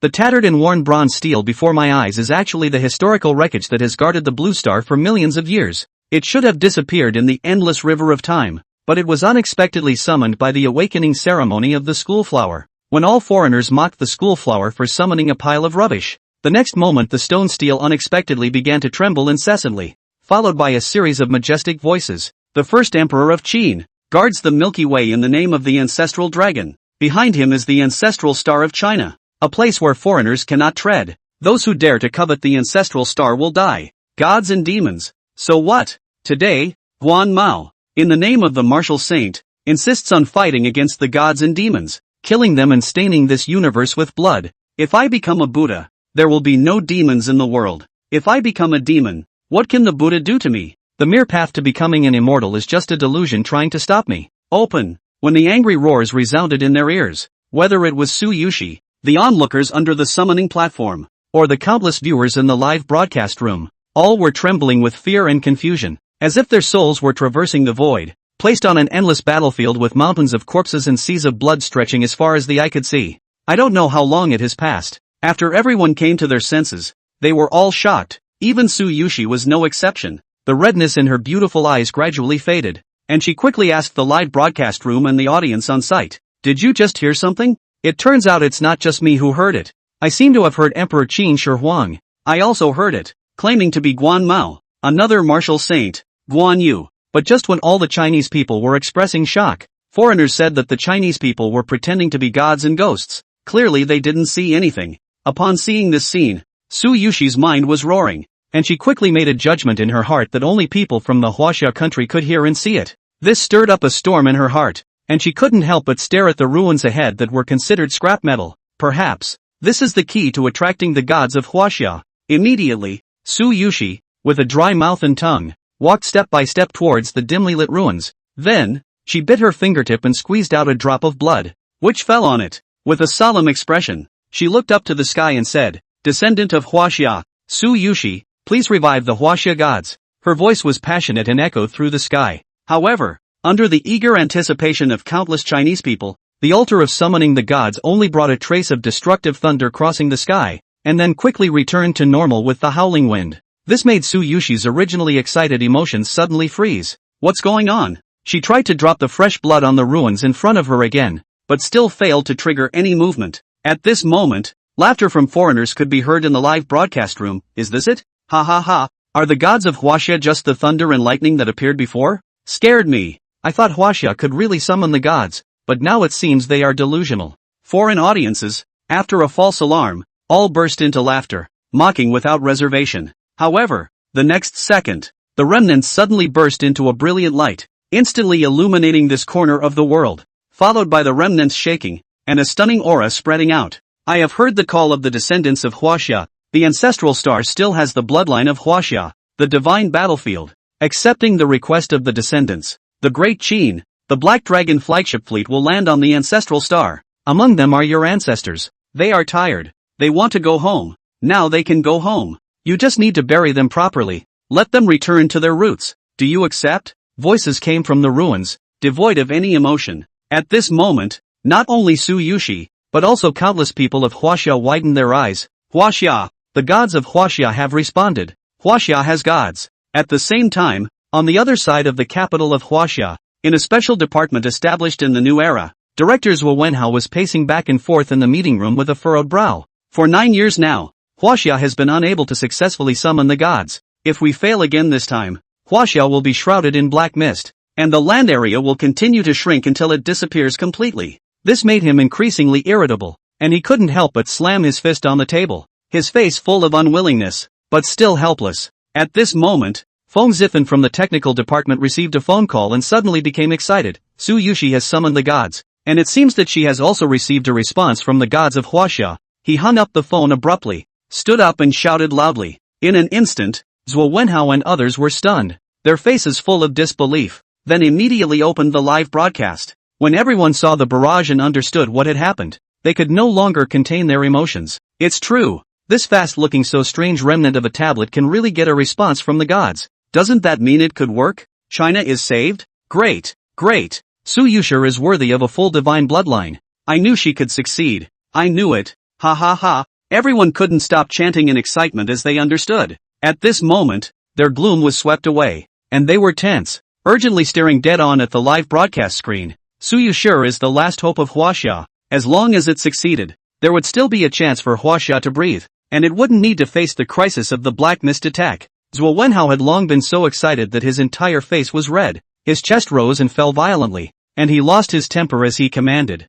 The tattered and worn bronze steel before my eyes is actually the historical wreckage that has guarded the Blue Star for millions of years. It should have disappeared in the endless river of time, but it was unexpectedly summoned by the awakening ceremony of the schoolflower, when all foreigners mocked the schoolflower for summoning a pile of rubbish. The next moment the stone steel unexpectedly began to tremble incessantly, followed by a series of majestic voices. The first emperor of Qin guards the Milky Way in the name of the ancestral dragon. Behind him is the ancestral star of China, a place where foreigners cannot tread. Those who dare to covet the ancestral star will die. Gods and demons. So what? Today, Guan Mao, in the name of the martial saint, insists on fighting against the gods and demons, killing them and staining this universe with blood. If I become a Buddha, there will be no demons in the world. If I become a demon, what can the Buddha do to me? The mere path to becoming an immortal is just a delusion trying to stop me. Open! When the angry roars resounded in their ears, whether it was Su Yuxi, the onlookers under the summoning platform, or the countless viewers in the live broadcast room, all were trembling with fear and confusion, as if their souls were traversing the void, placed on an endless battlefield with mountains of corpses and seas of blood stretching as far as the eye could see. I don't know how long it has passed. After everyone came to their senses, they were all shocked. Even Su Yuxi was no exception. The redness in her beautiful eyes gradually faded, and she quickly asked the live broadcast room and the audience on site, "Did you just hear something? It turns out it's not just me who heard it. I seem to have heard Emperor Qin Shi Huang. I also heard it, claiming to be Guan Mao, another martial saint, Guan Yu." But just when all the Chinese people were expressing shock, foreigners said that the Chinese people were pretending to be gods and ghosts. Clearly they didn't see anything. Upon seeing this scene, Su Yuxi's mind was roaring, and she quickly made a judgment in her heart that only people from the Huaxia country could hear and see it. This stirred up a storm in her heart, and she couldn't help but stare at the ruins ahead that were considered scrap metal. Perhaps this is the key to attracting the gods of Huaxia. Immediately, Su Yuxi, with a dry mouth and tongue, walked step by step towards the dimly lit ruins. Then, she bit her fingertip and squeezed out a drop of blood, which fell on it. With a solemn expression, she looked up to the sky and said, "Descendant of Huaxia, Su Yuxi, please revive the Huaxia gods." Her voice was passionate and echoed through the sky. However, under the eager anticipation of countless Chinese people, the altar of summoning the gods only brought a trace of destructive thunder crossing the sky, and then quickly returned to normal with the howling wind. This made Su Yuxi's originally excited emotions suddenly freeze. What's going on? She tried to drop the fresh blood on the ruins in front of her again, but still failed to trigger any movement. At this moment, laughter from foreigners could be heard in the live broadcast room. "Is this it? Ha ha ha. Are the gods of Huaxia just the thunder and lightning that appeared before? Scared me. I thought Huaxia could really summon the gods, but now it seems they are delusional." Foreign audiences, after a false alarm, all burst into laughter, mocking without reservation. However, the next second, the remnants suddenly burst into a brilliant light, instantly illuminating this corner of the world, followed by the remnants shaking, and a stunning aura spreading out. "I have heard the call of the descendants of Huaxia. The ancestral star still has the bloodline of Huaxia, the divine battlefield. Accepting the request of the descendants, the great Qin, the Black Dragon Flagship Fleet will land on the ancestral star. Among them are your ancestors. They are tired. They want to go home. Now they can go home. You just need to bury them properly. Let them return to their roots. Do you accept?" Voices came from the ruins, devoid of any emotion. At this moment, not only Su Yuxi, but also countless people of Huaxia widened their eyes. "Huaxia, the gods of Huaxia have responded. Huaxia has gods." At the same time, on the other side of the capital of Huaxia, in a special department established in the new era, Director Zhuo Wenhao was pacing back and forth in the meeting room with a furrowed brow. "For 9 years now, Huaxia has been unable to successfully summon the gods. If we fail again this time, Huaxia will be shrouded in black mist, and the land area will continue to shrink until it disappears completely." This made him increasingly irritable, and he couldn't help but slam his fist on the table, his face full of unwillingness, but still helpless. At this moment, Feng Zifan from the technical department received a phone call and suddenly became excited. "Su Yuxi has summoned the gods, and it seems that she has also received a response from the gods of Huaxia." He hung up the phone abruptly, stood up and shouted loudly. In an instant, Zhuo Wenhao and others were stunned, their faces full of disbelief, then immediately opened the live broadcast. When everyone saw the barrage and understood what had happened, they could no longer contain their emotions. "It's true. This fast-looking so strange remnant of a tablet can really get a response from the gods. Doesn't that mean it could work? China is saved? Great, great. Su Yuxi is worthy of a full divine bloodline. I knew she could succeed. I knew it. Ha ha ha." Everyone couldn't stop chanting in excitement as they understood. At this moment, their gloom was swept away, and they were tense, urgently staring dead on at the live broadcast screen. Su Yuxi is the last hope of Huaxia. As long as it succeeded, there would still be a chance for Huaxia to breathe, and it wouldn't need to face the crisis of the Black Mist attack. Zhuo Wenhao had long been so excited that his entire face was red, his chest rose and fell violently, and he lost his temper as he commanded,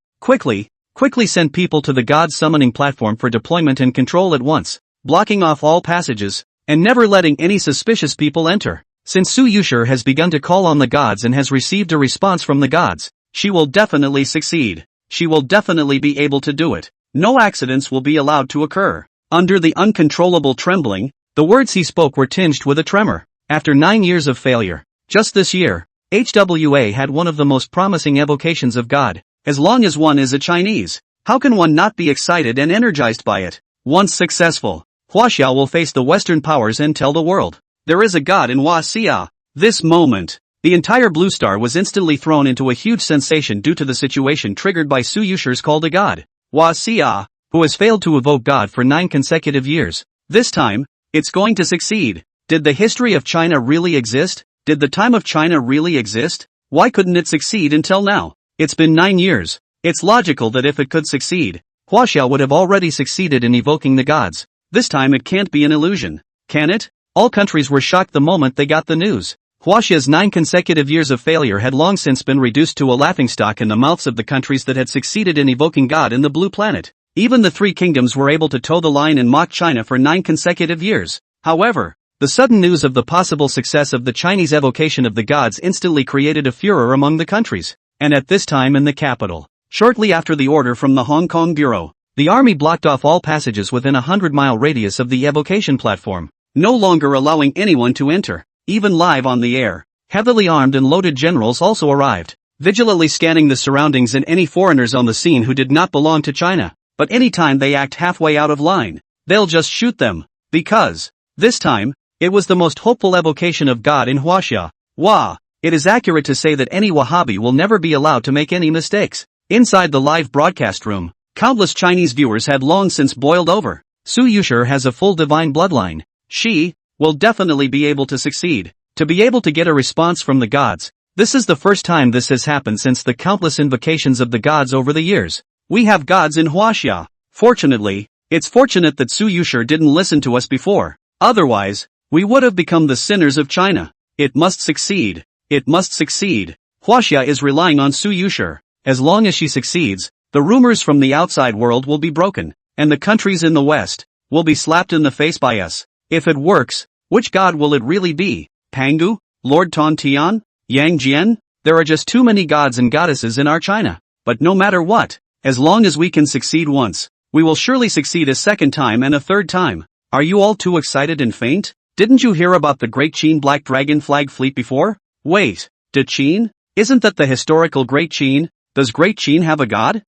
Quickly send people to the god summoning platform for deployment and control at once, blocking off all passages, and never letting any suspicious people enter. Since Su Yuxi has begun to call on the gods and has received a response from the gods, she will definitely succeed. She will definitely be able to do it. No accidents will be allowed to occur. Under the uncontrollable trembling, the words he spoke were tinged with a tremor. After 9 years of failure, just this year, HWA had one of the most promising evocations of God. As long as one is a Chinese, how can one not be excited and energized by it? Once successful, Huaxia will face the Western powers and tell the world, there is a god in Huaxia. This moment, the entire Blue Star was instantly thrown into a huge sensation due to the situation triggered by Su Yuxi's call to God. Huaxia, who has failed to evoke God for 9 consecutive years. This time, it's going to succeed. Did the history of China really exist? Did the time of China really exist? Why couldn't it succeed until now? It's been 9 years. It's logical that if it could succeed, Huaxia would have already succeeded in evoking the gods. This time it can't be an illusion. Can it? All countries were shocked the moment they got the news. Huaxia's 9 consecutive years of failure had long since been reduced to a laughingstock in the mouths of the countries that had succeeded in evoking God in the Blue Planet. Even the 3 kingdoms were able to toe the line and mock China for 9 consecutive years. However, the sudden news of the possible success of the Chinese evocation of the gods instantly created a furor among the countries. And at this time in the capital, shortly after the order from the Hong Kong Bureau, the army blocked off all passages within a 100-mile radius of the evocation platform, no longer allowing anyone to enter, even live on the air. Heavily armed and loaded generals also arrived, vigilantly scanning the surroundings and any foreigners on the scene who did not belong to China. But anytime they act halfway out of line, they'll just shoot them, because, this time, it was the most hopeful evocation of God in Huaxia. It is accurate to say that any Wahhabi will never be allowed to make any mistakes. Inside the live broadcast room, countless Chinese viewers had long since boiled over. Su Yuxi has a full divine bloodline. She will definitely be able to succeed. To be able to get a response from the gods. This is the first time this has happened since the countless invocations of the gods over the years. We have gods in Huaxia. Fortunately, it's fortunate that Su Yuxi didn't listen to us before. Otherwise, we would have become the sinners of China. It must succeed. It must succeed. Huaxia is relying on Su Yuxi. As long as she succeeds, the rumors from the outside world will be broken, and the countries in the West will be slapped in the face by us. If it works, which god will it really be? Pangu? Lord Tan Tian? Yang Jian? There are just too many gods and goddesses in our China. But no matter what, as long as we can succeed once, we will surely succeed a second time and a third time. Are you all too excited and faint? Didn't you hear about the Great Qin Black Dragon Flag Fleet before? Wait, the Qin? Isn't that the historical Great Qin? Does Great Qin have a god?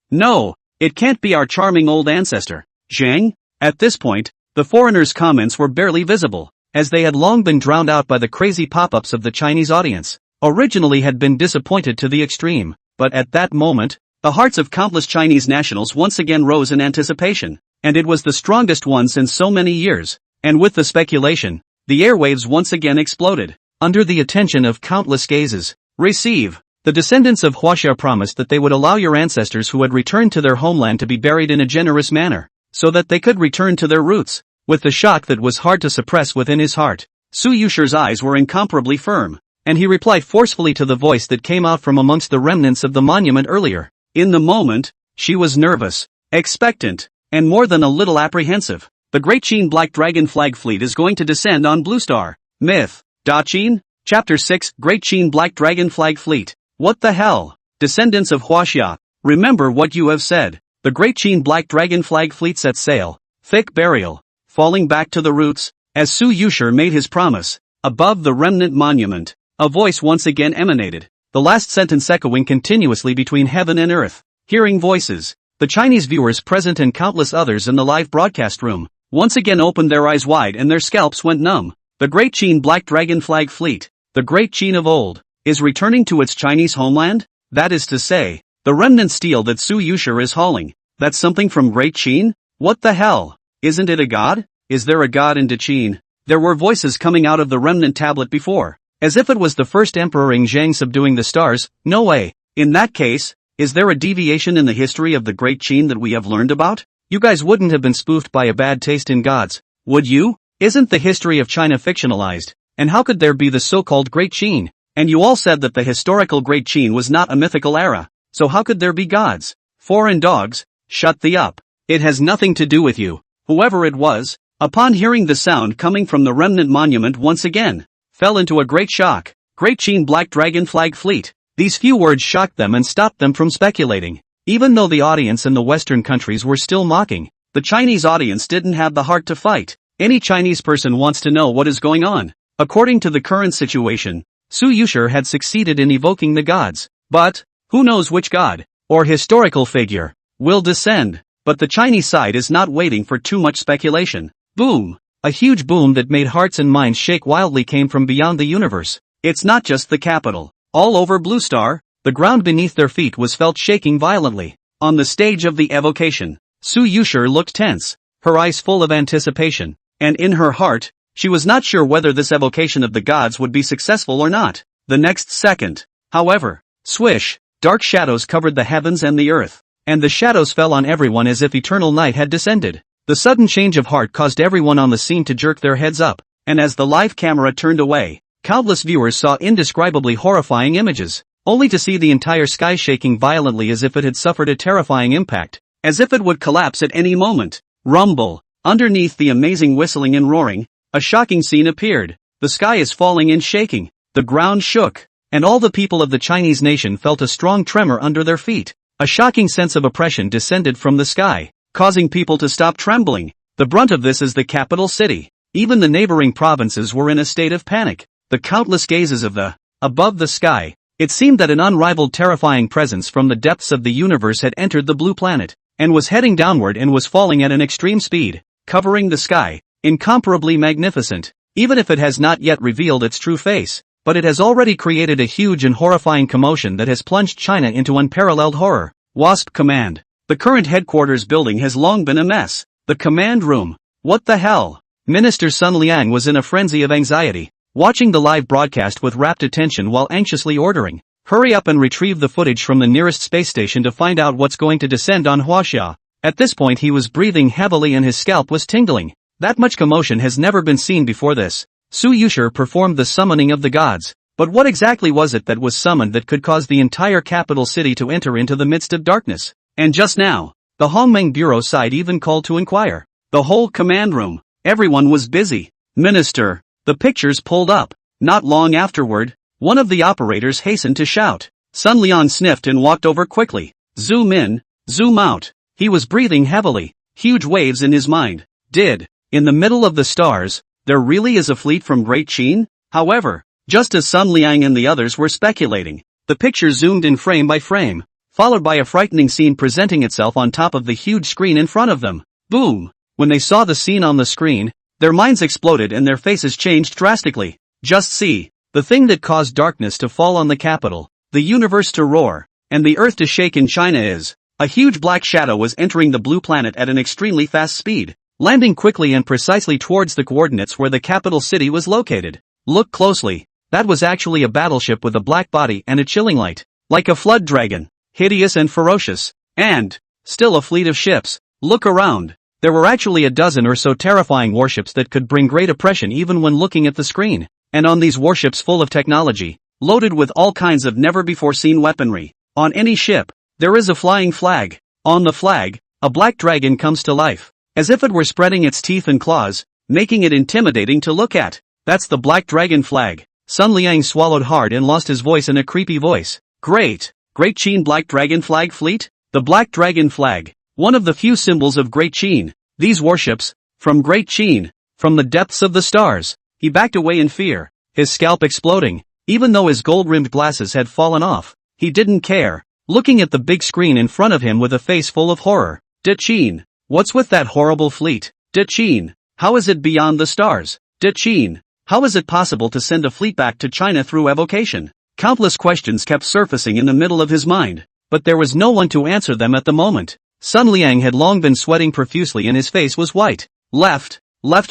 No, it can't be our charming old ancestor, Zhang. At this point, the foreigners' comments were barely visible, as they had long been drowned out by the crazy pop-ups of the Chinese audience. Originally had been disappointed to the extreme, but at that moment, the hearts of countless Chinese nationals once again rose in anticipation, and it was the strongest one since so many years. And with the speculation, the airwaves once again exploded. Under the attention of countless gazes, receive. The descendants of Huaxia promised that they would allow your ancestors who had returned to their homeland to be buried in a generous manner, so that they could return to their roots. With the shock that was hard to suppress within his heart, Su Yuxi's eyes were incomparably firm, and he replied forcefully to the voice that came out from amongst the remnants of the monument earlier. In the moment, she was nervous, expectant, and more than a little apprehensive. The Great Qin Black Dragon Flag Fleet is going to descend on Blue Star. Myth. Qin? Chapter 6 Great Qin Black Dragon Flag Fleet. What the hell? Descendants of Huaxia, remember what you have said. The Great Qin Black Dragon Flag Fleet set sail. Thick burial. Falling back to the roots. As Su Yuxi made his promise, above the remnant monument, a voice once again emanated. The last sentence echoing continuously between heaven and earth. Hearing voices, the Chinese viewers present and countless others in the live broadcast room once again opened their eyes wide and their scalps went numb. The Great Qin Black Dragon Flag Fleet, the Great Qin of old, is returning to its Chinese homeland? That is to say, the remnant steel that Su Yuxi is hauling, that's something from Great Qin? What the hell? Isn't it a god? Is there a god in Deqin? There were voices coming out of the remnant tablet before, as if it was the first Emperor Ing Zhang subduing the stars. No way. In that case, is there a deviation in the history of the Great Qin that we have learned about? You guys wouldn't have been spoofed by a bad taste in gods, would you? Isn't the history of China fictionalized? And how could there be the so-called Great Qin? And you all said that the historical Great Qin was not a mythical era, so how could there be gods? Foreign dogs, shut the up. It has nothing to do with you. Whoever it was, upon hearing the sound coming from the remnant monument once again, fell into a great shock. Great Qin Black Dragon Flag Fleet. These few words shocked them and stopped them from speculating. Even though the audience in the Western countries were still mocking, the Chinese audience didn't have the heart to fight. Any Chinese person wants to know what is going on. According to the current situation, Su Yuxi had succeeded in evoking the gods. But, who knows which god, or historical figure, will descend. But the Chinese side is not waiting for too much speculation. Boom! A huge boom that made hearts and minds shake wildly came from beyond the universe. It's not just the capital. All over Blue Star, the ground beneath their feet was felt shaking violently. On the stage of the evocation, Su Yuxi looked tense, her eyes full of anticipation, and in her heart, she was not sure whether this evocation of the gods would be successful or not. The next second, however, swish, dark shadows covered the heavens and the earth, and the shadows fell on everyone as if eternal night had descended. The sudden change of heart caused everyone on the scene to jerk their heads up, and as the live camera turned away, countless viewers saw indescribably horrifying images, only to see the entire sky shaking violently as if it had suffered a terrifying impact, as if it would collapse at any moment. Rumble! Underneath the amazing whistling and roaring, a shocking scene appeared. The sky is falling and shaking, the ground shook, and all the people of the Chinese nation felt a strong tremor under their feet. A shocking sense of oppression descended from the sky, causing people to stop trembling. The brunt of this is the capital city. Even the neighboring provinces were in a state of panic. The countless gazes of the above the sky. It seemed that an unrivaled terrifying presence from the depths of the universe had entered the blue planet, and was heading downward and was falling at an extreme speed, covering the sky, incomparably magnificent, even if it has not yet revealed its true face. But it has already created a huge and horrifying commotion that has plunged China into unparalleled horror. Wasp Command. The current headquarters building has long been a mess. The command room. What the hell? Minister Sun Liang was in a frenzy of anxiety, watching the live broadcast with rapt attention while anxiously ordering, "Hurry up and retrieve the footage from the nearest space station to find out what's going to descend on Huaxia." At this point he was breathing heavily and his scalp was tingling. That much commotion has never been seen before this. Su Yuxi performed the summoning of the gods, but what exactly was it that was summoned that could cause the entire capital city to enter into the midst of darkness? And just now, the Hongmeng Bureau side even called to inquire. The whole command room, everyone was busy. "Minister." The pictures pulled up. Not long afterward, one of the operators hastened to shout. Sun Liang sniffed and walked over quickly. Zoom in, zoom out. He was breathing heavily, huge waves in his mind. In the middle of the stars, there really is a fleet from Great Qin? However, just as Sun Liang and the others were speculating, the picture zoomed in frame by frame, followed by a frightening scene presenting itself on top of the huge screen in front of them. Boom! When they saw the scene on the screen, their minds exploded and their faces changed drastically. Just see, the thing that caused darkness to fall on the capital, the universe to roar, and the earth to shake in China is, a huge black shadow was entering the blue planet at an extremely fast speed, landing quickly and precisely towards the coordinates where the capital city was located. Look closely, that was actually a battleship with a black body and a chilling light, like a flood dragon, hideous and ferocious, and, still a fleet of ships. Look around. There were actually a dozen or so terrifying warships that could bring great oppression even when looking at the screen, and on these warships full of technology, loaded with all kinds of never-before-seen weaponry. On any ship, there is a flying flag. On the flag, a black dragon comes to life, as if it were spreading its teeth and claws, making it intimidating to look at. That's the Black Dragon flag. Sun Liang swallowed hard and lost his voice in a creepy voice. Great Qin Black Dragon Flag Fleet? The Black Dragon Flag, one of the few symbols of Great Qin. These warships, from Great Qin, from the depths of the stars. He backed away in fear, his scalp exploding. Even though his gold-rimmed glasses had fallen off, he didn't care, looking at the big screen in front of him with a face full of horror. Deqin. What's with that horrible fleet? Deqin. How is it beyond the stars? Deqin. How is it possible to send a fleet back to China through evocation? Countless questions kept surfacing in the middle of his mind, but there was no one to answer them at the moment. Sun Liang had long been sweating profusely and his face was white. Left,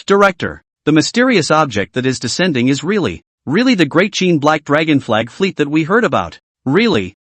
director. The mysterious object that is descending is really the Great Qin Black Dragon Flag Fleet that we heard about. Really,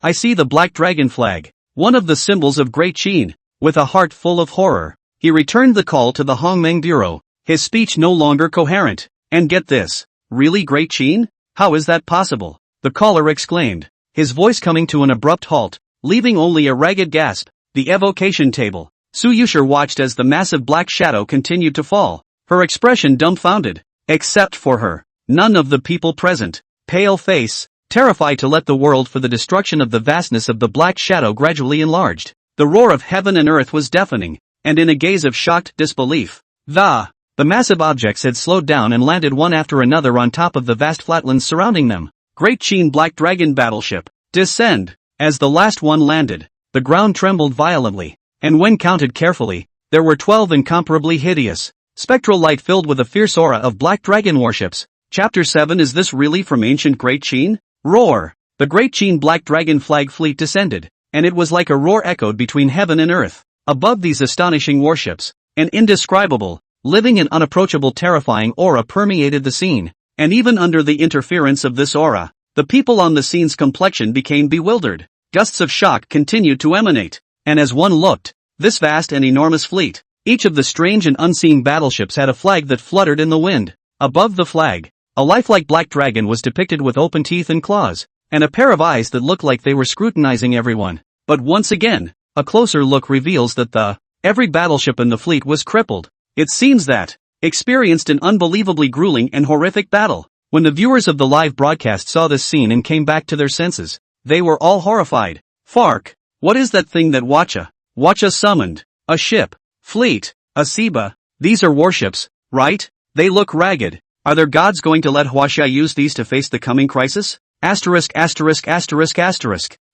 I see the Black Dragon Flag, one of the symbols of Great Qin. With a heart full of horror, he returned the call to the Hongmeng Bureau, his speech no longer coherent. And get this, really Great Qin? How is that possible? The caller exclaimed, his voice coming to an abrupt halt, leaving only a ragged gasp. The evocation table. Su Yuxi watched as the massive black shadow continued to fall, her expression dumbfounded. Except for her, none of the people present, pale face, terrified to let the world for the destruction of the vastness of the black shadow gradually enlarged. The roar of heaven and earth was deafening, and in a gaze of shocked disbelief, the massive objects had slowed down and landed one after another on top of the vast flatlands surrounding them. Great Qin Black Dragon Battleship, descend. As the last one landed, the ground trembled violently, and when counted carefully, there were 12 incomparably hideous, spectral light filled with a fierce aura of black dragon warships. Chapter 7. Is this really from ancient Great Qin? Roar! The Great Qin Black Dragon Flag Fleet descended, and it was like a roar echoed between heaven and earth. Above these astonishing warships, an indescribable, living and unapproachable terrifying aura permeated the scene, and even under the interference of this aura, the people on the scene's complexion became bewildered. Gusts of shock continued to emanate, and as one looked, this vast and enormous fleet, each of the strange and unseen battleships had a flag that fluttered in the wind. Above the flag, a lifelike black dragon was depicted with open teeth and claws, and a pair of eyes that looked like they were scrutinizing everyone. But once again, a closer look reveals that every battleship in the fleet was crippled. It seems that experienced an unbelievably grueling and horrific battle. When the viewers of the live broadcast saw this scene and came back to their senses, they were all horrified. Fark, what is that thing that Wacha summoned? A ship, fleet, a Seba. These are warships, right? They look ragged. Are their gods going to let Huaxia use these to face the coming crisis? Asterisk.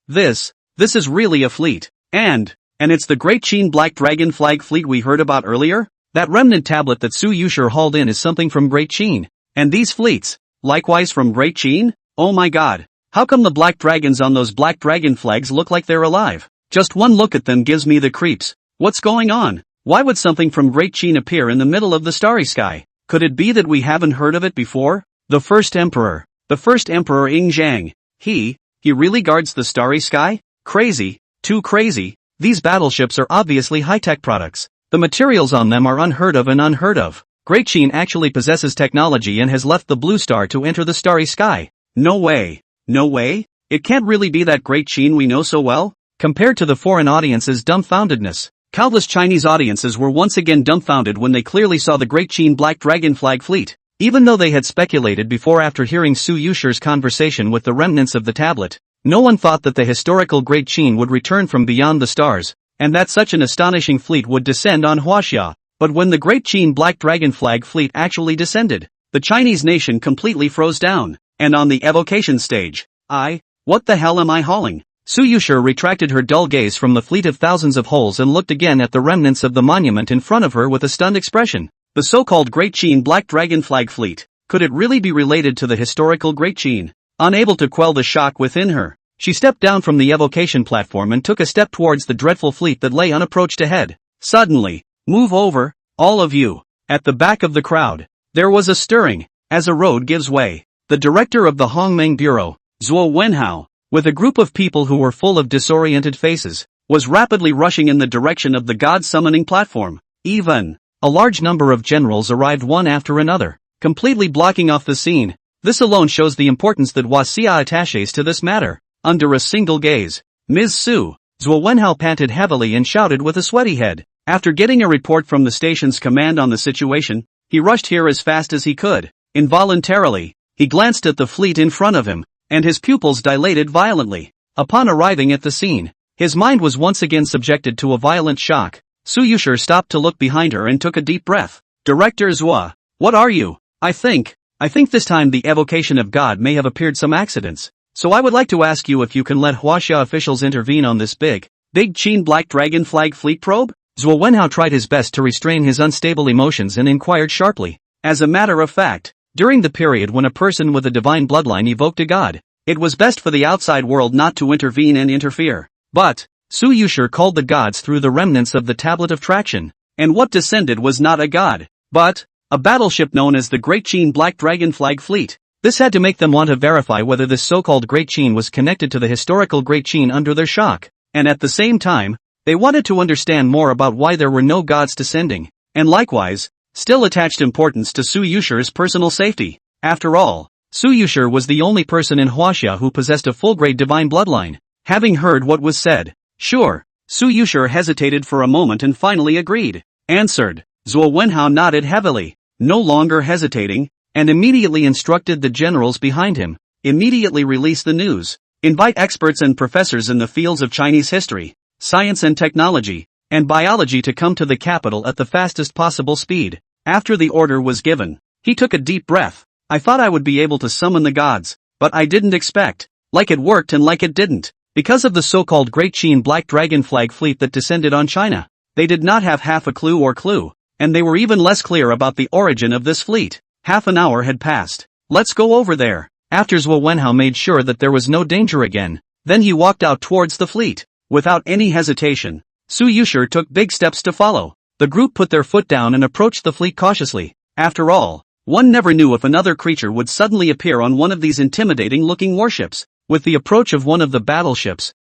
This is really a fleet. And it's the Great Qin Black Dragon Flag Fleet we heard about earlier? That remnant tablet that Su Yuxi hauled in is something from Great Qin. And these fleets, likewise from Great Qin? Oh my god. How come the black dragons on those black dragon flags look like they're alive? Just one look at them gives me the creeps. What's going on? Why would something from Great Qin appear in the middle of the starry sky? Could it be that we haven't heard of it before? The first emperor Ing Zhang. He really guards the starry sky? Crazy, too crazy. These battleships are obviously high-tech products. The materials on them are unheard of. Great Qin actually possesses technology and has left the blue star to enter the starry sky. No way. It can't really be that Great Qin we know so well? Compared to the foreign audience's dumbfoundedness, countless Chinese audiences were once again dumbfounded when they clearly saw the Great Qin Black Dragon Flag Fleet. Even though they had speculated before after hearing Su Yuxi's conversation with the remnants of the tablet, no one thought that the historical Great Qin would return from beyond the stars, and that such an astonishing fleet would descend on Huaxia. But when the Great Qin Black Dragon Flag Fleet actually descended, the Chinese nation completely froze down, and on the evocation stage, what the hell am I hauling? Su Yuxi retracted her dull gaze from the fleet of thousands of holes and looked again at the remnants of the monument in front of her with a stunned expression. The so-called Great Qin Black Dragon Flag Fleet, could it really be related to the historical Great Qin? Unable to quell the shock within her, she stepped down from the evocation platform and took a step towards the dreadful fleet that lay unapproached ahead. Suddenly, move over, all of you. At the back of the crowd, there was a stirring, as a road gives way. The director of the Hongmeng Bureau, Zuo Wenhao, with a group of people who were full of disoriented faces, was rapidly rushing in the direction of the god-summoning platform. Even a large number of generals arrived one after another, completely blocking off the scene. This alone shows the importance that Huaxia attaches to this matter. Under a single gaze, Ms. Su, Zuo Wenhao panted heavily and shouted with a sweaty head. After getting a report from the station's command on the situation, he rushed here as fast as he could. Involuntarily, he glanced at the fleet in front of him, and his pupils dilated violently. Upon arriving at the scene, his mind was once again subjected to a violent shock. Su Yuxi stopped to look behind her and took a deep breath. Director Zuo, what are you? I think this time the evocation of God may have appeared some accidents. So I would like to ask you if you can let Huaxia officials intervene on this big Qin Black Dragon Flag Fleet probe? Zuo Wenhao tried his best to restrain his unstable emotions and inquired sharply. As a matter of fact, during the period when a person with a divine bloodline evoked a god, it was best for the outside world not to intervene and interfere. But Su Yuxi called the gods through the remnants of the Tablet of Traction. And what descended was not a god, but a battleship known as the Great Qin Black Dragon Fleet. This had to make them want to verify whether this so-called Great Qin was connected to the historical Great Qin under their shock, and at the same time, they wanted to understand more about why there were no gods descending, and likewise, still attached importance to Su Yuxi's personal safety. After all, Su Yuxi was the only person in Huaxia who possessed a full-grade divine bloodline. Having heard what was said, sure, Su Yuxi hesitated for a moment and finally agreed. Answered. Zhuo Wenhao nodded heavily, no longer hesitating, and immediately instructed the generals behind him, immediately release the news, invite experts and professors in the fields of Chinese history, science and technology, and biology to come to the capital at the fastest possible speed. After the order was given, he took a deep breath. I thought I would be able to summon the gods, but I didn't expect, like it worked and like it didn't, because of the so-called Great Qin Black Dragon Fleet that descended on China. They did not have half a clue, and they were even less clear about the origin of this fleet. Half an hour had passed. Let's go over there. After Zhuo Wenhao made sure that there was no danger again, then he walked out towards the fleet. Without any hesitation, Su Yuxi took big steps to follow. The group put their foot down and approached the fleet cautiously. After all, one never knew if another creature would suddenly appear on one of these intimidating-looking warships. With the approach of one of the battleships,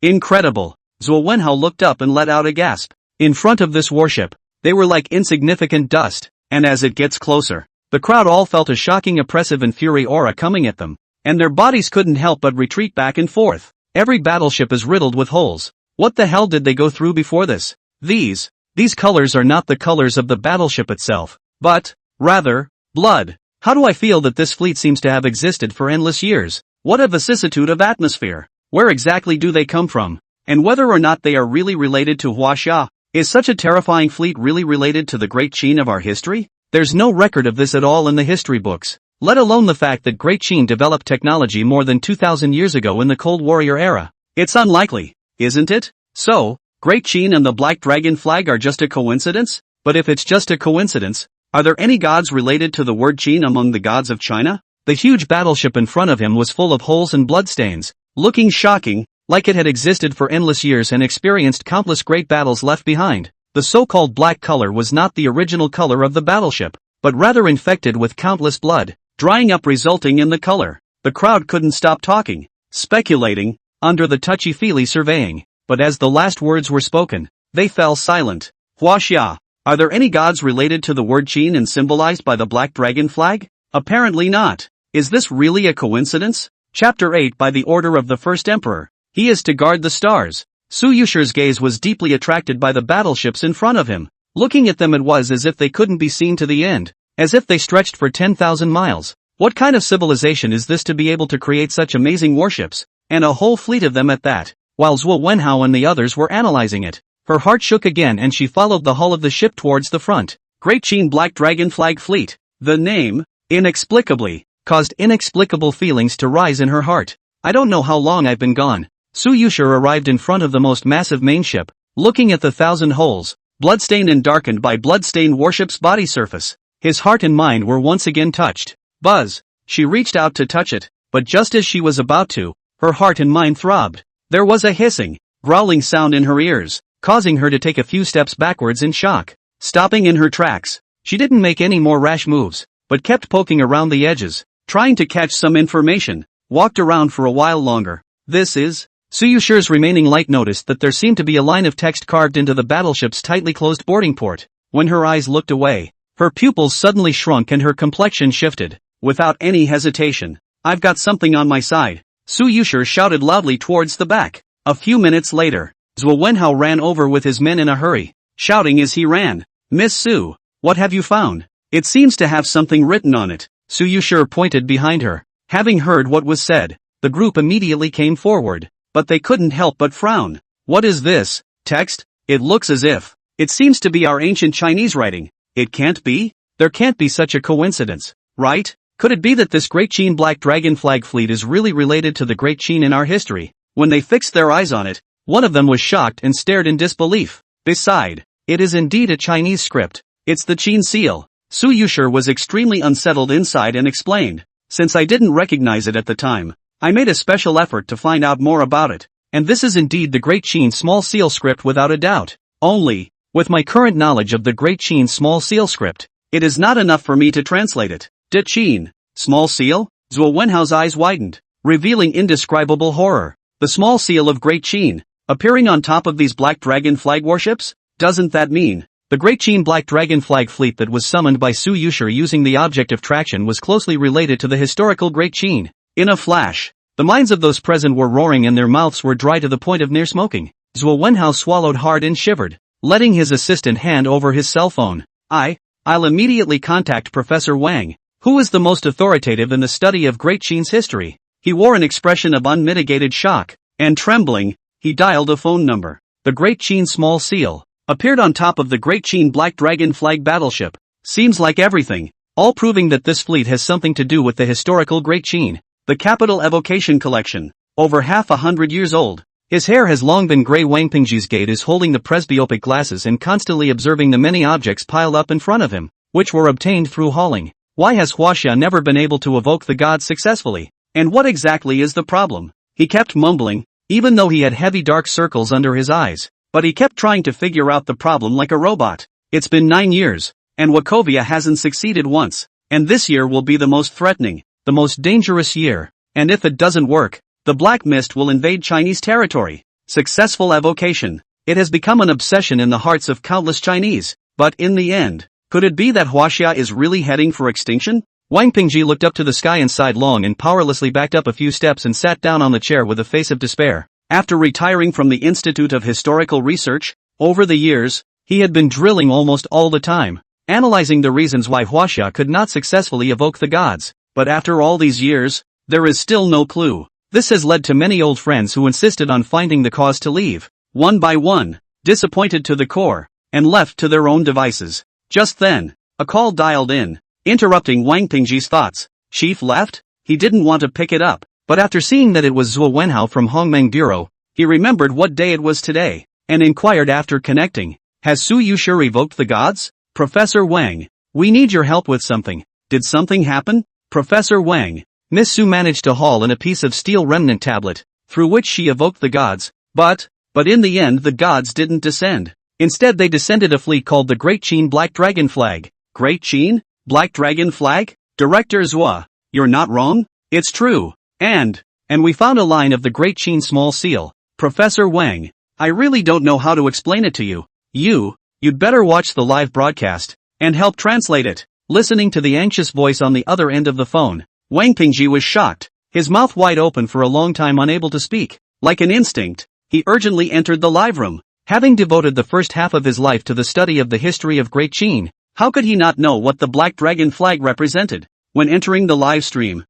incredible, Zhuo Wenhao looked up and let out a gasp. In front of this warship, they were like insignificant dust, and as it gets closer, the crowd all felt a shocking oppressive and fury aura coming at them, and their bodies couldn't help but retreat back and forth. Every battleship is riddled with holes. What the hell did they go through before this? These colors are not the colors of the battleship itself, but, rather, blood. How do I feel that this fleet seems to have existed for endless years? What a vicissitude of atmosphere. Where exactly do they come from? And whether or not they are really related to Huaxia? Is such a terrifying fleet really related to the Great Qin of our history? There's no record of this at all in the history books, let alone the fact that Great Qin developed technology more than 2,000 years ago in the Cold Warrior era. It's unlikely, isn't it? So, Great Qin and the Black Dragon flag are just a coincidence? But if it's just a coincidence, are there any gods related to the word Qin among the gods of China? The huge battleship in front of him was full of holes and bloodstains, looking shocking, like it had existed for endless years and experienced countless great battles left behind. The so-called black color was not the original color of the battleship, but rather infected with countless blood, drying up resulting in the color. The crowd couldn't stop talking, speculating, under the touchy-feely surveying, but as the last words were spoken, they fell silent. Huaxia, are there any gods related to the word Qin and symbolized by the Black Dragon flag? Apparently not. Is this really a coincidence? Chapter 8 By the order of the first emperor, he is to guard the stars. Su Yuxi's gaze was deeply attracted by the battleships in front of him. Looking at them it was as if they couldn't be seen to the end, as if they stretched for 10,000 miles. What kind of civilization is this to be able to create such amazing warships, and a whole fleet of them at that? While Zhuo Wenhao and the others were analyzing it, her heart shook again and she followed the hull of the ship towards the front. Great Qin Black Dragon Fleet. The name, inexplicably, caused inexplicable feelings to rise in her heart. I don't know how long I've been gone. Su Yuxi arrived in front of the most massive main ship, looking at the 1,000 holes, bloodstained and darkened by bloodstained warship's body surface. His heart and mind were once again touched. Buzz! She reached out to touch it, but just as she was about to, her heart and mind throbbed. There was a hissing, growling sound in her ears, causing her to take a few steps backwards in shock. Stopping in her tracks, she didn't make any more rash moves, but kept poking around the edges, trying to catch some information, walked around for a while longer. This is... Su Yuxi's remaining light noticed that there seemed to be a line of text carved into the battleship's tightly closed boarding port. When her eyes looked away, her pupils suddenly shrunk and her complexion shifted. Without any hesitation, I've got something on my side, Su Yuxi shouted loudly towards the back. A few minutes later, Zhuo Wenhao ran over with his men in a hurry, shouting as he ran, Miss Su, what have you found? It seems to have something written on it. Su Yuxi pointed behind her. Having heard what was said, the group immediately came forward. But they couldn't help but frown. What is this? Text? It looks as if. It seems to be our ancient Chinese writing. It can't be? There can't be such a coincidence, right? Could it be that this Great Qin Black Dragon fleet is really related to the Great Qin in our history? When they fixed their eyes on it, one of them was shocked and stared in disbelief. They sighed. It is indeed a Chinese script. It's the Qin seal. Su Yuxi was extremely unsettled inside and explained. Since I didn't recognize it at the time, I made a special effort to find out more about it. and this is indeed the Great Qin Small Seal script without a doubt. Only, with my current knowledge of the Great Qin Small Seal script, it is not enough for me to translate it. De Qin, Small Seal? Zhuo Wenhao's eyes widened, revealing indescribable horror. The Small Seal of Great Qin, appearing on top of these Black Dragon Flag warships? Doesn't that mean the Great Qin Black Dragon Flag Fleet that was summoned by Su Yuxi using the object of traction was closely related to the historical Great Qin? In a flash, the minds of those present were roaring and their mouths were dry to the point of near smoking. Zhuo Wenhao swallowed hard and shivered, letting his assistant hand over his cell phone. I'll immediately contact Professor Wang, who is the most authoritative in the study of Great Qin's history. He wore an expression of unmitigated shock, and trembling, he dialed a phone number. The Great Qin Small Seal appeared on top of the Great Qin Black Dragon Flag battleship. Seems like everything, all proving that this fleet has something to do with the historical Great Qin. The Capital Evocation Collection, over 100 years old. His hair has long been gray. Wang Pingji's gaze is holding the presbyopic glasses and constantly observing the many objects piled up in front of him, which were obtained through hauling. Why has Huaxia never been able to evoke the gods successfully? And what exactly is the problem? He kept mumbling, even though he had heavy dark circles under his eyes, but he kept trying to figure out the problem like a robot. It's been 9 years, and Wachovia hasn't succeeded once, and this year will be the most threatening, the most dangerous year, and if it doesn't work, the Black Mist will invade Chinese territory. Successful evocation. It has become an obsession in the hearts of countless Chinese, but in the end, could it be that Huaxia is really heading for extinction? Wang Pingji looked up to the sky and sighed long and powerlessly backed up a few steps and sat down on the chair with a face of despair. After retiring from the Institute of Historical Research, over the years, he had been drilling almost all the time, analyzing the reasons why Huaxia could not successfully evoke the gods. But after all these years, there is still no clue. This has led to many old friends who insisted on finding the cause to leave, one by one, disappointed to the core, and left to their own devices. Just then, a call dialed in, interrupting Wang Pingji's thoughts. Chief left? He didn't want to pick it up, but after seeing that it was Zhuo Wenhao from Hongmeng Bureau, he remembered what day it was today, and inquired after connecting. Has Su Yuxi evoked the gods? Professor Wang, we need your help with something. Did something happen? Professor Wang, Miss Su managed to haul in a piece of steel remnant tablet, through which she evoked the gods, but in the end the gods didn't descend. Instead they descended a fleet called the Great Qin Black Dragon Flag. Great Qin? Black Dragon Flag? Director Zhua, you're not wrong? It's true. And we found a line of the Great Qin Small Seal. Professor Wang, I really don't know how to explain it to you. You'd better watch the live broadcast, and help translate it. Listening to the anxious voice on the other end of the phone, Wang Pingji was shocked, his mouth wide open for a long time, unable to speak. Like an instinct, he urgently entered the live room. Having devoted the first half of his life to the study of the history of Great Qin, how could he not know what the Black Dragon Flag represented? When entering the live stream,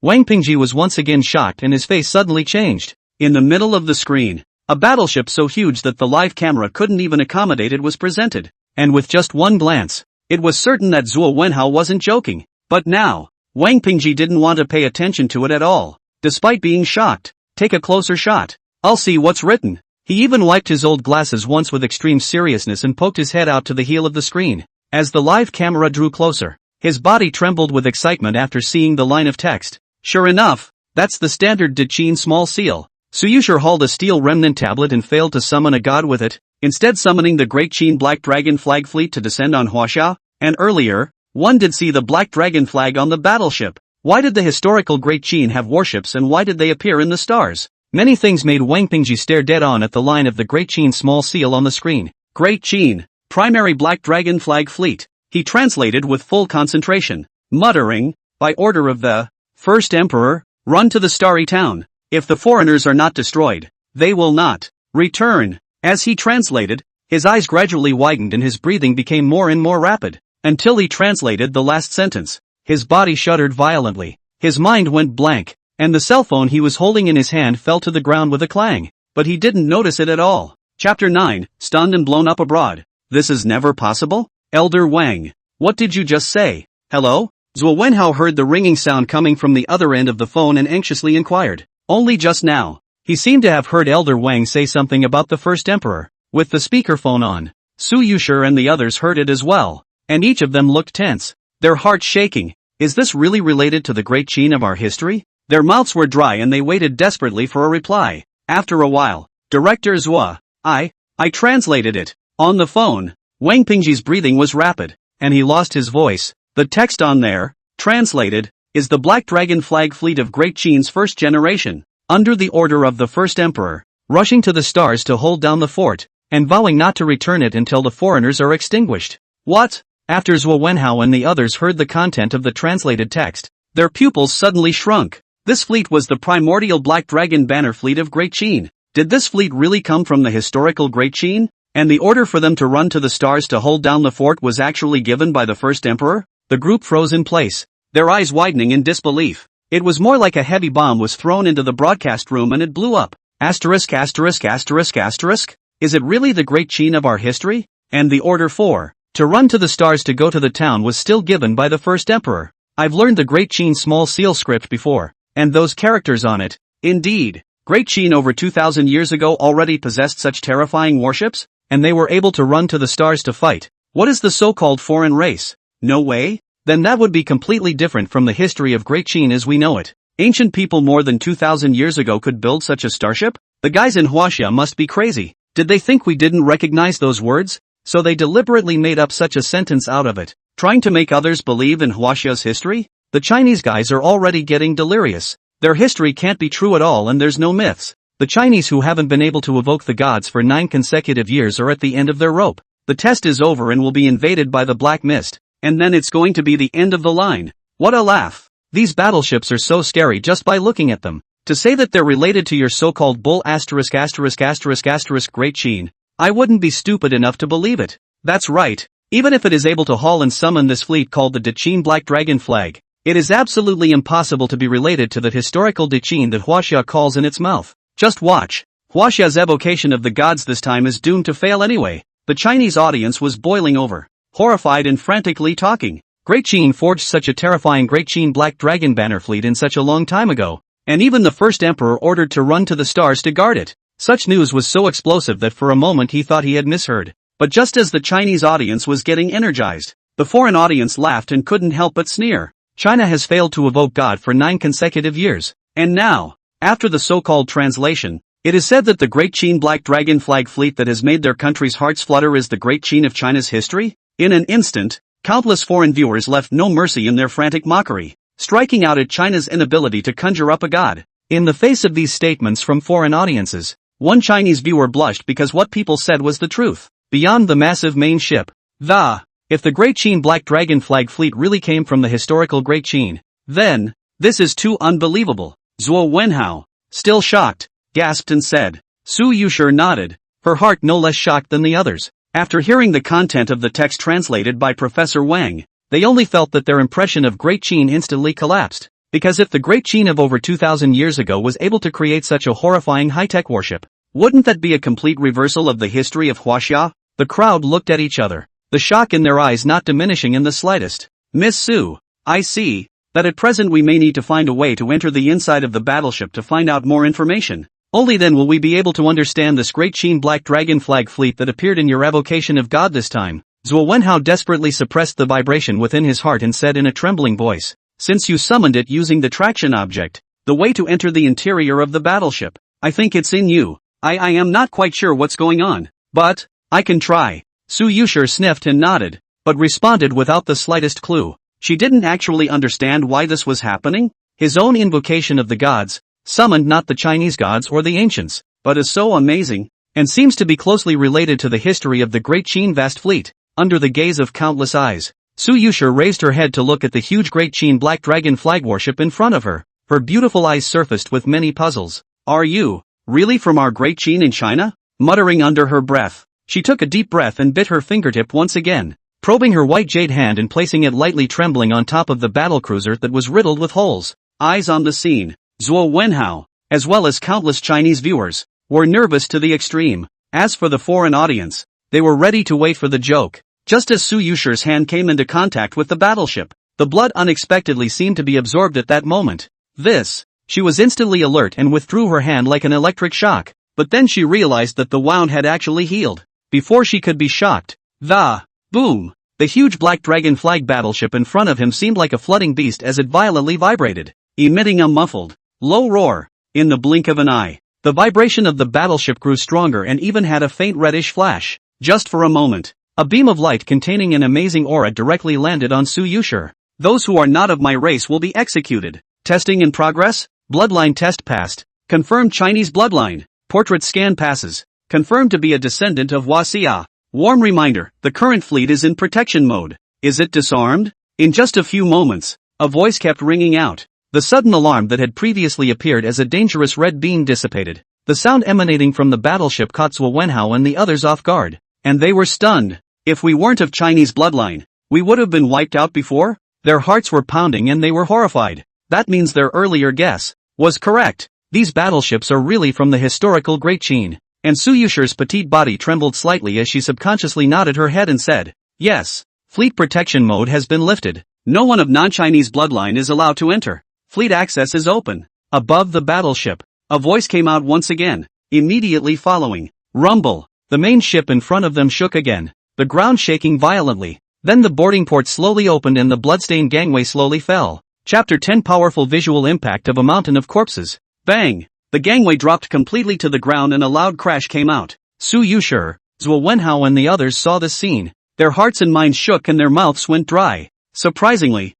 Wang Pingji was once again shocked and his face suddenly changed. In the middle of the screen, a battleship so huge that the live camera couldn't even accommodate it was presented, and with just one glance, it was certain that Zhuo Wenhao wasn't joking. But now, Wang Pingji didn't want to pay attention to it at all. Despite being shocked, take a closer shot. I'll see what's written. He even wiped his old glasses once with extreme seriousness and poked his head out to the heel of the screen. As the live camera drew closer, his body trembled with excitement after seeing the line of text. Sure enough, that's the standard De Qin Small Seal. Su Yuxi hauled a steel remnant tablet and failed to summon a god with it, instead summoning the Great Qin Black Dragon Flag Fleet to descend on Huaxia. And earlier, one did see the Black Dragon Flag on the battleship. Why did the historical Great Qin have warships and why did they appear in the stars? Many things made Wang Pingji stare dead on at the line of the Great Qin Small Seal on the screen. Great Qin, Primary Black Dragon Flag Fleet. He translated with full concentration, muttering, by order of the First Emperor, run to the Starry Town. If the foreigners are not destroyed, they will not return. As he translated, his eyes gradually widened and his breathing became more and more rapid, until he translated the last sentence. His body shuddered violently, his mind went blank, and the cell phone he was holding in his hand fell to the ground with a clang, but he didn't notice it at all. Chapter 9, Stunned and Blown Up Abroad. This is never possible? Elder Wang, what did you just say? Hello? Zhuo Wenhao heard the ringing sound coming from the other end of the phone and anxiously inquired. Only just now. He seemed to have heard Elder Wang say something about the First Emperor. With the speakerphone on, Su Yuxi and the others heard it as well, and each of them looked tense, their hearts shaking. Is this really related to the Great Qin of our history? Their mouths were dry and they waited desperately for a reply. After a while, Director Zhua, I translated it. On the phone, Wang Pingji's breathing was rapid, and he lost his voice. The text on there, translated, is the Black Dragon Fleet of Great Qin's first generation, under the order of the first emperor, rushing to the stars to hold down the fort, and vowing not to return it until the foreigners are extinguished. What? After Zhuo Wenhao and the others heard the content of the translated text, their pupils suddenly shrunk. This fleet was the primordial Black Dragon banner fleet of Great Qin. Did this fleet really come from the historical Great Qin? And the order for them to run to the stars to hold down the fort was actually given by the first emperor? The group froze in place, their eyes widening in disbelief. It was more like a heavy bomb was thrown into the broadcast room and it blew up. Asterisk asterisk asterisk asterisk? Is it really the Great Qin of our history? And the order to run to the stars to go to the town was still given by the first emperor. I've learned the Great Qin small seal script before, and those characters on it. Indeed, Great Qin over 2,000 years ago already possessed such terrifying warships, and they were able to run to the stars to fight. What is the so-called foreign race? No way? Then that would be completely different from the history of Great Qin as we know it. Ancient people more than 2,000 years ago could build such a starship? The guys in Huaxia must be crazy. Did they think we didn't recognize those words? So they deliberately made up such a sentence out of it, trying to make others believe in Huaxia's history? The Chinese guys are already getting delirious. Their history can't be true at all and there's no myths. The Chinese who haven't been able to evoke the gods for 9 consecutive years are at the end of their rope. The test is over and will be invaded by the black mist, and then it's going to be the end of the line. What a laugh. These battleships are so scary just by looking at them. To say that they're related to your so-called bull asterisk asterisk asterisk asterisk Great Qin, I wouldn't be stupid enough to believe it. That's right. Even if it is able to haul and summon this fleet called the Deqin Black Dragon Flag, it is absolutely impossible to be related to the historical Deqin that Huaxia calls in its mouth. Just watch. Huaxia's evocation of the gods this time is doomed to fail anyway. The Chinese audience was boiling over, horrified and frantically talking. Great Qin forged such a terrifying Great Qin Black Dragon banner fleet in such a long time ago, and even the first emperor ordered to run to the stars to guard it. Such news was so explosive that for a moment he thought he had misheard. But just as the Chinese audience was getting energized, the foreign audience laughed and couldn't help but sneer. China has failed to evoke God for 9 consecutive years, and now, after the so-called translation, it is said that the Great Qin Black Dragon Flag fleet that has made their country's hearts flutter is the Great Qin of China's history? In an instant, countless foreign viewers left no mercy in their frantic mockery, striking out at China's inability to conjure up a god. In the face of these statements from foreign audiences, one Chinese viewer blushed because what people said was the truth. Beyond the massive main ship, if the Great Qin Black Dragon Flag fleet really came from the historical Great Qin, then, this is too unbelievable. Zhuo Wenhao, still shocked, gasped and said. Su Yuxi nodded, her heart no less shocked than the others. After hearing the content of the text translated by Professor Wang, they only felt that their impression of Great Qin instantly collapsed. Because if the Great Qin of over 2,000 years ago was able to create such a horrifying high-tech warship, wouldn't that be a complete reversal of the history of Huaxia? The crowd looked at each other, the shock in their eyes not diminishing in the slightest. Miss Su, I see that at present we may need to find a way to enter the inside of the battleship to find out more information. Only then will we be able to understand this Great Qin Black Dragon Flag fleet that appeared in your evocation of God this time. Zhuo Wenhao desperately suppressed the vibration within his heart and said in a trembling voice, since you summoned it using the traction object, the way to enter the interior of the battleship, I think it's in you. I am not quite sure what's going on, but I can try. Su Yuxi sniffed and nodded, but responded without the slightest clue. She didn't actually understand why this was happening. His own invocation of the gods, summoned not the Chinese gods or the ancients, but is so amazing, and seems to be closely related to the history of the Great Qin vast fleet. Under the gaze of countless eyes, Su Yuxi raised her head to look at the huge Great Qin Black Dragon Flag warship in front of her. Her beautiful eyes surfaced with many puzzles. Are you really from our Great Qin in China? Muttering under her breath, she took a deep breath and bit her fingertip once again, probing her white jade hand and placing it lightly trembling on top of the battlecruiser that was riddled with holes. Eyes on the scene, Zhuo Wenhao, as well as countless Chinese viewers, were nervous to the extreme. As for the foreign audience, they were ready to wait for the joke. Just as Su Yuxi's hand came into contact with the battleship, the blood unexpectedly seemed to be absorbed at that moment. She was instantly alert and withdrew her hand like an electric shock, but then she realized that the wound had actually healed. Before she could be shocked, boom! The huge Black Dragon Flag battleship in front of him seemed like a flooding beast as it violently vibrated, emitting a muffled, low roar. In the blink of an eye, The vibration of the battleship grew stronger and even had a faint reddish flash. Just for a moment, a beam of light containing an amazing aura directly landed on Su Yuxi. Those who are not of my race will be executed. Testing in progress. Bloodline test passed. Confirmed Chinese bloodline. Portrait scan passes. Confirmed to be a descendant of Xia. Warm reminder, the current fleet is in protection mode. Is it disarmed? In just a few moments, a voice kept ringing out. The sudden alarm that had previously appeared as a dangerous red beam dissipated. The sound emanating from the battleship caught Su Wenhao and the others off guard, and they were stunned. If we weren't of Chinese bloodline, we would have been wiped out before? Their hearts were pounding and they were horrified. That means their earlier guess was correct. These battleships are really from the historical Great Qin. And Su Yuxi's petite body trembled slightly as she subconsciously nodded her head and said, yes, fleet protection mode has been lifted. No one of non-Chinese bloodline is allowed to enter. Fleet access is open. Above the battleship, a voice came out once again, immediately following. Rumble. The main ship in front of them shook again, the ground shaking violently. Then the boarding port slowly opened and the bloodstained gangway slowly fell. Chapter 10 Powerful visual impact of a mountain of corpses. Bang! The gangway dropped completely to the ground and a loud crash came out. Su Yuxi, Zhuo Wenhao and the others saw this scene. Their hearts and minds shook and their mouths went dry. Surprisingly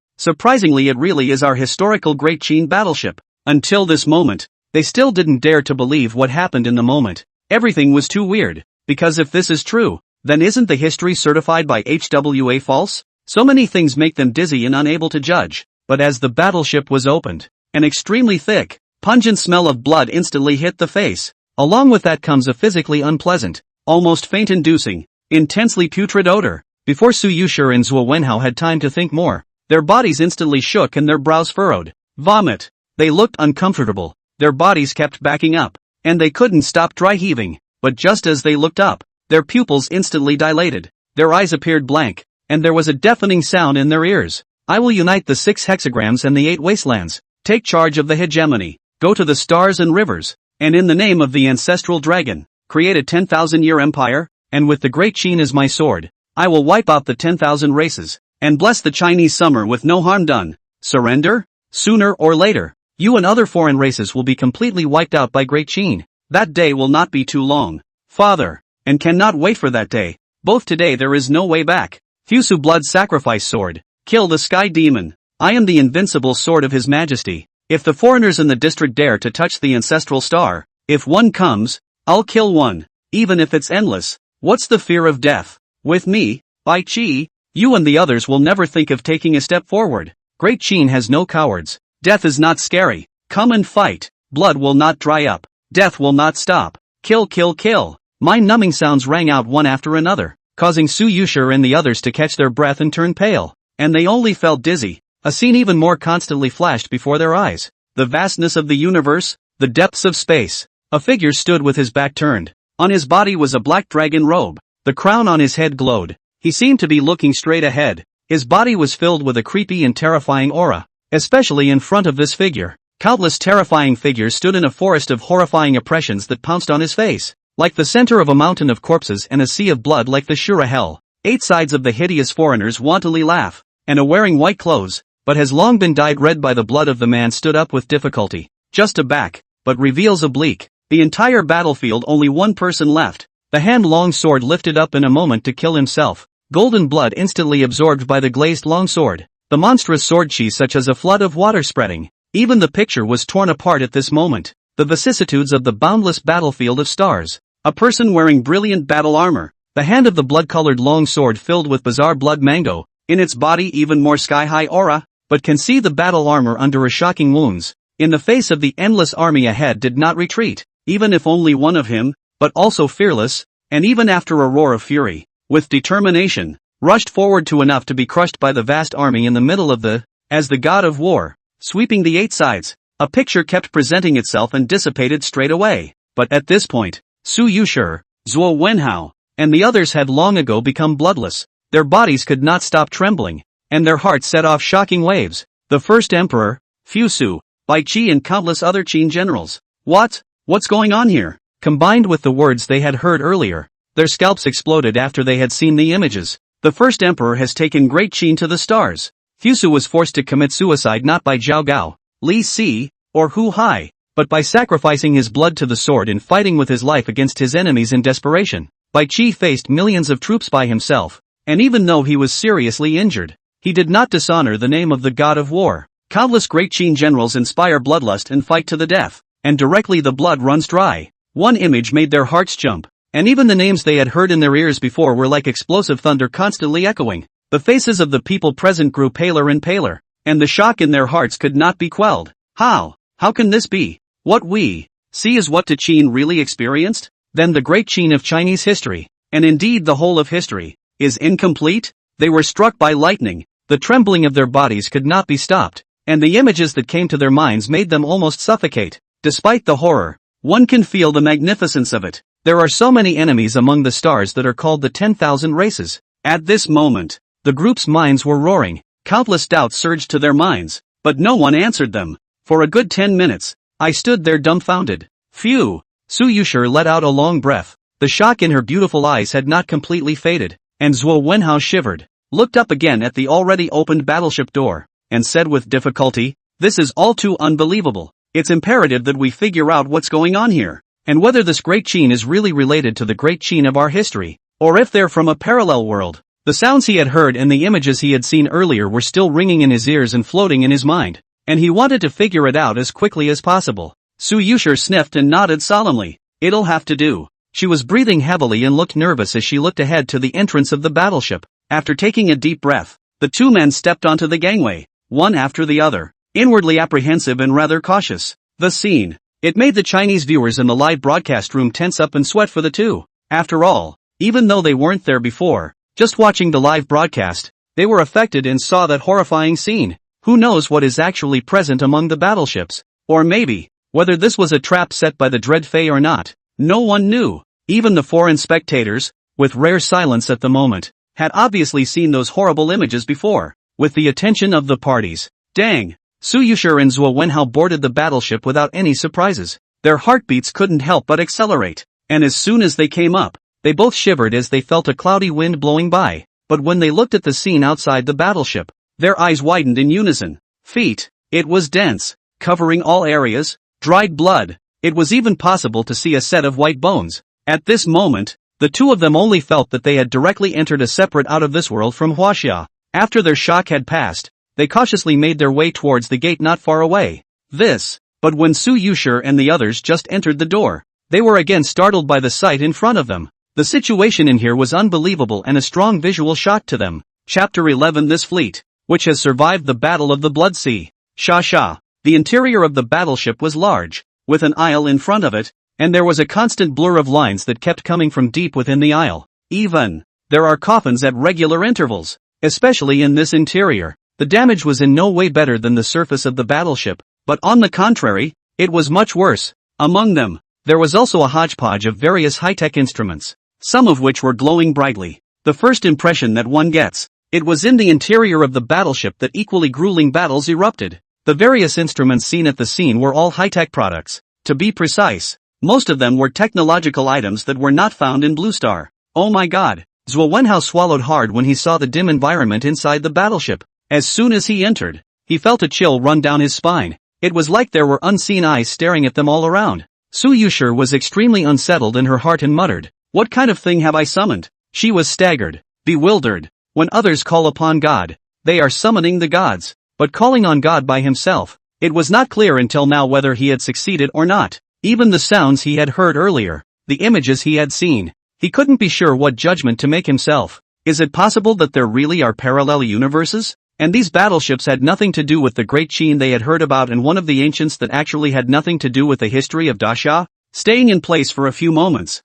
it really is our historical Great Qin battleship. Until this moment, they still didn't dare to believe what happened in the moment. Everything was too weird, because if this is true, then isn't the history certified by HWA false? So many things make them dizzy and unable to judge. But as the battleship was opened, an extremely thick, pungent smell of blood instantly hit the face. Along with that comes a physically unpleasant, almost faint-inducing, intensely putrid odor. Before Su Yuxi and Zhuo Wenhao had time to think more, their bodies instantly shook and their brows furrowed. Vomit. They looked uncomfortable. Their bodies kept backing up, and they couldn't stop dry heaving. But just as they looked up, their pupils instantly dilated. Their eyes appeared blank, and there was a deafening sound in their ears. I will unite the 6 hexagrams and the 8 wastelands. Take charge of the hegemony. Go to the stars and rivers, and in the name of the ancestral dragon, create a 10,000-year empire, and with the Great Qin as my sword, I will wipe out the 10,000 races, and bless the Chinese summer with no harm done. Surrender? Sooner or later, you and other foreign races will be completely wiped out by Great Qin. That day will not be too long, Father, and cannot wait for that day. Both today there is no way back. Fusu blood sacrifice sword. Kill the sky demon. I am the invincible sword of His Majesty. If the foreigners in the district dare to touch the ancestral star, if one comes, I'll kill one, even if it's endless. What's the fear of death? With me, Bai Qi, you and the others will never think of taking a step forward. Great Qin has no cowards. Death is not scary. Come and fight. Blood will not dry up. Death will not stop. Kill, kill, kill. Mind-numbing sounds rang out one after another, causing Su Yuxi and the others to catch their breath and turn pale. And they only felt dizzy. A scene even more constantly flashed before their eyes. The vastness of the universe, the depths of space. A figure stood with his back turned. On his body was a black dragon robe. The crown on his head glowed. He seemed to be looking straight ahead. His body was filled with a creepy and terrifying aura. Especially in front of this figure, countless terrifying figures stood in a forest of horrifying oppressions that pounced on his face. Like the center of a mountain of corpses and a sea of blood like the Shura hell. 8 sides of the hideous foreigners wantonly laugh, and are wearing white clothes, but has long been dyed red by the blood of the man stood up with difficulty. Just a back, but reveals oblique. The entire battlefield only one person left. The hand-long sword lifted up in a moment to kill himself. Golden blood instantly absorbed by the glazed long sword. The monstrous sword chi such as a flood of water spreading. Even the picture was torn apart at this moment. The vicissitudes of the boundless battlefield of stars. A person wearing brilliant battle armor. The hand of the blood-colored long sword filled with bizarre blood mango. In its body even more sky-high aura, but can see the battle armor under a shocking wounds. In the face of the endless army ahead did not retreat, even if only one of him, but also fearless, and even after a roar of fury, with determination, rushed forward to enough to be crushed by the vast army in the middle of as the god of war, sweeping the 8 sides. A picture kept presenting itself and dissipated straight away. But at this point, Su Yuxi, Zhuo Wenhao, and the others had long ago become bloodless. Their bodies could not stop trembling, and their hearts set off shocking waves. The first emperor, Fusu, Bai Qi and countless other Qin generals. What's going on here? Combined with the words they had heard earlier, their scalps exploded after they had seen the images. The first emperor has taken Great Qin to the stars. Fusu was forced to commit suicide not by Zhao Gao, Li Si, or Hu Hai, but by sacrificing his blood to the sword and fighting with his life against his enemies in desperation. Bai Qi faced millions of troops by himself, and even though he was seriously injured, he did not dishonor the name of the god of war. Countless great Qin generals inspire bloodlust and fight to the death, and directly the blood runs dry. One image made their hearts jump, and even the names they had heard in their ears before were like explosive thunder constantly echoing. The faces of the people present grew paler and paler, and the shock in their hearts could not be quelled. How can this be? What we see is what the Qin really experienced? Then the great Qin of Chinese history, and indeed the whole of history, is incomplete? They were struck by lightning, the trembling of their bodies could not be stopped, and the images that came to their minds made them almost suffocate. Despite the horror, one can feel the magnificence of it. There are so many enemies among the stars that are called the 10,000 races. At this moment, the group's minds were roaring, countless doubts surged to their minds, but no one answered them. For a good 10 minutes, I stood there dumbfounded. Phew! Su Yuxi let out a long breath. The shock in her beautiful eyes had not completely faded, and Zhuo Wenhao shivered, looked up again at the already opened battleship door, and said with difficulty, "This is all too unbelievable. It's imperative that we figure out what's going on here, and whether this great Qin is really related to the great Qin of our history, or if they're from a parallel world." The sounds he had heard and the images he had seen earlier were still ringing in his ears and floating in his mind, and he wanted to figure it out as quickly as possible. Su Yuxi sniffed and nodded solemnly. It'll have to do. She was breathing heavily and looked nervous as she looked ahead to the entrance of the battleship. After taking a deep breath, the two men stepped onto the gangway, one after the other, inwardly apprehensive and rather cautious. The scene. It made the Chinese viewers in the live broadcast room tense up and sweat for the two. After all, even though they weren't there before, just watching the live broadcast, they were affected and saw that horrifying scene. Who knows what is actually present among the battleships? Or maybe, whether this was a trap set by the Dread Fae or not, no one knew. Even the foreign spectators, with rare silence at the moment, had obviously seen those horrible images before. With the attention of the parties, dang! Su Yuxi and Zhuo Wenhao boarded the battleship without any surprises. Their heartbeats couldn't help but accelerate, and as soon as they came up, they both shivered as they felt a cloudy wind blowing by. But when they looked at the scene outside the battleship, their eyes widened in unison. Feet. It was dense, covering all areas, dried blood. It was even possible to see a set of white bones. At this moment, the two of them only felt that they had directly entered a separate out-of-this-world from Huaxia. After their shock had passed, they cautiously made their way towards the gate not far away. But when Su Yuxi and the others just entered the door, they were again startled by the sight in front of them. The situation in here was unbelievable and a strong visual shock to them. Chapter 11. This fleet, which has survived the Battle of the Blood Sea. Sha. The interior of the battleship was large, with an aisle in front of it, and there was a constant blur of lines that kept coming from deep within the aisle. Even, there are coffins at regular intervals, especially in this interior. The damage was in no way better than the surface of the battleship, but on the contrary, it was much worse. Among them, there was also a hodgepodge of various high-tech instruments, some of which were glowing brightly. The first impression that one gets, it was in the interior of the battleship that equally grueling battles erupted. The various instruments seen at the scene were all high-tech products. To be precise, most of them were technological items that were not found in Blue Star. Oh my god! Zhuo Wenhao swallowed hard when he saw the dim environment inside the battleship. As soon as he entered, he felt a chill run down his spine. It was like there were unseen eyes staring at them all around. Su Yuxi was extremely unsettled in her heart and muttered, "What kind of thing have I summoned?" She was staggered, bewildered. When others call upon God, they are summoning the gods. But calling on God by himself, it was not clear until now whether he had succeeded or not. Even the sounds he had heard earlier, the images he had seen, he couldn't be sure what judgment to make himself. Is it possible that there really are parallel universes? And these battleships had nothing to do with the great Qin they had heard about, and one of the ancients that actually had nothing to do with the history of Daxia? Staying in place for a few moments.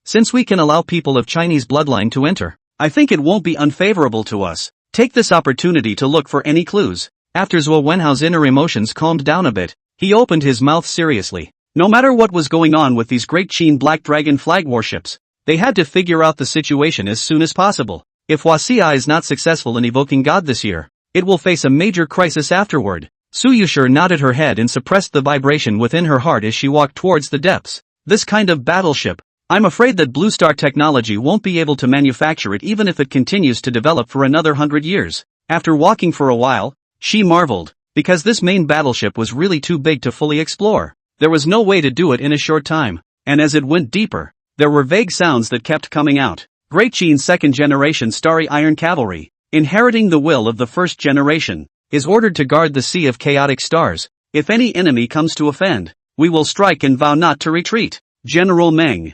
Since we can allow people of Chinese bloodline to enter, I think it won't be unfavorable to us. Take this opportunity to look for any clues. After Zhuo Wenhao's inner emotions calmed down a bit, he opened his mouth seriously. No matter what was going on with these great Qin Black Dragon flag warships, they had to figure out the situation as soon as possible. If Huaxia is not successful in evoking God this year, it will face a major crisis afterward. Su Yuxi nodded her head and suppressed the vibration within her heart as she walked towards the depths. This kind of battleship, I'm afraid that Blue Star technology won't be able to manufacture it even if it continues to develop for another 100 years. After walking for a while, she marveled, because this main battleship was really too big to fully explore. There was no way to do it in a short time, and as it went deeper, there were vague sounds that kept coming out. Great Qin's second-generation starry iron cavalry, inheriting the will of the first generation, is ordered to guard the sea of chaotic stars. If any enemy comes to offend, we will strike and vow not to retreat. General Meng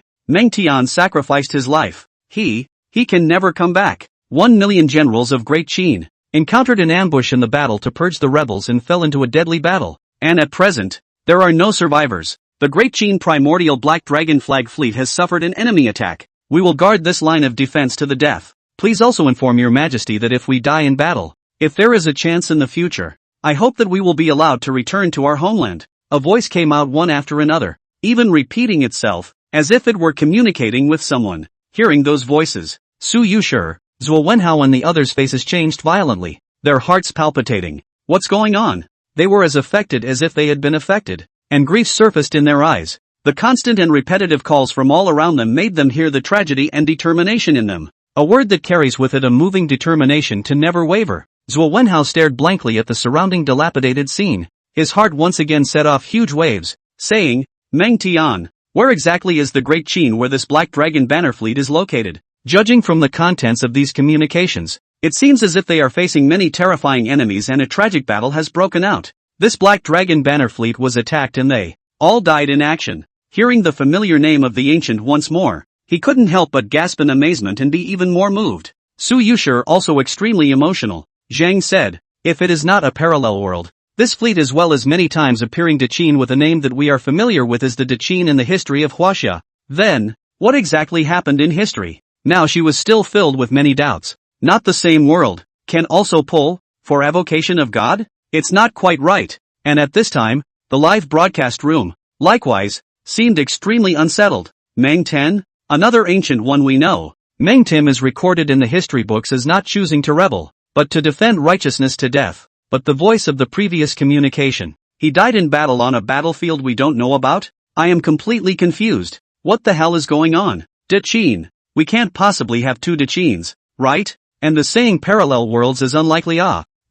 Tian sacrificed his life. He can never come back. 1 million generals of Great Qin encountered an ambush in the battle to purge the rebels and fell into a deadly battle. And at present, there are no survivors. The Great Qin primordial Black Dragon Fleet has suffered an enemy attack. We will guard this line of defense to the death. Please also inform your majesty that if we die in battle, if there is a chance in the future, I hope that we will be allowed to return to our homeland. A voice came out one after another, even repeating itself, as if it were communicating with someone. Hearing those voices, Su Yuxi, Zhuo Wenhao and the others' faces changed violently, their hearts palpitating. What's going on? They were as affected as if they had been affected, and grief surfaced in their eyes. The constant and repetitive calls from all around them made them hear the tragedy and determination in them. A word that carries with it a moving determination to never waver. Zhuo Wenhao stared blankly at the surrounding dilapidated scene. His heart once again set off huge waves, saying, Meng Tian, where exactly is the Great Qin where this Black Dragon banner fleet is located? Judging from the contents of these communications, it seems as if they are facing many terrifying enemies and a tragic battle has broken out. This Black Dragon banner fleet was attacked and they all died in action. Hearing the familiar name of the ancient once more, he couldn't help but gasp in amazement and be even more moved. Su Yuxi also extremely emotional. Zhang said, if it is not a parallel world, this fleet as well as many times appearing De Qin with a name that we are familiar with as the De Qin in the history of Huaxia, then, what exactly happened in history? Now she was still filled with many doubts. Not the same world, can also pull, for evocation of God? It's not quite right. And at this time, the live broadcast room, likewise, seemed extremely unsettled. Meng Ten, another ancient one we know. Meng Tim is recorded in the history books as not choosing to rebel, but to defend righteousness to death. But the voice of the previous communication, he died in battle on a battlefield we don't know about? I am completely confused. What the hell is going on? De Qin. We can't possibly have two De Qins, right? And the saying parallel worlds is unlikely.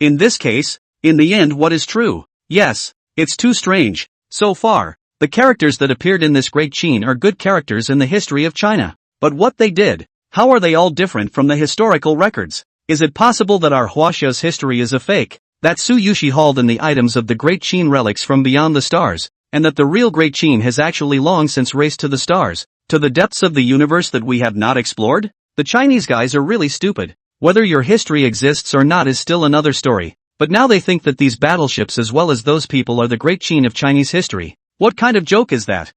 In this case, in the end what is true? Yes, it's too strange. So far, the characters that appeared in this Great Qin are good characters in the history of China. But what they did, how are they all different from the historical records? Is it possible that our Huaxia's history is a fake? That Su Yuxi hauled in the items of the Great Qin relics from beyond the stars, and that the real Great Qin has actually long since raced to the stars, to the depths of the universe that we have not explored? The Chinese guys are really stupid. Whether your history exists or not is still another story, but now they think that these battleships as well as those people are the Great Qin of Chinese history. What kind of joke is that?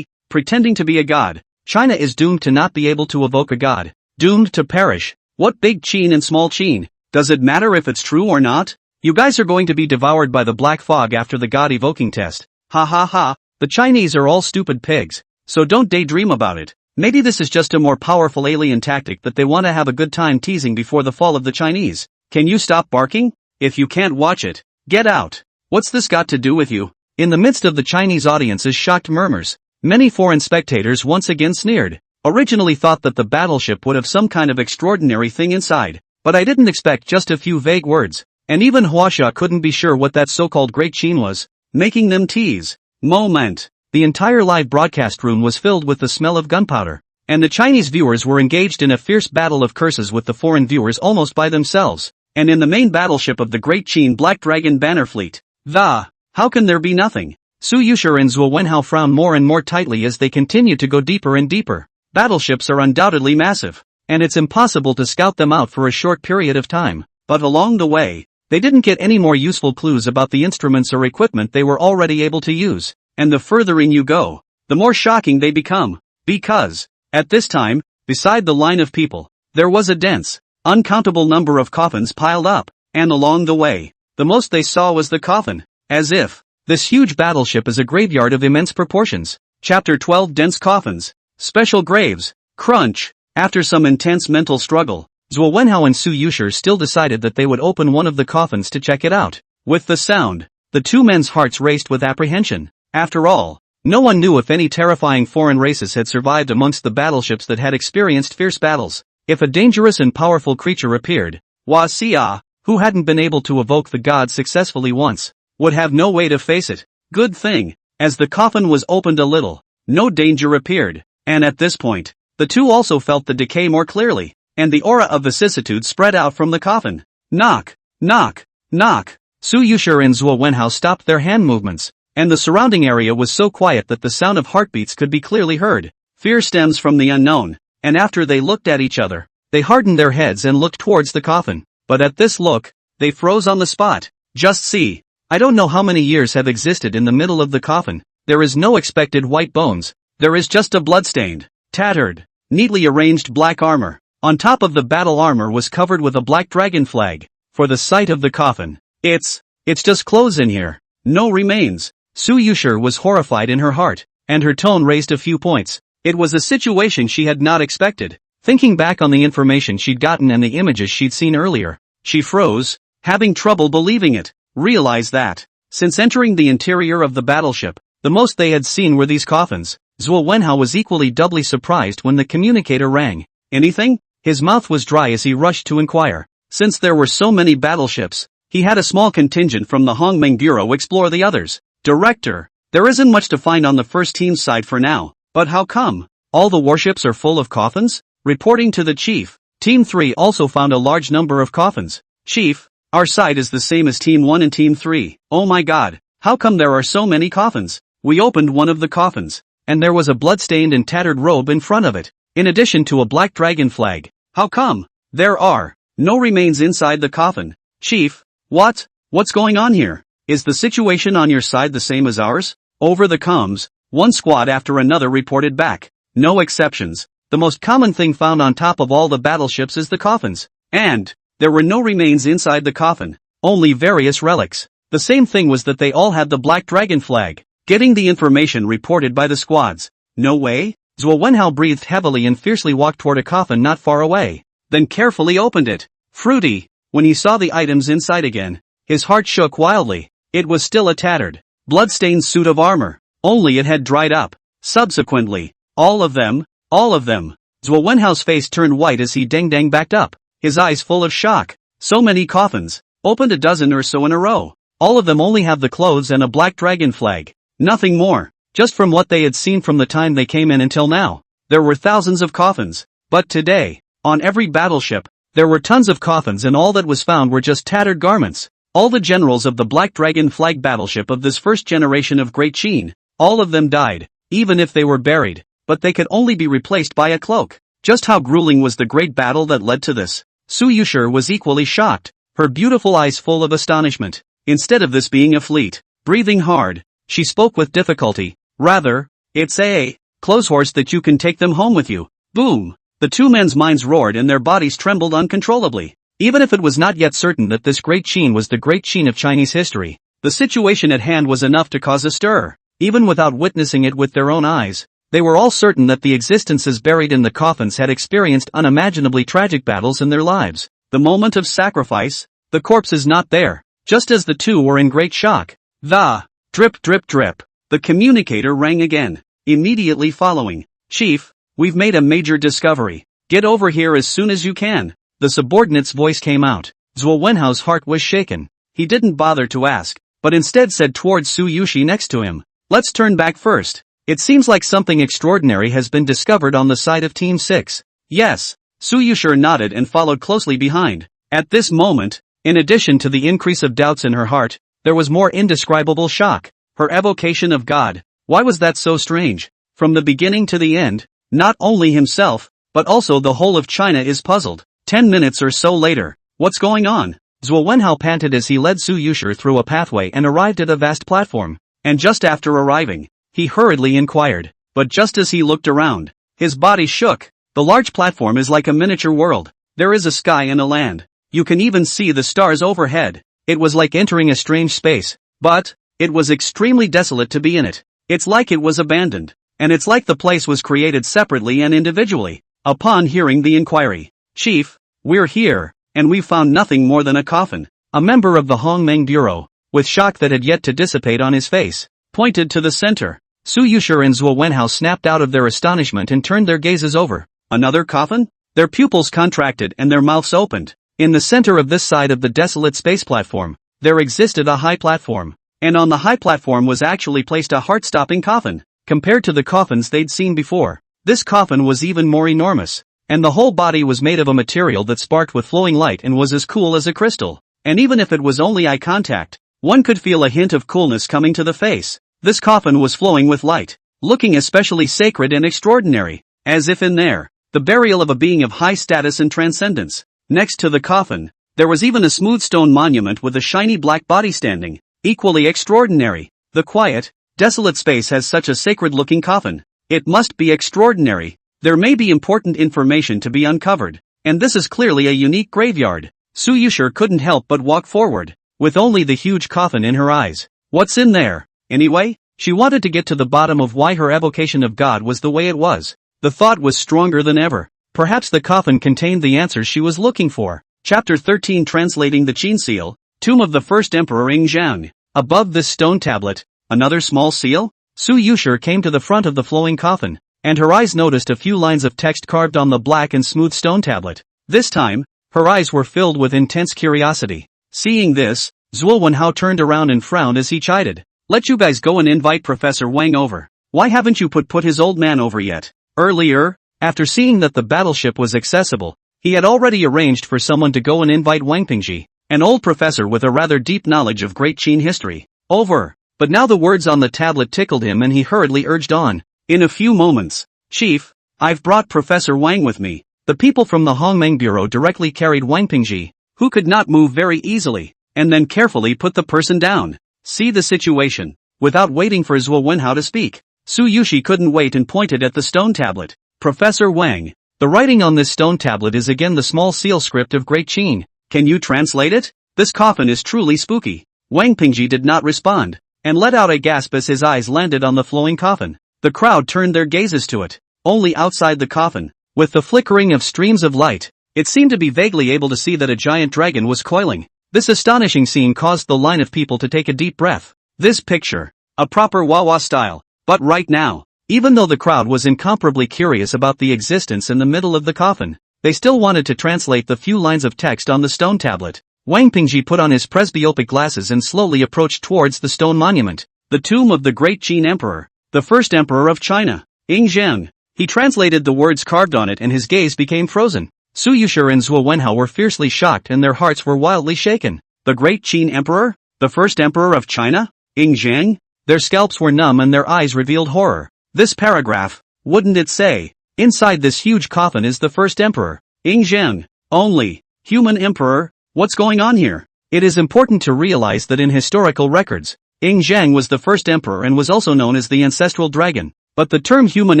Pretending to be a god. China is doomed to not be able to evoke a god. Doomed to perish. What big Qin and small Qin? Does it matter if it's true or not? You guys are going to be devoured by the black fog after the god evoking test. Ha ha ha, the Chinese are all stupid pigs. So don't daydream about it. Maybe this is just a more powerful alien tactic that they want to have a good time teasing before the fall of the Chinese. Can you stop barking? If you can't watch it, get out. What's this got to do with you? In the midst of the Chinese audience's shocked murmurs, many foreign spectators once again sneered. Originally thought that the battleship would have some kind of extraordinary thing inside, but I didn't expect just a few vague words. And even Huaxia couldn't be sure what that so-called Great Qin was, making them tease. Moment. The entire live broadcast room was filled with the smell of gunpowder, and the Chinese viewers were engaged in a fierce battle of curses with the foreign viewers almost by themselves, and in the main battleship of the Great Qin Black Dragon banner fleet. How can there be nothing? Su Yuxi and Zhuo Wenhao frowned more and more tightly as they continued to go deeper and deeper. Battleships are undoubtedly massive, and it's impossible to scout them out for a short period of time, but along the way, they didn't get any more useful clues about the instruments or equipment they were already able to use, and the further in you go, the more shocking they become, because, at this time, beside the line of people, there was a dense, uncountable number of coffins piled up, and along the way, the most they saw was the coffin, as if, this huge battleship is a graveyard of immense proportions. Chapter 12 Dense Coffins, Special Graves, Crunch. After some intense mental struggle, Zhuo Wenhao and Su Yuxi still decided that they would open one of the coffins to check it out. With the sound, the two men's hearts raced with apprehension. After all, no one knew if any terrifying foreign races had survived amongst the battleships that had experienced fierce battles. If a dangerous and powerful creature appeared, Huaxia, who hadn't been able to evoke the god successfully once, would have no way to face it. Good thing, As the coffin was opened a little, no danger appeared, and at this point, the two also felt the decay more clearly, and the aura of vicissitude spread out from the coffin. Knock, knock, knock. Su Yuxi and Zhuo Wenhao stopped their hand movements, and the surrounding area was so quiet that the sound of heartbeats could be clearly heard. Fear stems from the unknown, and after they looked at each other, they hardened their heads and looked towards the coffin. But at this look, they froze on the spot. Just see. I don't know how many years have existed in the middle of the coffin. There is no expected white bones. There is just a bloodstained, tattered, neatly arranged black armor. On top of the battle armor was covered with a black dragon flag. For the sight of the coffin, it's just clothes in here. No remains. Su Yuxi was horrified in her heart, and her tone raised a few points. It was a situation she had not expected. Thinking back on the information she'd gotten and the images she'd seen earlier, she froze, having trouble believing it. Realized that, since entering the interior of the battleship, the most they had seen were these coffins. Zhuo Wenhao was equally doubly surprised when the communicator rang. Anything? His mouth was dry as he rushed to inquire. Since there were so many battleships, he had a small contingent from the Hongmeng Bureau explore the others. Director, there isn't much to find on the first team's side for now, but how come? All the warships are full of coffins? Reporting to the chief, Team 3 also found a large number of coffins. Chief, our side is the same as Team 1 and Team 3. Oh my god, how come there are so many coffins? We opened one of the coffins, and there was a blood-stained and tattered robe in front of it, in addition to a black dragon flag. How come? There are no remains inside the coffin. Chief, what's going on here? Is the situation on your side the same as ours? Over the comms, one squad after another reported back. No exceptions. The most common thing found on top of all the battleships is the coffins. And there were no remains inside the coffin, only various relics. The same thing was that they all had the black dragon flag. Getting the information reported by the squads. No way? Zhuo Wenhao breathed heavily and fiercely walked toward a coffin not far away, then carefully opened it. Fruity. When he saw the items inside again, his heart shook wildly. It was still a tattered, blood-stained suit of armor, only it had dried up. Subsequently, all of them. Zhuo Wenhao's face turned white as he dang backed up, his eyes full of shock. So many coffins, opened a dozen or so in a row. All of them only have the clothes and a black dragon flag. Nothing more. Just from what they had seen from the time they came in until now, there were thousands of coffins. But today, on every battleship, there were tons of coffins and all that was found were just tattered garments. All the generals of the Black Dragon flag battleship of this first generation of Great Qin, all of them died, even if they were buried, but they could only be replaced by a cloak. Just how grueling was the great battle that led to this? Su Yuxi was equally shocked, her beautiful eyes full of astonishment. Instead of this being a fleet, breathing hard, she spoke with difficulty. Rather, it's a clothes horse that you can take them home with you. Boom! The two men's minds roared and their bodies trembled uncontrollably. Even if it was not yet certain that this Great Qin was the Great Qin of Chinese history, the situation at hand was enough to cause a stir. Even without witnessing it with their own eyes, they were all certain that the existences buried in the coffins had experienced unimaginably tragic battles in their lives. The moment of sacrifice, the corpse is not there. Just as the two were in great shock, the drip drip drip, the communicator rang again. Immediately following, Chief, we've made a major discovery. Get over here as soon as you can. The subordinate's voice came out. Zhuo Wenhao's heart was shaken. He didn't bother to ask, but instead said towards Su Yuxi next to him, let's turn back first. It seems like something extraordinary has been discovered on the side of Team 6. Yes. Su Yuxi nodded and followed closely behind. At this moment, in addition to the increase of doubts in her heart, there was more indescribable shock. Her evocation of God. Why was that so strange? From the beginning to the end, not only himself, but also the whole of China is puzzled. 10 minutes or so later, what's going on? Zhuo Wenhao panted as he led Su Yuxi through a pathway and arrived at a vast platform. And just after arriving, he hurriedly inquired. But just as he looked around, his body shook. The large platform is like a miniature world. There is a sky and a land. You can even see the stars overhead. It was like entering a strange space. But it was extremely desolate to be in it. It's like it was abandoned. And it's like the place was created separately and individually. Upon hearing the inquiry, Chief, we're here, and we've found nothing more than a coffin. A member of the Hongmeng Bureau, with shock that had yet to dissipate on his face, pointed to the center. Su Yuxi and Zhuo Wenhao snapped out of their astonishment and turned their gazes over. Another coffin? Their pupils contracted and their mouths opened. In the center of this side of the desolate space platform, there existed a high platform, and on the high platform was actually placed a heart-stopping coffin. Compared to the coffins they'd seen before, this coffin was even more enormous, and the whole body was made of a material that sparked with flowing light and was as cool as a crystal. And even if it was only eye contact, one could feel a hint of coolness coming to the face. This coffin was flowing with light, looking especially sacred and extraordinary, as if in there, the burial of a being of high status and transcendence. Next to the coffin, there was even a smooth stone monument with a shiny black body standing, equally extraordinary. The quiet, desolate space has such a sacred-looking coffin. It must be extraordinary. There may be important information to be uncovered, and this is clearly a unique graveyard. Su Yuxi couldn't help but walk forward, with only the huge coffin in her eyes. What's in there, anyway? She wanted to get to the bottom of why her evocation of God was the way it was. The thought was stronger than ever. Perhaps the coffin contained the answers she was looking for. Chapter 13 Translating the Qin Seal, Tomb of the First Emperor Zheng. Above this stone tablet, another small seal? Su Yuxi came to the front of the flowing coffin, and her eyes noticed a few lines of text carved on the black and smooth stone tablet. This time, her eyes were filled with intense curiosity. Seeing this, Zhuo Wenhao turned around and frowned as he chided. Let you guys go and invite Professor Wang over. Why haven't you put his old man over yet? Earlier, after seeing that the battleship was accessible, he had already arranged for someone to go and invite Wang Pingji, an old professor with a rather deep knowledge of great Qin history, over. But now the words on the tablet tickled him and he hurriedly urged on. In a few moments, Chief, I've brought Professor Wang with me. The people from the Hongmeng Bureau directly carried Wang Pingji, who could not move very easily, and then carefully put the person down. See the situation. Without waiting for Zhuo Wenhao to speak, Su Yuxi couldn't wait and pointed at the stone tablet. Professor Wang, the writing on this stone tablet is again the small seal script of Great Qin. Can you translate it? This coffin is truly spooky. Wang Pingji did not respond, and let out a gasp as his eyes landed on the flowing coffin. The crowd turned their gazes to it. Only outside the coffin, with the flickering of streams of light, it seemed to be vaguely able to see that a giant dragon was coiling. This astonishing scene caused the line of people to take a deep breath. This picture, a proper Wawa style. But right now, even though the crowd was incomparably curious about the existence in the middle of the coffin, they still wanted to translate the few lines of text on the stone tablet. Wang Pingji put on his presbyopic glasses and slowly approached towards the stone monument, the tomb of the great Qin Emperor, the first emperor of China, Zheng. He translated the words carved on it and his gaze became frozen. Su Yuxi and Zhuo Wenhao were fiercely shocked and their hearts were wildly shaken. The great Qin Emperor? The first emperor of China? Zheng? Their scalps were numb and their eyes revealed horror. This paragraph, wouldn't it say, inside this huge coffin is the first emperor, Zheng, only, human emperor? What's going on here? It is important to realize that in historical records, Zheng was the first emperor and was also known as the ancestral dragon, but the term human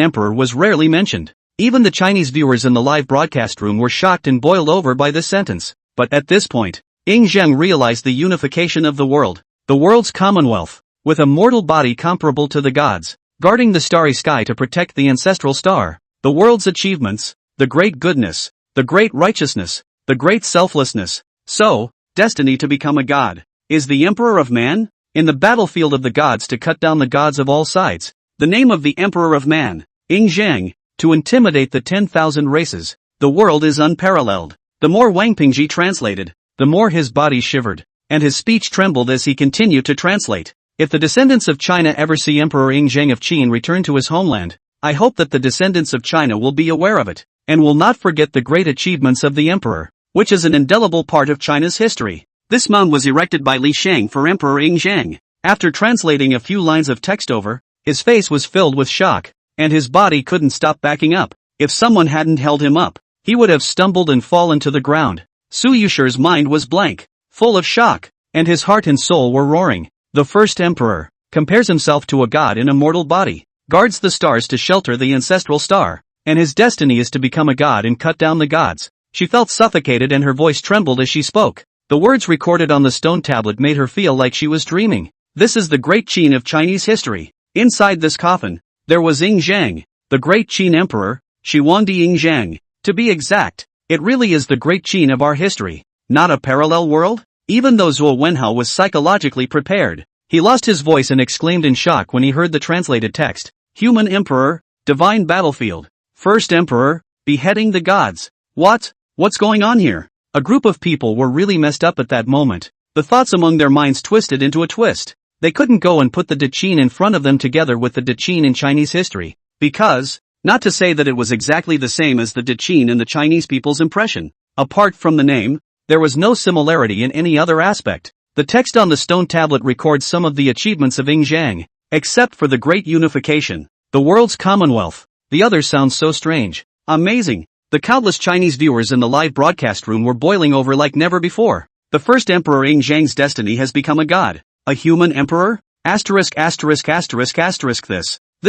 emperor was rarely mentioned. Even the Chinese viewers in the live broadcast room were shocked and boiled over by this sentence. But at this point, Zheng realized the unification of the world's commonwealth, with a mortal body comparable to the gods, guarding the starry sky to protect the ancestral star, the world's achievements, the great goodness, the great righteousness, the great selflessness. So, destiny to become a god, is the emperor of man, in the battlefield of the gods to cut down the gods of all sides, the name of the emperor of man, Zheng, to intimidate the 10,000 races. The world is unparalleled. The more Wang Pingji translated, the more his body shivered, and his speech trembled as he continued to translate. If the descendants of China ever see Emperor Zheng of Qin return to his homeland, I hope that the descendants of China will be aware of it, and will not forget the great achievements of the emperor, which is an indelible part of China's history. This mound was erected by Li Sheng for Emperor Zheng. After translating a few lines of text over, his face was filled with shock, and his body couldn't stop backing up. If someone hadn't held him up, he would have stumbled and fallen to the ground. Su Yuxi's mind was blank, full of shock, and his heart and soul were roaring. The first emperor compares himself to a god in a mortal body, guards the stars to shelter the ancestral star, and his destiny is to become a god and cut down the gods. She felt suffocated and her voice trembled as she spoke. The words recorded on the stone tablet made her feel like she was dreaming. This is the great Qin of Chinese history. Inside this coffin, there was Zheng, the great Qin emperor, Shiwangdi Zheng. To be exact, it really is the great Qin of our history, not a parallel world? Even though Zhuo Wenhao was psychologically prepared, he lost his voice and exclaimed in shock when he heard the translated text. Human emperor, divine battlefield, first emperor, beheading the gods. What's going on here? A group of people were really messed up at that moment. The thoughts among their minds twisted into a twist. They couldn't go and put the Deqin in front of them together with the Deqin in Chinese history, because, not to say that it was exactly the same as the Deqin in the Chinese people's impression. Apart from the name, there was no similarity in any other aspect. The text on the stone tablet records some of the achievements of Zhang, except for the Great Unification, the world's commonwealth. The others sound so strange. Amazing. The countless Chinese viewers in the live broadcast room were boiling over like never before. The first emperor Zhang's destiny has become a god. A human emperor? This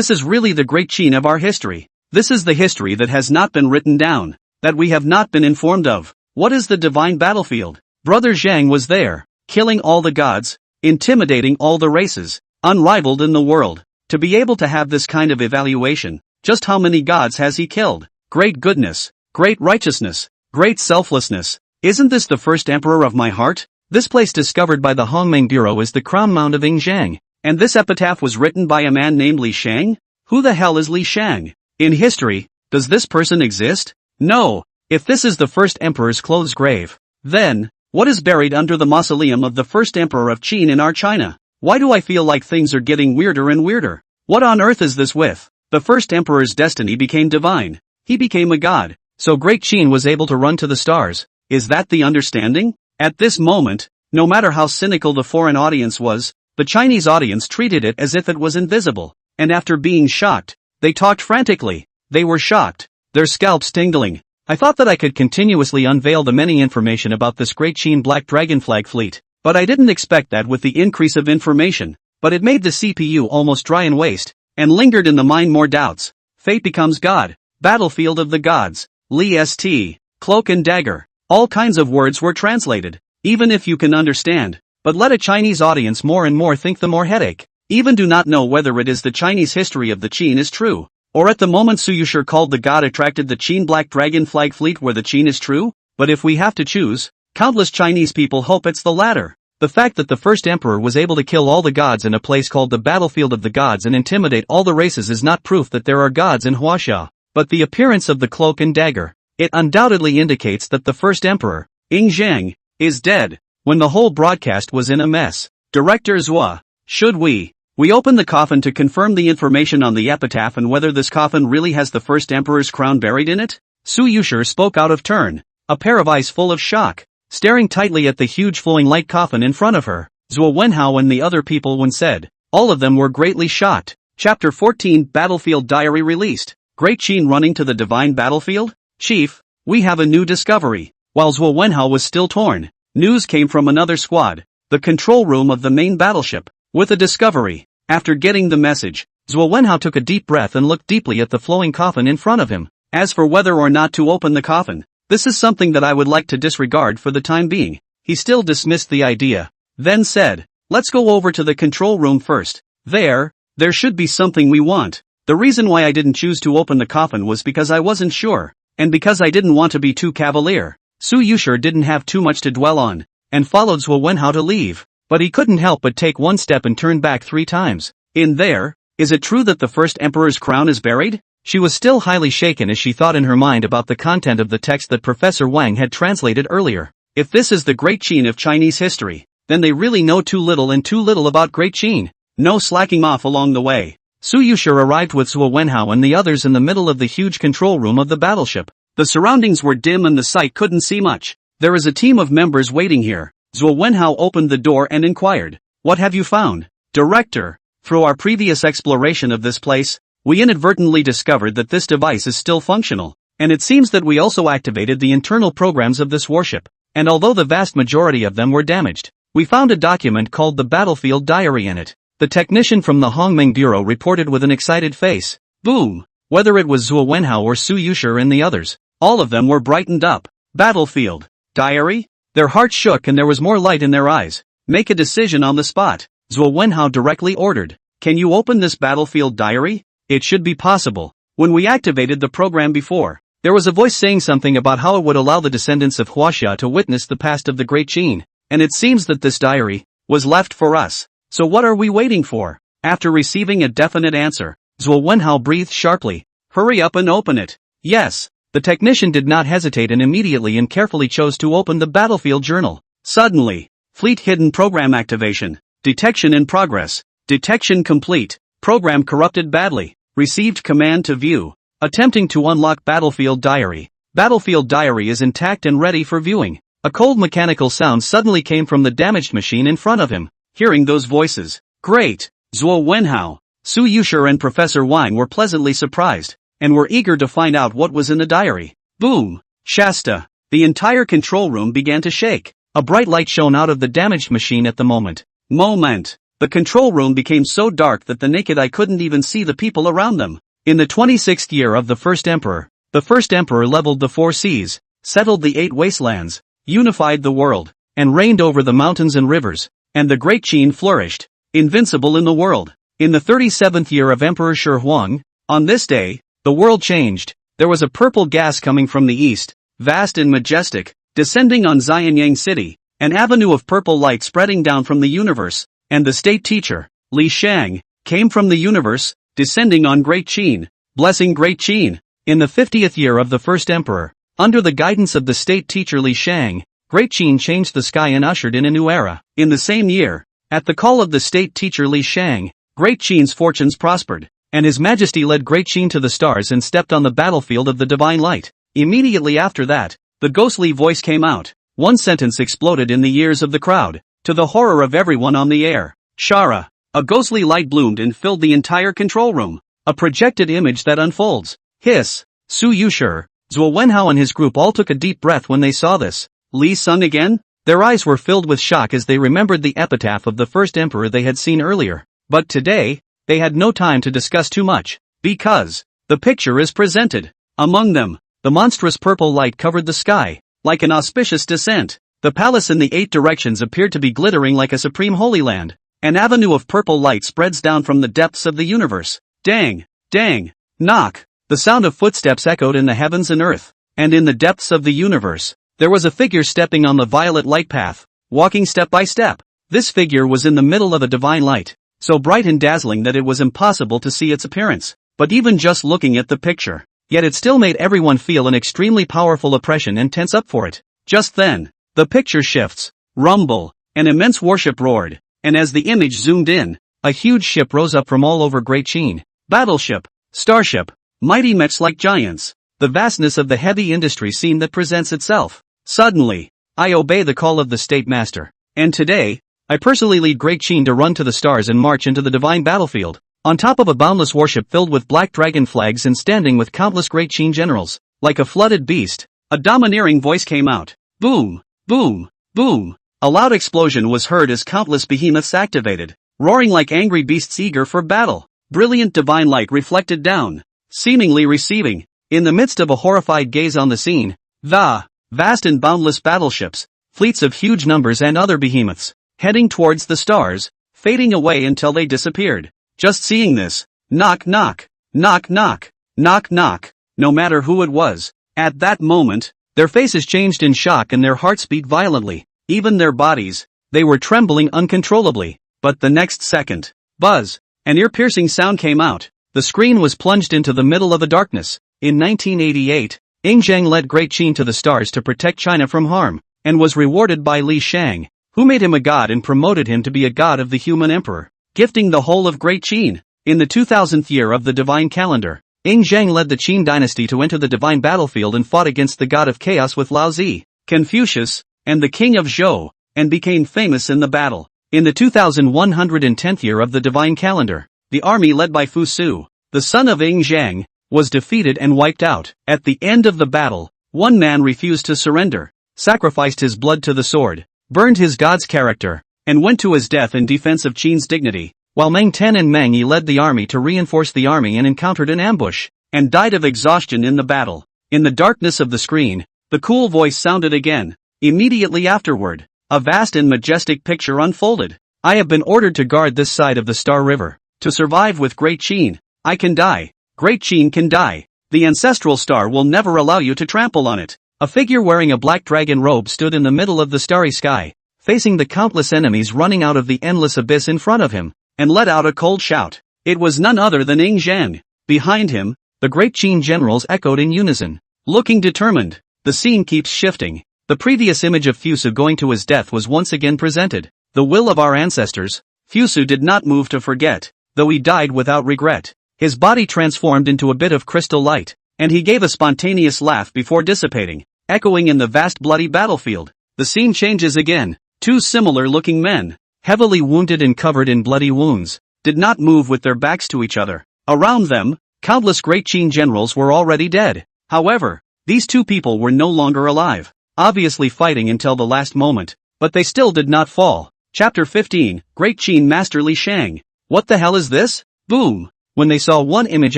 is really the great Qin of our history. This is the history that has not been written down, that we have not been informed of. What is the divine battlefield? Brother Zhang was there, killing all the gods, intimidating all the races, unrivaled in the world. To be able to have this kind of evaluation, just how many gods has he killed? Great goodness, great righteousness, great selflessness. Isn't this the first emperor of my heart? This place discovered by the Hongmeng Bureau is the crown mound of Zhang, and this epitaph was written by a man named Li Sheng? Who the hell is Li Sheng? In history, does this person exist? No. If this is the first emperor's closed grave, then, what is buried under the mausoleum of the first emperor of Qin in our China? Why do I feel like things are getting weirder and weirder? What on earth is this with? The first emperor's destiny became divine. He became a god, so great Qin was able to run to the stars. Is that the understanding? At this moment, no matter how cynical the foreign audience was, the Chinese audience treated it as if it was invisible, and after being shocked, they talked frantically. They were shocked, their scalps tingling. I thought that I could continuously unveil the many information about this great Qin Black Dragon Fleet, but I didn't expect that with the increase of information, but it made the CPU almost dry and waste, and lingered in the mind more doubts. Fate becomes God, battlefield of the gods, Li St, cloak and dagger. All kinds of words were translated, even if you can understand, but let a Chinese audience more and more think the more headache. Even do not know whether it is the Chinese history of the Qin is true, or at the moment Su Yuxi called the god attracted the Qin Black Dragon Fleet where the Qin is true, but if we have to choose, countless Chinese people hope it's the latter. The fact that the first emperor was able to kill all the gods in a place called the battlefield of the gods and intimidate all the races is not proof that there are gods in Huaxia, but the appearance of the cloak and dagger. It undoubtedly indicates that the first emperor, Zhang, is dead. When the whole broadcast was in a mess, Director Zhua, should we open the coffin to confirm the information on the epitaph and whether this coffin really has the first emperor's crown buried in it? Su Yuxi spoke out of turn, a pair of eyes full of shock, staring tightly at the huge flowing light coffin in front of her. Zhuo Wenhao and the other people when said, all of them were greatly shocked. Chapter 14 Battlefield Diary released. Great Qin running to the divine battlefield? Chief, we have a new discovery. While Zhuo Wenhao was still torn, news came from another squad, the control room of the main battleship, with a discovery. After getting the message, Zhuo Wenhao took a deep breath and looked deeply at the flowing coffin in front of him. As for whether or not to open the coffin, this is something that I would like to disregard for the time being. He still dismissed the idea, then said, let's go over to the control room first. There should be something we want. The reason why I didn't choose to open the coffin was because I wasn't sure, and because I didn't want to be too cavalier. Su Yuxi didn't have too much to dwell on, and followed Zhuo Wenhao to leave, but he couldn't help but take one step and turn back 3 times. In there, is it true that the first emperor's crown is buried? She was still highly shaken as she thought in her mind about the content of the text that Professor Wang had translated earlier. If this is the Great Qin of Chinese history, then they really know too little about Great Qin. No slacking off along the way. Su Yuxi arrived with Zhuo Wenhao and the others in the middle of the huge control room of the battleship. The surroundings were dim and the sight couldn't see much. There is a team of members waiting here. Zhuo Wenhao opened the door and inquired, what have you found? Director, through our previous exploration of this place, we inadvertently discovered that this device is still functional, and it seems that we also activated the internal programs of this warship, and although the vast majority of them were damaged, we found a document called the Battlefield Diary in it. The technician from the Hongmeng Bureau reported with an excited face. Boom! Whether it was Zhuo Wenhao or Su Yuxi and the others, all of them were brightened up. Battlefield Diary? Their hearts shook and there was more light in their eyes. Make a decision on the spot. Zhuo Wenhao directly ordered. Can you open this Battlefield Diary? It should be possible. When we activated the program before, there was a voice saying something about how it would allow the descendants of Huaxia to witness the past of the Great Qin, and it seems that this diary was left for us. So what are we waiting for? After receiving a definite answer, Zhuo Wenhao breathed sharply. Hurry up and open it. Yes. The technician did not hesitate and immediately and carefully chose to open the battlefield journal. Suddenly, fleet hidden program activation. Detection in progress. Detection complete. Program corrupted badly. Received command to view. Attempting to unlock Battlefield Diary. Battlefield Diary is intact and ready for viewing. A cold mechanical sound suddenly came from the damaged machine in front of him. Hearing those voices. Great! Zhuo Wenhao, Su Yuxi and Professor Wang were pleasantly surprised, and were eager to find out what was in the diary. Boom! Shasta! The entire control room began to shake. A bright light shone out of the damaged machine at the moment. The control room became so dark that the naked eye couldn't even see the people around them. In the 26th year of the first emperor leveled the 4 seas, settled the 8 wastelands, unified the world, and reigned over the mountains and rivers, and the great Qin flourished, invincible in the world. In the 37th year of Emperor Shi Huang, on this day, the world changed. There was a purple gas coming from the east, vast and majestic, descending on Xianyang City, an avenue of purple light spreading down from the universe, and the state teacher, Li Sheng, came from the universe, descending on Great Qin, blessing Great Qin. In the 50th year of the first emperor, under the guidance of the state teacher Li Sheng, Great Qin changed the sky and ushered in a new era. In the same year, at the call of the state teacher Li Sheng, Great Qin's fortunes prospered, and His Majesty led Great Qin to the stars and stepped on the battlefield of the divine light. Immediately after that, the ghostly voice came out. One sentence exploded in the ears of the crowd, to the horror of everyone on the air. Shara! A ghostly light bloomed and filled the entire control room. A projected image that unfolds. Hiss! Su Yuxi, Zhuo Wenhao and his group all took a deep breath when they saw this. Li Sheng again? Their eyes were filled with shock as they remembered the epitaph of the first emperor they had seen earlier. But today, they had no time to discuss too much, because the picture is presented. Among them, the monstrous purple light covered the sky, like an auspicious descent. The palace in the 8 directions appeared to be glittering like a supreme holy land. An avenue of purple light spreads down from the depths of the universe. Dang! Dang! Knock! The sound of footsteps echoed in the heavens and earth, and in the depths of the universe, there was a figure stepping on the violet light path, walking step by step. This figure was in the middle of a divine light, so bright and dazzling that it was impossible to see its appearance. But even just looking at the picture, yet it still made everyone feel an extremely powerful oppression and tense up for it. Just then, the picture shifts. Rumble! An immense warship roared, and as the image zoomed in, a huge ship rose up from all over Great Qin. Battleship, starship, mighty mechs like giants. The vastness of the heavy industry scene that presents itself. Suddenly, I obey the call of the state master, and today, I personally lead Great Qin to run to the stars and march into the divine battlefield, on top of a boundless warship filled with black dragon flags and standing with countless Great Qin generals. Like a flooded beast, a domineering voice came out. Boom! Boom! Boom! A loud explosion was heard as countless behemoths activated, roaring like angry beasts eager for battle. Brilliant divine light reflected down, seemingly receiving, in the midst of a horrified gaze on the scene, the vast and boundless battleships, fleets of huge numbers and other behemoths, heading towards the stars, fading away until they disappeared. Just seeing this, knock knock, knock knock, knock knock, no matter who it was, at that moment, their faces changed in shock and their hearts beat violently, even their bodies, they were trembling uncontrollably. But the next second, buzz, an ear-piercing sound came out. The screen was plunged into the middle of the darkness. In 1988, Zheng led Great Qin to the stars to protect China from harm, and was rewarded by Li Sheng, who made him a god and promoted him to be a god of the human emperor, gifting the whole of Great Qin. In the 2000th year of the divine calendar, Zheng led the Qin dynasty to enter the divine battlefield and fought against the god of chaos with Lao Zi, Confucius, and the king of Zhou, and became famous in the battle. In the 2110th year of the divine calendar, the army led by Fu Su, the son of Zheng, was defeated and wiped out. At the end of the battle, one man refused to surrender, sacrificed his blood to the sword, burned his god's character, and went to his death in defense of Qin's dignity, while Meng Ten and Meng Yi led the army to reinforce the army and encountered an ambush, and died of exhaustion in the battle. In the darkness of the screen, the cool voice sounded again. Immediately afterward, a vast and majestic picture unfolded. I have been ordered to guard this side of the Star River. To survive with Great Qin, I can die. Great Qin can die. The ancestral star will never allow you to trample on it. A figure wearing a black dragon robe stood in the middle of the starry sky, facing the countless enemies running out of the endless abyss in front of him, and let out a cold shout. It was none other than Zheng. Behind him, the Great Qin generals echoed in unison, looking determined. The scene keeps shifting. The previous image of Fu Su going to his death was once again presented. The will of our ancestors, Fusu did not move to forget, though he died without regret. His body transformed into a bit of crystal light, and he gave a spontaneous laugh before dissipating, echoing in the vast bloody battlefield. The scene changes again. Two similar-looking men, heavily wounded and covered in bloody wounds, did not move with their backs to each other. Around them, countless great Qin generals were already dead. However, these two people were no longer alive, obviously fighting until the last moment, but they still did not fall. Chapter 15, Great Qin Master Li Sheng. What the hell is this? Boom! When they saw one image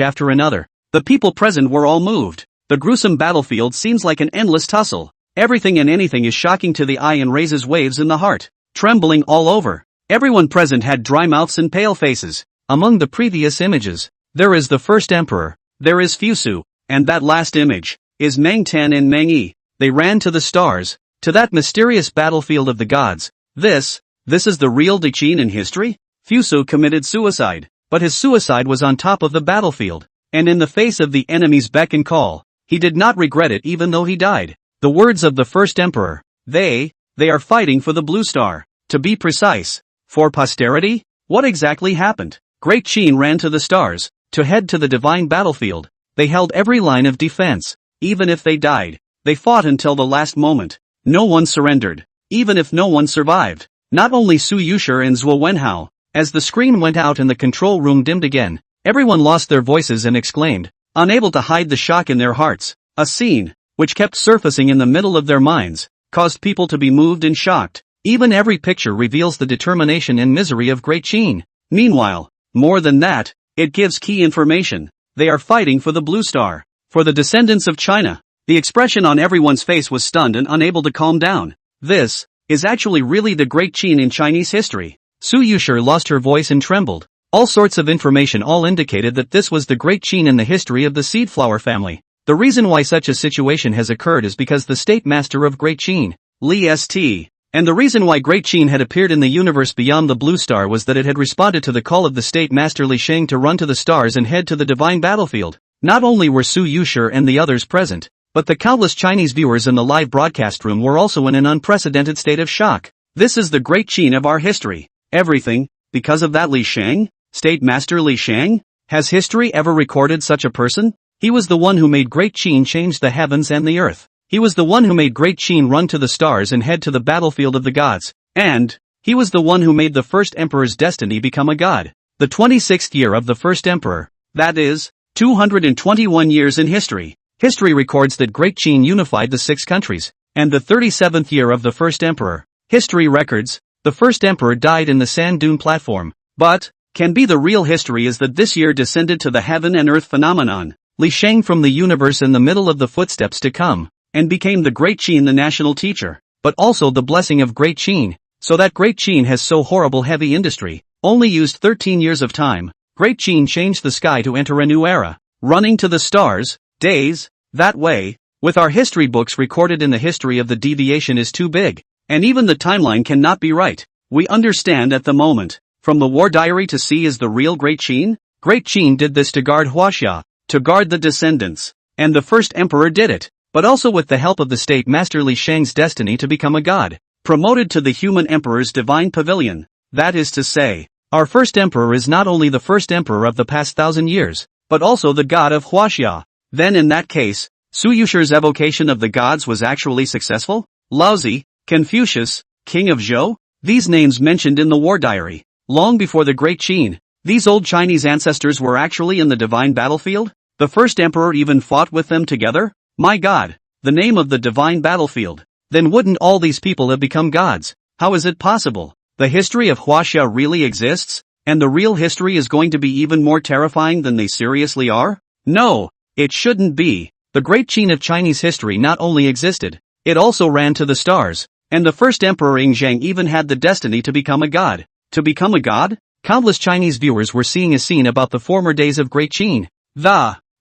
after another, the people present were all moved. The gruesome battlefield seems like an endless tussle. Everything and anything is shocking to the eye and raises waves in the heart, trembling all over. Everyone present had dry mouths and pale faces. Among the previous images, there is the first emperor, there is Fusu, and that last image is Meng Tan and Meng Yi. They ran to the stars, to that mysterious battlefield of the gods. This is the real De Qin in history? Fusu committed suicide, but his suicide was on top of the battlefield, and in the face of the enemy's beck and call. He did not regret it even though he died. The words of the first emperor, they are fighting for the blue star. To be precise, for posterity? What exactly happened? Great Qin ran to the stars, to head to the divine battlefield. They held every line of defense. Even if they died, they fought until the last moment. No one surrendered, even if no one survived. Not only Su Yuxi and Zhuo Wenhao. As the screen went out and the control room dimmed again, everyone lost their voices and exclaimed, unable to hide the shock in their hearts. A scene, which kept surfacing in the middle of their minds, caused people to be moved and shocked. Even every picture reveals the determination and misery of Great Qin. Meanwhile, more than that, it gives key information. They are fighting for the blue star, for the descendants of China. The expression on everyone's face was stunned and unable to calm down. This is actually really the Great Qin in Chinese history. Su Yuxi lost her voice and trembled. All sorts of information all indicated that this was the Great Qin in the history of the seed flower family. The reason why such a situation has occurred is because the state master of Great Qin, Li St. And the reason why Great Qin had appeared in the universe beyond the blue star was that it had responded to the call of the state master Li Sheng to run to the stars and head to the divine battlefield. Not only were Su Yuxi and the others present, but the countless Chinese viewers in the live broadcast room were also in an unprecedented state of shock. This is the Great Qin of our history. Everything, because of that Li Sheng? State master Li Sheng? Has history ever recorded such a person? He was the one who made Great Qin change the heavens and the earth. He was the one who made Great Qin run to the stars and head to the battlefield of the gods. And he was the one who made the first emperor's destiny become a god. The 26th year of the first emperor. That is, 221 years in history. History records that Great Qin unified the 6 countries. And the 37th year of the first emperor. History records, the first emperor died in the sand dune platform. But can be the real history is that this year descended to the heaven and earth phenomenon. Li Sheng from the universe in the middle of the footsteps to come, and became the Great Qin the national teacher, but also the blessing of Great Qin, so that Great Qin has so horrible heavy industry, only used 13 years of time. Great Qin changed the sky to enter a new era, running to the stars, days, that way, with our history books recorded in the history of the deviation is too big, and even the timeline cannot be right. We understand at the moment, from the war diary to see is the real Great Qin? Great Qin did this to guard Huaxia, to guard the descendants, and the first emperor did it, but also with the help of the state master Li Sheng's destiny to become a god, promoted to the human emperor's divine pavilion. That is to say, our first emperor is not only the first emperor of the past 1,000 years, but also the god of Huaxia. Then in that case, Su Yuxi's evocation of the gods was actually successful? Laozi, Confucius, King of Zhou? These names mentioned in the war diary. Long before the Great Qin, these old Chinese ancestors were actually in the divine battlefield? The first emperor even fought with them together? My god, the name of the divine battlefield. Then wouldn't all these people have become gods? How is it possible? The history of Huaxia really exists? And the real history is going to be even more terrifying than they seriously are? No, it shouldn't be. The Great Qin of Chinese history not only existed, it also ran to the stars. And the first emperor Zheng even had the destiny to become a god. To become a god? Countless Chinese viewers were seeing a scene about the former days of Great Qin.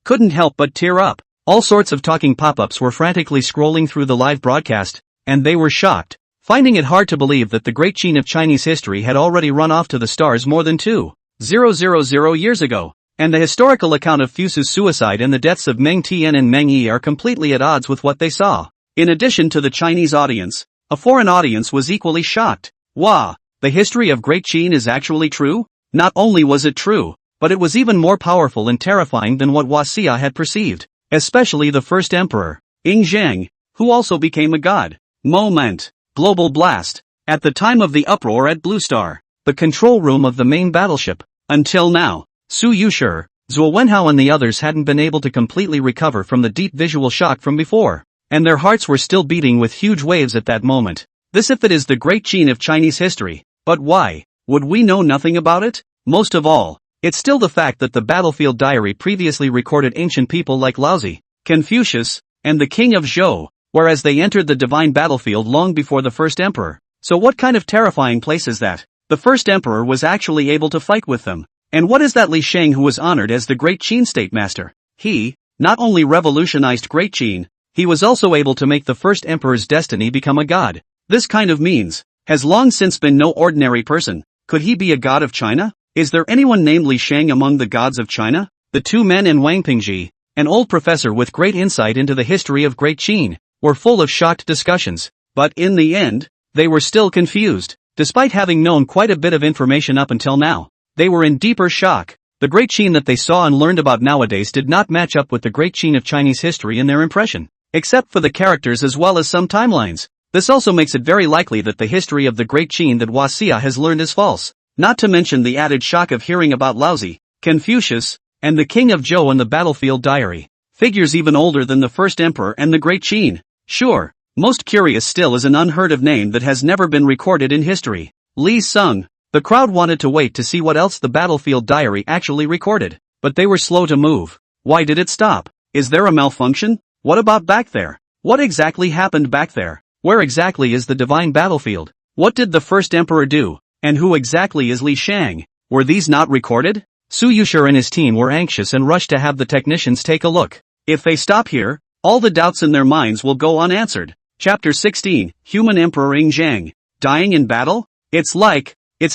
Couldn't help but tear up. All sorts of talking pop-ups were frantically scrolling through the live broadcast, and they were shocked, finding it hard to believe that the Great Qin of Chinese history had already run off to the stars more than 2,000 years ago. And the historical account of Fusu's suicide and the deaths of Meng Tian and Meng Yi are completely at odds with what they saw. In addition to the Chinese audience, a foreign audience was equally shocked. Wow! The history of Great Qin is actually true? Not only was it true, but it was even more powerful and terrifying than what Waxia had perceived, especially the first emperor, Zheng, who also became a god. Moment. Global blast. At the time of the uproar at Blue Star, the control room of the main battleship. Until now, Su Yuxi, Zhuo Wenhao and the others hadn't been able to completely recover from the deep visual shock from before, and their hearts were still beating with huge waves at that moment. This if it is the Great Qin of Chinese history. But why? Would we know nothing about it? Most of all, it's still the fact that the battlefield diary previously recorded ancient people like Laozi, Confucius, and the king of Zhou, whereas they entered the divine battlefield long before the first emperor. So what kind of terrifying place is that? The first emperor was actually able to fight with them. And what is that Li Sheng who was honored as the Great Qin State Master? He, not only revolutionized Great Qin, he was also able to make the first emperor's destiny become a god. This kind of means, has long since been no ordinary person. Could he be a god of China? Is there anyone named Li Sheng among the gods of China? The two men and Wang Pingji, an old professor with great insight into the history of Great Qin, were full of shocked discussions. But in the end, they were still confused. Despite having known quite a bit of information up until now, they were in deeper shock. The Great Qin that they saw and learned about nowadays did not match up with the Great Qin of Chinese history in their impression, except for the characters as well as some timelines. This also makes it very likely that the history of the Great Qin that Waxia has learned is false, not to mention the added shock of hearing about Laozi, Confucius, and the king of Zhou in the battlefield diary. Figures even older than the first emperor and the Great Qin. Sure, most curious still is an unheard of name that has never been recorded in history. Li Sheng. The crowd wanted to wait to see what else the battlefield diary actually recorded, but they were slow to move. Why did it stop? Is there a malfunction? What about back there? What exactly happened back there? Where exactly is the divine battlefield? What did the first emperor do? And who exactly is Li Sheng? Were these not recorded? Su Yuxi and his team were anxious and rushed to have the technicians take a look. If they stop here, all the doubts in their minds will go unanswered. Chapter 16, Human Emperor Zheng. Dying in battle? It's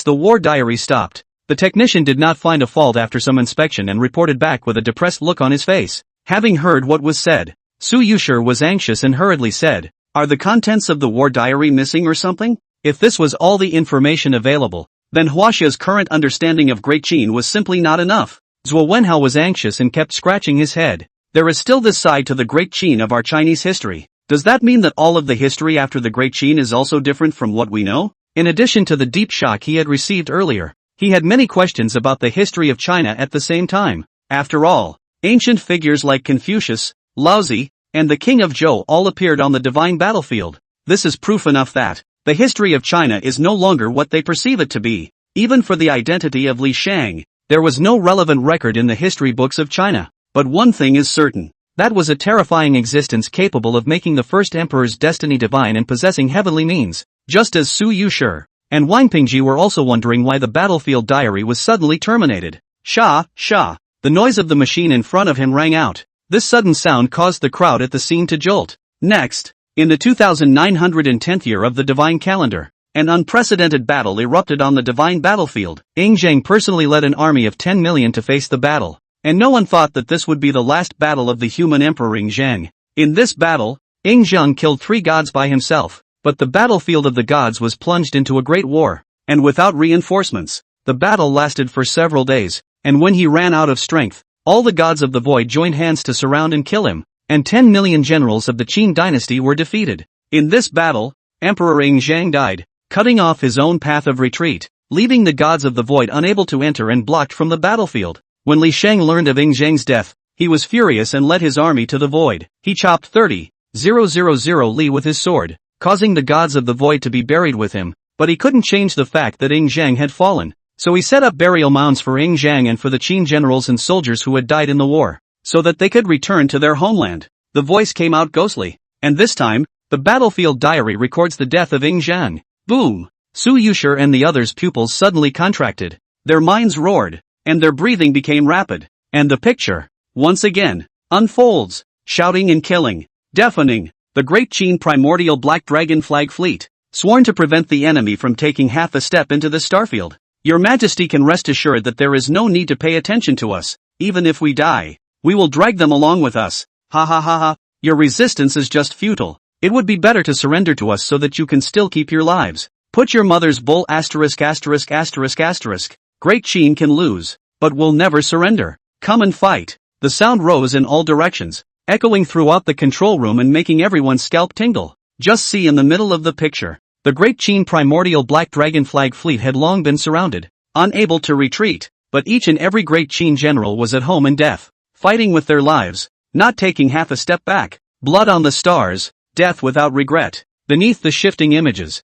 the war diary stopped. The technician did not find a fault after some inspection and reported back with a depressed look on his face. Having heard what was said, Su Yuxi was anxious and hurriedly said, "Are the contents of the war diary missing or something?" If this was all the information available, then Huaxia's current understanding of Great Qin was simply not enough. Zhuo Wenhao was anxious and kept scratching his head. There is still this side to the Great Qin of our Chinese history. Does that mean that all of the history after the Great Qin is also different from what we know? In addition to the deep shock he had received earlier, he had many questions about the history of China at the same time. After all, ancient figures like Confucius, Laozi, and the king of Zhou all appeared on the divine battlefield. This is proof enough that the history of China is no longer what they perceive it to be. Even for the identity of Li Sheng, there was no relevant record in the history books of China. But one thing is certain. That was a terrifying existence capable of making the first emperor's destiny divine and possessing heavenly means. Just as Su Yuxi and Wang Pingji were also wondering why the battlefield diary was suddenly terminated. Sha. The noise of the machine in front of him rang out. This sudden sound caused the crowd at the scene to jolt. Next, in the 2910th year of the divine calendar, an unprecedented battle erupted on the divine battlefield. Zheng personally led an army of 10 million to face the battle, and no one thought that this would be the last battle of the human emperor Zheng. In this battle, Zheng killed 3 gods by himself. But the battlefield of the gods was plunged into a great war, and without reinforcements. The battle lasted for several days, and when he ran out of strength, all the gods of the void joined hands to surround and kill him, and 10 million generals of the Qin dynasty were defeated. In this battle, Emperor Zheng died, cutting off his own path of retreat, leaving the gods of the void unable to enter and blocked from the battlefield. When Li Sheng learned of Zheng's death, he was furious and led his army to the void. He chopped 30,000 li with his sword, causing the gods of the void to be buried with him, but he couldn't change the fact that Zheng had fallen. So he set up burial mounds for Zheng and for the Qin generals and soldiers who had died in the war, so that they could return to their homeland. The voice came out ghostly, and this time, the battlefield diary records the death of Zheng. Boom! Su Yuxi and the others' pupils suddenly contracted. Their minds roared, and their breathing became rapid. And the picture, once again, unfolds. Shouting and killing. Deafening. The Great Qin primordial Black Dragon Fleet, sworn to prevent the enemy from taking half a step into the starfield. Your Majesty can rest assured that there is no need to pay attention to us. Even if we die, we will drag them along with us. Ha ha ha ha. Your resistance is just futile. It would be better to surrender to us so that you can still keep your lives. Put your mother's bull ********. Great Qin can lose, but will never surrender. Come and fight. The sound rose in all directions, echoing throughout the control room and making everyone's scalp tingle. Just see in the middle of the picture. The Great Qin primordial Black Dragon Flag Fleet had long been surrounded, unable to retreat, but each and every Great Qin general was at home in death, fighting with their lives, not taking half a step back. Blood on the stars, death without regret. Beneath the shifting images,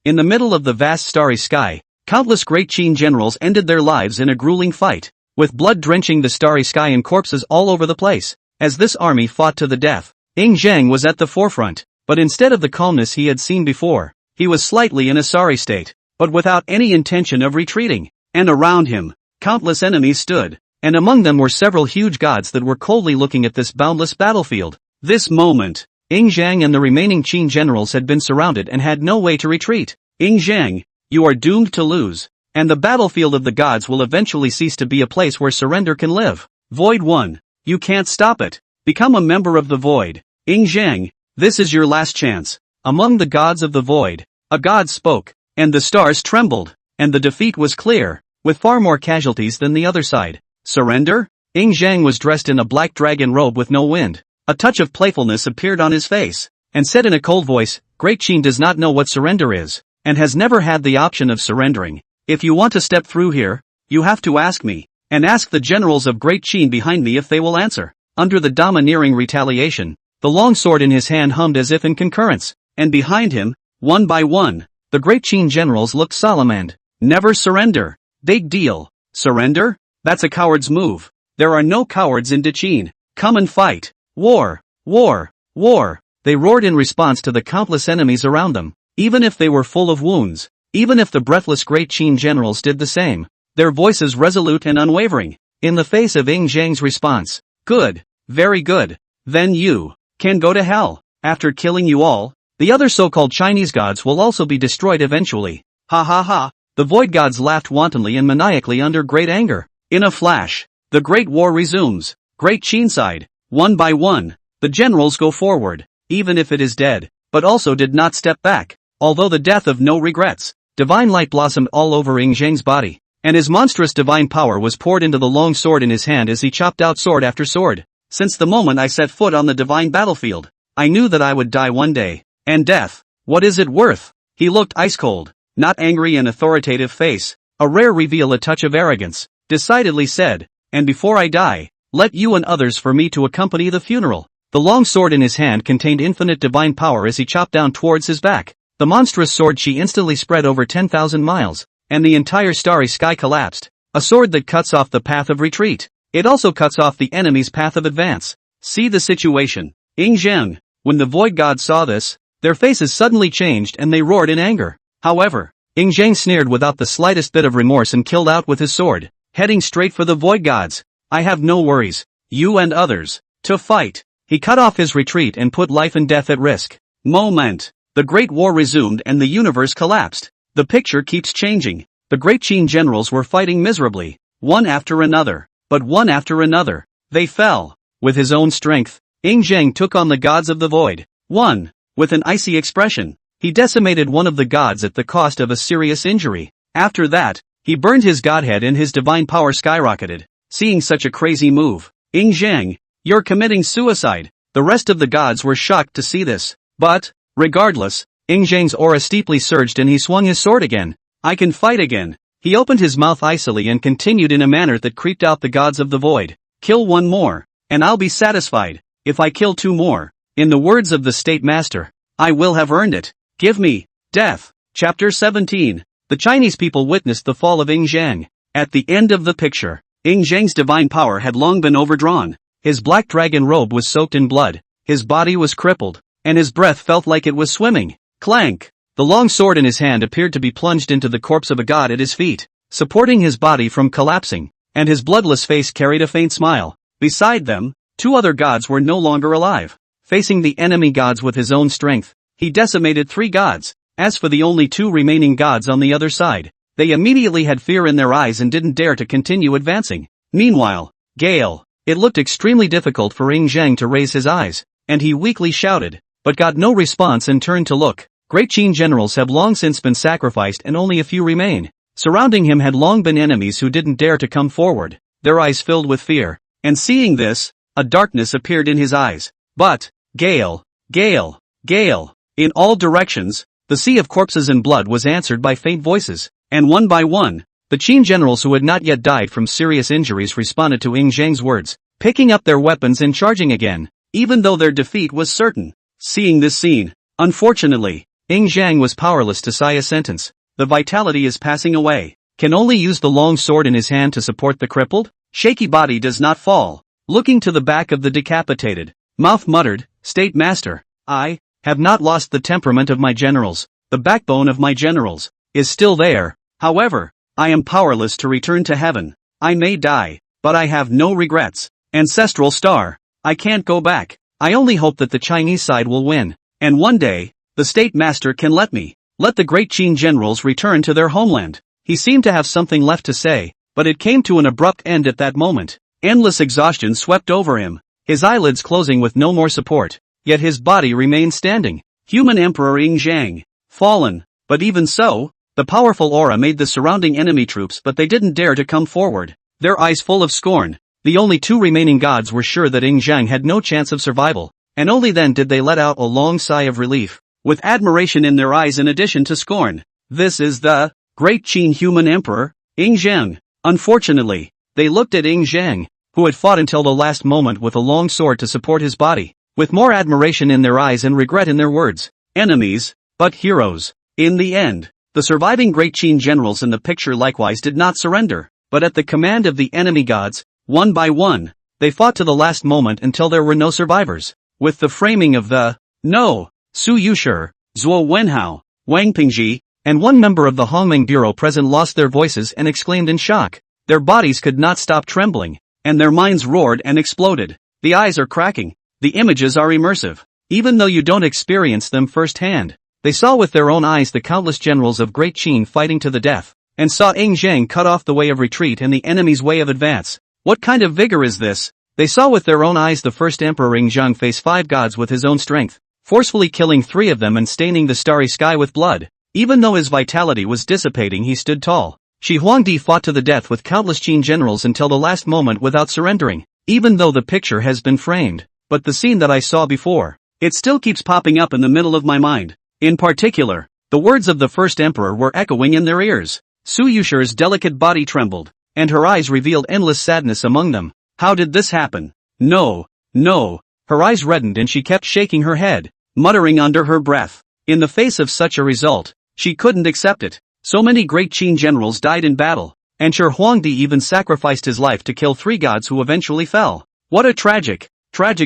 in the middle of the vast starry sky, countless Great Qin generals ended their lives in a grueling fight, with blood drenching the starry sky and corpses all over the place. As this army fought to the death, Zhang was at the forefront. But instead of the calmness he had seen before, he was slightly in a sorry state, but without any intention of retreating. And around him, countless enemies stood, and among them were several huge gods that were coldly looking at this boundless battlefield. This moment, Zhang and the remaining Qin generals had been surrounded and had no way to retreat. Zhang, you are doomed to lose, and the battlefield of the gods will eventually cease to be a place where surrender can live. Void 1, you can't stop it. Become a member of the Void. Zhang, this is your last chance. Among the gods of the void, a god spoke, and the stars trembled, and the defeat was clear, with far more casualties than the other side. Surrender? Zhang was dressed in a black dragon robe with no wind. A touch of playfulness appeared on his face, and said in a cold voice, Great Qin does not know what surrender is, and has never had the option of surrendering. If you want to step through here, you have to ask me, and ask the generals of Great Qin behind me if they will answer. Under the domineering retaliation, the long sword in his hand hummed as if in concurrence, and behind him, one by one, the Great Qin generals looked solemn and, never surrender. Big deal. Surrender? That's a coward's move. There are no cowards in Qin. Come and fight. War, war, war. They roared in response to the countless enemies around them, even if they were full of wounds, even if the breathless Great Qin generals did the same, their voices resolute and unwavering, in the face of Zhang's response. Good, very good. Then you can go to hell. After killing you all, the other so-called Chinese gods will also be destroyed eventually. Ha ha ha. The void gods laughed wantonly and maniacally under great anger. In a flash, the great war resumes. Great Qin side, one by one, the generals go forward, even if it is dead, but also did not step back. Although the death of no regrets, divine light blossomed all over Zhang's body, and his monstrous divine power was poured into the long sword in his hand as he chopped out sword after sword. Since the moment I set foot on the divine battlefield, I knew that I would die one day. And death, what is it worth? He looked ice cold, not angry and authoritative face, a rare reveal, a touch of arrogance, decidedly said, and before I die, let you and others for me to accompany the funeral. The long sword in his hand contained infinite divine power as he chopped down towards his back. The monstrous sword she instantly spread over 10,000 miles, and the entire starry sky collapsed. A sword that cuts off the path of retreat. It also cuts off the enemy's path of advance. See the situation. Zhang. When the void gods saw this, their faces suddenly changed and they roared in anger. However, Zhang sneered without the slightest bit of remorse and killed out with his sword, heading straight for the void gods. I have no worries. You and others. To fight. He cut off his retreat and put life and death at risk. Moment. The great war resumed and the universe collapsed. The picture keeps changing. The Great Qin generals were fighting miserably, one after another. But one after another, they fell. With his own strength, Zhang took on the gods of the void. 1. With an icy expression, he decimated one of the gods at the cost of a serious injury. After that, he burned his godhead and his divine power skyrocketed. Seeing such a crazy move, Zhang, you're committing suicide. The rest of the gods were shocked to see this. But, regardless, Zhang's aura steeply surged and he swung his sword again. I can fight again. He opened his mouth icily and continued in a manner that creeped out the gods of the void. Kill one more, and I'll be satisfied. If I kill two more, in the words of the state master, I will have earned it. Give me death. Chapter 17. The Chinese people witnessed the fall of Zhang. At the end of the picture, Zhang's divine power had long been overdrawn. His black dragon robe was soaked in blood, his body was crippled, and his breath felt like it was swimming. Clank! The long sword in his hand appeared to be plunged into the corpse of a god at his feet, supporting his body from collapsing, and his bloodless face carried a faint smile. Beside them, two other gods were no longer alive. Facing the enemy gods with his own strength, he decimated 3 gods. As for the only 2 remaining gods on the other side, they immediately had fear in their eyes and didn't dare to continue advancing. Meanwhile, Gale. It looked extremely difficult for Zhang to raise his eyes, and he weakly shouted, but got no response and turned to look. Great Qin generals have long since been sacrificed and only a few remain. Surrounding him had long been enemies who didn't dare to come forward, their eyes filled with fear. And seeing this, a darkness appeared in his eyes. But, Gale, Gale, Gale. In all directions, the sea of corpses and blood was answered by faint voices, and one by one, the Qin generals who had not yet died from serious injuries responded to Ing Zhang's words, picking up their weapons and charging again, even though their defeat was certain. Seeing this scene, unfortunately, Ing Zhang was powerless to sigh a sentence. The vitality is passing away. Can only use the long sword in his hand to support the crippled, shaky body does not fall. Looking to the back of the decapitated, mouth muttered, State Master, I have not lost the temperament of my generals. The backbone of my generals is still there. However, I am powerless to return to heaven. I may die, but I have no regrets. Ancestral star. I can't go back. I only hope that the Chinese side will win. And one day, the State Master can let the great Qin generals return to their homeland. He seemed to have something left to say, but it came to an abrupt end at that moment. Endless exhaustion swept over him, his eyelids closing with no more support. Yet his body remained standing. Human Emperor Ing Zhang. Fallen. But even so, the powerful aura made the surrounding enemy troops, but they didn't dare to come forward. Their eyes full of scorn. The only two remaining gods were sure that Ing Zhang had no chance of survival, and only then did they let out a long sigh of relief, with admiration in their eyes in addition to scorn. This is the great Qin human emperor, Ing Zhang. Unfortunately, they looked at Ing Zhang, who had fought until the last moment with a long sword to support his body, with more admiration in their eyes and regret in their words. Enemies, but heroes. In the end, the surviving great Qin generals in the picture likewise did not surrender, but at the command of the enemy gods, one by one, they fought to the last moment until there were no survivors. With the framing of the No, Su Yuxi, Zhuo Wenhao, Wang Pingji, and one member of the Hongming Bureau present lost their voices and exclaimed in shock. Their bodies could not stop trembling, and their minds roared and exploded. The eyes are cracking. The images are immersive. Even though you don't experience them firsthand, they saw with their own eyes the countless generals of Great Qin fighting to the death, and saw Ing Zhang cut off the way of retreat and the enemy's way of advance. What kind of vigor is this? They saw with their own eyes the first Emperor Ing Zhang face 5 gods with his own strength, forcefully killing 3 of them and staining the starry sky with blood. Even though his vitality was dissipating, he stood tall. Shi Huangdi fought to the death with countless Qin generals until the last moment without surrendering. Even though the picture has been framed, but the scene that I saw before, it still keeps popping up in the middle of my mind. In particular, the words of the first emperor were echoing in their ears. Su Yuxi's delicate body trembled, and her eyes revealed endless sadness among them. How did this happen? No, no. Her eyes reddened and she kept shaking her head, muttering under her breath. In the face of such a result, she couldn't accept it. So many great Qin generals died in battle, and Shi Huangdi even sacrificed his life to kill 3 gods who eventually fell. What a tragic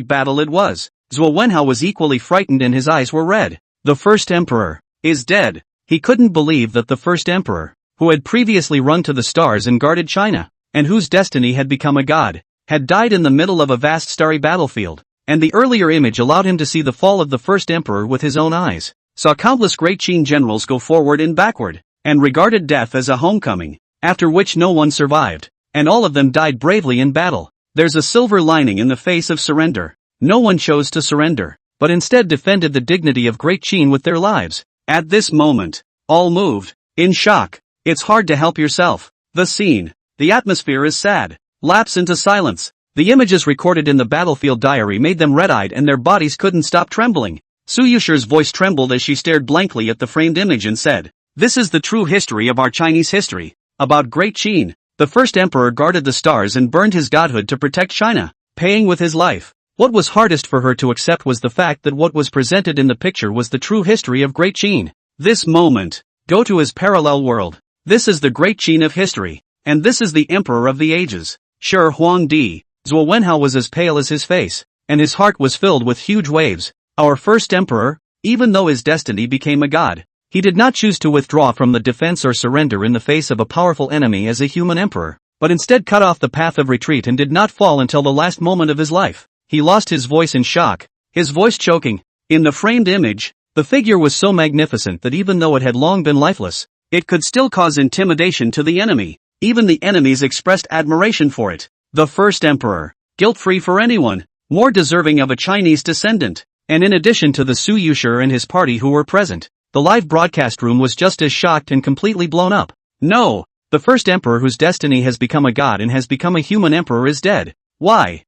battle it was. Zhuo Wenhao was equally frightened and his eyes were red. The first emperor is dead. He couldn't believe that the first emperor, who had previously run to the stars and guarded China, and whose destiny had become a god, had died in the middle of a vast starry battlefield. And the earlier image allowed him to see the fall of the first emperor with his own eyes. Saw countless great Qin generals go forward and backward, and regarded death as a homecoming, after which no one survived, and all of them died bravely in battle. There's a silver lining in the face of surrender. No one chose to surrender, but instead defended the dignity of great Qin with their lives. At this moment, all moved, in shock. It's hard to help yourself. The scene, the atmosphere is sad. Lapse into silence. The images recorded in the battlefield diary made them red-eyed and their bodies couldn't stop trembling. Su Yuxi's voice trembled as she stared blankly at the framed image and said, "This is the true history of our Chinese history. About Great Qin. The first emperor guarded the stars and burned his godhood to protect China, paying with his life." What was hardest for her to accept was the fact that what was presented in the picture was the true history of Great Qin. This moment, go to his parallel world. This is the Great Qin of history, and this is the Emperor of the Ages. Shi Huangdi. Zhuo Wenhao was as pale as his face, and his heart was filled with huge waves. Our first emperor, even though his destiny became a god, he did not choose to withdraw from the defense or surrender in the face of a powerful enemy as a human emperor, but instead cut off the path of retreat and did not fall until the last moment of his life. He lost his voice in shock, his voice choking. In the framed image, the figure was so magnificent that even though it had long been lifeless, it could still cause intimidation to the enemy. Even the enemies expressed admiration for it. The first emperor, guilt-free for anyone, more deserving of a Chinese descendant. And in addition to the Su Yuxi and his party who were present, the live broadcast room was just as shocked and completely blown up. No! The first emperor whose destiny has become a god and has become a human emperor is dead. Why?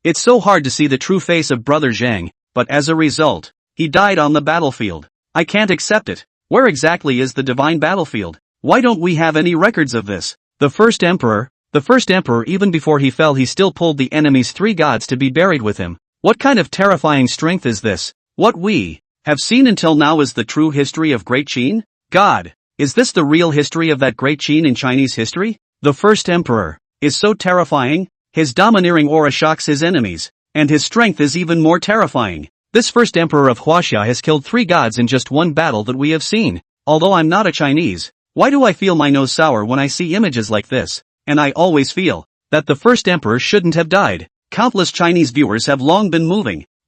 It's so hard to see the true face of Brother Zhang, but as a result, he died on the battlefield. I can't accept it. Where exactly is the divine battlefield? Why don't we have any records of this? The first emperor, even before he fell, he still pulled the enemy's 3 gods to be buried with him. What kind of terrifying strength is this? What we have seen until now is the true history of Great Qin? God, is this the real history of that Great Qin in Chinese history? The first emperor is so terrifying, his domineering aura shocks his enemies, and his strength is even more terrifying. This first emperor of Huaxia has killed 3 gods in just one battle that we have seen. Although I'm not a Chinese, why do I feel my nose sour when I see images like this? And I always feel that the first emperor shouldn't have died. Countless Chinese viewers have long been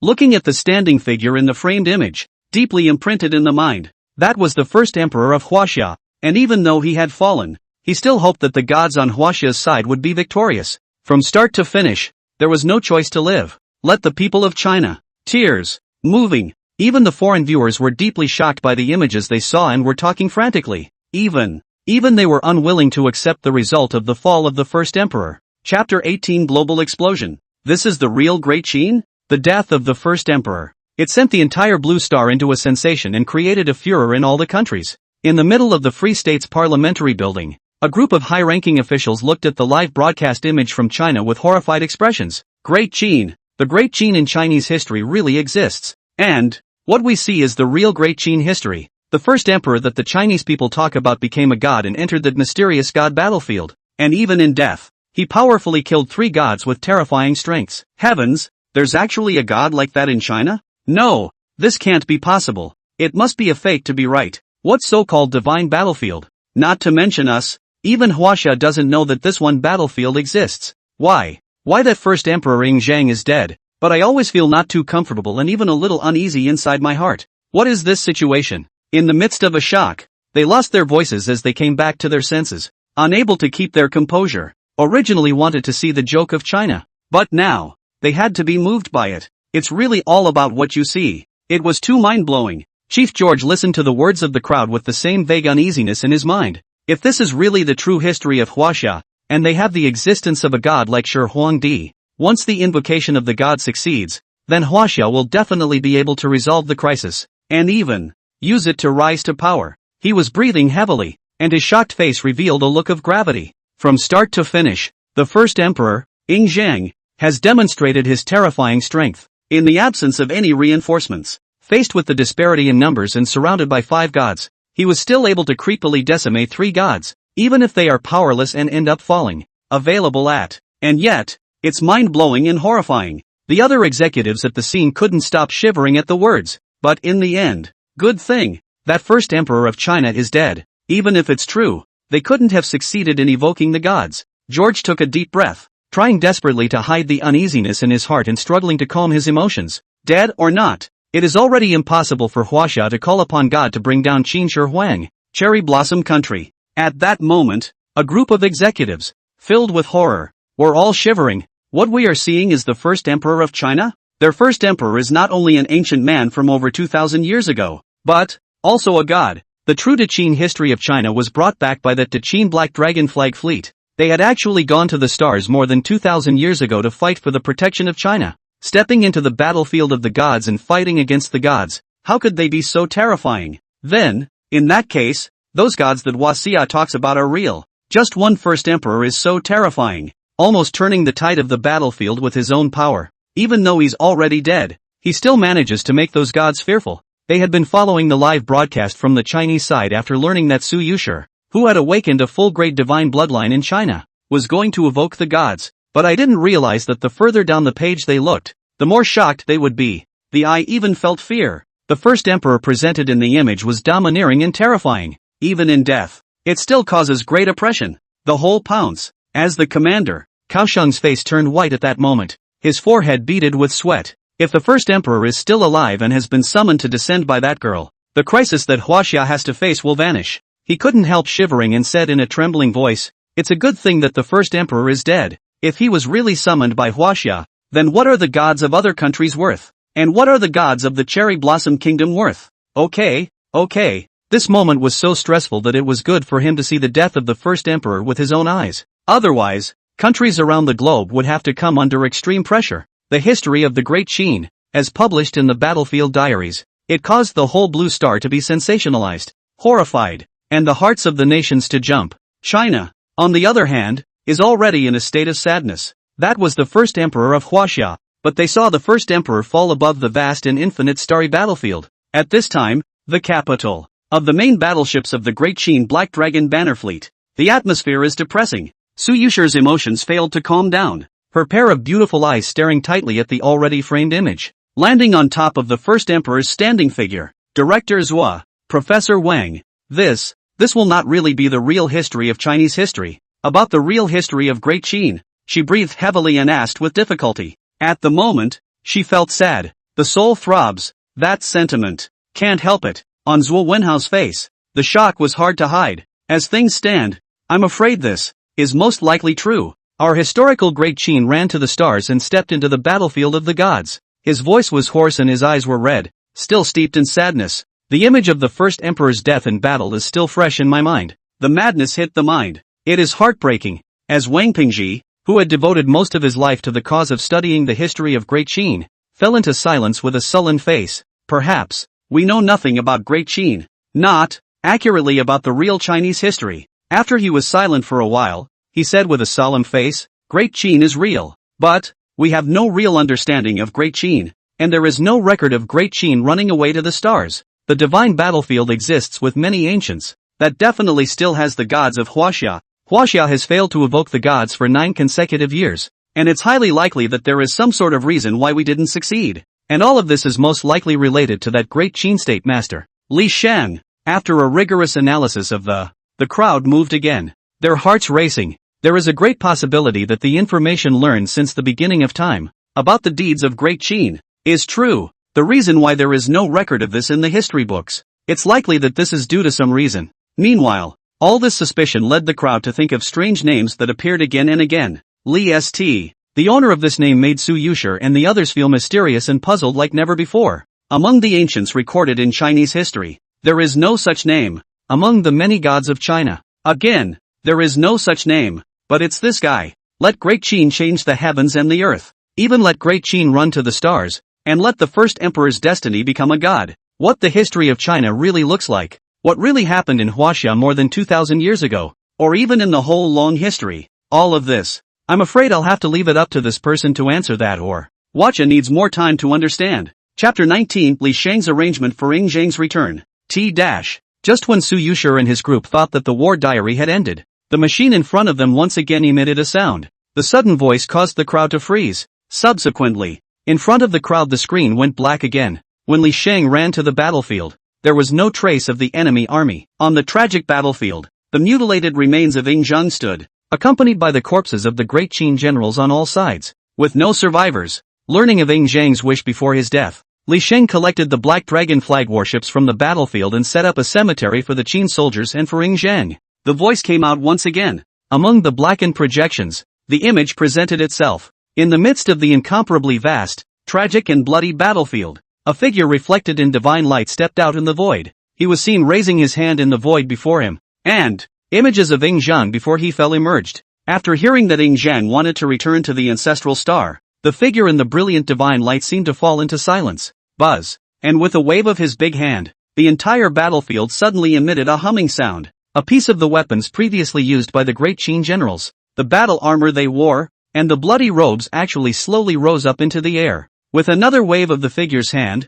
looking at the standing figure in the framed image, deeply imprinted in the mind. That was the first emperor of Huaxia, and even though he had fallen, he still hoped that the gods on Huaxia's side would be victorious. From start to finish, there was no choice to live. Let the people of China. Tears. Moving. Even the foreign viewers were deeply shocked by the images they saw and were talking frantically. Even they were unwilling to accept the result of the fall of the first emperor. Chapter 18 Global Explosion. This is the real Great Qin? The death of the first emperor. It sent the entire Blue Star into a sensation and created a furor in all the countries. In the middle of the Free State's parliamentary building, a group of high-ranking officials looked at the live broadcast image from China with horrified expressions. Great Qin. The Great Qin in Chinese history really exists. And what we see is the real Great Qin history. The first emperor that the Chinese people talk about became a god and entered the mysterious god battlefield. And even in death, he powerfully killed 3 gods with terrifying strengths. Heavens, there's actually a god like that in China? No, this can't be possible. It must be a fake to be right. What so-called divine battlefield? Not to mention us, even Huaxia doesn't know that this one battlefield exists. Why that first emperor Ying Zhang is dead, but I always feel not too comfortable and even a little uneasy inside my heart. What is this situation? In the midst of a shock, they lost their voices as they came back to their senses, unable to keep their composure. Originally wanted to see the joke of China, but now, they had to be moved by it. It's really all about what you see. It was too mind-blowing. Chief George listened to the words of the crowd with the same vague uneasiness in his mind. If this is really the true history of Huaxia, and they have the existence of a god like Shi Huangdi, once the invocation of the god succeeds, then Huaxia will definitely be able to resolve the crisis, and even use it to rise to power. He was breathing heavily, and his shocked face revealed a look of gravity. From start to finish, the first emperor, Ying Zhang, has demonstrated his terrifying strength. In the absence of any reinforcements, faced with the disparity in numbers and surrounded by 5 gods, he was still able to creepily decimate 3 gods, even if they are powerless and end up falling. And yet, it's mind-blowing and horrifying. The other executives at the scene couldn't stop shivering at the words. But in the end, good thing, that first emperor of China is dead. Even if it's true, they couldn't have succeeded in evoking the gods. George took a deep breath, trying desperately to hide the uneasiness in his heart and struggling to calm his emotions. Dead or not, it is already impossible for Huaxia to call upon God to bring down Qin Shi Huang, Cherry Blossom Country. At that moment, a group of executives, filled with horror, were all shivering. What we are seeing is the first emperor of China? Their first emperor is not only an ancient man from over 2,000 years ago, but also a god. The true Qin history of China was brought back by the Qin Black Dragon Flag Fleet. They had actually gone to the stars more than 2,000 years ago to fight for the protection of China. Stepping into the battlefield of the gods and fighting against the gods, how could they be so terrifying? Then, in that case, those gods that Huaxia talks about are real. Just one first emperor is so terrifying, almost turning the tide of the battlefield with his own power. Even though he's already dead, he still manages to make those gods fearful. They had been following the live broadcast from the Chinese side after learning that Su Yuxi, who had awakened a full-grade divine bloodline in China, was going to evoke the gods. But I didn't realize that the further down the page they looked, the more shocked they would be. The eye even felt fear. The first emperor presented in the image was domineering and terrifying. Even in death, it still causes great oppression. The whole pounce. As the commander, Cao Sheng's face turned white at that moment, his forehead beaded with sweat. If the first emperor is still alive and has been summoned to descend by that girl, the crisis that Huaxia has to face will vanish. He couldn't help shivering and said in a trembling voice, "It's a good thing that the first emperor is dead. If he was really summoned by Huaxia, then what are the gods of other countries worth? And what are the gods of the Cherry Blossom Kingdom worth? Okay, Okay, this moment was so stressful that it was good for him to see the death of the first emperor with his own eyes. Otherwise, countries around the globe would have to come under extreme pressure. The history of the Great Qin, as published in the Battlefield Diaries, it caused the whole blue star to be sensationalized, horrified, and the hearts of the nations to jump. China, on the other hand, is already in a state of sadness. That was the first emperor of Huaxia, but they saw the first emperor fall above the vast and infinite starry battlefield. At this time, the capital of the main battleships of the Great Qin Black Dragon Banner Fleet. The atmosphere is depressing. Su Yuxi's emotions failed to calm down, her pair of beautiful eyes staring tightly at the already framed image. Landing on top of the first emperor's standing figure, Director Zhua, Professor Wang. This will not really be the real history of Chinese history. About the real history of Great Qin, she breathed heavily and asked with difficulty. At the moment, she felt sad. The soul throbs. That sentiment. Can't help it. On Zhuo Wenhao's face, the shock was hard to hide. As things stand, I'm afraid this is most likely true. Our historical Great Qin ran to the stars and stepped into the battlefield of the gods. His voice was hoarse and his eyes were red, still steeped in sadness. The image of the first emperor's death in battle is still fresh in my mind. The madness hit the mind. It is heartbreaking. As Wang Pingji, who had devoted most of his life to the cause of studying the history of Great Qin, fell into silence with a sullen face. Perhaps we know nothing about Great Qin, not accurately about the real Chinese history. After he was silent for a while, he said with a solemn face, Great Qin is real, but we have no real understanding of Great Qin, and there is no record of Great Qin running away to the stars. The divine battlefield exists with many ancients. That definitely still has the gods of Huaxia. Huaxia has failed to evoke the gods for 9 consecutive years, and it's highly likely that there is some sort of reason why we didn't succeed. And all of this is most likely related to that Great Qin state master, Li Sheng. After a rigorous analysis of the crowd moved again, their hearts racing. There is a great possibility that the information learned since the beginning of time, about the deeds of Great Qin, is true. The reason why there is no record of this in the history books, it's likely that this is due to some reason. Meanwhile, all this suspicion led the crowd to think of strange names that appeared again and again. Li St. The owner of this name made Su Yuxi and the others feel mysterious and puzzled like never before. Among the ancients recorded in Chinese history, there is no such name. Among the many gods of China, again, there is no such name, but it's this guy. Let Great Qin change the heavens and the earth. Even let Great Qin run to the stars, and let the first emperor's destiny become a god. What the history of China really looks like. What really happened in Huaxia more than 2,000 years ago, or even in the whole long history. All of this. I'm afraid I'll have to leave it up to this person to answer that, or Huaxia needs more time to understand. Chapter 19, Li Sheng's arrangement for Ing Zhang's return. Just when Su Yuxi and his group thought that the war diary had ended, the machine in front of them once again emitted a sound. The sudden voice caused the crowd to freeze. Subsequently, in front of the crowd the screen went black again. When Li Sheng ran to the battlefield, there was no trace of the enemy army. On the tragic battlefield, the mutilated remains of Ing Zhang stood, accompanied by the corpses of the Great Qin generals on all sides, with no survivors. Learning of Ing Zhang's wish before his death, Li Sheng collected the Black Dragon flag warships from the battlefield and set up a cemetery for the Qin soldiers and for Ing Zhang. The voice came out once again. Among the blackened projections, the image presented itself. In the midst of the incomparably vast, tragic and bloody battlefield, a figure reflected in divine light stepped out in the void. He was seen raising his hand in the void before him, and images of Ing Zhang before he fell emerged. After hearing that Ing Zhang wanted to return to the ancestral star, the figure in the brilliant divine light seemed to fall into silence. Buzz. And with a wave of his big hand, the entire battlefield suddenly emitted a humming sound. A piece of the weapons previously used by the Great Qin generals, the battle armor they wore, and the bloody robes actually slowly rose up into the air. With another wave of the figure's hand,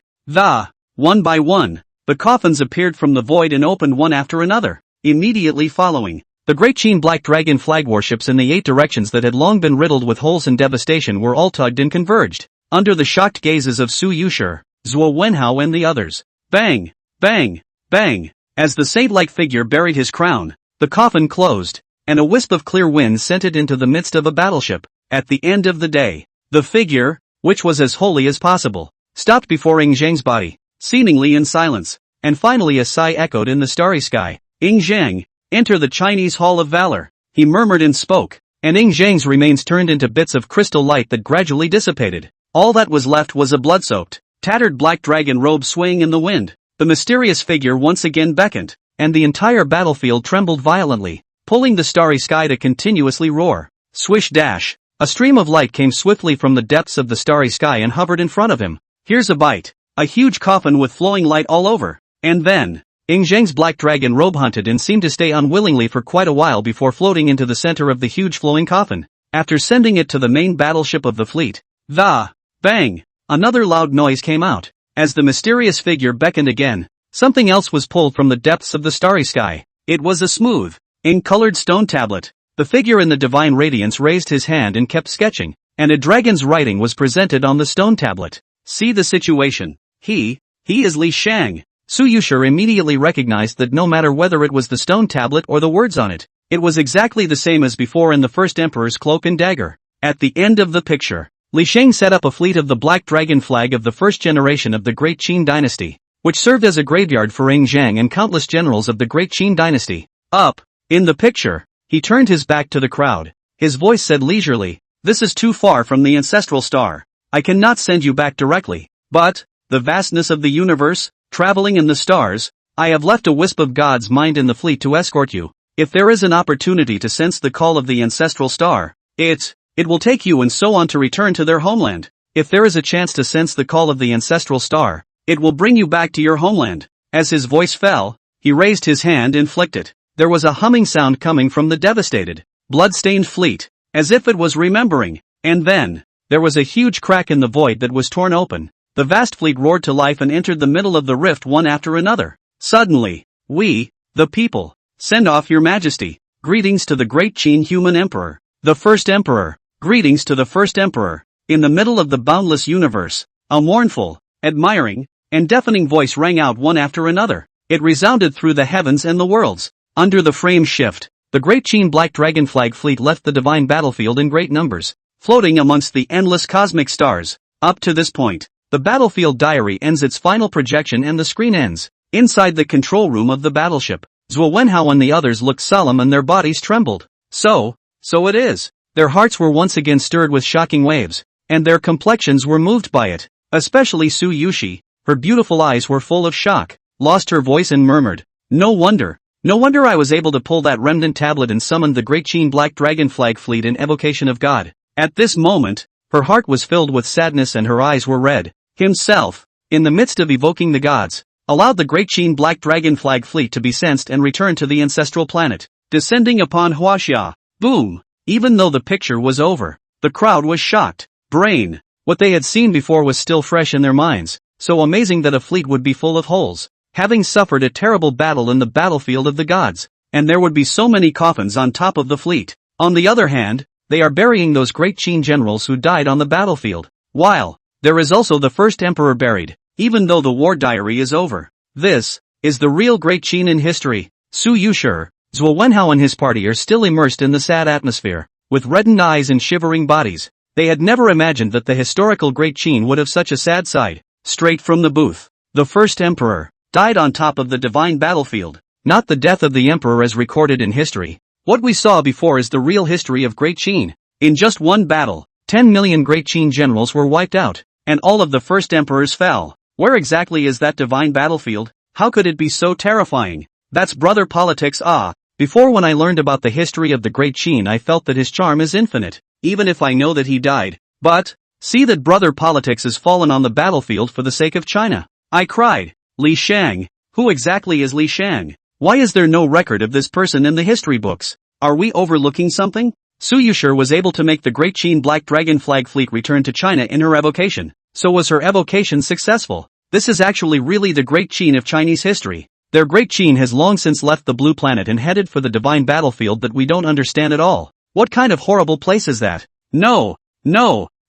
one by one, the coffins appeared from the void and opened one after another. Immediately following, the Great Qin Black Dragon flag warships in the 8 directions that had long been riddled with holes and devastation were all tugged and converged. Under the shocked gazes of Su Yuxi, Zhuo Wenhao and the others. Bang! Bang! Bang! As the saint-like figure buried his crown, the coffin closed, and a wisp of clear wind sent it into the midst of a battleship. At the end of the day, the figure, which was as holy as possible, stopped before Ing Zhang's body, seemingly in silence, and finally a sigh echoed in the starry sky. Ing Zhang, enter the Chinese Hall of Valor, he murmured and spoke, and Ing Zhang's remains turned into bits of crystal light that gradually dissipated. All that was left was a blood-soaked, tattered black dragon robe swaying in the wind. the mysterious figure once again beckoned, and the entire battlefield trembled violently, pulling the starry sky to continuously roar. Swish dash. A stream of light came swiftly from the depths of the starry sky and hovered in front of him. Here's a bite. A huge coffin with flowing light all over. And then, Zheng's black dragon robe hunted and seemed to stay unwillingly for quite a while before floating into the center of the huge flowing coffin. After sending it to the main battleship of the fleet, bang! Another loud noise came out. As the mysterious figure beckoned again, something else was pulled from the depths of the starry sky. It was a smooth, ink-colored stone tablet. The figure in the divine radiance raised his hand and kept sketching, and a dragon's writing was presented on the stone tablet. See the situation. He is Li Sheng. Su Yuxi immediately recognized that no matter whether it was the stone tablet or the words on it, it was exactly the same as before in the first emperor's cloak and dagger. At the end of the picture, Li Sheng set up a fleet of the Black Dragon flag of the first generation of the Great Qin dynasty, which served as a graveyard for Zheng and countless generals of the Great Qin dynasty. Up in the picture, he turned his back to the crowd. His voice said leisurely, "This is too far from the ancestral star. I cannot send you back directly. But, the vastness of the universe, traveling in the stars, I have left a wisp of God's mind in the fleet to escort you. If there is an opportunity to sense the call of the ancestral star, it will take you and so on to return to their homeland. If there is a chance to sense the call of the ancestral star, it will bring you back to your homeland." As his voice fell, he raised his hand and flicked it. There was a humming sound coming from the devastated, blood-stained fleet, as if it was remembering. And then, there was a huge crack in the void that was torn open. The vast fleet roared to life and entered the middle of the rift one after another. Suddenly, "We, the people, send off your majesty. Greetings to the great Qin human emperor. The first emperor. Greetings to the first emperor." In the middle of the boundless universe, a mournful, admiring, and deafening voice rang out one after another. It resounded through the heavens and the worlds. Under the frame shift, the Great Qin Black Dragon Flag fleet left the divine battlefield in great numbers, floating amongst the endless cosmic stars. Up to this point, the battlefield diary ends its final projection and the screen ends. Inside the control room of the battleship, Zhuo Wenhao and the others looked solemn and their bodies trembled. So it is. Their hearts were once again stirred with shocking waves, and their complexions were moved by it. Especially Su Yuxi, her beautiful eyes were full of shock, lost her voice and murmured, No wonder I was able to pull that remnant tablet and summoned the Great Qin Black Dragon Flag fleet in evocation of God." At this moment, her heart was filled with sadness and her eyes were red. Himself, in the midst of evoking the gods, allowed the Great Qin Black Dragon Flag fleet to be sensed and returned to the ancestral planet, descending upon Huaxia. Boom! Even though the picture was over, the crowd was shocked. What they had seen before was still fresh in their minds, so amazing that a fleet would be full of holes, having suffered a terrible battle in the battlefield of the gods, and there would be so many coffins on top of the fleet. On the other hand, they are burying those great Qin generals who died on the battlefield, while there is also the first emperor buried, even though the war diary is over. This is the real Great Qin in history. Su Yuxi, Zhuo Wenhao and his party are still immersed in the sad atmosphere, with reddened eyes and shivering bodies. They had never imagined that the historical Great Qin would have such a sad side. Straight from the booth, the first emperor died on top of the divine battlefield. Not the death of the emperor as recorded in history. What we saw before is the real history of Great Qin. In just one battle, 10 million Great Qin generals were wiped out, and all of the first emperors fell. Where exactly is that divine battlefield? How could it be so terrifying? That's brother politics. Before, when I learned about the history of the Great Qin, I felt that his charm is infinite, even if I know that he died. But see that brother politics has fallen on the battlefield for the sake of China. I cried. Li Sheng. Who exactly is Li Sheng? Why is there no record of this person in the history books? Are we overlooking something? Su Yuxi was able to make the Great Qin Black Dragon Flag fleet return to China in her evocation. So was her evocation successful? This is actually really the Great Qin of Chinese history. Their Great Qin has long since left the blue planet and headed for the divine battlefield that we don't understand at all. What kind of horrible place is that? No.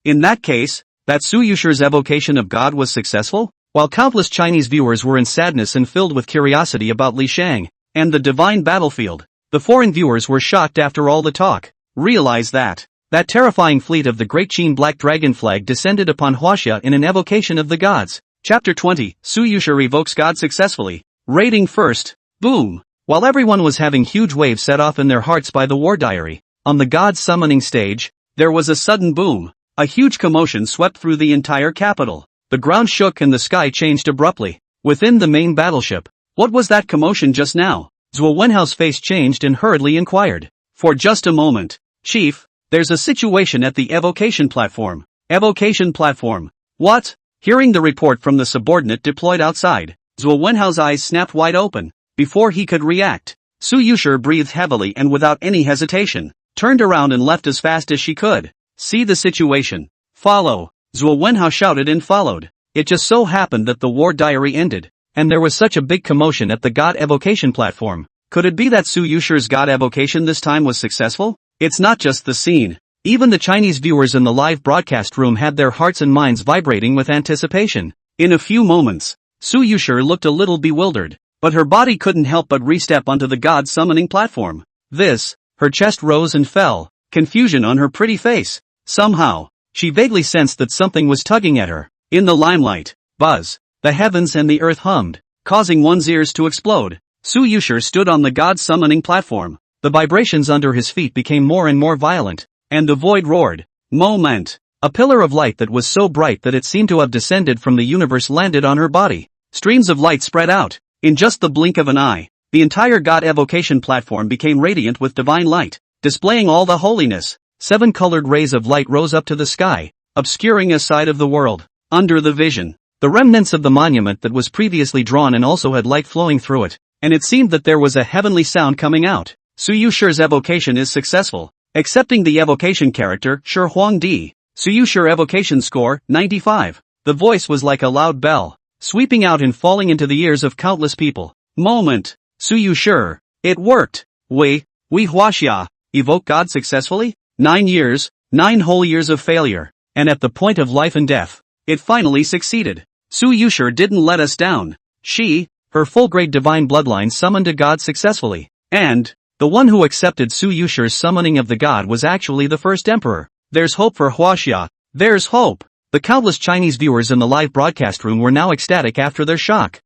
In that case, that Su Yuxi's evocation of God was successful? While countless Chinese viewers were in sadness and filled with curiosity about Li Sheng and the divine battlefield, the foreign viewers were shocked after all the talk. Realize that terrifying fleet of the Great Qin Black Dragon Flag descended upon Huaxia in an evocation of the gods. Chapter 20, Su Yuxi evokes God successfully. Rating first. Boom! While everyone was having huge waves set off in their hearts by the war diary, on the god's summoning stage, there was a sudden boom. A huge commotion swept through the entire capital. The ground shook and the sky changed abruptly. Within the main battleship. What was that commotion just now? Zhuo Wenhao's face changed and hurriedly inquired. For just a moment. Chief, there's a situation at the evocation platform. Evocation platform. What? Hearing the report from the subordinate deployed outside, Zhuo Wenhao's eyes snapped wide open. Before he could react, Su Yuxi breathed heavily and without any hesitation, turned around and left as fast as she could. See the situation. Follow. Zhuo Wenhao shouted and followed. It just so happened that the war diary ended, and there was such a big commotion at the god evocation platform. Could it be that Su Yuxi's god evocation this time was successful? It's not just the scene. Even the Chinese viewers in the live broadcast room had their hearts and minds vibrating with anticipation. In a few moments, Su Yuxi looked a little bewildered, but her body couldn't help but re-step onto the god summoning platform. Her chest rose and fell, confusion on her pretty face. Somehow, she vaguely sensed that something was tugging at her. In the limelight, buzz, the heavens and the earth hummed, causing one's ears to explode. Su Yuxi stood on the god summoning platform. The vibrations under his feet became more and more violent, and the void roared. Moment. A pillar of light that was so bright that it seemed to have descended from the universe landed on her body. Streams of light spread out. In just the blink of an eye, the entire god evocation platform became radiant with divine light, displaying all the holiness. 7 colored rays of light rose up to the sky, obscuring a side of the world. Under the vision, the remnants of the monument that was previously drawn and also had light flowing through it, and it seemed that there was a heavenly sound coming out. Su Yuxi's evocation is successful. Accepting the evocation character, Shi Huang Di. Su Yuxi evocation score, 95. The voice was like a loud bell, sweeping out and falling into the ears of countless people. Moment. Su Yuxi. It worked. We Huaxia, evoke God successfully? 9 years, 9 whole years of failure, and at the point of life and death, it finally succeeded. Su Yuxi didn't let us down. Her full-grade divine bloodline summoned a god successfully, and the one who accepted Su Yuxi's summoning of the god was actually the first emperor. There's hope for Huaxia. There's hope. The countless Chinese viewers in the live broadcast room were now ecstatic after their shock.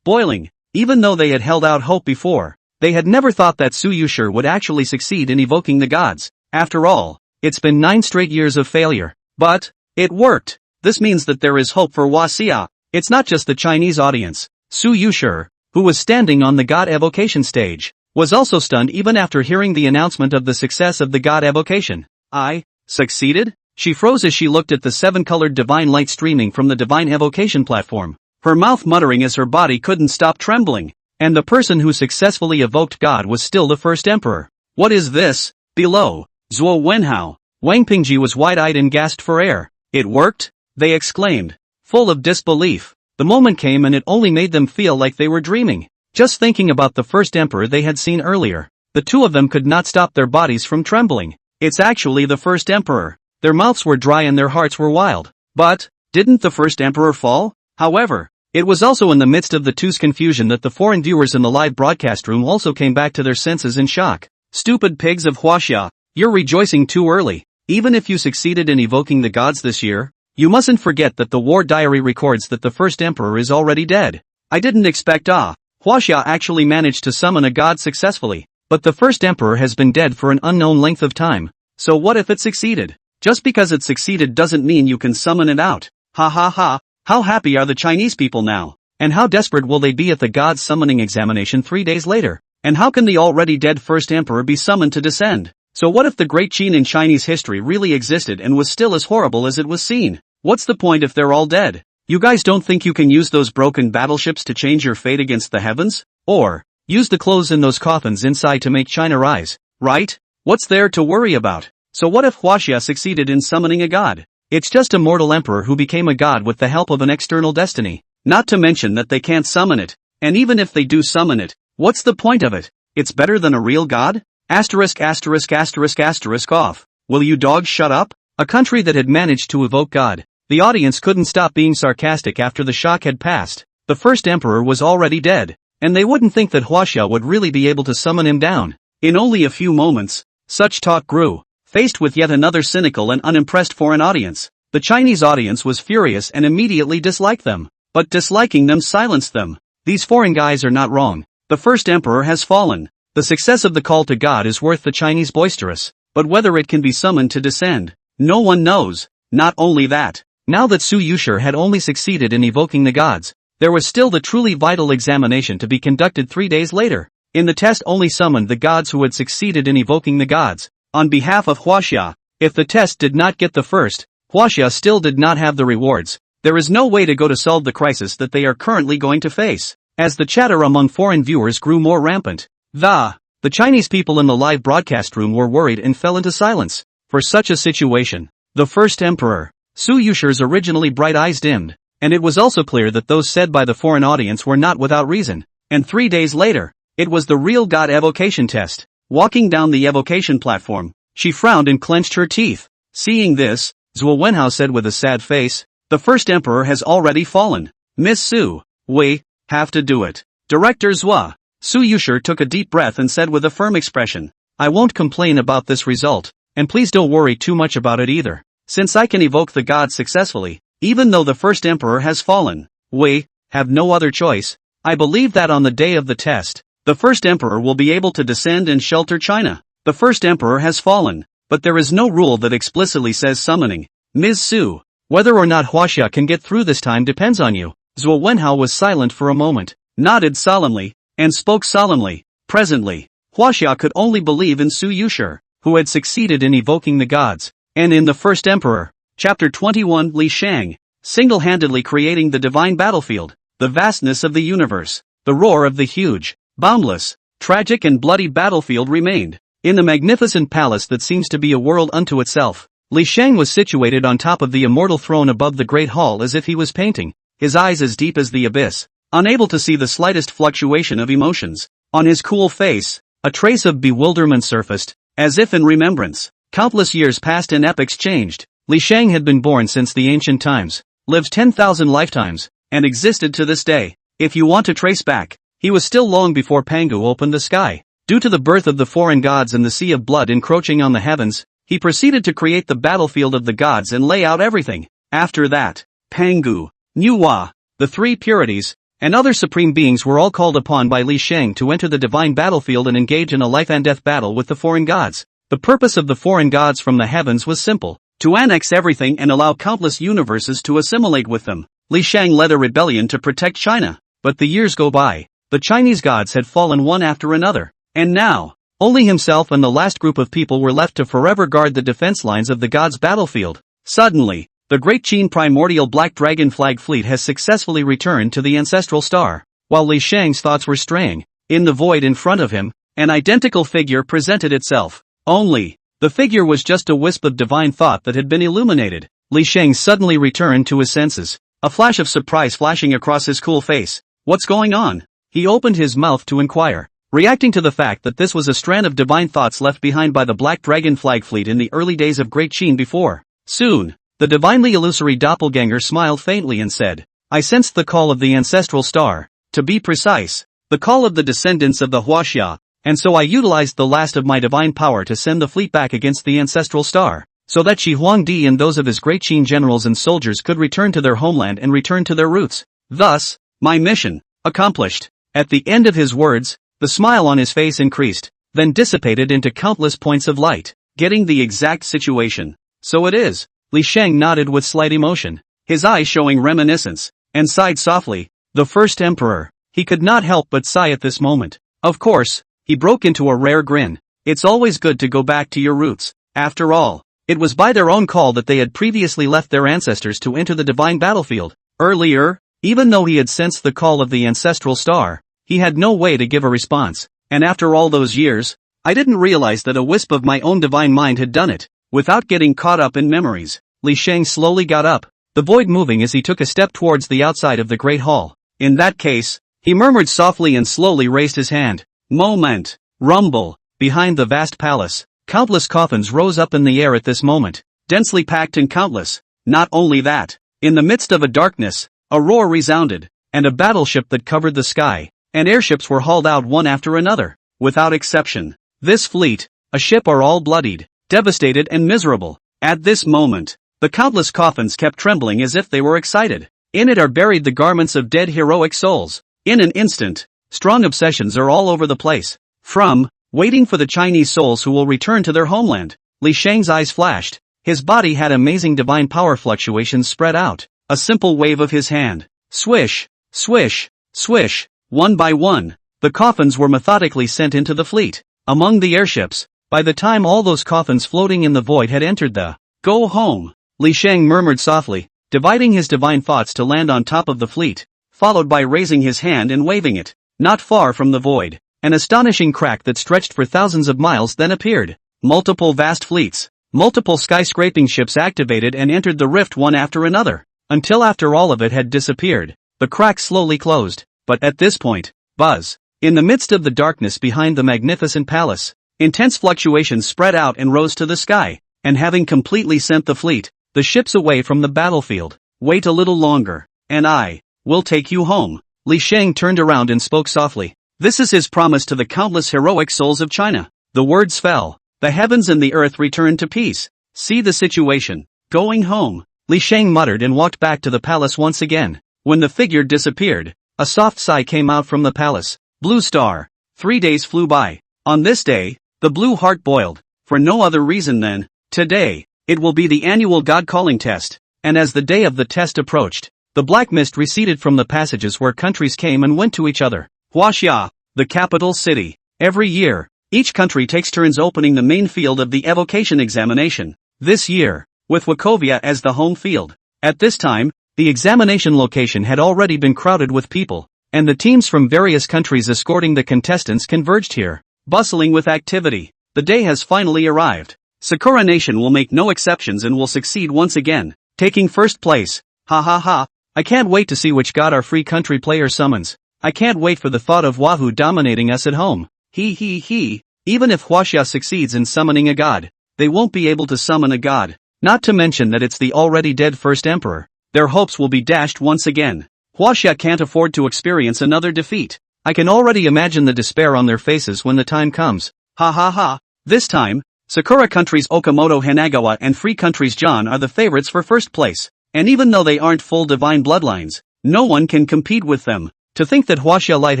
Boiling. Even though they had held out hope before, they had never thought that Su Yuxi would actually succeed in evoking the gods. After all, it's been 9 straight years of failure. But it worked. This means that there is hope for Huaxia. It's not just the Chinese audience. Su Yuxi, who was standing on the god evocation stage, was also stunned even after hearing the announcement of the success of the god evocation. I succeeded? She froze as she looked at the 7-colored divine light streaming from the divine evocation platform, her mouth muttering as her body couldn't stop trembling. And the person who successfully evoked God was still the first emperor. What is this? Below, Zhuo Wenhao, Wang Pingji was wide-eyed and gasped for air. It worked? They exclaimed, full of disbelief. The moment came and it only made them feel like they were dreaming. Just thinking about the first emperor they had seen earlier, the two of them could not stop their bodies from trembling. It's actually the first emperor. Their mouths were dry and their hearts were wild. But, didn't the first emperor fall? However, it was also in the midst of the two's confusion that the foreign viewers in the live broadcast room also came back to their senses in shock. Stupid pigs of Huaxia, you're rejoicing too early. Even if you succeeded in evoking the gods this year, you mustn't forget that the war diary records that the first emperor is already dead. I didn't expect Huaxia actually managed to summon a god successfully, but the first emperor has been dead for an unknown length of time. So what if it succeeded? Just because it succeeded doesn't mean you can summon it out. Ha ha ha. How happy are the Chinese people now? And how desperate will they be at the god's summoning examination 3 days later? And how can the already dead first emperor be summoned to descend? So what if the great Qin in Chinese history really existed and was still as horrible as it was seen? What's the point if they're all dead? You guys don't think you can use those broken battleships to change your fate against the heavens? Or, use the clothes in those coffins inside to make China rise, right? What's there to worry about? So what if Huaxia succeeded in summoning a god? It's just a mortal emperor who became a god with the help of an external destiny. Not to mention that they can't summon it. And even if they do summon it, what's the point of it? It's better than a real god? Asterisk asterisk asterisk asterisk off. Will you dogs shut up? A country that had managed to evoke God. The audience couldn't stop being sarcastic after the shock had passed. The first emperor was already dead, and they wouldn't think that Huaxia would really be able to summon him down. In only a few moments, such talk grew. Faced with yet another cynical and unimpressed foreign audience, the Chinese audience was furious and immediately disliked them. But disliking them silenced them. These foreign guys are not wrong. The first emperor has fallen. The success of the call to God is worth the Chinese boisterous. But whether it can be summoned to descend, no one knows. Not only that, now that Su Yuxi had only succeeded in evoking the gods, there was still the truly vital examination to be conducted 3 days later. In the test only summoned the gods who had succeeded in evoking the gods. On behalf of Huaxia, if the test did not get the first, Huaxia still did not have the rewards. There is no way to go to solve the crisis that they are currently going to face. As the chatter among foreign viewers grew more rampant, the Chinese people in the live broadcast room were worried and fell into silence. For such a situation, the first emperor, Su Yuxi's originally bright eyes dimmed, and it was also clear that those said by the foreign audience were not without reason. And 3 days later, it was the real god evocation test. Walking down the evocation platform, she frowned and clenched her teeth. Seeing this, Zhuo Wenhao said with a sad face, "The first emperor has already fallen. Miss Su, we have to do it." Director Zhua. Su Yuxi took a deep breath and said with a firm expression, "I won't complain about this result, and please don't worry too much about it either. Since I can evoke the gods successfully, even though the first emperor has fallen, we have no other choice. I believe that on the day of the test, the first emperor will be able to descend and shelter China. The first emperor has fallen, but there is no rule that explicitly says summoning. Ms. Su, whether or not Huaxia can get through this time depends on you." Zhuo Wenhao was silent for a moment, nodded solemnly, and spoke solemnly. Presently, Huaxia could only believe in Su Yuxi, who had succeeded in evoking the gods, and in the first emperor. Chapter 21 Li Sheng, single-handedly creating the divine battlefield, the vastness of the universe, the roar of the huge, boundless, tragic and bloody battlefield remained. In the magnificent palace that seems to be a world unto itself, Li Sheng was situated on top of the immortal throne above the great hall as if he was painting, his eyes as deep as the abyss, unable to see the slightest fluctuation of emotions. On his cool face, a trace of bewilderment surfaced, as if in remembrance. Countless years passed and epochs changed. Li Sheng had been born since the ancient times, lived 10,000 lifetimes, and existed to this day. If you want to trace back, he was still long before Pangu opened the sky. Due to the birth of the foreign gods and the sea of blood encroaching on the heavens, he proceeded to create the battlefield of the gods and lay out everything. After that, Pangu, Nuwa, the three purities, and other supreme beings were all called upon by Li Sheng to enter the divine battlefield and engage in a life and death battle with the foreign gods. The purpose of the foreign gods from the heavens was simple: to annex everything and allow countless universes to assimilate with them. Li Sheng led a rebellion to protect China, but the years go by. The Chinese gods had fallen one after another, and now, only himself and the last group of people were left to forever guard the defense lines of the gods' battlefield. Suddenly, the great Qin primordial Black Dragon Fleet has successfully returned to the ancestral star. While Li Sheng's thoughts were straying, in the void in front of him, an identical figure presented itself. Only, the figure was just a wisp of divine thought that had been illuminated. Li Sheng suddenly returned to his senses, a flash of surprise flashing across his cool face. "What's going on?" He opened his mouth to inquire, reacting to the fact that this was a strand of divine thoughts left behind by the Black Dragon Fleet in the early days of Great Qin before. Soon, the divinely illusory doppelganger smiled faintly and said, "I sensed the call of the ancestral star, to be precise, the call of the descendants of the Huaxia, and so I utilized the last of my divine power to send the fleet back against the ancestral star, so that Shi Huangdi and those of his Great Qin generals and soldiers could return to their homeland and return to their roots. Thus, my mission, accomplished." At the end of his words, the smile on his face increased, then dissipated into countless points of light. "Getting the exact situation. So it is." Li Sheng nodded with slight emotion, his eyes showing reminiscence, and sighed softly. The first emperor. He could not help but sigh at this moment. Of course, he broke into a rare grin. It's always good to go back to your roots. After all, it was by their own call that they had previously left their ancestors to enter the divine battlefield. Earlier, even though he had sensed the call of the ancestral star, he had no way to give a response. And after all those years, I didn't realize that a wisp of my own divine mind had done it. Without getting caught up in memories, Li Sheng slowly got up, the void moving as he took a step towards the outside of the great hall. "In that case," he murmured softly and slowly raised his hand. Moment. Rumble. Behind the vast palace, countless coffins rose up in the air at this moment, densely packed and countless. Not only that, in the midst of a darkness, a roar resounded, and a battleship that covered the sky, and airships were hauled out one after another, without exception. This fleet, a ship, are all bloodied, devastated and miserable. At this moment, the countless coffins kept trembling as if they were excited. In it are buried the garments of dead heroic souls. In an instant, strong obsessions are all over the place. From, waiting for the Chinese souls who will return to their homeland. Li Sheng's eyes flashed. His body had amazing divine power fluctuations spread out. A simple wave of his hand. Swish. Swish, swish, one by one, the coffins were methodically sent into the fleet. Among the airships, by the time all those coffins floating in the void had entered the "Go home," Li Sheng murmured softly, dividing his divine thoughts to land on top of the fleet, followed by raising his hand and waving it. Not far from the void, an astonishing crack that stretched for thousands of miles then appeared. Multiple vast fleets, multiple skyscraping ships activated and entered the rift one after another, until after all of it had disappeared, the crack slowly closed. But at this point, buzz. In the midst of the darkness behind the magnificent palace, intense fluctuations spread out and rose to the sky, and having completely sent the fleet, the ships away from the battlefield, wait a little longer, and I will take you home. Li Sheng turned around and spoke softly. This is his promise to the countless heroic souls of China. The words fell. The heavens and the earth returned to peace. See the situation. Going home. Li Sheng muttered and walked back to the palace once again. When the figure disappeared, a soft sigh came out from the palace. Blue star. 3 days flew by. On this day, the blue heart boiled, for no other reason than, today, it will be the annual God-calling test. And as the day of the test approached, the black mist receded from the passages where countries came and went to each other. Huaxia, the capital city. Every year, each country takes turns opening the main field of the evocation examination. This year, with Wachovia as the home field. At this time, the examination location had already been crowded with people, and the teams from various countries escorting the contestants converged here, bustling with activity. The day has finally arrived. Sakura Nation will make no exceptions and will succeed once again, taking first place. Ha ha ha. I can't wait to see which god our free country player summons. I can't wait for the thought of Wahoo dominating us at home. He. Even if Huaxia succeeds in summoning a god, they won't be able to summon a god. Not to mention that it's the already dead first emperor. Their hopes will be dashed once again. Huaxia can't afford to experience another defeat. I can already imagine the despair on their faces when the time comes. Ha ha ha. This time, Sakura countries Okamoto Hanagawa and free countries John are the favorites for first place. And even though they aren't full divine bloodlines, no one can compete with them. To think that Huaxia Light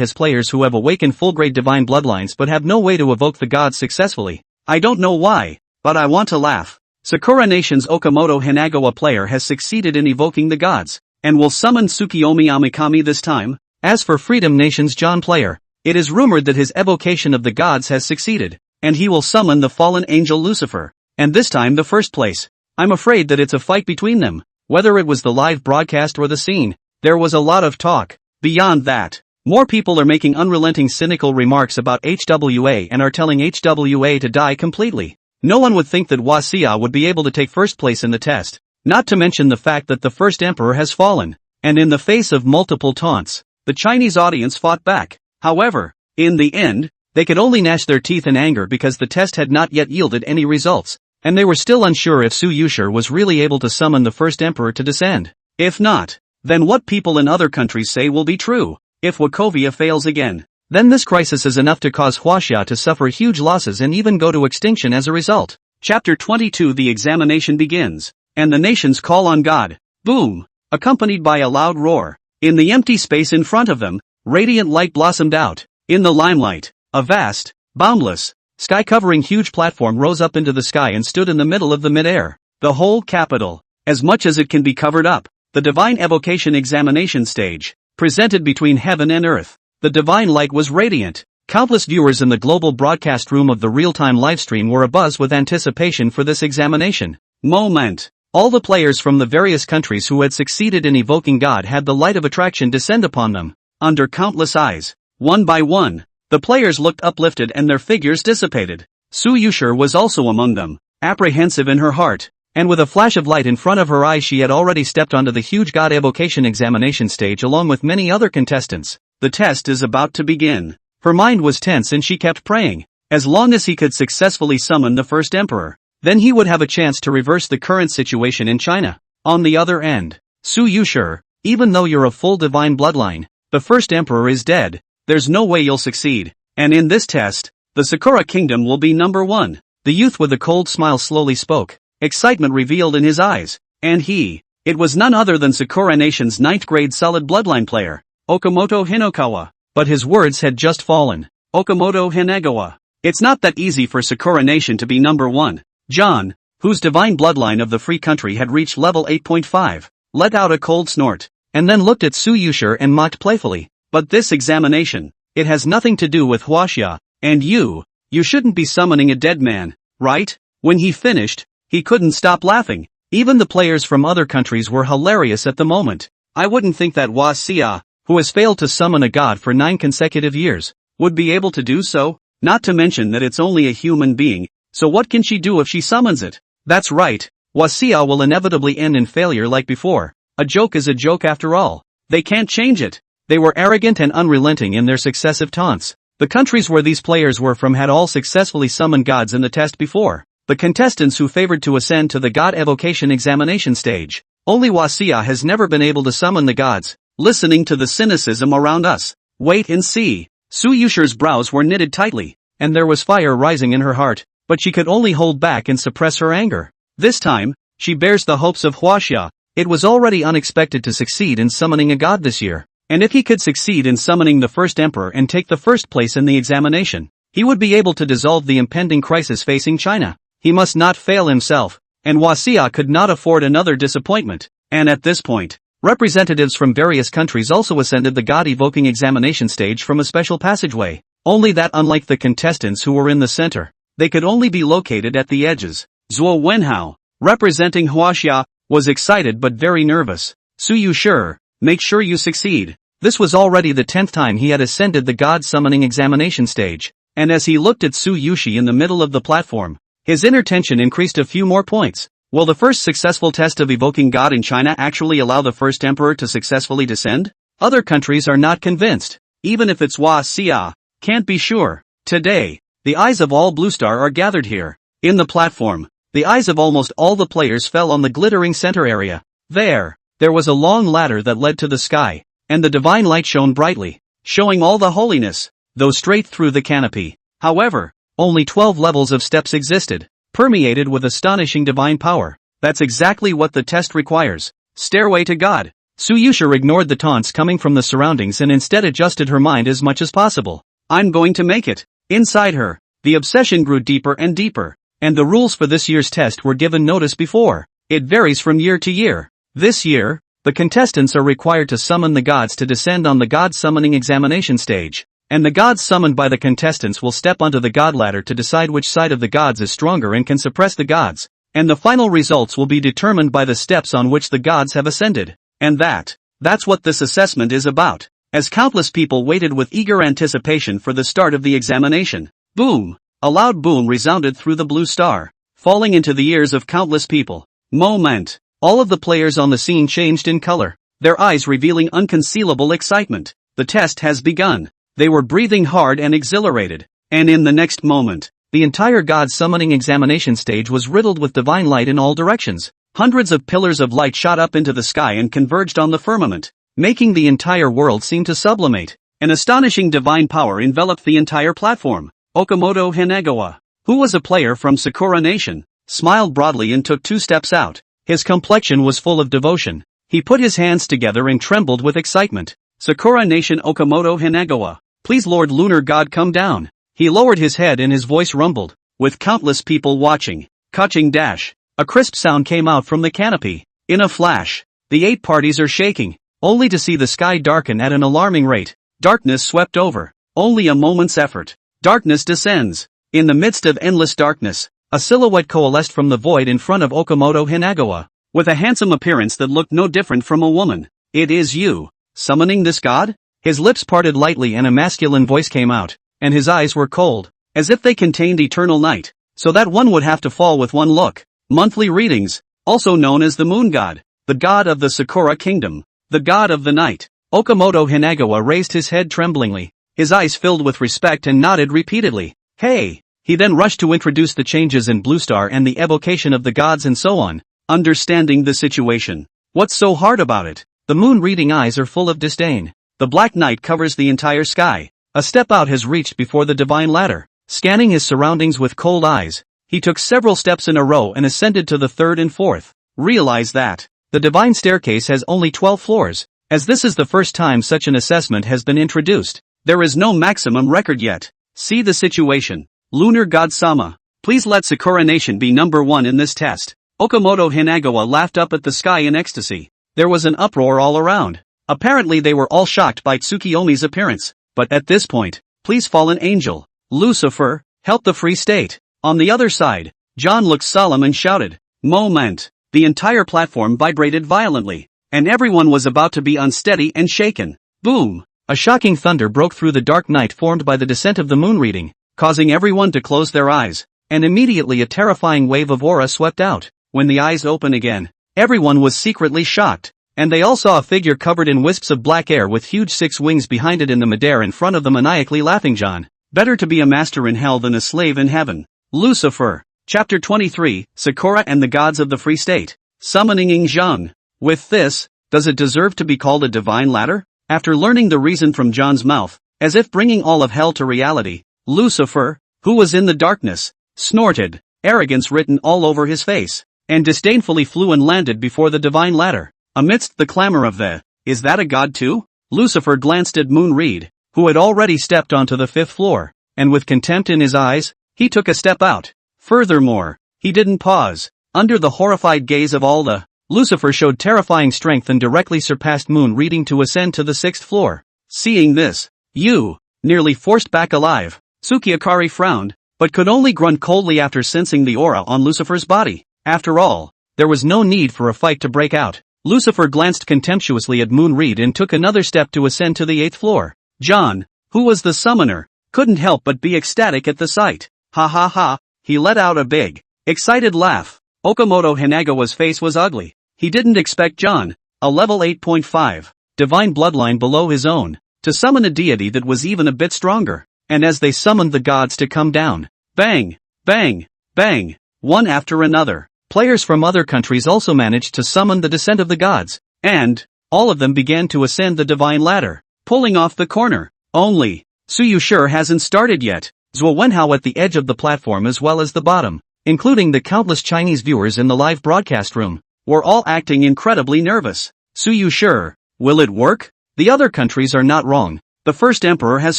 has players who have awakened full-grade divine bloodlines but have no way to evoke the gods successfully. I don't know why, but I want to laugh. Sakura Nation's Okamoto Hanagawa player has succeeded in evoking the gods, and will summon Tsukiyomi Amikami this time. As for Freedom Nation's John player, it is rumored that his evocation of the gods has succeeded, and he will summon the fallen angel Lucifer, and this time the first place. I'm afraid that it's a fight between them. Whether it was the live broadcast or the scene, there was a lot of talk. Beyond that, more people are making unrelenting cynical remarks about HWA and are telling HWA to die completely. No one would think that Huaxia would be able to take first place in the test, not to mention the fact that the first emperor has fallen, and in the face of multiple taunts, the Chinese audience fought back. However, in the end, they could only gnash their teeth in anger because the test had not yet yielded any results, and they were still unsure if Su Yuxi was really able to summon the first emperor to descend. If not, then what people in other countries say will be true. If Wachovia fails again, then this crisis is enough to cause Huaxia to suffer huge losses and even go to extinction as a result. Chapter 22. The examination begins, and the nations call on God. Boom! Accompanied by a loud roar. In the empty space in front of them, radiant light blossomed out. In the limelight, a vast, boundless, sky-covering huge platform rose up into the sky and stood in the middle of the mid-air. The whole capital, as much as it can be covered up. The Divine Evocation Examination Stage, presented between heaven and earth. The divine light was radiant. Countless viewers in the global broadcast room of the real-time livestream were abuzz with anticipation for this examination moment. All the players from the various countries who had succeeded in evoking God had the light of attraction descend upon them. Under countless eyes, one by one, the players looked uplifted and their figures dissipated. Su Yuxi was also among them, apprehensive in her heart. And with a flash of light in front of her eyes she had already stepped onto the huge God Evocation Examination stage along with many other contestants. The test is about to begin. Her mind was tense and she kept praying. As long as he could successfully summon the first emperor, then he would have a chance to reverse the current situation in China. On the other end, Su Yuxi, even though you're a full divine bloodline, the first emperor is dead. There's no way you'll succeed. And in this test, the Sakura Kingdom will be number one. The youth with a cold smile slowly spoke. Excitement revealed in his eyes, and it was none other than Sakura Nation's 9th grade solid bloodline player, Okamoto Hinokawa. But his words had just fallen. Okamoto Hanagawa. It's not that easy for Sakura Nation to be number one. John, whose divine bloodline of the free country had reached level 8.5, let out a cold snort. and then looked at Su Yuxi and mocked playfully. But this examination, it has nothing to do with Huaxia, and you shouldn't be summoning a dead man, right? When he finished, he couldn't stop laughing. Even the players from other countries were hilarious at the moment. I wouldn't think that Huaxia, who has failed to summon a god for 9 consecutive years, would be able to do so, not to mention that it's only a human being, so what can she do if she summons it? That's right, Huaxia will inevitably end in failure like before. A joke is a joke after all. They can't change it. They were arrogant and unrelenting in their successive taunts. The countries where these players were from had all successfully summoned gods in the test before. The contestants who favored to ascend to the god evocation examination stage. Only Huaxia has never been able to summon the gods. Listening to the cynicism around us. Wait and see. Su Yuxi's brows were knitted tightly, and there was fire rising in her heart, but she could only hold back and suppress her anger. This time, she bears the hopes of Huaxia. It was already unexpected to succeed in summoning a god this year. And if he could succeed in summoning the first emperor and take the first place in the examination, he would be able to dissolve the impending crisis facing China. He must not fail himself, and Huaxia could not afford another disappointment. And at this point, representatives from various countries also ascended the god-evoking examination stage from a special passageway. Only that unlike the contestants who were in the center, they could only be located at the edges. Zhuo Wenhao, representing Huaxia, was excited but very nervous. Su Yuxi, make sure you succeed. This was already the 10th time he had ascended the god-summoning examination stage, and as he looked at Su Yuxi in the middle of the platform, his inner tension increased a few more points. Will the first successful test of evoking God in China actually allow the first emperor to successfully descend? Other countries are not convinced. Even if it's Huaxia, can't be sure. Today, the eyes of all Blue Star are gathered here. In the platform, the eyes of almost all the players fell on the glittering center area. There was a long ladder that led to the sky, and the divine light shone brightly, showing all the holiness, though straight through the canopy. However, only 12 levels of steps existed, permeated with astonishing divine power. That's exactly what the test requires. Stairway to God. Su Yuxi ignored the taunts coming from the surroundings and instead adjusted her mind as much as possible. I'm going to make it. Inside her, the obsession grew deeper and deeper, and the rules for this year's test were given notice before. It varies from year to year. This year, the contestants are required to summon the gods to descend on the god summoning examination stage. And the gods summoned by the contestants will step onto the god ladder to decide which side of the gods is stronger and can suppress the gods. And the final results will be determined by the steps on which the gods have ascended. And that's what this assessment is about. As countless people waited with eager anticipation for the start of the examination. Boom! A loud boom resounded through the blue star, falling into the ears of countless people. Moment! All of the players on the scene changed in color, their eyes revealing unconcealable excitement. The test has begun. They were breathing hard and exhilarated, and in the next moment, the entire god summoning examination stage was riddled with divine light in all directions. Hundreds of pillars of light shot up into the sky and converged on the firmament, making the entire world seem to sublimate. An astonishing divine power enveloped the entire platform. Okamoto Hinagawa, who was a player from Sakura Nation, smiled broadly and took 2 steps out. His complexion was full of devotion. He put his hands together and trembled with excitement. Sakura Nation Okamoto Hinagawa, please Lord Lunar God come down. He lowered his head and his voice rumbled, with countless people watching. Kaching dash. A crisp sound came out from the canopy. In a flash, the 8 parties are shaking, only to see the sky darken at an alarming rate. Darkness swept over. Only a moment's effort. Darkness descends. In the midst of endless darkness, a silhouette coalesced from the void in front of Okamoto Hinagawa, with a handsome appearance that looked no different from a woman. It is you. Summoning this god? His lips parted lightly and a masculine voice came out, and his eyes were cold, as if they contained eternal night, so that one would have to fall with one look. Monthly readings, also known as the moon god, the god of the Sakura kingdom, the god of the night. Okamoto Hinagawa raised his head tremblingly, his eyes filled with respect and nodded repeatedly. Hey! He then rushed to introduce the changes in Blue Star and the evocation of the gods and so on. Understanding the situation. What's so hard about it? The moon-reading eyes are full of disdain. The black night covers the entire sky. A step out has reached before the divine ladder. Scanning his surroundings with cold eyes, he took several steps in a row and ascended to the 3rd and 4th. Realize that the divine staircase has only 12 floors. As this is the first time such an assessment has been introduced, there is no maximum record yet. See the situation. Lunar God Sama, please let Sakura Nation be number 1 in this test. Okamoto Hinagawa laughed up at the sky in ecstasy. There was an uproar all around. Apparently they were all shocked by Tsukiyomi's appearance, but at this point, please fallen angel, Lucifer, help the free state. On the other side, John looked solemn and shouted, "Moment!" The entire platform vibrated violently, and everyone was about to be unsteady and shaken. Boom! A shocking thunder broke through the dark night formed by the descent of the moon reading, causing everyone to close their eyes, and immediately a terrifying wave of aura swept out. When the eyes opened again, everyone was secretly shocked, and they all saw a figure covered in wisps of black air with huge 6 wings behind it in the midair in front of the maniacally laughing John. Better to be a master in hell than a slave in heaven. Lucifer. Chapter 23, Sakura and the Gods of the Free State. Summoning Ing Zheng. With this, does it deserve to be called a divine ladder? After learning the reason from John's mouth, as if bringing all of hell to reality, Lucifer, who was in the darkness, snorted, arrogance written all over his face, and disdainfully flew and landed before the divine ladder. Amidst the clamor of the, "Is that a god too?" Lucifer glanced at Moon Reed, who had already stepped onto the 5th floor, and with contempt in his eyes, he took a step out. Furthermore, he didn't pause. Under the horrified gaze of all the, Lucifer showed terrifying strength and directly surpassed Moon Reading to ascend to the 6th floor. Seeing this, you, nearly forced back alive, Tsukiyakari frowned, but could only grunt coldly after sensing the aura on Lucifer's body. After all, there was no need for a fight to break out. Lucifer glanced contemptuously at Moon Reed and took another step to ascend to the 8th floor. John, who was the summoner, couldn't help but be ecstatic at the sight. Ha ha ha, he let out a big, excited laugh. Okamoto Hanagawa's face was ugly. He didn't expect John, a level 8.5, divine bloodline below his own, to summon a deity that was even a bit stronger. And as they summoned the gods to come down, bang, bang, bang, one after another, players from other countries also managed to summon the descent of the gods, and all of them began to ascend the divine ladder, pulling off the corner. Only, Su Yuxi hasn't started yet. Zhuo Wenhao at the edge of the platform as well as the bottom, including the countless Chinese viewers in the live broadcast room, were all acting incredibly nervous. Su Yuxi, will it work? The other countries are not wrong. The first emperor has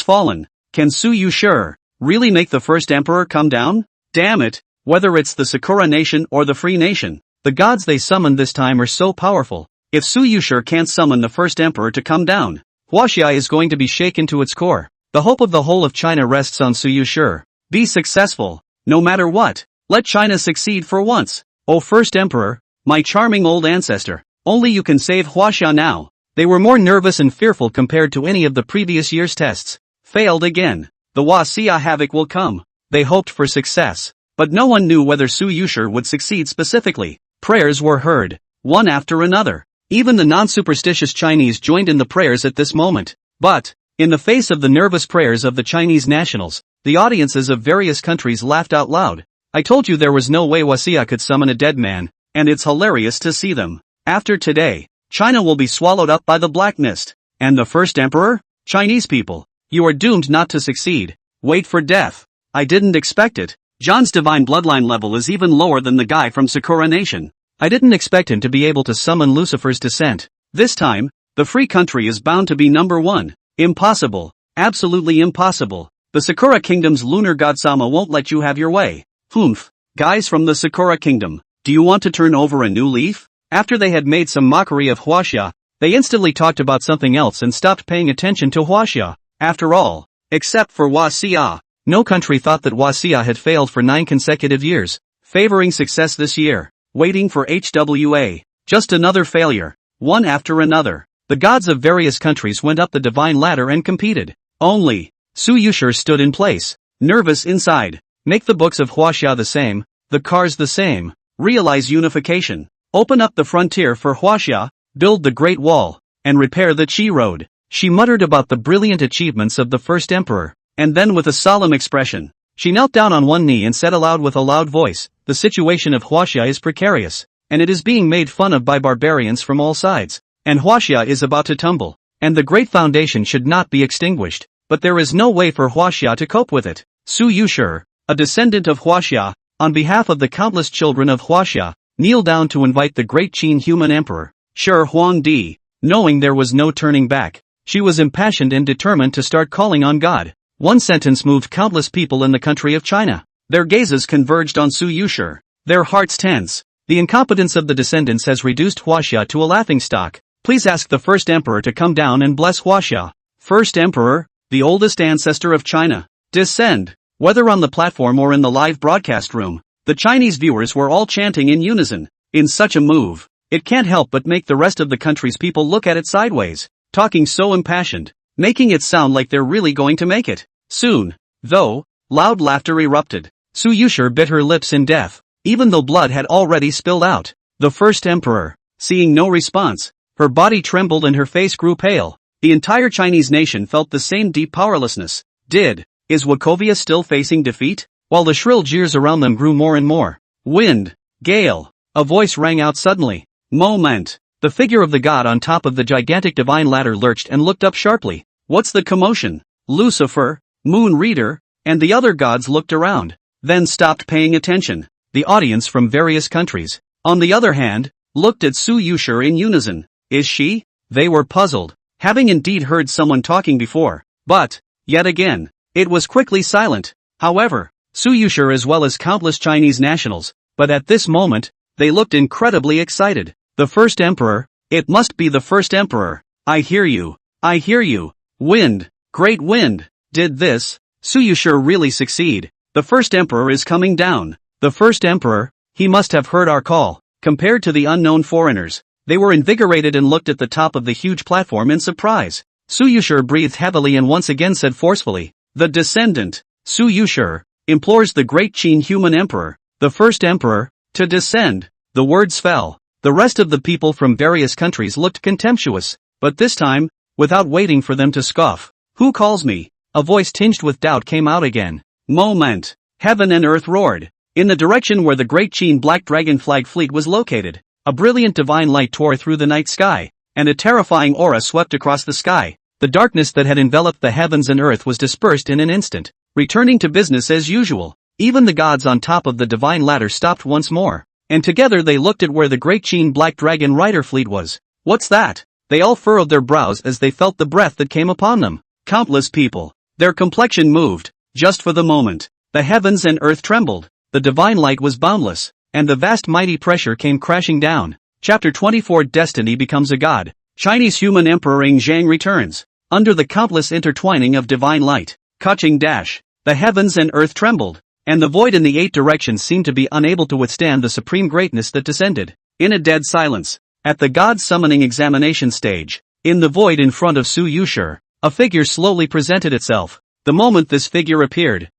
fallen. Can Su Yuxi really make the first emperor come down? Damn it, whether it's the Sakura nation or the Free nation, the gods they summoned this time are so powerful. If Su Yuxi can't summon the first emperor to come down, Huaxia is going to be shaken to its core. The hope of the whole of China rests on Su Yuxi. Be successful, no matter what. Let China succeed for once. O first emperor, my charming old ancestor, only you can save Huaxia now. They were more nervous and fearful compared to any of the previous year's tests. Failed again. The Huaxia havoc will come. They hoped for success, but no one knew whether Su Yuxi would succeed specifically. Prayers were heard, one after another. Even the non-superstitious Chinese joined in the prayers at this moment. But, in the face of the nervous prayers of the Chinese nationals, the audiences of various countries laughed out loud. I told you there was no way Huaxia could summon a dead man, and it's hilarious to see them. After today, China will be swallowed up by the black mist. And the first emperor? Chinese people, you are doomed not to succeed. Wait for death. I didn't expect it. John's divine bloodline level is even lower than the guy from Sakura Nation. I didn't expect him to be able to summon Lucifer's descent. This time, the free country is bound to be number 1. Impossible. Absolutely impossible. The Sakura Kingdom's lunar god-sama won't let you have your way. Humph. Guys from the Sakura Kingdom, do you want to turn over a new leaf? After they had made some mockery of Huaxia, they instantly talked about something else and stopped paying attention to Huaxia. After all, except for Huaxia, no country thought that Huaxia had failed for 9 consecutive years, favoring success this year, waiting for HWA. Just another failure, one after another. The gods of various countries went up the divine ladder and competed. Only, Su Yuxi stood in place, nervous inside. Make the books of Huaxia the same, the cars the same, realize unification, open up the frontier for Huaxia, build the Great Wall, and repair the Qi Road. She muttered about the brilliant achievements of the first emperor, and then with a solemn expression, she knelt down on one knee and said aloud with a loud voice, the situation of Huaxia is precarious, and it is being made fun of by barbarians from all sides, and Huaxia is about to tumble, and the great foundation should not be extinguished, but there is no way for Huaxia to cope with it. Su Yuxi, a descendant of Huaxia, on behalf of the countless children of Huaxia, kneeled down to invite the great Qin human emperor, Shi Huangdi. Knowing there was no turning back, she was impassioned and determined to start calling on God. One sentence moved countless people in the country of China. Their gazes converged on Su Yuxi, their hearts tense. The incompetence of the descendants has reduced Huaxia to a laughingstock. Please ask the first emperor to come down and bless Huaxia. First emperor, the oldest ancestor of China, descend. Whether on the platform or in the live broadcast room, the Chinese viewers were all chanting in unison. In such a move, it can't help but make the rest of the country's people look at it sideways, talking so impassioned, making it sound like they're really going to make it. Soon, though, loud laughter erupted. Su Yuxi bit her lips in death, even though blood had already spilled out. The first emperor, seeing no response, her body trembled and her face grew pale. The entire Chinese nation felt the same deep powerlessness. Is Wachovia still facing defeat? While the shrill jeers around them grew more and more. Wind, gale, a voice rang out suddenly. Moment. The figure of the god on top of the gigantic divine ladder lurched and looked up sharply. What's the commotion? Lucifer, Moon Reader, and the other gods looked around, then stopped paying attention. The audience from various countries, on the other hand, looked at Su Yuxi in unison. Is she? They were puzzled, having indeed heard someone talking before, but, yet again, it was quickly silent. However, Su Yuxi as well as countless Chinese nationals, but at this moment, they looked incredibly excited. The first emperor, it must be the first emperor. I hear you. I hear you. Wind, great wind. Did this, Su Yuxi really succeed? The first emperor is coming down. The first emperor, he must have heard our call. Compared to the unknown foreigners, they were invigorated and looked at the top of the huge platform in surprise. Su Yuxi breathed heavily and once again said forcefully, the descendant, Su Yuxi, implores the great Qin human emperor, the first emperor, to descend. The words fell. The rest of the people from various countries looked contemptuous, but this time, without waiting for them to scoff. Who calls me? A voice tinged with doubt came out again. Moment. Heaven and earth roared. In the direction where the great Qin Black Dragon Fleet was located, a brilliant divine light tore through the night sky, and a terrifying aura swept across the sky. The darkness that had enveloped the heavens and earth was dispersed in an instant, returning to business as usual. Even the gods on top of the divine ladder stopped once more, and together they looked at where the great Qin Black Dragon Rider fleet was. What's that? They all furrowed their brows as they felt the breath that came upon them. Countless people. Their complexion moved, just for the moment. The heavens and earth trembled. The divine light was boundless, and the vast mighty pressure came crashing down. Chapter 24 Destiny becomes a god. Chinese human emperor Zhang returns. Under the countless intertwining of divine light, catching dash, the heavens and earth trembled, and the void in the 8 directions seemed to be unable to withstand the supreme greatness that descended. In a dead silence, at the god summoning examination stage, in the void in front of Su Yuxi, a figure slowly presented itself. The moment this figure appeared,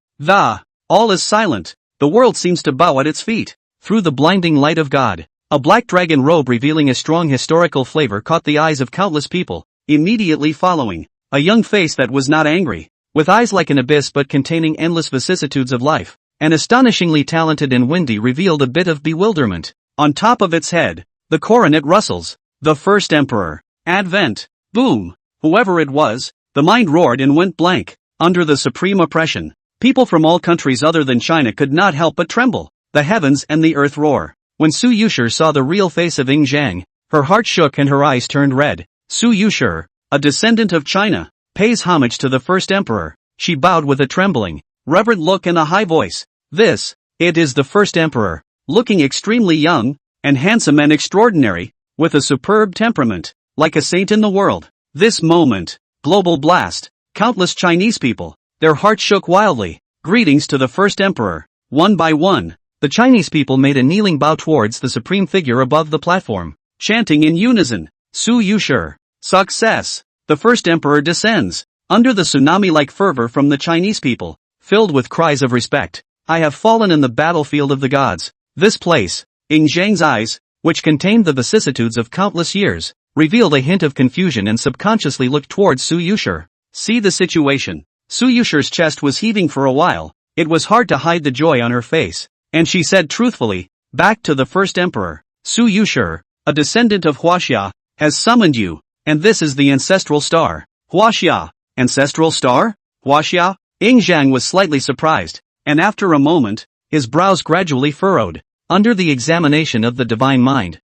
all is silent. The world seems to bow at its feet. Through the blinding light of God, a black dragon robe revealing a strong historical flavor caught the eyes of countless people. Immediately following, a young face that was not angry, with eyes like an abyss but containing endless vicissitudes of life, and astonishingly talented and windy revealed a bit of bewilderment. On top of its head, the coronet rustles. The first emperor. Advent. Boom. Whoever it was, the mind roared and went blank. Under the supreme oppression, people from all countries other than China could not help but tremble. The heavens and the earth roar. When Su Yuxi saw the real face of Zhang, her heart shook and her eyes turned red. Su Yuxi, a descendant of China, pays homage to the first emperor. She bowed with a trembling, reverent look and a high voice. It is the first emperor, looking extremely young, and handsome and extraordinary, with a superb temperament, like a saint in the world. This moment, global blast, countless Chinese people, their hearts shook wildly. Greetings to the first emperor. One by one, the Chinese people made a kneeling bow towards the supreme figure above the platform, chanting in unison. Su Yuxi. Success. The first emperor descends. Under the tsunami-like fervor from the Chinese people, filled with cries of respect. I have fallen in the battlefield of the gods. This place, in Zhang's eyes, which contained the vicissitudes of countless years, revealed a hint of confusion and subconsciously looked towards Su Yuxi. See the situation. Su Yuxi's chest was heaving for a while. It was hard to hide the joy on her face, and she said truthfully, back to the first emperor. Su Yuxi, a descendant of Huaxia, has summoned you, and this is the ancestral star. Huaxia, ancestral star? Huaxia? Zhang was slightly surprised, and after a moment, his brows gradually furrowed. Under the examination of the divine mind,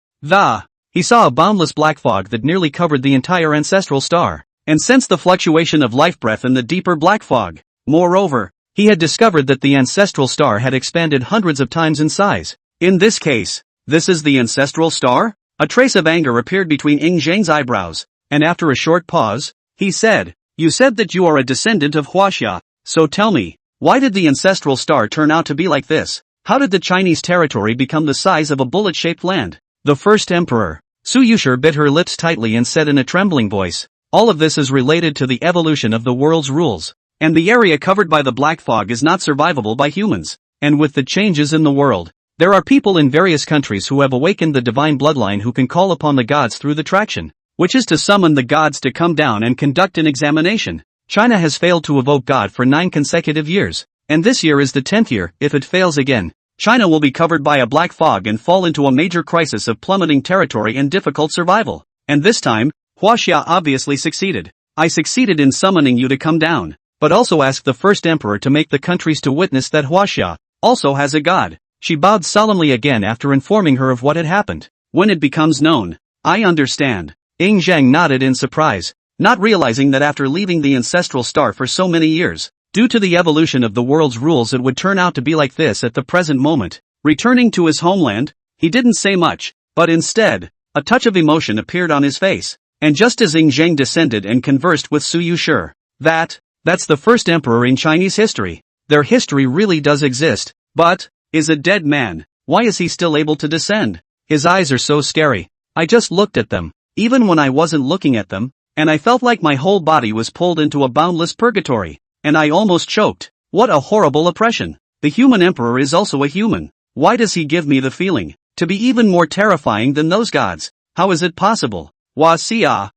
he saw a boundless black fog that nearly covered the entire ancestral star, and sensed the fluctuation of life breath in the deeper black fog. Moreover, he had discovered that the ancestral star had expanded hundreds of times in size. In this case, This is the ancestral star? A trace of anger appeared between Ing Zhang's eyebrows, and after a short pause, he said, "You said that you are a descendant of Huaxia, so tell me, why did the ancestral star turn out to be like this? How did the Chinese territory become the size of a bullet-shaped land?" The first emperor. Su Yuxi bit her lips tightly and said in a trembling voice, "All of this is related to the evolution of the world's rules. And the area covered by the black fog is not survivable by humans. And with the changes in the world, there are people in various countries who have awakened the divine bloodline who can call upon the gods through the traction, which is to summon the gods to come down and conduct an examination. China has failed to evoke God for 9 consecutive years, and this year is the 10th year. If it fails again, China will be covered by a black fog and fall into a major crisis of plummeting territory and difficult survival. And this time, Huaxia obviously succeeded. I succeeded in summoning you to come down, but also ask the first emperor to make the countries to witness that Huaxia also has a god." She bowed solemnly again after informing her of what had happened. "When it becomes known, I understand." Ing Zhang nodded in surprise, not realizing that after leaving the ancestral star for so many years, due to the evolution of the world's rules, it would turn out to be like this at the present moment. Returning to his homeland, he didn't say much, but instead, a touch of emotion appeared on his face. And just as Ing Zhang descended and conversed with Su Yuxi, that's the first emperor in Chinese history. Their history really does exist, but is a dead man. Why is he still able to descend? His eyes are so scary. I just looked at them, even when I wasn't looking at them, and I felt like my whole body was pulled into a boundless purgatory, and I almost choked. What a horrible oppression. The human emperor is also a human. Why does he give me the feeling to be even more terrifying than those gods? How is it possible? Huaxia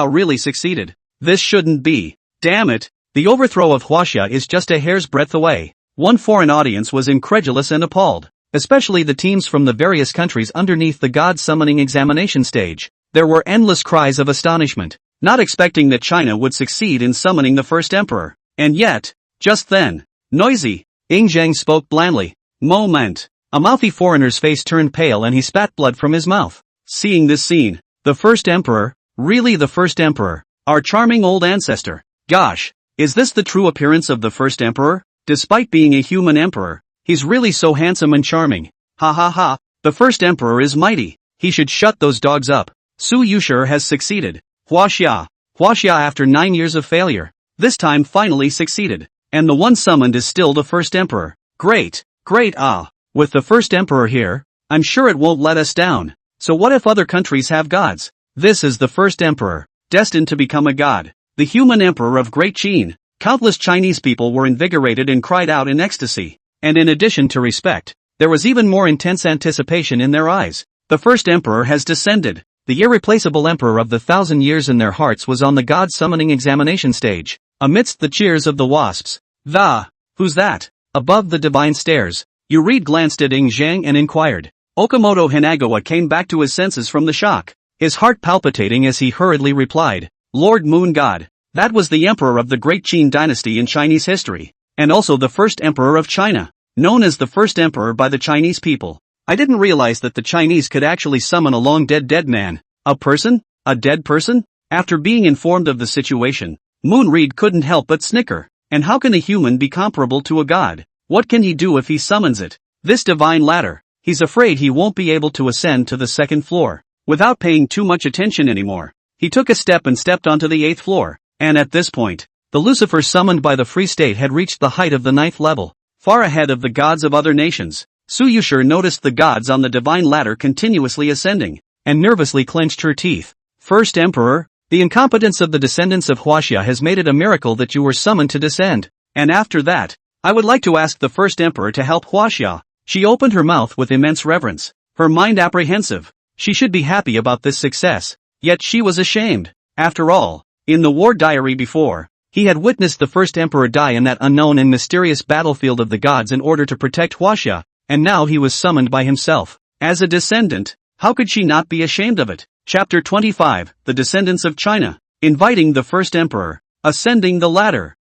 really succeeded. This shouldn't be. Damn it. The overthrow of Huaxia is just a hair's breadth away. One foreign audience was incredulous and appalled, especially the teams from the various countries underneath the god summoning examination stage. There were endless cries of astonishment, not expecting that China would succeed in summoning the first emperor. And yet, just then, noisy, Ing Zhang spoke blandly. Moment. A mouthy foreigner's face turned pale and he spat blood from his mouth. Seeing this scene, the first emperor, really the first emperor, our charming old ancestor. Gosh, is this the true appearance of the first emperor? Despite being a human emperor, he's really so handsome and charming. Ha ha ha, the first emperor is mighty. He should shut those dogs up. Su Yuxi has succeeded. Huaxia after 9 years of failure, this time finally succeeded. And the one summoned is still the first emperor. Great. With the first emperor here, I'm sure it won't let us down. So what if other countries have gods? This is the first emperor, destined to become a god. The human emperor of Great Qin. Countless Chinese people were invigorated and cried out in ecstasy. And in addition to respect, there was even more intense anticipation in their eyes. The first emperor has descended. The irreplaceable emperor of the 1,000 years in their hearts was on the god summoning examination stage. Amidst the cheers of the wasps. Who's that? Above the divine stairs, Yuri glanced at Ing Zhang and inquired. Okamoto Hanagawa came back to his senses from the shock, his heart palpitating as he hurriedly replied, Lord Moon God. That was the emperor of the Great Qin dynasty in Chinese history, and also the first emperor of China, known as the first emperor by the Chinese people. I didn't realize that the Chinese could actually summon a long dead man. A person? A dead person? After being informed of the situation, Moon Reed couldn't help but snicker. And how can a human be comparable to a god? What can he do if he summons it? This divine ladder. He's afraid he won't be able to ascend to the 2nd floor. Without paying too much attention anymore, he took a step and stepped onto the 8th floor. And at this point, the Lucifer summoned by the Free State had reached the height of the 9th level, far ahead of the gods of other nations. Su Yuxi noticed the gods on the divine ladder continuously ascending, and nervously clenched her teeth. First Emperor, the incompetence of the descendants of Huaxia has made it a miracle that you were summoned to descend. And after that, I would like to ask the first Emperor to help Huaxia. She opened her mouth with immense reverence, her mind apprehensive. She should be happy about this success, yet she was ashamed. After all, in the war diary before, he had witnessed the first emperor die in that unknown and mysterious battlefield of the gods in order to protect Huaxia, and now he was summoned by himself. As a descendant, how could she not be ashamed of it? Chapter 25, The Descendants of China. Inviting the first emperor. Ascending the ladder.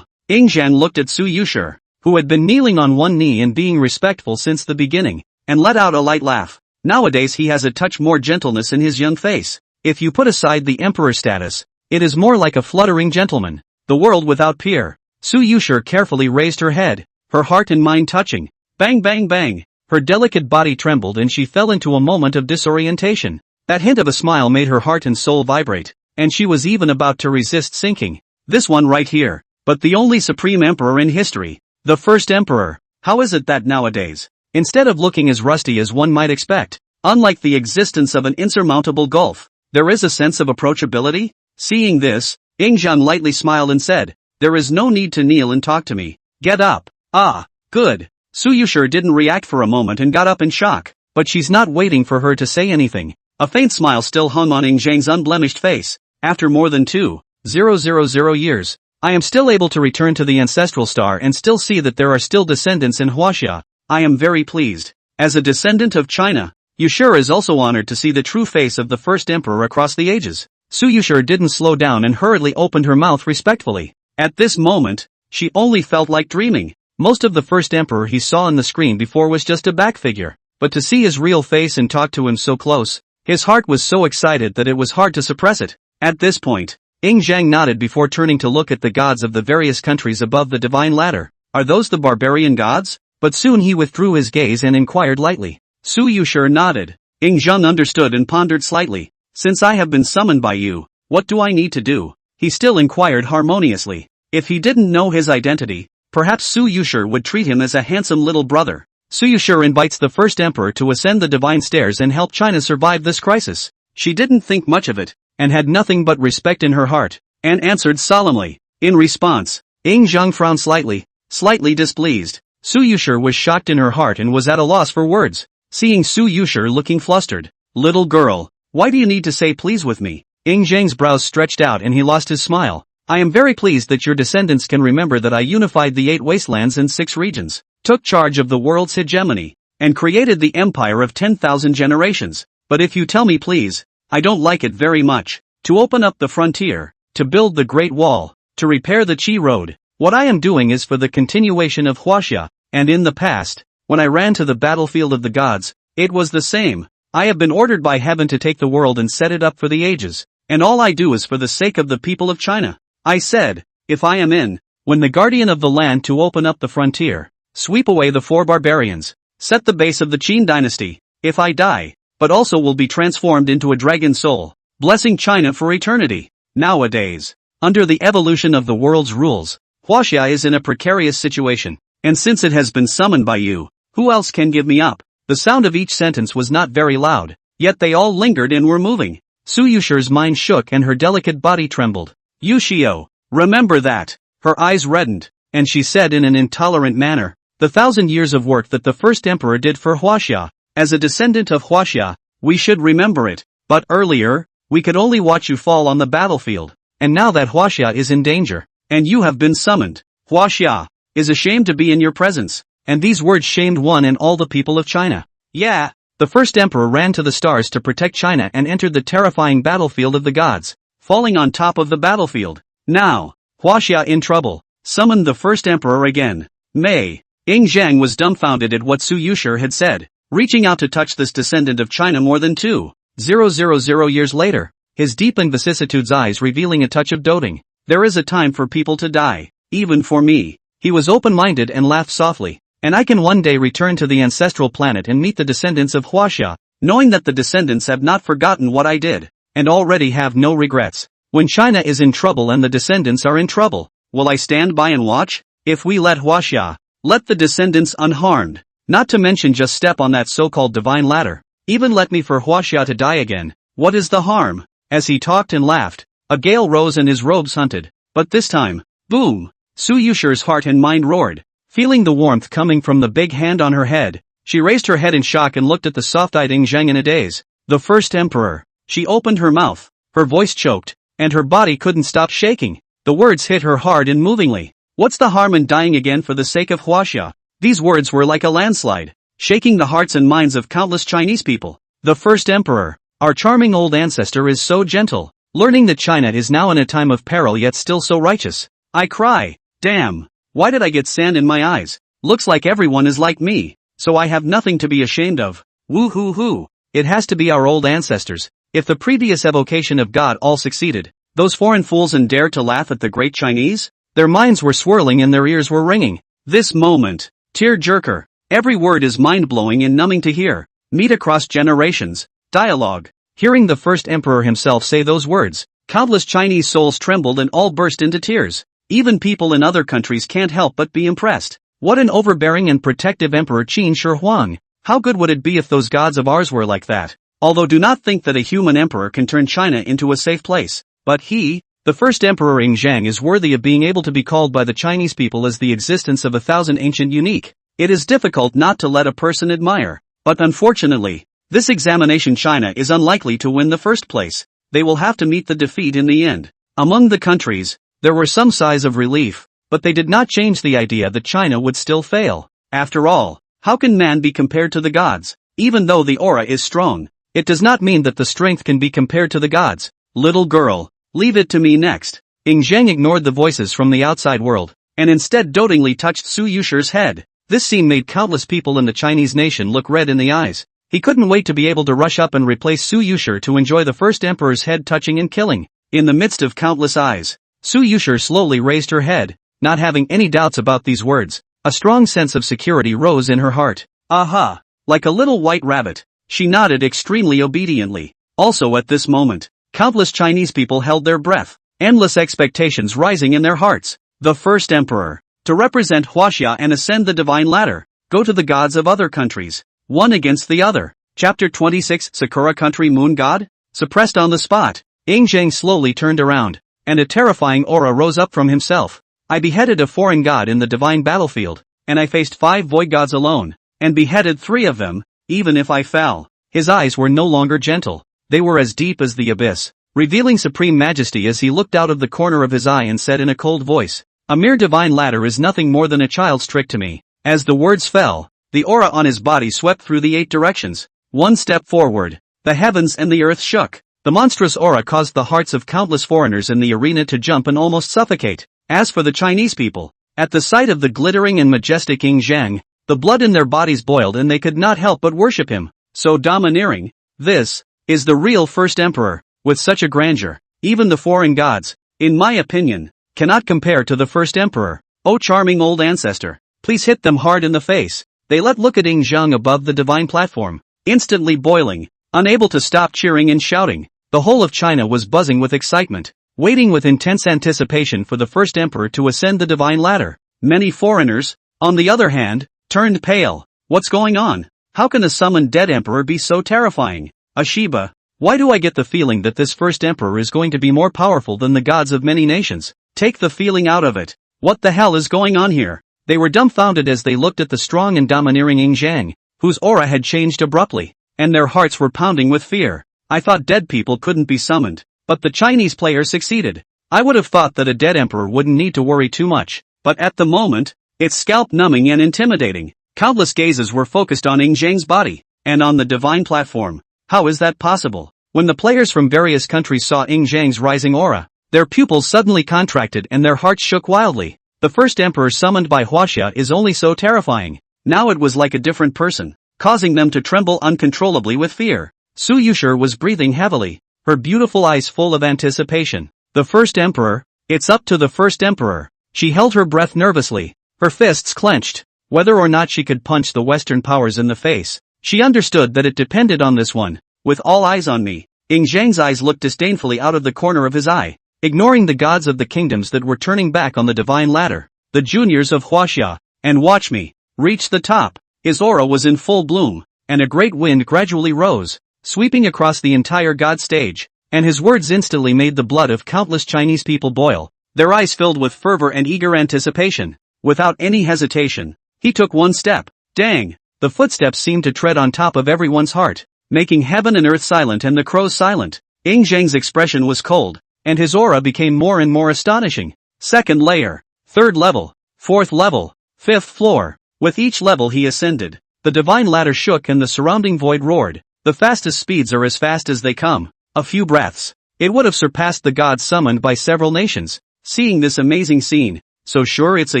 Ing Zhang looked at Su Yuxi, who had been kneeling on one knee and being respectful since the beginning, and let out a light laugh. Nowadays he has a touch more gentleness in his young face. If you put aside the emperor status, it is more like a fluttering gentleman. The world without peer. Su Yuxi carefully raised her head, her heart and mind touching. Bang bang bang. Her delicate body trembled and she fell into a moment of disorientation. That hint of a smile made her heart and soul vibrate, and she was even about to resist sinking. This one right here. But the only supreme emperor in history. The first emperor. How is it that nowadays, instead of looking as rusty as one might expect, unlike the existence of an insurmountable gulf, there is a sense of approachability? Seeing this, Yingzheng lightly smiled and said, "There is no need to kneel and talk to me. Get up." Ah, good. Su Yuxi didn't react for a moment and got up in shock, but she's not waiting for her to say anything. A faint smile still hung on Yingzheng's unblemished face. After more than 2,000 years, I am still able to return to the ancestral star and still see that there are still descendants in Huaxia. I am very pleased. As a descendant of China, Yuxi is also honored to see the true face of the first emperor across the ages. Su Yuxi didn't slow down and hurriedly opened her mouth respectfully. At this moment, she only felt like dreaming. Most of the first emperor he saw on the screen before was just a back figure, but to see his real face and talk to him so close, his heart was so excited that it was hard to suppress it. At this point, Yingzheng nodded before turning to look at the gods of the various countries above the divine ladder. Are those the barbarian gods? But soon he withdrew his gaze and inquired lightly. Su Yuxi nodded. Yingzheng understood and pondered slightly. Since I have been summoned by you, what do I need to do? He still inquired harmoniously. If he didn't know his identity, perhaps Su Yuxi would treat him as a handsome little brother. Su Yuxi invites the first emperor to ascend the divine stairs and help China survive this crisis. She didn't think much of it, and had nothing but respect in her heart, and answered solemnly. In response, Yingzheng frowned slightly displeased. Su Yuxi was shocked in her heart and was at a loss for words. Seeing Su Yuxi looking flustered, "Little girl, why do you need to say please with me?" Yingzheng's brows stretched out and he lost his smile. "I am very pleased that your descendants can remember that I unified the 8 wastelands and 6 regions, took charge of the world's hegemony, and created the empire of 10,000 generations. But if you tell me please, I don't like it very much. To open up the frontier, to build the Great Wall, to repair the Qi Road, what I am doing is for the continuation of Huaxia, and in the past, when I ran to the battlefield of the gods, it was the same. I have been ordered by heaven to take the world and set it up for the ages, and all I do is for the sake of the people of China. I said, if I am in, when the guardian of the land to open up the frontier, sweep away the 4 barbarians, set the base of the Qin dynasty, if I die, but also will be transformed into a dragon soul, blessing China for eternity. Nowadays, under the evolution of the world's rules, Huaxia is in a precarious situation, and since it has been summoned by you, who else can give me up? The sound of each sentence was not very loud, yet they all lingered and were moving. Su Yuxi's mind shook and her delicate body trembled. Yuxio, remember that. Her eyes reddened, and she said in an intolerant manner, the 1,000 years of work that the first emperor did for Huaxia, as a descendant of Huaxia, we should remember it. But earlier, we could only watch you fall on the battlefield, and now that Huaxia is in danger, and you have been summoned, Huaxia is ashamed to be in your presence. And these words shamed one and all the people of China. Yeah, the first emperor ran to the stars to protect China and entered the terrifying battlefield of the gods, falling on top of the battlefield. Now, Huaxia in trouble, summoned the first emperor again. Yingzheng was dumbfounded at what Su Yuxi had said, reaching out to touch this descendant of China more than 2,000 years later, his deepened vicissitudes eyes revealing a touch of doting. There is a time for people to die, even for me. He was open-minded and laughed softly. And I can one day return to the ancestral planet and meet the descendants of Huaxia, knowing that the descendants have not forgotten what I did, and already have no regrets. When China is in trouble and the descendants are in trouble, will I stand by and watch? If we let Huaxia, let the descendants unharmed, not to mention just step on that so-called divine ladder, even let me for Huaxia to die again, what is the harm? As he talked and laughed, a gale rose and his robes hunted, but this time, boom! Su Yuxi's heart and mind roared. Feeling the warmth coming from the big hand on her head, she raised her head in shock and looked at the soft-eyed Yingzheng in a daze. The first emperor. She opened her mouth, her voice choked, and her body couldn't stop shaking. The words hit her hard and movingly. What's the harm in dying again for the sake of Huaxia? These words were like a landslide, shaking the hearts and minds of countless Chinese people. The first emperor, our charming old ancestor, is so gentle, learning that China is now in a time of peril yet still so righteous. I cry, damn. Why did I get sand in my eyes? Looks like everyone is like me, so I have nothing to be ashamed of. Woo-hoo-hoo. It has to be our old ancestors. If the previous evocation of God all succeeded, those foreign fools and dared to laugh at the great Chinese? Their minds were swirling and their ears were ringing. This moment, tear-jerker. Every word is mind-blowing and numbing to hear. Meet across generations. Dialogue. Hearing the first emperor himself say those words, countless Chinese souls trembled and all burst into tears. Even people in other countries can't help but be impressed. What an overbearing and protective emperor Qin Shi Huang. How good would it be if those gods of ours were like that? Although do not think that a human emperor can turn China into a safe place. But he, the first emperor Zhang, is worthy of being able to be called by the Chinese people as the existence of 1,000 ancient unique. It is difficult not to let a person admire. But unfortunately, this examination China is unlikely to win the first place. They will have to meet the defeat in the end. Among the countries, there were some sighs of relief, but they did not change the idea that China would still fail. After all, how can man be compared to the gods? Even though the aura is strong, it does not mean that the strength can be compared to the gods. Little girl, leave it to me next. Zhang ignored the voices from the outside world, and instead dotingly touched Su Yuxi's head. This scene made countless people in the Chinese nation look red in the eyes. He couldn't wait to be able to rush up and replace Su Yuxi to enjoy the first emperor's head touching and killing. In the midst of countless eyes, Su Yuxi slowly raised her head, not having any doubts about these words. A strong sense of security rose in her heart. Aha! Like a little white rabbit, she nodded extremely obediently. Also at this moment, countless Chinese people held their breath, endless expectations rising in their hearts. The first emperor, to represent Huaxia and ascend the divine ladder, go to the gods of other countries, one against the other. Chapter 26 Sakura Country Moon God? Suppressed on the spot, Zhang slowly turned around, and a terrifying aura rose up from himself. I beheaded a foreign god in the divine battlefield, and I faced 5 void gods alone, and beheaded 3 of them, even if I fell. His eyes were no longer gentle, they were as deep as the abyss, revealing supreme majesty as he looked out of the corner of his eye and said in a cold voice, "A mere divine ladder is nothing more than a child's trick to me." As the words fell, the aura on his body swept through the 8 directions. One step forward, the heavens and the earth shook. The monstrous aura caused the hearts of countless foreigners in the arena to jump and almost suffocate. As for the Chinese people, at the sight of the glittering and majestic Zhang, the blood in their bodies boiled and they could not help but worship him. So domineering, this is the real first emperor, with such a grandeur. Even the foreign gods, in my opinion, cannot compare to the first emperor. Oh charming old ancestor, please hit them hard in the face. They let look at Zhang above the divine platform, instantly boiling, unable to stop cheering and shouting. The whole of China was buzzing with excitement, waiting with intense anticipation for the first emperor to ascend the divine ladder. Many foreigners, on the other hand, turned pale. What's going on? How can a summoned dead emperor be so terrifying? Ashiba, why do I get the feeling that this first emperor is going to be more powerful than the gods of many nations? Take the feeling out of it. What the hell is going on here? They were dumbfounded as they looked at the strong and domineering Zhang, whose aura had changed abruptly, and their hearts were pounding with fear. I thought dead people couldn't be summoned, but the Chinese player succeeded. I would have thought that a dead emperor wouldn't need to worry too much, but at the moment, it's scalp-numbing and intimidating. Countless gazes were focused on Zhang's body, and on the divine platform. How is that possible? When the players from various countries saw Zhang's rising aura, their pupils suddenly contracted and their hearts shook wildly. The first emperor summoned by Huaxia is only so terrifying. Now it was like a different person, causing them to tremble uncontrollably with fear. Su Yuxi was breathing heavily, her beautiful eyes full of anticipation. The first emperor? It's up to the first emperor. She held her breath nervously, her fists clenched. Whether or not she could punch the Western powers in the face, she understood that it depended on this one. With all eyes on me, Zhang's eyes looked disdainfully out of the corner of his eye, ignoring the gods of the kingdoms that were turning back on the divine ladder. The juniors of Huaxia, and watch me, reach the top. His aura was in full bloom, and a great wind gradually rose, sweeping across the entire god stage, and his words instantly made the blood of countless Chinese people boil, their eyes filled with fervor and eager anticipation. Without any hesitation, he took one step. Dang! The footsteps seemed to tread on top of everyone's heart, making heaven and earth silent and the crows silent. Zhang's expression was cold, and his aura became more and more astonishing. Second layer, third level, fourth level, fifth floor. With each level he ascended, the divine ladder shook and the surrounding void roared. The fastest speeds are as fast as they come. A few breaths, it would have surpassed the gods summoned by several nations. Seeing this amazing scene, so sure it's a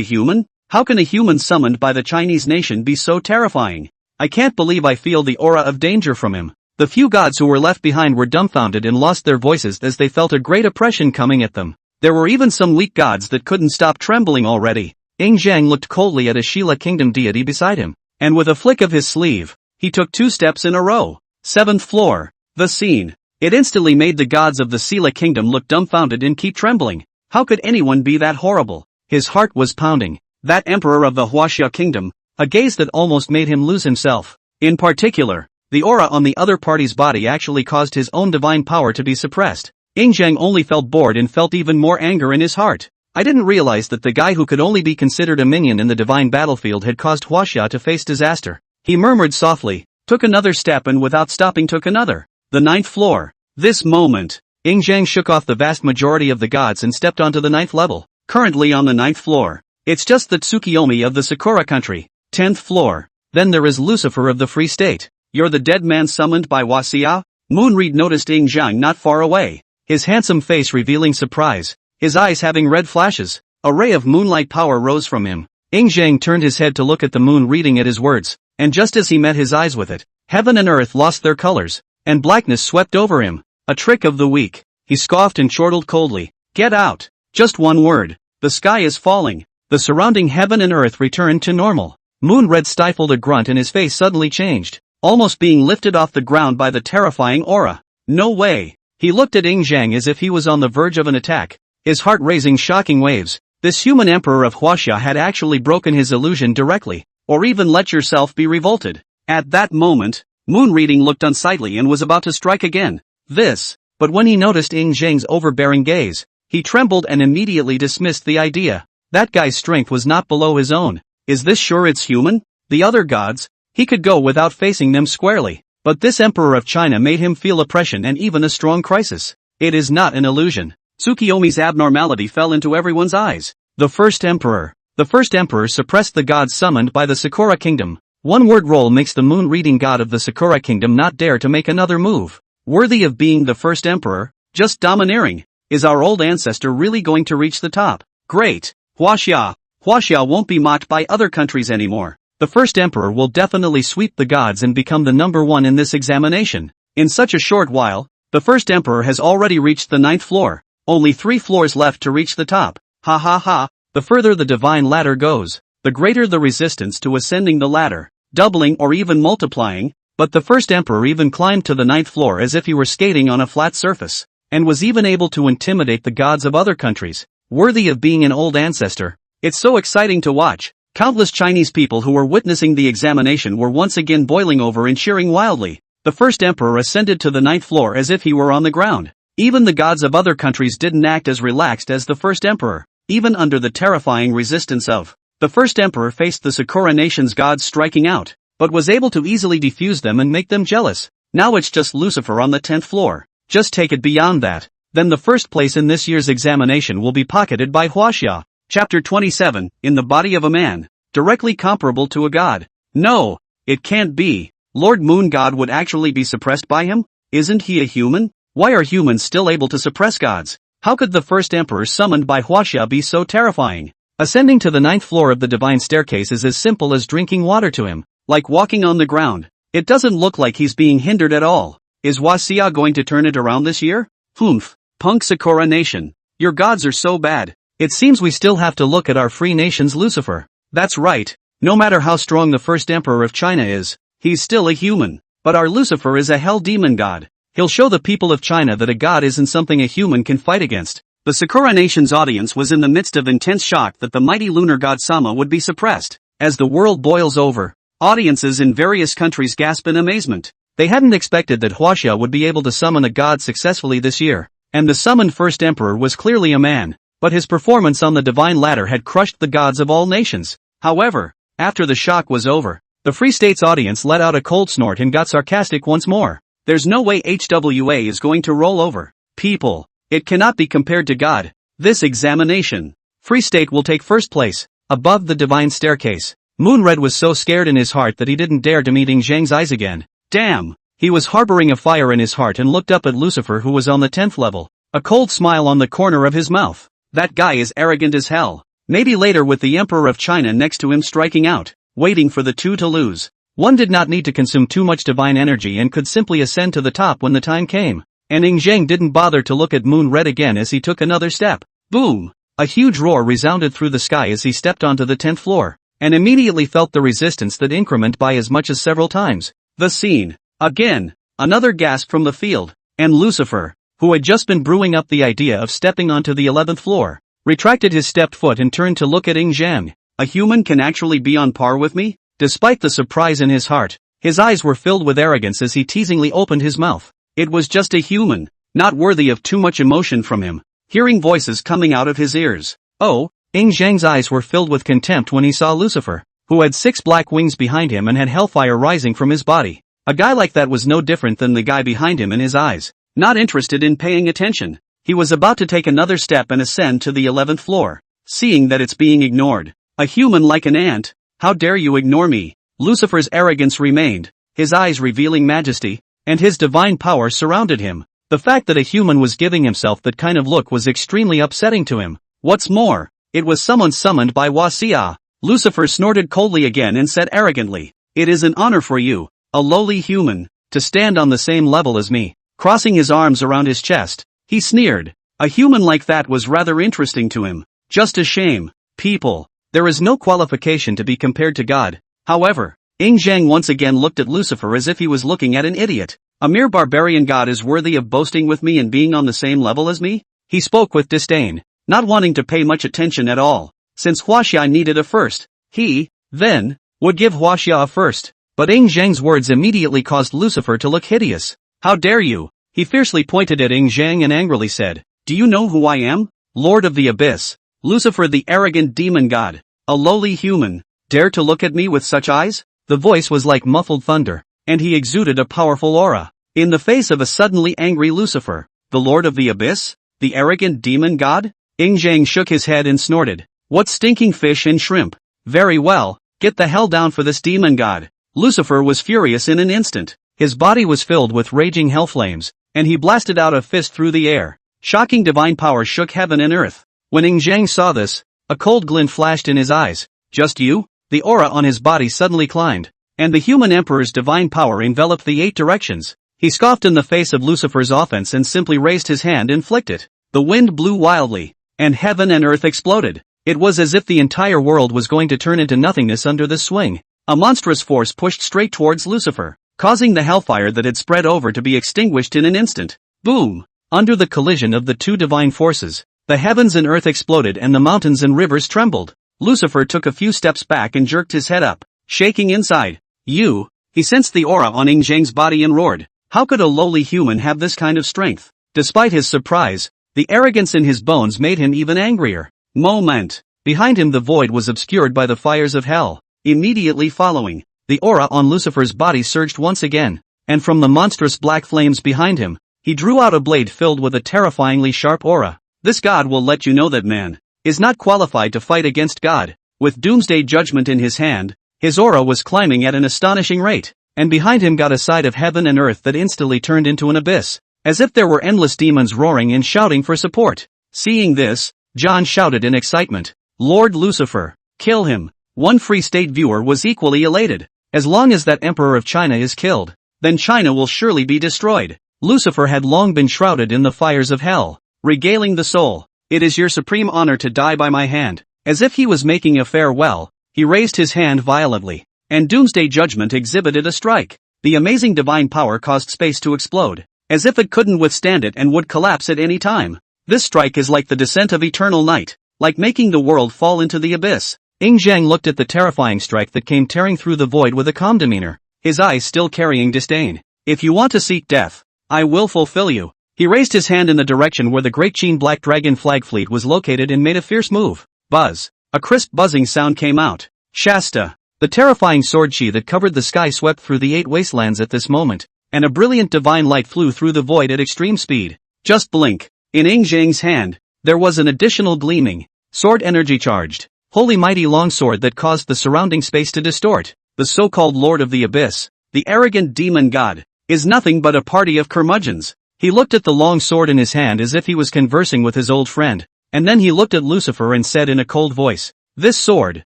human? How can a human summoned by the Chinese nation be so terrifying? I can't believe I feel the aura of danger from him. The few gods who were left behind were dumbfounded and lost their voices as they felt a great oppression coming at them. There were even some weak gods that couldn't stop trembling already. Zhang looked coldly at a Shila kingdom deity beside him. and with a flick of his sleeve, he took 2 steps in a row. 7th floor. The scene. It instantly made the gods of the Sela kingdom look dumbfounded and keep trembling. How could anyone be that horrible? His heart was pounding. That emperor of the Huaxia kingdom, a gaze that almost made him lose himself. In particular, the aura on the other party's body actually caused his own divine power to be suppressed. Zheng only felt bored and felt even more anger in his heart. I didn't realize that the guy who could only be considered a minion in the divine battlefield had caused Huaxia to face disaster. He murmured softly, took another step and without stopping took another. The 9th floor. This moment, Zheng shook off the vast majority of the gods and stepped onto the 9th level. Currently on the 9th floor. It's just the Tsukiyomi of the Sakura country. 10th floor. Then there is Lucifer of the Free State. You're the dead man summoned by Huaxia? Moonreed noticed Zheng not far away. His handsome face revealing surprise. His eyes having red flashes. A ray of moonlight power rose from him. Zheng turned his head to look at the moon reading at his words, and just as he met his eyes with it, heaven and earth lost their colors, and blackness swept over him. A trick of the weak. He scoffed and chortled coldly. Get out. Just one word. The sky is falling. The surrounding heaven and earth returned to normal. Moonred stifled a grunt and his face suddenly changed, almost being lifted off the ground by the terrifying aura. No way. He looked at Zheng as if he was on the verge of an attack, his heart raising shocking waves. This human emperor of Huaxia had actually broken his illusion directly, or even let yourself be revolted. At that moment, Moonreading looked unsightly and was about to strike again. But when he noticed Zheng's overbearing gaze, he trembled and immediately dismissed the idea. That guy's strength was not below his own. Is this sure it's human? The other gods? He could go without facing them squarely. But this emperor of China made him feel oppression and even a strong crisis. It is not an illusion. Tsukiyomi's abnormality fell into everyone's eyes. The first emperor. The first emperor suppressed the gods summoned by the Sakura kingdom. One word roll makes the moon-reading god of the Sakura kingdom not dare to make another move. Worthy of being the first emperor? Just domineering. Is our old ancestor really going to reach the top? Great. Huaxia won't be mocked by other countries anymore. The first emperor will definitely sweep the gods and become the number 1 in this examination. In such a short while, the first emperor has already reached the 9th floor. Only 3 floors left to reach the top. Ha ha ha. The further the divine ladder goes, the greater the resistance to ascending the ladder, doubling or even multiplying. But the first emperor even climbed to the 9th floor as if he were skating on a flat surface, and was even able to intimidate the gods of other countries. Worthy of being an old ancestor. It's so exciting to watch. Countless Chinese people who were witnessing the examination were once again boiling over and cheering wildly. The first emperor ascended to the 9th floor as if he were on the ground. Even the gods of other countries didn't act as relaxed as the first emperor. Even under the terrifying resistance of the first emperor faced the Sakura nation's gods striking out, but was able to easily defuse them and make them jealous. Now it's just Lucifer on the 10th floor. Just take it beyond that. Then the first place in this year's examination will be pocketed by Huaxia. Chapter 27, In the Body of a Man. Directly comparable to a god. No, it can't be. Lord Moon God would actually be suppressed by him? Isn't he a human? Why are humans still able to suppress gods? How could the first emperor summoned by Huaxia be so terrifying? Ascending to the 9th floor of the divine staircase is as simple as drinking water to him, like walking on the ground. It doesn't look like he's being hindered at all. Is Huaxia going to turn it around this year? Humph. Punk Sakura Nation. Your gods are so bad. It seems we still have to look at our free nation's Lucifer. That's right. No matter how strong the first emperor of China is, he's still a human. But our Lucifer is a hell demon god. He'll show the people of China that a god isn't something a human can fight against. The Sakura nation's audience was in the midst of intense shock that the mighty lunar god Sama would be suppressed. As the world boils over, audiences in various countries gasp in amazement. They hadn't expected that Huaxia would be able to summon a god successfully this year. And the summoned first emperor was clearly a man. But his performance on the divine ladder had crushed the gods of all nations. However, after the shock was over, the Free State's audience let out a cold snort and got sarcastic once more. There's no way HWA is going to roll over. People, it cannot be compared to God. This examination, Free State will take first place, above the divine staircase. Moonred was so scared in his heart that he didn't dare to meet Zheng's eyes again. Damn! He was harboring a fire in his heart and looked up at Lucifer, who was on the 10th level, a cold smile on the corner of his mouth. That guy is arrogant as hell. Maybe later with the Emperor of China next to him striking out, waiting for the two to lose. One did not need to consume too much divine energy and could simply ascend to the top when the time came. And Zheng didn't bother to look at Moonred again as he took another step. Boom! A huge roar resounded through the sky as he stepped onto the 10th floor. and immediately felt the resistance that incremented by as much as several times. The scene. Again. Another gasp from the field, and Lucifer, who had just been brewing up the idea of stepping onto the 11th floor, retracted his stepped foot and turned to look at Zhang. A human can actually be on par with me? Despite the surprise in his heart, his eyes were filled with arrogance as he teasingly opened his mouth. It was just a human, not worthy of too much emotion from him. Hearing voices coming out of his ears. Oh, Zhang's eyes were filled with contempt when he saw Lucifer, who had 6 black wings behind him and had hellfire rising from his body. A guy like that was no different than the guy behind him in his eyes, not interested in paying attention. He was about to take another step and ascend to the 11th floor, seeing that it's being ignored. A human like an ant? How dare you ignore me? Lucifer's arrogance remained, his eyes revealing majesty, and his divine power surrounded him. The fact that a human was giving himself that kind of look was extremely upsetting to him. What's more, it was someone summoned by Wasia. Lucifer snorted coldly again and said arrogantly, "It is an honor for you, a lowly human, to stand on the same level as me." Crossing his arms around his chest, he sneered. A human like that was rather interesting to him. Just a shame. People. There is no qualification to be compared to God. However, Zhang once again looked at Lucifer as if he was looking at an idiot. A mere barbarian god is worthy of boasting with me and being on the same level as me? He spoke with disdain, not wanting to pay much attention at all. Since Huaxia needed a first, he, then, would give Huaxia a first. But Zhang's words immediately caused Lucifer to look hideous. How dare you? He fiercely pointed at Zhang and angrily said, "Do you know who I am? Lord of the Abyss. Lucifer, the arrogant demon god. A lowly human. Dare to look at me with such eyes?" The voice was like muffled thunder, and he exuded a powerful aura. In the face of a suddenly angry Lucifer, the Lord of the Abyss? The arrogant demon god? Zhang shook his head and snorted. "What stinking fish and shrimp? Very well, get the hell down for this demon god." Lucifer was furious in an instant. His body was filled with raging hell flames, and he blasted out a fist through the air. Shocking divine power shook heaven and earth. When Zhang saw this, a cold glint flashed in his eyes. "Just you?" The aura on his body suddenly climbed, and the human emperor's divine power enveloped the 8 directions. He scoffed in the face of Lucifer's offense and simply raised his hand and flicked it. The wind blew wildly, and heaven and earth exploded. It was as if the entire world was going to turn into nothingness under this swing. A monstrous force pushed straight towards Lucifer, causing the hellfire that had spread over to be extinguished in an instant. Boom! Under the collision of the 2 divine forces, the heavens and earth exploded and the mountains and rivers trembled. Lucifer took a few steps back and jerked his head up, shaking inside. "You?" He sensed the aura on Zhang's body and roared. How could a lowly human have this kind of strength? Despite his surprise, the arrogance in his bones made him even angrier. Moment. Behind him the void was obscured by the fires of hell. Immediately following, the aura on Lucifer's body surged once again, and from the monstrous black flames behind him, he drew out a blade filled with a terrifyingly sharp aura. This god will let you know that man is not qualified to fight against God. With doomsday judgment in his hand, his aura was climbing at an astonishing rate, and behind him got a side of heaven and earth that instantly turned into an abyss, as if there were endless demons roaring and shouting for support. Seeing this, John shouted in excitement, "Lord Lucifer, kill him." One Free State viewer was equally elated. As long as that Emperor of China is killed, then China will surely be destroyed. Lucifer had long been shrouded in the fires of hell, regaling the soul. "It is your supreme honor to die by my hand." As if he was making a farewell, he raised his hand violently, and doomsday judgment exhibited a strike. The amazing divine power caused space to explode, as if it couldn't withstand it and would collapse at any time. This strike is like the descent of eternal night, like making the world fall into the abyss. Zhang looked at the terrifying strike that came tearing through the void with a calm demeanor, his eyes still carrying disdain. "If you want to seek death, I will fulfill you." He raised his hand in the direction where the Great Qin Black Dragon Flag Fleet was located and made a fierce move. Buzz. A crisp buzzing sound came out. Shasta. The terrifying sword chi that covered the sky swept through the 8 wastelands at this moment, and a brilliant divine light flew through the void at extreme speed. Just blink. In Zhang's hand, there was an additional gleaming, sword energy charged, holy mighty longsword that caused the surrounding space to distort. The so-called Lord of the Abyss, the arrogant demon god, is nothing but a party of curmudgeons. He looked at the long sword in his hand as if he was conversing with his old friend, and then he looked at Lucifer and said in a cold voice, "This sword,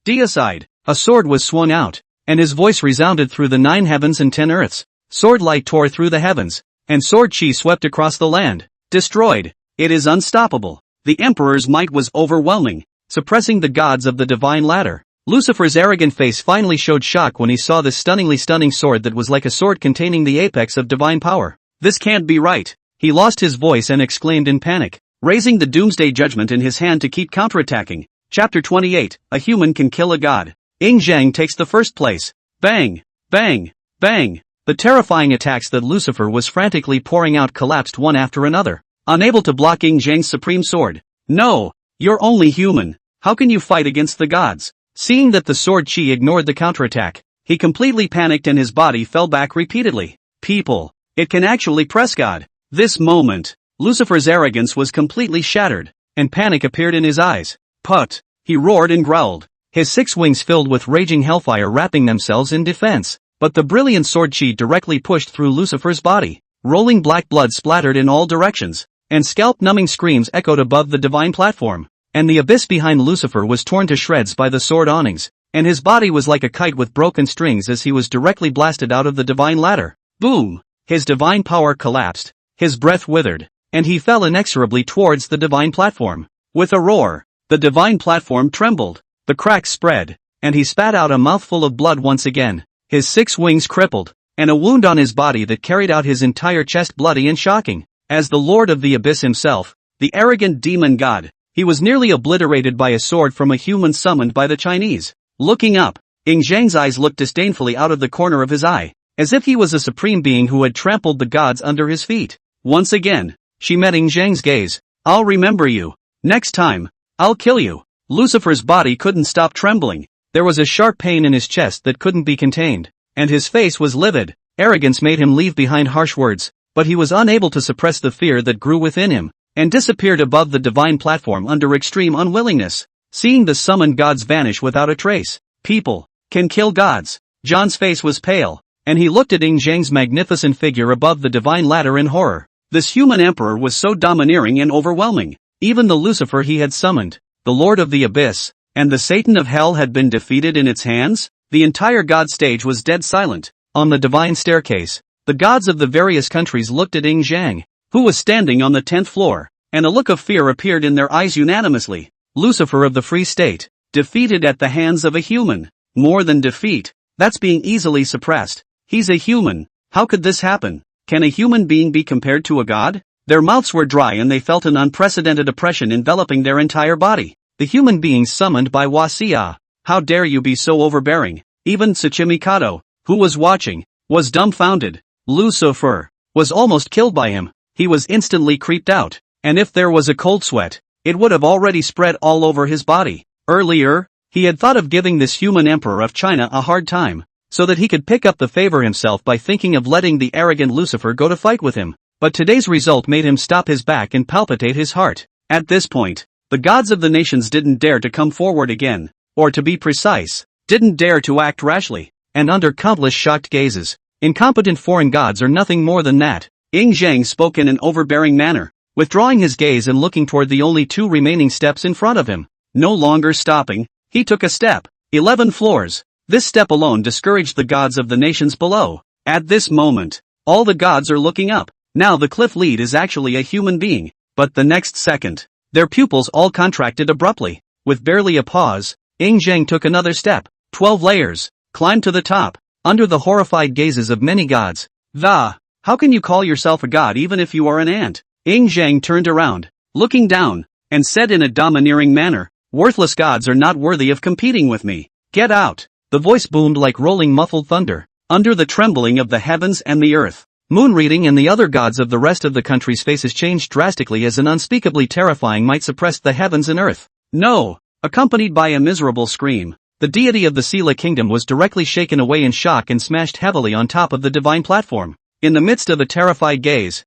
deicide." A sword was swung out, and his voice resounded through the 9 heavens and 10 earths. Sword light tore through the heavens, and sword chi swept across the land. Destroyed. It is unstoppable. The Emperor's might was overwhelming, suppressing the gods of the divine ladder. Lucifer's arrogant face finally showed shock when he saw this stunningly stunning sword that was like a sword containing the apex of divine power. This can't be right. He lost his voice and exclaimed in panic, raising the doomsday judgment in his hand to keep counterattacking. Chapter 28, A Human Can Kill a God. Ying Zhang takes the first place. Bang! Bang! Bang! The terrifying attacks that Lucifer was frantically pouring out collapsed one after another, unable to block Ying Zhang's supreme sword. No! You're only human. How can you fight against the gods? Seeing that the sword chi ignored the counterattack, he completely panicked and his body fell back repeatedly. People, it can actually press God. This moment, Lucifer's arrogance was completely shattered, and panic appeared in his eyes. Put! He roared and growled, his 6 wings filled with raging hellfire wrapping themselves in defense. But the brilliant sword chi directly pushed through Lucifer's body. Rolling black blood splattered in all directions, and scalp-numbing screams echoed above the divine platform. And the abyss behind Lucifer was torn to shreds by the sword awnings, and his body was like a kite with broken strings as he was directly blasted out of the divine ladder. Boom! His divine power collapsed, his breath withered, and he fell inexorably towards the divine platform. With a roar, the divine platform trembled, the cracks spread, and he spat out a mouthful of blood once again, his 6 wings crippled, and a wound on his body that carried out his entire chest bloody and shocking. As the Lord of the Abyss himself, the arrogant demon god, he was nearly obliterated by a sword from a human summoned by the Chinese. Looking up, Ying Zhang's eyes looked disdainfully out of the corner of his eye, as if he was a supreme being who had trampled the gods under his feet. Once again, she met Ying Zhang's gaze. I'll remember you. Next time, I'll kill you. Lucifer's body couldn't stop trembling. There was a sharp pain in his chest that couldn't be contained, and his face was livid. Arrogance made him leave behind harsh words, but he was unable to suppress the fear that grew within him, and disappeared above the divine platform under extreme unwillingness. Seeing the summoned gods vanish without a trace, people can kill gods. John's face was pale, and he looked at Ying Zhang's magnificent figure above the divine ladder in horror. This human emperor was so domineering and overwhelming. Even the Lucifer he had summoned, the Lord of the Abyss, and the Satan of Hell had been defeated in its hands. The entire god stage was dead silent. On the divine staircase, the gods of the various countries looked at Ying Zhang, who was standing on the 10th floor, and a look of fear appeared in their eyes unanimously. Lucifer of the Free State, defeated at the hands of a human. More than defeat, that's being easily suppressed. He's a human. How could this happen? Can a human being be compared to a god? Their mouths were dry and they felt an unprecedented oppression enveloping their entire body. The human beings summoned by Wasia. How dare you be so overbearing? Even Tsuchimikado, who was watching, was dumbfounded. Lucifer was almost killed by him. He was instantly creeped out, and if there was a cold sweat, it would have already spread all over his body. Earlier, he had thought of giving this human emperor of China a hard time, so that he could pick up the favor himself by thinking of letting the arrogant Lucifer go to fight with him. But today's result made him stop his back and palpitate his heart. At this point, the gods of the nations didn't dare to come forward again, or to be precise, didn't dare to act rashly, and under countless shocked gazes, incompetent foreign gods are nothing more than that. Ying Zhang spoke in an overbearing manner, withdrawing his gaze and looking toward the only 2 remaining steps in front of him. No longer stopping, he took a step. 11 floors. This step alone discouraged the gods of the nations below. At this moment, all the gods are looking up. Now the cliff lead is actually a human being, but the next second, their pupils all contracted abruptly. With barely a pause, Ying Zhang took another step. 12 layers, climbed to the top, under the horrified gazes of many gods. How can you call yourself a god even if you are an ant? Ying Zhang turned around, looking down, and said in a domineering manner, worthless gods are not worthy of competing with me. Get out! The voice boomed like rolling muffled thunder, under the trembling of the heavens and the earth. Moonreading and the other gods of the rest of the country's faces changed drastically as an unspeakably terrifying might suppressed the heavens and earth. No! Accompanied by a miserable scream, the deity of the Sela kingdom was directly shaken away in shock and smashed heavily on top of the divine platform. In the midst of a terrified gaze,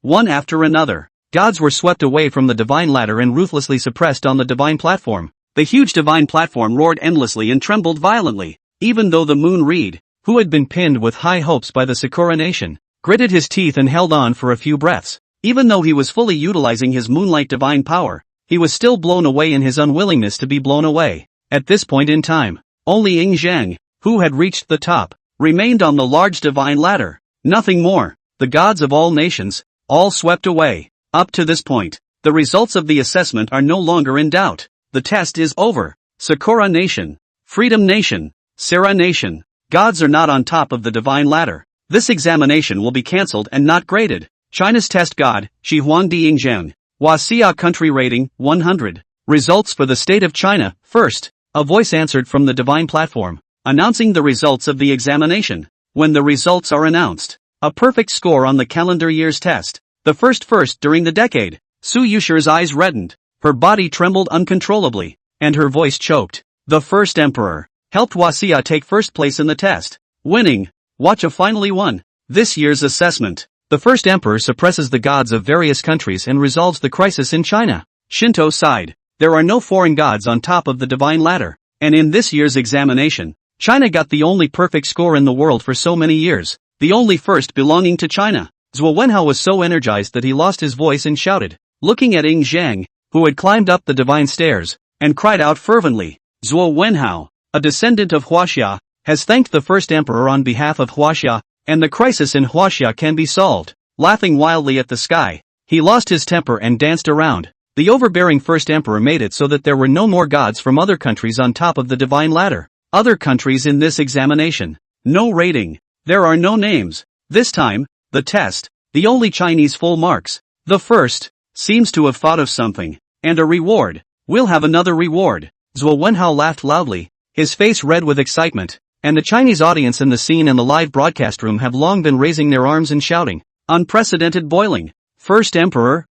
one after another, gods were swept away from the divine ladder and ruthlessly suppressed on the divine platform. The huge divine platform roared endlessly and trembled violently, even though the moon reed, who had been pinned with high hopes by the Sakura nation, gritted his teeth and held on for a few breaths. Even though he was fully utilizing his moonlight divine power, he was still blown away in his unwillingness to be blown away. At this point in time, only Ying Zhang, who had reached the top, remained on the large divine ladder. Nothing more. The gods of all nations, all swept away. Up to this point, the results of the assessment are no longer in doubt. The test is over. Sakura Nation, Freedom Nation, Sarah Nation. Gods are not on top of the divine ladder. This examination will be cancelled and not graded. China's test god, Shi Huangdi Yingzheng. Huaxia country rating, 100. Results for the state of China, first. A voice answered from the divine platform, announcing the results of the examination. When the results are announced, a perfect score on the calendar year's test. The first during the decade. Su Yuxi's eyes reddened, her body trembled uncontrollably, and her voice choked. The first emperor helped Huaxia take first place in the test. Winning. Huaxia finally won. This year's assessment. The first emperor suppresses the gods of various countries and resolves the crisis in China. Shinto sighed. There are no foreign gods on top of the divine ladder. And in this year's examination, China got the only perfect score in the world for so many years. The only first belonging to China. Zhuo Wenhao was so energized that he lost his voice and shouted, looking at Yingzheng, who had climbed up the divine stairs, and cried out fervently. Zhuo Wenhao, a descendant of Huaxia, has thanked the first emperor on behalf of Huaxia, and the crisis in Huaxia can be solved. Laughing wildly at the sky, he lost his temper and danced around. The overbearing first emperor made it so that there were no more gods from other countries on top of the divine ladder. Other countries in this examination. No rating. There are no names. This time, the test, the only Chinese full marks. The first, seems to have thought of something. And a reward. We'll have another reward. Zhuo Wenhao laughed loudly, his face red with excitement, and the Chinese audience in the scene and the live broadcast room have long been raising their arms and shouting. Unprecedented boiling. First emperor,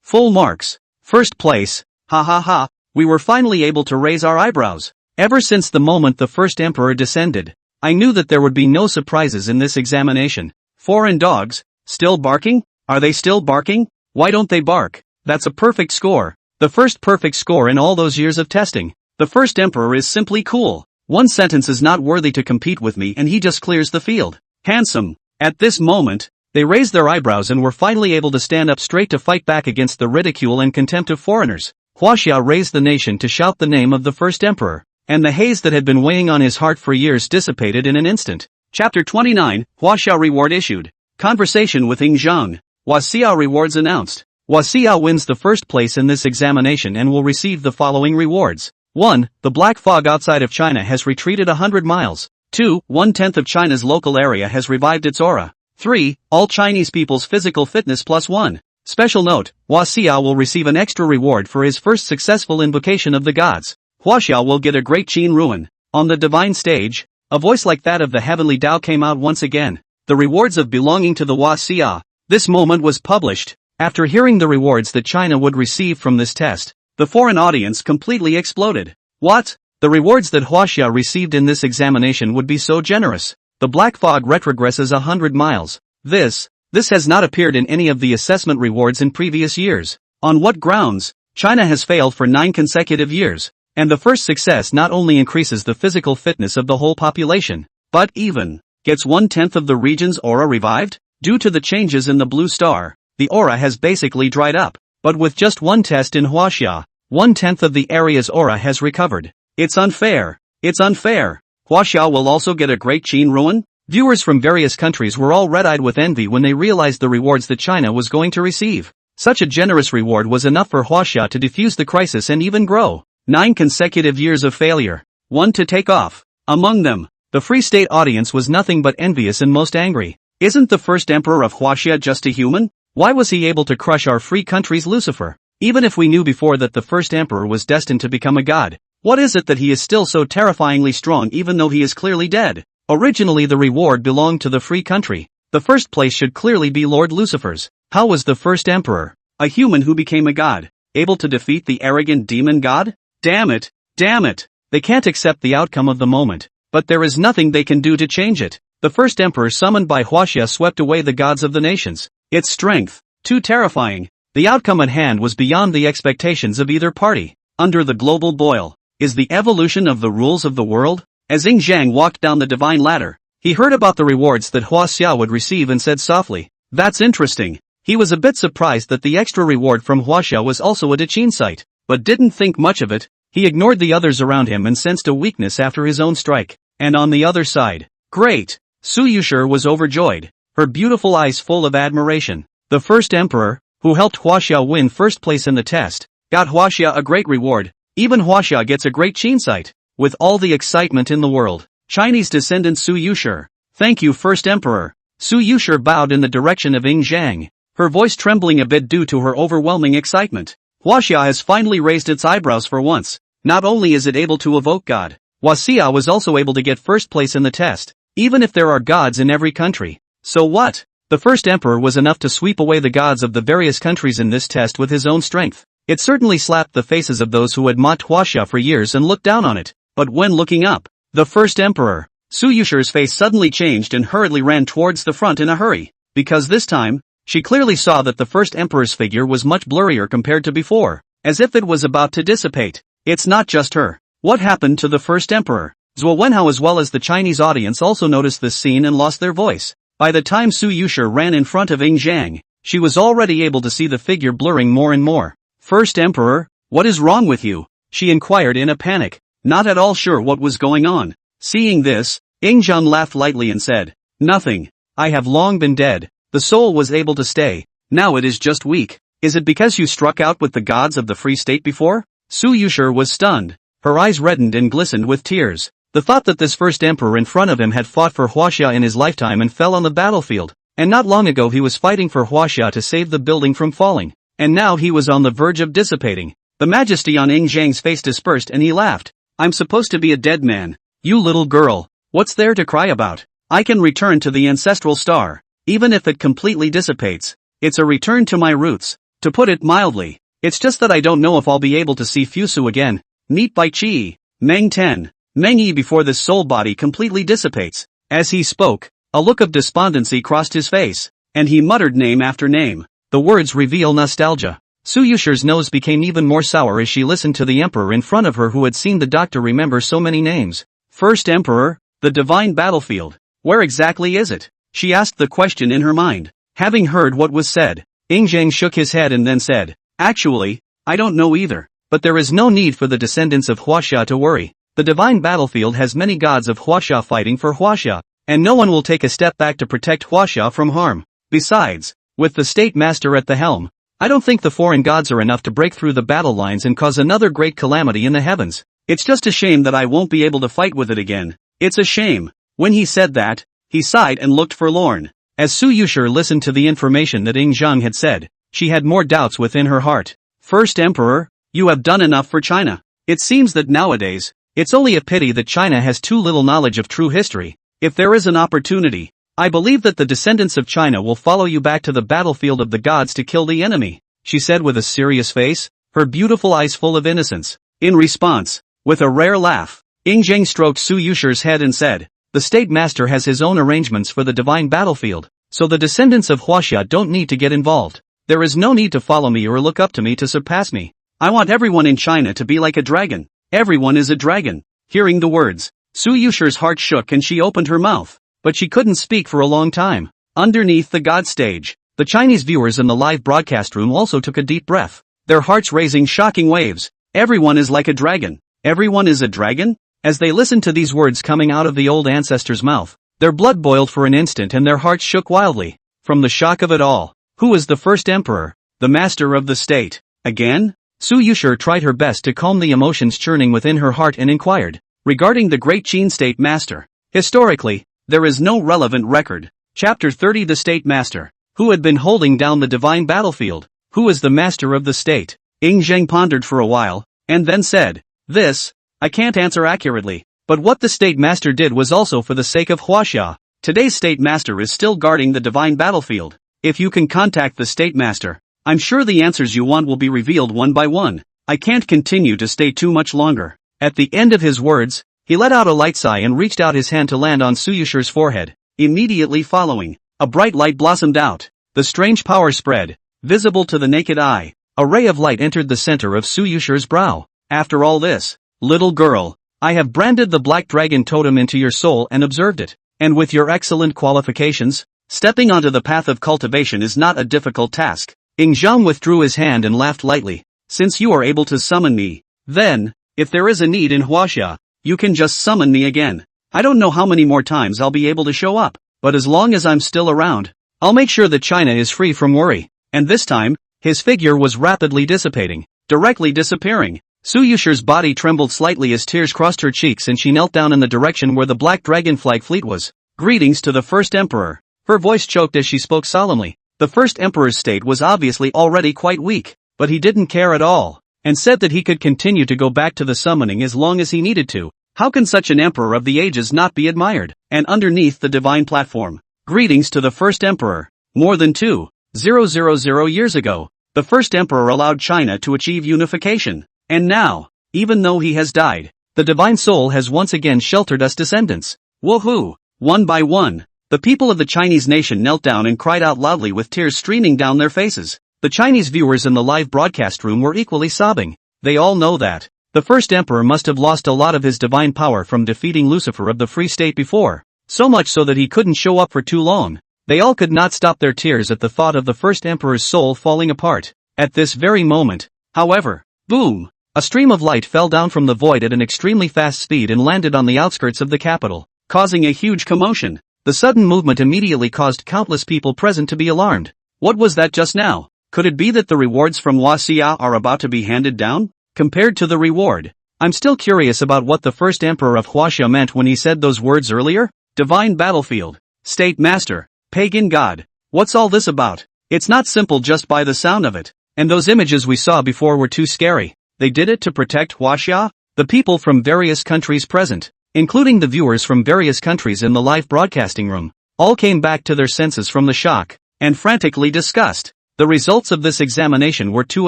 full marks, first place, ha ha ha, we were finally able to raise our eyebrows. Ever since the moment the first emperor descended, I knew that there would be no surprises in this examination. Foreign dogs, still barking? Are they still barking? Why don't they bark? That's a perfect score. The first perfect score in all those years of testing. The first emperor is simply cool. One sentence is not worthy to compete with me and he just clears the field. Handsome. At this moment, they raised their eyebrows and were finally able to stand up straight to fight back against the ridicule and contempt of foreigners. Huaxia raised the nation to shout the name of the first emperor, and the haze that had been weighing on his heart for years dissipated in an instant. Chapter 29, Huaxia reward issued. Conversation with Yingzheng. Huaxia rewards announced. Huaxia wins the first place in this examination and will receive the following rewards. 1. The black fog outside of China has retreated 100 miles. 2. 1/10 of China's local area has revived its aura. 3. All Chinese people's physical fitness +1. Special note, Huaxia will receive an extra reward for his first successful invocation of the gods. Huaxia will get a great Qin ruin. On the divine stage, a voice like that of the heavenly Tao came out once again. The rewards of belonging to the Huaxia. This moment was published. After hearing the rewards that China would receive from this test, the foreign audience completely exploded. What? The rewards that Huaxia received in this examination would be so generous. The black fog retrogresses 100 miles. This has not appeared in any of the assessment rewards in previous years. On what grounds? China has failed for 9 consecutive years. And the first success not only increases the physical fitness of the whole population, but even gets 1/10 of the region's aura revived? Due to the changes in the blue star, the aura has basically dried up. But with just one test in Huaxia, 1/10 of the area's aura has recovered. It's unfair. It's unfair. Huaxia will also get a great Qin ruin? Viewers from various countries were all red-eyed with envy when they realized the rewards that China was going to receive. Such a generous reward was enough for Huaxia to defuse the crisis and even grow. 9 consecutive years of failure. 1 to take off. Among them, the Free State audience was nothing but envious and most angry. Isn't the first emperor of Huaxia just a human? Why was he able to crush our free country's Lucifer? Even if we knew before that the first emperor was destined to become a god, what is it that he is still so terrifyingly strong even though he is clearly dead? Originally the reward belonged to the free country. The first place should clearly be Lord Lucifer's. How was the first emperor, a human who became a god, able to defeat the arrogant demon god? Damn it, damn it. They can't accept the outcome of the moment, but there is nothing they can do to change it. The first emperor summoned by Huaxia swept away the gods of the nations. Its strength, too terrifying. The outcome at hand was beyond the expectations of either party. Under the global boil, is the evolution of the rules of the world? As Yingzheng walked down the divine ladder, he heard about the rewards that Huaxia would receive and said softly, "That's interesting." He was a bit surprised that the extra reward from Huaxia was also a Qin site, but didn't think much of it. He ignored the others around him and sensed a weakness after his own strike. And on the other side, great! Su Yuxi was overjoyed, her beautiful eyes full of admiration. The first emperor, who helped Huaxia win first place in the test, got Huaxia a great reward. Even Huaxia gets a great Qin sight. With all the excitement in the world, Chinese descendant Su Yuxi. Thank you, First Emperor. Su Yuxi bowed in the direction of Zhang, her voice trembling a bit due to her overwhelming excitement. Huaxia has finally raised its eyebrows for once. Not only is it able to evoke God, Huaxia was also able to get first place in the test, even if there are gods in every country. So what? The First Emperor was enough to sweep away the gods of the various countries in this test with his own strength. It certainly slapped the faces of those who had mocked Huaxia for years and looked down on it. But when looking up, the First Emperor, Su Yuxi's face suddenly changed and hurriedly ran towards the front in a hurry. Because this time, she clearly saw that the First Emperor's figure was much blurrier compared to before, as if it was about to dissipate. It's not just her. What happened to the First Emperor? Zhuo Wenhao as well as the Chinese audience also noticed this scene and lost their voice. By the time Su Yuxi ran in front of Zhang, she was already able to see the figure blurring more and more. First Emperor, what is wrong with you? She inquired in a panic, not at all sure what was going on. Seeing this, Zhang laughed lightly and said, "Nothing. I have long been dead. The soul was able to stay. Now it is just weak. Is it because you struck out with the gods of the Free State before?" Su Yuxi was stunned. Her eyes reddened and glistened with tears. The thought that this First Emperor in front of him had fought for Huaxia in his lifetime and fell on the battlefield, and not long ago he was fighting for Huaxia to save the building from falling, and now he was on the verge of dissipating. The majesty on Zhang's face dispersed and he laughed. "I'm supposed to be a dead man. You little girl, what's there to cry about? I can return to the ancestral star, even if it completely dissipates. It's a return to my roots, to put it mildly. It's just that I don't know if I'll be able to see Fusu again. Meet by Qi, Meng 10. Meng Yi before this soul body completely dissipates." As he spoke, a look of despondency crossed his face, and he muttered name after name. The words reveal nostalgia. Su Yuxi's nose became even more sour as she listened to the emperor in front of her who had seen the doctor remember so many names. First Emperor, the divine battlefield. Where exactly is it? She asked the question in her mind. Having heard what was said, Zhang shook his head and then said, "Actually, I don't know either, but there is no need for the descendants of Huaxia to worry. The divine battlefield has many gods of Huaxia fighting for Huaxia, and no one will take a step back to protect Huaxia from harm. Besides, with the state master at the helm, I don't think the foreign gods are enough to break through the battle lines and cause another great calamity in the heavens. It's just a shame that I won't be able to fight with it again. It's a shame." When he said that, he sighed and looked forlorn. As Su Yuxi listened to the information that Zhang had said, she had more doubts within her heart. First Emperor, you have done enough for China. It seems that nowadays, it's only a pity that China has too little knowledge of true history. If there is an opportunity, I believe that the descendants of China will follow you back to the battlefield of the gods to kill the enemy, she said with a serious face, her beautiful eyes full of innocence. In response, with a rare laugh, Zhang stroked Su Yuxi's head and said, "The state master has his own arrangements for the divine battlefield, so the descendants of Huaxia don't need to get involved. There is no need to follow me or look up to me to surpass me. I want everyone in China to be like a dragon. Everyone is a dragon." Hearing the words, Su Yuxi's heart shook and she opened her mouth, but she couldn't speak for a long time. Underneath the god stage, the Chinese viewers in the live broadcast room also took a deep breath, their hearts raising shocking waves. Everyone is like a dragon. Everyone is a dragon? As they listened to these words coming out of the old ancestor's mouth, their blood boiled for an instant and their hearts shook wildly. From the shock of it all, who is the first emperor? The master of the state. Again? Su Yuxi tried her best to calm the emotions churning within her heart and inquired, regarding the great Qin state master. Historically, there is no relevant record. Chapter 30 The State Master. Who had been holding down the divine battlefield? Who is the master of the state? Zhang pondered for a while, and then said, "This, I can't answer accurately, but what the state master did was also for the sake of Huaxia. Today's state master is still guarding the divine battlefield. If you can contact the state master, I'm sure the answers you want will be revealed one by one. I can't continue to stay too much longer." At the end of his words, he let out a light sigh and reached out his hand to land on Su Yuxi's forehead. Immediately following, a bright light blossomed out. The strange power spread, visible to the naked eye. A ray of light entered the center of Su Yuxi's brow. "After all this, little girl, I have branded the Black Dragon totem into your soul and observed it. And with your excellent qualifications, stepping onto the path of cultivation is not a difficult task." Zhang withdrew his hand and laughed lightly. "Since you are able to summon me, then, if there is a need in Huaxia, you can just summon me again. I don't know how many more times I'll be able to show up, but as long as I'm still around, I'll make sure that China is free from worry." And this time, his figure was rapidly dissipating, directly disappearing. Su Yuxi's body trembled slightly as tears crossed her cheeks and she knelt down in the direction where the Black Dragon Fleet was. Greetings to the first emperor. Her voice choked as she spoke solemnly. The first emperor's state was obviously already quite weak, but he didn't care at all, and said that he could continue to go back to the summoning as long as he needed to. How can such an emperor of the ages not be admired? And underneath the divine platform, greetings to the first emperor. More than 2,000 years ago, the first emperor allowed China to achieve unification. And now, even though he has died, the divine soul has once again sheltered us descendants. Woohoo! One by one, the people of the Chinese nation knelt down and cried out loudly with tears streaming down their faces. The Chinese viewers in the live broadcast room were equally sobbing. They all know that the first emperor must have lost a lot of his divine power from defeating Lucifer of the Free State before, so much so that he couldn't show up for too long. They all could not stop their tears at the thought of the first emperor's soul falling apart. At this very moment, however, boom! A stream of light fell down from the void at an extremely fast speed and landed on the outskirts of the capital, causing a huge commotion. The sudden movement immediately caused countless people present to be alarmed. What was that just now? Could it be that the rewards from Huaxia are about to be handed down? Compared to the reward, I'm still curious about what the first emperor of Huaxia meant when he said those words earlier. Divine battlefield, state master, pagan god. What's all this about? It's not simple just by the sound of it. And those images we saw before were too scary. They did it to protect Huaxia? The people from various countries present, including the viewers from various countries in the live broadcasting room, all came back to their senses from the shock, and frantically discussed. The results of this examination were too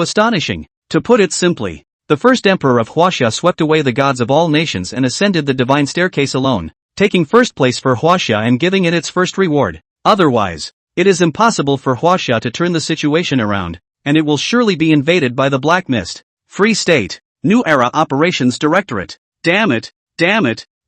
astonishing. To put it simply, the first emperor of Huaxia swept away the gods of all nations and ascended the divine staircase alone, taking first place for Huaxia and giving it its first reward. Otherwise, it is impossible for Huaxia to turn the situation around, and it will surely be invaded by the Black Mist. Free State, New Era Operations Directorate. Damn it,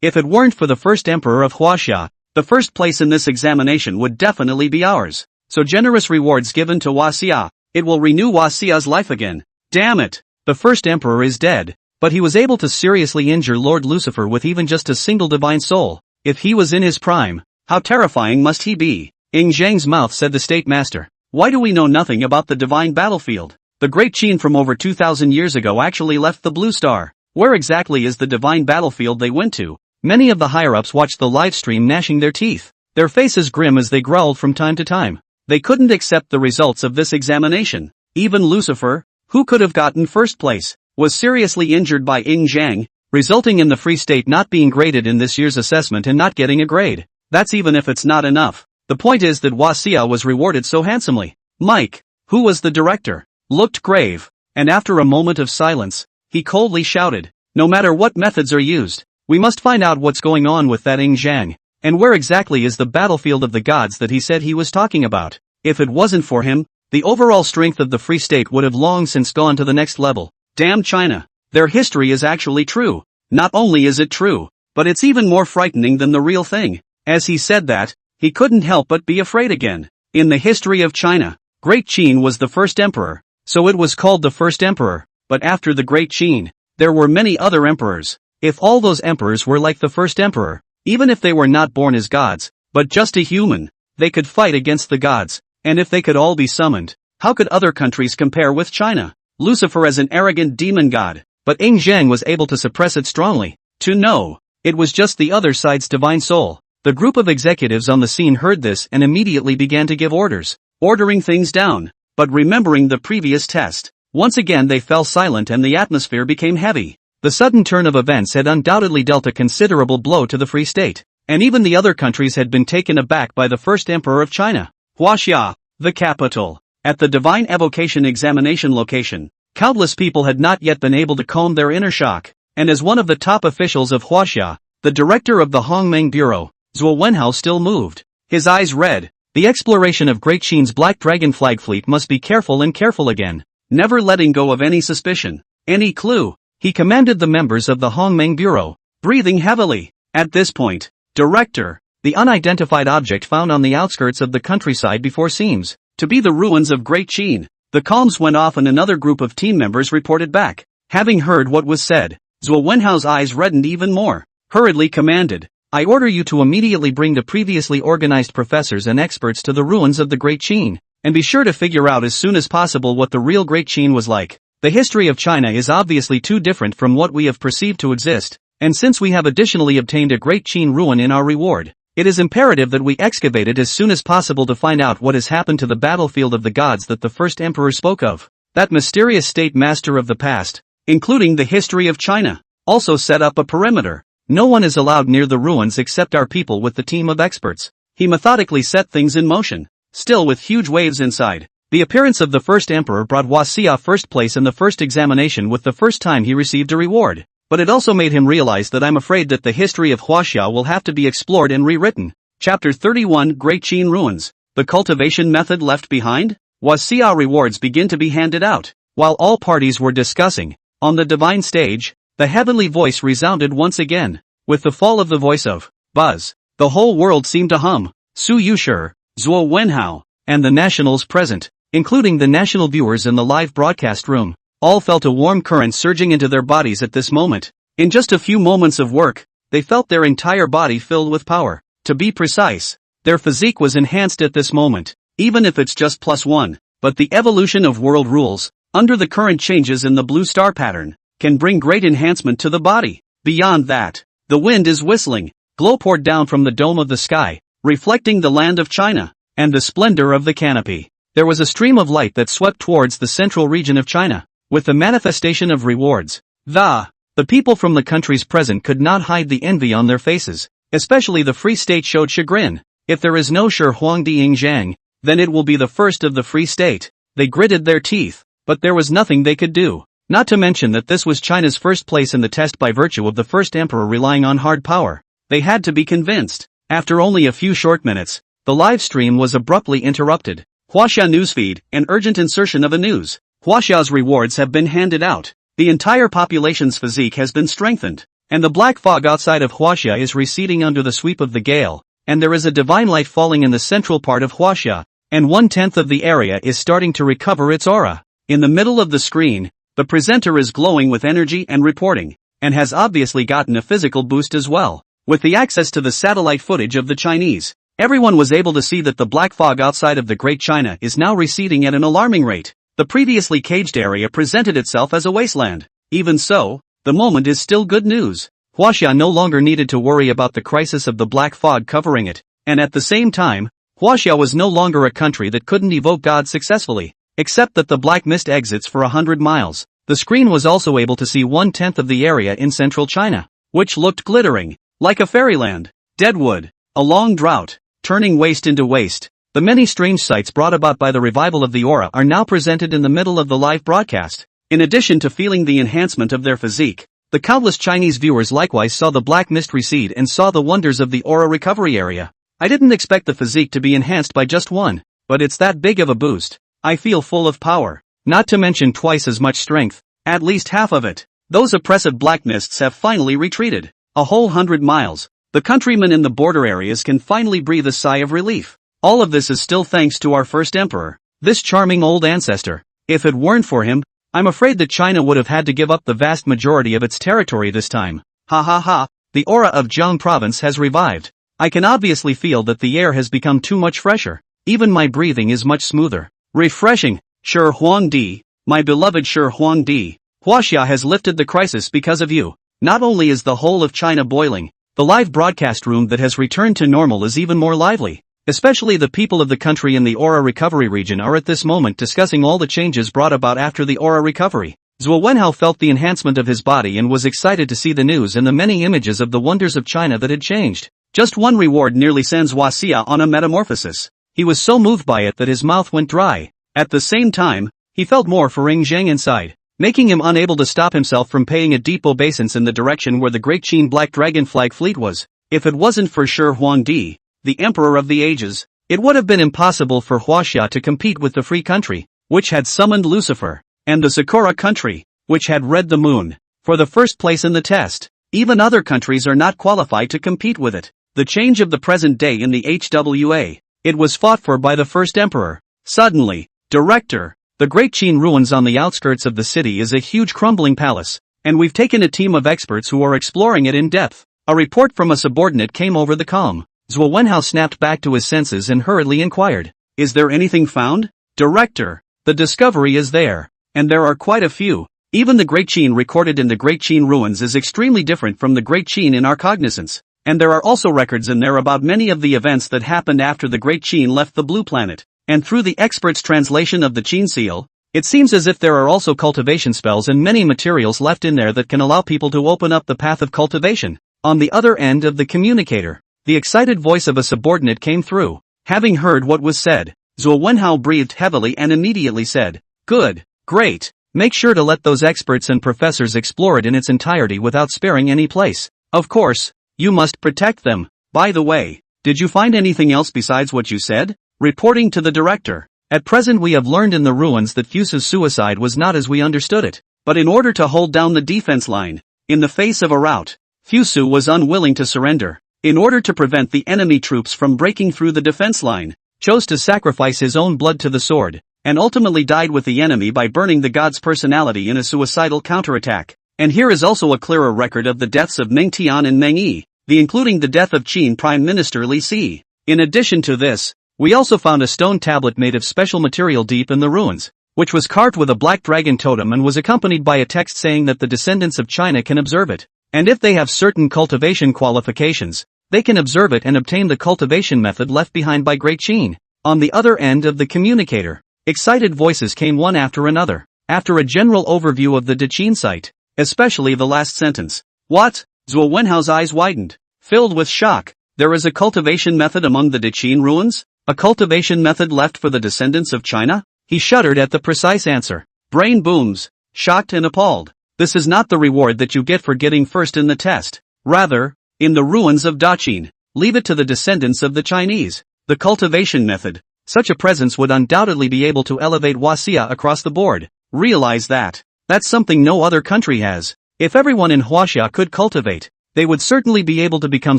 if it weren't for the first emperor of Huaxia, the first place in this examination would definitely be ours. So generous rewards given to Huaxia, it will renew Huaxia's life again. Damn it, the first emperor is dead, but he was able to seriously injure Lord Lucifer with even just a single divine soul. If he was in his prime, how terrifying must he be? In Zhang's mouth said the state master. Why do we know nothing about the divine battlefield? The great Qin from over 2,000 years ago actually left the Blue Star. Where exactly is the divine battlefield they went to? Many of the higher-ups watched the live stream gnashing their teeth, their faces grim as they growled from time to time. They couldn't accept the results of this examination. Even Lucifer, who could have gotten first place, was seriously injured by Ying Zhang, resulting in the Free State not being graded in this year's assessment and not getting a grade. That's even if it's not enough. The point is that Huaxia was rewarded so handsomely. Mike, who was the director, looked grave, and after a moment of silence, he coldly shouted, no matter what methods are used, we must find out what's going on with that Ying Zhang, and where exactly is the battlefield of the gods that he said he was talking about. If it wasn't for him, the overall strength of the Free State would have long since gone to the next level. Damn China. Their history is actually true. Not only is it true, but it's even more frightening than the real thing. As he said that, he couldn't help but be afraid again. In the history of China, Great Qin was the first emperor, so it was called the first emperor. But after the Great Qin, there were many other emperors. If all those emperors were like the first emperor, even if they were not born as gods, but just a human, they could fight against the gods. And if they could all be summoned, how could other countries compare with China? Lucifer as an arrogant demon god, but Ying Zhang was able to suppress it strongly. To know, it was just the other side's divine soul. The group of executives on the scene heard this and immediately began to give orders, ordering things down. But remembering the previous test, once again they fell silent and the atmosphere became heavy. The sudden turn of events had undoubtedly dealt a considerable blow to the Free State, and even the other countries had been taken aback by the first emperor of China. Huaxia, the capital. At the Divine Evocation Examination location, countless people had not yet been able to calm their inner shock, and as one of the top officials of Huaxia, the director of the Hongmeng Bureau, Zhuo Wenhao still moved, his eyes red. The exploration of Great Qin's Black Dragon Fleet must be careful and careful again, never letting go of any suspicion, any clue. He commanded the members of the Hongmeng Bureau, breathing heavily. At this point, Director, the unidentified object found on the outskirts of the countryside before seems to be the ruins of Great Qin. The comms went off and another group of team members reported back. Having heard what was said, Zhuo Wenhao's eyes reddened even more, hurriedly commanded, I order you to immediately bring the previously organized professors and experts to the ruins of the Great Qin, and be sure to figure out as soon as possible what the real Great Qin was like. The history of China is obviously too different from what we have perceived to exist, and since we have additionally obtained a great Qin ruin in our reward, it is imperative that we excavate it as soon as possible to find out what has happened to the battlefield of the gods that the first emperor spoke of. That mysterious state master of the past, including the history of China, also set up a perimeter. No one is allowed near the ruins except our people with the team of experts. He methodically set things in motion, still with huge waves inside. The appearance of the first emperor brought Huaxia first place in the first examination with the first time he received a reward, but it also made him realize that I'm afraid that the history of Huaxia will have to be explored and rewritten. Chapter 31 Great Qin Ruins. The cultivation method left behind? Huaxia rewards begin to be handed out. While all parties were discussing, on the divine stage, the heavenly voice resounded once again. With the fall of the voice of Buzz, the whole world seemed to hum. Su Yuxi, Zhuo Wenhao, and the nationals present, including the national viewers in the live broadcast room, all felt a warm current surging into their bodies at this moment. In just a few moments of work, they felt their entire body filled with power. To be precise, their physique was enhanced at this moment, even if it's just +1. But the evolution of world rules, under the current changes in the blue star pattern, can bring great enhancement to the body. Beyond that, the wind is whistling, glow poured down from the dome of the sky, reflecting the land of China, and the splendor of the canopy. There was a stream of light that swept towards the central region of China, with the manifestation of rewards. The people from the countries present could not hide the envy on their faces, especially the Free State showed chagrin. If there is no Shi Huangdi Yingzhang, then it will be the first of the Free State. They gritted their teeth, but there was nothing they could do. Not to mention that this was China's first place in the test by virtue of the first emperor relying on hard power. They had to be convinced. After only a few short minutes, the live stream was abruptly interrupted. Huaxia newsfeed, an urgent insertion of a news. Huaxia's rewards have been handed out. The entire population's physique has been strengthened, and the black fog outside of Huaxia is receding under the sweep of the gale, and there is a divine light falling in the central part of Huaxia, and 1/10 of the area is starting to recover its aura. In the middle of the screen, the presenter is glowing with energy and reporting, and has obviously gotten a physical boost as well. With the access to the satellite footage of the Chinese, everyone was able to see that the black fog outside of the Great China is now receding at an alarming rate. The previously caged area presented itself as a wasteland. Even so, the moment is still good news. Huaxia no longer needed to worry about the crisis of the black fog covering it, and at the same time, Huaxia was no longer a country that couldn't evoke God successfully, except that the black mist exits for 100 miles. The screen was also able to see 1/10 of the area in central China, which looked glittering, like a fairyland. Deadwood, a long drought, turning waste into waste. The many strange sights brought about by the revival of the aura are now presented in the middle of the live broadcast. In addition to feeling the enhancement of their physique, the countless Chinese viewers likewise saw the black mist recede and saw the wonders of the aura recovery area. I didn't expect the physique to be enhanced by just one, but it's that big of a boost. I feel full of power, not to mention twice as much strength, at least half of it. Those oppressive black mists have finally retreated. A whole 100 miles. The countrymen in the border areas can finally breathe a sigh of relief. All of this is still thanks to our first emperor, this charming old ancestor. If it weren't for him, I'm afraid that China would have had to give up the vast majority of its territory this time. Ha ha ha, the aura of Jiang province has revived. I can obviously feel that the air has become too much fresher. Even my breathing is much smoother. Refreshing. Shi Huangdi, my beloved Shi Huangdi. Huaxia has lifted the crisis because of you. Not only is the whole of China boiling, the live broadcast room that has returned to normal is even more lively. Especially the people of the country in the aura recovery region are at this moment discussing all the changes brought about after the aura recovery. Zhuo Wenhao felt the enhancement of his body and was excited to see the news and the many images of the wonders of China that had changed. Just one reward nearly sends Huaxia on a metamorphosis. He was so moved by it that his mouth went dry. At the same time, he felt more for Ring Zheng inside, making him unable to stop himself from paying a deep obeisance in the direction where the Great Qin Black Dragon Flag Fleet was. If it wasn't for Shi Huangdi, the Emperor of the Ages, it would have been impossible for Huaxia to compete with the Free Country, which had summoned Lucifer, and the Sakura Country, which had read the moon, for the first place in the test. Even other countries are not qualified to compete with it. The change of the present day in the HWA, it was fought for by the first emperor. Suddenly, Director, the Great Qin ruins on the outskirts of the city is a huge crumbling palace, and we've taken a team of experts who are exploring it in depth. A report from a subordinate came over the comm. Zhuo Wenhao snapped back to his senses and hurriedly inquired, "Is there anything found?" "Director, the discovery is there. and there are quite a few. Even the Great Qin recorded in the Great Qin ruins is extremely different from the Great Qin in our cognizance, and there are also records in there about many of the events that happened after the Great Qin left the Blue Planet, and through the expert's translation of the Qin seal, it seems as if there are also cultivation spells and many materials left in there that can allow people to open up the path of cultivation. On the other end of the communicator, the excited voice of a subordinate came through. Having heard what was said, Zhuo Wenhao breathed heavily and immediately said, "Good, great. Make sure to let those experts and professors explore it in its entirety without sparing any place. Of course, you must protect them. By the way, did you find anything else besides what you said?" Reporting to the director, "At present we have learned in the ruins that Fusu's suicide was not as we understood it, but in order to hold down the defense line, in the face of a rout, Fusu was unwilling to surrender. In order to prevent the enemy troops from breaking through the defense line, chose to sacrifice his own blood to the sword, and ultimately died with the enemy by burning the god's personality in a suicidal counterattack. And here is also a clearer record of the deaths of Meng Tian and Meng Yi, including the death of Qin Prime Minister Li Sheng. In addition to this, we also found a stone tablet made of special material deep in the ruins, which was carved with a black dragon totem and was accompanied by a text saying that the descendants of China can observe it, and if they have certain cultivation qualifications, they can observe it and obtain the cultivation method left behind by Great Qin." On the other end of the communicator, excited voices came one after another, after a general overview of the Qin site, especially the last sentence. "What?" Zhuo Wenhao's eyes widened, filled with shock. "There is a cultivation method among the Qin ruins? A cultivation method left for the descendants of China?" He shuddered at the precise answer. Brain booms, shocked and appalled. "This is not the reward that you get for getting first in the test. Rather, in the ruins of Daqin, leave it to the descendants of the Chinese. The cultivation method. Such a presence would undoubtedly be able to elevate Huaxia across the board. Realize that. That's something no other country has. If everyone in Huaxia could cultivate, they would certainly be able to become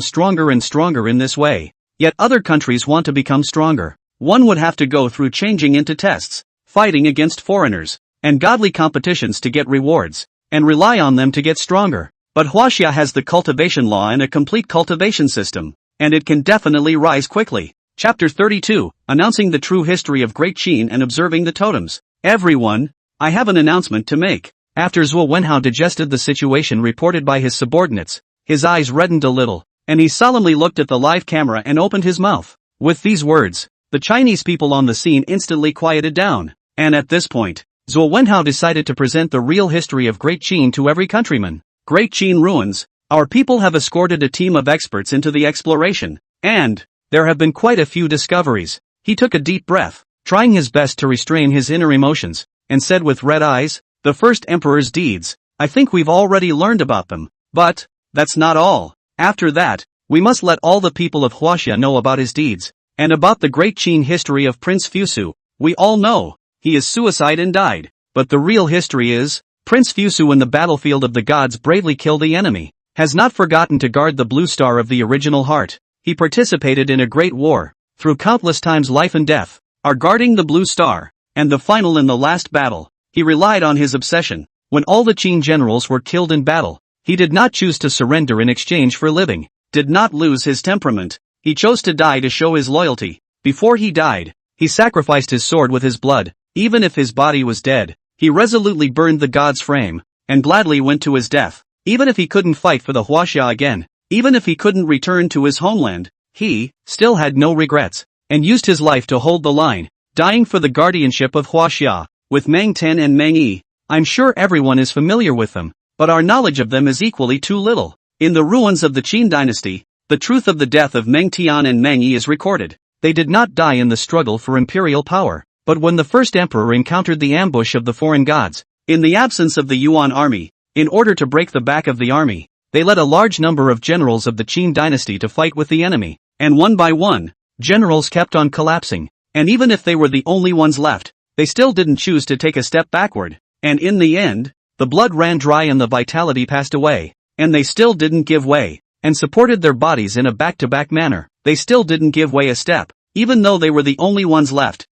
stronger and stronger in this way. Yet other countries want to become stronger. One would have to go through changing into tests, fighting against foreigners, and godly competitions to get rewards, and rely on them to get stronger. But Huaxia has the cultivation law and a complete cultivation system, and it can definitely rise quickly." Chapter 32, Announcing the True History of Great Qin and Observing the Totems. "Everyone, I have an announcement to make." After Zhuo Wenhao digested the situation reported by his subordinates, his eyes reddened a little, and he solemnly looked at the live camera and opened his mouth. With these words, the Chinese people on the scene instantly quieted down, and at this point, Zhuo Wenhao decided to present the real history of Great Qin to every countryman. "Great Qin ruins. Our people have escorted a team of experts into the exploration, and there have been quite a few discoveries." He took a deep breath, trying his best to restrain his inner emotions, and said with red eyes, "The first emperor's deeds, I think we've already learned about them, but that's not all. After that, we must let all the people of Huaxia know about his deeds, and about the Great Qin history of Prince Fusu. We all know, he is suicide and died, but the real history is, Prince Fusu in the battlefield of the gods bravely killed the enemy, has not forgotten to guard the blue star of the original heart. He participated in a great war, through countless times life and death, are guarding the blue star, and the final and the last battle, he relied on his obsession. When all the Qin generals were killed in battle, he did not choose to surrender in exchange for living, did not lose his temperament, he chose to die to show his loyalty. Before he died, he sacrificed his sword with his blood, even if his body was dead. He resolutely burned the god's frame, and gladly went to his death. Even if he couldn't fight for the Huaxia again, even if he couldn't return to his homeland, he still had no regrets, and used his life to hold the line, dying for the guardianship of Huaxia. With Meng Ten and Meng Yi, I'm sure everyone is familiar with them, but our knowledge of them is equally too little. In the ruins of the Qin dynasty, the truth of the death of Meng Tian and Meng Yi is recorded. They did not die in the struggle for imperial power, but when the first emperor encountered the ambush of the foreign gods, in the absence of the Yuan army, in order to break the back of the army, they led a large number of generals of the Qin dynasty to fight with the enemy, and one by one, generals kept on collapsing, and even if they were the only ones left, they still didn't choose to take a step backward, and in the end, the blood ran dry and the vitality passed away, and they still didn't give way, and supported their bodies in a back-to-back manner. They still didn't give way a step, even though they were the only ones left,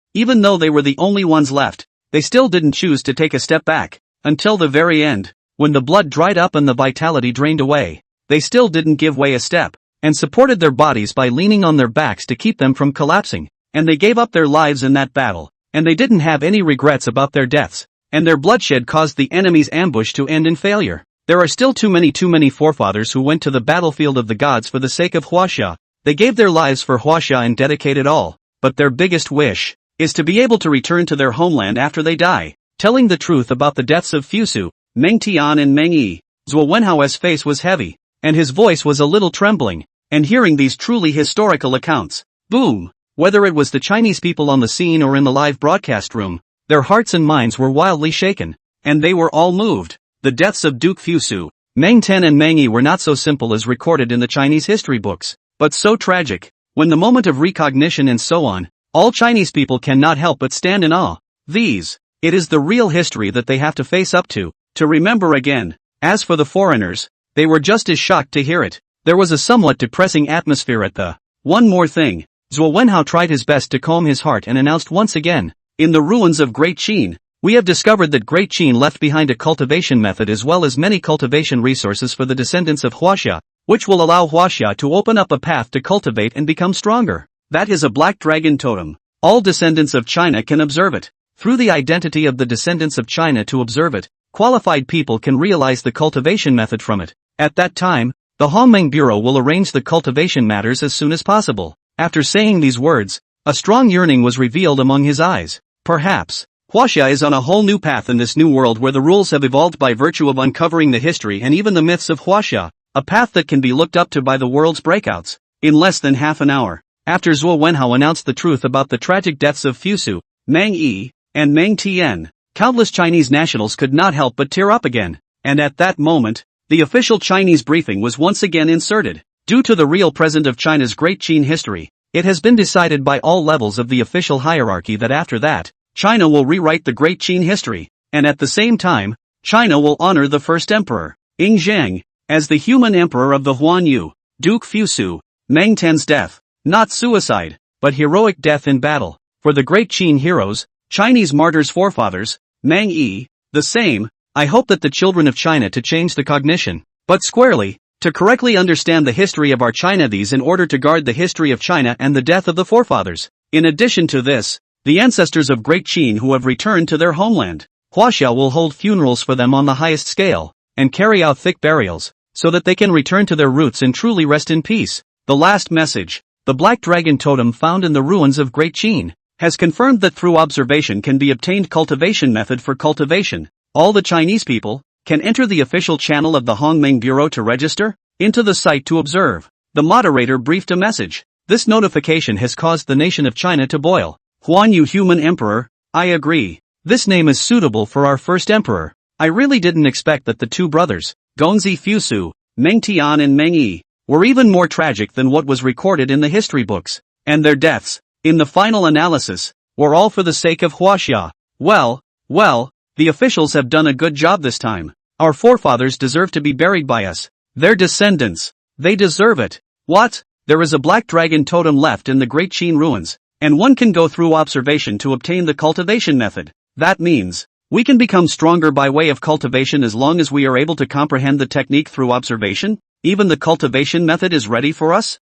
they still didn't choose to take a step back, until the very end, when the blood dried up and the vitality drained away, they still didn't give way a step, and supported their bodies by leaning on their backs to keep them from collapsing, and they gave up their lives in that battle, and they didn't have any regrets about their deaths. and their bloodshed caused the enemy's ambush to end in failure. There are still too many forefathers who went to the battlefield of the gods for the sake of Huaxia. They gave their lives for Huaxia and dedicated all, but their biggest wish is to be able to return to their homeland after they die. Telling the truth about the deaths of Fusu, Meng Tian and Meng Yi, Zhuo Wenhao's face was heavy, and his voice was a little trembling, and hearing these truly historical accounts, boom! Whether it was the Chinese people on the scene or in the live broadcast room, their hearts and minds were wildly shaken, and they were all moved. The deaths of Duke Fusu, Meng Tian and Meng Yi were not so simple as recorded in the Chinese history books, but so tragic. When the moment of recognition and so on, all Chinese people cannot help but stand in awe. It is the real history that they have to face up to remember again. As for the foreigners, they were just as shocked to hear it. There was a somewhat depressing atmosphere at the. One more thing. Zhuo Wenhao tried his best to calm his heart and announced once again, in the ruins of Great Qin, we have discovered that Great Qin left behind a cultivation method as well as many cultivation resources for the descendants of Huaxia, which will allow Huaxia to open up a path to cultivate and become stronger. That is a black dragon totem. All descendants of China can observe it. Through the identity of the descendants of China to observe it, qualified people can realize the cultivation method from it. At that time, the Hongmeng Bureau will arrange the cultivation matters as soon as possible. After saying these words, a strong yearning was revealed among his eyes. Perhaps, Huaxia is on a whole new path in this new world where the rules have evolved by virtue of uncovering the history and even the myths of Huaxia, a path that can be looked up to by the world's breakouts. In less than half an hour, after Zhuo Wenhao announced the truth about the tragic deaths of Fusu, Meng Yi, and Meng Tian, countless Chinese nationals could not help but tear up again. And at that moment, the official Chinese briefing was once again inserted. Due to the real present of China's Great Qin history, it has been decided by all levels of the official hierarchy that after that, China will rewrite the Great Qin history, and at the same time, China will honor the first emperor, Ing Zheng, as the human emperor of the Huanyu, Duke Fusu, Meng Tian's death, not suicide, but heroic death in battle. For the Great Qin heroes, Chinese martyrs forefathers, Meng Yi, the same. I hope that the children of China to change the cognition, but squarely, to correctly understand the history of our China, these in order to guard the history of China and the death of the forefathers. In addition to this, the ancestors of Great Qin who have returned to their homeland, Huaxia will hold funerals for them on the highest scale, and carry out thick burials, so that they can return to their roots and truly rest in peace. The last message, the Black Dragon totem found in the ruins of Great Qin, has confirmed that through observation can be obtained cultivation method for cultivation. All the Chinese people can enter the official channel of the Hongmeng Bureau to register into the site to observe. The moderator briefed a message. This notification has caused the nation of China to boil. Huanyu human emperor, I agree. This name is suitable for our first emperor. I really didn't expect that the two brothers, Gongzi Fusu, Meng Tian and Meng Yi, were even more tragic than what was recorded in the history books, and their deaths, in the final analysis, were all for the sake of Huaxia. Well, the officials have done a good job this time. Our forefathers deserve to be buried by us. Their descendants, they deserve it. What? There is a black dragon totem left in the Great Qin ruins, and one can go through observation to obtain the cultivation method. That means, we can become stronger by way of cultivation as long as we are able to comprehend the technique through observation. Even the cultivation method is ready for us?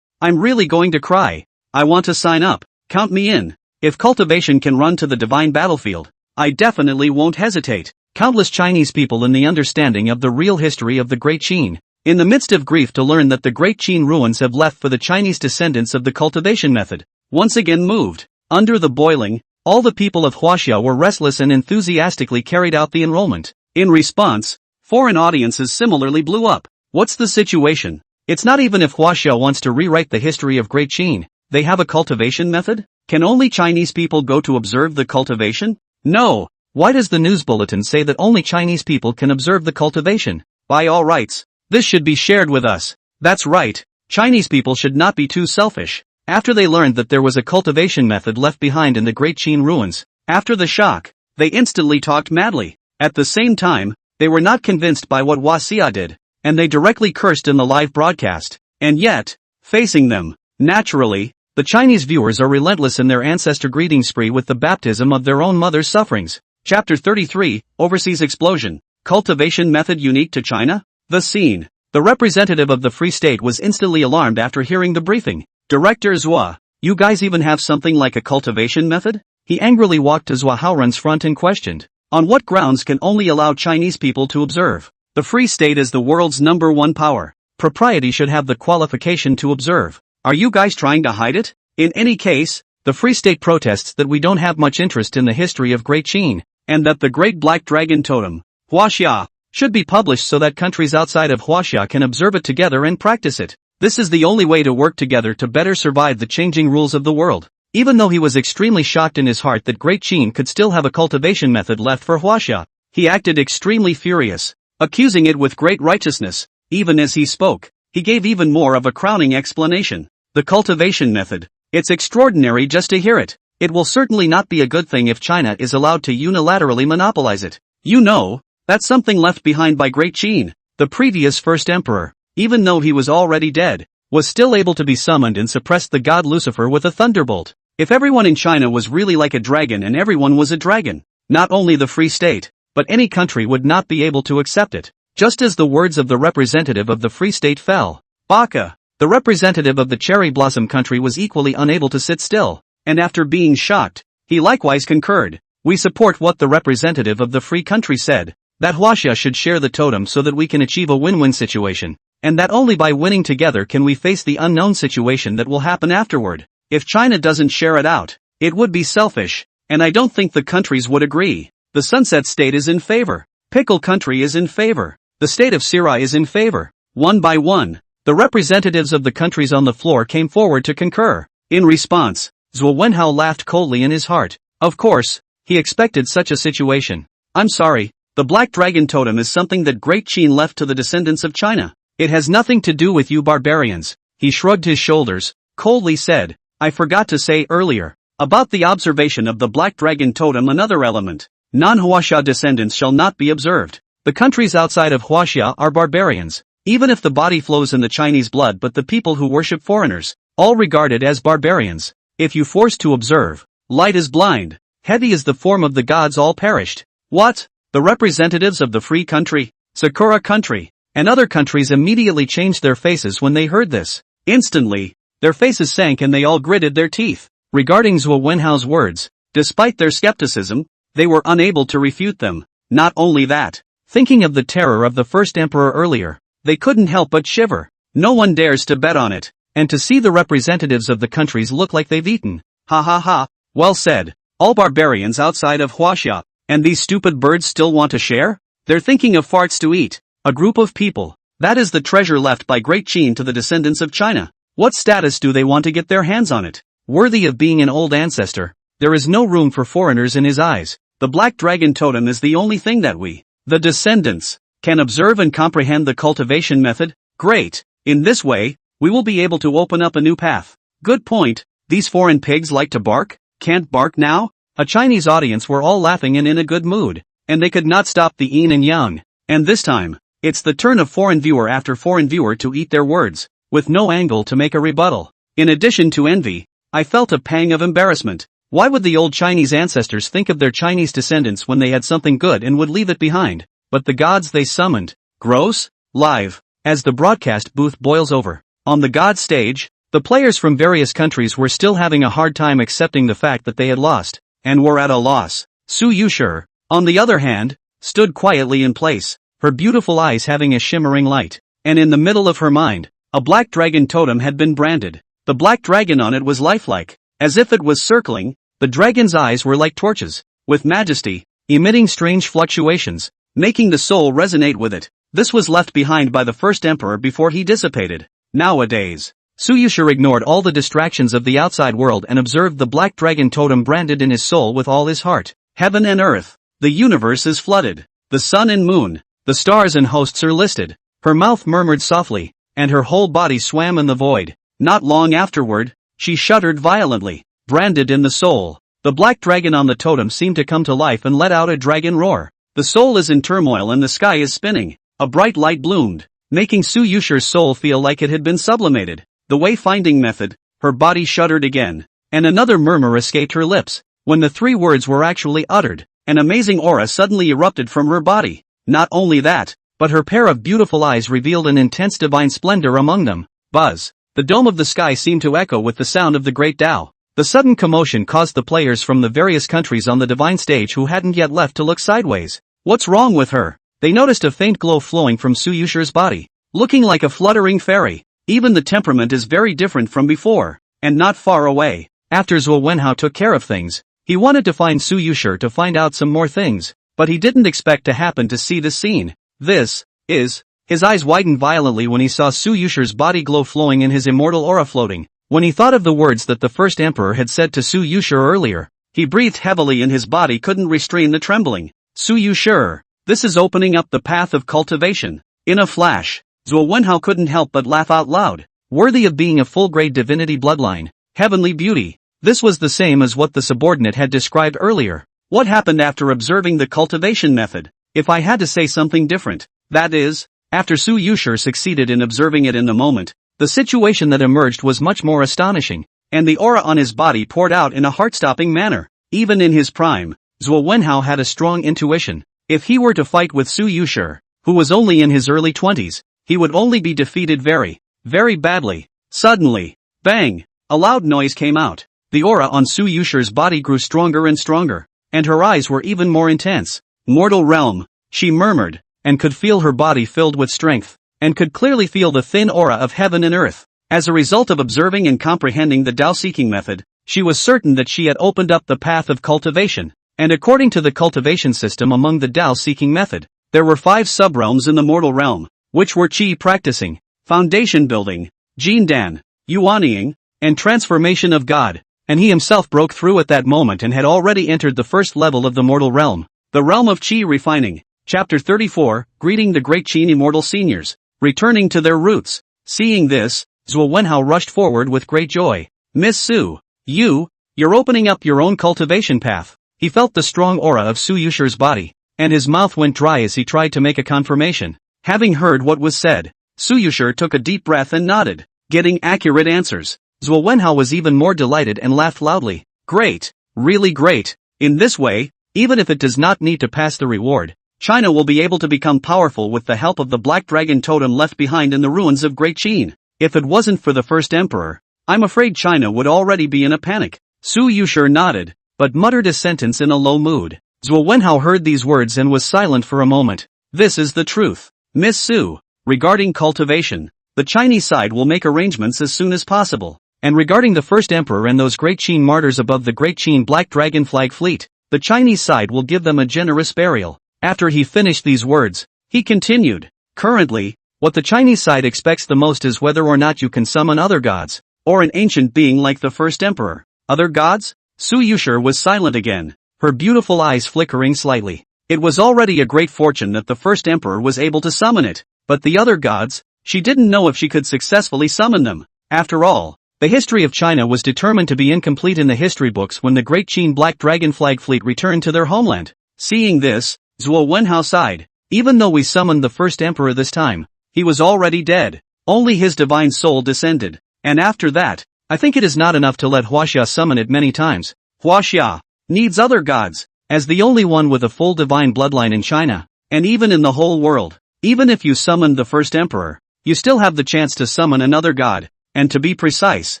I'm really going to cry. I want to sign up. Count me in. If cultivation can run to the divine battlefield, I definitely won't hesitate. Countless Chinese people in the understanding of the real history of the Great Qin, in the midst of grief to learn that the Great Qin ruins have left for the Chinese descendants of the cultivation method, once again moved. Under the boiling, all the people of Huaxia were restless and enthusiastically carried out the enrollment. In response, foreign audiences similarly blew up. What's the situation? It's not even if Huaxia wants to rewrite the history of Great Qin. They have a cultivation method? Can only Chinese people go to observe the cultivation? No. Why does the news bulletin say that only Chinese people can observe the cultivation? By all rights, this should be shared with us. That's right. Chinese people should not be too selfish. After they learned that there was a cultivation method left behind in the Great Qin ruins, after the shock, they instantly talked madly. At the same time, they were not convinced by what Huaxia did, and they directly cursed in the live broadcast. And yet, facing them, naturally, the Chinese viewers are relentless in their ancestor greeting spree with the baptism of their own mother's sufferings. Chapter 33, Overseas Explosion. Cultivation method unique to China? The scene. The representative of the Free State was instantly alarmed after hearing the briefing. Director Zhua, you guys even have something like a cultivation method? He angrily walked to Zhua Haoran's front and questioned. On what grounds can only allow Chinese people to observe? The Free State is the world's #1 power. Propriety should have the qualification to observe. Are you guys trying to hide it? In any case, the Free State protests that we don't have much interest in the history of Great Qin, and that the Great Black Dragon Totem, Huaxia, should be published so that countries outside of Huaxia can observe it together and practice it. This is the only way to work together to better survive the changing rules of the world. Even though he was extremely shocked in his heart that Great Qin could still have a cultivation method left for Huaxia, he acted extremely furious, accusing it with great righteousness. Even as he spoke, he gave even more of a crowning explanation. The cultivation method. It's extraordinary just to hear it. It will certainly not be a good thing if China is allowed to unilaterally monopolize it. You know, that's something left behind by Great Qin, the previous first emperor. Even though he was already dead, was still able to be summoned and suppressed the god Lucifer with a thunderbolt. If everyone in China was really like a dragon and everyone was a dragon, not only the Free State, but any country would not be able to accept it. Just as the words of the representative of the Free State fell. Baka, the representative of the Cherry Blossom country, was equally unable to sit still, and after being shocked, he likewise concurred. We support what the representative of the free country said, that Huaxia should share the totem so that we can achieve a win-win situation, and that only by winning together can we face the unknown situation that will happen afterward. If China doesn't share it out, it would be selfish, and I don't think the countries would agree. The Sunset State is in favor. Pickle Country is in favor. The state of Sirai is in favor. One by one, the representatives of the countries on the floor came forward to concur. In response, Zhuo Wenhao laughed coldly in his heart. Of course, he expected such a situation. I'm sorry, the Black Dragon Totem is something that Great Qin left to the descendants of China. It has nothing to do with you barbarians. He shrugged his shoulders, coldly said, I forgot to say earlier, about the observation of the Black Dragon Totem, another element. Non-Huaxia descendants shall not be observed. The countries outside of Huaxia are barbarians, even if the body flows in the Chinese blood, but the people who worship foreigners, all regarded as barbarians. If you force to observe, light is blind, heavy is the form of the gods, all perished. What? The representatives of the free country, Sakura country, and other countries immediately changed their faces when they heard this. Instantly, their faces sank and they all gritted their teeth. Regarding Zhuo Wenhao's words, despite their skepticism, they were unable to refute them. Not only that, thinking of the terror of the first emperor earlier, they couldn't help but shiver. No one dares to bet on it, and to see the representatives of the countries look like they've eaten. Ha ha ha, well said. All barbarians outside of Huaxia, and these stupid birds still want to share? They're thinking of farts to eat. A group of people. That is the treasure left by Great Qin to the descendants of China. What status do they want to get their hands on it? Worthy of being an old ancestor. There is no room for foreigners in his eyes. The Black Dragon Totem is the only thing that we, the descendants, can observe and comprehend. The cultivation method? Great. In this way, we will be able to open up a new path. Good point. These foreign pigs like to bark? Can't bark now? A Chinese audience were all laughing and in a good mood, and they could not stop the yin and yang. And this time, it's the turn of foreign viewer after foreign viewer to eat their words, with no angle to make a rebuttal. In addition to envy, I felt a pang of embarrassment. Why would the old Chinese ancestors think of their Chinese descendants when they had something good and would leave it behind? But the gods they summoned. Gross? Live. As the broadcast booth boils over. On the god stage, the players from various countries were still having a hard time accepting the fact that they had lost, and were at a loss. Su Yuxi, on the other hand, stood quietly in place, her beautiful eyes having a shimmering light, and in the middle of her mind, a black dragon totem had been branded. The black dragon on it was lifelike, as if it was circling. The dragon's eyes were like torches, with majesty, emitting strange fluctuations, making the soul resonate with it. This was left behind by the first emperor before he dissipated. Nowadays, Su Yuxi ignored all the distractions of the outside world and observed the black dragon totem branded in his soul with all his heart. Heaven and earth, the universe is flooded. The sun and moon, the stars and hosts are listed. Her mouth murmured softly, and her whole body swam in the void. Not long afterward, she shuddered violently. Branded in the soul, the black dragon on the totem seemed to come to life and let out a dragon roar. The soul is in turmoil and the sky is spinning. A bright light bloomed, making Su Yuxi's soul feel like it had been sublimated. The wayfinding method, her body shuddered again, and another murmur escaped her lips. When the three words were actually uttered, an amazing aura suddenly erupted from her body. Not only that, but her pair of beautiful eyes revealed an intense divine splendor among them. Buzz. The dome of the sky seemed to echo with the sound of the great Tao. The sudden commotion caused the players from the various countries on the divine stage who hadn't yet left to look sideways. What's wrong with her? They noticed a faint glow flowing from Su Yuxi's body, looking like a fluttering fairy. Even the temperament is very different from before, and not far away. After Zhuo Wenhao took care of things, he wanted to find Su Yuxi to find out some more things, but he didn't expect to happen to see this scene. His eyes widened violently when he saw Su Yuxi's body glow flowing and his immortal aura floating. When he thought of the words that the first emperor had said to Su Yuxi earlier, he breathed heavily and his body couldn't restrain the trembling. Su Yuxi, this is opening up the path of cultivation. In a flash, Zhuo Wenhao couldn't help but laugh out loud. Worthy of being a full-grade divinity bloodline, heavenly beauty. This was the same as what the subordinate had described earlier. What happened after observing the cultivation method? If I had to say something different, that is, after Su Yuxi succeeded in observing it in the moment, the situation that emerged was much more astonishing, and the aura on his body poured out in a heart-stopping manner. Even in his prime, Zhuo Wenhao had a strong intuition. If he were to fight with Su Yuxi, who was only in his early 20s, he would only be defeated very, very badly. Suddenly, bang! A loud noise came out. The aura on Su Yuxi's body grew stronger and stronger, and her eyes were even more intense. Mortal realm, she murmured, and could feel her body filled with strength, and could clearly feel the thin aura of heaven and earth. As a result of observing and comprehending the Tao-seeking method, she was certain that she had opened up the path of cultivation, and according to the cultivation system among the Tao-seeking method, there were 5 sub-realms in the mortal realm, which were Qi practicing, foundation building, Jindan, Yuanying, and transformation of God, and he himself broke through at that moment and had already entered the first level of the mortal realm, the realm of Qi refining. Chapter 34, Greeting the Great Qin Immortal Seniors, returning to their roots. Seeing this, Zhuo Wenhao rushed forward with great joy. Miss Su, you're opening up your own cultivation path. He felt the strong aura of Su Yuxi's body, and his mouth went dry as he tried to make a confirmation. Having heard what was said, Su Yuxi took a deep breath and nodded, getting accurate answers. Zhuo Wenhao was even more delighted and laughed loudly. Great, really great. In this way, even if it does not need to pass the reward, China will be able to become powerful with the help of the Black Dragon totem left behind in the ruins of Great Qin. If it wasn't for the first emperor, I'm afraid China would already be in a panic. Su Yuxi nodded, but muttered a sentence in a low mood. Zhuo Wenhao heard these words and was silent for a moment. This is the truth. Miss Su, regarding cultivation, the Chinese side will make arrangements as soon as possible. And regarding the first emperor and those Great Qin martyrs above the Great Qin Black Dragon Flag Fleet, the Chinese side will give them a generous burial. After he finished these words, he continued, currently, what the Chinese side expects the most is whether or not you can summon other gods, or an ancient being like the first emperor. Other gods? Su Yuxi was silent again, her beautiful eyes flickering slightly. It was already a great fortune that the first emperor was able to summon it, but the other gods, she didn't know if she could successfully summon them. After all, the history of China was determined to be incomplete in the history books when the Great Qin Black Dragon Flag Fleet returned to their homeland. Seeing this, Zhuo Wenhao sighed. Even though we summoned the first emperor this time, he was already dead. Only his divine soul descended. And after that, I think it is not enough to let Huaxia summon it many times. Huaxia needs other gods, as the only one with a full divine bloodline in China, and even in the whole world. Even if you summoned the first emperor, you still have the chance to summon another god, and to be precise,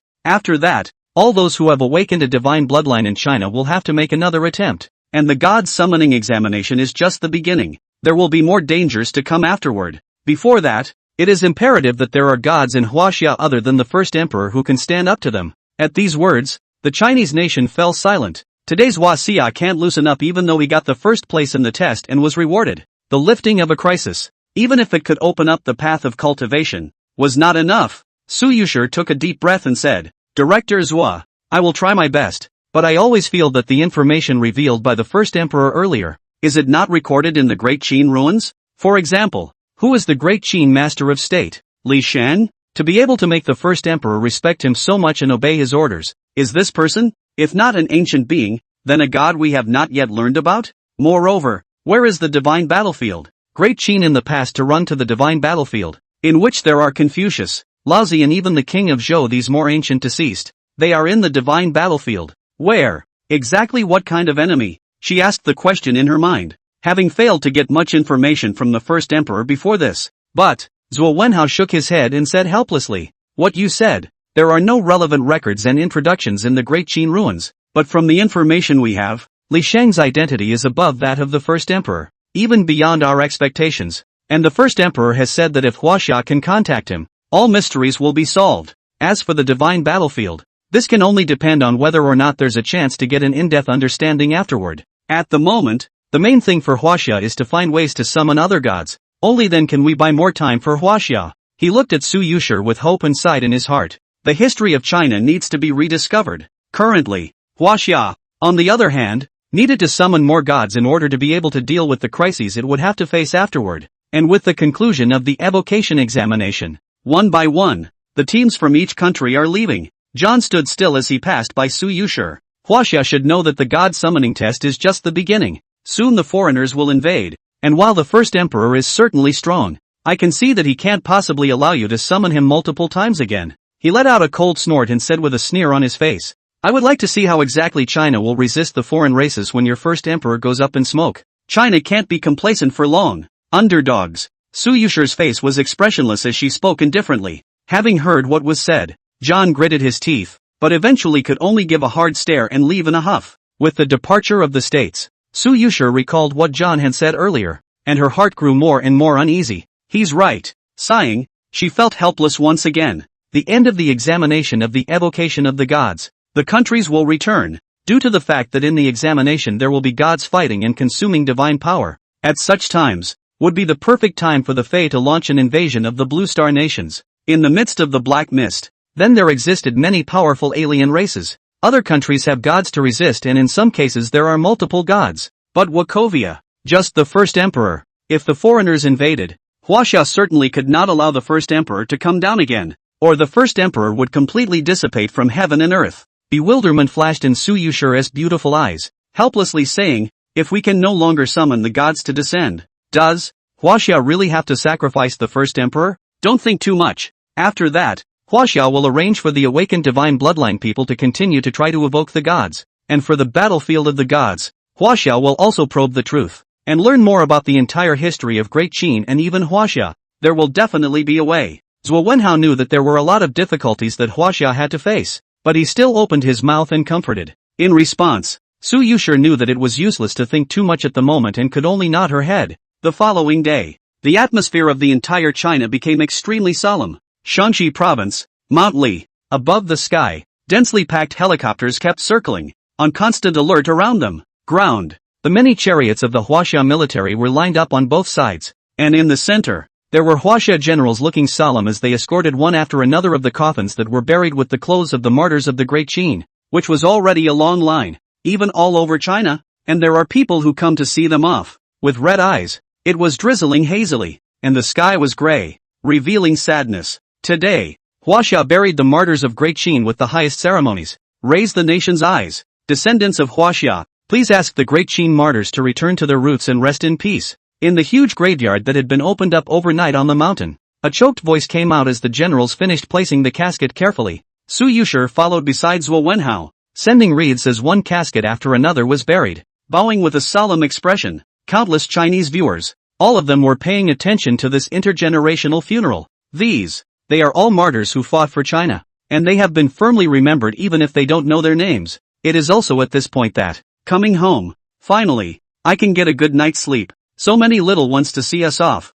after that, all those who have awakened a divine bloodline in China will have to make another attempt. And the god summoning examination is just the beginning. There will be more dangers to come afterward. Before that, it is imperative that there are gods in Huaxia other than the first emperor who can stand up to them. At these words, the Chinese nation fell silent. Today's Huaxia can't loosen up even though he got the first place in the test and was rewarded. The lifting of a crisis, even if it could open up the path of cultivation, was not enough. Su Yuxi took a deep breath and said, Director Zhuo, I will try my best. But I always feel that the information revealed by the first emperor earlier, is it not recorded in the Great Qin ruins? For example, who is the Great Qin master of state? Li Sheng? To be able to make the first emperor respect him so much and obey his orders, is this person, if not an ancient being, then a god we have not yet learned about? Moreover, where is the divine battlefield? Great Qin in the past to run to the divine battlefield, in which there are Confucius, Laozi and even the king of Zhou, these more ancient deceased. They are in the divine battlefield. Where? Exactly what kind of enemy? She asked the question in her mind, having failed to get much information from the first emperor before this. But, Zhuo Wenhao shook his head and said helplessly, what you said, There are no relevant records and introductions in the Great Qin ruins, but from the information we have, Li Sheng's identity is above that of the first emperor, even beyond our expectations, and the first emperor has said that if Huaxia can contact him, all mysteries will be solved. As for the divine battlefield, this can only depend on whether or not there's a chance to get an in-depth understanding afterward. At the moment, the main thing for Huaxia is to find ways to summon other gods, only then can we buy more time for Huaxia. He looked at Su Yuxi with hope and sight in his heart. The history of China needs to be rediscovered. Currently, Huaxia, on the other hand, needed to summon more gods in order to be able to deal with the crises it would have to face afterward, and with the conclusion of the evocation examination. One by one, the teams from each country are leaving. John stood still as he passed by Su Yuxi. Huaxia should know that the god summoning test is just the beginning. Soon the foreigners will invade, and while the first emperor is certainly strong, I can see that he can't possibly allow you to summon him multiple times again. He let out a cold snort and said with a sneer on his face, I would like to see how exactly China will resist the foreign races when your first emperor goes up in smoke. China can't be complacent for long. Underdogs. Su Yuxi's face was expressionless as she spoke indifferently. Having heard what was said, John gritted his teeth, but eventually could only give a hard stare and leave in a huff. With the departure of the states, Su Yuxi recalled what John had said earlier, and her heart grew more and more uneasy. He's right. Sighing, she felt helpless once again. The end of the examination of the evocation of the gods. The countries will return, due to the fact that in the examination there will be gods fighting and consuming divine power. At such times, would be the perfect time for the Fae to launch an invasion of the Blue Star nations. In the midst of the black mist, then there existed many powerful alien races. Other countries have gods to resist and in some cases there are multiple gods. But Wachovia, just the first emperor. If the foreigners invaded, Huaxia certainly could not allow the first emperor to come down again, or the first emperor would completely dissipate from heaven and earth. Bewilderment flashed in Su Yuxi's beautiful eyes, helplessly saying, if we can no longer summon the gods to descend, does Huaxia really have to sacrifice the first emperor? Don't think too much. After that, Huaxia will arrange for the awakened divine bloodline people to continue to try to evoke the gods, and for the battlefield of the gods, Huaxia will also probe the truth, and learn more about the entire history of Great Qin and even Huaxia. There will definitely be a way. Zhuo Wenhao knew that there were a lot of difficulties that Huaxia had to face, but he still opened his mouth and comforted. In response, Su Yuxi knew that it was useless to think too much at the moment and could only nod her head. The following day, the atmosphere of the entire China became extremely solemn. Shaanxi province, Mount Li, above the sky, densely packed helicopters kept circling, on constant alert around them. Ground. The many chariots of the Huaxia military were lined up on both sides, and in the center, there were Huaxia generals looking solemn as they escorted one after another of the coffins that were buried with the clothes of the martyrs of the Great Qin, which was already a long line, even all over China, and there are people who come to see them off, with red eyes. It was drizzling hazily, and the sky was gray, revealing sadness. Today, Huaxia buried the martyrs of Great Qin with the highest ceremonies. Raise the nation's eyes. Descendants of Huaxia, please ask the Great Qin martyrs to return to their roots and rest in peace. In the huge graveyard that had been opened up overnight on the mountain, a choked voice came out as the generals finished placing the casket carefully. Su Yuxi followed beside Zhuo Wenhao, sending wreaths as one casket after another was buried. Bowing with a solemn expression, countless Chinese viewers, all of them were paying attention to this intergenerational funeral. They are all martyrs who fought for China, and they have been firmly remembered even if they don't know their names. It is also at this point that, coming home, finally, I can get a good night's sleep. So many little ones to see us off.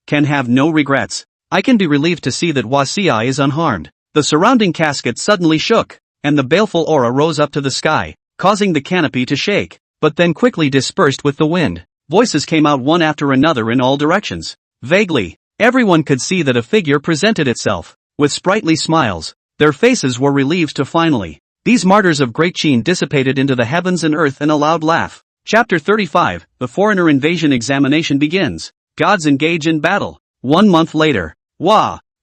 Can have no regrets. I can be relieved to see that Huaxia is unharmed. The surrounding casket suddenly shook, and the baleful aura rose up to the sky, causing the canopy to shake, but then quickly dispersed with the wind. Voices came out one after another in all directions. Vaguely, everyone could see that a figure presented itself. With sprightly smiles, their faces were relieved to finally. These martyrs of Great Qin dissipated into the heavens and earth in a loud laugh. Chapter 35, The Foreigner Invasion Examination begins. Gods engage in battle. 1 month later.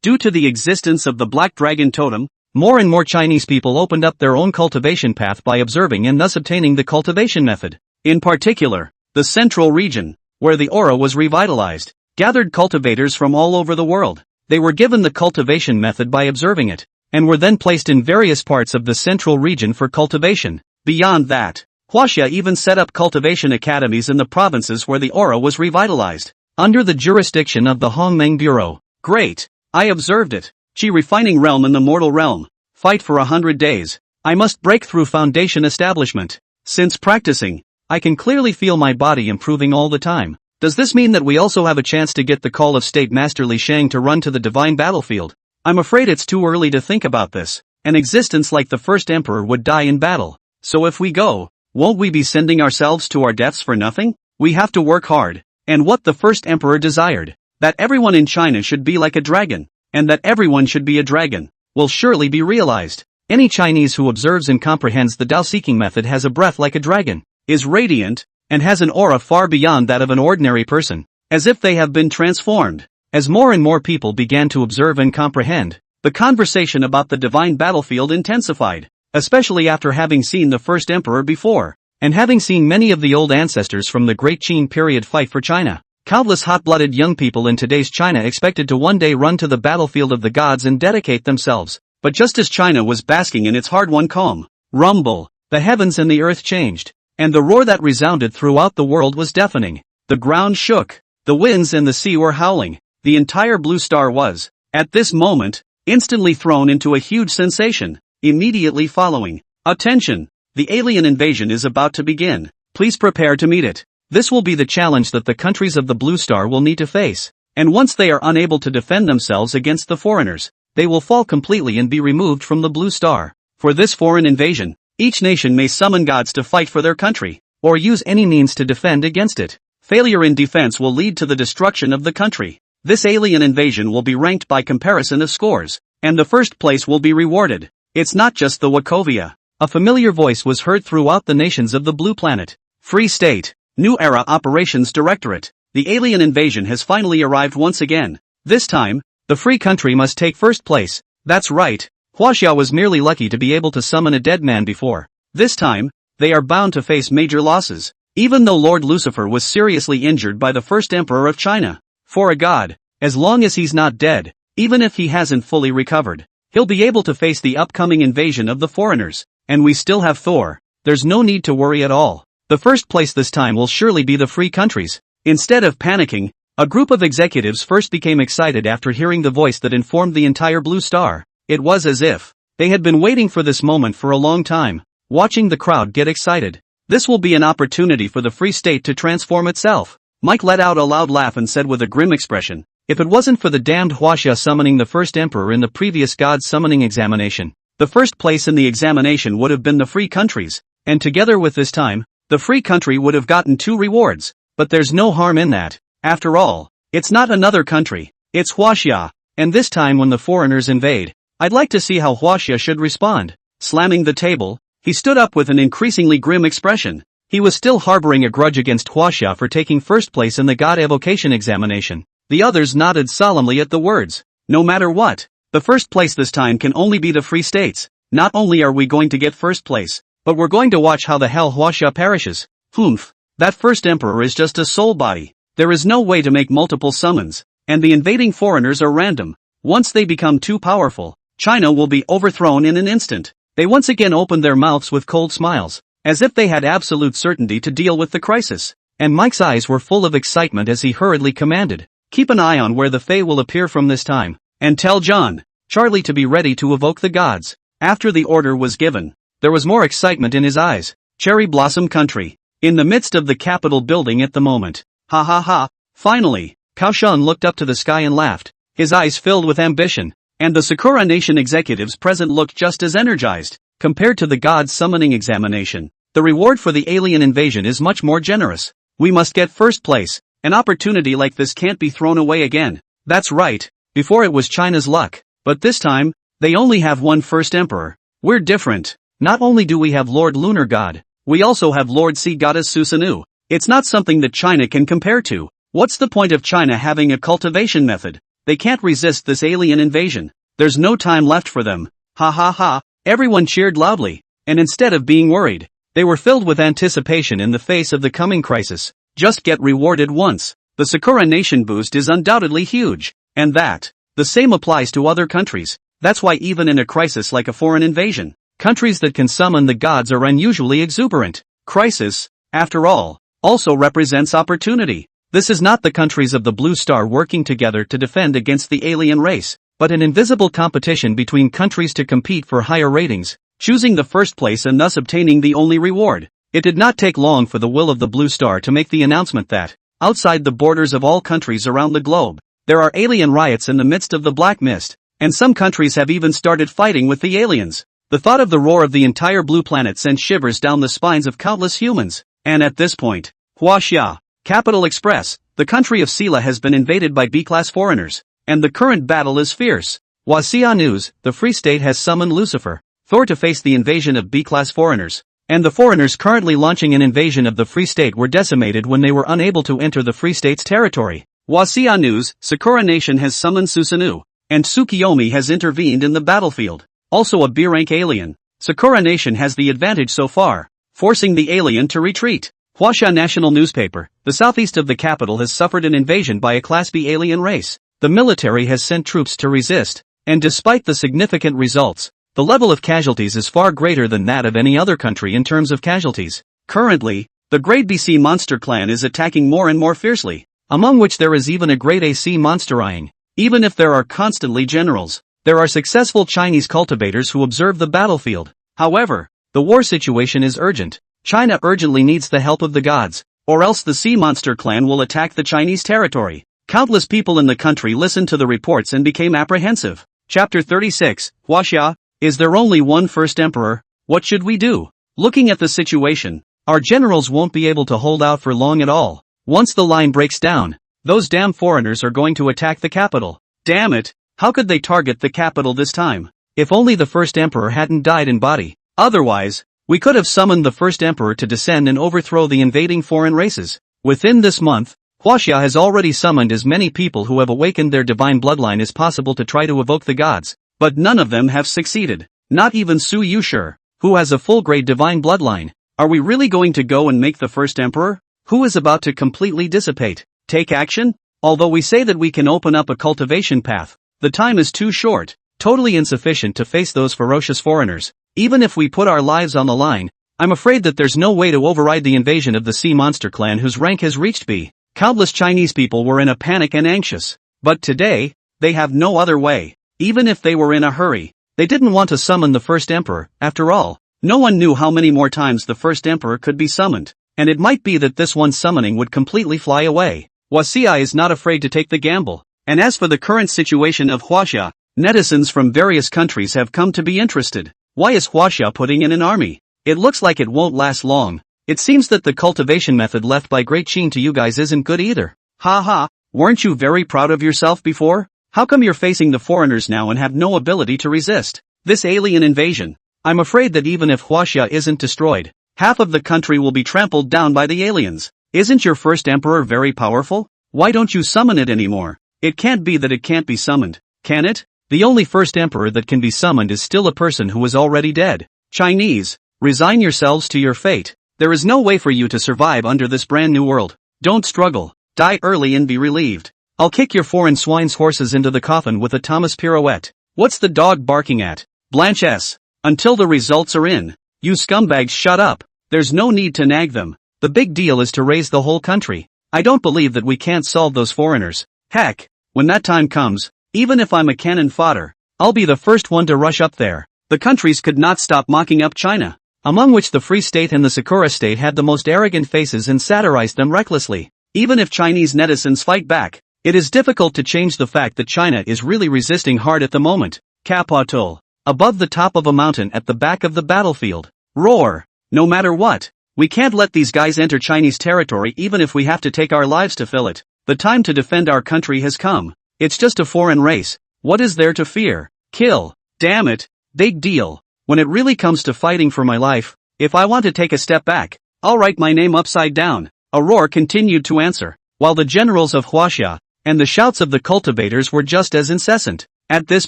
Due to the existence of the Black Dragon Totem, more and more Chinese people opened up their own cultivation path by observing and thus obtaining the cultivation method. In particular, the central region, where the aura was revitalized, gathered cultivators from all over the world. They were given the cultivation method by observing it, and were then placed in various parts of the central region for cultivation. Beyond that, Huaxia even set up cultivation academies in the provinces where the aura was revitalized, under the jurisdiction of the Hongmeng Bureau. Great! I observed it. Chi refining realm in the mortal realm. Fight for 100 days. I must break through foundation establishment. Since practicing, I can clearly feel my body improving all the time. Does this mean that we also have a chance to get the call of State Master Li Sheng to run to the divine battlefield? I'm afraid it's too early to think about this. An existence like the first emperor would die in battle. So if we go, won't we be sending ourselves to our deaths for nothing? We have to work hard. And what the first emperor desired, that everyone in China should be like a dragon, and that everyone should be a dragon, will surely be realized. Any Chinese who observes and comprehends the Tao-seeking method has a breath like a dragon, is radiant, and has an aura far beyond that of an ordinary person, as if they have been transformed. As more and more people began to observe and comprehend, the conversation about the divine battlefield intensified, especially after having seen the first emperor before, and having seen many of the old ancestors from the Great Qin period fight for China. Countless hot-blooded young people in today's China expected to one day run to the battlefield of the gods and dedicate themselves. But just as China was basking in its hard-won calm, rumble, the heavens and the earth changed, and the roar that resounded throughout the world was deafening. The ground shook, the winds and the sea were howling. The entire blue star was, at this moment, instantly thrown into a huge sensation, immediately following. Attention! The alien invasion is about to begin. Please prepare to meet it. This will be the challenge that the countries of the blue star will need to face. And once they are unable to defend themselves against the foreigners, they will fall completely and be removed from the blue star. For this foreign invasion, each nation may summon gods to fight for their country, or use any means to defend against it. Failure in defense will lead to the destruction of the country. This alien invasion will be ranked by comparison of scores, and the first place will be rewarded. It's not just the Wachovia. A familiar voice was heard throughout the nations of the blue planet. Free State, New Era Operations Directorate. The alien invasion has finally arrived once again. This time, the free country must take first place. That's right, Huaxia was merely lucky to be able to summon a dead man before. This time, they are bound to face major losses, even though Lord Lucifer was seriously injured by the first emperor of China. For a god, as long as he's not dead, even if he hasn't fully recovered, he'll be able to face the upcoming invasion of the foreigners. And we still have Thor. There's no need to worry at all. The first place this time will surely be the free countries. Instead of panicking, a group of executives first became excited after hearing the voice that informed the entire blue star. It was as if they had been waiting for this moment for a long time, watching the crowd get excited. This will be an opportunity for the free state to transform itself. Mike let out a loud laugh and said with a grim expression, if it wasn't for the damned Huaxia summoning the first emperor in the previous god summoning examination, the first place in the examination would have been the free countries, and together with this time, the free country would have gotten 2 rewards. But there's no harm in that. After all, it's not another country, it's Huaxia, and this time when the foreigners invade, I'd like to see how Huaxia should respond. Slamming the table, he stood up with an increasingly grim expression. He was still harboring a grudge against Huaxia for taking first place in the god evocation examination. The others nodded solemnly at the words. No matter what, the first place this time can only be the free states. Not only are we going to get first place, but we're going to watch how the hell Huaxia perishes. Humph, that first emperor is just a soul body. There is no way to make multiple summons, and the invading foreigners are random. Once they become too powerful, China will be overthrown in an instant. They once again opened their mouths with cold smiles, as if they had absolute certainty to deal with the crisis. And Mike's eyes were full of excitement as he hurriedly commanded, keep an eye on where the Fae will appear from this time, and tell John, Charlie to be ready to evoke the gods. After the order was given, there was more excitement in his eyes. Cherry Blossom Country. In the midst of the Capitol building at the moment. Ha ha ha, finally, Kaoshan looked up to the sky and laughed, his eyes filled with ambition, and the Sakura Nation executives present looked just as energized. Compared to the God's summoning examination, the reward for the alien invasion is much more generous. We must get first place. An opportunity like this can't be thrown away again. That's right, before it was China's luck, but this time, they only have one first emperor. We're different. Not only do we have Lord Lunar God, we also have Lord Sea Goddess Susanoo. It's not something that China can compare to. What's the point of China having a cultivation method? They can't resist this alien invasion. There's no time left for them. Ha ha ha, everyone cheered loudly, and instead of being worried, they were filled with anticipation in the face of the coming crisis. Just get rewarded once. The Sakura Nation boost is undoubtedly huge, and the same applies to other countries. That's why even in a crisis like a foreign invasion, countries that can summon the gods are unusually exuberant. Crisis, after all, also represents opportunity. This is not the countries of the Blue Star working together to defend against the alien race, but an invisible competition between countries to compete for higher ratings, choosing the first place and thus obtaining the only reward. It did not take long for the will of the Blue Star to make the announcement that, outside the borders of all countries around the globe, there are alien riots in the midst of the Black Mist, and some countries have even started fighting with the aliens. The thought of the roar of the entire blue planet sent shivers down the spines of countless humans, and at this point, Huaxia, Capital Express, the country of Sela has been invaded by B-class foreigners, and the current battle is fierce. Huaxia News, the Free State has summoned Lucifer, Thor to face the invasion of B-class foreigners. And the foreigners currently launching an invasion of the Free State were decimated when they were unable to enter the Free State's territory. Huaxia News, Sakura Nation has summoned Susanoo, and Tsukiyomi has intervened in the battlefield. Also a B-rank alien, Sakura Nation has the advantage so far, forcing the alien to retreat. Huaxia National Newspaper, the southeast of the capital has suffered an invasion by a Class B alien race. The military has sent troops to resist, and despite the significant results, the level of casualties is far greater than that of any other country in terms of casualties. Currently, the Grade BC monster clan is attacking more and more fiercely, among which there is even a Grade AC monsterying. Even if there are constantly generals, there are successful Chinese cultivators who observe the battlefield. However, the war situation is urgent. China urgently needs the help of the gods, or else the sea monster clan will attack the Chinese territory. Countless people in the country listened to the reports and became apprehensive. Chapter 36, Huaxia. Is there only one first emperor? What should we do? Looking at the situation, our generals won't be able to hold out for long at all. Once the line breaks down, those damn foreigners are going to attack the capital. Damn it, how could they target the capital this time? If only the first emperor hadn't died in body. Otherwise, we could have summoned the first emperor to descend and overthrow the invading foreign races. Within this month, Huaxia has already summoned as many people who have awakened their divine bloodline as possible to try to evoke the gods. But none of them have succeeded. Not even Su Yuxi, who has a full-grade divine bloodline. Are we really going to go and make the first emperor? Who is about to completely dissipate? Take action? Although we say that we can open up a cultivation path, the time is too short, totally insufficient to face those ferocious foreigners. Even if we put our lives on the line, I'm afraid that there's no way to override the invasion of the Sea Monster clan whose rank has reached B. Countless Chinese people were in a panic and anxious. But today, they have no other way. Even if they were in a hurry, they didn't want to summon the first emperor. After all, no one knew how many more times the first emperor could be summoned, and it might be that this one summoning would completely fly away. Huaxia is not afraid to take the gamble, and as for the current situation of Huaxia, netizens from various countries have come to be interested. Why is Huaxia putting in an army? It looks like it won't last long. It seems that the cultivation method left by Great Qing to you guys isn't good either. Ha, weren't you very proud of yourself before? How come you're facing the foreigners now and have no ability to resist this alien invasion? I'm afraid that even if Huaxia isn't destroyed, half of the country will be trampled down by the aliens. Isn't your first emperor very powerful? Why don't you summon it anymore? It can't be that it can't be summoned, can it? The only first emperor that can be summoned is still a person who is already dead. Chinese, resign yourselves to your fate. There is no way for you to survive under this brand new world. Don't struggle, die early and be relieved. I'll kick your foreign swine's horses into the coffin with a Thomas pirouette. What's the dog barking at? Blanche S. Until the results are in. You scumbags shut up. There's no need to nag them. The big deal is to raise the whole country. I don't believe that we can't solve those foreigners. Heck, when that time comes, even if I'm a cannon fodder, I'll be the first one to rush up there. The countries could not stop mocking up China, among which the Free State and the Sakura State had the most arrogant faces and satirized them recklessly. Even if Chinese netizens fight back, it is difficult to change the fact that China is really resisting hard at the moment. Capital. Above the top of a mountain at the back of the battlefield. Roar. No matter what. We can't let these guys enter Chinese territory even if we have to take our lives to fill it. The time to defend our country has come. It's just a foreign race. What is there to fear? Kill. Damn it. Big deal. When it really comes to fighting for my life, if I want to take a step back, I'll write my name upside down. A roar continued to answer, while the generals of Huaxia and the shouts of the cultivators were just as incessant. At this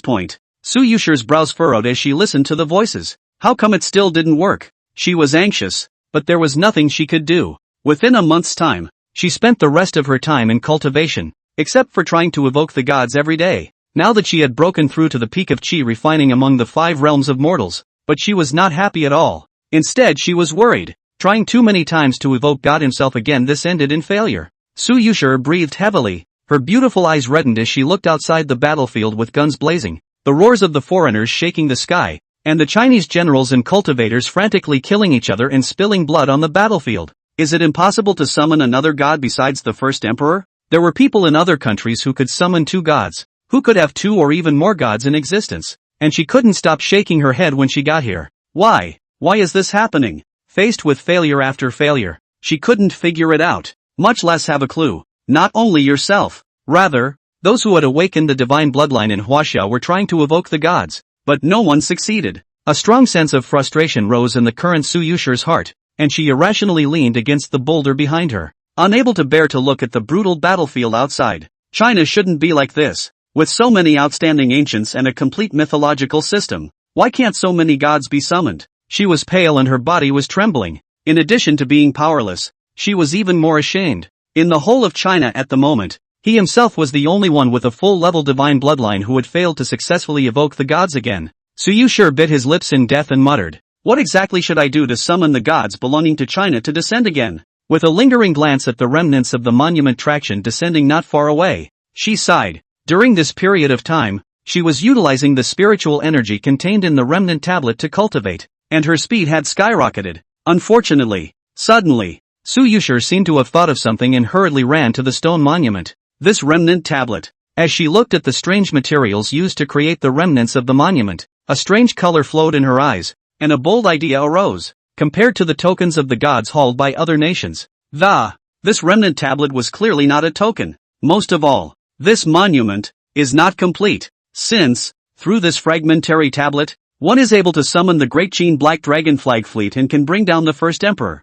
point, Su Yuxi's brows furrowed as she listened to the voices. How come it still didn't work? She was anxious, but there was nothing she could do. Within a month's time, she spent the rest of her time in cultivation, except for trying to evoke the gods every day. Now that she had broken through to the peak of Qi refining among the 5 realms of mortals, but she was not happy at all. Instead she was worried. Trying too many times to evoke God himself again, this ended in failure. Su Yuxi breathed heavily. Her beautiful eyes reddened as she looked outside the battlefield with guns blazing, the roars of the foreigners shaking the sky, and the Chinese generals and cultivators frantically killing each other and spilling blood on the battlefield. Is it impossible to summon another god besides the first emperor? There were people in other countries who could summon 2 gods, who could have 2 or even more gods in existence, and she couldn't stop shaking her head when she got here. Why? Why is this happening? Faced with failure after failure, she couldn't figure it out, much less have a clue. Not only yourself, rather, those who had awakened the divine bloodline in Huaxia were trying to evoke the gods, but no one succeeded. A strong sense of frustration rose in the current Su Yuxi's heart, and she irrationally leaned against the boulder behind her, unable to bear to look at the brutal battlefield outside. China shouldn't be like this. With so many outstanding ancients and a complete mythological system, why can't so many gods be summoned? She was pale and her body was trembling. In addition to being powerless, she was even more ashamed. In the whole of China at the moment, he himself was the only one with a full-level divine bloodline who had failed to successfully evoke the gods again. Su Yuxi bit his lips in death and muttered, "What exactly should I do to summon the gods belonging to China to descend again?" With a lingering glance at the remnants of the monument traction descending not far away, she sighed. During this period of time, she was utilizing the spiritual energy contained in the remnant tablet to cultivate, and her speed had skyrocketed. Unfortunately, suddenly, Su Yuxi seemed to have thought of something and hurriedly ran to the stone monument. This remnant tablet. As she looked at the strange materials used to create the remnants of the monument, a strange color flowed in her eyes, and a bold idea arose. Compared to the tokens of the gods hauled by other nations, this remnant tablet was clearly not a token. Most of all, this monument is not complete, since, through this fragmentary tablet, one is able to summon the great Qin Black Dragon Flagship Fleet and can bring down the first emperor.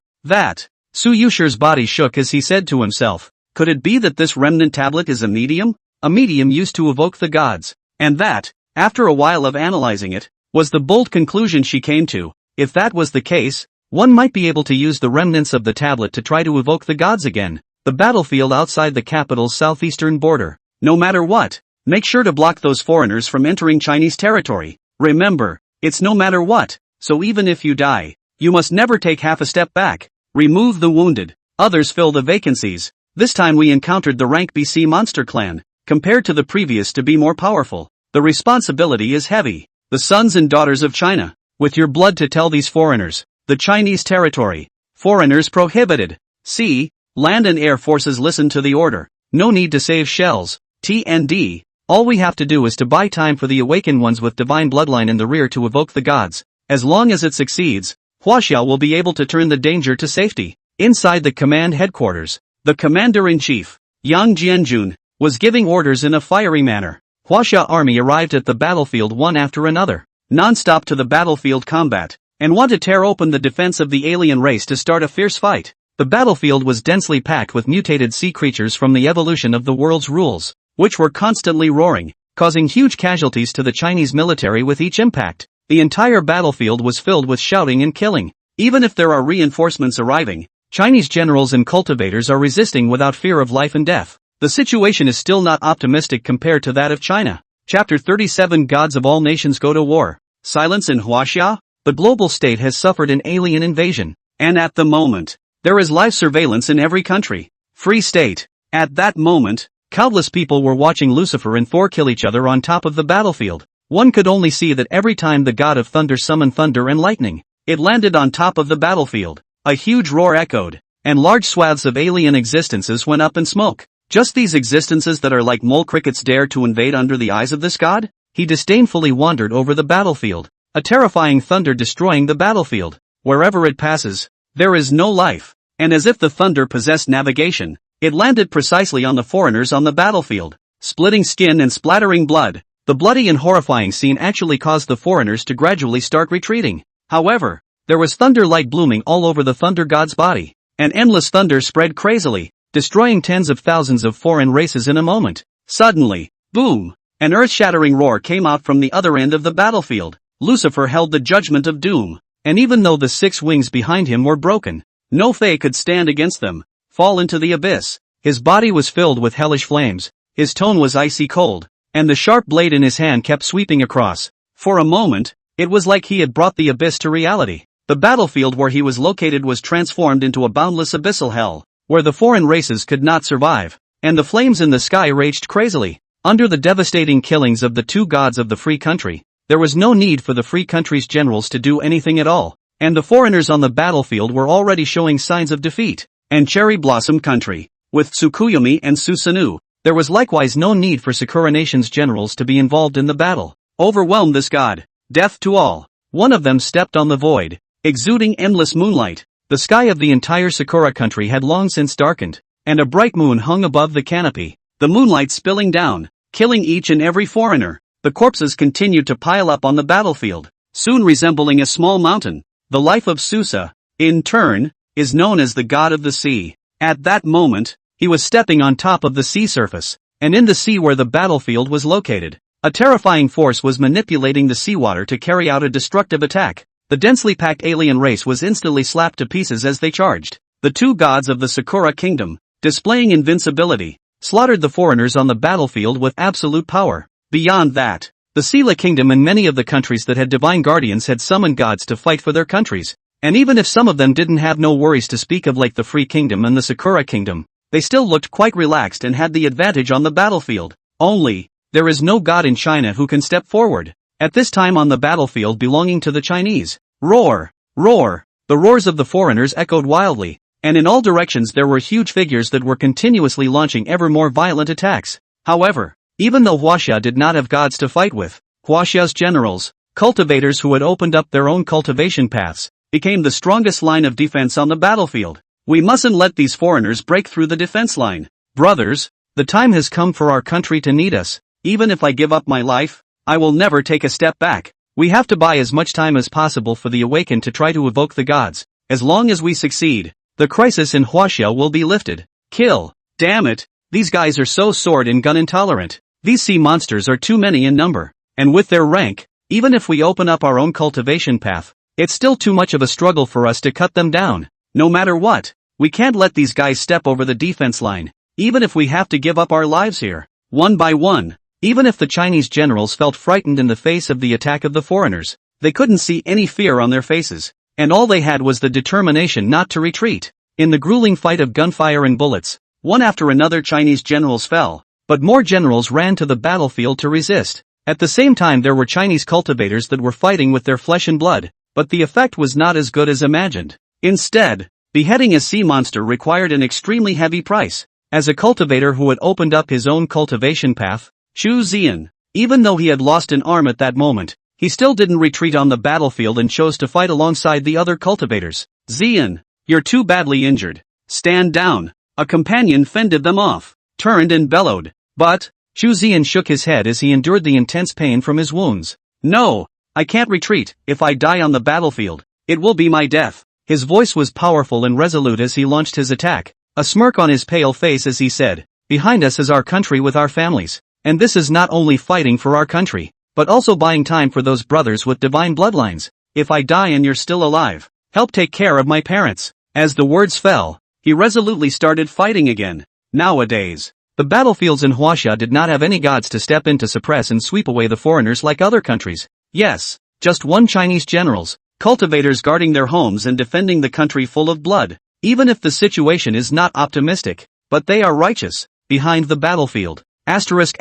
Su Yuxi's body shook as he said to himself, could it be that this remnant tablet is a medium? A medium used to evoke the gods, and that, after a while of analyzing it, was the bold conclusion she came to. If that was the case, one might be able to use the remnants of the tablet to try to evoke the gods again. The battlefield outside the capital's southeastern border. No matter what, make sure to block those foreigners from entering Chinese territory. Remember, it's no matter what, so even if you die, you must never take half a step back. Remove the wounded, others fill the vacancies. This time we encountered the rank BC monster clan, compared to the previous to be more powerful. The responsibility is heavy. The sons and daughters of China, with your blood to tell these foreigners, the Chinese territory, foreigners prohibited. Sea, land and air forces listen to the order. No need to save shells. TND, all we have to do is to buy time for the awakened ones with divine bloodline in the rear to evoke the gods. As long as it succeeds, Huaxia will be able to turn the danger to safety. Inside the command headquarters, the commander-in-chief, Yang Jianjun, was giving orders in a fiery manner. Huaxia army arrived at the battlefield one after another, non-stop to the battlefield combat, and want to tear open the defense of the alien race to start a fierce fight. The battlefield was densely packed with mutated sea creatures from the evolution of the world's rules, which were constantly roaring, causing huge casualties to the Chinese military with each impact. The entire battlefield was filled with shouting and killing. Even if there are reinforcements arriving, Chinese generals and cultivators are resisting without fear of life and death. The situation is still not optimistic compared to that of China. Chapter 37 Gods of all nations go to war. Silence in Huaxia? The global state has suffered an alien invasion, and at the moment, there is live surveillance in every country. Free state. At that moment, countless people were watching Lucifer and Thor kill each other on top of the battlefield. One could only see that every time the god of thunder summoned thunder and lightning, it landed on top of the battlefield. A huge roar echoed, and large swaths of alien existences went up in smoke. Just these existences that are like mole crickets dare to invade under the eyes of this god? He disdainfully wandered over the battlefield, a terrifying thunder destroying the battlefield. Wherever it passes, there is no life, and as if the thunder possessed navigation, it landed precisely on the foreigners on the battlefield, splitting skin and splattering blood. The bloody and horrifying scene actually caused the foreigners to gradually start retreating. However, there was thunder light blooming all over the thunder god's body, and endless thunder spread crazily, destroying tens of thousands of foreign races in a moment. Suddenly, boom! An earth-shattering roar came out from the other end of the battlefield. Lucifer held the judgment of doom, and even though the 6 wings behind him were broken, no Fae could stand against them. Fall into the abyss. His body was filled with hellish flames, his tone was icy cold, and the sharp blade in his hand kept sweeping across. For a moment, it was like he had brought the abyss to reality. The battlefield where he was located was transformed into a boundless abyssal hell, where the foreign races could not survive. and the flames in the sky raged crazily. Under the devastating killings of the two gods of the free country, there was no need for the free country's generals to do anything at all, and the foreigners on the battlefield were already showing signs of defeat. And Cherry Blossom Country, with Tsukuyomi and Susanoo, there was likewise no need for Sakura Nation's generals to be involved in the battle. Overwhelm this god. Death to all. One of them stepped on the void, exuding endless moonlight. The sky of the entire Sakura country had long since darkened, and a bright moon hung above the canopy, the moonlight spilling down, killing each and every foreigner. The corpses continued to pile up on the battlefield, soon resembling a small mountain. The life of Susa, in turn, is known as the god of the sea. At that moment, he was stepping on top of the sea surface, and in the sea where the battlefield was located, a terrifying force was manipulating the seawater to carry out a destructive attack. The densely packed alien race was instantly slapped to pieces as they charged. The two gods of the Sakura Kingdom, displaying invincibility, slaughtered the foreigners on the battlefield with absolute power. Beyond that, the Sela Kingdom and many of the countries that had divine guardians had summoned gods to fight for their countries. And even if some of them didn't have no worries to speak of like the Free Kingdom and the Sakura Kingdom, they still looked quite relaxed and had the advantage on the battlefield. Only, there is no god in China who can step forward at this time on the battlefield belonging to the Chinese. Roar! Roar! The roars of the foreigners echoed wildly, and in all directions there were huge figures that were continuously launching ever more violent attacks. However, even though Huaxia did not have gods to fight with, Huaxia's generals, cultivators who had opened up their own cultivation paths, became the strongest line of defense on the battlefield. We mustn't let these foreigners break through the defense line. Brothers, the time has come for our country to need us. Even if I give up my life, I will never take a step back. We have to buy as much time as possible for the awakened to try to evoke the gods. As long as we succeed, the crisis in Huaxia will be lifted. Kill. Damn it, these guys are so sword and gun intolerant. These sea monsters are too many in number, and with their rank, even if we open up our own cultivation path, it's still too much of a struggle for us to cut them down. No matter what, we can't let these guys step over the defense line, even if we have to give up our lives here. One by one, even if the Chinese generals felt frightened in the face of the attack of the foreigners, they couldn't see any fear on their faces, and all they had was the determination not to retreat. In the grueling fight of gunfire and bullets, one after another Chinese generals fell, but more generals ran to the battlefield to resist. At the same time there were Chinese cultivators that were fighting with their flesh and blood, but the effect was not as good as imagined. Instead, beheading a sea monster required an extremely heavy price. As a cultivator who had opened up his own cultivation path, Xu Zian, even though he had lost an arm at that moment, he still didn't retreat on the battlefield and chose to fight alongside the other cultivators. Zian, you're too badly injured. Stand down. A companion fended them off, turned and bellowed. But, Xu Zian shook his head as he endured the intense pain from his wounds. No, I can't retreat. If I die on the battlefield, it will be my death. His voice was powerful and resolute as he launched his attack, a smirk on his pale face as he said, behind us is our country with our families, and this is not only fighting for our country, but also buying time for those brothers with divine bloodlines. If I die and you're still alive, help take care of my parents. As the words fell, he resolutely started fighting again. Nowadays, the battlefields in Huaxia did not have any gods to step in to suppress and sweep away the foreigners like other countries. Yes, just one Chinese generals, cultivators guarding their homes and defending the country full of blood. Even if the situation is not optimistic, but they are righteous. Behind the battlefield. Asterisk.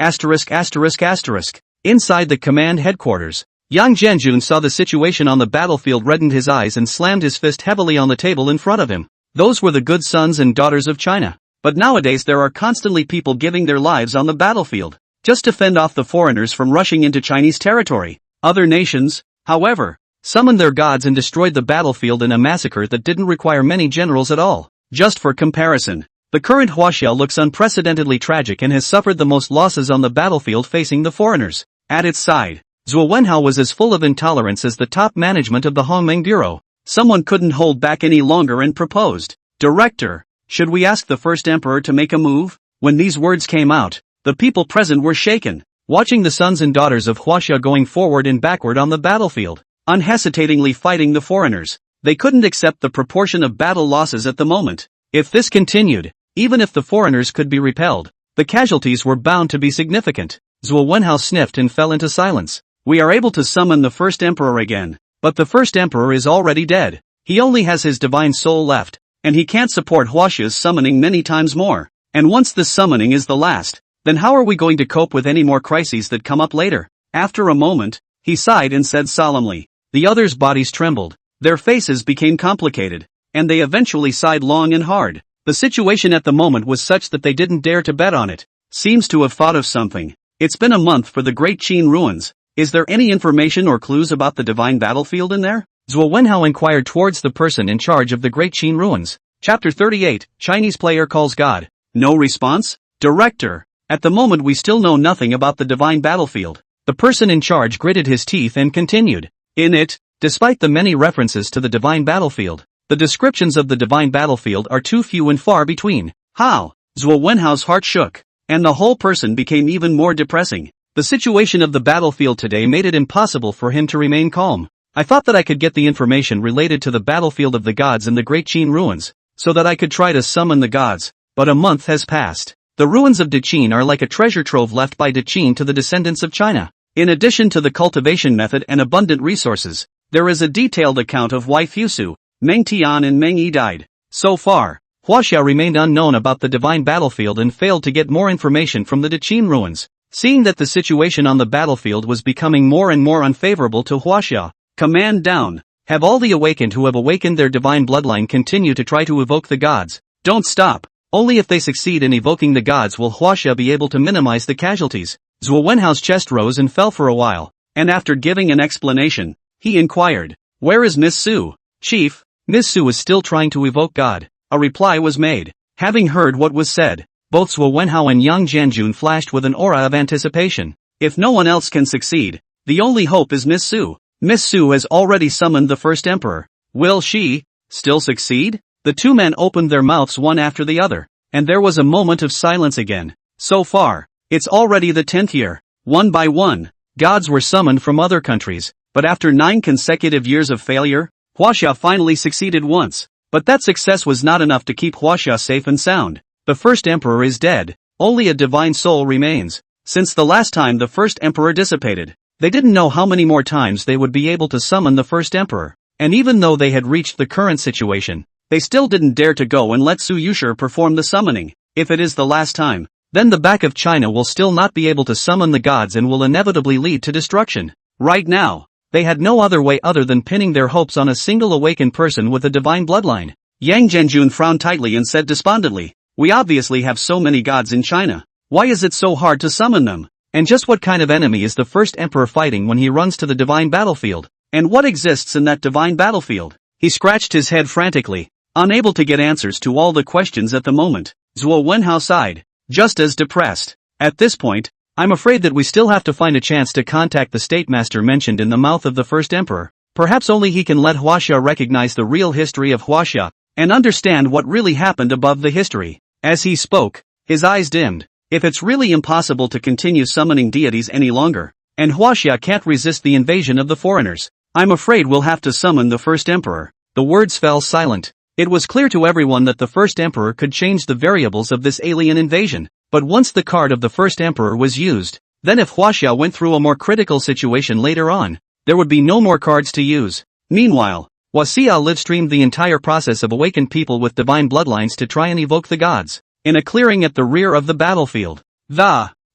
Inside the command headquarters, Yang Zhenjun saw the situation on the battlefield, reddened his eyes and slammed his fist heavily on the table in front of him. Those were the good sons and daughters of China. But nowadays there are constantly people giving their lives on the battlefield, just to fend off the foreigners from rushing into Chinese territory. Other nations, however, summoned their gods and destroyed the battlefield in a massacre that didn't require many generals at all. Just for comparison, the current Huaxia looks unprecedentedly tragic and has suffered the most losses on the battlefield facing the foreigners. At its side, Zhuo Wenhao was as full of intolerance as the top management of the Hongmeng Bureau. Someone couldn't hold back any longer and proposed, "Director, should we ask the first emperor to make a move?" When these words came out, the people present were shaken, watching the sons and daughters of Huaxia going forward and backward on the battlefield, unhesitatingly fighting the foreigners. They couldn't accept the proportion of battle losses at the moment. If this continued, even if the foreigners could be repelled, the casualties were bound to be significant. Zhuo Wenhao sniffed and fell into silence. We are able to summon the first emperor again, but the first emperor is already dead. He only has his divine soul left, and he can't support Huaxia's summoning many times more. And once this summoning is the last, then how are we going to cope with any more crises that come up later? After a moment, he sighed and said solemnly. The others' bodies trembled, their faces became complicated, and they eventually sighed long and hard. The situation at the moment was such that they didn't dare to bet on it. Seems to have thought of something. It's been a month for the Great Qin ruins. Is there any information or clues about the divine battlefield in there? Zhuo Wenhao inquired towards the person in charge of the Great Qin ruins. Chapter 38, Chinese player calls God. No response? Director. At the moment we still know nothing about the divine battlefield. The person in charge gritted his teeth and continued. In it, despite the many references to the divine battlefield, the descriptions of the divine battlefield are too few and far between. How? Zhuo Wenhao's heart shook, and the whole person became even more depressing. The situation of the battlefield today made it impossible for him to remain calm. I thought that I could get the information related to the battlefield of the gods in the Great Qin ruins, so that I could try to summon the gods, but a month has passed. The ruins of Deqin are like a treasure trove left by Deqin to the descendants of China. In addition to the cultivation method and abundant resources, there is a detailed account of why Fusu, Meng Tian and Meng Yi died. So far, Huaxia remained unknown about the divine battlefield and failed to get more information from the Deqin ruins. Seeing that the situation on the battlefield was becoming more and more unfavorable to Huaxia, command down. Have all the awakened who have awakened their divine bloodline continue to try to evoke the gods. Don't stop. Only if they succeed in evoking the gods will Huaxia be able to minimize the casualties. Zhuo Wenhao's chest rose and fell for a while, and after giving an explanation, he inquired, where is Miss Su? Chief, Miss Su is still trying to evoke God. A reply was made. Having heard what was said, both Zhuo Wenhao and Yang Jianjun flashed with an aura of anticipation. If no one else can succeed, the only hope is Miss Su. Miss Su has already summoned the first emperor. Will she still succeed? The two men opened their mouths one after the other, and there was a moment of silence again. So far, it's already the 10th year. One by one, gods were summoned from other countries, but after 9 consecutive years of failure, Huaxia finally succeeded once. But that success was not enough to keep Huaxia safe and sound. The first emperor is dead, only a divine soul remains. Since the last time the first emperor dissipated, they didn't know how many more times they would be able to summon the first emperor. And even though they had reached the current situation, they still didn't dare to go and let Su Yuxi perform the summoning. If it is the last time, then the back of China will still not be able to summon the gods and will inevitably lead to destruction. Right now, they had no other way other than pinning their hopes on a single awakened person with a divine bloodline. Yang Zhenjun frowned tightly and said despondently, we obviously have so many gods in China. Why is it so hard to summon them? And just what kind of enemy is the first emperor fighting when he runs to the divine battlefield? And what exists in that divine battlefield? He scratched his head frantically, unable to get answers to all the questions at the moment. Zhuo Wenhao sighed, just as depressed. At this point, I'm afraid that we still have to find a chance to contact the state master mentioned in the mouth of the first emperor. Perhaps only he can let Huaxia recognize the real history of Huaxia, and understand what really happened above the history. As he spoke, his eyes dimmed. If it's really impossible to continue summoning deities any longer, and Huaxia can't resist the invasion of the foreigners, I'm afraid we'll have to summon the first emperor. The words fell silent. It was clear to everyone that the first emperor could change the variables of this alien invasion. But once the card of the first emperor was used, then if Huaxia went through a more critical situation later on, there would be no more cards to use. Meanwhile, Huaxia live-streamed the entire process of awakened people with divine bloodlines to try and evoke the gods, in a clearing at the rear of the battlefield.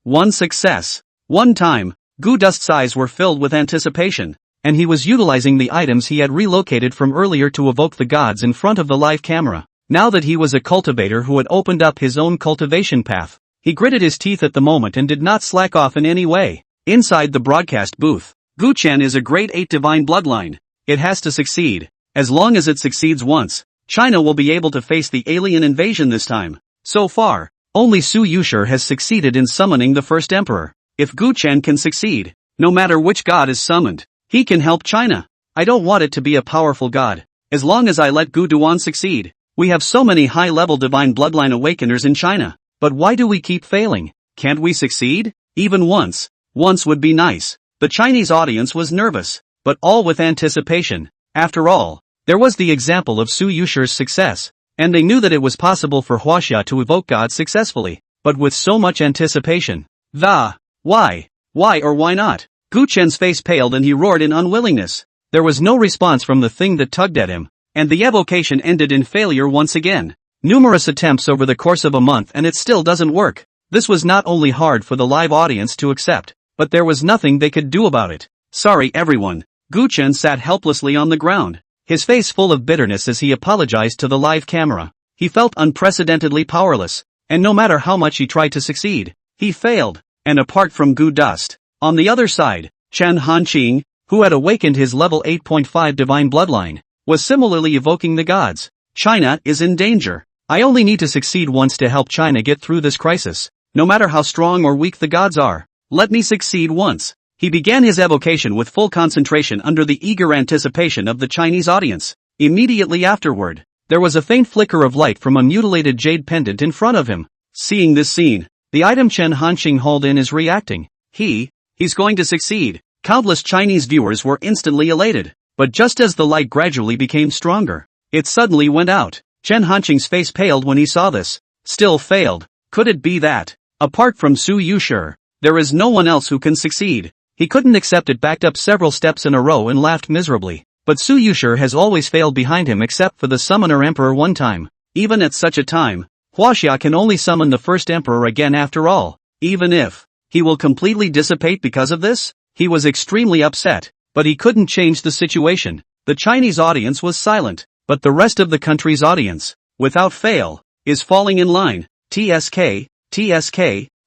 One success. One time, Gu Dust's eyes were filled with anticipation, and he was utilizing the items he had relocated from earlier to evoke the gods in front of the live camera. Now that he was a cultivator who had opened up his own cultivation path, he gritted his teeth at the moment and did not slack off in any way. Inside the broadcast booth, Gu Chen is a grade 8 divine bloodline. It has to succeed. As long as it succeeds once, China will be able to face the alien invasion this time. So far, only Su Yuxi has succeeded in summoning the first emperor. If Gu Chen can succeed, no matter which god is summoned, he can help China. I don't want it to be a powerful god. As long as I let Gu Duan succeed, we have so many high-level divine bloodline awakeners in China. But why do we keep failing? Can't we succeed? Even once. Once would be nice. The Chinese audience was nervous, but all with anticipation. After all, there was the example of Su Yuxi's success, and they knew that it was possible for Huaxia to evoke gods successfully, but with so much anticipation. Why or why not? Gu Chen's face paled and he roared in unwillingness. There was no response from the thing that tugged at him, and the evocation ended in failure once again. Numerous attempts over the course of a month and it still doesn't work. This was not only hard for the live audience to accept, but there was nothing they could do about it. Sorry everyone. Gu Chen sat helplessly on the ground, his face full of bitterness as he apologized to the live camera. He felt unprecedentedly powerless, and no matter how much he tried to succeed, he failed. And apart from Gu Dust, on the other side, Chen Hanqing, who had awakened his level 8.5 divine bloodline, was similarly evoking the gods. China is in danger. I only need to succeed once to help China get through this crisis. No matter how strong or weak the gods are, let me succeed once. He began his evocation with full concentration under the eager anticipation of the Chinese audience. Immediately afterward, there was a faint flicker of light from a mutilated jade pendant in front of him. Seeing this scene, the item Chen Hanqing hauled in is reacting. He's going to succeed. Countless Chinese viewers were instantly elated. But just as the light gradually became stronger, it suddenly went out. Chen Hanqing's face paled when he saw this. Still failed. Could it be that, apart from Su Yuxi, there is no one else who can succeed? He couldn't accept it, backed up several steps in a row and laughed miserably. But Su Yuxi has always failed behind him except for the Summoner Emperor one time. Even at such a time, Huaxia can only summon the first emperor again after all. Even if he will completely dissipate because of this? He was extremely upset, but he couldn't change the situation. The Chinese audience was silent, but the rest of the country's audience, without fail, is falling in line. TSK,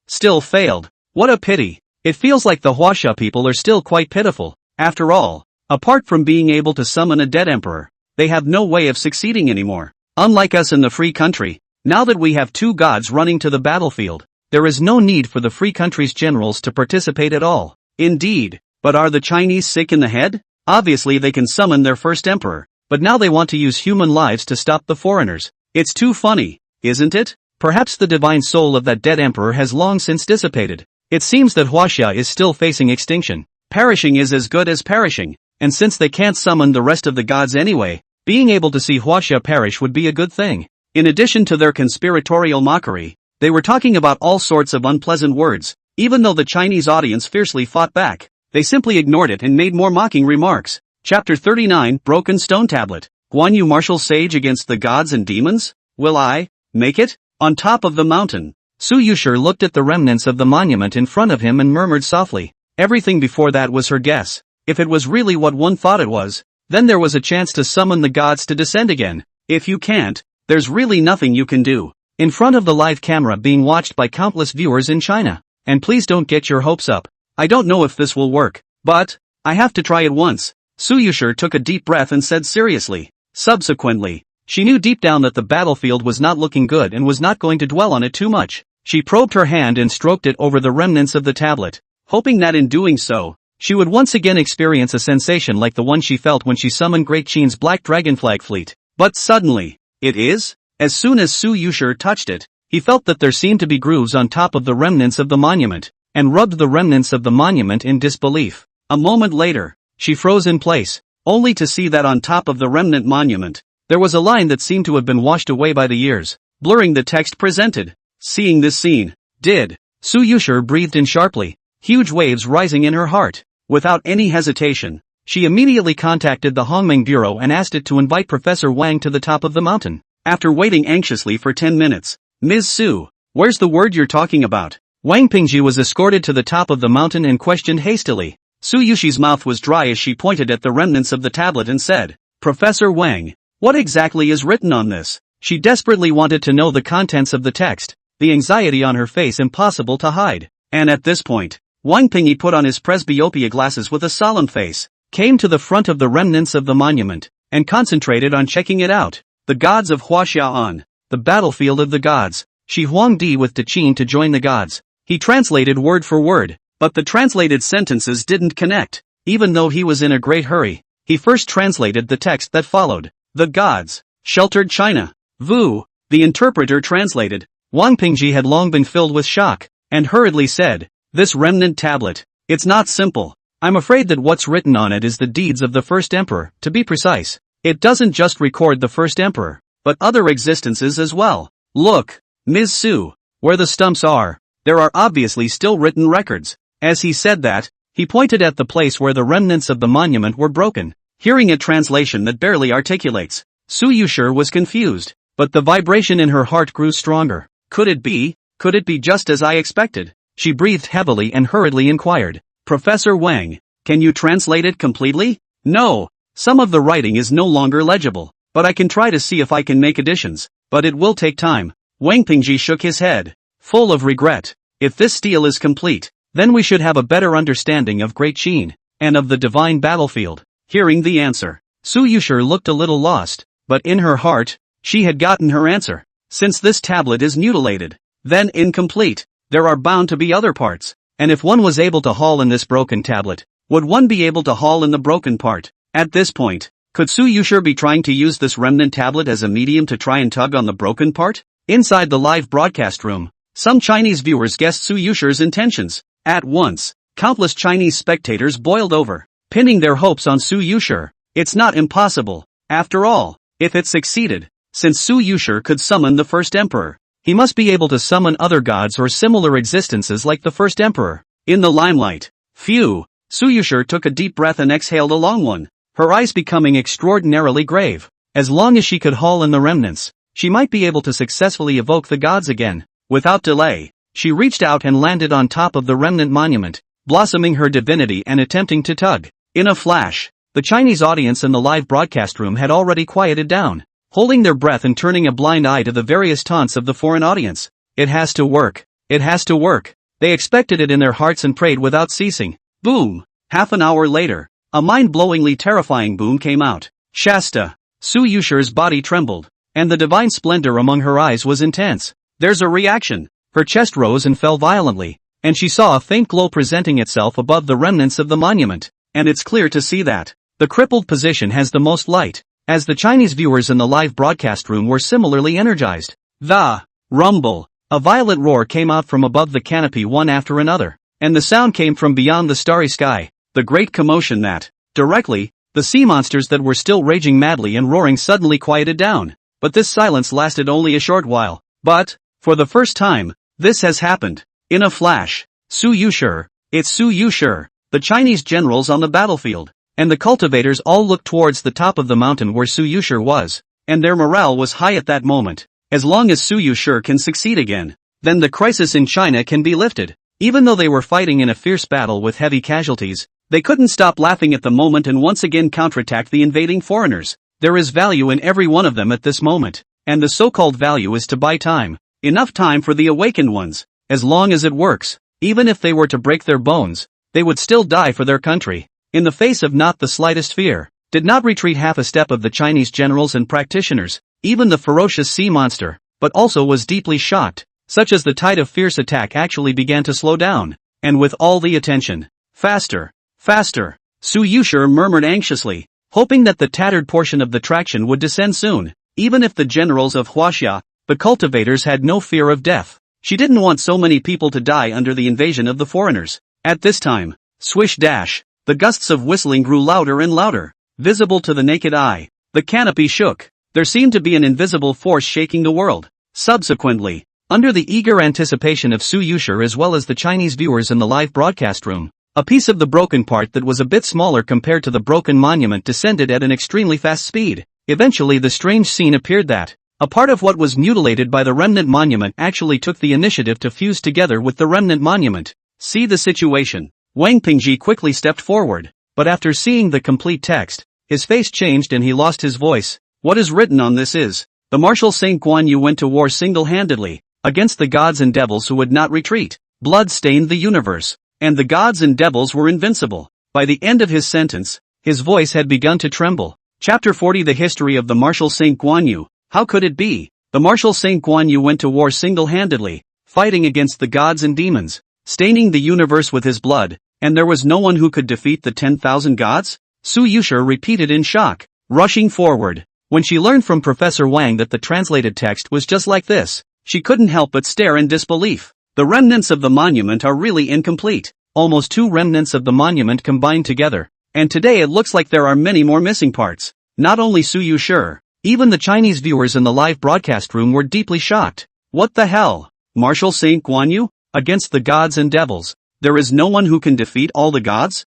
still failed. What a pity. It feels like the Huaxia people are still quite pitiful. After all, apart from being able to summon a dead emperor, they have no way of succeeding anymore. Unlike us in the free country, now that we have two gods running to the battlefield, there is no need for the free country's generals to participate at all. Indeed, but are the Chinese sick in the head? Obviously they can summon their first emperor, but now they want to use human lives to stop the foreigners. It's too funny, isn't it? Perhaps the divine soul of that dead emperor has long since dissipated. It seems that Huaxia is still facing extinction. Perishing is as good as perishing, and since they can't summon the rest of the gods anyway, being able to see Huaxia perish would be a good thing. In addition to their conspiratorial mockery, they were talking about all sorts of unpleasant words. Even though the Chinese audience fiercely fought back, they simply ignored it and made more mocking remarks. Chapter 39, Broken Stone Tablet. Guan Yu martial sage against the gods and demons? Will I make it? On top of the mountain, Su Yuxi looked at the remnants of the monument in front of him and murmured softly. Everything before that was her guess. If it was really what one thought it was, then there was a chance to summon the gods to descend again. If you can't, there's really nothing you can do. In front of the live camera being watched by countless viewers in China. And please don't get your hopes up. I don't know if this will work, but I have to try it once. Su Yuxi took a deep breath and said seriously. Subsequently, she knew deep down that the battlefield was not looking good and was not going to dwell on it too much. She probed her hand and stroked it over the remnants of the tablet, hoping that in doing so, she would once again experience a sensation like the one she felt when she summoned Great Qin's Black Dragon Fleet. But suddenly, as soon as Su Yuxi touched it, he felt that there seemed to be grooves on top of the remnants of the monument, and rubbed the remnants of the monument in disbelief. A moment later, she froze in place, only to see that on top of the remnant monument, there was a line that seemed to have been washed away by the years, blurring the text presented. Seeing this scene, Su Yuxi breathed in sharply, huge waves rising in her heart. Without any hesitation, she immediately contacted the Hongmeng Bureau and asked it to invite Professor Wang to the top of the mountain. After waiting anxiously for 10 minutes, Ms. Su, where's the word you're talking about? Wang Pingji was escorted to the top of the mountain and questioned hastily. Su Yuxi's mouth was dry as she pointed at the remnants of the tablet and said, Professor Wang, what exactly is written on this? She desperately wanted to know the contents of the text, the anxiety on her face impossible to hide. And at this point, Wang Pingyi put on his presbyopia glasses with a solemn face, came to the front of the remnants of the monument, and concentrated on checking it out. The gods of Huaxia on the battlefield of the gods. Shi Huangdi with Qin to join the gods. He translated word for word, but the translated sentences didn't connect. Even though he was in a great hurry, he first translated the text that followed. The gods sheltered China. Vu, the interpreter translated. Wang Pingji had long been filled with shock, and hurriedly said, This remnant tablet, it's not simple. I'm afraid that what's written on it is the deeds of the first emperor, to be precise. It doesn't just record the first emperor, but other existences as well. Look, Ms. Su, where the stumps are, there are obviously still written records. As he said that, he pointed at the place where the remnants of the monument were broken. Hearing a translation that barely articulates, Su Yuxi was confused. but the vibration in her heart grew stronger. Could it be? Could it be just as I expected? She breathed heavily and hurriedly inquired. Professor Wang, can you translate it completely? No. Some of the writing is no longer legible, but I can try to see if I can make additions, but it will take time. Wang Pingji shook his head, full of regret. If this stele is complete, then we should have a better understanding of Great Qin, and of the divine battlefield. Hearing the answer, Su Yuxi looked a little lost, but in her heart, she had gotten her answer. Since this tablet is mutilated, then incomplete, there are bound to be other parts, and if one was able to haul in this broken tablet, would one be able to haul in the broken part? At this point, could Su Yuxi be trying to use this remnant tablet as a medium to try and tug on the broken part? Inside the live broadcast room, some Chinese viewers guessed Su Yuxi's intentions. At once, countless Chinese spectators boiled over, pinning their hopes on Su Yuxi. It's not impossible, after all, if it succeeded, since Su Yuxi could summon the first emperor. He must be able to summon other gods or similar existences like the first emperor. In the limelight, phew, Su Yuxi took a deep breath and exhaled a long one, her eyes becoming extraordinarily grave. As long as she could haul in the remnants, she might be able to successfully evoke the gods again. Without delay, she reached out and landed on top of the remnant monument, blossoming her divinity and attempting to tug. In a flash, the Chinese audience in the live broadcast room had already quieted down, holding their breath and turning a blind eye to the various taunts of the foreign audience. It has to work. It has to work. They expected it in their hearts and prayed without ceasing. Boom! Half an hour later, a mind-blowingly terrifying boom came out. Shasta! Su Yuxi's body trembled, and the divine splendor among her eyes was intense. There's a reaction. Her chest rose and fell violently, and she saw a faint glow presenting itself above the remnants of the monument. And it's clear to see that the crippled position has the most light, as the Chinese viewers in the live broadcast room were similarly energized. The rumble. A violent roar came out from above the canopy one after another, and the sound came from beyond the starry sky. The great commotion that, directly, the sea monsters that were still raging madly and roaring suddenly quieted down. But this silence lasted only a short while. But, for the first time, this has happened. In a flash, Su Yuxi, it's Su Yuxi, the Chinese generals on the battlefield, and the cultivators all looked towards the top of the mountain where Su Yuxi was, and their morale was high at that moment. As long as Su Yuxi can succeed again, then the crisis in China can be lifted. Even though they were fighting in a fierce battle with heavy casualties, they couldn't stop laughing at the moment and once again counterattack the invading foreigners. There is value in every one of them at this moment, and the so-called value is to buy time. Enough time for the awakened ones. As long as it works, even if they were to break their bones, they would still die for their country. In the face of not the slightest fear, did not retreat half a step of the Chinese generals and practitioners, even the ferocious sea monster, but also was deeply shocked, such as the tide of fierce attack actually began to slow down, and with all the attention. Faster, faster, Su Yuxi murmured anxiously, hoping that the tattered portion of the traction would descend soon. Even if the generals of Huaxia, the cultivators had no fear of death. She didn't want so many people to die under the invasion of the foreigners. At this time, swish dash, the gusts of whistling grew louder and louder, visible to the naked eye. The canopy shook. There seemed to be an invisible force shaking the world. Subsequently, under the eager anticipation of Su Yuxi as well as the Chinese viewers in the live broadcast room, a piece of the broken part that was a bit smaller compared to the broken monument descended at an extremely fast speed. Eventually the strange scene appeared that a part of what was mutilated by the remnant monument actually took the initiative to fuse together with the remnant monument. See the situation. Wang Pingji quickly stepped forward, but after seeing the complete text, his face changed and he lost his voice. What is written on this is, the martial Saint Guan Yu went to war single-handedly, against the gods and devils who would not retreat. Blood stained the universe, and the gods and devils were invincible. By the end of his sentence, his voice had begun to tremble. Chapter 40 The History of the Martial Saint Guan Yu. How could it be? The martial Saint Guan Yu went to war single-handedly, fighting against the gods and demons, staining the universe with his blood, and there was no one who could defeat the 10,000 gods? Su Yuxi repeated in shock, rushing forward. When she learned from Professor Wang that the translated text was just like this, she couldn't help but stare in disbelief. The remnants of the monument are really incomplete. Almost 2 remnants of the monument combined together. And today it looks like there are many more missing parts. Not only Su Yuxi, even the Chinese viewers in the live broadcast room were deeply shocked. What the hell? Martial Saint Guan Yu? Against the gods and devils. There is no one who can defeat all the gods?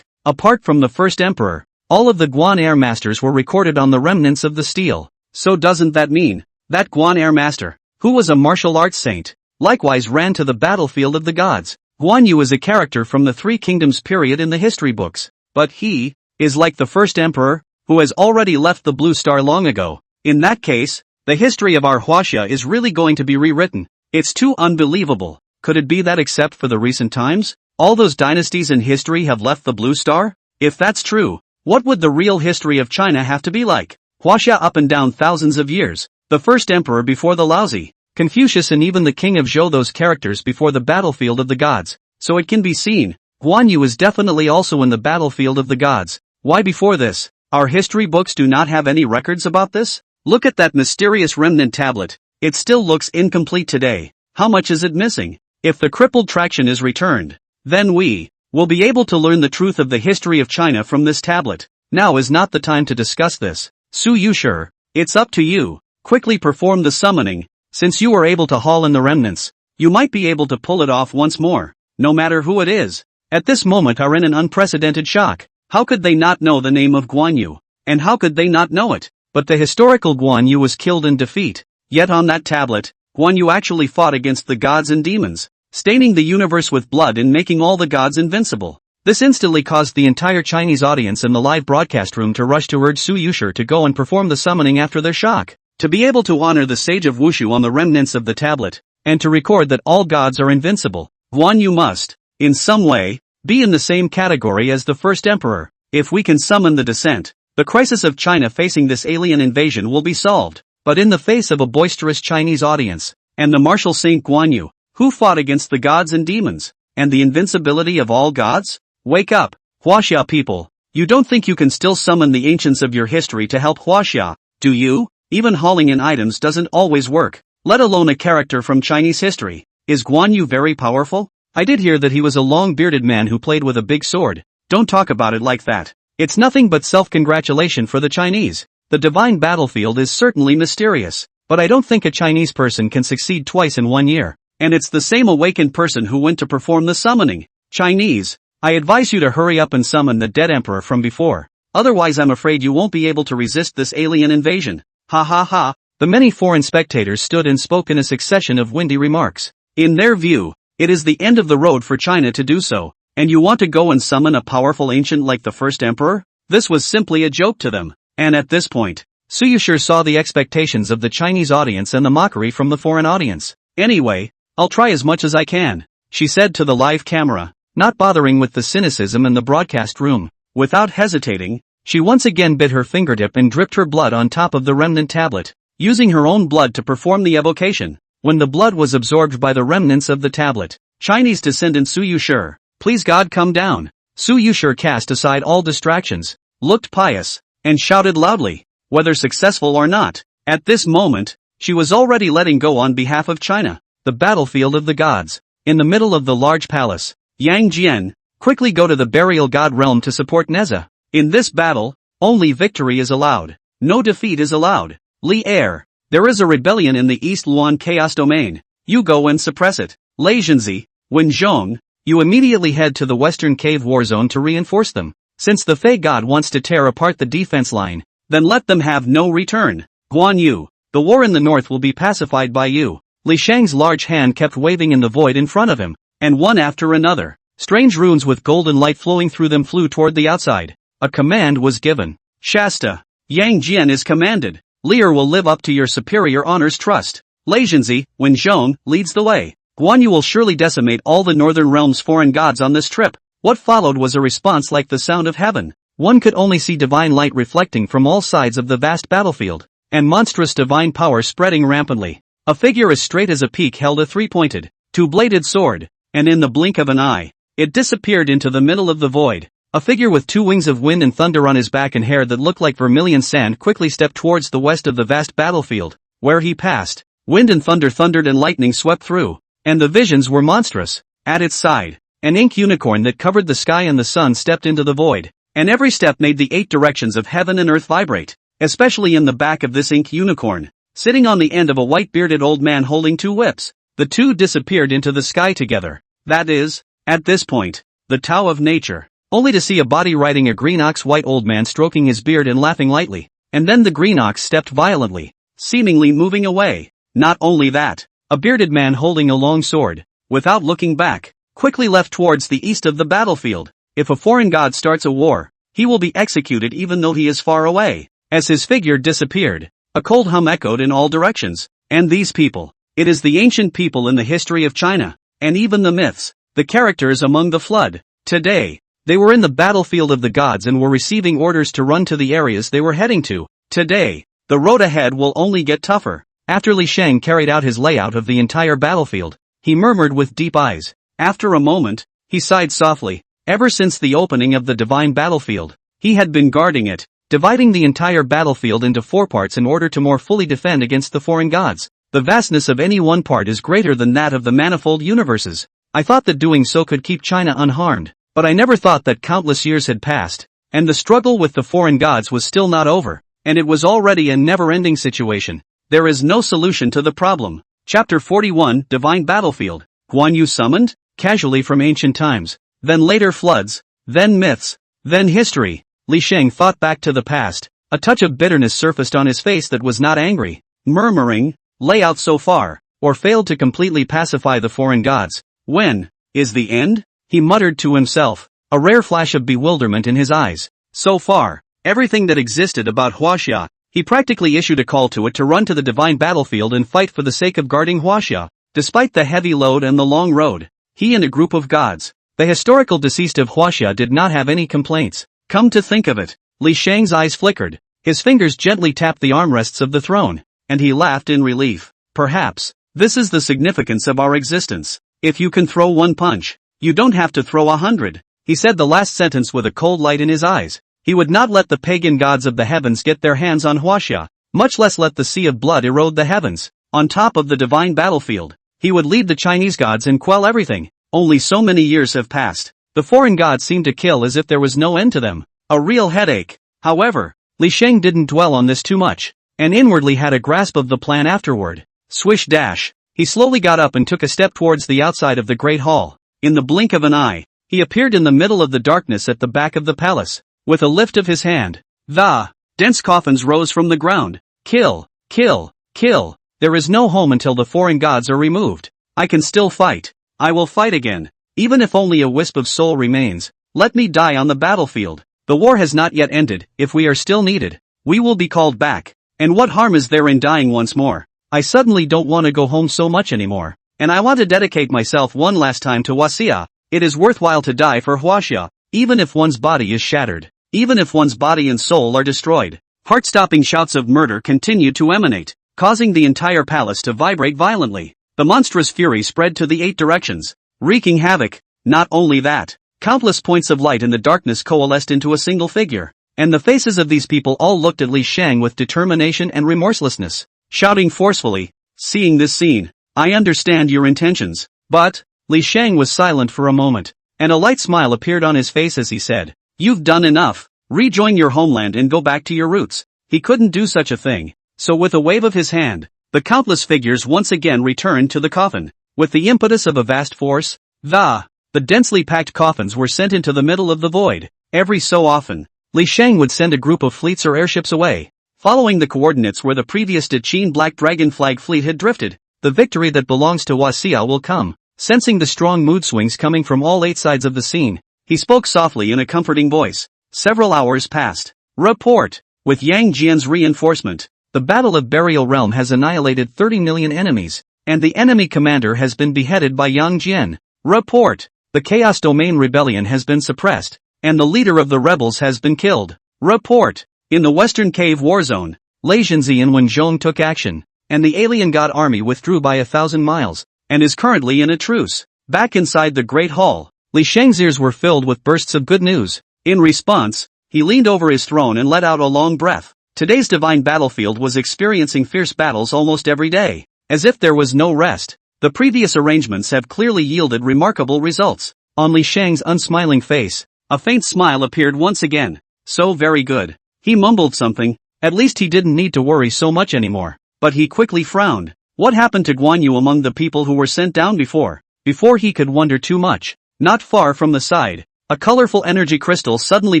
Apart from the first emperor, All of the Guan Air Masters were recorded on the remnants of the steel. So doesn't that mean that Guan Air Master, who was a martial arts saint, likewise ran to the battlefield of the gods? Guan Yu is a character from the Three Kingdoms period in the history books, but he is like the first emperor, who has already left the Blue Star long ago. In that case, the history of our Huaxia is really going to be rewritten. It's too unbelievable. Could it be that except for the recent times, all those dynasties in history have left the Blue Star? If that's true, what would the real history of China have to be like? Huaxia up and down thousands of years, the first emperor before the Laozi, Confucius and even the king of Zhou, those characters before the battlefield of the gods. So it can be seen, Guan Yu is definitely also in the battlefield of the gods. Why before this? Our history books do not have any records about this? Look at that mysterious remnant tablet. It still looks incomplete today. How much is it missing? If the crippled traction is returned, then we will be able to learn the truth of the history of China from this tablet. Now is not the time to discuss this. Su Yuxi, it's up to you. Quickly perform the summoning. Since you were able to haul in the remnants, you might be able to pull it off once more, no matter who it is. At this moment are in an unprecedented shock. How could they not know the name of Guan Yu? And how could they not know it? But the historical Guan Yu was killed in defeat. Yet on that tablet, Guan Yu actually fought against the gods and demons, staining the universe with blood and making all the gods invincible. This instantly caused the entire Chinese audience in the live broadcast room to rush to urge Su Yuxi to go and perform the summoning after their shock. To be able to honor the sage of Wushu on the remnants of the tablet, and to record that all gods are invincible, Guan Yu must, in some way, be in the same category as the first emperor. If we can summon the descent, the crisis of China facing this alien invasion will be solved. But in the face of a boisterous Chinese audience, and the martial Saint Guan Yu, who fought against the gods and demons, and the invincibility of all gods? Wake up, Huaxia people. You don't think you can still summon the ancients of your history to help Huaxia, do you? Even hauling in items doesn't always work, let alone a character from Chinese history. Is Guan Yu very powerful? I did hear that he was a long-bearded man who played with a big sword. Don't talk about it like that. It's nothing but self-congratulation for the Chinese. The divine battlefield is certainly mysterious, but I don't think a Chinese person can succeed twice in 1 year. And it's the same awakened person who went to perform the summoning. Chinese, I advise you to hurry up and summon the dead emperor from before. Otherwise I'm afraid you won't be able to resist this alien invasion. Ha ha ha. The many foreign spectators stood and spoke in a succession of windy remarks. In their view, it is the end of the road for China to do so, and you want to go and summon a powerful ancient like the first emperor? This was simply a joke to them. And at this point, Su Yuxi saw the expectations of the Chinese audience and the mockery from the foreign audience. Anyway, I'll try as much as I can, she said to the live camera, not bothering with the cynicism in the broadcast room. Without hesitating, she once again bit her fingertip and dripped her blood on top of the remnant tablet, using her own blood to perform the evocation. When the blood was absorbed by the remnants of the tablet, Chinese descendant Su Yuxi, please God come down. Su Yuxi cast aside all distractions, looked pious, and shouted loudly, whether successful or not. At this moment, she was already letting go on behalf of China. The battlefield of the gods. In the middle of the large palace, Yang Jian, quickly go to the burial god realm to support Neza. In this battle, only victory is allowed. No defeat is allowed. Li Air, there is a rebellion in the East Luan Chaos Domain. You go and suppress it. Lei Zhenzi, Wen Zhong, you immediately head to the Western Cave War Zone to reinforce them. Since the Fey god wants to tear apart the defense line, then let them have no return. Guan Yu, the war in the north will be pacified by you. Li Sheng's large hand kept waving in the void in front of him, and one after another, strange runes with golden light flowing through them flew toward the outside. A command was given. Shasta, Yang Jian is commanded. Lear will live up to your superior honors trust. Lei Zhenzi, Wen Zhong, leads the way. Guan Yu will surely decimate all the northern realm's foreign gods on this trip. What followed was a response like the sound of heaven. One could only see divine light reflecting from all sides of the vast battlefield, and monstrous divine power spreading rampantly. A figure as straight as a peak held a three-pointed, two-bladed sword, and in the blink of an eye, it disappeared into the middle of the void. A figure with two wings of wind and thunder on his back and hair that looked like vermilion sand quickly stepped towards the west of the vast battlefield. Where he passed, wind and thunder thundered and lightning swept through, and the visions were monstrous. At its side, an ink unicorn that covered the sky and the sun stepped into the void, and every step made the 8 directions of heaven and earth vibrate, especially in the back of this ink unicorn. Sitting on the end of a white-bearded old man holding 2 whips, the two disappeared into the sky together. That is, at this point, the Tao of nature. only to see a body riding a green ox, white old man stroking his beard and laughing lightly, and then the green ox stepped violently, seemingly moving away. Not only that, a bearded man holding a long sword, without looking back, quickly left towards the east of the battlefield. If a foreign god starts a war, he will be executed even though he is far away. As his figure disappeared, a cold hum echoed in all directions. And these people, it is the ancient people in the history of China, and even the myths, the characters among the flood. Today, they were in the battlefield of the gods and were receiving orders to run to the areas they were heading to. Today, the road ahead will only get tougher. After Li Sheng carried out his layout of the entire battlefield, he murmured with deep eyes. After a moment, he sighed softly. Ever since the opening of the divine battlefield, he had been guarding it, dividing the entire battlefield into 4 parts in order to more fully defend against the foreign gods. The vastness of any one part is greater than that of the manifold universes. I thought that doing so could keep China unharmed, but I never thought that countless years had passed, and the struggle with the foreign gods was still not over, and it was already a never-ending situation. There is no solution to the problem. Chapter 41, Divine Battlefield. Guan Yu summoned? Casually from ancient times, then later floods, then myths, then history. Li Sheng thought back to the past. A touch of bitterness surfaced on his face that was not angry, murmuring, layout so far, or failed to completely pacify the foreign gods. When is the end? He muttered to himself, a rare flash of bewilderment in his eyes. So far, everything that existed about Huaxia, he practically issued a call to it to run to the divine battlefield and fight for the sake of guarding Huaxia. Despite the heavy load and the long road, he and a group of gods, the historical deceased of Huaxia, did not have any complaints. Come to think of it, Li Sheng's eyes flickered, his fingers gently tapped the armrests of the throne, and he laughed in relief. Perhaps, this is the significance of our existence. If you can throw 1 punch, you don't have to throw 100. He said the last sentence with a cold light in his eyes. He would not let the pagan gods of the heavens get their hands on Huaxia, much less let the sea of blood erode the heavens. On top of the divine battlefield, he would lead the Chinese gods and quell everything. Only so many years have passed. The foreign gods seemed to kill as if there was no end to them. A real headache. However, Li Sheng didn't dwell on this too much, and inwardly had a grasp of the plan afterward. Swish dash. He slowly got up and took a step towards the outside of the great hall. In the blink of an eye, he appeared in the middle of the darkness at the back of the palace. With a lift of his hand, the dense coffins rose from the ground. Kill, kill, kill. There is no home until the foreign gods are removed. I can still fight. I will fight again. Even if only a wisp of soul remains, let me die on the battlefield. The war has not yet ended. If we are still needed, we will be called back. And what harm is there in dying once more? I suddenly don't want to go home so much anymore. And I want to dedicate myself one last time to Huaxia. It is worthwhile to die for Huaxia, even if one's body is shattered. Even if one's body and soul are destroyed. Heart-stopping shouts of murder continued to emanate, causing the entire palace to vibrate violently. The monstrous fury spread to the 8 directions, wreaking havoc. Not only that, countless points of light in the darkness coalesced into a single figure, and the faces of these people all looked at Li Sheng with determination and remorselessness, shouting forcefully. Seeing this scene, I understand your intentions, but, Li Sheng was silent for a moment, and a light smile appeared on his face as he said, you've done enough. Rejoin your homeland and go back to your roots. He couldn't do such a thing, so with a wave of his hand, the countless figures once again returned to the coffin. With the impetus of a vast force, the densely packed coffins were sent into the middle of the void. Every so often, Li Sheng would send a group of fleets or airships away, following the coordinates where the previous Deities Black Dragon Flag Fleet had drifted. The victory that belongs to Huaxia will come. Sensing the strong mood swings coming from all 8 sides of the scene, he spoke softly in a comforting voice. Several hours passed. Report. With Yang Jian's reinforcement, the Battle of Burial Realm has annihilated 30 million enemies, and the enemy commander has been beheaded by Yang Jian. Report. The Chaos Domain Rebellion has been suppressed, and the leader of the rebels has been killed. Report. In the Western Cave War Zone, Lei Zhenzi and Wenzhong took action, and the alien god army withdrew by 1,000 miles, and is currently in a truce. Back inside the Great Hall, Li Sheng's ears were filled with bursts of good news. In response, he leaned over his throne and let out a long breath. Today's divine battlefield was experiencing fierce battles almost every day, as if there was no rest. The previous arrangements have clearly yielded remarkable results. On Li Sheng's unsmiling face, a faint smile appeared once again. So very good. He mumbled something. At least he didn't need to worry so much anymore. But he quickly frowned. What happened to Guan Yu among the people who were sent down before? Before he could wonder too much, not far from the side, A colorful energy crystal suddenly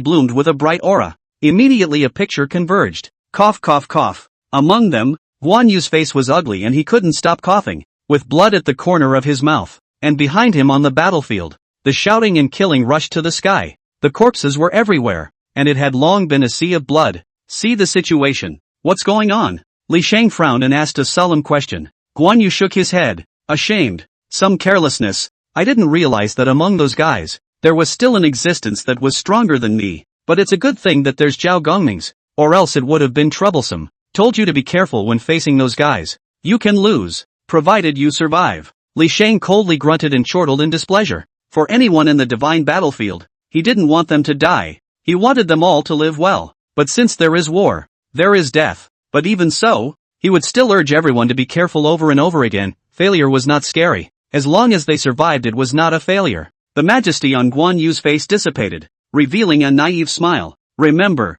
bloomed with a bright aura. Immediately a picture converged. Cough cough cough. Among them, Guan Yu's face was ugly and he couldn't stop coughing, with blood at the corner of his mouth. And behind him on the battlefield, the shouting and killing rushed to the sky. The corpses were everywhere, and it had long been a sea of blood. See the situation. What's going on? Li Sheng frowned and asked a solemn question. Guan Yu shook his head. Ashamed. Some carelessness. I didn't realize that among those guys, there was still an existence that was stronger than me. But it's a good thing that there's Zhao Gongming's, or else it would have been troublesome. Told you to be careful when facing those guys. You can lose, provided you survive. Li Sheng coldly grunted and chortled in displeasure. For anyone in the divine battlefield, he didn't want them to die. He wanted them all to live well. But since there is war, there is death. But even so, he would still urge everyone to be careful over and over again. Failure was not scary. As long as they survived, it was not a failure. The majesty on Guan Yu's face dissipated, revealing a naive smile. Remember.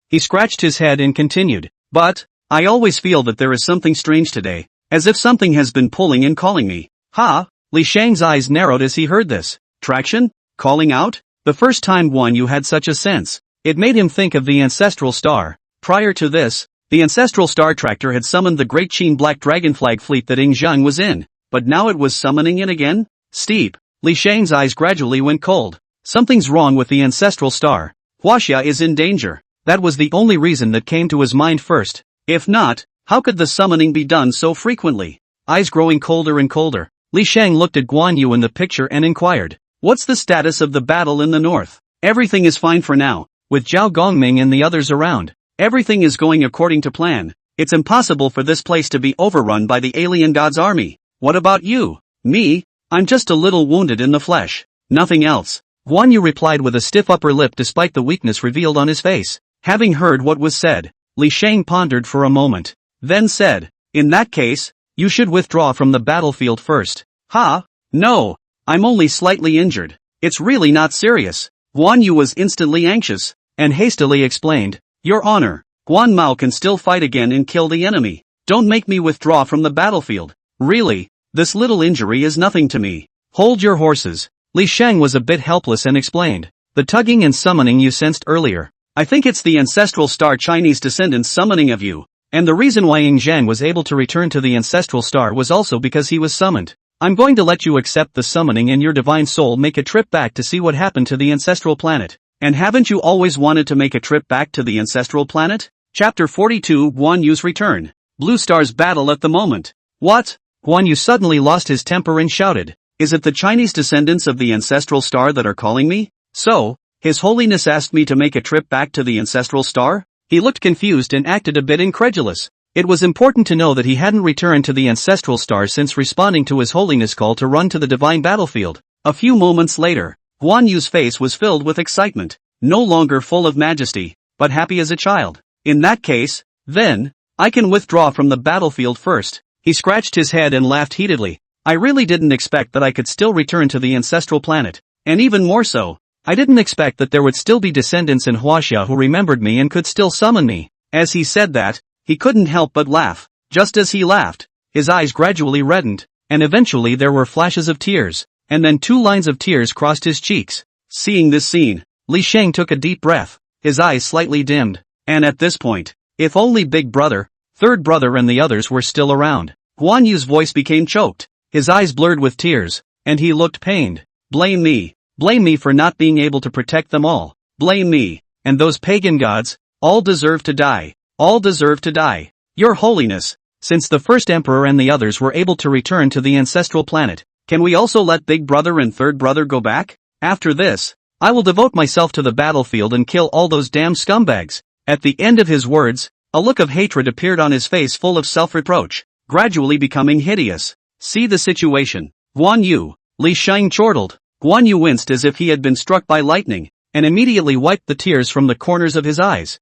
He scratched his head and continued. But, I always feel that there is something strange today, as if something has been pulling and calling me. Ha! Li Sheng's eyes narrowed as he heard this. Traction? Calling out? The first time Guan Yu had such a sense, it made him think of the ancestral star. Prior to this, the ancestral star tractor had summoned the great Qin Black Dragon Fleet that Zheng was in, but now it was summoning it again? Steep. Li Sheng's eyes gradually went cold. Something's wrong with the ancestral star. Huaxia is in danger. That was the only reason that came to his mind first. If not, how could the summoning be done so frequently? Eyes growing colder and colder, Li Sheng looked at Guan Yu in the picture and inquired. What's the status of the battle in the north? Everything is fine for now, with Zhao Gongming and the others around. Everything is going according to plan. It's impossible for this place to be overrun by the alien god's army. What about you? Me? I'm just a little wounded in the flesh. Nothing else. Guan Yu replied with a stiff upper lip despite the weakness revealed on his face. Having heard what was said, Li Sheng pondered for a moment, then said, in that case, you should withdraw from the battlefield first. Ha? No. I'm only slightly injured. It's really not serious. Guan Yu was instantly anxious, and hastily explained, Your Honor, Guan Mao can still fight again and kill the enemy. Don't make me withdraw from the battlefield. Really, this little injury is nothing to me. Hold your horses. Li Sheng was a bit helpless and explained. The tugging and summoning you sensed earlier. I think it's the ancestral star Chinese descendants summoning of you. And the reason why Zheng was able to return to the ancestral star was also because he was summoned. I'm going to let you accept the summoning and your divine soul make a trip back to see what happened to the ancestral planet. And haven't you always wanted to make a trip back to the ancestral planet? Chapter 42 Guan Yu's Return. Blue Star's battle at the moment. What? Guan Yu suddenly lost his temper and shouted. Is it the Chinese descendants of the ancestral star that are calling me? So, His Holiness asked me to make a trip back to the ancestral star? He looked confused and acted a bit incredulous. It was important to know that he hadn't returned to the ancestral star since responding to His Holiness' call to run to the divine battlefield. A few moments later, Guan Yu's face was filled with excitement, no longer full of majesty, but happy as a child. In that case, then, I can withdraw from the battlefield first. He scratched his head and laughed heatedly. I really didn't expect that I could still return to the ancestral planet. And even more so, I didn't expect that there would still be descendants in Huaxia who remembered me and could still summon me. As he said that, he couldn't help but laugh. Just as he laughed, his eyes gradually reddened, and eventually there were flashes of tears, and then 2 lines of tears crossed his cheeks. Seeing this scene, Li Sheng took a deep breath, his eyes slightly dimmed, and at this point, if only Big Brother, Third Brother and the others were still around. Guan Yu's voice became choked, his eyes blurred with tears, and he looked pained. Blame me for not being able to protect them all. Blame me, and those pagan gods, all deserve to die. All deserve to die. Your Holiness, since the first Emperor and the others were able to return to the ancestral planet, can we also let Big Brother and Third Brother go back? After this, I will devote myself to the battlefield and kill all those damn scumbags. At the end of his words, a look of hatred appeared on his face full of self-reproach, gradually becoming hideous. See the situation. Guan Yu. Li Sheng chortled. Guan Yu winced as if he had been struck by lightning, and immediately wiped the tears from the corners of his eyes.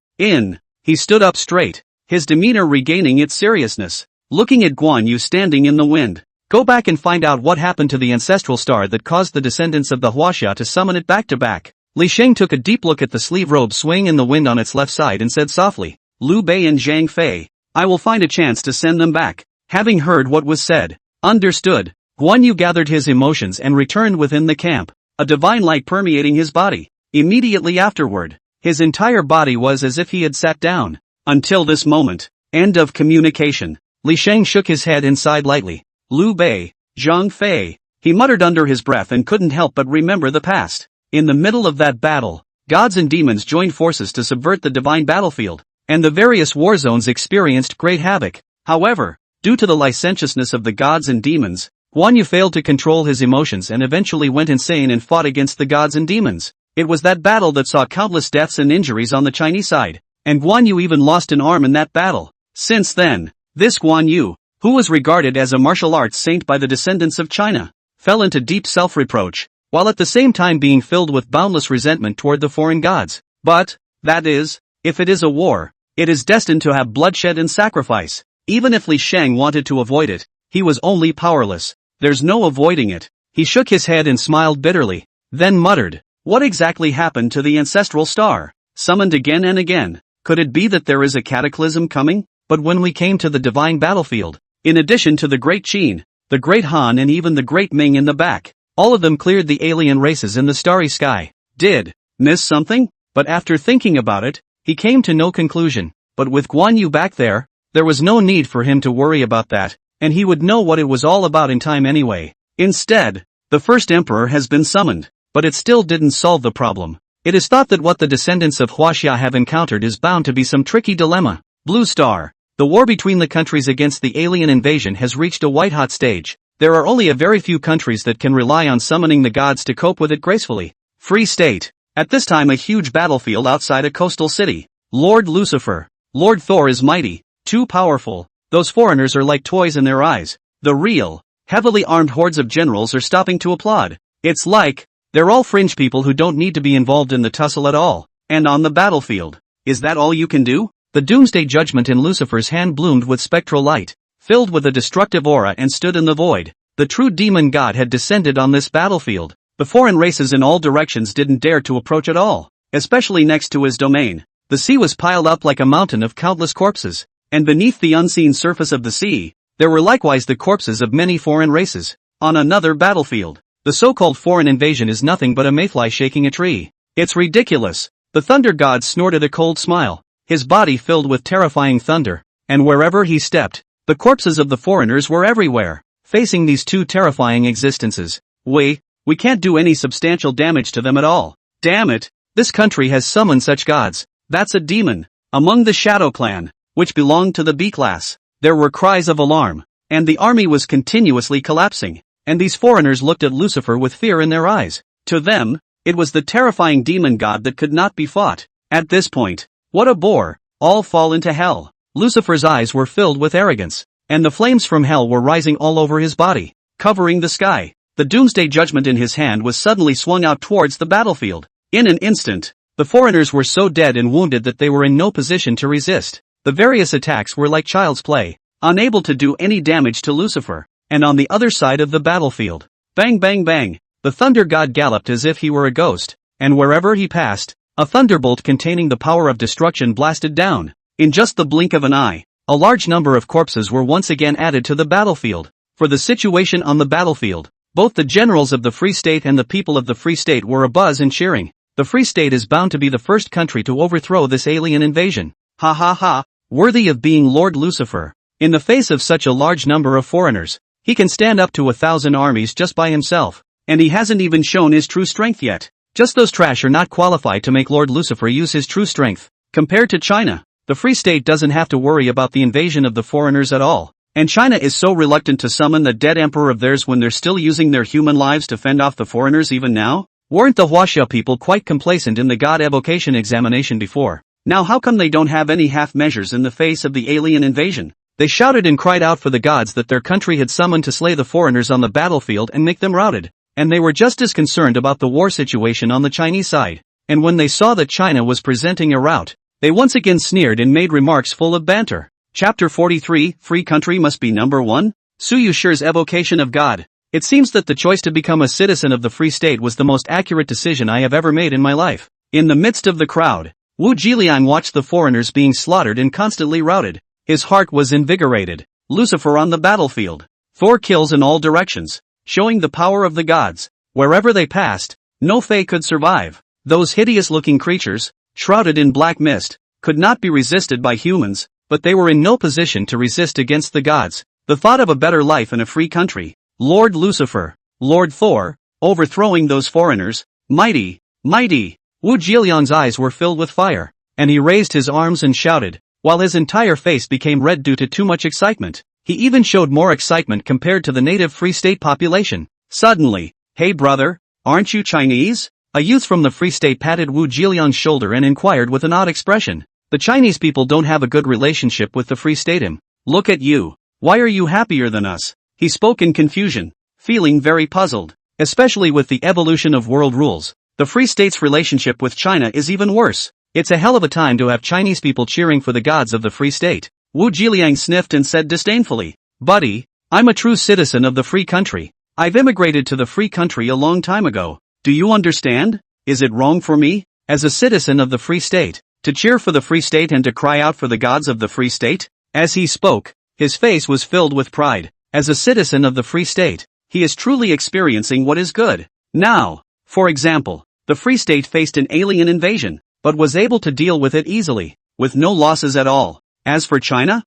He stood up straight, his demeanor regaining its seriousness, looking at Guan Yu standing in the wind. Go back and find out what happened to the ancestral star that caused the descendants of the Huaxia to summon it back to back. Li Sheng took a deep look at the sleeve robe swaying in the wind on its left side and said softly, Liu Bei and Zhang Fei, I will find a chance to send them back. Having heard what was said, understood, Guan Yu gathered his emotions and returned within the camp. a divine light permeating his body. Immediately afterward, his entire body was as if he had sat down. Until this moment. End of communication. Li Sheng shook his head and sighed lightly. Liu Bei, Zhang Fei. He muttered under his breath and couldn't help but remember the past. In the middle of that battle, gods and demons joined forces to subvert the divine battlefield, and the various war zones experienced great havoc. However, due to the licentiousness of the gods and demons, Guan Yu failed to control his emotions and eventually went insane and fought against the gods and demons. It was that battle that saw countless deaths and injuries on the Chinese side, and Guan Yu even lost an arm in that battle. Since then, this Guan Yu, who was regarded as a martial arts saint by the descendants of China, fell into deep self-reproach, while at the same time being filled with boundless resentment toward the foreign gods. But, that is, if it is a war, it is destined to have bloodshed and sacrifice. Even if Li Sheng wanted to avoid it, he was only powerless. There's no avoiding it. He shook his head and smiled bitterly, then muttered, "What exactly happened to the ancestral star? Summoned again and again. Could it be that there is a cataclysm coming?" But when we came to the divine battlefield, in addition to the Great Qin, the Great Han and even the Great Ming in the back, all of them cleared the alien races in the starry sky. Did miss something? But after thinking about it, he came to no conclusion. But with Guan Yu back there was no need for him to worry about that, and he would know what it was all about in time anyway. Instead, the first emperor has been summoned, but it still didn't solve the problem. It is thought that what the descendants of Huaxia have encountered is bound to be some tricky dilemma. Blue Star. The war between the countries against the alien invasion has reached a white-hot stage. There are only a very few countries that can rely on summoning the gods to cope with it gracefully. Free State. At this time a huge battlefield outside a coastal city. Lord Lucifer. Lord Thor is mighty, too powerful. Those foreigners are like toys in their eyes. The real, heavily armed hordes of generals are stopping to applaud. It's like, they're all fringe people who don't need to be involved in the tussle at all. And on the battlefield, is that all you can do? The doomsday judgment in Lucifer's hand bloomed with spectral light, filled with a destructive aura and stood in the void. The true demon god had descended on this battlefield. The foreign races in all directions didn't dare to approach at all, especially next to his domain. The sea was piled up like a mountain of countless corpses, and beneath the unseen surface of the sea, there were likewise the corpses of many foreign races. On another battlefield, the so-called foreign invasion is nothing but a mayfly shaking a tree. It's ridiculous. The thunder god snorted a cold smile, his body filled with terrifying thunder, and wherever he stepped, the corpses of the foreigners were everywhere. Facing these two terrifying existences, we can't do any substantial damage to them at all. Damn it, this country has summoned such gods. That's a demon. Among the Shadow Clan, which belonged to the B class, there were cries of alarm, and the army was continuously collapsing, and these foreigners looked at Lucifer with fear in their eyes. To them, it was the terrifying demon god that could not be fought. At this point, what a bore, all fall into hell. Lucifer's eyes were filled with arrogance, and the flames from hell were rising all over his body, covering the sky. The doomsday judgment in his hand was suddenly swung out towards the battlefield. In an instant, the foreigners were so dead and wounded that they were in no position to resist. The various attacks were like child's play, unable to do any damage to Lucifer. And on the other side of the battlefield, bang bang bang, the thunder god galloped as if he were a ghost, and wherever he passed, a thunderbolt containing the power of destruction blasted down. In just the blink of an eye, a large number of corpses were once again added to the battlefield. For the situation on the battlefield, both the generals of the Free State and the people of the Free State were abuzz and cheering. The Free State is bound to be the first country to overthrow this alien invasion. Ha ha ha, worthy of being Lord Lucifer. In the face of such a large number of foreigners, he can stand up to 1,000 armies just by himself, and he hasn't even shown his true strength yet. Just those trash are not qualified to make Lord Lucifer use his true strength. Compared to China, the Free State doesn't have to worry about the invasion of the foreigners at all. And China is so reluctant to summon the dead emperor of theirs when they're still using their human lives to fend off the foreigners even now? Weren't the Huaxia people quite complacent in the god evocation examination before? Now how come they don't have any half measures in the face of the alien invasion? They shouted and cried out for the gods that their country had summoned to slay the foreigners on the battlefield and make them routed. And they were just as concerned about the war situation on the Chinese side. And when they saw that China was presenting a rout, they once again sneered and made remarks full of banter. Chapter 43, Free Country Must Be Number 1? Su Yuxi's Evocation of God. It seems that the choice to become a citizen of the Free State was the most accurate decision I have ever made in my life. In the midst of the crowd, Wu Jiliang watched the foreigners being slaughtered and constantly routed. His heart was invigorated. Lucifer on the battlefield. Thor kills in all directions, showing the power of the gods. Wherever they passed, No fae could survive. Those hideous-looking creatures, shrouded in black mist, could not be resisted by humans, but they were in no position to resist against the gods. The thought of a better life in a free country, Lord Lucifer, Lord Thor, overthrowing those foreigners, mighty, mighty. Wu Zhiliang's eyes were filled with fire, and he raised his arms and shouted, while his entire face became red due to too much excitement. He even showed more excitement compared to the native Free State population. Suddenly, "Hey brother, aren't you Chinese?" A youth from the Free State patted Wu Zhiliang's shoulder and inquired with an odd expression. "The Chinese people don't have a good relationship with the Free State. Look at you. Why are you happier than us?" He spoke in confusion, feeling very puzzled. Especially with the evolution of world rules, the Free State's relationship with China is even worse. It's a hell of a time to have Chinese people cheering for the gods of the Free State. Wu Zhiliang sniffed and said disdainfully, "Buddy, I'm a true citizen of the free country. I've immigrated to the free country a long time ago. Do you understand? Is it wrong for me, as a citizen of the Free State, to cheer for the Free State and to cry out for the gods of the Free State?" As he spoke, his face was filled with pride. As a citizen of the Free State, he is truly experiencing what is good. Now, for example, the Free State faced an alien invasion, but was able to deal with it easily, with no losses at all. As for China,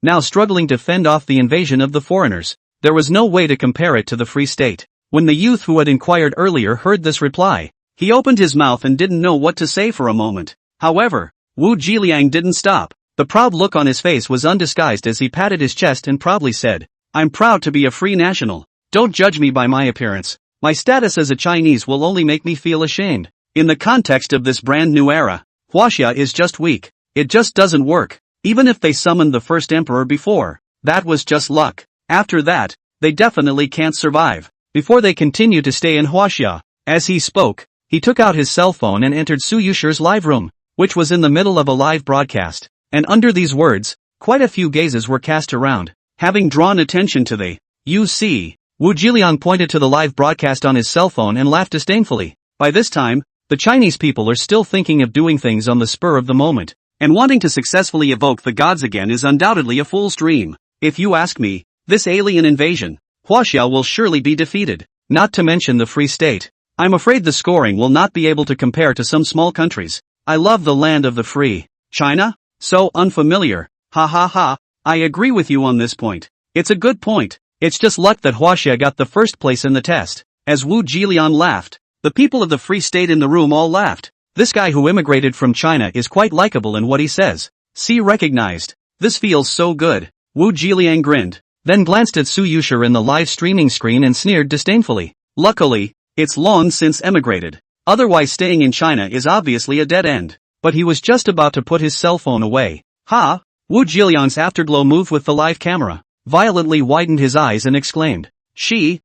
now struggling to fend off the invasion of the foreigners, there was no way to compare it to the Free State. When the youth who had inquired earlier heard this reply, he opened his mouth and didn't know what to say for a moment. However, Wu Zhiliang didn't stop. The proud look on his face was undisguised as he patted his chest and proudly said, "I'm proud to be a free national. Don't judge me by my appearance. My status as a Chinese will only make me feel ashamed. In the context of this brand new era, Huaxia is just weak. It just doesn't work. Even if they summoned the first emperor before, that was just luck. After that, they definitely can't survive. Before they continue to stay in Huaxia." As he spoke, he took out his cell phone and entered Su Yuxi's live room, which was in the middle of a live broadcast. And under these words, quite a few gazes were cast around. Having drawn attention to the UC, Wu Zhiliang pointed to the live broadcast on his cell phone and laughed disdainfully. By this time, the Chinese people are still thinking of doing things on the spur of the moment, and wanting to successfully evoke the gods again is undoubtedly a fool's dream. If you ask me, this alien invasion, Huaxia will surely be defeated, not to mention the Free State. I'm afraid the scoring will not be able to compare to some small countries. I love the land of the free. China? So unfamiliar. Ha ha ha. I agree with you on this point. It's a good point. It's just luck that Huaxia got the first place in the test. As Wu Zhiliang laughed, the people of the Free State in the room all laughed. This guy who immigrated from China is quite likable in what he says. See, recognized. This feels so good. Wu Zhiliang grinned, then glanced at Su Yuxi in the live streaming screen and sneered disdainfully. Luckily, it's long since emigrated. Otherwise staying in China is obviously a dead end. But he was just about to put his cell phone away. Ha! Wu Zhiliang's afterglow moved with the live camera, violently widened his eyes and exclaimed, She,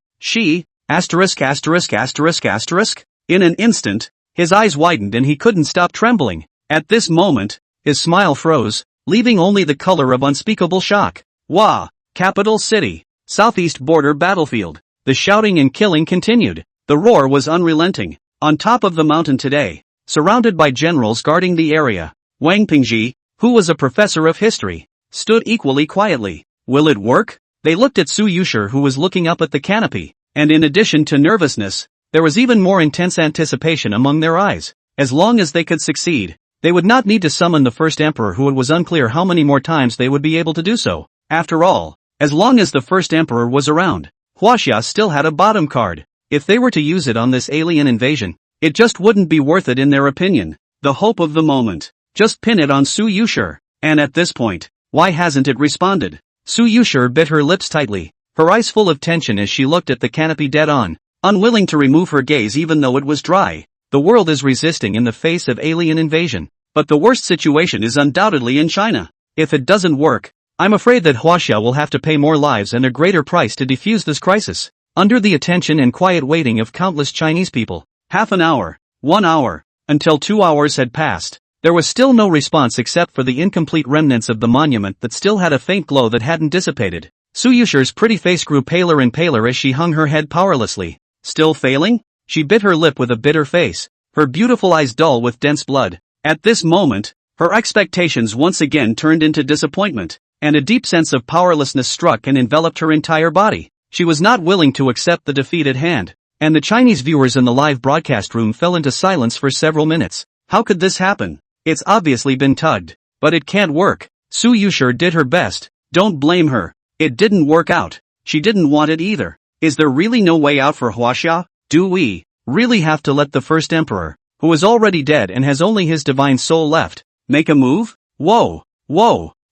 asterisk. In an instant, his eyes widened and he couldn't stop trembling. At this moment, his smile froze, leaving only the color of unspeakable shock. Wah! Capital city. Southeast border battlefield. The shouting and killing continued. The roar was unrelenting. On top of the mountain today, surrounded by generals guarding the area, Wang Pingji, who was a professor of history, stood equally quietly. Will it work? They looked at Su Yuxi, who was looking up at the canopy, and in addition to nervousness, there was even more intense anticipation among their eyes. As long as they could succeed, they would not need to summon the first emperor, who it was unclear how many more times they would be able to do so. After all, as long as the first emperor was around, Huaxia still had a bottom card. If they were to use it on this alien invasion, it just wouldn't be worth it in their opinion. The hope of the moment. Just pin it on Su Yuxi. And at this point, why hasn't it responded? Su Yuxi bit her lips tightly, her eyes full of tension as she looked at the canopy dead on, unwilling to remove her gaze even though it was dry. The world is resisting in the face of alien invasion, but the worst situation is undoubtedly in China. If it doesn't work, I'm afraid that Huaxia will have to pay more lives and a greater price to defuse this crisis. Under the attention and quiet waiting of countless Chinese people, half an hour, 1 hour, until 2 hours had passed, there was still no response except for the incomplete remnants of the monument that still had a faint glow that hadn't dissipated. Su Yuxi's pretty face grew paler and paler as she hung her head powerlessly. Still failing? She bit her lip with a bitter face, her beautiful eyes dull with dense blood. At this moment, her expectations once again turned into disappointment, and a deep sense of powerlessness struck and enveloped her entire body. She was not willing to accept the defeat at hand. and the Chinese viewers in the live broadcast room fell into silence for several minutes. How could this happen? It's obviously been tugged. But it can't work. Su Yuxi did her best. Don't blame her. It didn't work out. She didn't want it either. Is there really no way out for Huaxia? Do we really have to let the first emperor, who is already dead and has only his divine soul left, make a move? Whoa.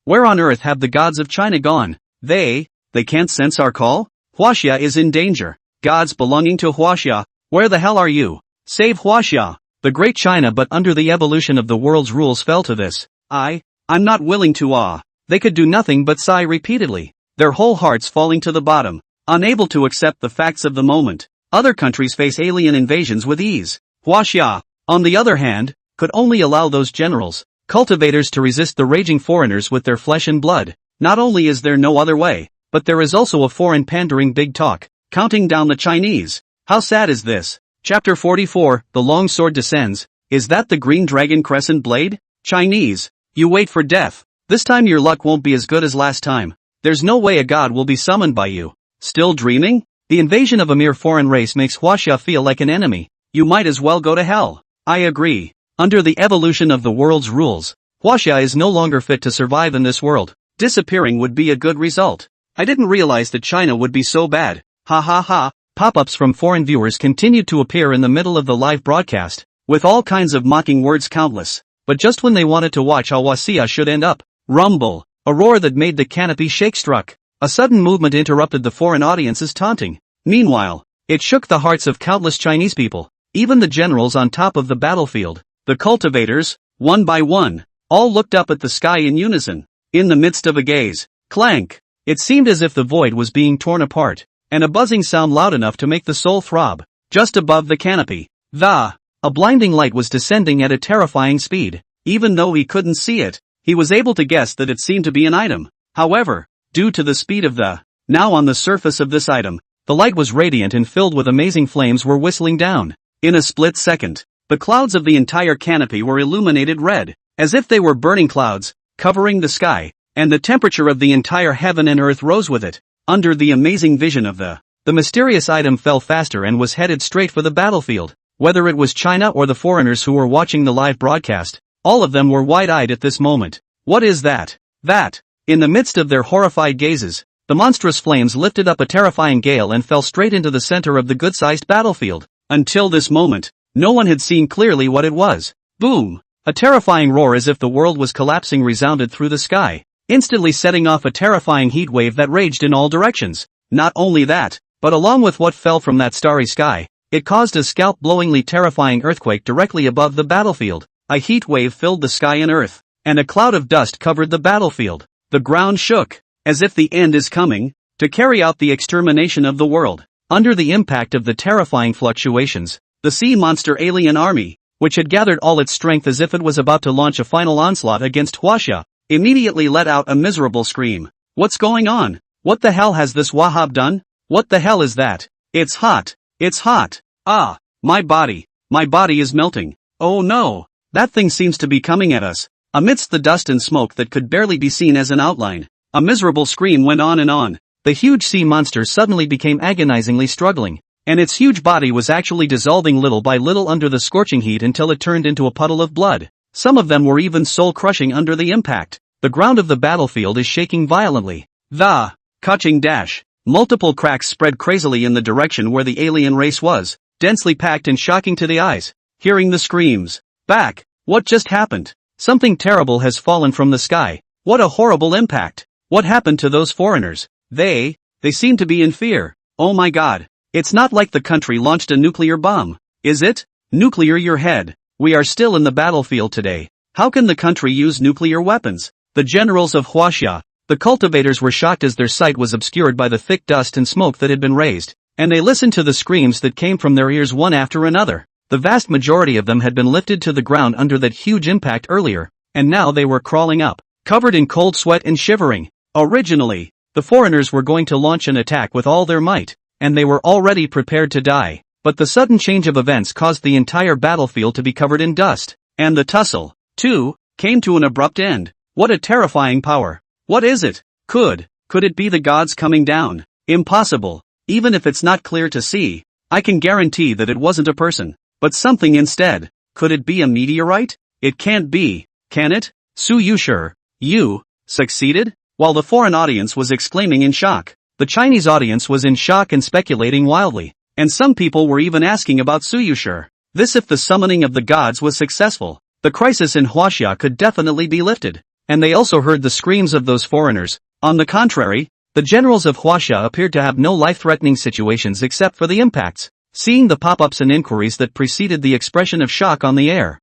Where on earth have the gods of China gone? They can't sense our call? Huaxia is in danger. Gods belonging to Huaxia, where the hell are you? Save Huaxia. The great China, but under the evolution of the world's rules fell to this. I'm not willing to They could do nothing but sigh repeatedly, their whole hearts falling to the bottom, unable to accept the facts of the moment. Other countries face alien invasions with ease. Huaxia, on the other hand, could only allow those generals, cultivators to resist the raging foreigners with their flesh and blood. Not only is there no other way, but there is also a foreign pandering big talk, counting down the Chinese. How sad is this? Chapter 44, The Long Sword Descends. Is that the green dragon crescent blade? Chinese, you wait for death. This time your luck won't be as good as last time. There's no way a god will be summoned by you. Still dreaming? The invasion of a mere foreign race makes Huaxia feel like an enemy. You might as well go to hell. I agree. Under the evolution of the world's rules, Huaxia is no longer fit to survive in this world. Disappearing would be a good result. I didn't realize that China would be so bad. Ha ha ha. Pop-ups from foreign viewers continued to appear in the middle of the live broadcast, with all kinds of mocking words countless. But just when they wanted to watch how Huaxia should end up, rumble, a roar that made the canopy shake struck. A sudden movement interrupted the foreign audience's taunting. Meanwhile, it shook the hearts of countless Chinese people, even the generals on top of the battlefield. The cultivators, one by one, all looked up at the sky in unison. In the midst of a gaze, clank, it seemed as if the void was being torn apart, and a buzzing sound loud enough to make the soul throb. Just above the canopy, a blinding light was descending at a terrifying speed. Even though he couldn't see it, he was able to guess that it seemed to be an item. However, due to the speed of now on the surface of this item, the light was radiant and filled with amazing flames were whistling down. In a split second, the clouds of the entire canopy were illuminated red, as if they were burning clouds, covering the sky, and the temperature of the entire heaven and earth rose with it. Under the amazing vision of the mysterious item fell faster and was headed straight for the battlefield. Whether it was China or the foreigners who were watching the live broadcast, all of them were wide-eyed at this moment. What is that? In the midst of their horrified gazes, the monstrous flames lifted up a terrifying gale and fell straight into the center of the good-sized battlefield. Until this moment, no one had seen clearly what it was. Boom! A terrifying roar as if the world was collapsing resounded through the sky, instantly setting off a terrifying heat wave that raged in all directions. Not only that, but along with what fell from that starry sky, it caused a scalp-blowingly terrifying earthquake directly above the battlefield. A heat wave filled the sky and earth, and a cloud of dust covered the battlefield. The ground shook, as if the end is coming, to carry out the extermination of the world. Under the impact of the terrifying fluctuations, the sea monster alien army, which had gathered all its strength as if it was about to launch a final onslaught against Huaxia, immediately let out a miserable scream. What's going on? What the hell has this Wahab done? What the hell is that? It's hot. It's hot. Ah, my body is melting. Oh no, that thing seems to be coming at us. Amidst the dust and smoke that could barely be seen as an outline, a miserable scream went on and on. The huge sea monster suddenly became agonizingly struggling, and its huge body was actually dissolving little by little under the scorching heat until it turned into a puddle of blood. Some of them were even soul-crushing under the impact. The ground of the battlefield is shaking violently. Catching dash. Multiple cracks spread crazily in the direction where the alien race was, densely packed and shocking to the eyes. Hearing the screams. Back! What just happened? Something terrible has fallen from the sky. What a horrible impact! What happened to those foreigners? They seem to be in fear. Oh my god. It's not like the country launched a nuclear bomb. Is it? Nuclear your head. We are still in the battlefield today. How can the country use nuclear weapons? The generals of Huaxia, the cultivators were shocked as their sight was obscured by the thick dust and smoke that had been raised, and they listened to the screams that came from their ears one after another. The vast majority of them had been lifted to the ground under that huge impact earlier, and now they were crawling up, covered in cold sweat and shivering. Originally, the foreigners were going to launch an attack with all their might, and they were already prepared to die. But the sudden change of events caused the entire battlefield to be covered in dust, and the tussle, too, came to an abrupt end. What a terrifying power. What is it? Could it be the gods coming down? Impossible. Even if it's not clear to see, I can guarantee that it wasn't a person, but something instead. Could it be a meteorite? It can't be, can it? Su Yuxi, you succeeded? While the foreign audience was exclaiming in shock, the Chinese audience was in shock and speculating wildly, and some people were even asking about Su Yuxi. This if the summoning of the gods was successful, the crisis in Huaxia could definitely be lifted, and they also heard the screams of those foreigners. On the contrary, the generals of Huaxia appeared to have no life-threatening situations except for the impacts. Seeing the pop-ups and inquiries that preceded the expression of shock on the air.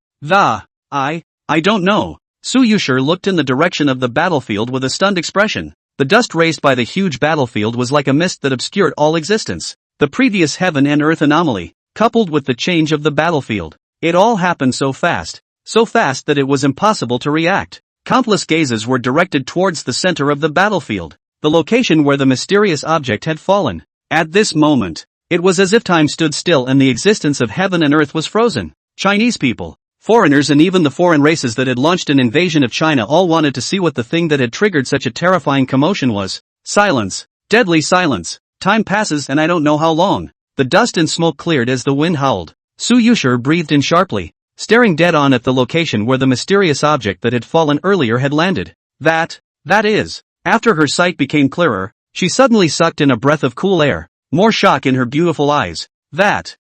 I don't know. Su Yuxi looked in the direction of the battlefield with a stunned expression. The dust raised by the huge battlefield was like a mist that obscured all existence. The previous heaven and earth anomaly, coupled with the change of the battlefield. It all happened so fast that it was impossible to react. Countless gazes were directed towards the center of the battlefield, the location where the mysterious object had fallen. At this moment, it was as if time stood still and the existence of heaven and earth was frozen. Chinese people, foreigners and even the foreign races that had launched an invasion of China all wanted to see what the thing that had triggered such a terrifying commotion was. Silence. Deadly silence. Time passes and I don't know how long. The dust and smoke cleared as the wind howled. Su Yuxi breathed in sharply, staring dead on at the location where the mysterious object that had fallen earlier had landed. That is. After her sight became clearer, she suddenly sucked in a breath of cool air. More shock in her beautiful eyes.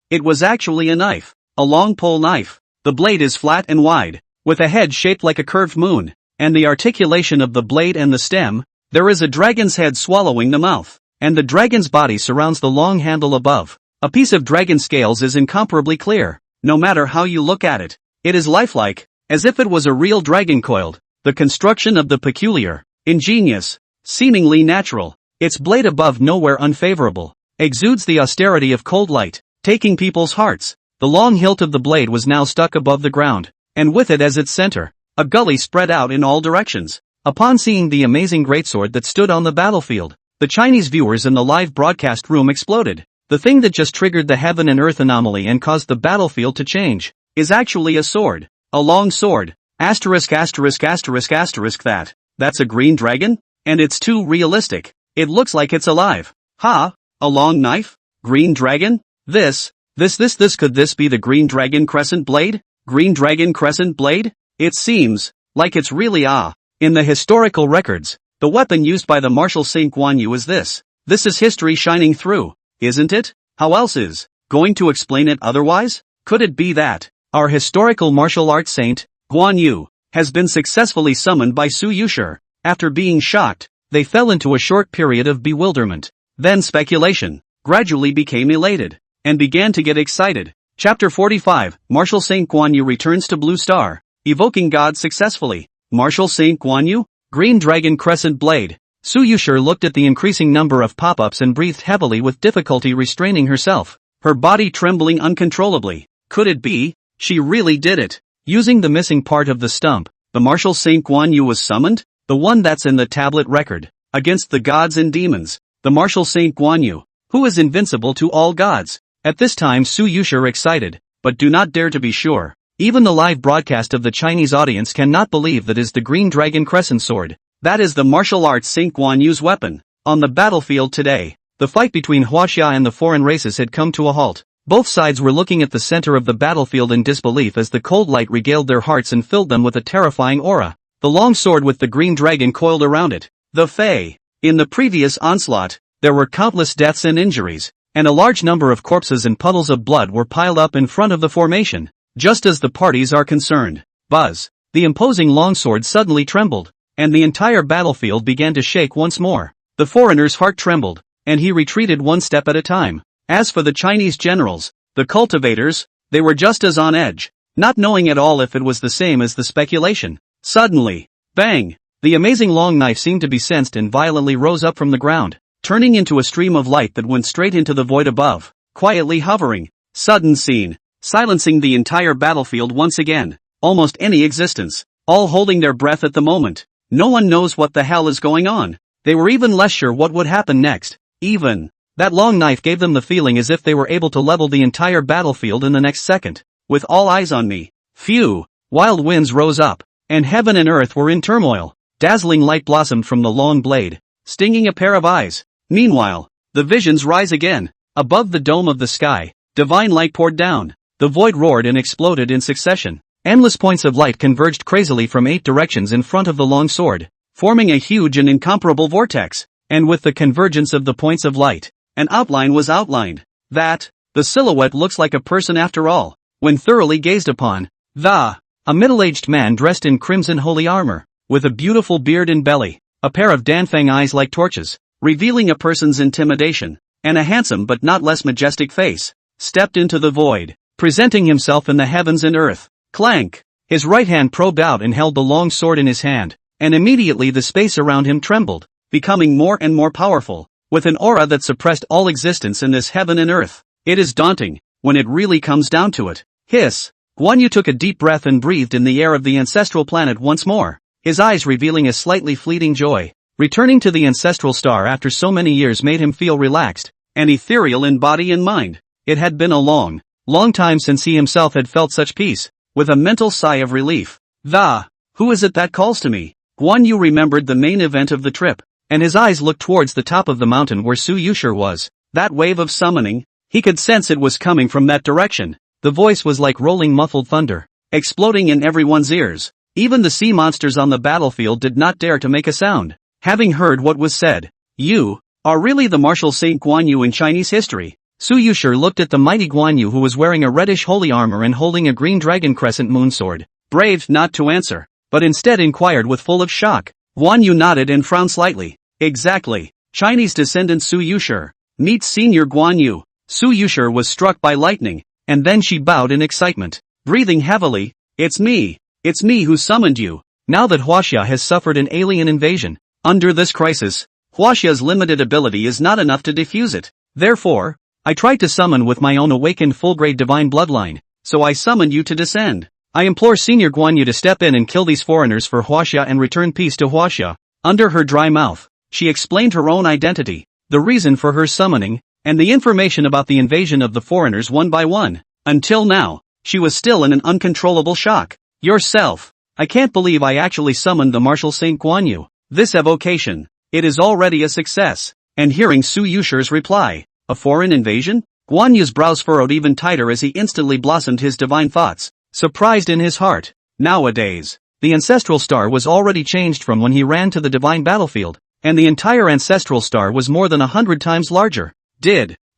It was actually a knife. A long pole knife. The blade is flat and wide, with a head shaped like a curved moon, and the articulation of the blade and the stem, there is a dragon's head swallowing the mouth, and the dragon's body surrounds the long handle above. A piece of dragon scales is incomparably clear, no matter how you look at it. It is lifelike, as if it was a real dragon coiled. The construction of the peculiar, ingenious, seemingly natural, its blade above nowhere unfavorable, exudes the austerity of cold light, taking people's hearts. The long hilt of the blade was now stuck above the ground, and with it as its center, a gully spread out in all directions. Upon seeing the amazing greatsword that stood on the battlefield, the Chinese viewers in the live broadcast room exploded. The thing that just triggered the heaven and earth anomaly and caused the battlefield to change, is actually a sword. A long sword. That's a green dragon? And it's too realistic. It looks like it's alive. Ha! A long knife? Green dragon? Could this be the Green Dragon Crescent Blade? Green Dragon Crescent Blade? It seems like it's really in the historical records, the weapon used by the martial Saint Guan Yu is this. This is history shining through, isn't it? How else is going to explain it otherwise? Could it be that our historical martial arts saint, Guan Yu, has been successfully summoned by Su Yuxi? After being shocked, they fell into a short period of bewilderment. Then speculation gradually became elated, and began to get excited. Chapter 45, Martial Saint Guan Yu returns to Blue Star, evoking God successfully. Martial Saint Guan Yu? Green Dragon Crescent Blade. Su Yuxi looked at the increasing number of pop-ups and breathed heavily with difficulty restraining herself, her body trembling uncontrollably. Could it be? She really did it. Using the missing part of the stump, the Martial Saint Guan Yu was summoned? The one that's in the tablet record. Against the gods and demons. The Martial Saint Guan Yu, who is invincible to all gods. At this time Su Yuxi excited, but do not dare to be sure. Even the live broadcast of the Chinese audience cannot believe that is the Green Dragon Crescent Sword. That is the martial arts Saint Guan Yu's weapon. On the battlefield today, the fight between Huaxia and the foreign races had come to a halt. Both sides were looking at the center of the battlefield in disbelief as the cold light regaled their hearts and filled them with a terrifying aura. The long sword with the green dragon coiled around it. The Fey. In the previous onslaught, there were countless deaths and injuries, and a large number of corpses and puddles of blood were piled up in front of the formation. Just as the parties are concerned. Buzz. The imposing longsword suddenly trembled, and the entire battlefield began to shake once more. The foreigner's heart trembled, and he retreated one step at a time. As for the Chinese generals, the cultivators, they were just as on edge, not knowing at all if it was the same as the speculation. Suddenly, bang! The amazing long knife seemed to be sensed and violently rose up from the ground, turning into a stream of light that went straight into the void above, quietly hovering. Sudden scene. Silencing the entire battlefield once again. Almost any existence. All holding their breath at the moment. No one knows what the hell is going on. They were even less sure what would happen next. Even that long knife gave them the feeling as if they were able to level the entire battlefield in the next second. With all eyes on me. Phew! Wild winds rose up, and heaven and earth were in turmoil. Dazzling light blossomed from the long blade, stinging a pair of eyes. Meanwhile, the visions rise again. Above the dome of the sky, divine light poured down. The void roared and exploded in succession. Endless points of light converged crazily from 8 directions in front of the long sword, forming a huge and incomparable vortex. And with the convergence of the points of light, an outline was outlined. The silhouette looks like a person after all, when thoroughly gazed upon. A middle-aged man dressed in crimson holy armor, with a beautiful beard and belly, a pair of Danfeng eyes like torches, revealing a person's intimidation, and a handsome but not less majestic face, stepped into the void, presenting himself in the heavens and earth. Clank! His right hand probed out and held the long sword in his hand, and immediately the space around him trembled, becoming more and more powerful, with an aura that suppressed all existence in this heaven and earth. It is daunting, when it really comes down to it. Hiss! Guan Yu took a deep breath and breathed in the air of the ancestral planet once more, his eyes revealing a slightly fleeting joy. Returning to the ancestral star after so many years made him feel relaxed, and ethereal in body and mind. It had been a long time since he himself had felt such peace. With a mental sigh of relief. Who is it that calls to me? Guan Yu remembered the main event of the trip, and his eyes looked towards the top of the mountain where Su Yuxi was. That wave of summoning, he could sense it was coming from that direction. The voice was like rolling muffled thunder, exploding in everyone's ears. Even the sea monsters on the battlefield did not dare to make a sound. Having heard what was said, you are really the martial Saint Guan Yu in Chinese history. Su Yuxi looked at the mighty Guan Yu who was wearing a reddish holy armor and holding a green dragon crescent moon sword, braved not to answer, but instead inquired with full of shock. Guan Yu nodded and frowned slightly. Exactly. Chinese descendant Su Yuxi. Meet Senior Guan Yu. Su Yuxi was struck by lightning, and then she bowed in excitement, breathing heavily. It's me who summoned you. Now that Huaxia has suffered an alien invasion, under this crisis, Huaxia's limited ability is not enough to defuse it. Therefore, I tried to summon with my own awakened full-grade divine bloodline, so I summoned you to descend. I implore Senior Guan Yu to step in and kill these foreigners for Huaxia and return peace to Huaxia. Under her dry mouth, she explained her own identity, the reason for her summoning, and the information about the invasion of the foreigners one by one. Until now, she was still in an uncontrollable shock. Yourself. I can't believe I actually summoned the martial Saint Guan Yu. This evocation, it is already a success. And hearing Su Yuxi's reply, a foreign invasion? Guan Yu's brows furrowed even tighter as he instantly blossomed his divine thoughts, surprised in his heart. Nowadays, the ancestral star was already changed from when he ran to the divine battlefield, and the entire ancestral star was more than 100 times larger.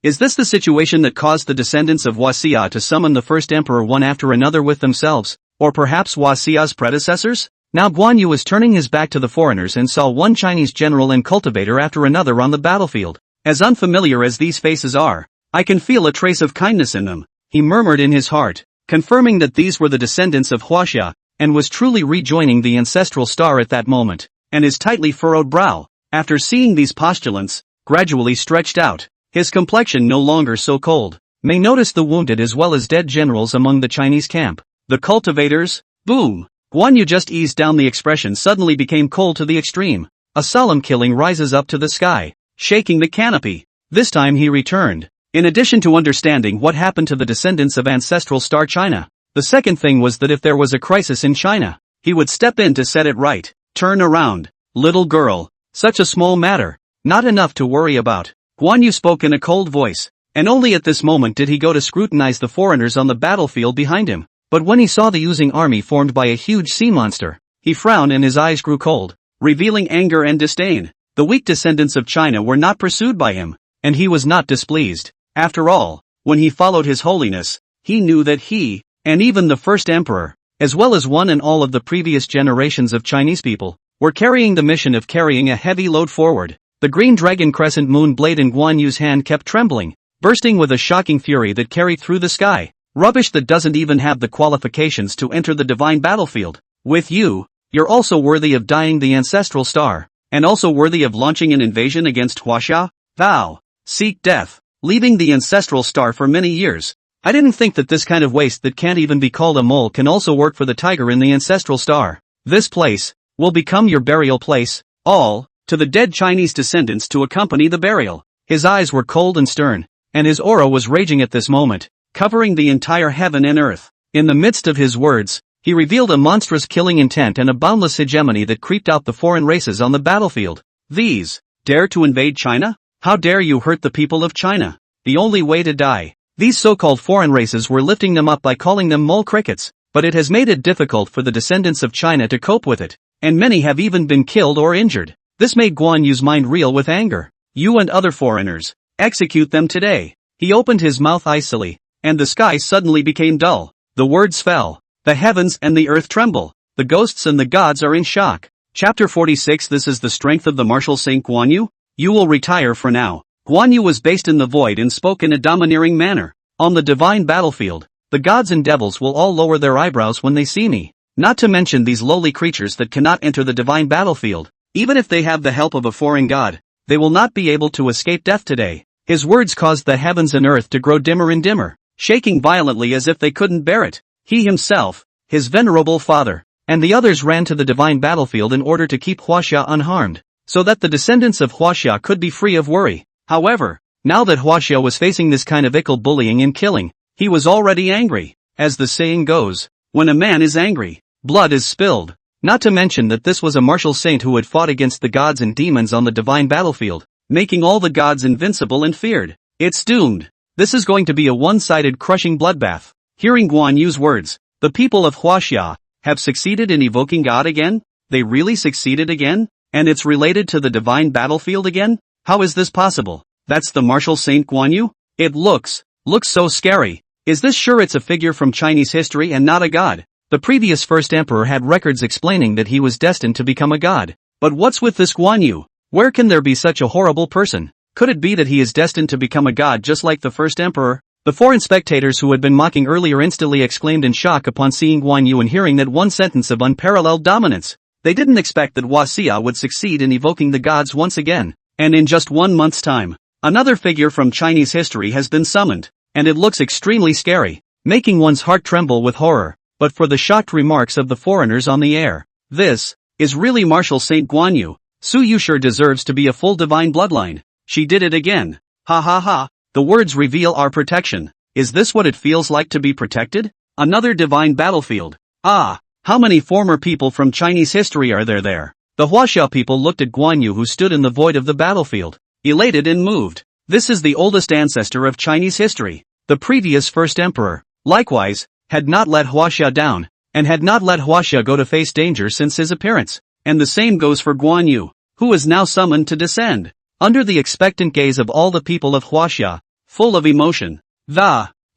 Is this the situation that caused the descendants of Huaxia to summon the first emperor one after another with themselves, or perhaps Huaxia's predecessors? Now Guan Yu was turning his back to the foreigners and saw one Chinese general and cultivator after another on the battlefield. As unfamiliar as these faces are, I can feel a trace of kindness in them, he murmured in his heart, confirming that these were the descendants of Huaxia, and was truly rejoining the ancestral star at that moment, and his tightly furrowed brow, after seeing these postulants, gradually stretched out, his complexion no longer so cold. May notice the wounded as well as dead generals among the Chinese camp. The cultivators? Boom! Guan Yu just eased down. The expression suddenly became cold to the extreme. A solemn killing rises up to the sky, shaking the canopy. This time he returned. In addition to understanding what happened to the descendants of ancestral star China, the second thing was that if there was a crisis in China, he would step in to set it right. Turn around, little girl. Such a small matter, not enough to worry about. Guan Yu spoke in a cold voice, and only at this moment did he go to scrutinize the foreigners on the battlefield behind him. But when he saw the oozing army formed by a huge sea monster, he frowned and his eyes grew cold, revealing anger and disdain. The weak descendants of China were not pursued by him, and he was not displeased. After all, when he followed His Holiness, he knew that he, and even the first emperor, as well as one and all of the previous generations of Chinese people, were carrying the mission of carrying a heavy load forward. The green dragon crescent moon blade in Guan Yu's hand kept trembling, bursting with a shocking fury that carried through the sky. Rubbish that doesn't even have the qualifications to enter the divine battlefield. With you, you're also worthy of dying the ancestral star, and also worthy of launching an invasion against Huaxia? Thou, seek death, leaving the ancestral star for many years. I didn't think that this kind of waste that can't even be called a mole can also work for the tiger in the ancestral star. This place will become your burial place, all, to the dead Chinese descendants to accompany the burial. His eyes were cold and stern, and his aura was raging at this moment, covering the entire heaven and earth. In the midst of his words, he revealed a monstrous killing intent and a boundless hegemony that creeped out the foreign races on the battlefield. These dare to invade China? How dare you hurt the people of China? the only way to die. These so-called foreign races were lifting them up by calling them mole crickets, but it has made it difficult for the descendants of China to cope with it, and many have even been killed or injured. This made Guan Yu's mind reel with anger. You and other foreigners, execute them today. He opened his mouth icily, and the sky suddenly became dull. The words fell. The heavens and the earth tremble. The ghosts and the gods are in shock. Chapter 46. This is the strength of the martial Saint Guan Yu. You will retire for now. Guan Yu was based in the void and spoke in a domineering manner. On the divine battlefield, the gods and devils will all lower their eyebrows when they see me. Not to mention these lowly creatures that cannot enter the divine battlefield. Even if they have the help of a foreign god, they will not be able to escape death today. His words caused the heavens and earth to grow dimmer and dimmer, shaking violently as if they couldn't bear it. He himself, his venerable father, and the others ran to the divine battlefield in order to keep Huaxia unharmed, so that the descendants of Huaxia could be free of worry. However, now that Huaxia was facing this kind of ickle bullying and killing, he was already angry. As the saying goes, when a man is angry, blood is spilled. Not to mention that this was a martial saint who had fought against the gods and demons on the divine battlefield, making all the gods invincible and feared. It's doomed. This is going to be a one-sided crushing bloodbath. Hearing Guan Yu's words, the people of Huaxia have succeeded in evoking God again? They really succeeded again? And it's related to the divine battlefield again? How is this possible? That's the martial Saint Guan Yu? It looks so scary. Is this sure it's a figure from Chinese history and not a god? The previous first emperor had records explaining that he was destined to become a god. But what's with this Guan Yu? Where can there be such a horrible person? Could it be that he is destined to become a god just like the first emperor? The foreign spectators who had been mocking earlier instantly exclaimed in shock upon seeing Guan Yu and hearing that one sentence of unparalleled dominance. They didn't expect that Huaxia would succeed in evoking the gods once again, and in just 1 month's time. Another figure from Chinese history has been summoned, and it looks extremely scary, making one's heart tremble with horror. But for the shocked remarks of the foreigners on the air, this is really martial Saint Guan Yu. Su Yuxi deserves to be a full divine bloodline. She did it again. Ha ha ha. The words reveal our protection. Is this what it feels like to be protected? Another divine battlefield. Ah, how many former people from Chinese history are there? The Huaxia people looked at Guan Yu, who stood in the void of the battlefield, elated and moved. This is the oldest ancestor of Chinese history. The previous first emperor, likewise, had not let Huaxia down, and had not let Huaxia go to face danger since his appearance. And the same goes for Guan Yu, who is now summoned to descend. Under the expectant gaze of all the people of Huaxia, full of emotion,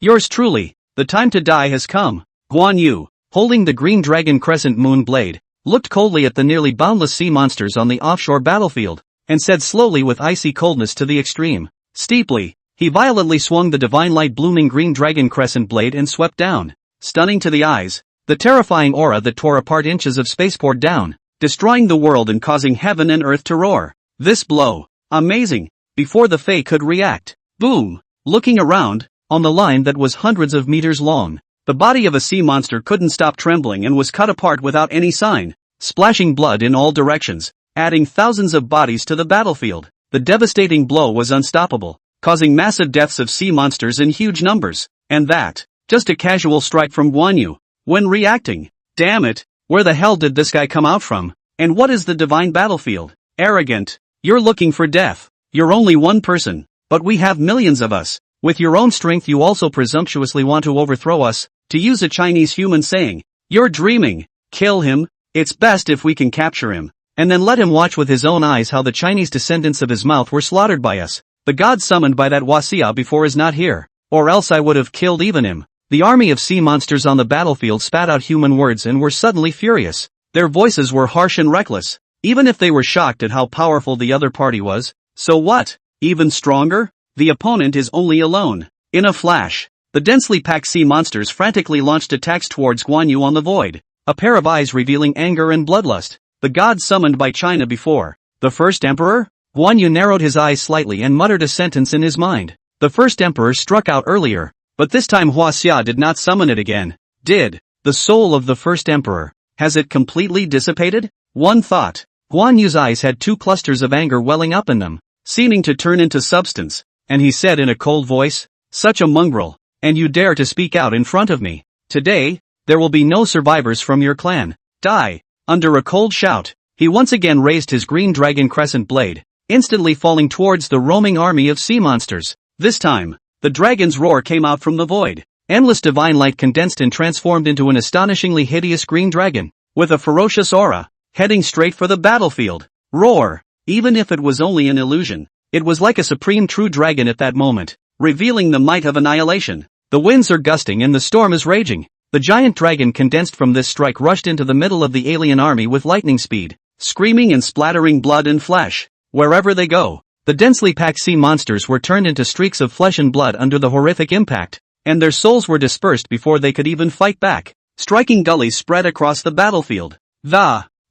yours truly, the time to die has come. Guan Yu, holding the green dragon crescent moon blade, looked coldly at the nearly boundless sea monsters on the offshore battlefield, and said slowly with icy coldness to the extreme. Steeply, he violently swung the divine light blooming green dragon crescent blade and swept down, stunning to the eyes. The terrifying aura that tore apart inches of space poured down, destroying the world and causing heaven and earth to roar. This blow, amazing, before the Fae could react. Boom! Looking around, on the line that was hundreds of meters long, the body of a sea monster couldn't stop trembling and was cut apart without any sign, splashing blood in all directions, adding thousands of bodies to the battlefield. The devastating blow was unstoppable, causing massive deaths of sea monsters in huge numbers, and that, just a casual strike from Guan Yu. When reacting, damn it, where the hell did this guy come out from? And what is the divine battlefield? Arrogant, you're looking for death. You're only one person, but we have millions of us. With your own strength you also presumptuously want to overthrow us. To use a Chinese human saying, you're dreaming. Kill him. It's best if we can capture him, and then let him watch with his own eyes how the Chinese descendants of his mouth were slaughtered by us. The god summoned by that Huaxia before is not here, or else I would have killed even him. The army of sea monsters on the battlefield spat out human words and were suddenly furious. Their voices were harsh and reckless, even if they were shocked at how powerful the other party was. So what? Even stronger? The opponent is only alone. In a flash, the densely packed sea monsters frantically launched attacks towards Guan Yu on the void, a pair of eyes revealing anger and bloodlust. The god summoned by China before, the first emperor? Guan Yu narrowed his eyes slightly and muttered a sentence in his mind. The first emperor struck out earlier, but this time Huaxia did not summon it again. Did the soul of the first emperor, has it completely dissipated? One thought. Guan Yu's eyes had two clusters of anger welling up in them, seeming to turn into substance, and he said in a cold voice, such a mongrel, and you dare to speak out in front of me. Today, there will be no survivors from your clan. Die. Under a cold shout, he once again raised his green dragon crescent blade, instantly falling towards the roaming army of sea monsters. This time, the dragon's roar came out from the void. Endless divine light condensed and transformed into an astonishingly hideous green dragon, with a ferocious aura, heading straight for the battlefield. Roar! Even if it was only an illusion, it was like a supreme true dragon at that moment, revealing the might of annihilation. The winds are gusting and the storm is raging. The giant dragon condensed from this strike rushed into the middle of the alien army with lightning speed, screaming and splattering blood and flesh. Wherever they go, the densely packed sea monsters were turned into streaks of flesh and blood under the horrific impact, and their souls were dispersed before they could even fight back. Striking gullies spread across the battlefield.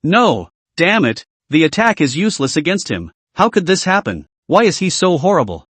No! Damn it! The attack is useless against him. How could this happen? Why is he so horrible?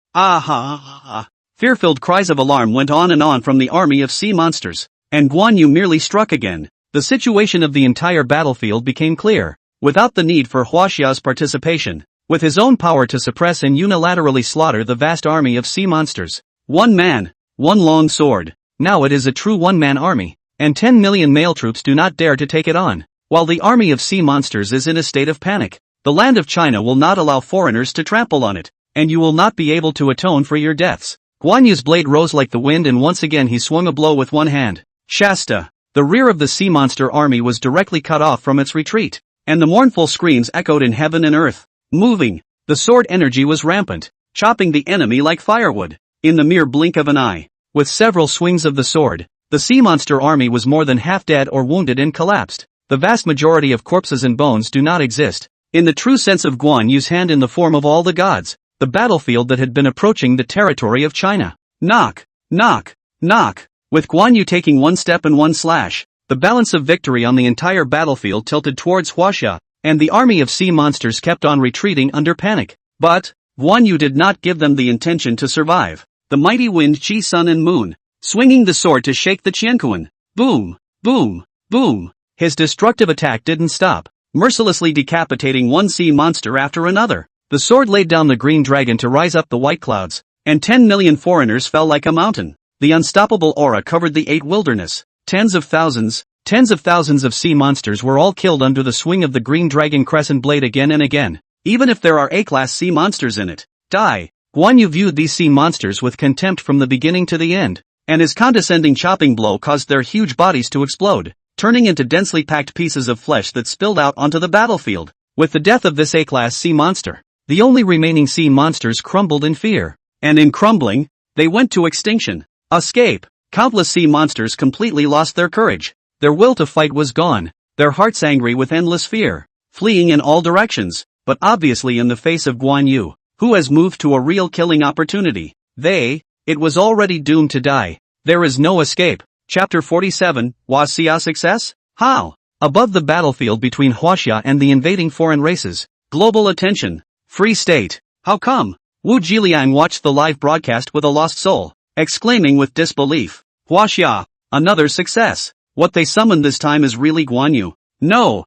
Fear-filled cries of alarm went on and on from the army of sea monsters, and Guan Yu merely struck again. The situation of the entire battlefield became clear. Without the need for Huaxia's participation, with his own power to suppress and unilaterally slaughter the vast army of sea monsters. One man, one long sword. Now it is a true one-man army, and 10 million male troops do not dare to take it on. While the army of sea monsters is in a state of panic, the land of China will not allow foreigners to trample on it, and you will not be able to atone for your deaths. Guan Yu's blade rose like the wind and once again he swung a blow with one hand. Shasta! The rear of the sea monster army was directly cut off from its retreat, and the mournful screams echoed in heaven and earth. Moving, the sword energy was rampant, chopping the enemy like firewood. In the mere blink of an eye, with several swings of the sword, the sea monster army was more than half dead or wounded and collapsed. The vast majority of corpses and bones do not exist. In the true sense of Guan Yu's hand in the form of all the gods, the battlefield that had been approaching the territory of China. Knock! Knock! Knock! With Guan Yu taking one step and one slash, the balance of victory on the entire battlefield tilted towards Huaxia, and the army of sea monsters kept on retreating under panic. But, Guan Yu did not give them the intention to survive. The mighty wind Qi Sun and Moon, swinging the sword to shake the Qianquan. Boom! Boom! Boom! His destructive attack didn't stop, mercilessly decapitating one sea monster after another. The sword laid down the green dragon to rise up the white clouds, and 10 million foreigners fell like a mountain. The unstoppable aura covered the 8 wilderness. Tens of thousands of sea monsters were all killed under the swing of the green dragon crescent blade again and again. Even if there are A-class sea monsters in it, die. Guan Yu viewed these sea monsters with contempt from the beginning to the end, and his condescending chopping blow caused their huge bodies to explode, turning into densely packed pieces of flesh that spilled out onto the battlefield. With the death of this A-class sea monster, the only remaining sea monsters crumbled in fear, and in crumbling, they went to extinction. Escape! Countless sea monsters completely lost their courage. Their will to fight was gone, their hearts angry with endless fear, fleeing in all directions, but obviously in the face of Guan Yu, who has moved to a real killing opportunity. It was already doomed to die. There is no escape. Chapter 47, Huaxia success? How? Above the battlefield between Huaxia and the invading foreign races, global attention. Free state. How come? Wu Jiliang watched the live broadcast with a lost soul, exclaiming with disbelief. Huaxia, another success. What they summoned this time is really Guan Yu. No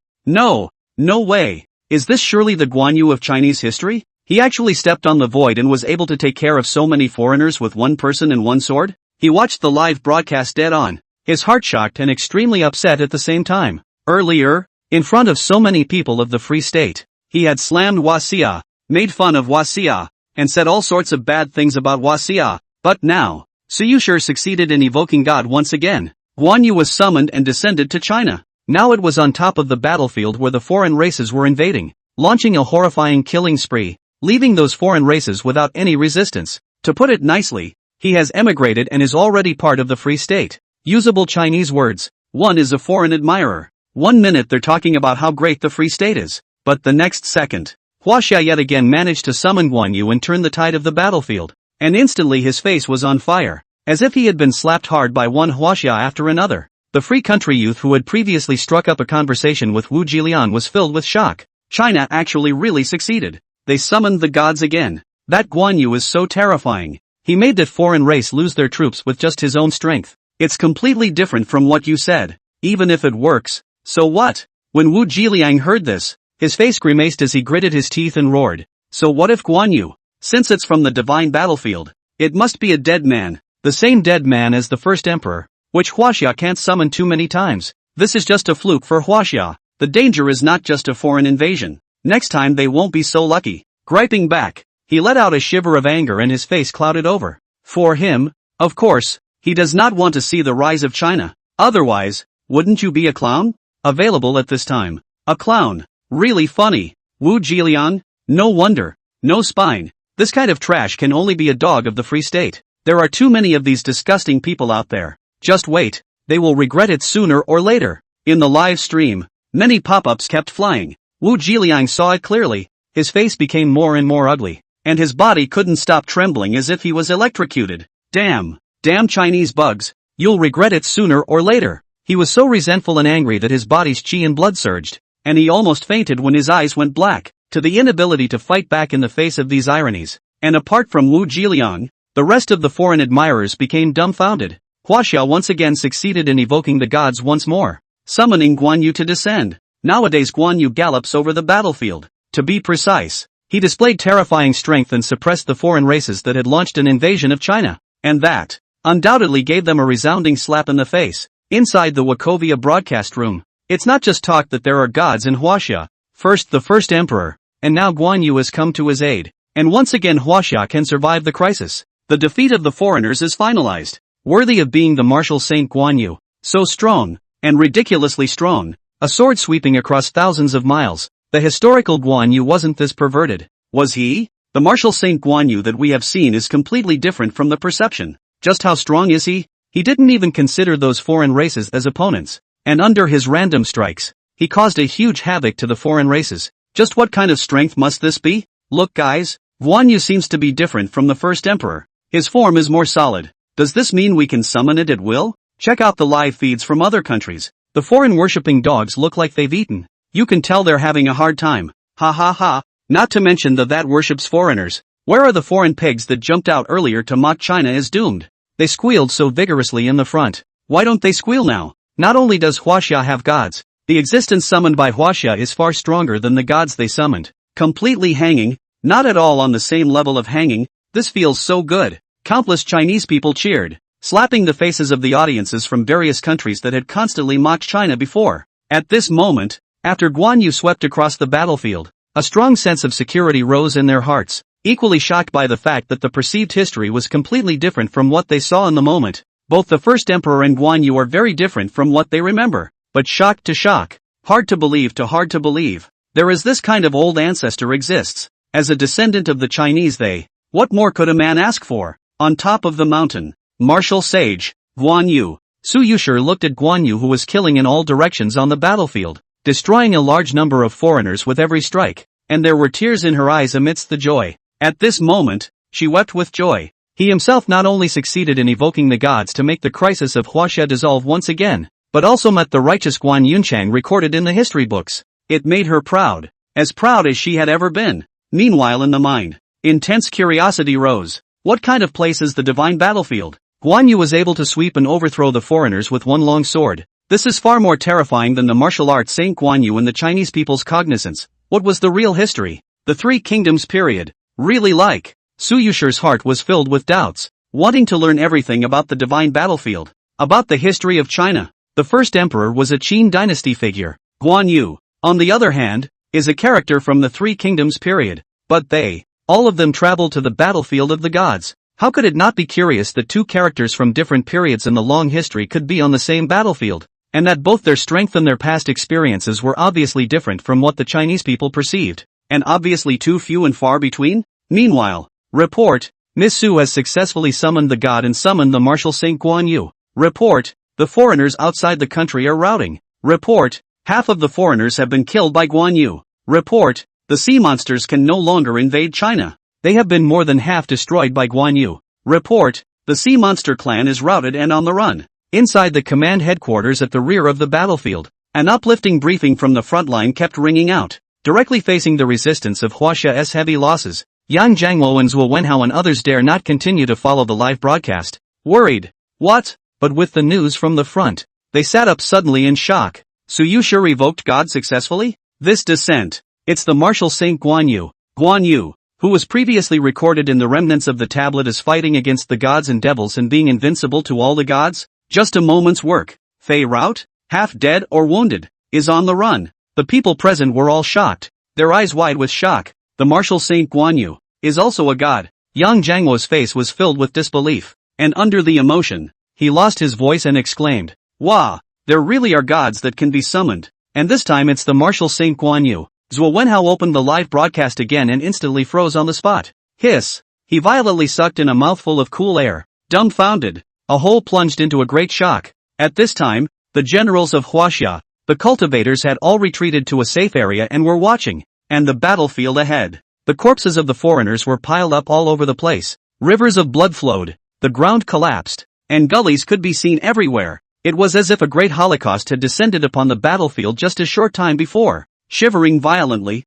way. Is this surely the Guan Yu of Chinese history? He actually stepped on the void and was able to take care of so many foreigners with one person and one sword? He watched the live broadcast dead on, his heart shocked and extremely upset at the same time. Earlier, in front of so many people of the Free State, he had slammed Huaxia, made fun of Huaxia, and said all sorts of bad things about Huaxia. But now, Su Yuxi succeeded in evoking God once again. Guan Yu was summoned and descended to China. Now it was on top of the battlefield where the foreign races were invading, launching a horrifying killing spree, leaving those foreign races without any resistance. To put it nicely, he has emigrated and is already part of the Free State. Usable Chinese words. One is a foreign admirer. 1 minute they're talking about how great the Free State is, but the next second, Huaxia yet again managed to summon Guan Yu and turn the tide of the battlefield, and instantly his face was on fire, as if he had been slapped hard by one Huaxia after another. The free country youth who had previously struck up a conversation with Wu Jilian was filled with shock. China actually really succeeded. They summoned the gods again. That Guan Yu is so terrifying. He made that foreign race lose their troops with just his own strength. It's completely different from what you said. Even if it works, so what? When Wu Jiliang heard this, his face grimaced as he gritted his teeth and roared. So what if Guan Yu? Since it's from the divine battlefield, it must be a dead man. The same dead man as the first emperor, which Huaxia can't summon too many times. This is just a fluke for Huaxia. The danger is not just a foreign invasion. Next time they won't be so lucky. Griping back, He let out a shiver of anger and his face clouded over. For him, of course, he does not want to see the rise of China. Otherwise, wouldn't you be a clown? Available at this time. A clown. Really funny. Wu Jiliang? No wonder. No spine. This kind of trash can only be a dog of the Free State. There are too many of these disgusting people out there. Just wait. They will regret it sooner or later. In the live stream, many pop-ups kept flying. Wu Jiliang saw it clearly. His face became more and more ugly, and his body couldn't stop trembling as if he was electrocuted. Damn Chinese bugs. You'll regret it sooner or later. He was so resentful and angry that his body's chi and blood surged, and he almost fainted when his eyes went black, to the inability to fight back in the face of these ironies. And apart from Wu Jiliang, the rest of the foreign admirers became dumbfounded. Huaxia once again succeeded in evoking the gods once more, summoning Guan Yu to descend. Nowadays Guan Yu gallops over the battlefield. To be precise, he displayed terrifying strength and suppressed the foreign races that had launched an invasion of China. And that, undoubtedly gave them a resounding slap in the face. Inside the Wachovia broadcast room, it's not just talk that there are gods in Huaxia. First the first emperor, and now Guan Yu has come to his aid. And once again Huaxia can survive the crisis. The defeat of the foreigners is finalized. Worthy of being the martial Saint Guan Yu. So strong, and ridiculously strong. A sword sweeping across thousands of miles. The historical Guan Yu wasn't this perverted. Was he? The martial Saint Guan Yu that we have seen is completely different from the perception. Just how strong is he? He didn't even consider those foreign races as opponents. And under his random strikes, he caused a huge havoc to the foreign races. Just what kind of strength must this be? Look guys, Guan Yu seems to be different from the first emperor. His form is more solid. Does this mean we can summon it at will? Check out the live feeds from other countries. The foreign worshipping dogs look like they've eaten. You can tell they're having a hard time. Ha ha ha. Not to mention that worships foreigners. Where are the foreign pigs that jumped out earlier to mock China is doomed? They squealed so vigorously in the front. Why don't they squeal now? Not only does Huaxia have gods, the existence summoned by Huaxia is far stronger than the gods they summoned. Completely hanging, not at all on the same level of hanging. This feels so good. Countless Chinese people cheered, slapping the faces of the audiences from various countries that had constantly mocked China before. At this moment, after Guan Yu swept across the battlefield, a strong sense of security rose in their hearts, equally shocked by the fact that the perceived history was completely different from what they saw in the moment. Both the first emperor and Guan Yu are very different from what they remember, but shock to shock, hard to believe to hard to believe. There is this kind of old ancestor exists. As a descendant of the Chinese what more could a man ask for? On top of the mountain, martial sage, Guan Yu. Su Yuxi looked at Guan Yu who was killing in all directions on the battlefield, destroying a large number of foreigners with every strike, and there were tears in her eyes amidst the joy. At this moment, she wept with joy. He himself not only succeeded in evoking the gods to make the crisis of Huaxia dissolve once again, but also met the righteous Guan Yunchang recorded in the history books. It made her proud, as proud as she had ever been. Meanwhile in the mind, intense curiosity rose. What kind of place is the divine battlefield? Guan Yu was able to sweep and overthrow the foreigners with one long sword. This is far more terrifying than the martial art Saint Guan Yu in the Chinese people's cognizance. What was the real history? The Three Kingdoms period. Really like. Su Yuxi's heart was filled with doubts, wanting to learn everything about the divine battlefield, about the history of China. The first emperor was a Qin dynasty figure. Guan Yu, on the other hand, is a character from the Three Kingdoms period. But all of them traveled to the battlefield of the gods. How could it not be curious that two characters from different periods in the long history could be on the same battlefield, and that both their strength and their past experiences were obviously different from what the Chinese people perceived, and obviously too few and far between? Meanwhile, report, Miss Su has successfully summoned the god and summoned the martial Saint Guan Yu. Report, the foreigners outside the country are routing. Report, half of the foreigners have been killed by Guan Yu. Report, the sea monsters can no longer invade China. They have been more than half destroyed by Guan Yu. Report, the sea monster clan is routed and on the run. Inside the command headquarters at the rear of the battlefield, an uplifting briefing from the front line kept ringing out. Directly facing the resistance of Huaxia's heavy losses, Yang Zhangwo and Zhuo Wenhao and others dare not continue to follow the live broadcast. Worried. What? But with the news from the front, they sat up suddenly in shock. Su Yuxi revoked God successfully? This descent. It's the martial Saint Guan Yu. Guan Yu, who was previously recorded in the remnants of the tablet as fighting against the gods and devils and being invincible to all the gods? Just a moment's work. Fei Rout, half dead or wounded, is on the run. The people present were all shocked, their eyes wide with shock. The martial Saint Guan Yu, is also a god. Yang Jianghuo's face was filled with disbelief, and under the emotion, he lost his voice and exclaimed, "Wah! There really are gods that can be summoned, and this time it's the martial Saint Guan Yu." Zhuo Wenhao opened the live broadcast again and instantly froze on the spot. Hiss! He violently sucked in a mouthful of cool air, dumbfounded. A hole plunged into a great shock. At this time, the generals of Huaxia, the cultivators had all retreated to a safe area and were watching, and the battlefield ahead. The corpses of the foreigners were piled up all over the place. Rivers of blood flowed, the ground collapsed, and gullies could be seen everywhere. It was as if a great holocaust had descended upon the battlefield just a short time before. Shivering violently,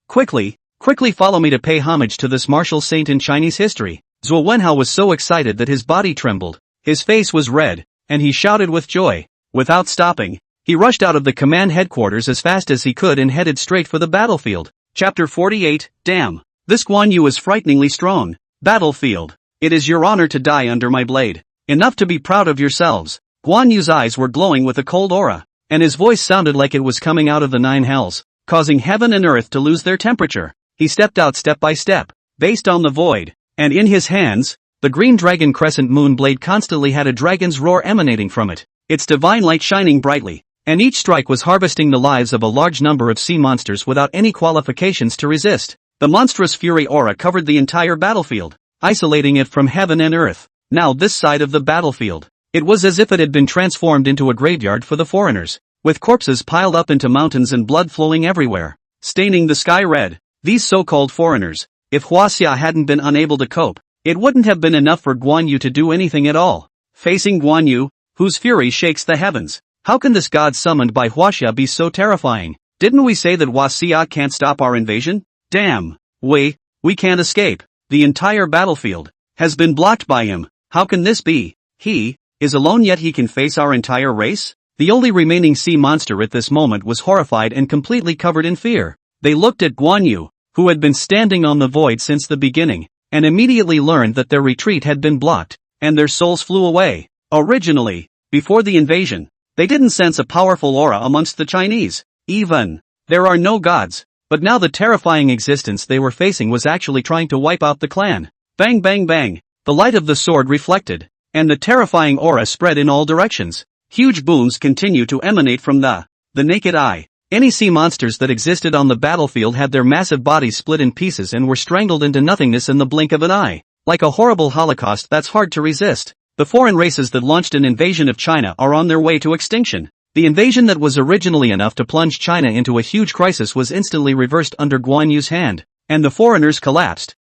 quickly follow me to pay homage to this martial saint in Chinese history. Zhuo Wenhao was so excited that his body trembled, his face was red, and he shouted with joy. Without stopping, he rushed out of the command headquarters as fast as he could and headed straight for the battlefield. Chapter 48, Damn! This Guan Yu is frighteningly strong. Battlefield. It is your honor to die under my blade. Enough to be proud of yourselves. Guan Yu's eyes were glowing with a cold aura, and his voice sounded like it was coming out of the nine hells, causing heaven and earth to lose their temperature. He stepped out step by step, based on the void, and in his hands, the green dragon crescent moon blade constantly had a dragon's roar emanating from it, its divine light shining brightly, and each strike was harvesting the lives of a large number of sea monsters without any qualifications to resist. The monstrous fury aura covered the entire battlefield, isolating it from heaven and earth. Now this side of the battlefield, it was as if it had been transformed into a graveyard for the foreigners, with corpses piled up into mountains and blood flowing everywhere, staining the sky red. These so-called foreigners, if Huaxia hadn't been unable to cope, it wouldn't have been enough for Guan Yu to do anything at all. Facing Guan Yu, whose fury shakes the heavens, how can this god summoned by Huaxia be so terrifying? Didn't we say that Huaxia can't stop our invasion? Damn! We can't escape. The entire battlefield has been blocked by him. How can this be? He is alone yet he can face our entire race? The only remaining sea monster at this moment was horrified and completely covered in fear. They looked at Guan Yu, who had been standing on the void since the beginning, and immediately learned that their retreat had been blocked, and their souls flew away. Originally, before the invasion, they didn't sense a powerful aura amongst the Chinese. Even there are no gods, but now the terrifying existence they were facing was actually trying to wipe out the clan. Bang bang bang, the light of the sword reflected, and the terrifying aura spread in all directions. Huge booms continue to emanate from the naked eye. Any sea monsters that existed on the battlefield had their massive bodies split in pieces and were strangled into nothingness in the blink of an eye. Like a horrible holocaust that's hard to resist. The foreign races that launched an invasion of China are on their way to extinction. The invasion that was originally enough to plunge China into a huge crisis was instantly reversed under Guan Yu's hand, and the foreigners collapsed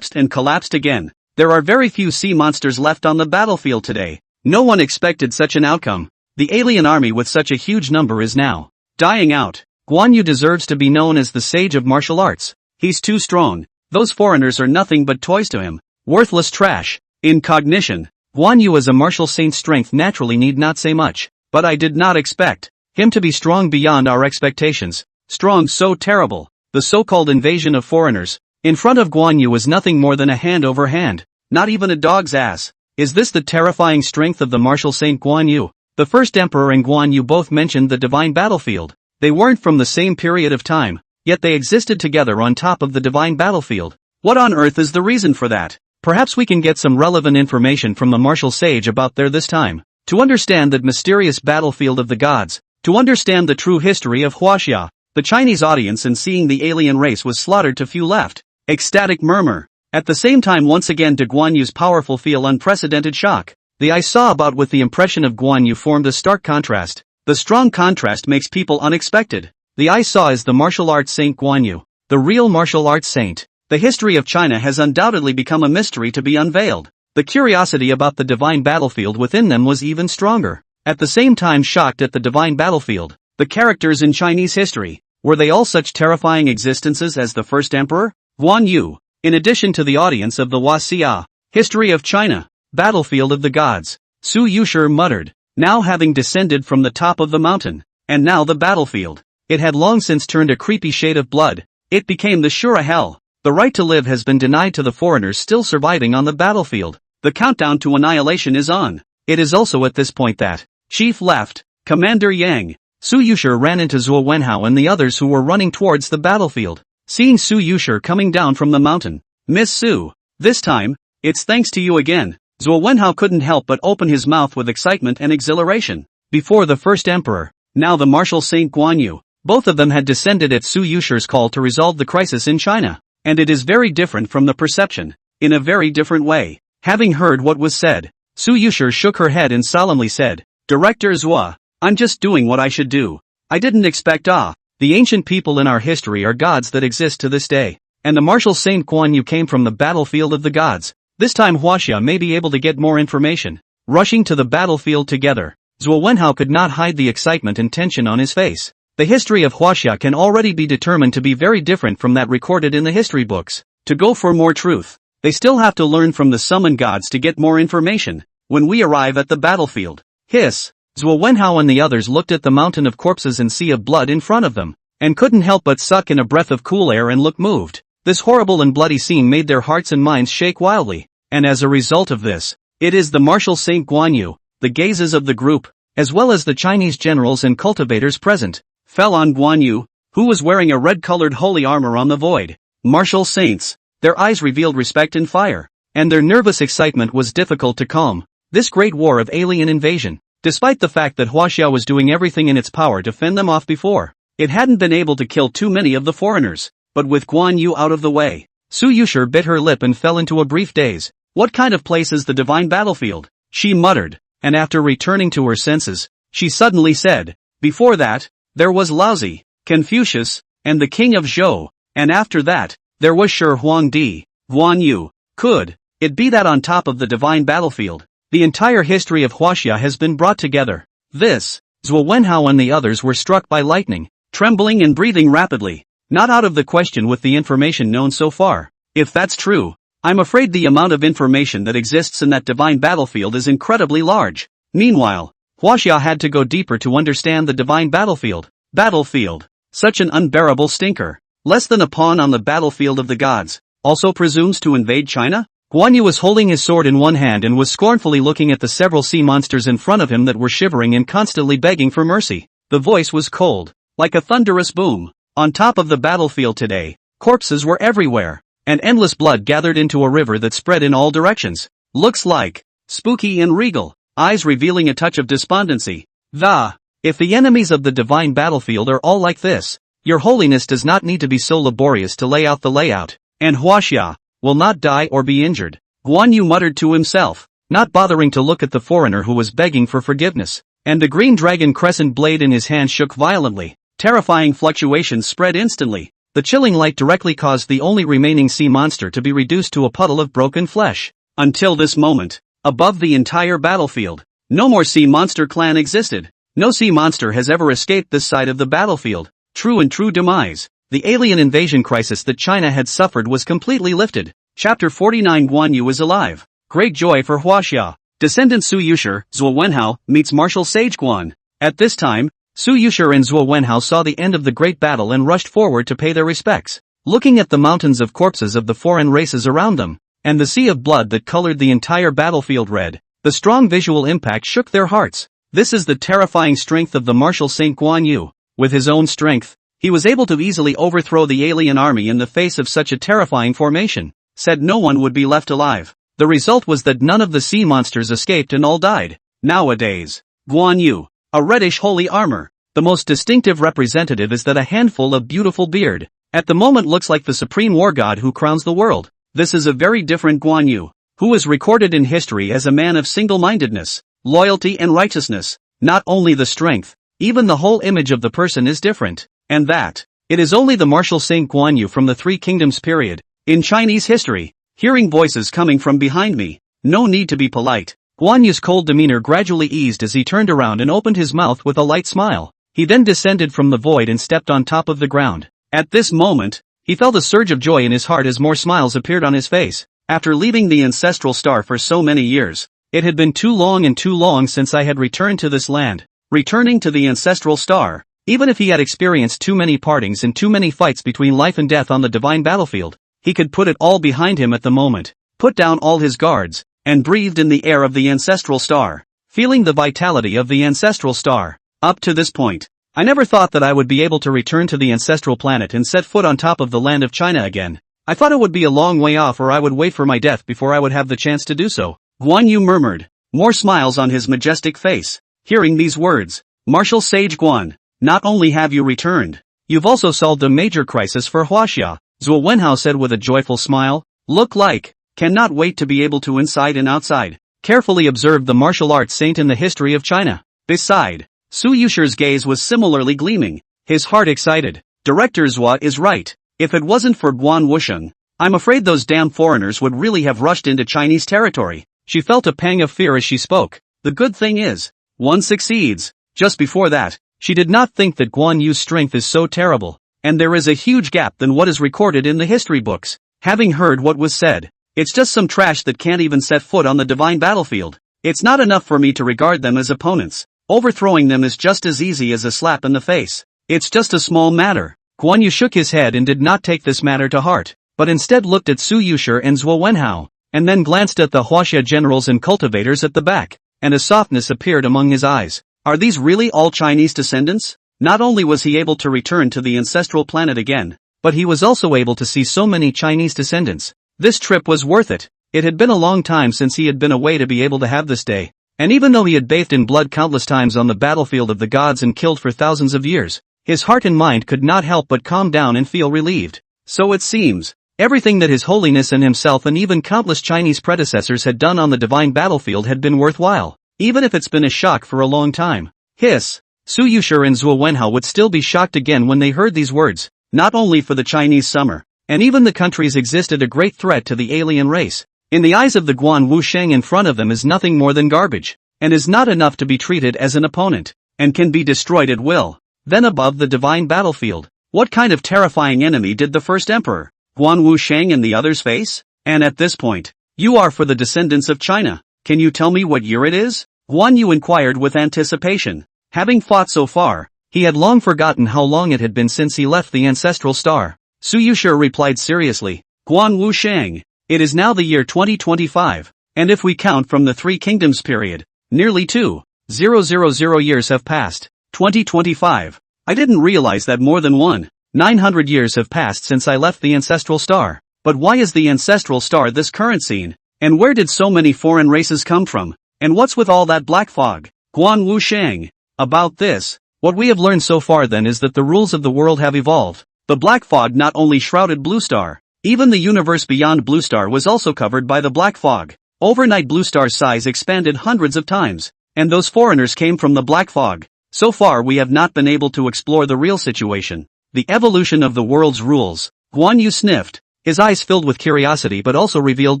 and collapsed again. There are very few sea monsters left on the battlefield today. No one expected such an outcome. The alien army with such a huge number is now dying out. Guan Yu deserves to be known as the sage of martial arts. He's too strong. Those foreigners are nothing but toys to him. Worthless trash. In cognition, Guan Yu as a martial saint's strength naturally need not say much, but I did not expect him to be strong beyond our expectations. Strong so terrible. The so-called invasion of foreigners in front of Guan Yu was nothing more than a hand over hand, not even a dog's ass. Is this the terrifying strength of the martial saint Guan Yu? The first emperor and Guan Yu both mentioned the divine battlefield. They weren't from the same period of time, yet they existed together on top of the divine battlefield. What on earth is the reason for that? Perhaps we can get some relevant information from the martial sage about there this time. To understand that mysterious battlefield of the gods, to understand the true history of Huaxia, the Chinese audience and seeing the alien race was slaughtered to few left. Ecstatic murmur. At the same time once again to Guan Yu's powerful feel unprecedented shock. The I saw about with the impression of Guan Yu formed a stark contrast. The strong contrast makes people unexpected. The I saw is the martial arts saint Guan Yu, the real martial arts saint. The history of China has undoubtedly become a mystery to be unveiled. The curiosity about the divine battlefield within them was even stronger. At the same time shocked at the divine battlefield, the characters in Chinese history, were they all such terrifying existences as the first emperor? Guan Yu, in addition to the audience of the Huaxia, history of China, battlefield of the gods, Su Yuxi muttered, now having descended from the top of the mountain, and now the battlefield, it had long since turned a creepy shade of blood, it became the sure hell. The right to live has been denied to the foreigners still surviving on the battlefield. The countdown to annihilation is on. It is also at this point that Chief left, Commander Yang, Su Yuxi ran into Zhuo Wenhao and the others who were running towards the battlefield. Seeing Su Yuxi coming down from the mountain, Miss Su. This time, it's thanks to you again. Zhuo Wenhao couldn't help but open his mouth with excitement and exhilaration. Before the first emperor, now the martial Saint Guan Yu, both of them had descended at Su Yuxi's call to resolve the crisis in China. And it is very different from the perception. In a very different way. Having heard what was said, Su Yuxi shook her head and solemnly said, Director Zhuo, I'm just doing what I should do. I didn't expect the ancient people in our history are gods that exist to this day. And the martial Saint Guan Yu came from the battlefield of the gods. This time Huaxia may be able to get more information. Rushing to the battlefield together, Zhuo Wenhao could not hide the excitement and tension on his face. The history of Huaxia can already be determined to be very different from that recorded in the history books. To go for more truth, they still have to learn from the summoned gods to get more information. When we arrive at the battlefield, hiss, Zhuo Wenhao and the others looked at the mountain of corpses and sea of blood in front of them, and couldn't help but suck in a breath of cool air and look moved. This horrible and bloody scene made their hearts and minds shake wildly, and as a result of this, it is the martial Saint Guan Yu, the gazes of the group, as well as the Chinese generals and cultivators present, fell on Guan Yu, who was wearing a red-colored holy armor on the void. Martial saints, their eyes revealed respect and fire, and their nervous excitement was difficult to calm. This great war of alien invasion, despite the fact that Huaxia was doing everything in its power to fend them off before, it hadn't been able to kill too many of the foreigners. But with Guan Yu out of the way, Su Yuxi bit her lip and fell into a brief daze. What kind of place is the divine battlefield? She muttered, and after returning to her senses, she suddenly said, before that, there was Laozi, Confucius, and the king of Zhou, and after that, there was Shi Huangdi, Guan Yu. Could it be that on top of the divine battlefield, the entire history of Huaxia has been brought together? This, Zhuo Wenhao and the others were struck by lightning, trembling and breathing rapidly. Not out of the question with the information known so far. If that's true, I'm afraid the amount of information that exists in that divine battlefield is incredibly large. Meanwhile, Huaxia had to go deeper to understand the divine battlefield. Battlefield. Such an unbearable stinker. Less than a pawn on the battlefield of the gods. Also presumes to invade China? Guan Yu was holding his sword in one hand and was scornfully looking at the several sea monsters in front of him that were shivering and constantly begging for mercy. The voice was cold, like a thunderous boom. On top of the battlefield today, corpses were everywhere, and endless blood gathered into a river that spread in all directions. Looks like spooky and regal, eyes revealing a touch of despondency. If the enemies of the divine battlefield are all like this, your holiness does not need to be so laborious to lay out the layout, and Huaxia will not die or be injured. Guan Yu muttered to himself, not bothering to look at the foreigner who was begging for forgiveness, and the green dragon crescent blade in his hand shook violently. Terrifying fluctuations spread instantly. The chilling light directly caused the only remaining sea monster to be reduced to a puddle of broken flesh. Until this moment, above the entire battlefield, no more sea monster clan existed. No sea monster has ever escaped this side of the battlefield. True demise. The alien invasion crisis that China had suffered was completely lifted. Chapter 49 Guan Yu is alive. Great joy for Huaxia. Descendant Su Yuxi, Zhuo Wenhao, meets martial sage Guan. At this time, Su Yuxi and Zhuo Wenhao saw the end of the great battle and rushed forward to pay their respects, looking at the mountains of corpses of the foreign races around them, and the sea of blood that colored the entire battlefield red. The strong visual impact shook their hearts. This is the terrifying strength of the martial Saint Guan Yu. With his own strength, he was able to easily overthrow the alien army in the face of such a terrifying formation. Said no one would be left alive. The result was that none of the sea monsters escaped and all died. Nowadays, Guan Yu, a reddish holy armor. The most distinctive representative is that a handful of beautiful beard. At the moment looks like the supreme war god who crowns the world. This is a very different Guan Yu, who is recorded in history as a man of single-mindedness, loyalty and righteousness. Not only the strength, even the whole image of the person is different. And that, it is only the martial Saint Guan Yu from the Three Kingdoms period. In Chinese history, hearing voices coming from behind me. No need to be polite. Guan Yu's cold demeanor gradually eased as he turned around and opened his mouth with a light smile. He then descended from the void and stepped on top of the ground. At this moment, he felt a surge of joy in his heart as more smiles appeared on his face. After leaving the ancestral star for so many years, it had been too long since I had returned to this land. Returning to the ancestral star, even if he had experienced too many partings and too many fights between life and death on the divine battlefield, he could put it all behind him at the moment, put down all his guards, and breathed in the air of the ancestral star, feeling the vitality of the ancestral star. Up to this point, I never thought that I would be able to return to the ancestral planet and set foot on top of the land of China again. I thought it would be a long way off, or I would wait for my death before I would have the chance to do so. Guan Yu murmured, more smiles on his majestic face. Hearing these words, Martial Sage Guan, not only have you returned, you've also solved a major crisis for Huaxia, Zhuo Wenhao said with a joyful smile. Look like, cannot wait to be able to inside and outside. Carefully observed the martial arts saint in the history of China. Beside, Su Yuxi's gaze was similarly gleaming, his heart excited. Director Zhua is right. If it wasn't for Guan Wusheng, I'm afraid those damn foreigners would really have rushed into Chinese territory. She felt a pang of fear as she spoke. The good thing is, one succeeds. Just before that, she did not think that Guan Yu's strength is so terrible, and there is a huge gap than what is recorded in the history books. Having heard what was said, it's just some trash that can't even set foot on the divine battlefield. It's not enough for me to regard them as opponents. Overthrowing them is just as easy as a slap in the face. It's just a small matter. Guan Yu shook his head and did not take this matter to heart, but instead looked at Su Yuxi and Zhuo Wenhao, and then glanced at the Huaxia generals and cultivators at the back, and a softness appeared among his eyes. Are these really all Chinese descendants? Not only was he able to return to the ancestral planet again, but he was also able to see so many Chinese descendants. This trip was worth it. It had been a long time since he had been away to be able to have this day, and even though he had bathed in blood countless times on the battlefield of the gods and killed for thousands of years, his heart and mind could not help but calm down and feel relieved. So it seems, everything that His Holiness and himself and even countless Chinese predecessors had done on the divine battlefield had been worthwhile, even if it's been a shock for a long time. Hiss! Su Yuxi and Zhuo Wenhao would still be shocked again when they heard these words. Not only for the Chinese summer, and even the countries existed a great threat to the alien race. In the eyes of the Guan Wusheng in front of them is nothing more than garbage, and is not enough to be treated as an opponent, and can be destroyed at will. Then above the divine battlefield, what kind of terrifying enemy did the first emperor, Guan Wusheng and the others face? And at this point, you are for the descendants of China. Can you tell me what year it is? Guan Yu inquired with anticipation. Having fought so far, he had long forgotten how long it had been since he left the ancestral star. Su Yuxi replied seriously, Guan Wusheng, it is now the year 2025, and if we count from the Three Kingdoms period, nearly 2,000 years have passed. 2025. I didn't realize that more than 1,900 years have passed since I left the ancestral star. But why is the ancestral star this current scene? And where did so many foreign races come from? And what's with all that black fog? Guan Wusheng. About this, what we have learned so far then is that the rules of the world have evolved. The black fog not only shrouded Blue Star, even the universe beyond Blue Star was also covered by the black fog. Overnight Blue Star's size expanded hundreds of times, and those foreigners came from the black fog. So far we have not been able to explore the real situation, the evolution of the world's rules. Guan Yu sniffed, his eyes filled with curiosity but also revealed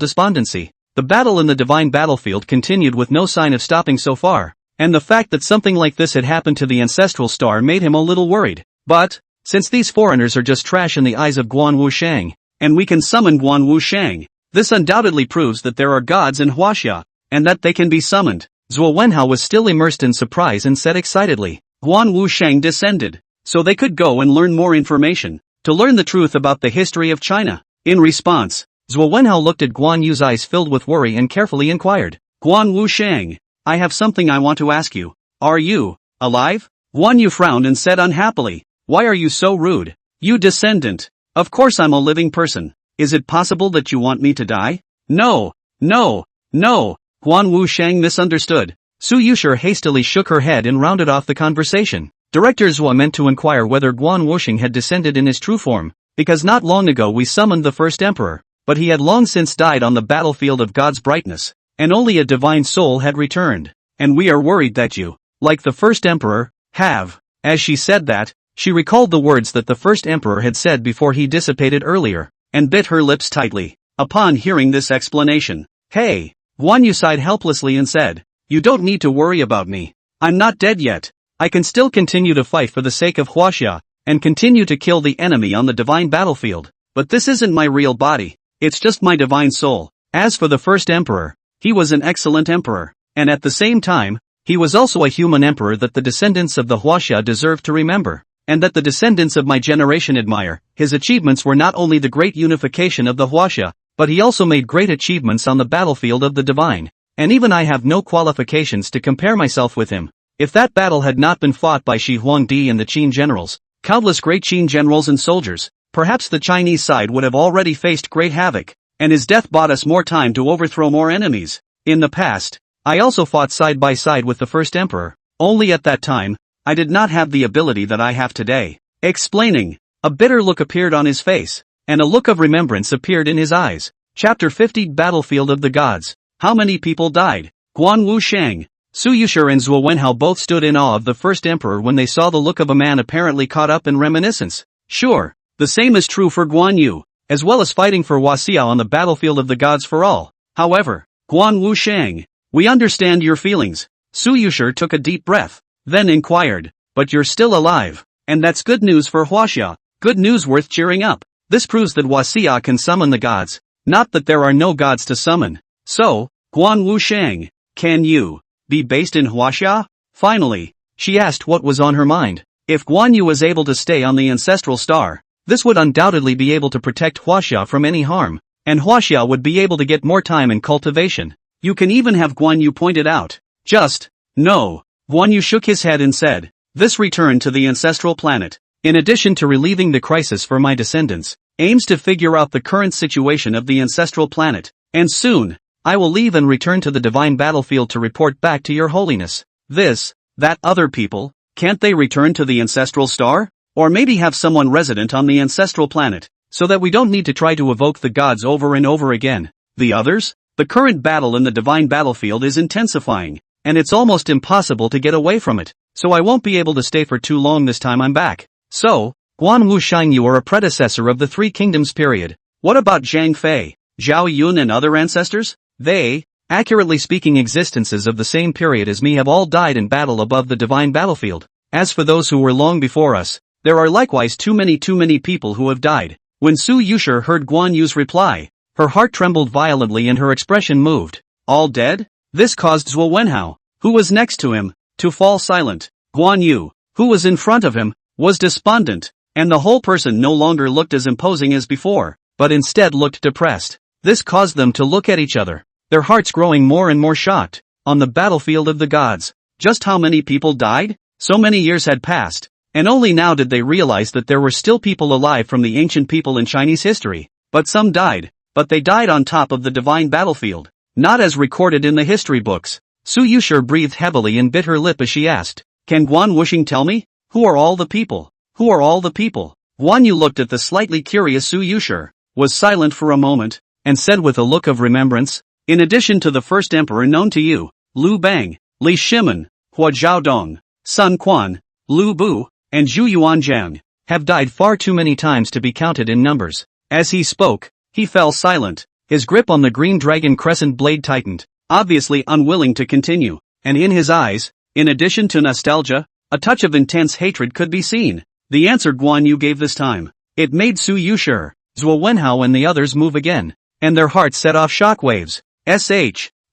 despondency. The battle in the divine battlefield continued with no sign of stopping so far, and the fact that something like this had happened to the ancestral star made him a little worried. But, since these foreigners are just trash in the eyes of Guan Wusheng, and we can summon Guan Wusheng, this undoubtedly proves that there are gods in Huaxia, and that they can be summoned. Zhuo Wenhao was still immersed in surprise and said excitedly, Guan Wusheng descended, so they could go and learn more information, to learn the truth about the history of China. In response, Zhuo Wenhao looked at Guan Yu's eyes filled with worry and carefully inquired, Guan Wusheng, I have something I want to ask you. Are you alive? Guan Yu frowned and said unhappily, why are you so rude? You descendant. Of course I'm a living person. Is it possible that you want me to die? No. Guan Wusheng misunderstood. Su Yuxi hastily shook her head and rounded off the conversation. Director Zhuo meant to inquire whether Guan Wusheng had descended in his true form, because not long ago we summoned the first emperor, but he had long since died on the battlefield of God's brightness, and only a divine soul had returned, and we are worried that you, like the first emperor, have. As she said that, she recalled the words that the first emperor had said before he dissipated earlier, and bit her lips tightly. Upon hearing this explanation, hey, Guan Yu sighed helplessly and said, you don't need to worry about me. I'm not dead yet. I can still continue to fight for the sake of Huaxia, and continue to kill the enemy on the divine battlefield. But this isn't my real body. It's just my divine soul. As for the first emperor, he was an excellent emperor, and at the same time, he was also a human emperor that the descendants of the Huaxia deserve to remember, and that the descendants of my generation admire. His achievements were not only the great unification of the Huaxia, but he also made great achievements on the battlefield of the divine, and even I have no qualifications to compare myself with him. If that battle had not been fought by Shi Huangdi and the Qin generals, countless great Qin generals and soldiers, perhaps the Chinese side would have already faced great havoc, and his death bought us more time to overthrow more enemies. In the past, I also fought side by side with the first emperor, only at that time, I did not have the ability that I have today. Explaining, a bitter look appeared on his face, and a look of remembrance appeared in his eyes. Chapter 50 Battlefield of the Gods. How many people died? Guan Wu Sheng, Su Yuxi and Zhuo Wenhao both stood in awe of the first emperor when they saw the look of a man apparently caught up in reminiscence. Sure, the same is true for Guan Yu, as well as fighting for Huaxia on the battlefield of the gods for all. However, Guan Wu Sheng, we understand your feelings. Su Yuxi took a deep breath, then inquired, but you're still alive, and that's good news for Huaxia, good news worth cheering up. This proves that Huaxia can summon the gods, not that there are no gods to summon. So, Guan Wu Sheng, can you be based in Huaxia? Finally, she asked what was on her mind. If Guan Yu was able to stay on the ancestral star, this would undoubtedly be able to protect Huaxia from any harm, and Huaxia would be able to get more time in cultivation. You can even have Guan Yu pointed out. Just, no. Guan Yu shook his head and said, this return to the ancestral planet, in addition to relieving the crisis for my descendants, aims to figure out the current situation of the ancestral planet, and soon, I will leave and return to the divine battlefield to report back to your holiness. This, that other people, can't they return to the ancestral star? Or maybe have someone resident on the ancestral planet, so that we don't need to try to evoke the gods over and over again. The others? The current battle in the divine battlefield is intensifying, and it's almost impossible to get away from it, so I won't be able to stay for too long this time I'm back. So, Guan Wu Sheng, you are a predecessor of the Three Kingdoms period. What about Zhang Fei, Zhao Yun and other ancestors? They, accurately speaking, existences of the same period as me have all died in battle above the divine battlefield. As for those who were long before us, there are likewise too many people who have died. When Su Yuxi heard Guan Yu's reply, her heart trembled violently and her expression moved. All dead? This caused Zhuo Wenhao, who was next to him, to fall silent. Guan Yu, who was in front of him, was despondent, and the whole person no longer looked as imposing as before, but instead looked depressed. This caused them to look at each other, their hearts growing more and more shocked. On the battlefield of the gods, just how many people died? So many years had passed, and only now did they realize that there were still people alive from the ancient people in Chinese history. But some died, but they died on top of the divine battlefield, not as recorded in the history books. Su Yuxi breathed heavily and bit her lip as she asked, can Guan Wuxing tell me? Who are all the people? Who are all the people? Guan Yu looked at the slightly curious Su Yuxi, was silent for a moment, and said with a look of remembrance, in addition to the first emperor known to you, Liu Bang, Li Sheng, Hua Zhaodong, Sun Quan, Lu Bu, and Zhu Yuanjiang, have died far too many times to be counted in numbers. As he spoke, he fell silent, his grip on the green dragon crescent blade tightened, obviously unwilling to continue, and in his eyes, in addition to nostalgia, a touch of intense hatred could be seen. The answer Guan Yu gave this time, it made Su Yuxi, Zhuo Wenhao and the others move again, and their hearts set off shockwaves.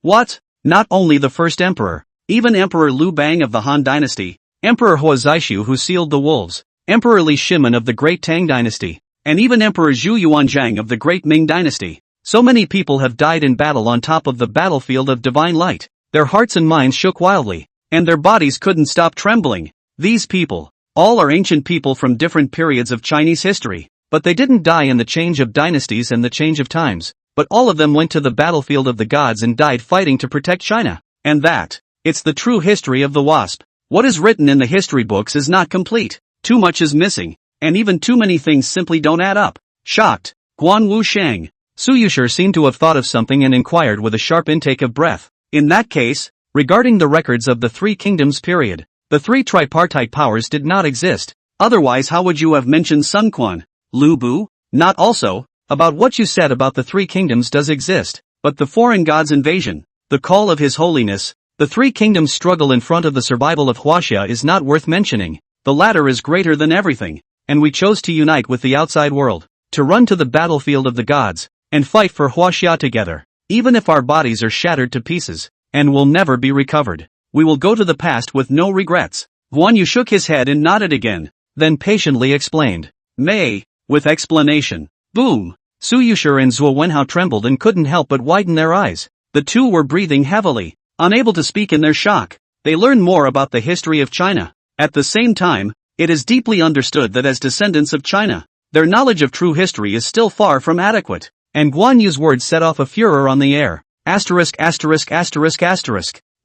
What? Not only the first emperor, even Emperor Liu Bang of the Han dynasty, Emperor Hua Zishu who sealed the wolves, Emperor Li Sheng of the great Tang dynasty, and even Emperor Zhu Yuanjiang of the great Ming dynasty. So many people have died in battle on top of the battlefield of divine light. Their hearts and minds shook wildly, and their bodies couldn't stop trembling. These people, all are ancient people from different periods of Chinese history, but they didn't die in the change of dynasties and the change of times, but all of them went to the battlefield of the gods and died fighting to protect China. And that, it's the true history of the wasp. What is written in the history books is not complete. Too much is missing, and even too many things simply don't add up. Shocked, Guan Wu Sheng, Su Yuxi seemed to have thought of something and inquired with a sharp intake of breath. In that case, regarding the records of the Three Kingdoms period, the three tripartite powers did not exist. Otherwise how would you have mentioned Sun Quan, Lu Bu? Not also, about what you said about the Three Kingdoms does exist, but the foreign god's invasion, the call of His Holiness, the Three Kingdoms struggle in front of the survival of Huaxia is not worth mentioning. The latter is greater than everything, and we chose to unite with the outside world, to run to the battlefield of the gods, and fight for Huaxia together. Even if our bodies are shattered to pieces, and will never be recovered, we will go to the past with no regrets. Guan Yu shook his head and nodded again, then patiently explained. With explanation. Boom! Su Yuxi and Zhuo Wenhao trembled and couldn't help but widen their eyes. The two were breathing heavily, unable to speak in their shock. They learned more about the history of China. At the same time, it is deeply understood that as descendants of China, their knowledge of true history is still far from adequate. And Guan Yu's words set off a furor on the air. Asterisk.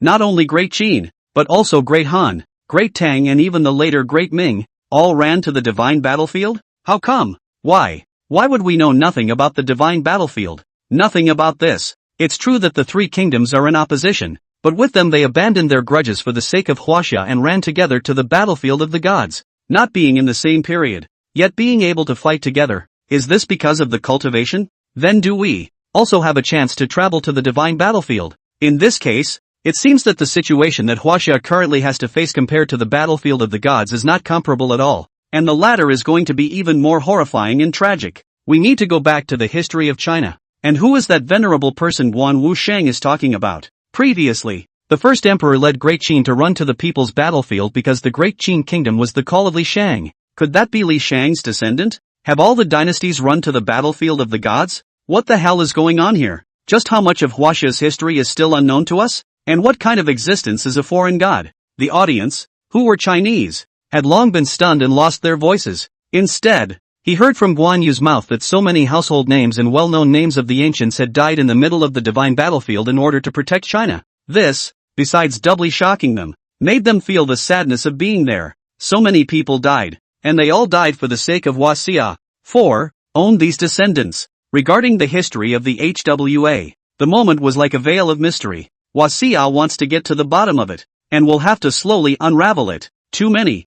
Not only Great Qin, but also Great Han, Great Tang and even the later Great Ming, all ran to the divine battlefield? How come? Why? Why would we know nothing about the divine battlefield? Nothing about this. It's true that the three kingdoms are in opposition, but with them they abandoned their grudges for the sake of Huaxia and ran together to the battlefield of the gods. Not being in the same period, yet being able to fight together. Is this because of the cultivation? Then do we also have a chance to travel to the divine battlefield? In this case, it seems that the situation that Huaxia currently has to face compared to the battlefield of the gods is not comparable at all, and the latter is going to be even more horrifying and tragic. We need to go back to the history of China. And who is that venerable person Guan Sheng is talking about? Previously, the first emperor led Great Qin to run to the people's battlefield because the Great Qin kingdom was the call of Li Sheng. Could that be Li Sheng's descendant? Have all the dynasties run to the battlefield of the gods? What the hell is going on here? Just how much of Huaxia's history is still unknown to us? And what kind of existence is a foreign god? The audience, who were Chinese, had long been stunned and lost their voices. Instead, he heard from Guan Yu's mouth that so many household names and well-known names of the ancients had died in the middle of the divine battlefield in order to protect China. This, besides doubly shocking them, made them feel the sadness of being there. So many people died, and they all died for the sake of Huaxia. 4. Own these descendants. Regarding the history of the HWA, the moment was like a veil of mystery. Huaxia wants to get to the bottom of it, and will have to slowly unravel it. Too many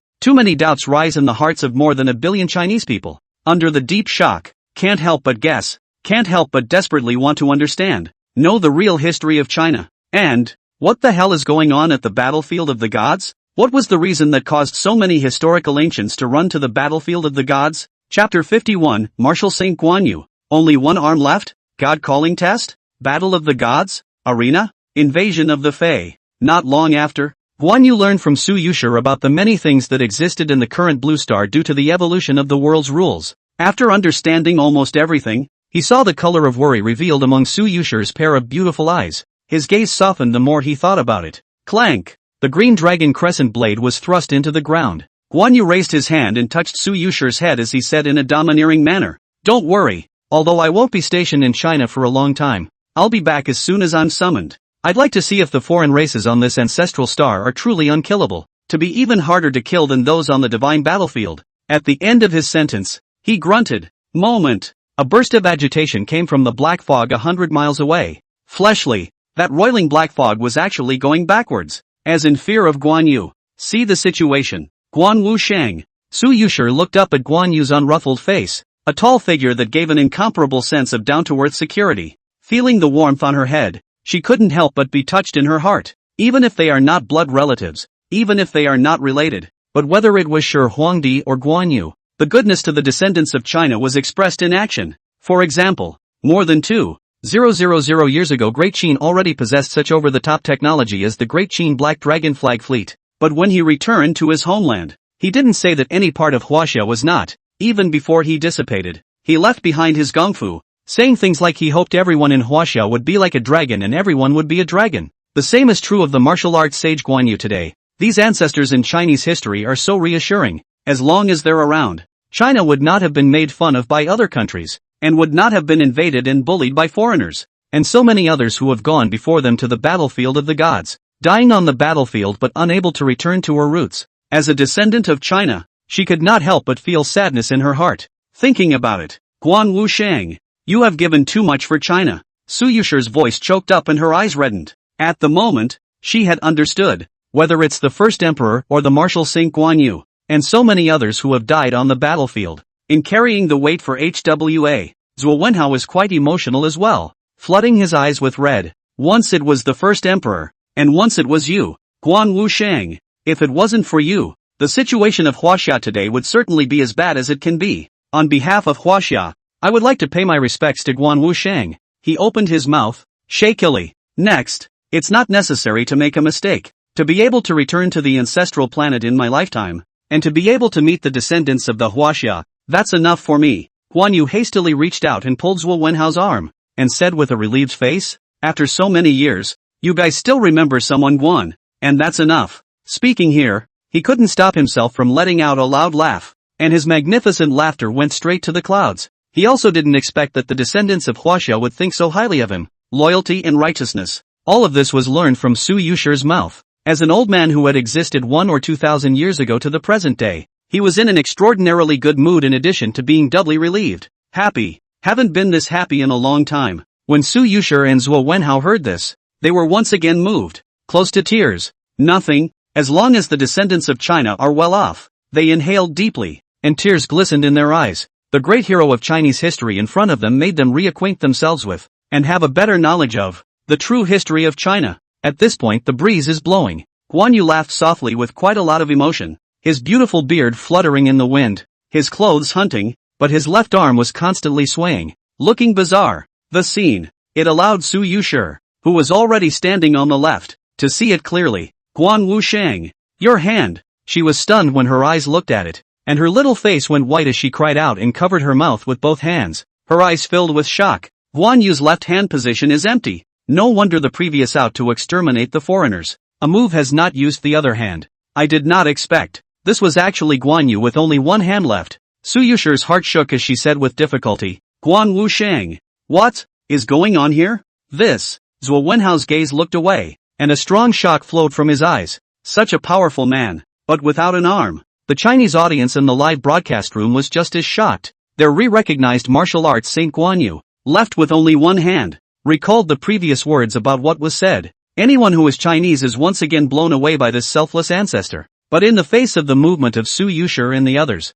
doubts rise in the hearts of more than 1 billion Chinese people. Under the deep shock, can't help but guess, can't help but desperately want to understand, know the real history of China. And, what the hell is going on at the battlefield of the gods? What was the reason that caused so many historical ancients to run to the battlefield of the gods? Chapter 51, Martial Saint Guan Yu. Only one arm left? God calling test? Battle of the gods? Arena? Invasion of the Fae. Not long after, Guan Yu learned from Su Yuxi about the many things that existed in the current blue star due to the evolution of the world's rules. After understanding almost everything, he saw the color of worry revealed among Su Yuxi's pair of beautiful eyes. His gaze softened the more he thought about it. Clank! The green dragon crescent blade was thrust into the ground. Guan Yu raised his hand and touched Su Yuxi's head as he said in a domineering manner, "Don't worry, although I won't be stationed in China for a long time, I'll be back as soon as I'm summoned. I'd like to see if the foreign races on this ancestral star are truly unkillable, to be even harder to kill than those on the divine battlefield." At the end of his sentence, he grunted. Moment. A burst of agitation came from the black fog 100 miles away. Fleshly, that roiling black fog was actually going backwards, as in fear of Guan Yu. See the situation. Guan Sheng. Su Yuxi looked up at Guan Yu's unruffled face, a tall figure that gave an incomparable sense of down-to-earth security. Feeling the warmth on her head, she couldn't help but be touched in her heart. Even if they are not blood relatives, even if they are not related, but whether it was Shi Huangdi or Guan Yu, the goodness to the descendants of China was expressed in action. For example, more than 2,000 years ago Great Qin already possessed such over-the-top technology as the Great Qin Black Dragon Fleet. But when he returned to his homeland, he didn't say that any part of Huaxia was not, even before he dissipated. He left behind his gongfu, saying things like he hoped everyone in Huaxia would be like a dragon and everyone would be a dragon. The same is true of the martial arts sage Guan Yu today. These ancestors in Chinese history are so reassuring. As long as they're around, China would not have been made fun of by other countries, and would not have been invaded and bullied by foreigners, and so many others who have gone before them to the battlefield of the gods, dying on the battlefield but unable to return to her roots. As a descendant of China, she could not help but feel sadness in her heart. Thinking about it, Guan Sheng, you have given too much for China. Su Yuxi's voice choked up and her eyes reddened. At the moment, she had understood, whether it's the first emperor or the martial Saint Guan Yu, and so many others who have died on the battlefield, in carrying the weight for HWA, Zhuo Wenhao was quite emotional as well, flooding his eyes with red. Once it was the first emperor, and once it was you, Guan Sheng. If it wasn't for you, the situation of Huaxia today would certainly be as bad as it can be. On behalf of Huaxia, I would like to pay my respects to Guan Sheng. He opened his mouth, shakily. Next, it's not necessary to make a mistake. To be able to return to the ancestral planet in my lifetime, and to be able to meet the descendants of the Huaxia, that's enough for me. Guan Yu hastily reached out and pulled Zhuo Wenhao's arm, and said with a relieved face, "After so many years, you guys still remember someone Guan, and that's enough." Speaking here, he couldn't stop himself from letting out a loud laugh. and his magnificent laughter went straight to the clouds. He also didn't expect that the descendants of Huaxia would think so highly of him. Loyalty and righteousness. All of this was learned from Su Yuxi's mouth. As an old man who had existed 1 or 2,000 years ago to the present day, he was in an extraordinarily good mood in addition to being doubly relieved. Happy. Haven't been this happy in a long time. When Su Yuxi and Zhuo Wenhao heard this, they were once again moved. Close to tears. Nothing. As long as the descendants of China are well off. They inhaled deeply, and tears glistened in their eyes. The great hero of Chinese history in front of them made them reacquaint themselves with, and have a better knowledge of, the true history of China. At this point the breeze is blowing. Guan Yu laughed softly with quite a lot of emotion, his beautiful beard fluttering in the wind, his clothes hunting, but his left arm was constantly swaying, looking bizarre. The scene. It allowed Su Yuxi, who was already standing on the left, to see it clearly. Guan Wu Sheng. Your hand. She was stunned when her eyes looked at it, and her little face went white as she cried out and covered her mouth with both hands, her eyes filled with shock. Guan Yu's left hand position is empty. No wonder the previous out to exterminate the foreigners. A move has not used the other hand. I did not expect. This was actually Guan Yu with only one hand left. Su Yuxi's heart shook as she said with difficulty, Guan Wu Sheng. What is going on here? This. Zhuo Wenhao's gaze looked away, and a strong shock flowed from his eyes. Such a powerful man, but without an arm. The Chinese audience in the live broadcast room was just as shocked. Their re-recognized martial arts Saint Guan Yu, left with only one hand, recalled the previous words about what was said. Anyone who is Chinese is once again blown away by this selfless ancestor. But in the face of the movement of Su Yuxi and the others,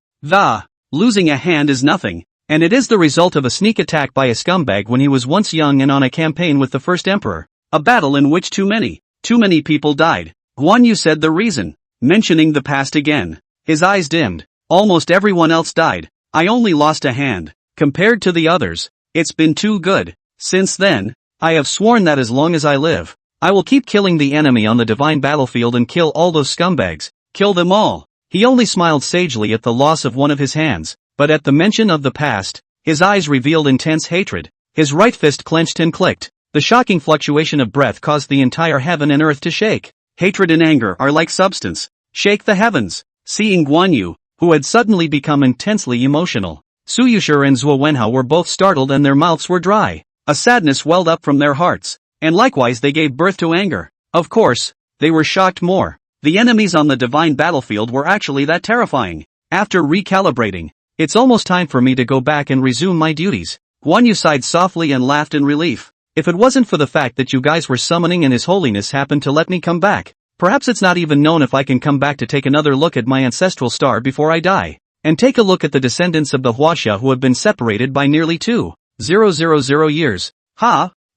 losing a hand is nothing, and it is the result of a sneak attack by a scumbag when he was once young and on a campaign with the first emperor. A battle in which too many people died. Guan Yu said the reason, mentioning the past again. His eyes dimmed. Almost everyone else died. I only lost a hand. Compared to the others, it's been too good. Since then, I have sworn that as long as I live, I will keep killing the enemy on the divine battlefield and kill all those scumbags, kill them all. He only smiled sagely at the loss of one of his hands, but at the mention of the past, his eyes revealed intense hatred. His right fist clenched and clicked. The shocking fluctuation of breath caused the entire heaven and earth to shake. Hatred and anger are like substance. Shake the heavens. Seeing Guan Yu, who had suddenly become intensely emotional, Su Yuxi and Zhuo Wenhao were both startled and their mouths were dry. A sadness welled up from their hearts, and likewise they gave birth to anger. Of course, they were shocked more. The enemies on the divine battlefield were actually that terrifying. After recalibrating, it's almost time for me to go back and resume my duties. Guan Yu sighed softly and laughed in relief. If it wasn't for the fact that you guys were summoning and His Holiness happened to let me come back, perhaps it's not even known if I can come back to take another look at my ancestral star before I die, and take a look at the descendants of the Huaxia who have been separated by nearly 2,000 years.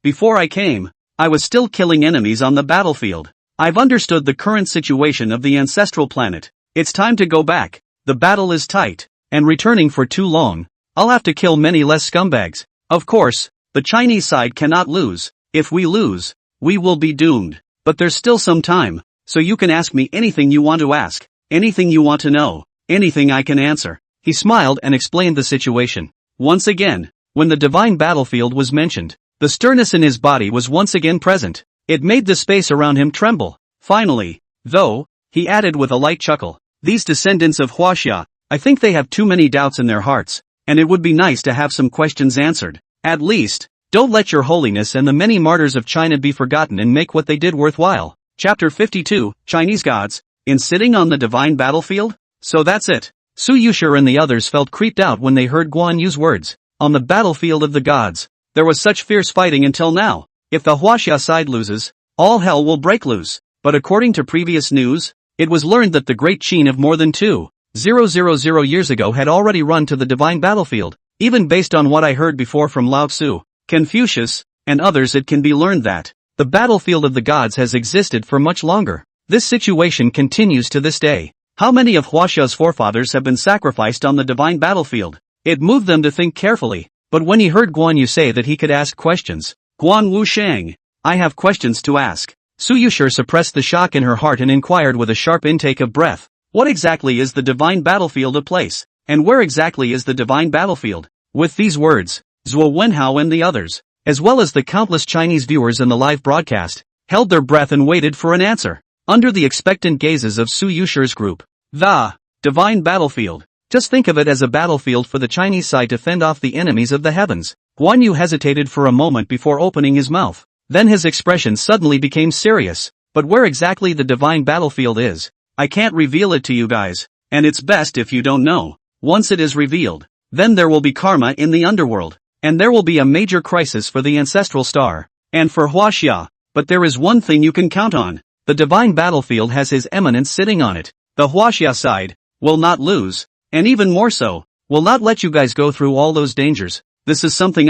Before I came, I was still killing enemies on the battlefield. I've understood the current situation of the ancestral planet. It's time to go back. The battle is tight, and returning for too long, I'll have to kill many less scumbags. Of course, the Chinese side cannot lose. If we lose, we will be doomed. But there's still some time, so you can ask me anything you want to ask, anything you want to know, anything I can answer. He smiled and explained the situation. Once again, when the divine battlefield was mentioned, the sternness in his body was once again present. It made the space around him tremble. Finally, though, he added with a light chuckle, these descendants of Huaxia, I think they have too many doubts in their hearts, and it would be nice to have some questions answered. At least, don't let your holiness and the many martyrs of China be forgotten and make what they did worthwhile. Chapter 52, Chinese Gods, in sitting on the divine battlefield? So that's it. Su Yuxi and the others felt creeped out when they heard Guan Yu's words. On the battlefield of the gods, there was such fierce fighting until now. If the Huaxia side loses, all hell will break loose. But according to previous news, it was learned that the great Qin of more than 2,000 years ago had already run to the divine battlefield. Even based on what I heard before from Lao Tzu, Confucius, and others, it can be learned that the battlefield of the gods has existed for much longer. This situation continues to this day. How many of Huaxia's forefathers have been sacrificed on the divine battlefield? It moved them to think carefully, but when he heard Guan Yu say that he could ask questions, Guan Wu Sheng, I have questions to ask. Su Yuxi suppressed the shock in her heart and inquired with a sharp intake of breath. What exactly is the divine battlefield a place? And where exactly is the divine battlefield? With these words, Zhuo Wenhao and the others, as well as the countless Chinese viewers in the live broadcast, held their breath and waited for an answer. Under the expectant gazes of Su Yuxi's group, the divine battlefield. Just think of it as a battlefield for the Chinese side to fend off the enemies of the heavens. Guan Yu hesitated for a moment before opening his mouth. Then his expression suddenly became serious. But where exactly the divine battlefield is, I can't reveal it to you guys, and it's best if you don't know. Once it is revealed, then there will be karma in the underworld, and there will be a major crisis for the ancestral star, and for Huaxia. But there is one thing you can count on. The divine battlefield has His Eminence sitting on it. The Huaxia side will not lose, and even more so, will not let you guys go through all those dangers. This is something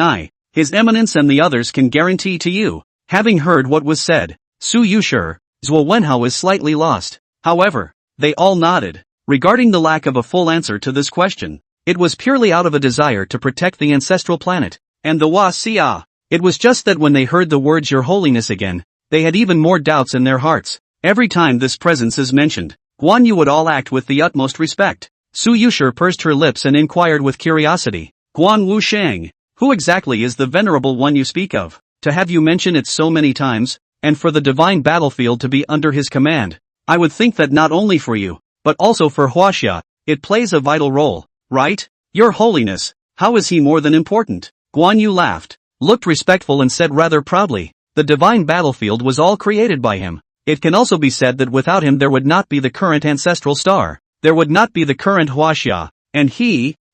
His Eminence and the others can guarantee to you. Having heard what was said, Su Yuxi, Zhuo Wenhao was slightly lost. However, they all nodded. Regarding the lack of a full answer to this question, it was purely out of a desire to protect the ancestral planet, and the Huaxia. It was just that when they heard the words Your Holiness again, they had even more doubts in their hearts. Every time this presence is mentioned, Guan Yu would all act with the utmost respect. Su Yuxi pursed her lips and inquired with curiosity, Guan Wu Sheng, who exactly is the venerable one you speak of? To have you mention it so many times, and for the divine battlefield to be under his command, I would think that not only for you, but also for Huaxia, it plays a vital role, right? Your Holiness, how is he more than important? Guan Yu laughed, looked respectful and said rather proudly, the divine battlefield was all created by him. It can also be said that without him there would not be the current ancestral star, there would not be the current Huaxia, and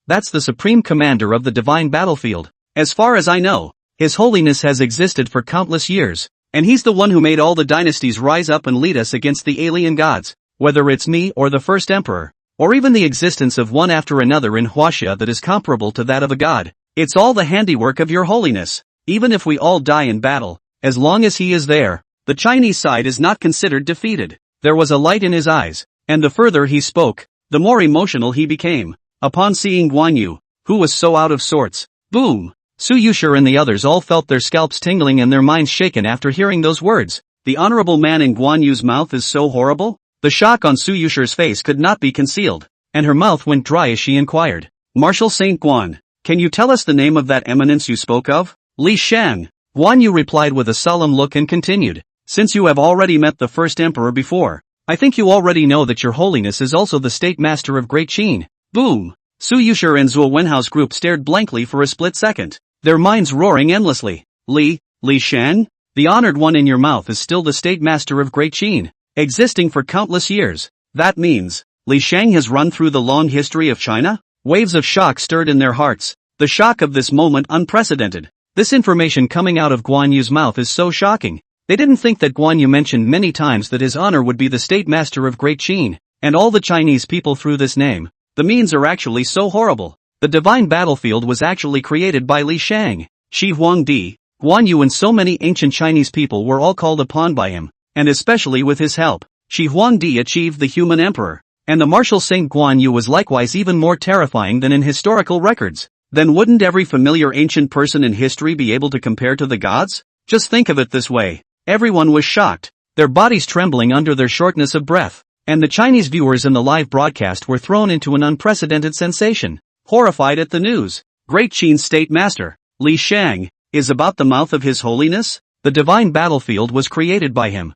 that's the supreme commander of the divine battlefield. As far as I know, His Holiness has existed for countless years, and he's the one who made all the dynasties rise up and lead us against the alien gods, whether it's me or the first emperor, or even the existence of one after another in Huaxia that is comparable to that of a god. It's all the handiwork of Your Holiness. Even if we all die in battle, as long as he is there, the Chinese side is not considered defeated. There was a light in his eyes, and the further he spoke, the more emotional he became. Upon seeing Guan Yu, who was so out of sorts, boom! Su Yuxi and the others all felt their scalps tingling and their minds shaken after hearing those words. The honorable man in Guan Yu's mouth is so horrible? The shock on Su Yuxi's face could not be concealed, and her mouth went dry as she inquired, Marshal Saint Guan, can you tell us the name of that eminence you spoke of? Li Sheng. Guan Yu replied with a solemn look and continued, since you have already met the first emperor before, I think you already know that Your Holiness is also the state master of Great Qin. Boom! Su Yuxi and Zhuo Wenhao's group stared blankly for a split second, their minds roaring endlessly. Li Sheng? The honored one in your mouth is still the state master of Great Qin, existing for countless years. That means, Li Sheng has run through the long history of China? Waves of shock stirred in their hearts, the shock of this moment unprecedented. This information coming out of Guan Yu's mouth is so shocking. They didn't think that Guan Yu mentioned many times that his honor would be the state master of Great Qin, and all the Chinese people through this name. The means are actually so horrible. The divine battlefield was actually created by Li Sheng. Shi Huangdi, Guan Yu and so many ancient Chinese people were all called upon by him, and especially with his help, Shi Huangdi achieved the human emperor, and the martial Saint Guan Yu was likewise even more terrifying than in historical records. Then wouldn't every familiar ancient person in history be able to compare to the gods? Just think of it this way. Everyone was shocked, their bodies trembling under their shortness of breath, and the Chinese viewers in the live broadcast were thrown into an unprecedented sensation. Horrified at the news, Great Qin's state master, Li Sheng, is about the mouth of His Holiness? The divine battlefield was created by him.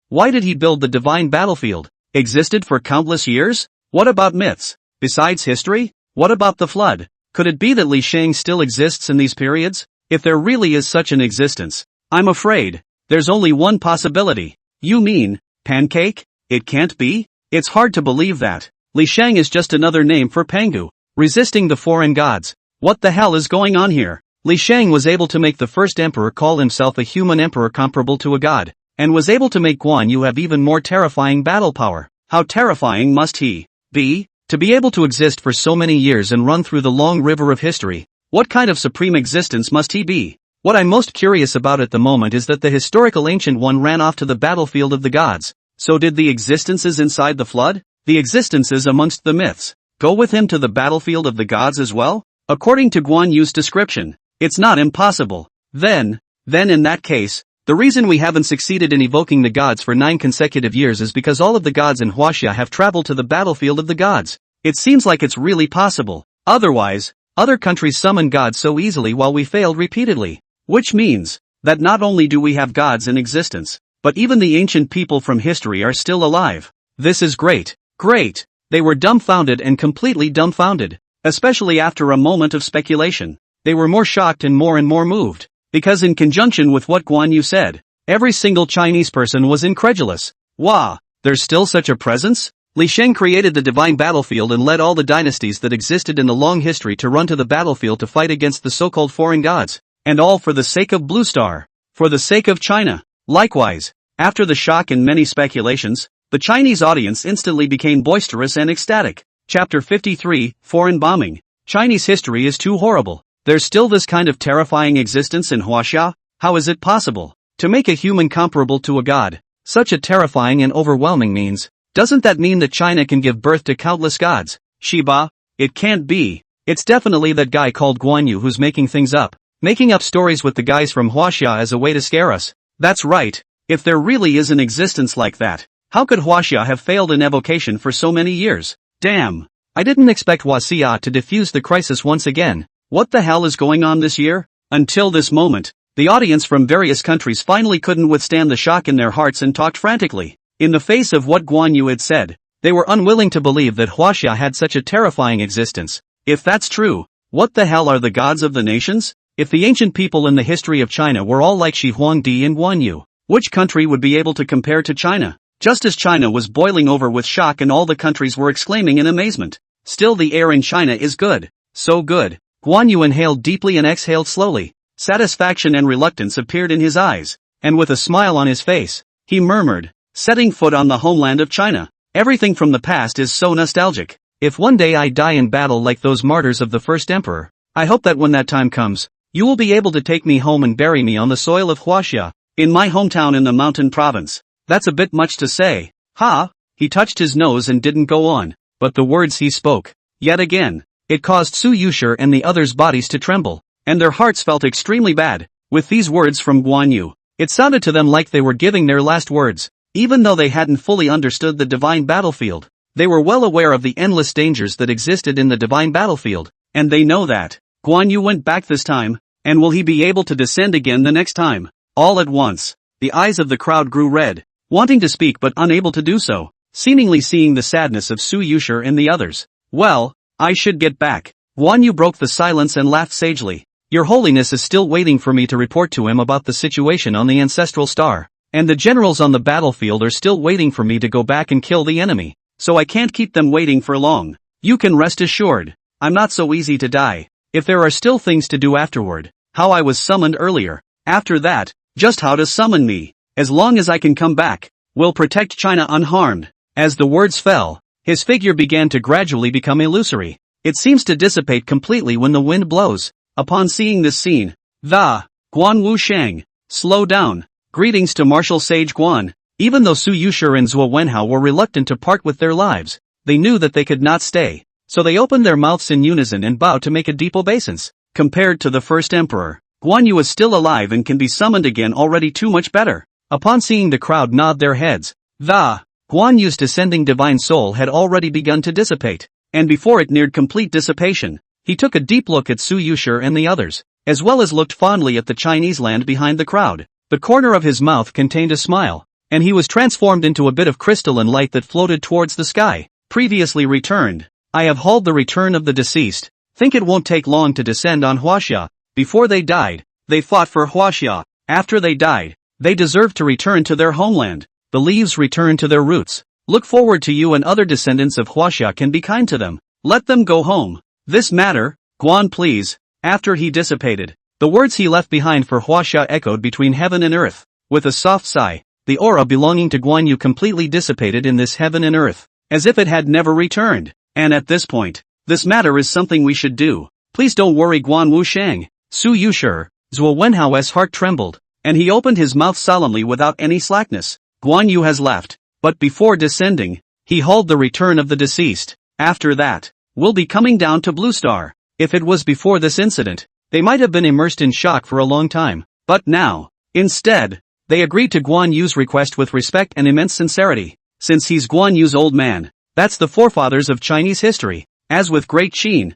Why did he build the divine battlefield? Existed for countless years? What about myths? Besides history? What about the flood? Could it be that Li Sheng still exists in these periods? If there really is such an existence, I'm afraid, there's only one possibility. You mean, pancake? It can't be? It's hard to believe that. Li Sheng is just another name for Pangu, resisting the foreign gods. What the hell is going on here? Li Sheng was able to make the first emperor call himself a human emperor comparable to a god, and was able to make Guan Yu have even more terrifying battle power. How terrifying must he be? To be able to exist for so many years and run through the long river of history, what kind of supreme existence must he be? What I'm most curious about at the moment is that the historical ancient one ran off to the battlefield of the gods. So did the existences inside the flood? The existences amongst the myths go with him to the battlefield of the gods as well? According to Guan Yu's description, it's not impossible. Then in that case, the reason we haven't succeeded in evoking the gods for 9 consecutive years is because all of the gods in Huaxia have traveled to the battlefield of the gods. It seems like it's really possible. Otherwise, other countries summon gods so easily while we failed repeatedly. Which means that not only do we have gods in existence, but even the ancient people from history are still alive. This is great. Great. They were dumbfounded and completely dumbfounded. Especially after a moment of speculation. They were more shocked and more moved. Because in conjunction with what Guan Yu said, every single Chinese person was incredulous. Wow, there's still such a presence? Li Sheng created the divine battlefield and led all the dynasties that existed in the long history to run to the battlefield to fight against the so-called foreign gods. And all for the sake of Blue Star. For the sake of China. Likewise, after the shock and many speculations, the Chinese audience instantly became boisterous and ecstatic. Chapter 53, Foreign Bombing. Chinese history is too horrible. There's still this kind of terrifying existence in Huaxia? How is it possible? To make a human comparable to a god. Such a terrifying and overwhelming means. Doesn't that mean that China can give birth to countless gods? Shiba? It can't be. It's definitely that guy called Guan Yu who's making things up. Making up stories with the guys from Huaxia as a way to scare us. That's right. If there really is an existence like that, how could Huaxia have failed in evocation for so many years? Damn. I didn't expect Huaxia to defuse the crisis once again. What the hell is going on this year? Until this moment, the audience from various countries finally couldn't withstand the shock in their hearts and talked frantically. In the face of what Guan Yu had said, they were unwilling to believe that Huaxia had such a terrifying existence. If that's true, what the hell are the gods of the nations? If the ancient people in the history of China were all like Shi Huangdi and Guan Yu, which country would be able to compare to China? Just as China was boiling over with shock and all the countries were exclaiming in amazement. Still the air in China is good. So good. Guan Yu inhaled deeply and exhaled slowly. Satisfaction and reluctance appeared in his eyes, and with a smile on his face, he murmured, setting foot on the homeland of China. Everything from the past is so nostalgic. If one day I die in battle like those martyrs of the first emperor, I hope that when that time comes, you will be able to take me home and bury me on the soil of Huaxia, in my hometown in the mountain province. That's a bit much to say. Ha! He touched his nose and didn't go on, but the words he spoke, yet again, it caused Su Yuxi and the others' bodies to tremble, and their hearts felt extremely bad. With these words from Guan Yu, it sounded to them like they were giving their last words. Even though they hadn't fully understood the divine battlefield, they were well aware of the endless dangers that existed in the divine battlefield, and they know that Guan Yu went back this time, and will he be able to descend again the next time? All at once, the eyes of the crowd grew red, wanting to speak but unable to do so, seemingly seeing the sadness of Su Yuxi and the others. Well, I should get back. Guan Yu broke the silence and laughed sagely. Your Holiness is still waiting for me to report to him about the situation on the ancestral star. And the generals on the battlefield are still waiting for me to go back and kill the enemy. So I can't keep them waiting for long. You can rest assured, I'm not so easy to die. If there are still things to do afterward, how I was summoned earlier, after that, just how to summon me, as long as I can come back, will protect China unharmed. As the words fell, his figure began to gradually become illusory. It seems to dissipate completely when the wind blows. Upon seeing this scene, Guan Wu Sheng, slow down. Greetings to Martial Sage Guan. Even though Su Yuxi and Zuo Wenhao were reluctant to part with their lives, they knew that they could not stay, so they opened their mouths in unison and bowed to make a deep obeisance. Compared to the first emperor, Guan Yu is still alive and can be summoned again, already too much better. Upon seeing the crowd nod their heads, Guan Yu's descending divine soul had already begun to dissipate, and before it neared complete dissipation, he took a deep look at Su Yuxi and the others, as well as looked fondly at the Chinese land behind the crowd. The corner of his mouth contained a smile, and he was transformed into a bit of crystalline light that floated towards the sky. Previously returned. I have hauled the return of the deceased. Think it won't take long to descend on Huaxia. Before they died, they fought for Huaxia. After they died, they deserved to return to their homeland. The leaves return to their roots. Look forward to you and other descendants of Huaxia can be kind to them. Let them go home. This matter, Guan please. After he dissipated, the words he left behind for Huaxia echoed between heaven and earth. With a soft sigh, the aura belonging to Guan Yu completely dissipated in this heaven and earth, as if it had never returned. And at this point, this matter is something we should do. Please don't worry Guan Wu Sheng. Su Yuxi, Zuo Wenhao's heart trembled, and he opened his mouth solemnly without any slackness. Guan Yu has left, but before descending, he hauled the return of the deceased. After that, we'll be coming down to Blue Star. If it was before this incident, they might have been immersed in shock for a long time, but now, instead, they agreed to Guan Yu's request with respect and immense sincerity. Since he's Guan Yu's old man, that's the forefathers of Chinese history. As with Great Qin,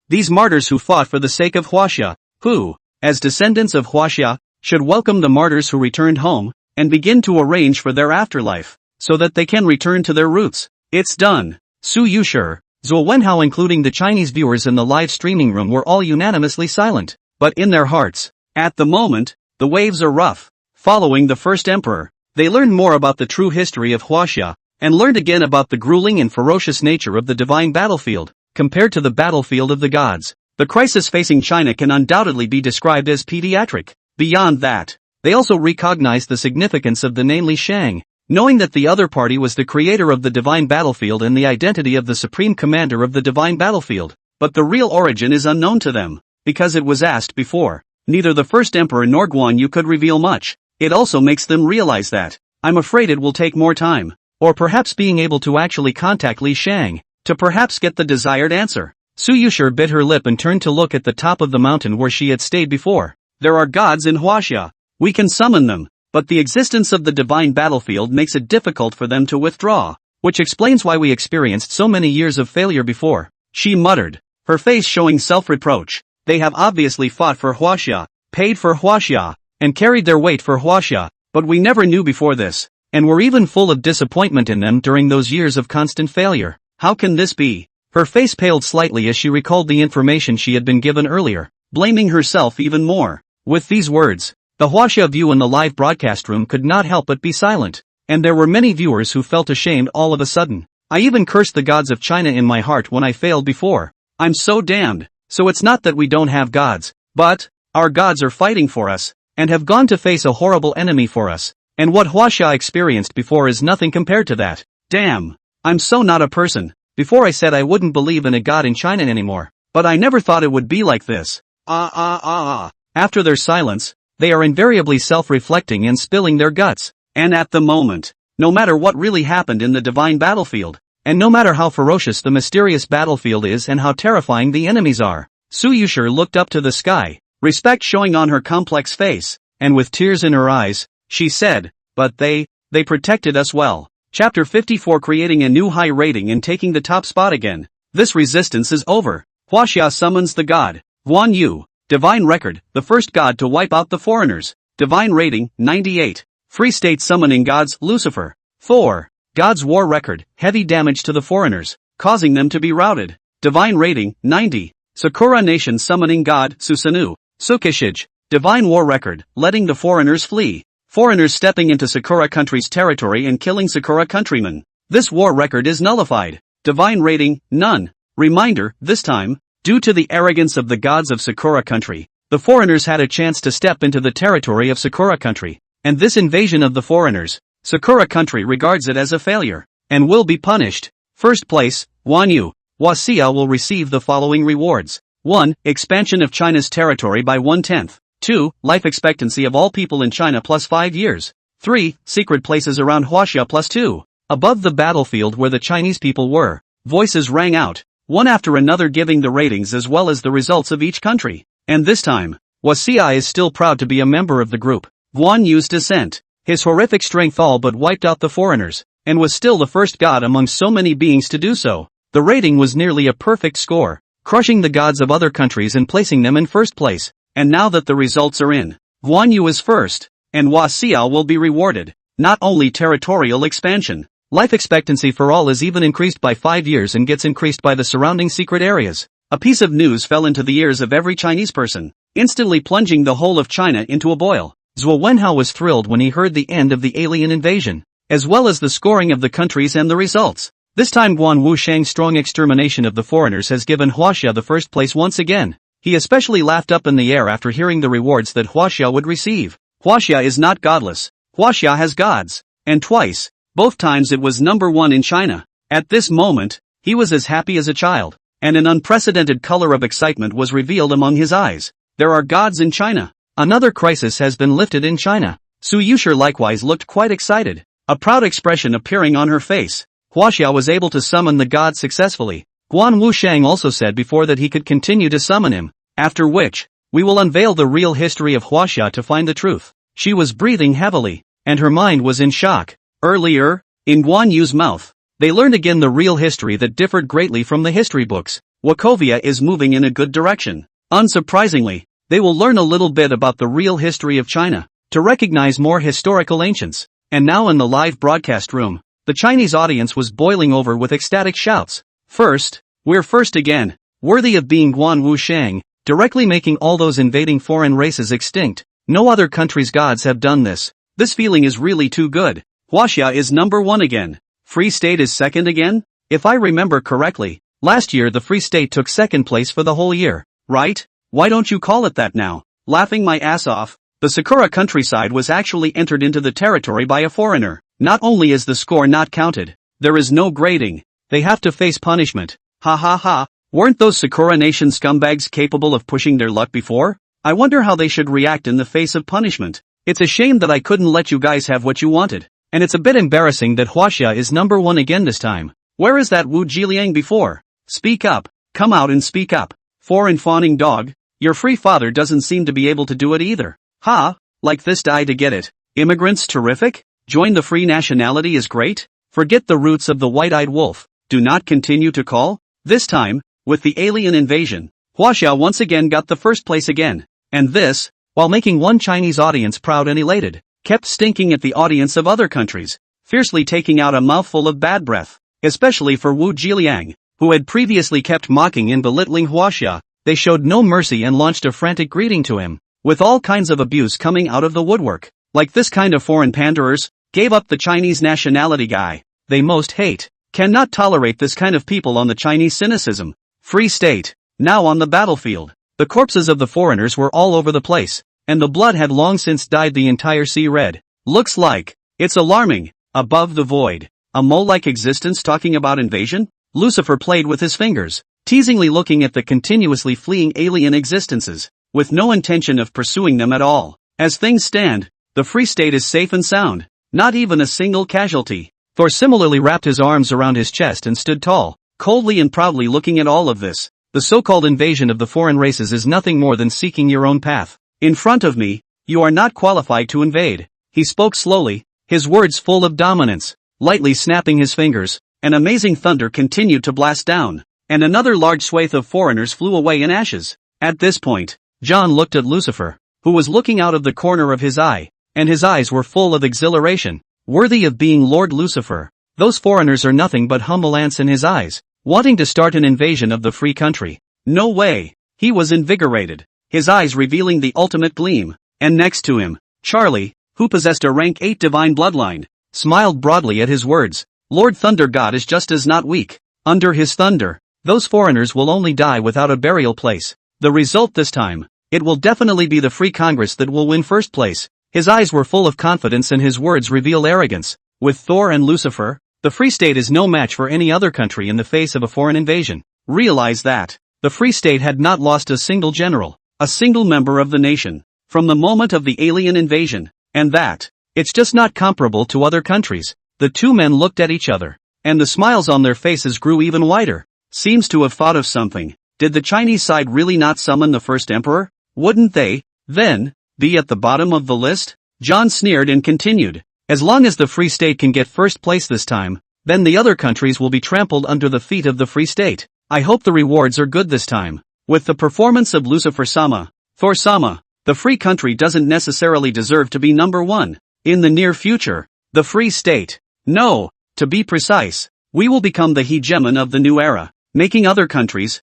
these martyrs who fought for the sake of Huaxia, who, as descendants of Huaxia, should welcome the martyrs who returned home, and begin to arrange for their afterlife, so that they can return to their roots. It's done. Su Yuxi, Zhuo Wenhao, including the Chinese viewers in the live streaming room, were all unanimously silent. But in their hearts, at the moment, the waves are rough. Following the first emperor, they learned more about the true history of Huaxia, and learned again about the grueling and ferocious nature of the divine battlefield, compared to the battlefield of the gods. The crisis facing China can undoubtedly be described as pediatric. Beyond that, they also recognized the significance of the name Li Sheng, knowing that the other party was the creator of the divine battlefield and the identity of the supreme commander of the divine battlefield. But the real origin is unknown to them, because it was asked before. Neither the first emperor nor Guan Yu could reveal much. It also makes them realize that, I'm afraid it will take more time, or perhaps being able to actually contact Li Sheng, to perhaps get the desired answer. Su Yuxi bit her lip and turned to look at the top of the mountain where she had stayed before. There are gods in Huaxia. We can summon them, but the existence of the divine battlefield makes it difficult for them to withdraw, which explains why we experienced so many years of failure before. She muttered, her face showing self-reproach. They have obviously fought for Huaxia, paid for Huaxia, and carried their weight for Huaxia, but we never knew before this, and were even full of disappointment in them during those years of constant failure. How can this be? Her face paled slightly as she recalled the information she had been given earlier, blaming herself even more. With these words, the Huaxia view in the live broadcast room could not help but be silent, and there were many viewers who felt ashamed all of a sudden. I even cursed the gods of China in my heart when I failed before. I'm so damned. So it's not that we don't have gods, but our gods are fighting for us, and have gone to face a horrible enemy for us, and what Huaxia experienced before is nothing compared to that. Damn. I'm so not a person. Before I said I wouldn't believe in a god in China anymore, but I never thought it would be like this. After their silence, they are invariably self-reflecting and spilling their guts, and at the moment, no matter what really happened in the divine battlefield, and no matter how ferocious the mysterious battlefield is and how terrifying the enemies are, Su Yuxi looked up to the sky, respect showing on her complex face, and with tears in her eyes, she said, but they protected us well. Chapter 54, creating a new high rating and taking the top spot again. This resistance is over. Huaxia summons the god, Guan Yu. Divine record, the first god to wipe out the foreigners. Divine rating, 98. Free state summoning gods, Lucifer. 4. God's war record, heavy damage to the foreigners, causing them to be routed. Divine rating, 90. Sakura nation summoning god, Susanoo. Sukishij. Divine war record, letting the foreigners flee. Foreigners stepping into Sakura country's territory and killing Sakura countrymen. This war record is nullified. Divine rating, none. Reminder, this time, due to the arrogance of the gods of Sakura country, the foreigners had a chance to step into the territory of Sakura country, and this invasion of the foreigners, Sakura country regards it as a failure, and will be punished. First place, Guan Yu. Huaxia will receive the following rewards. 1. Expansion of China's territory by 1/10. 2. Life expectancy of all people in China plus 5 years. 3. Secret places around Huaxia plus 2. Above the battlefield where the Chinese people were, voices rang out, one after another giving the ratings as well as the results of each country. And this time, Huaxia is still proud to be a member of the group. Guan Yu's descent. His horrific strength all but wiped out the foreigners, and was still the first god among so many beings to do so. The rating was nearly a perfect score, crushing the gods of other countries and placing them in first place. And now that the results are in, Guan Yu is first, and Huaxia will be rewarded. Not only territorial expansion, life expectancy for all is even increased by 5 years and gets increased by the surrounding secret areas. A piece of news fell into the ears of every Chinese person, instantly plunging the whole of China into a boil. Zhuo Wenhao was thrilled when he heard the end of the alien invasion, as well as the scoring of the countries and the results. This time Guan Wusheng's strong extermination of the foreigners has given Huaxia the first place once again. He especially laughed up in the air after hearing the rewards that Huaxia would receive. Huaxia is not godless. Huaxia has gods. And twice, both times it was number 1 in China. At this moment, he was as happy as a child, and an unprecedented color of excitement was revealed among his eyes. There are gods in China. Another crisis has been lifted in China. Su Yuxi likewise looked quite excited, a proud expression appearing on her face. Huaxia was able to summon the god successfully. Guan Wusheng also said before that he could continue to summon him, after which, we will unveil the real history of Huaxia to find the truth. She was breathing heavily, and her mind was in shock. Earlier, in Guan Yu's mouth, they learned again the real history that differed greatly from the history books. Wachovia is moving in a good direction. Unsurprisingly, they will learn a little bit about the real history of China, to recognize more historical ancients. And now in the live broadcast room, The Chinese audience was boiling over with ecstatic shouts. First, we're first again, worthy of being Guan Wu Sheng, directly making all those invading foreign races extinct. No other country's gods have done this. This feeling is really too good. Huaxia is number 1 again. Free State is second again? If I remember correctly, last year the Free State took second place for the whole year, right? Why don't you call it that now? Laughing my ass off. The Sakura countryside was actually entered into the territory by a foreigner. Not only is the score not counted, there is no grading. They have to face punishment. Ha ha ha. Weren't those Sakura Nation scumbags capable of pushing their luck before? I wonder how they should react in the face of punishment. It's a shame that I couldn't let you guys have what you wanted. And it's a bit embarrassing that Huaxia is number 1 again this time. Where is that Wu Jiliang before? Speak up. Come out and speak up. Foreign fawning dog. Your free father doesn't seem to be able to do it either. Ha, like this die to get it. Immigrants terrific? Join the free nationality is great? Forget the roots of the white-eyed wolf. Do not continue to call? This time, with the alien invasion, Huaxia once again got the first place again. And this, while making one Chinese audience proud and elated, kept stinking at the audience of other countries, fiercely taking out a mouthful of bad breath. Especially for Wu Jiliang, who had previously kept mocking and belittling Huaxia. They showed no mercy and launched a frantic greeting to him, with all kinds of abuse coming out of the woodwork. Like this kind of foreign panderers, gave up the Chinese nationality guy they most hate. Cannot tolerate this kind of people on the Chinese cynicism. Free State, now on the battlefield. The corpses of the foreigners were all over the place, and the blood had long since dyed the entire sea red. Looks like, it's alarming, above the void, a mole-like existence talking about invasion? Lucifer played with his fingers, teasingly looking at the continuously fleeing alien existences, with no intention of pursuing them at all. As things stand, the Free State is safe and sound, not even a single casualty. Thor similarly wrapped his arms around his chest and stood tall, coldly and proudly looking at all of this. The so-called invasion of the foreign races is nothing more than seeking your own path. In front of me, you are not qualified to invade. He spoke slowly, his words full of dominance, lightly snapping his fingers. An amazing thunder continued to blast down, and another large swathe of foreigners flew away in ashes. At this point, John looked at Lucifer, who was looking out of the corner of his eye, and his eyes were full of exhilaration. Worthy of being Lord Lucifer, those foreigners are nothing but humble ants in his eyes, wanting to start an invasion of the free country. No way. He was invigorated, his eyes revealing the ultimate gleam, and next to him, Charlie, who possessed a rank 8 divine bloodline, smiled broadly at his words. Lord Thunder God is just as not weak. Under his thunder, those foreigners will only die without a burial place. The result this time, it will definitely be the Free Congress that will win first place. His eyes were full of confidence and his words revealed arrogance. With Thor and Lucifer, the Free State is no match for any other country in the face of a foreign invasion. Realize that. The Free State had not lost a single general, a single member of the nation, from the moment of the alien invasion, and that, it's just not comparable to other countries. The two men looked at each other, and the smiles on their faces grew even wider. Seems to have thought of something. Did the Chinese side really not summon the first emperor? Wouldn't they, then, be at the bottom of the list? John sneered and continued. As long as the Free State can get first place this time, then the other countries will be trampled under the feet of the Free State. I hope the rewards are good this time. With the performance of Lucifer-sama, Thor-sama, the free country doesn't necessarily deserve to be number 1. In the near future, the Free State, no, to be precise, we will become the hegemon of the new era, making other countries'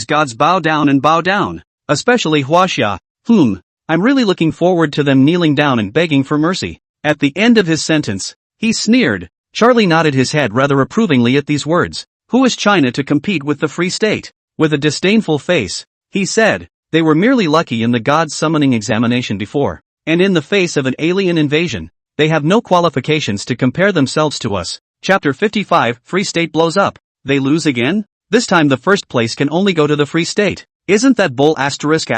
gods bow down, especially Huaxia, whom, I'm really looking forward to them kneeling down and begging for mercy. At the end of his sentence, he sneered. Charlie nodded his head rather approvingly at these words. Who is China to compete with the Free State? With a disdainful face, he said, they were merely lucky in the god summoning examination before, and in the face of an alien invasion, they have no qualifications to compare themselves to us. Chapter 55, Free State blows up. They lose again? This time the first place can only go to the Free State. Isn't that bull asterisk?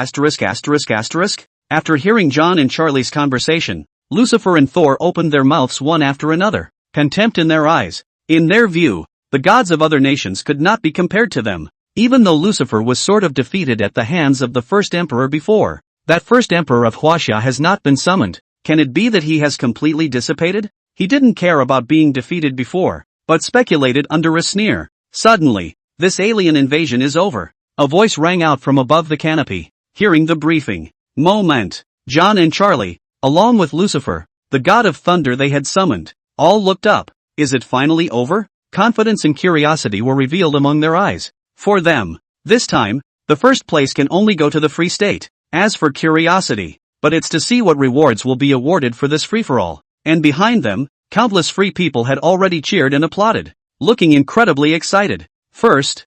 After hearing John and Charlie's conversation, Lucifer and Thor opened their mouths one after another, contempt in their eyes. In their view, the gods of other nations could not be compared to them, even though Lucifer was sort of defeated at the hands of the first emperor before. That first emperor of Huaxia has not been summoned. Can it be that he has completely dissipated? He didn't care about being defeated before, but speculated under a sneer. Suddenly, this alien invasion is over. A voice rang out from above the canopy. Hearing the briefing moment, John and Charlie, along with Lucifer, the god of thunder they had summoned, all looked up. Is it finally over? Confidence and curiosity were revealed among their eyes. For them, this time, the first place can only go to the Free State. As for curiosity, but it's to see what rewards will be awarded for this free-for-all. And behind them, countless free people had already cheered and applauded, looking incredibly excited. First,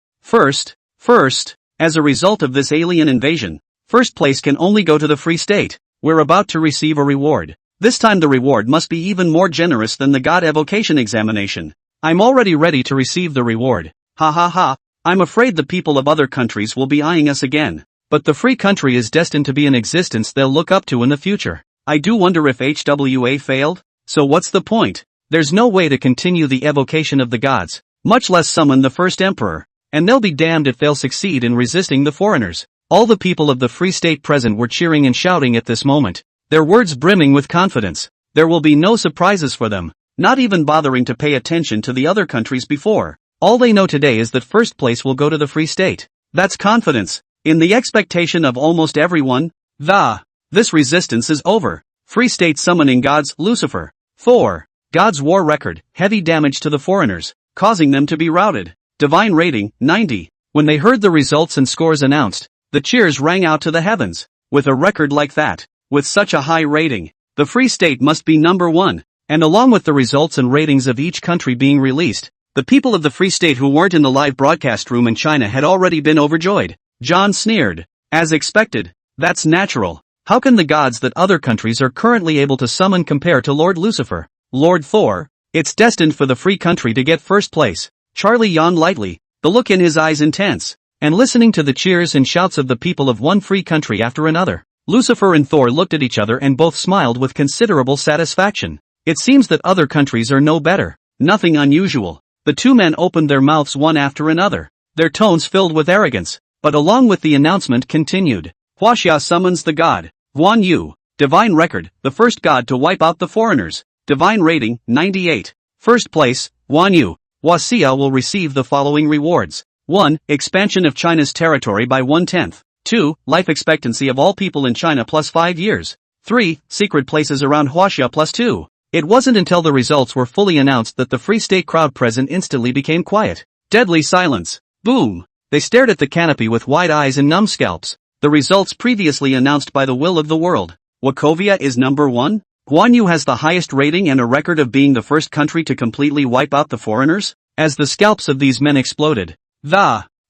as a result of this alien invasion, first place can only go to the Free State. We're about to receive a reward. This time the reward must be even more generous than the God Evocation examination. I'm already ready to receive the reward. Ha ha ha. I'm afraid the people of other countries will be eyeing us again. But the free country is destined to be an existence they'll look up to in the future. I do wonder if HWA failed? So what's the point? There's no way to continue the evocation of the gods, much less summon the first emperor. And they'll be damned if they'll succeed in resisting the foreigners. All the people of the Free State present were cheering and shouting at this moment, their words brimming with confidence. There will be no surprises for them, not even bothering to pay attention to the other countries before. All they know today is that first place will go to the Free State. That's confidence. In the expectation of almost everyone, this resistance is over. Free State summoning gods, Lucifer. 4. God's war record, heavy damage to the foreigners, causing them to be routed. Divine rating, 90. When they heard the results and scores announced, the cheers rang out to the heavens. With a record like that, with such a high rating, the Free State must be number one. And along with the results and ratings of each country being released, the people of the Free State who weren't in the live broadcast room in China had already been overjoyed. John sneered. As expected. That's natural. How can the gods that other countries are currently able to summon compare to Lord Lucifer? Lord Thor? It's destined for the free country to get first place. Charlie yawned lightly, the look in his eyes intense, and listening to the cheers and shouts of the people of one free country after another. Lucifer and Thor looked at each other and both smiled with considerable satisfaction. It seems that other countries are no better. Nothing unusual. The two men opened their mouths one after another, their tones filled with arrogance. But along with the announcement continued. Huaxia summons the god, Guan Yu. Divine record, the first god to wipe out the foreigners. Divine rating, 98. First place, Guan Yu. Huaxia will receive the following rewards. 1. Expansion of China's territory by 1/10. 2. Life expectancy of all people in China plus 5 years. 3. Secret places around Huaxia plus 2. It wasn't until the results were fully announced that the Free State crowd present instantly became quiet. Deadly silence. Boom. They stared at the canopy with wide eyes and numb scalps. The results previously announced by the will of the world. Wachovia is number 1. Guan Yu has the highest rating and a record of being the first country to completely wipe out the foreigners. As the scalps of these men exploded.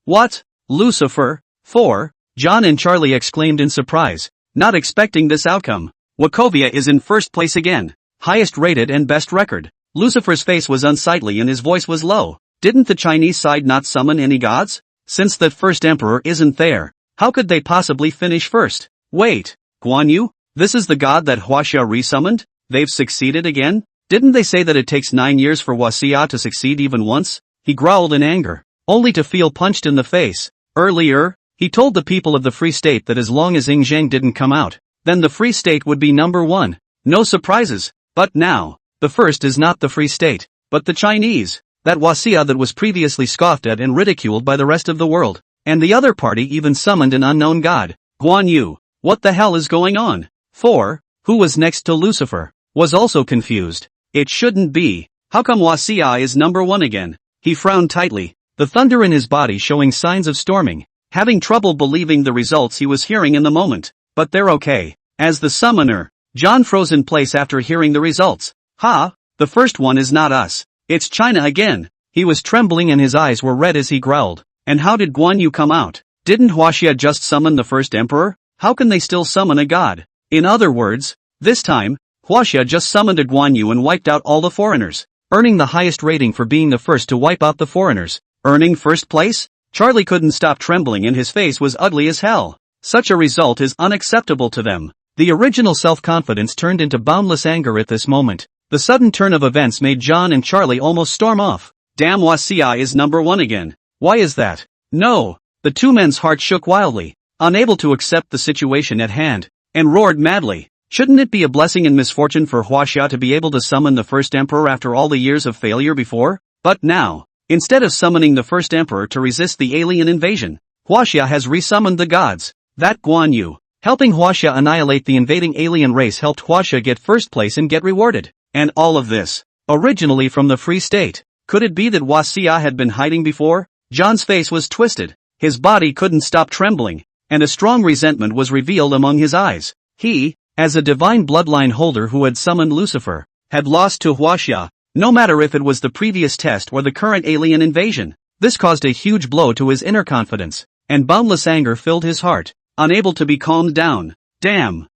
What? Lucifer? 4. John and Charlie exclaimed in surprise, not expecting this outcome. Wachovia is in first place again. Highest rated and best record. Lucifer's face was unsightly and his voice was low. Didn't the Chinese side not summon any gods? Since that first emperor isn't there, how could they possibly finish first? Wait, Guan Yu? This is the god that Huaxia resummoned? They've succeeded again? Didn't they say that it takes 9 years for Huaxia to succeed even once? He growled in anger, only to feel punched in the face. Earlier, he told the people of the Free State that as long as Zheng didn't come out, then the Free State would be number 1. No surprises. But now, the first is not the Free State, but the Chinese. That Huaxia that was previously scoffed at and ridiculed by the rest of the world. And the other party even summoned an unknown god. Guan Yu. What the hell is going on? 4. Who was next to Lucifer? Was also confused. It shouldn't be. How come Huaxia is number 1 again? He frowned tightly, the thunder in his body showing signs of storming. Having trouble believing the results he was hearing in the moment. But they're okay. As the summoner, John froze in place after hearing the results. The first one is not us. It's China again. He was trembling and his eyes were red as he growled. And how did Guan Yu come out? Didn't Huaxia just summon the first emperor? How can they still summon a god? In other words, this time, Huaxia just summoned a Guan Yu and wiped out all the foreigners, earning the highest rating for being the first to wipe out the foreigners. Earning first place? Charlie couldn't stop trembling and his face was ugly as hell. Such a result is unacceptable to them. The original self-confidence turned into boundless anger at this moment. The sudden turn of events made John and Charlie almost storm off. Damn, Huaxia is number 1 again. Why is that? No. The two men's hearts shook wildly, unable to accept the situation at hand, and roared madly. Shouldn't it be a blessing and misfortune for Huaxia to be able to summon the first emperor after all the years of failure before? But now, instead of summoning the first emperor to resist the alien invasion, Huaxia has resummoned the gods. That Guan Yu, helping Huaxia annihilate the invading alien race, helped Huaxia get first place and get rewarded. And all of this, Originally from the Free State. Could it be that Huaxia had been hiding before? John's face was twisted. His body couldn't stop trembling, and a strong resentment was revealed among his eyes. He, as a divine bloodline holder who had summoned Lucifer, had lost to Huaxia, no matter if it was the previous test or the current alien invasion. This caused a huge blow to his inner confidence, and boundless anger filled his heart, unable to be calmed down. Damn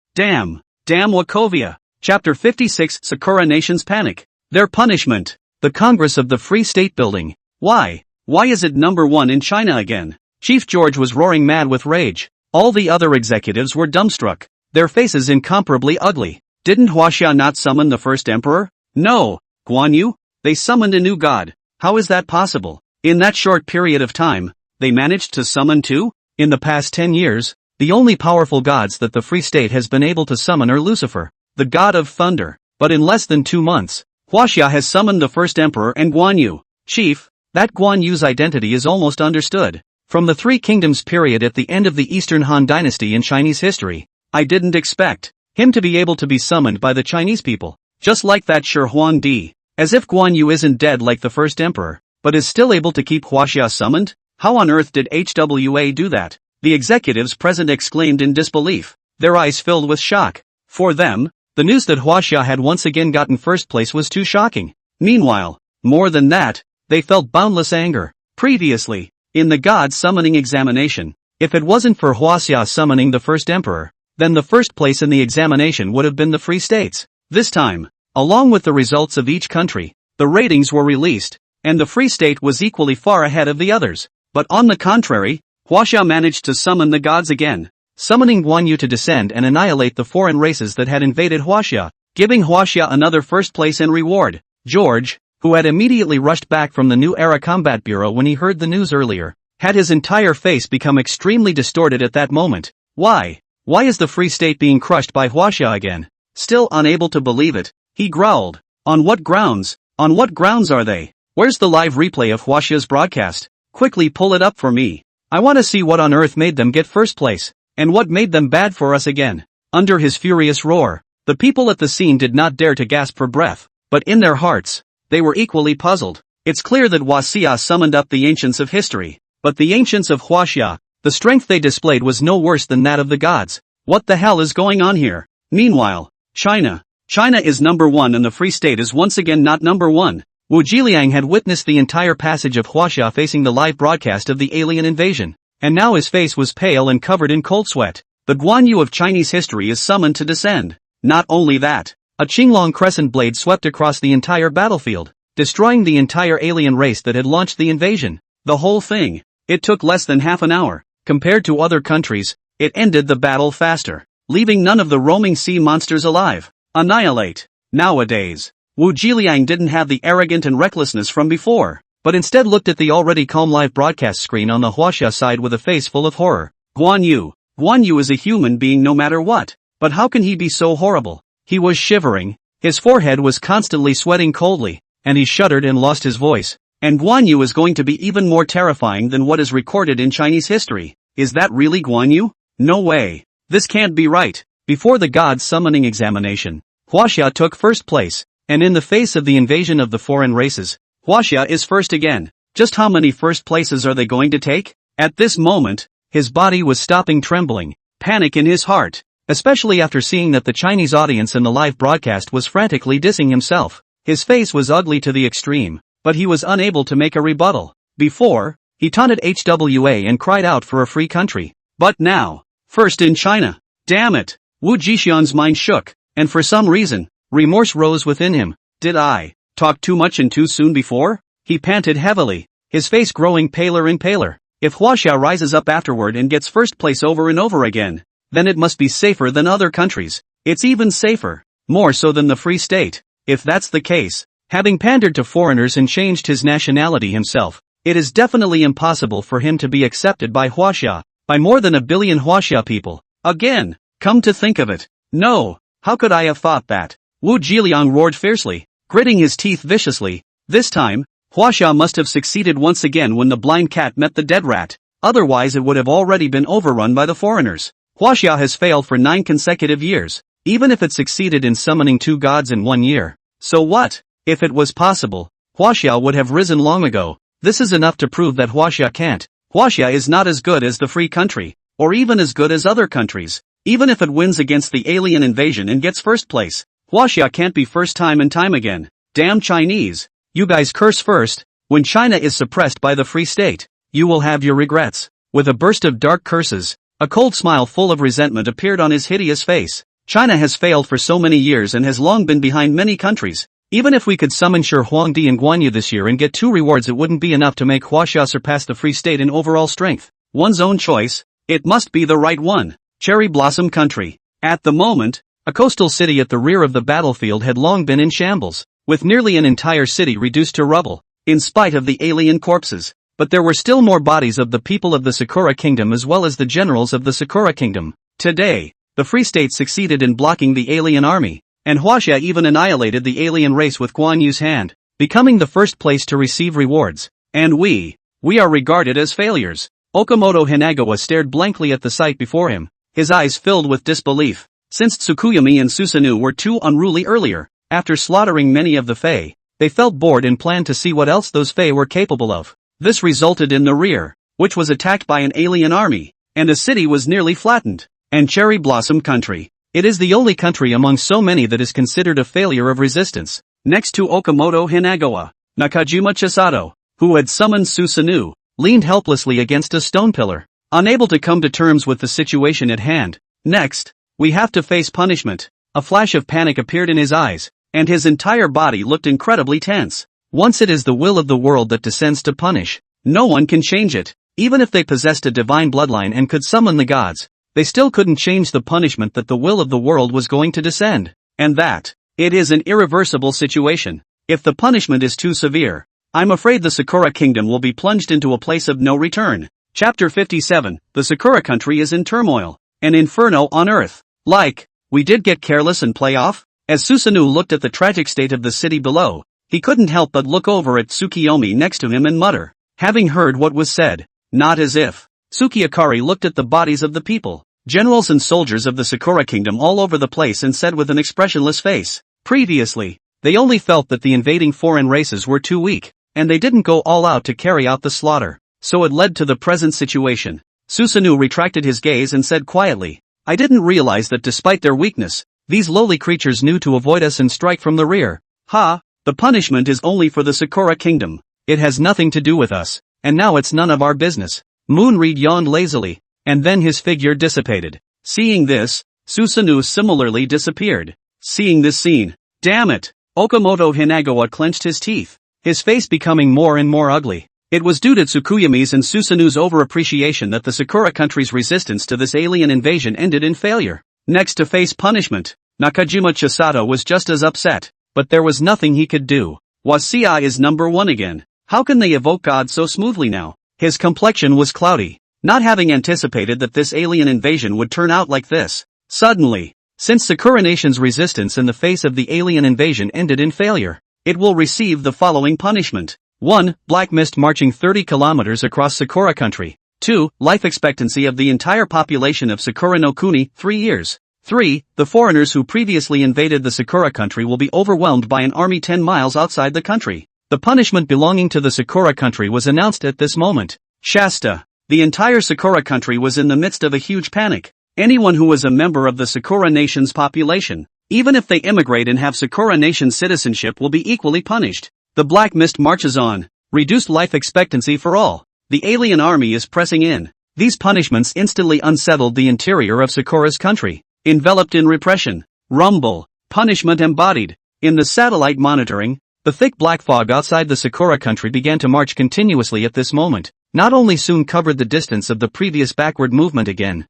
Wachovia. Chapter 56 Sakura Nations Panic. Their punishment. The Congress of the Free State Building. Why is it number 1 in China again? Chief George was roaring mad with rage. All the other executives were dumbstruck, their faces incomparably ugly. Didn't Huaxia not summon the first emperor? No. Guan Yu? They summoned a new god. How is that possible? In that short period of time, they managed to summon 2? In the past 10 years, the only powerful gods that the Free State has been able to summon are Lucifer, the god of thunder. But in less than 2 months, Huaxia has summoned the first emperor and Guan Yu. Chief, that Guan Yu's identity is almost understood. From the Three Kingdoms period at the end of the Eastern Han Dynasty in Chinese history, I didn't expect him to be able to be summoned by the Chinese people. Just like that Shi Huang Di. As if Guan Yu isn't dead like the first emperor, but is still able to keep Huaxia summoned? How on earth did HWA do that? The executives present exclaimed in disbelief, their eyes filled with shock. For them, the news that Huaxia had once again gotten first place was too shocking. Meanwhile, more than that, they felt boundless anger. Previously, in the god summoning examination, if it wasn't for Huaxia summoning the first emperor, then the first place in the examination would have been the Free States. This time, along with the results of each country, the ratings were released, and the Free State was equally far ahead of the others. But on the contrary, Huaxia managed to summon the gods again, summoning Guan Yu to descend and annihilate the foreign races that had invaded Huaxia, giving Huaxia another first place in reward. George, who had immediately rushed back from the New Era Combat Bureau when he heard the news earlier, had his entire face become extremely distorted at that moment. Why is the Free State being crushed by Huaxia again? Still unable to believe it, he growled. On what grounds? On what grounds are they? Where's the live replay of Huaxia's broadcast? Quickly pull it up for me. I want to see what on earth made them get first place, and what made them bad for us again. Under his furious roar, the people at the scene did not dare to gasp for breath, but in their hearts, they were equally puzzled. It's clear that Huaxia summoned up the ancients of history, but the ancients of Huaxia, the strength they displayed was no worse than that of the gods. What the hell is going on here? Meanwhile, China is number 1 and the Free State is once again not number 1. Wu Jiliang had witnessed the entire passage of Huaxia facing the live broadcast of the alien invasion, and now his face was pale and covered in cold sweat. The Guan Yu of Chinese history is summoned to descend. Not only that, a Qinglong crescent blade swept across the entire battlefield, destroying the entire alien race that had launched the invasion. The whole thing. It took less than half an hour. Compared to other countries, it ended the battle faster, leaving none of the roaming sea monsters alive. Annihilate. Nowadays, Wu Jiliang didn't have the arrogance and recklessness from before, but instead looked at the already calm live broadcast screen on the Huaxia side with a face full of horror. Guan Yu is a human being no matter what, but how can he be so horrible? He was shivering, his forehead was constantly sweating coldly, and he shuddered and lost his voice. And Guan Yu is going to be even more terrifying than what is recorded in Chinese history. Is that really Guan Yu? No way. This can't be right. Before the god summoning examination, Huaxia took first place, and in the face of the invasion of the foreign races, Huaxia is first again. Just how many first places are they going to take? At this moment, his body was stopping trembling, panic in his heart, especially after seeing that the Chinese audience in the live broadcast was frantically dissing himself. His face was ugly to the extreme, but he was unable to make a rebuttal. Before, he taunted HWA and cried out for a free country. But now, first in China. Damn it! Wu Jixian's mind shook, and for some reason, remorse rose within him. Did I talk too much and too soon before? He panted heavily, his face growing paler and paler. If Huaxia rises up afterward and gets first place over and over again, then it must be safer than other countries. It's even safer, more so than the Free State. If that's the case, having pandered to foreigners and changed his nationality himself, it is definitely impossible for him to be accepted by Huaxia, by more than 1 billion Huaxia people. Again, come to think of it. No, how could I have thought that? Wu Jiliang roared fiercely, gritting his teeth viciously. This time, Huaxia must have succeeded once again when the blind cat met the dead rat, otherwise it would have already been overrun by the foreigners. Huaxia has failed for 9 consecutive years, even if it succeeded in summoning 2 gods in 1 year. So what? If it was possible, Huaxia would have risen long ago. This is enough to prove that Huaxia can't. Huaxia is not as good as the free country, or even as good as other countries. Even if it wins against the alien invasion and gets first place, Huaxia can't be first time and time again. Damn Chinese. You guys curse first. When China is suppressed by the Free State, you will have your regrets. With a burst of dark curses, a cold smile full of resentment appeared on his hideous face. China has failed for so many years and has long been behind many countries. Even if we could summon Shi Huangdi and Guanyu this year and get 2 rewards, it wouldn't be enough to make Huaxia surpass the Free State in overall strength. One's own choice. It must be the right one. Cherry Blossom Country. At the moment, a coastal city at the rear of the battlefield had long been in shambles, with nearly an entire city reduced to rubble, in spite of the alien corpses. But there were still more bodies of the people of the Sakura Kingdom as well as the generals of the Sakura Kingdom. Today, the Free State succeeded in blocking the alien army, and Huaxia even annihilated the alien race with Guan Yu's hand, becoming the first place to receive rewards. And we are regarded as failures. Okamoto Hinagawa stared blankly at the sight before him, his eyes filled with disbelief. Since Tsukuyomi and Susanoo were too unruly earlier, after slaughtering many of the Fae, they felt bored and planned to see what else those Fae were capable of. This resulted in the rear, which was attacked by an alien army, and the city was nearly flattened. And Cherry Blossom Country. It is the only country among so many that is considered a failure of resistance. Next to Okamoto Hinagawa, Nakajima Chisato, who had summoned Susanoo, leaned helplessly against a stone pillar, unable to come to terms with the situation at hand. Next, we have to face punishment. A flash of panic appeared in his eyes, and his entire body looked incredibly tense. Once it is the will of the world that descends to punish, no one can change it. Even if they possessed a divine bloodline and could summon the gods, they still couldn't change the punishment that the will of the world was going to descend. And that, it is an irreversible situation. If the punishment is too severe, I'm afraid the Sakura Kingdom will be plunged into a place of no return. Chapter 57, The Sakura Country is in turmoil. An inferno on earth. Like, we did get careless and play off? As Susanoo looked at the tragic state of the city below, he couldn't help but look over at Tsukiyomi next to him and mutter, having heard what was said, not as if. Tsukiakari looked at the bodies of the people, generals and soldiers of the Sakura Kingdom all over the place and said with an expressionless face, previously, they only felt that the invading foreign races were too weak, and they didn't go all out to carry out the slaughter, so it led to the present situation. Susanoo retracted his gaze and said quietly, I didn't realize that despite their weakness, these lowly creatures knew to avoid us and strike from the rear. Ha! The punishment is only for the Sakura Kingdom. It has nothing to do with us, and now it's none of our business. Moonreed yawned lazily, and then his figure dissipated. Seeing this, Susanoo similarly disappeared. Seeing this scene, damn it! Okamoto Hinagawa clenched his teeth, his face becoming more and more ugly. It was due to Tsukuyomi's and Susanoo's overappreciation that the Sakura country's resistance to this alien invasion ended in failure. Next to face punishment, Nakajima Chisato was just as upset, but there was nothing he could do. Wasia is number 1 again. How can they evoke God so smoothly now? His complexion was cloudy, not having anticipated that this alien invasion would turn out like this. Suddenly, since Sakura Nation's resistance in the face of the alien invasion ended in failure, it will receive the following punishment. 1. Black mist marching 30 kilometers across Sakura country. 2. Life expectancy of the entire population of Sakura no Kuni, 3 years. 3. The foreigners who previously invaded the Sakura country will be overwhelmed by an army 10 miles outside the country. The punishment belonging to the Sakura country was announced at this moment. Shasta. The entire Sakura country was in the midst of a huge panic. Anyone who was a member of the Sakura Nation's population, even if they immigrate and have Sakura Nation citizenship, will be equally punished. The black mist marches on. Reduced life expectancy for all. The alien army is pressing in. These punishments instantly unsettled the interior of Sakura's country. Enveloped in repression. Rumble. Punishment embodied. In the satellite monitoring, the thick black fog outside the Sakura country began to march continuously at this moment. Not only soon covered the distance of the previous backward movement again.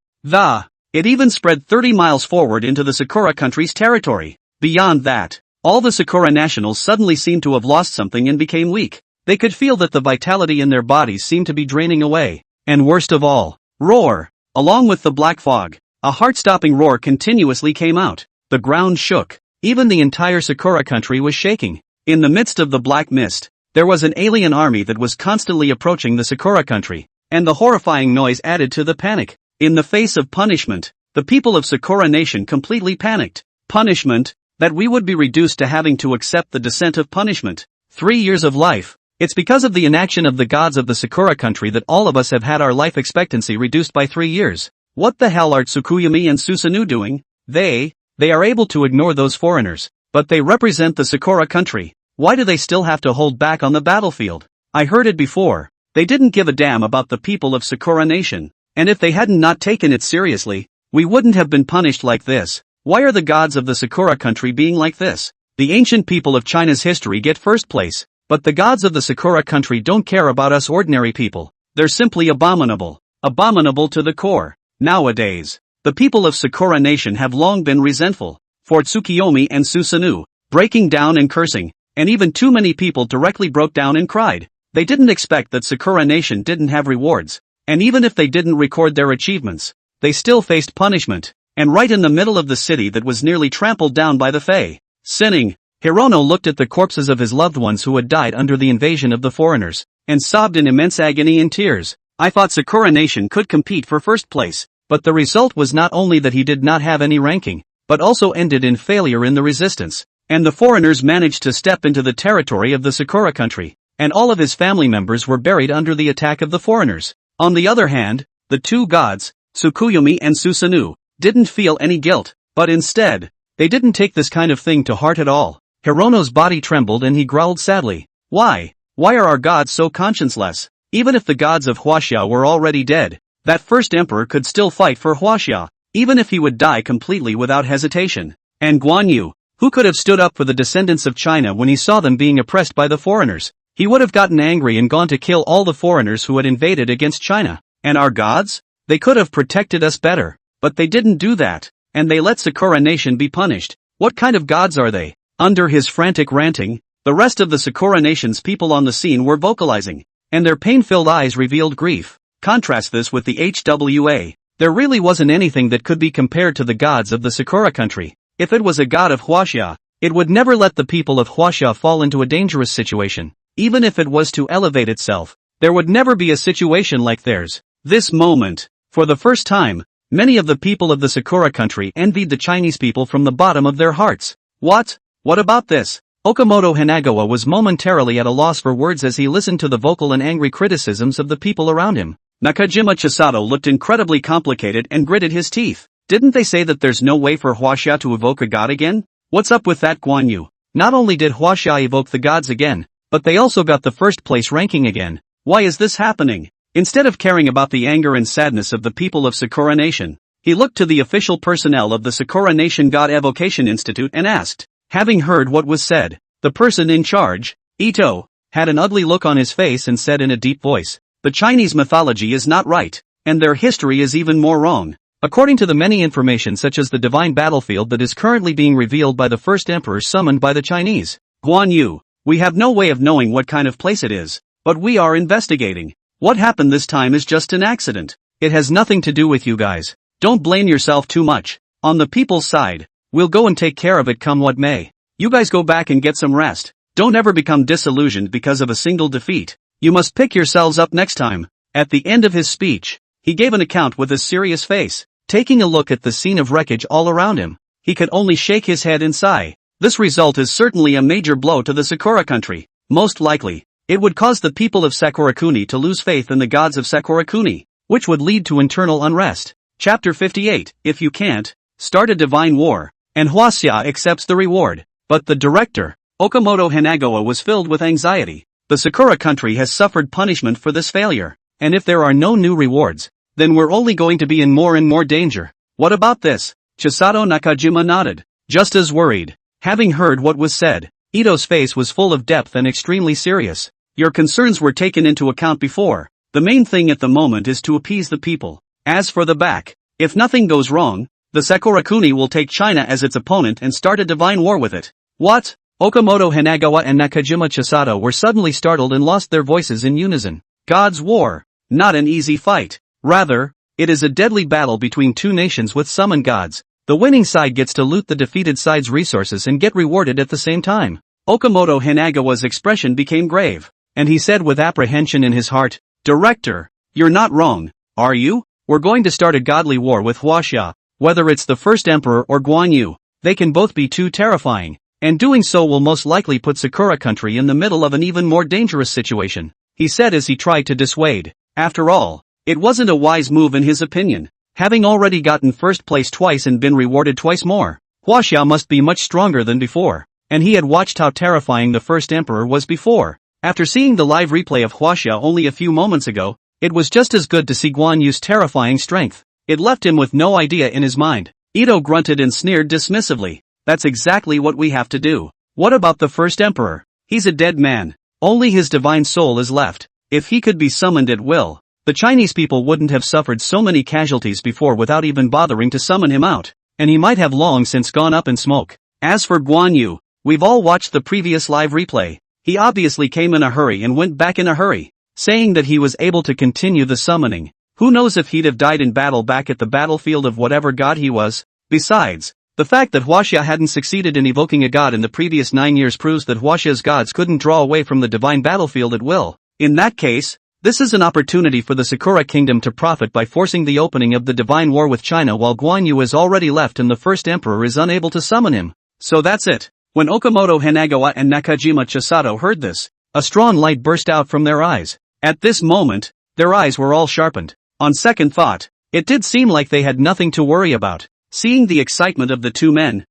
It even spread 30 miles forward into the Sakura country's territory. Beyond that, all the Sakura nationals suddenly seemed to have lost something and became weak. They could feel that the vitality in their bodies seemed to be draining away. And worst of all, roar. Along with the black fog, a heart-stopping roar continuously came out. The ground shook. Even the entire Sakura country was shaking. In the midst of the black mist, there was an alien army that was constantly approaching the Sakura country, and the horrifying noise added to the panic. In the face of punishment, the people of Sakura Nation completely panicked. Punishment, that we would be reduced to having to accept the descent of punishment. 3 years of life. It's because of the inaction of the gods of the Sakura country that all of us have had our life expectancy reduced by 3 years. What the hell are Tsukuyomi and Susanoo doing? They are able to ignore those foreigners, but they represent the Sakura country. Why do they still have to hold back on the battlefield? I heard it before. They didn't give a damn about the people of Sakura Nation, and if they hadn't not taken it seriously, we wouldn't have been punished like this. Why are the gods of the Sakura country being like this? The ancient people of China's history get first place, but the gods of the Sakura country don't care about us ordinary people. They're simply abominable. Abominable to the core. Nowadays, the people of Sakura Nation have long been resentful for Tsukuyomi and Susanoo, breaking down and cursing, and even too many people directly broke down and cried. They didn't expect that Sakura Nation didn't have rewards, and even if they didn't record their achievements, they still faced punishment, and right in the middle of the city that was nearly trampled down by the Fae. Sinning, Hirono looked at the corpses of his loved ones who had died under the invasion of the foreigners, and sobbed in immense agony and tears. I thought Sakura Nation could compete for first place, but the result was not only that he did not have any ranking, but also ended in failure in the resistance, and the foreigners managed to step into the territory of the Sakura country, and all of his family members were buried under the attack of the foreigners. On the other hand, the two gods, Tsukuyomi and Susanoo, didn't feel any guilt, but instead, they didn't take this kind of thing to heart at all. Hirono's body trembled and he growled sadly. Why? Why are our gods so conscienceless? Even if the gods of Huaxia were already dead, that first emperor could still fight for Huaxia, even if he would die completely without hesitation. And Guan Yu, who could have stood up for the descendants of China when he saw them being oppressed by the foreigners? He would have gotten angry and gone to kill all the foreigners who had invaded against China. And our gods? They could have protected us better, but they didn't do that, and they let Sakura Nation be punished. What kind of gods are they? Under his frantic ranting, the rest of the Sakura Nation's people on the scene were vocalizing, and their pain-filled eyes revealed grief. Contrast this with the HWA. There really wasn't anything that could be compared to the gods of the Sakura country. If it was a god of Huaxia, it would never let the people of Huaxia fall into a dangerous situation. Even if it was to elevate itself, there would never be a situation like theirs. This moment, for the first time, many of the people of the Sakura country envied the Chinese people from the bottom of their hearts. What? What about this? Okamoto Hanagawa was momentarily at a loss for words as he listened to the vocal and angry criticisms of the people around him. Nakajima Chisato looked incredibly complicated and gritted his teeth. Didn't they say that there's no way for Huaxia to evoke a god again? What's up with that, Guan Yu? Not only did Huaxia evoke the gods again, but they also got the first place ranking again. Why is this happening? Instead of caring about the anger and sadness of the people of Sakura Nation, he looked to the official personnel of the Sakura Nation God Evocation Institute and asked. Having heard what was said, the person in charge, Ito, had an ugly look on his face and said in a deep voice, the Chinese mythology is not right, and their history is even more wrong. According to the many information such as the divine battlefield that is currently being revealed by the first emperor summoned by the Chinese, Guan Yu, we have no way of knowing what kind of place it is, but we are investigating. What happened this time is just an accident. It has nothing to do with you guys. Don't blame yourself too much. On the people's side, we'll go and take care of it come what may. You guys go back and get some rest. Don't ever become disillusioned because of a single defeat. You must pick yourselves up next time. At the end of his speech, he gave an account with a serious face. Taking a look at the scene of wreckage all around him, he could only shake his head and sigh. This result is certainly a major blow to the Sakura country. Most likely, it would cause the people of Sakurakuni to lose faith in the gods of Sakurakuni, which would lead to internal unrest. Chapter 58, If you can't, start a divine war, and Huaxia accepts the reward. But the director, Okamoto Hanagawa, was filled with anxiety. The Sakura country has suffered punishment for this failure, and if there are no new rewards, then we're only going to be in more and more danger. What about this? Chisato Nakajima nodded, just as worried. Having heard what was said, Ito's face was full of depth and extremely serious. Your concerns were taken into account before. The main thing at the moment is to appease the people. As for the back, if nothing goes wrong, the Sakurakuni will take China as its opponent and start a divine war with it. What? Okamoto Hanagawa and Nakajima Chisato were suddenly startled and lost their voices in unison. God's war. Not an easy fight. Rather, it is a deadly battle between two nations with summoned gods. The winning side gets to loot the defeated side's resources and get rewarded at the same time. Okamoto Hanagawa's expression became grave, and he said with apprehension in his heart, Director, you're not wrong, are you? We're going to start a godly war with Huaxia, whether it's the first emperor or Guan Yu. They can both be too terrifying, and doing so will most likely put Sakura country in the middle of an even more dangerous situation, he said as he tried to dissuade. After all, it wasn't a wise move in his opinion. Having already gotten first place twice and been rewarded twice more, Huaxia must be much stronger than before, and he had watched how terrifying the first emperor was before. After seeing the live replay of Huaxia only a few moments ago, it was just as good to see Guan Yu's terrifying strength. It left him with no idea in his mind. Ito grunted and sneered dismissively. That's exactly what we have to do. What about the first emperor? He's a dead man. Only his divine soul is left. If he could be summoned at will, the Chinese people wouldn't have suffered so many casualties before without even bothering to summon him out, and he might have long since gone up in smoke. As for Guan Yu, we've all watched the previous live replay. He obviously came in a hurry and went back in a hurry, saying that he was able to continue the summoning. Who knows if he'd have died in battle back at the battlefield of whatever god he was. Besides, the fact that Huaxia hadn't succeeded in evoking a god in the previous 9 years proves that Huaxia's gods couldn't draw away from the divine battlefield at will. In that case, this is an opportunity for the Sakura kingdom to profit by forcing the opening of the divine war with China while Guan Yu is already left and the first emperor is unable to summon him. So that's it. When Okamoto Hanagawa and Nakajima Chisato heard this, a strong light burst out from their eyes. At this moment, their eyes were all sharpened. On second thought, it did seem like they had nothing to worry about. Seeing the excitement of the two men,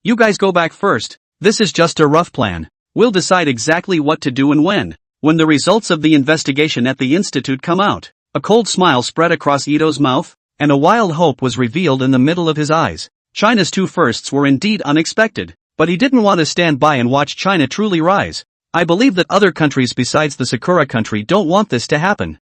you guys go back first. This is just a rough plan. We'll decide exactly what to do and when. When the results of the investigation at the institute come out, a cold smile spread across Ito's mouth, and a wild hope was revealed in the middle of his eyes. China's two firsts were indeed unexpected, but he didn't want to stand by and watch China truly rise. I believe that other countries besides the Sakura country don't want this to happen.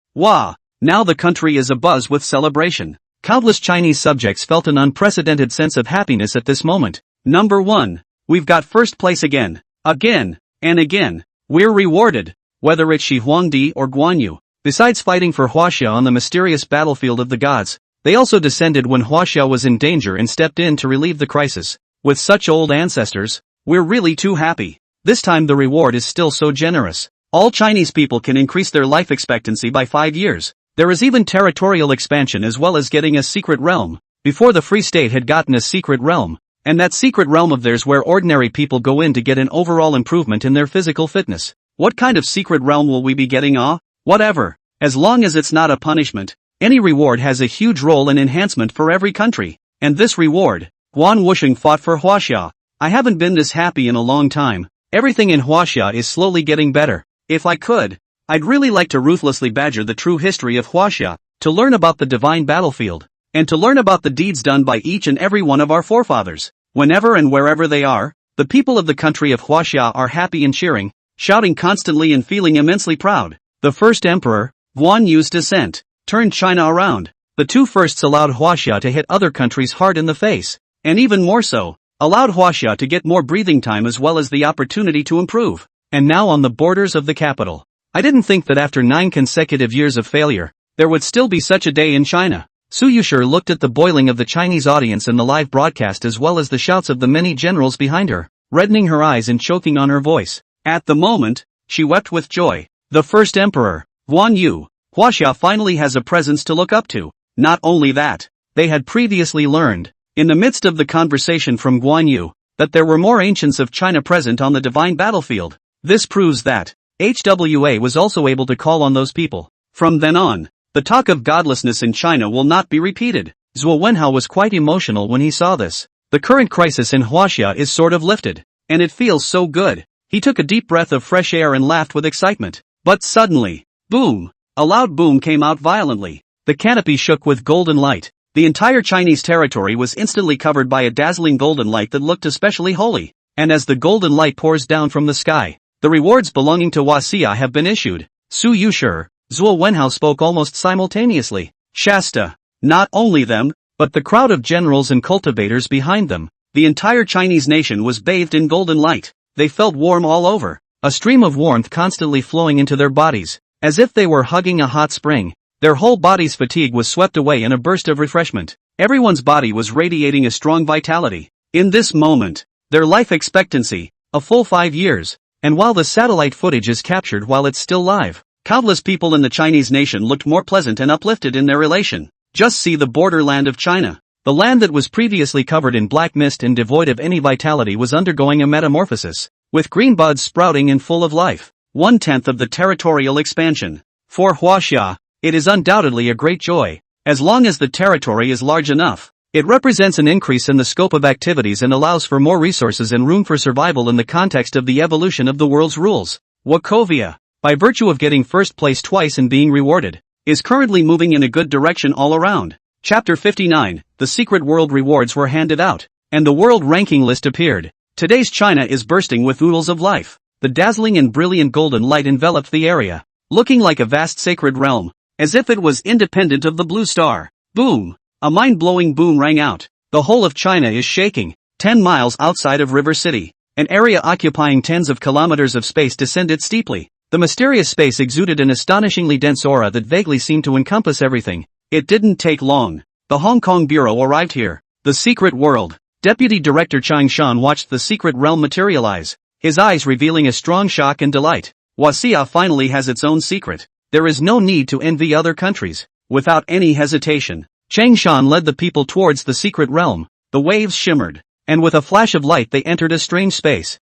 Now the country is abuzz with celebration. Countless Chinese subjects felt an unprecedented sense of happiness at this moment. Number 1. We've got first place again. Again, and again. We're rewarded. Whether it's Shi Huangdi or Guan Yu. Besides fighting for Huaxia on the mysterious battlefield of the gods, they also descended when Huaxia was in danger and stepped in to relieve the crisis. With such old ancestors, we're really too happy. This time the reward is still so generous. All Chinese people can increase their life expectancy by 5 years. There is even territorial expansion as well as getting a secret realm. Before the Free State had gotten a secret realm, and that secret realm of theirs where ordinary people go in to get an overall improvement in their physical fitness. What kind of secret realm will we be getting? Whatever. As long as it's not a punishment, any reward has a huge role and enhancement for every country. And this reward, Guan Wusheng fought for Huaxia. I haven't been this happy in a long time. Everything in Huaxia is slowly getting better. If I could, I'd really like to ruthlessly badger the true history of Huaxia, to learn about the divine battlefield, and to learn about the deeds done by each and every one of our forefathers. Whenever and wherever they are, the people of the country of Huaxia are happy and cheering, shouting constantly and feeling immensely proud. The first emperor, Guan Yu's descent, turned China around. The two firsts allowed Huaxia to hit other countries hard in the face, and even more so, allowed Huaxia to get more breathing time as well as the opportunity to improve. And now on the borders of the capital. I didn't think that after 9 consecutive years of failure, there would still be such a day in China. Su Yuxi looked at the boiling of the Chinese audience in the live broadcast as well as the shouts of the many generals behind her, reddening her eyes and choking on her voice. At the moment, she wept with joy. The first emperor, Guan Yu, Huaxia finally has a presence to look up to. Not only that, they had previously learned, in the midst of the conversation from Guan Yu, that there were more ancients of China present on the divine battlefield. This proves that HWA was also able to call on those people. From then on, the talk of godlessness in China will not be repeated. Zhuo Wenhao was quite emotional when he saw this. The current crisis in Huaxia is sort of lifted, and it feels so good. He took a deep breath of fresh air and laughed with excitement. But suddenly, boom! A loud boom came out violently. The canopy shook with golden light. The entire Chinese territory was instantly covered by a dazzling golden light that looked especially holy. And as the golden light pours down from the sky, the rewards belonging to Huaxia have been issued. Su Yuxi, Zhuo Wenhao spoke almost simultaneously. Shasta. Not only them, but the crowd of generals and cultivators behind them. The entire Chinese nation was bathed in golden light. They felt warm all over, a stream of warmth constantly flowing into their bodies, as if they were hugging a hot spring. Their whole body's fatigue was swept away in a burst of refreshment. Everyone's body was radiating a strong vitality. In this moment, their life expectancy, a full 5 years, and while the satellite footage is captured while it's still live, countless people in the Chinese nation looked more pleasant and uplifted in their relation. Just see the borderland of China. The land that was previously covered in black mist and devoid of any vitality was undergoing a metamorphosis, with green buds sprouting and full of life. 1/10 of the territorial expansion. For Huaxia, it is undoubtedly a great joy. As long as the territory is large enough, it represents an increase in the scope of activities and allows for more resources and room for survival in the context of the evolution of the world's rules. Wachovia, by virtue of getting first place twice and being rewarded, is currently moving in a good direction all around. Chapter 59, the secret world rewards were handed out, and the world ranking list appeared. Today's China is bursting with oodles of life. The dazzling and brilliant golden light enveloped the area, looking like a vast sacred realm, as if it was independent of the blue star. Boom! A mind-blowing boom rang out. The whole of China is shaking. 10 miles outside of River City, an area occupying tens of kilometers of space descended steeply. The mysterious space exuded an astonishingly dense aura that vaguely seemed to encompass everything. It didn't take long. The Hong Kong bureau arrived here. The secret world. Deputy Director Chang Shan watched the secret realm materialize, his eyes revealing a strong shock and delight. Huaxia finally has its own secret. There is no need to envy other countries. Without any hesitation, Chang Shan led the people towards the secret realm. The waves shimmered, and with a flash of light they entered a strange space.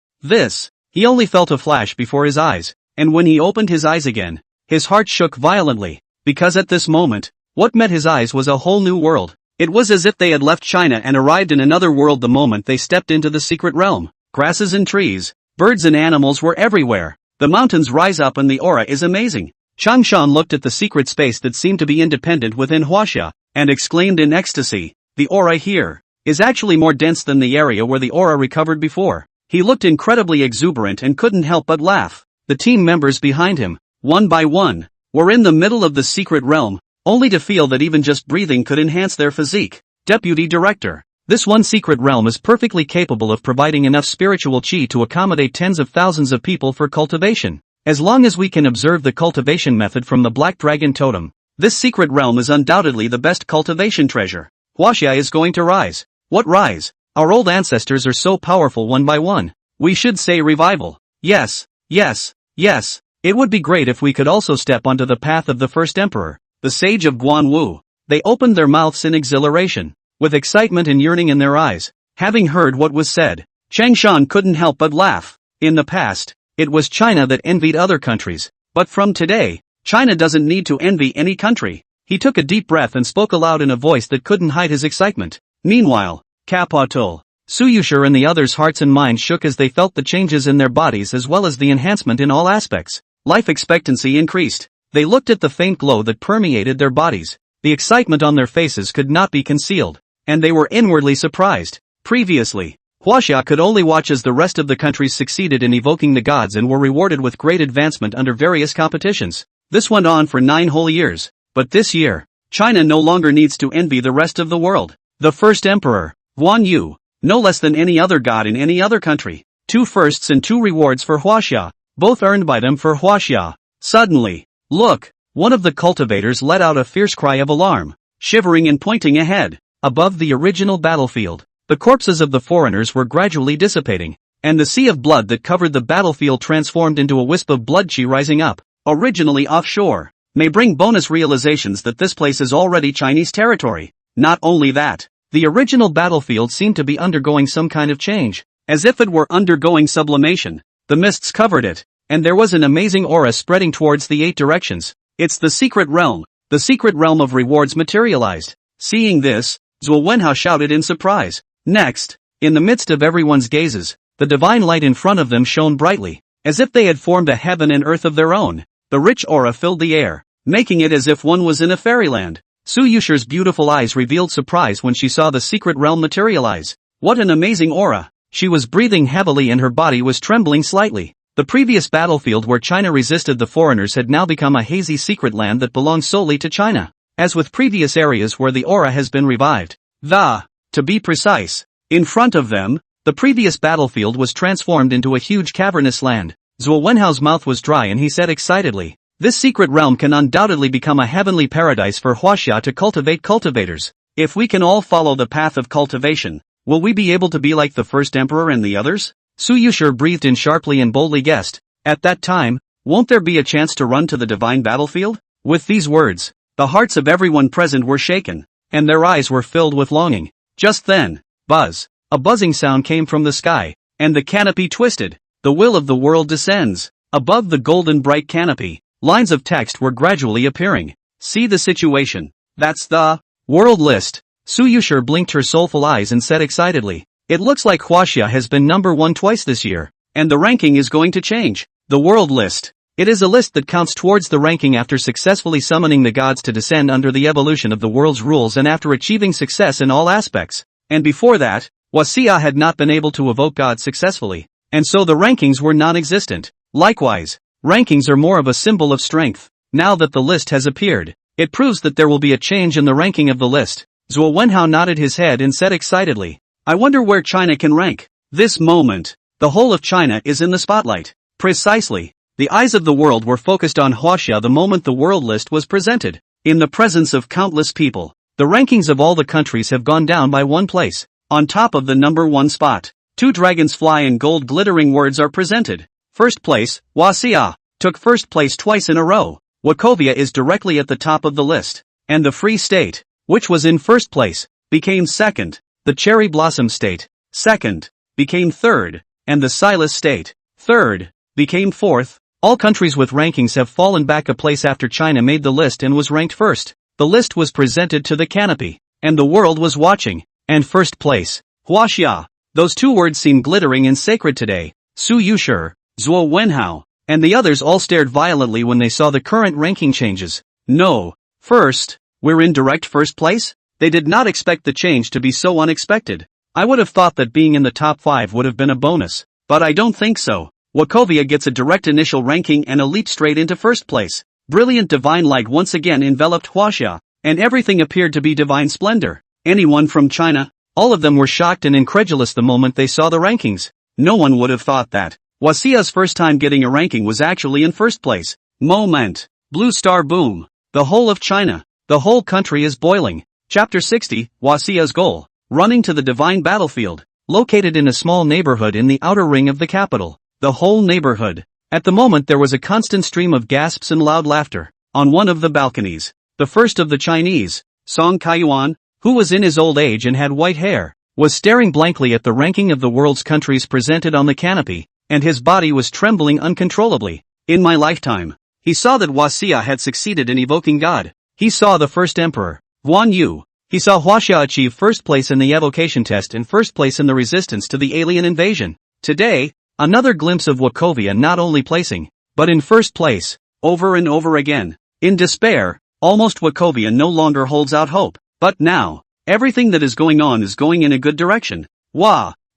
He only felt a flash before his eyes, and when he opened his eyes again, his heart shook violently, because at this moment, what met his eyes was a whole new world. It was as if they had left China and arrived in another world the moment they stepped into the secret realm. Grasses and trees, birds and animals were everywhere. The mountains rise up and the aura is amazing. Chang Shan looked at the secret space that seemed to be independent within Huaxia, and exclaimed in ecstasy, "The aura here is actually more dense than the area where the aura recovered before." He looked incredibly exuberant and couldn't help but laugh. The team members behind him, one by one, were in the middle of the secret realm, only to feel that even just breathing could enhance their physique. Deputy Director, this one secret realm is perfectly capable of providing enough spiritual chi to accommodate tens of thousands of people for cultivation. As long as we can observe the cultivation method from the Black Dragon Totem, this secret realm is undoubtedly the best cultivation treasure. Huaxia is going to rise. What rise? Our old ancestors are so powerful one by one. We should say revival. Yes. It would be great if we could also step onto the path of the first emperor, the sage of Guanwu. They opened their mouths in exhilaration, with excitement and yearning in their eyes. Having heard what was said, Chang Shan couldn't help but laugh. In the past, it was China that envied other countries, but from today, China doesn't need to envy any country. He took a deep breath and spoke aloud in a voice that couldn't hide his excitement. Meanwhile, Capotul, Su Yuxi and the others' hearts and minds shook as they felt the changes in their bodies as well as the enhancement in all aspects. Life expectancy increased. They looked at the faint glow that permeated their bodies. The excitement on their faces could not be concealed, and they were inwardly surprised. Previously, Huaxia could only watch as the rest of the countries succeeded in evoking the gods and were rewarded with great advancement under various competitions. This went on for 9 whole years. But this year, China no longer needs to envy the rest of the world. The first emperor, Guan Yu, no less than any other god in any other country. 2 firsts and 2 rewards for Huaxia, both earned by them for Huaxia. Suddenly, look, one of the cultivators let out a fierce cry of alarm, shivering and pointing ahead. Above the original battlefield, the corpses of the foreigners were gradually dissipating, and the sea of blood that covered the battlefield transformed into a wisp of blood chi rising up, originally offshore. May bring bonus realizations that this place is already Chinese territory. Not only that, the original battlefield seemed to be undergoing some kind of change, as if it were undergoing sublimation. The mists covered it, and there was an amazing aura spreading towards the 8 directions. It's the secret realm. The secret realm of rewards materialized. Seeing this, Zhuo Wenhao shouted in surprise. Next, in the midst of everyone's gazes, the divine light in front of them shone brightly, as if they had formed a heaven and earth of their own. The rich aura filled the air, making it as if one was in a fairyland. Su Yuxi's beautiful eyes revealed surprise when she saw the secret realm materialize. What an amazing aura! She was breathing heavily and her body was trembling slightly. The previous battlefield where China resisted the foreigners had now become a hazy secret land that belonged solely to China. As with previous areas where the aura has been revived. To be precise, in front of them, the previous battlefield was transformed into a huge cavernous land. Zhuo Wenhao's mouth was dry and he said excitedly, "This secret realm can undoubtedly become a heavenly paradise for Huaxia to cultivate cultivators. If we can all follow the path of cultivation, will we be able to be like the first emperor and the others?" Su Yuxi breathed in sharply and boldly guessed, "At that time, won't there be a chance to run to the divine battlefield?" With these words, the hearts of everyone present were shaken, and their eyes were filled with longing. Just then, buzz. A buzzing sound came from the sky, and the canopy twisted. The will of the world descends. Above the golden bright canopy, lines of text were gradually appearing. See the situation. That's the world list. Su Yuxi blinked her soulful eyes and said excitedly, "It looks like Huaxia has been number 1 twice this year, and the ranking is going to change." The world list. It is a list that counts towards the ranking after successfully summoning the gods to descend under the evolution of the world's rules and after achieving success in all aspects. And before that, Huaxia had not been able to evoke gods successfully, and so the rankings were non-existent. Likewise, rankings are more of a symbol of strength. Now that the list has appeared, it proves that there will be a change in the ranking of the list. Zhuo Wenhao nodded his head and said excitedly, "I wonder where China can rank." This moment, the whole of China is in the spotlight. Precisely. The eyes of the world were focused on Huaxia the moment the world list was presented. In the presence of countless people, the rankings of all the countries have gone down by 1 place. On top of the number 1 spot, 2 dragons fly and gold glittering words are presented. First place, Huaxia, took first place twice in a row. Wachovia is directly at the top of the list. And the Free State, which was in first place, became second. The Cherry Blossom State, second, became third. And the Silas State, third, became fourth. All countries with rankings have fallen back a place after China made the list and was ranked first. The list was presented to the canopy, and the world was watching. And first place, Huaxia. Those 2 words seem glittering and sacred today. Su Yuxi, Zhuo Wenhao, and the others all stared violently when they saw the current ranking changes. No. First, we're in direct first place? They did not expect the change to be so unexpected. I would have thought that being in the top 5 would have been a bonus, but I don't think so. Wachovia gets a direct initial ranking and a leap straight into first place. Brilliant divine light once again enveloped Huaxia, and everything appeared to be divine splendor. Anyone from China? All of them were shocked and incredulous the moment they saw the rankings. No one would have thought that Huaxia's first time getting a ranking was actually in first place. Moment. Blue star boom. The whole of China. The whole country is boiling. Chapter 60, Huaxia's goal. Running to the divine battlefield. Located in a small neighborhood in the outer ring of the capital. The whole neighborhood. At the moment there was a constant stream of gasps and loud laughter. On one of the balconies, the first of the Chinese, Song Kaiyuan, who was in his old age and had white hair, was staring blankly at the ranking of the world's countries presented on the canopy, and his body was trembling uncontrollably. In my lifetime, he saw that Huaxia had succeeded in evoking God. He saw the first emperor, Guan Yu. He saw Huaxia achieve first place in the evocation test and first place in the resistance to the alien invasion. Today, another glimpse of Wachovia not only placing, but in first place, over and over again. In despair, almost Wachovia no longer holds out hope. But now, everything that is going on is going in a good direction.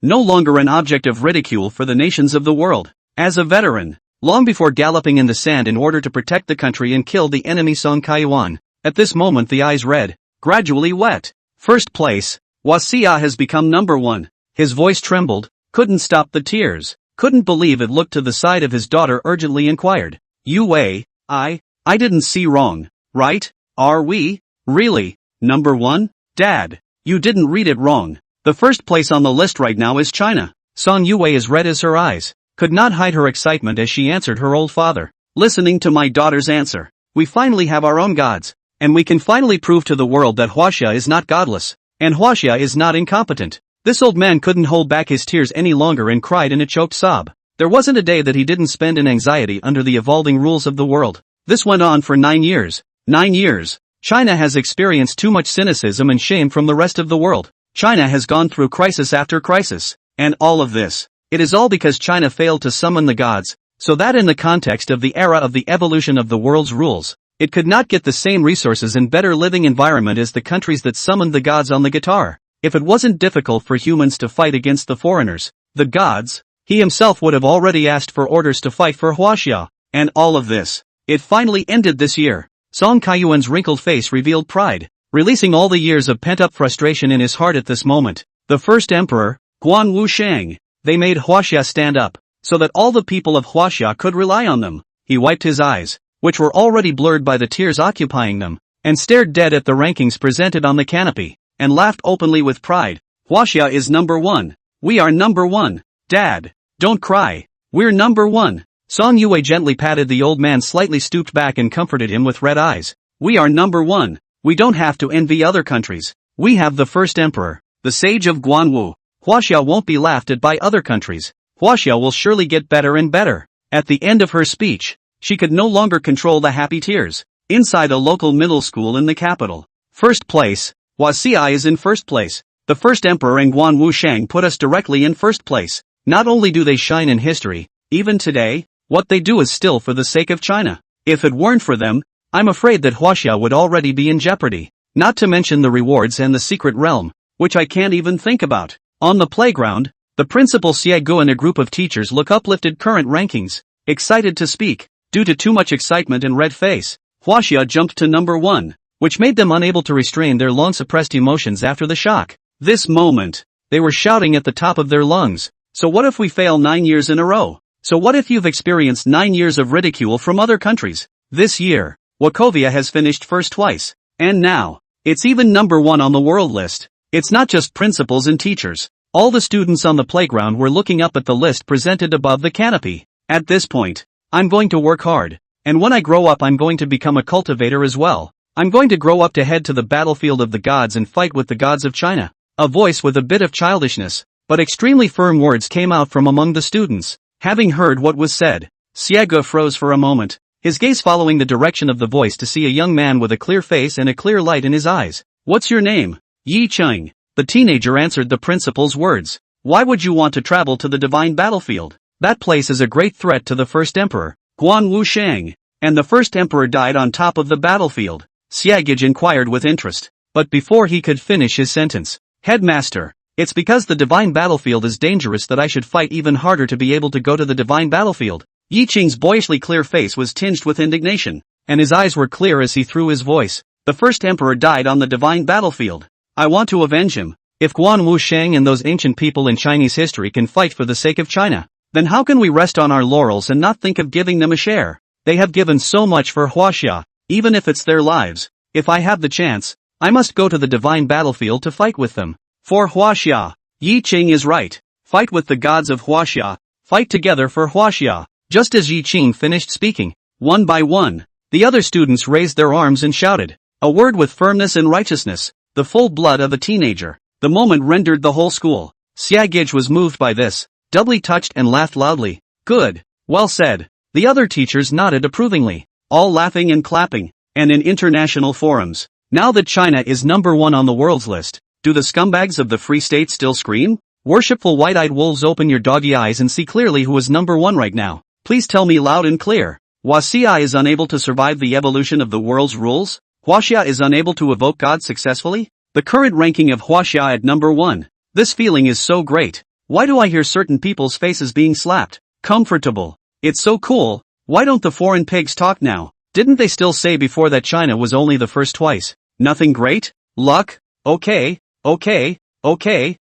No longer an object of ridicule for the nations of the world. As a veteran, long before galloping in the sand in order to protect the country and kill the enemy Song Kaiyuan, at this moment the eyes red, gradually wet. First place, Huaxia has become number 1. His voice trembled, couldn't stop the tears. Couldn't believe it. Looked to the side of his daughter, urgently inquired. "Yu Wei, I didn't see wrong, right? Are we, really, number 1? Dad, you didn't read it wrong. The first place on the list right now is China." Song Yuwei, as red as her eyes, could not hide her excitement as she answered her old father. "Listening to my daughter's answer, we finally have our own gods, and we can finally prove to the world that Huaxia is not godless, and Huaxia is not incompetent." This old man couldn't hold back his tears any longer and cried in a choked sob. There wasn't a day that he didn't spend in anxiety under the evolving rules of the world. This went on for 9 years. 9 years. China has experienced too much cynicism and shame from the rest of the world. China has gone through crisis after crisis. And all of this, it is all because China failed to summon the gods, so that in the context of the era of the evolution of the world's rules, it could not get the same resources and better living environment as the countries that summoned the gods on the guitar. If it wasn't difficult for humans to fight against the foreigners, the gods, he himself would have already asked for orders to fight for Huaxia. And all of this, it finally ended this year. Song Kaiyuan's wrinkled face revealed pride, releasing all the years of pent-up frustration in his heart at this moment. The first emperor, Guan Wu Sheng, they made Huaxia stand up, so that all the people of Huaxia could rely on them. He wiped his eyes, which were already blurred by the tears occupying them, and stared dead at the rankings presented on the canopy, and laughed openly with pride. "Huaxia is number 1. We are number 1. Dad, don't cry. We're number 1. Song Yue gently patted the old man, slightly stooped back and comforted him with red eyes. "We are number 1. We don't have to envy other countries. We have the first emperor, the sage of Guanwu. Huaxia won't be laughed at by other countries. Huaxia will surely get better and better. At the end of her speech, she could no longer control the happy tears. Inside a local middle school in the capital. First place. Huaxia is in first place. The first emperor and Guanwu Shang put us directly in first place. Not only do they shine in history, even today, what they do is still for the sake of China. If it weren't for them, I'm afraid that Huaxia would already be in jeopardy. Not to mention the rewards and the secret realm, which I can't even think about. On the playground, the principal Xiegu and a group of teachers look uplifted current rankings, excited to speak. Due to too much excitement and red face, Huaxia jumped to number 1, which made them unable to restrain their long-suppressed emotions after the shock. This moment, they were shouting at the top of their lungs. So what if we fail 9 years in a row? So what if you've experienced 9 years of ridicule from other countries? This year, Wachovia has finished first twice. And now, it's even number 1 on the world list. It's not just principals and teachers. All the students on the playground were looking up at the list presented above the canopy. At this point, I'm going to work hard. And when I grow up I'm going to become a cultivator as well. I'm going to grow up to head to the battlefield of the gods and fight with the gods of China. A voice with a bit of childishness, but extremely firm words came out from among the students. Having heard what was said, Xiegu froze for a moment, his gaze following the direction of the voice to see a young man with a clear face and a clear light in his eyes. What's your name? Li Sheng. The teenager answered the principal's words. Why would you want to travel to the divine battlefield? That place is a great threat to the first emperor, Guanwu Shang. And the first emperor died on top of the battlefield. Xiegu inquired with interest. But before he could finish his sentence, Headmaster, it's because the divine battlefield is dangerous that I should fight even harder to be able to go to the divine battlefield. Yi Qing's boyishly clear face was tinged with indignation, and his eyes were clear as he threw his voice. The first emperor died on the divine battlefield. I want to avenge him. If Guanwu Shang and those ancient people in Chinese history can fight for the sake of China, then how can we rest on our laurels and not think of giving them a share? They have given so much for Huaxia, even if it's their lives. If I have the chance, I must go to the divine battlefield to fight with them. For Huaxia, Yi Qing is right. Fight with the gods of Huaxia. Fight together for Huaxia. Just as Yi Qing finished speaking, one by one, the other students raised their arms and shouted. A word with firmness and righteousness, the full blood of a teenager. The moment rendered the whole school. Xiegu was moved by this, doubly touched and laughed loudly. Good. Well said. The other teachers nodded approvingly, all laughing and clapping. And in international forums, now that China is number 1 on the world's list, do the scumbags of the Free State still scream? Worshipful white-eyed wolves, open your doggy eyes and see clearly who is number 1 right now. Please tell me loud and clear. Huaxia is unable to survive the evolution of the world's rules? Huaxia is unable to evoke God successfully? The current ranking of Huaxia at number 1. This feeling is so great. Why do I hear certain people's faces being slapped? Comfortable. It's so cool. Why don't the foreign pigs talk now? Didn't they still say before that China was only the first twice? Nothing great? Luck? Okay.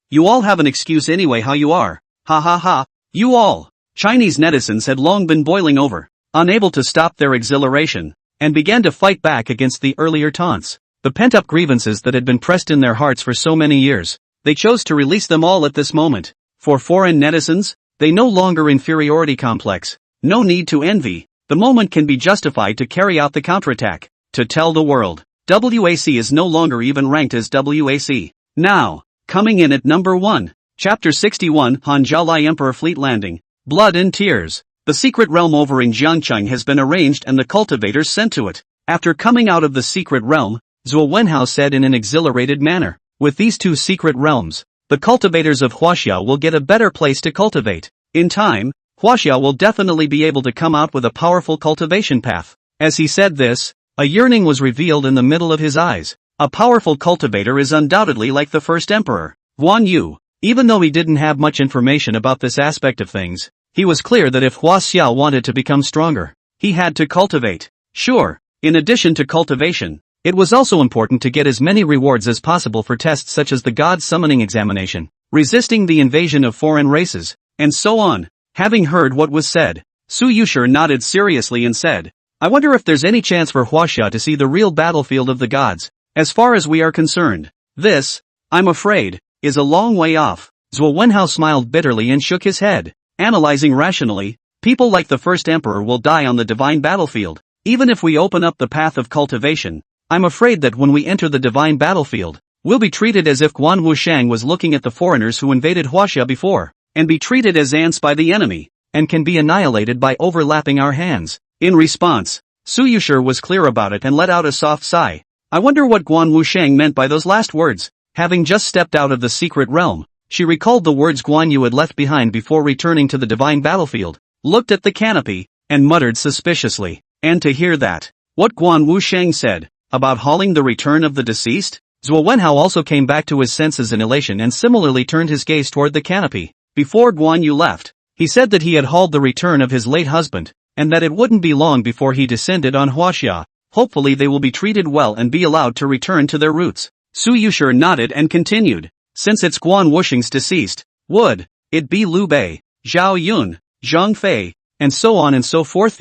You all have an excuse anyway. How you are? Ha ha ha. You all. Chinese netizens had long been boiling over, unable to stop their exhilaration, and began to fight back against the earlier taunts. The pent-up grievances that had been pressed in their hearts for so many years, they chose to release them all at this moment. For foreign netizens, they no longer inferiority complex. No need to envy. The moment can be justified to carry out the counterattack. To tell the world, WAC is no longer even ranked as WAC. Now, coming in at number 1, Chapter 61, Hanjialai Emperor Fleet Landing, Blood and Tears. The secret realm over in Jiangcheng has been arranged and the cultivators sent to it. After coming out of the secret realm, Zhuo Wenhao said in an exhilarated manner, with these 2 secret realms, the cultivators of Huaxia will get a better place to cultivate. In time, Huaxia will definitely be able to come out with a powerful cultivation path. As he said this, a yearning was revealed in the middle of his eyes. A powerful cultivator is undoubtedly like the first emperor, Guan Yu. Even though he didn't have much information about this aspect of things, he was clear that if Huaxia wanted to become stronger, he had to cultivate. Sure, in addition to cultivation, it was also important to get as many rewards as possible for tests such as the God Summoning Examination, resisting the invasion of foreign races, and so on. Having heard what was said, Su Yuxi nodded seriously and said, I wonder if there's any chance for Huaxia to see the real battlefield of the gods. As far as we are concerned, this, I'm afraid, is a long way off. Zhuo Wenhao smiled bitterly and shook his head. Analyzing rationally, people like the first emperor will die on the divine battlefield. Even if we open up the path of cultivation, I'm afraid that when we enter the divine battlefield, we'll be treated as if Guan Sheng was looking at the foreigners who invaded Huaxia before, and be treated as ants by the enemy, and can be annihilated by overlapping our hands. In response, Su Yuxi was clear about it and let out a soft sigh. I wonder what Guan Sheng meant by those last words. Having just stepped out of the secret realm, she recalled the words Guan Yu had left behind before returning to the divine battlefield, looked at the canopy, and muttered suspiciously. And to hear that, what Guan Sheng said, about hauling the return of the deceased? Zhuo Wenhao also came back to his senses in elation and similarly turned his gaze toward the canopy. Before Guan Yu left, he said that he had hauled the return of his late husband, and that it wouldn't be long before he descended on Huaxia. Hopefully they will be treated well and be allowed to return to their roots. Su Yuxi nodded and continued. Since it's Guan Wusheng's deceased, would it be Liu Bei, Zhao Yun, Zhang Fei, and so on and so forth,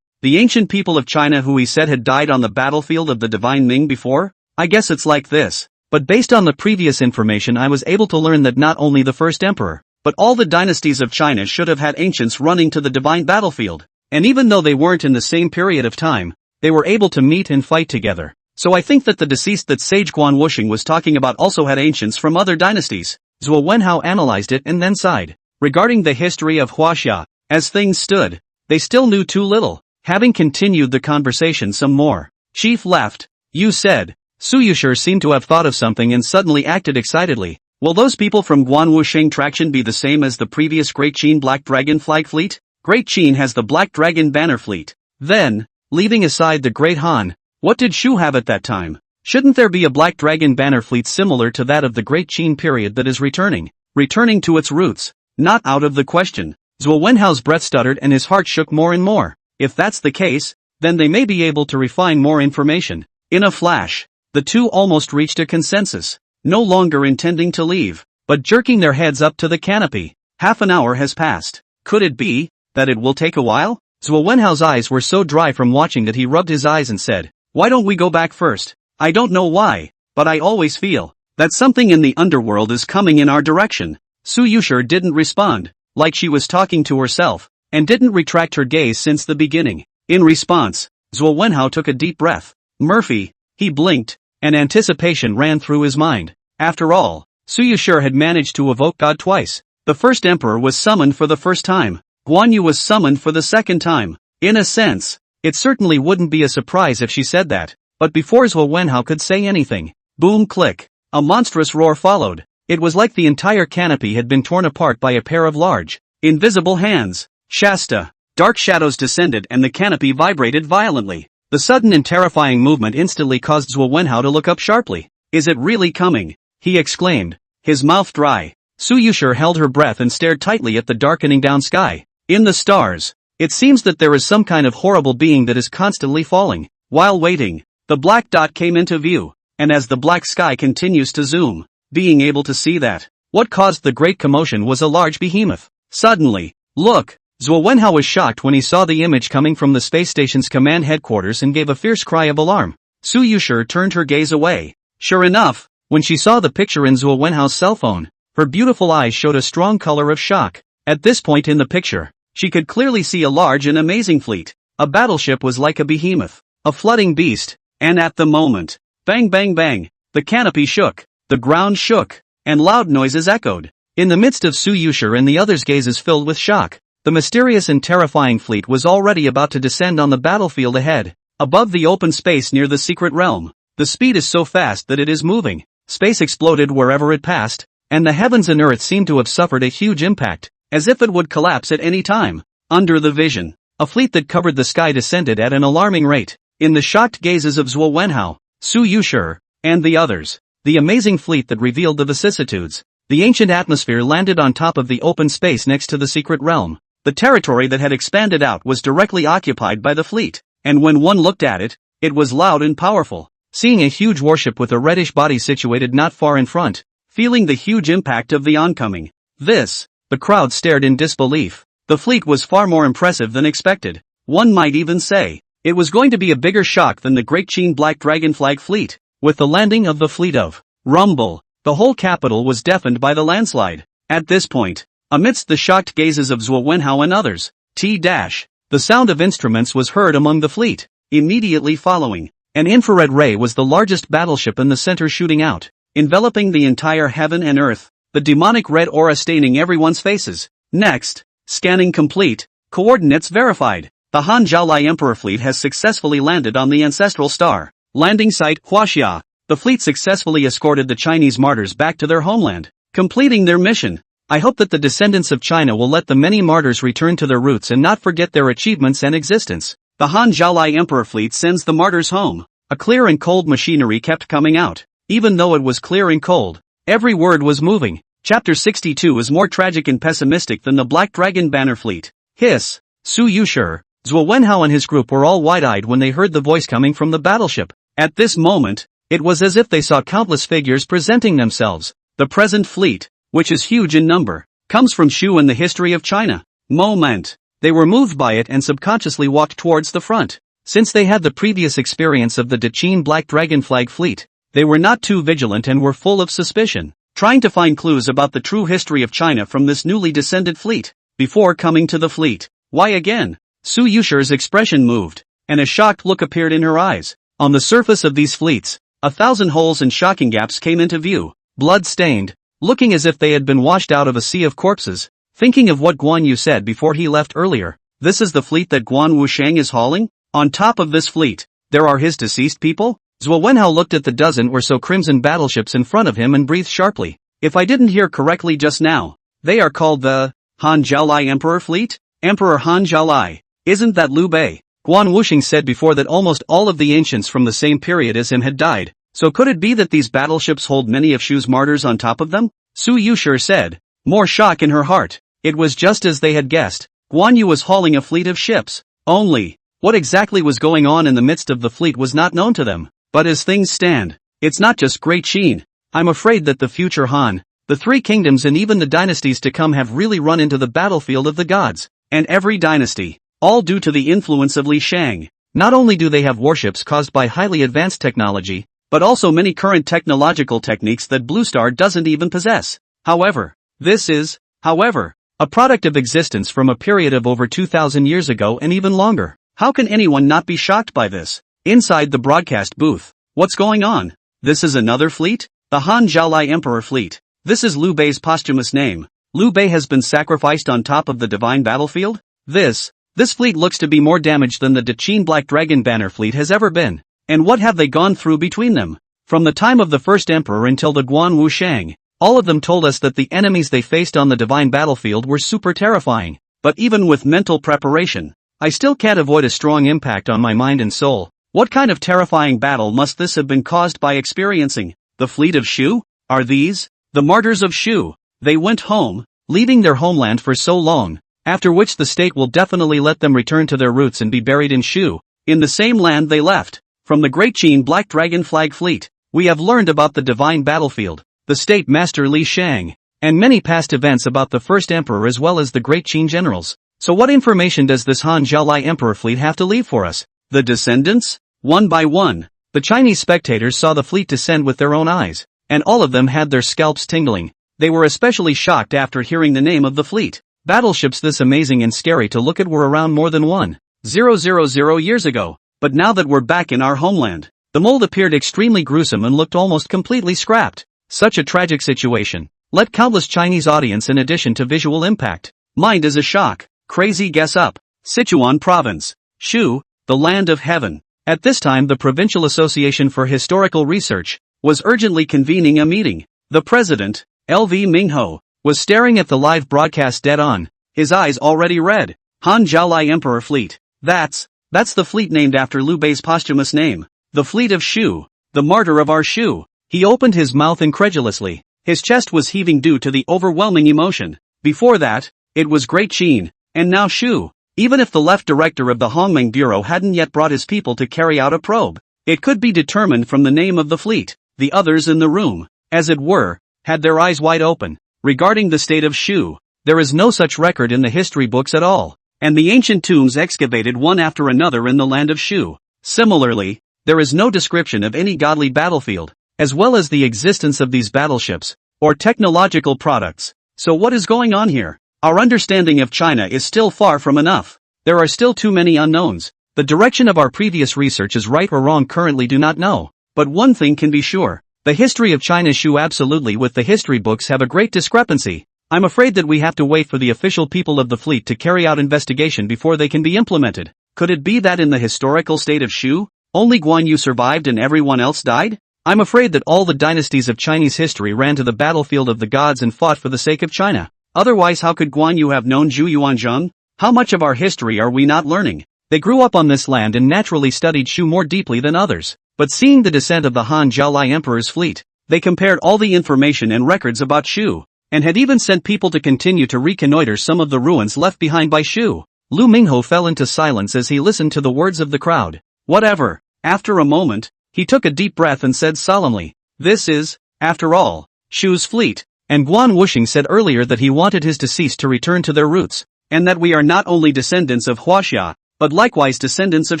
the ancient people of China who he said had died on the battlefield of the divine Ming before? I guess it's like this. But based on the previous information I was able to learn that not only the first emperor, but all the dynasties of China should have had ancients running to the divine battlefield, and even though they weren't in the same period of time, they were able to meet and fight together. So I think that the deceased that Sage Guan Wusheng was talking about also had ancients from other dynasties. Zhuo Wenhao analyzed it and then sighed. Regarding the history of Huaxia, as things stood, they still knew too little. Having continued the conversation some more, Chief left. You said. Su Yuxi seemed to have thought of something and suddenly acted excitedly. Will those people from Guan Wusheng traction be the same as the previous Great Qin Black Dragon Flag Fleet? Great Qin has the Black Dragon Banner Fleet. Then, leaving aside the Great Han, what did Shu have at that time? Shouldn't there be a Black Dragon Banner Fleet similar to that of the Great Qin period that is returning to its roots? Not out of the question. Zhuo Wenhao's breath stuttered and his heart shook more and more. If that's the case, then they may be able to refine more information. In a flash, the two almost reached a consensus, no longer intending to leave, but jerking their heads up to the canopy. Half an hour has passed. Could it be that it will take a while? Zhuo Wenhao's eyes were so dry from watching that he rubbed his eyes and said, why don't we go back first? I don't know why, but I always feel that something in the underworld is coming in our direction. Su Yuxi didn't respond, like she was talking to herself, and didn't retract her gaze since the beginning. In response, Zhuo Wenhao took a deep breath. Murphy, he blinked, and anticipation ran through his mind. After all, Su Yuxi had managed to evoke God twice. The first emperor was summoned for the first time. Guan Yu was summoned for the second time. In a sense, it certainly wouldn't be a surprise if she said that. But before Zhuo Wenhao could say anything, boom click, a monstrous roar followed. It was like the entire canopy had been torn apart by a pair of large, invisible hands. Shasta. Dark shadows descended and the canopy vibrated violently. The sudden and terrifying movement instantly caused Zhuo Wenhao to look up sharply. Is it really coming? He exclaimed, his mouth dry. Su Yuxi held her breath and stared tightly at the darkening down sky. In the stars, it seems that there is some kind of horrible being that is constantly falling. While waiting, the black dot came into view, and as the black sky continues to zoom, being able to see that, what caused the great commotion was a large behemoth. Suddenly, look! Zhuo Wenhao was shocked when he saw the image coming from the space station's command headquarters and gave a fierce cry of alarm. Su Yuxi turned her gaze away. Sure enough, when she saw the picture in Zhuo Wenhao's cell phone, her beautiful eyes showed a strong color of shock. At this point in the picture, she could clearly see a large and amazing fleet. A battleship was like a behemoth, a flooding beast, and at the moment, bang bang bang, the canopy shook, the ground shook, and loud noises echoed. In the midst of Su Yuxi and the others' gazes filled with shock, the mysterious and terrifying fleet was already about to descend on the battlefield ahead, above the open space near the secret realm. The speed is so fast that it is moving. Space exploded wherever it passed, and the heavens and earth seemed to have suffered a huge impact, as if it would collapse at any time. Under the vision, a fleet that covered the sky descended at an alarming rate. In the shocked gazes of Zhuo Wenhao, Su Yuxi, and the others, the amazing fleet that revealed the vicissitudes. The ancient atmosphere landed on top of the open space next to the secret realm. The territory that had expanded out was directly occupied by the fleet, and when one looked at it, it was loud and powerful. Seeing a huge warship with a reddish body situated not far in front, feeling the huge impact of the oncoming, the crowd stared in disbelief. The fleet was far more impressive than expected. One might even say, it was going to be a bigger shock than the Great Qin Black Dragon Flag Fleet. With the landing of the fleet of Rumble, the whole capital was deafened by the landslide. At this point, amidst the shocked gazes of Zhuo Wenhao and others, the sound of instruments was heard among the fleet. Immediately following, An infrared ray was the largest battleship in the center, shooting out, enveloping the entire heaven and earth, the demonic red aura staining everyone's faces. Next, scanning complete, coordinates verified. The Han Zhaolai Emperor fleet has successfully landed on the ancestral star. Landing site, Huaxia. The fleet successfully escorted the Chinese martyrs back to their homeland, completing their mission. I hope that the descendants of China will let the many martyrs return to their roots and not forget their achievements and existence. The Han Zhaolai Emperor fleet sends the martyrs home. A clear and cold machinery kept coming out. Even though it was clear and cold, every word was moving. Chapter 62 is more tragic and pessimistic than the Black Dragon banner fleet. Hiss. Su Yuxi, Zhuo Wenhao and his group were all wide-eyed when they heard the voice coming from the battleship. At this moment, it was as if they saw countless figures presenting themselves. The present fleet, which is huge in number, comes from Shu and the history of China. Moment. They were moved by it and subconsciously walked towards the front. Since they had the previous experience of the Daqin Black Dragon Flag fleet, they were not too vigilant and were full of suspicion, trying to find clues about the true history of China from this newly descended fleet. Before coming to the fleet, why again? Su Yuxi's expression moved, and a shocked look appeared in her eyes. On the surface of these fleets, 1,000 holes and shocking gaps came into view, blood-stained, looking as if they had been washed out of a sea of corpses. Thinking of what Guan Yu said before he left earlier, this is the fleet that Guan Wusheng is hauling? On top of this fleet, there are his deceased people? Zhuo Wenhao looked at the dozen or so crimson battleships in front of him and breathed sharply. If I didn't hear correctly just now, they are called the Han Zhaolai Emperor fleet? Emperor Han Zhaolai. Isn't that Liu Bei? Guan Wusheng said before that almost all of the ancients from the same period as him had died, so could it be that these battleships hold many of Shu's martyrs on top of them? Su Yuxi said, more shock in her heart. It was just as they had guessed. Guan Yu was hauling a fleet of ships. Only, what exactly was going on in the midst of the fleet was not known to them. But as things stand, it's not just Great Qin. I'm afraid that the future Han, the three kingdoms and even the dynasties to come have really run into the battlefield of the gods. And every dynasty, all due to the influence of Li Sheng. Not only do they have warships caused by highly advanced technology, but also many current technological techniques that Blue Star doesn't even possess. However, this is, a product of existence from a period of over 2,000 years ago and even longer. How can anyone not be shocked by this? Inside the broadcast booth, what's going on? This is another fleet? The Han Zhaolai Emperor fleet. This is Liu Bei's posthumous name. Liu Bei has been sacrificed on top of the divine battlefield? This fleet looks to be more damaged than the Daqin Black Dragon banner fleet has ever been. And what have they gone through between them? From the time of the first emperor until the Guan Wusheng, all of them told us that the enemies they faced on the divine battlefield were super terrifying. But even with mental preparation, I still can't avoid a strong impact on my mind and soul. What kind of terrifying battle must this have been caused by experiencing? The fleet of Shu? Are these the martyrs of Shu? They went home, leaving their homeland for so long, after which the state will definitely let them return to their roots and be buried in Shu, in the same land they left. From the Great Qin Black Dragon Flag Fleet, we have learned about the divine battlefield, the state master Li Sheng, and many past events about the first emperor as well as the Great Qin generals. So what information does this Han Zhaolai Emperor fleet have to leave for us? The descendants? One by one, the Chinese spectators saw the fleet descend with their own eyes, and all of them had their scalps tingling. They were especially shocked after hearing the name of the fleet. Battleships this amazing and scary to look at were around more than 1,000 years ago, but now that we're back in our homeland, the mold appeared extremely gruesome and looked almost completely scrapped. Such a tragic situation let countless Chinese audience in addition to visual impact. Mind is a shock. Crazy guess up. Sichuan Province. Shu, the land of heaven. At this time the Provincial Association for Historical Research was urgently convening a meeting. The president, L.V. Mingho, was staring at the live broadcast dead on, his eyes already red. Han Zhaolai Emperor Fleet. That's the fleet named after Liu Bei's posthumous name. The fleet of Shu, the martyr of our Shu. He opened his mouth incredulously. His chest was heaving due to the overwhelming emotion. Before that, it was Great Qin, and now Shu. Even if the left director of the Hongmeng Bureau hadn't yet brought his people to carry out a probe, it could be determined from the name of the fleet. The others in the room, as it were, had their eyes wide open. Regarding the state of Shu, there is no such record in the history books at all, and the ancient tombs excavated one after another in the land of Shu. Similarly, there is no description of any godly battlefield, as well as the existence of these battleships, or technological products. So what is going on here? Our understanding of China is still far from enough. There are still too many unknowns. The direction of our previous research is right or wrong currently do not know. But one thing can be sure. The history of China's Shu absolutely with the history books have a great discrepancy. I'm afraid that we have to wait for the official people of the fleet to carry out investigation before they can be implemented. Could it be that in the historical state of Shu, only Guan Yu survived and everyone else died? I'm afraid that all the dynasties of Chinese history ran to the battlefield of the gods and fought for the sake of China. Otherwise how could Guan Yu have known Zhu Yuanzhang? How much of our history are we not learning? They grew up on this land and naturally studied Shu more deeply than others. But seeing the descent of the Han Zhaolai Emperor's fleet, they compared all the information and records about Shu, and had even sent people to continue to reconnoiter some of the ruins left behind by Shu. Lu Mingho fell into silence as he listened to the words of the crowd. Whatever. After a moment, he took a deep breath and said solemnly, "This is, after all, Shu's fleet." And Guan Wuxing said earlier that he wanted his deceased to return to their roots, and that we are not only descendants of Huaxia, but likewise descendants of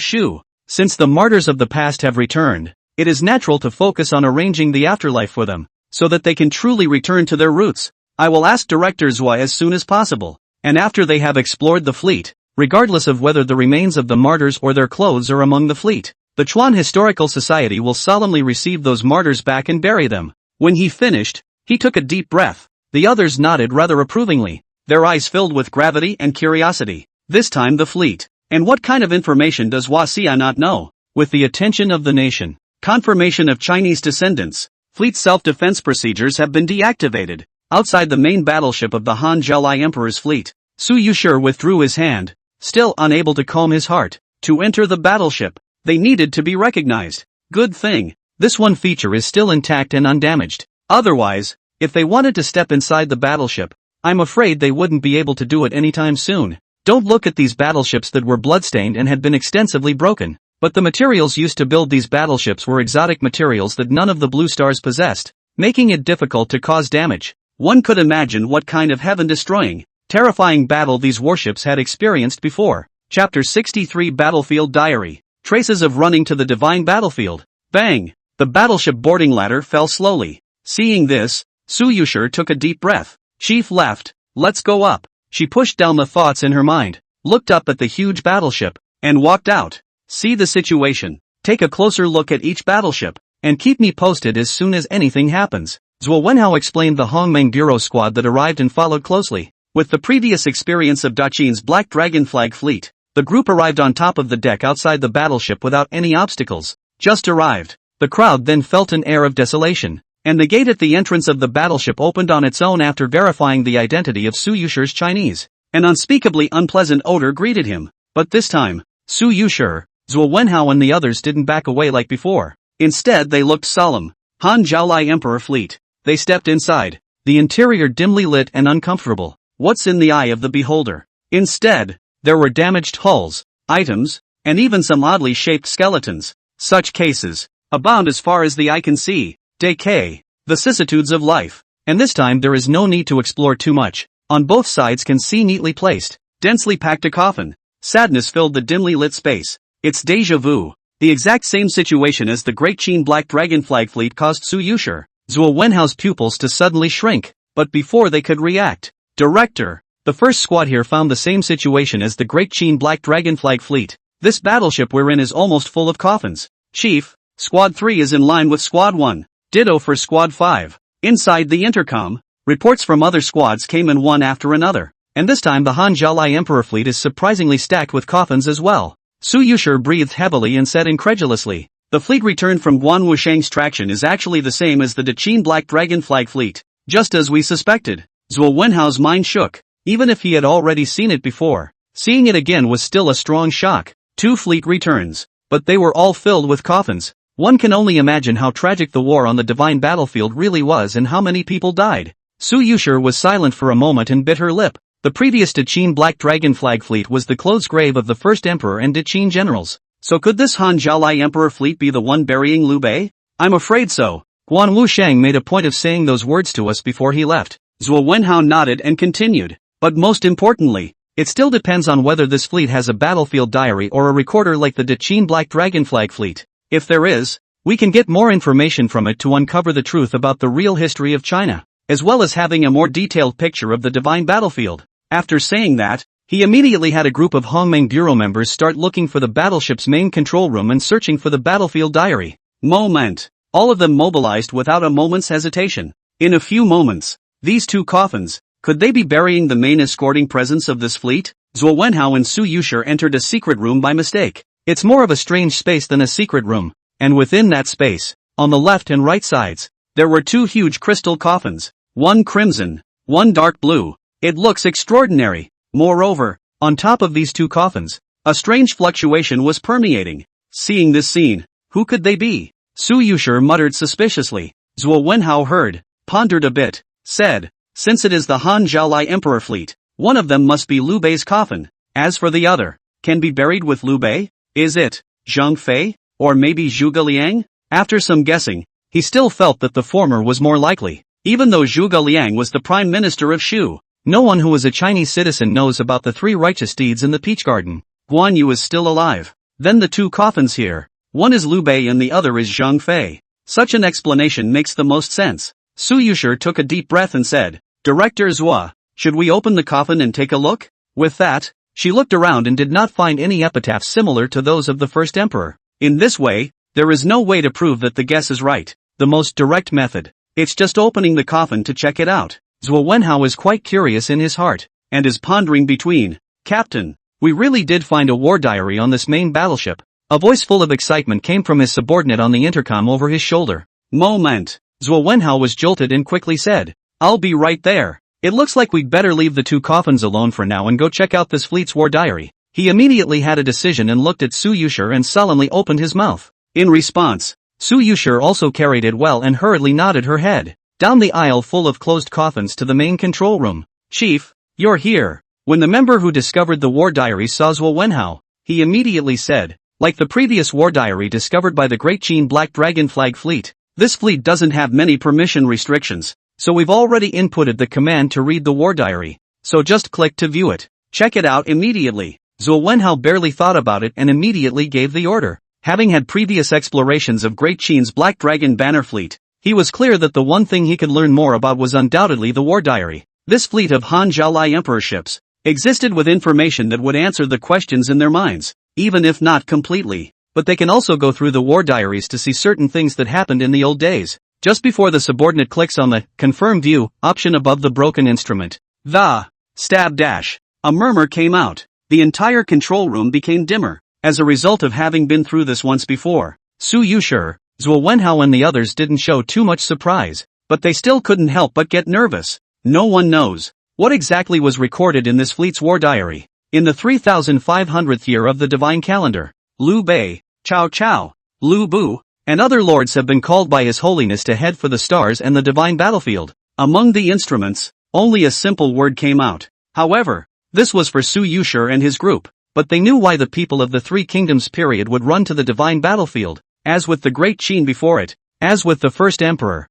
Shu. Since the martyrs of the past have returned, it is natural to focus on arranging the afterlife for them, so that they can truly return to their roots. I will ask Director Zhua as soon as possible, and after they have explored the fleet, regardless of whether the remains of the martyrs or their clothes are among the fleet, the Chuan Historical Society will solemnly receive those martyrs back and bury them. When he finished, he took a deep breath. The others nodded rather approvingly, their eyes filled with gravity and curiosity. This time the fleet. And what kind of information does Huaxia not know? With the attention of the nation, confirmation of Chinese descendants, fleet self-defense procedures have been deactivated. Outside the main battleship of the Han Zhaolai Emperor's fleet, Su Yuxi withdrew his hand, still unable to calm his heart. To enter the battleship, they needed to be recognized. Good thing, this one feature is still intact and undamaged. Otherwise, if they wanted to step inside the battleship, I'm afraid they wouldn't be able to do it anytime soon. Don't look at these battleships that were bloodstained and had been extensively broken. But the materials used to build these battleships were exotic materials that none of the Blue Stars possessed, making it difficult to cause damage. One could imagine what kind of heaven-destroying, terrifying battle these warships had experienced before. Chapter 63 Battlefield Diary. Traces of running to the divine battlefield. Bang! The battleship boarding ladder fell slowly. Seeing this, Su Yuxi took a deep breath. Chief left, let's go up. She pushed down the thoughts in her mind, looked up at the huge battleship, and walked out. See the situation, take a closer look at each battleship, and keep me posted as soon as anything happens. Zhuo Wenhao explained the Hongmeng Bureau squad that arrived and followed closely. With the previous experience of Daqin's Black Dragon Fleet, the group arrived on top of the deck outside the battleship without any obstacles. Just arrived. The crowd then felt an air of desolation, and the gate at the entrance of the battleship opened on its own after verifying the identity of Su Yuxi's Chinese. An unspeakably unpleasant odor greeted him. But this time, Su Yuxi, Zhuo Wenhao and the others didn't back away like before. Instead they looked solemn. Han Zhaolai Emperor Fleet. They stepped inside. The interior dimly lit and uncomfortable. What's in the eye of the beholder? Instead, there were damaged hulls, items, and even some oddly shaped skeletons. Such cases abound as far as the eye can see. Decay, vicissitudes of life. And this time there is no need to explore too much. On both sides can see neatly placed, densely packed a coffin. Sadness filled the dimly lit space. It's déjà vu. The exact same situation as the Great Qin Black Dragon Fleet caused Su Yuxi, Zhuo Wenhao's pupils to suddenly shrink. But before they could react, Director, the first squad here found the same situation as the Great Qin Black Dragon Fleet. This battleship we're in is almost full of coffins. Chief, Squad 3 is in line with Squad 1. Ditto for Squad 5. Inside the intercom, reports from other squads came in one after another. And this time the Han Zhaolai Emperor Fleet is surprisingly stacked with coffins as well. Su Yuxi breathed heavily and said incredulously, the fleet returned from Guan Wusheng's traction is actually the same as the Daqin Black Dragon Fleet. Just as we suspected. Zhuo Wenhao's mind shook. Even if he had already seen it before, seeing it again was still a strong shock. 2 fleet returns. But they were all filled with coffins. One can only imagine how tragic the war on the divine battlefield really was and how many people died. Su Yuxi was silent for a moment and bit her lip. The previous Daqin Black Dragon Fleet was the closed grave of the first emperor and Daqin generals. So could this Han Zhaolai Emperor Fleet be the one burying Liu Bei? I'm afraid so. Guan Wusheng made a point of saying those words to us before he left. Zhuo Wenhao nodded and continued. But most importantly, it still depends on whether this fleet has a battlefield diary or a recorder like the Daqin Black Dragon Fleet. If there is, we can get more information from it to uncover the truth about the real history of China, as well as having a more detailed picture of the divine battlefield. After saying that, He immediately had a group of Hongmeng Bureau members start looking for the battleship's main control room and searching for the battlefield diary. Moment. All of them mobilized without a moment's hesitation. In a few moments, these two coffins, could they be burying the main escorting presence of this fleet? Zhuo Wenhao and Su Yuxi entered a secret room by mistake. It's more of a strange space than a secret room, and within that space, on the left and right sides, there were two huge crystal coffins, one crimson, one dark blue. It looks extraordinary. Moreover, on top of these two coffins, a strange fluctuation was permeating. Seeing this scene, who could they be? Su Yuxi muttered suspiciously. Zhuo Wenhao heard, pondered a bit, said, since it is the Han Zhaolai Emperor fleet, one of them must be Liu Bei's coffin. As for the other, can be buried with Liu Bei? Is it Zhang Fei, or maybe Zhuge Liang? After some guessing, he still felt that the former was more likely. Even though Zhuge Liang was the prime minister of Shu, no one who is a Chinese citizen knows about the three righteous deeds in the Peach Garden. Guan Yu is still alive. Then the two coffins here. One is Liu Bei and the other is Zhang Fei. Such an explanation makes the most sense. Su Yuxi took a deep breath and said, Director Zhua, should we open the coffin and take a look? With that, she looked around and did not find any epitaphs similar to those of the first emperor. In this way, there is no way to prove that the guess is right. The most direct method. It's just opening the coffin to check it out. Zhuo Wenhao is quite curious in his heart, and is pondering between, Captain, we really did find a war diary on this main battleship. A voice full of excitement came from his subordinate on the intercom over his shoulder. Moment. Zhuo Wenhao was jolted and quickly said, I'll be right there. It looks like we'd better leave the two coffins alone for now and go check out this fleet's war diary. He immediately had a decision and looked at Su Yuxi and sullenly opened his mouth. In response, Su Yuxi also carried it well and hurriedly nodded her head. Down the aisle full of closed coffins to the main control room. Chief, you're here. When the member who discovered the war diary saw Zhuo Wenhao, he immediately said, like the previous war diary discovered by the Great Qin Black Dragon Fleet, this fleet doesn't have many permission restrictions, so we've already inputted the command to read the war diary, so just click to view it. Check it out immediately. Zhuo Wenhao barely thought about it and immediately gave the order. Having had previous explorations of Great Qin's Black Dragon Banner Fleet, he was clear that the one thing he could learn more about was undoubtedly the war diary. This fleet of Han Zhaolai Emperor ships existed with information that would answer the questions in their minds, even if not completely. But they can also go through the war diaries to see certain things that happened in the old days. Just before the subordinate clicks on the Confirm View option above the broken instrument, the stab dash, a murmur came out. The entire control room became dimmer. As a result of having been through this once before, Su Yuxi, Zhuo Wenhao and the others didn't show too much surprise, but they still couldn't help but get nervous. No one knows what exactly was recorded in this fleet's war diary. In the 3500th year of the divine calendar, Liu Bei, Cao Cao, Liu Bu, and other lords have been called by His Holiness to head for the stars and the divine battlefield. Among the instruments, only a simple word came out. However, this was for Su Yuxi and his group, but they knew why the people of the Three Kingdoms period would run to the divine battlefield. As with the Great Qin before it, as with the first emperor,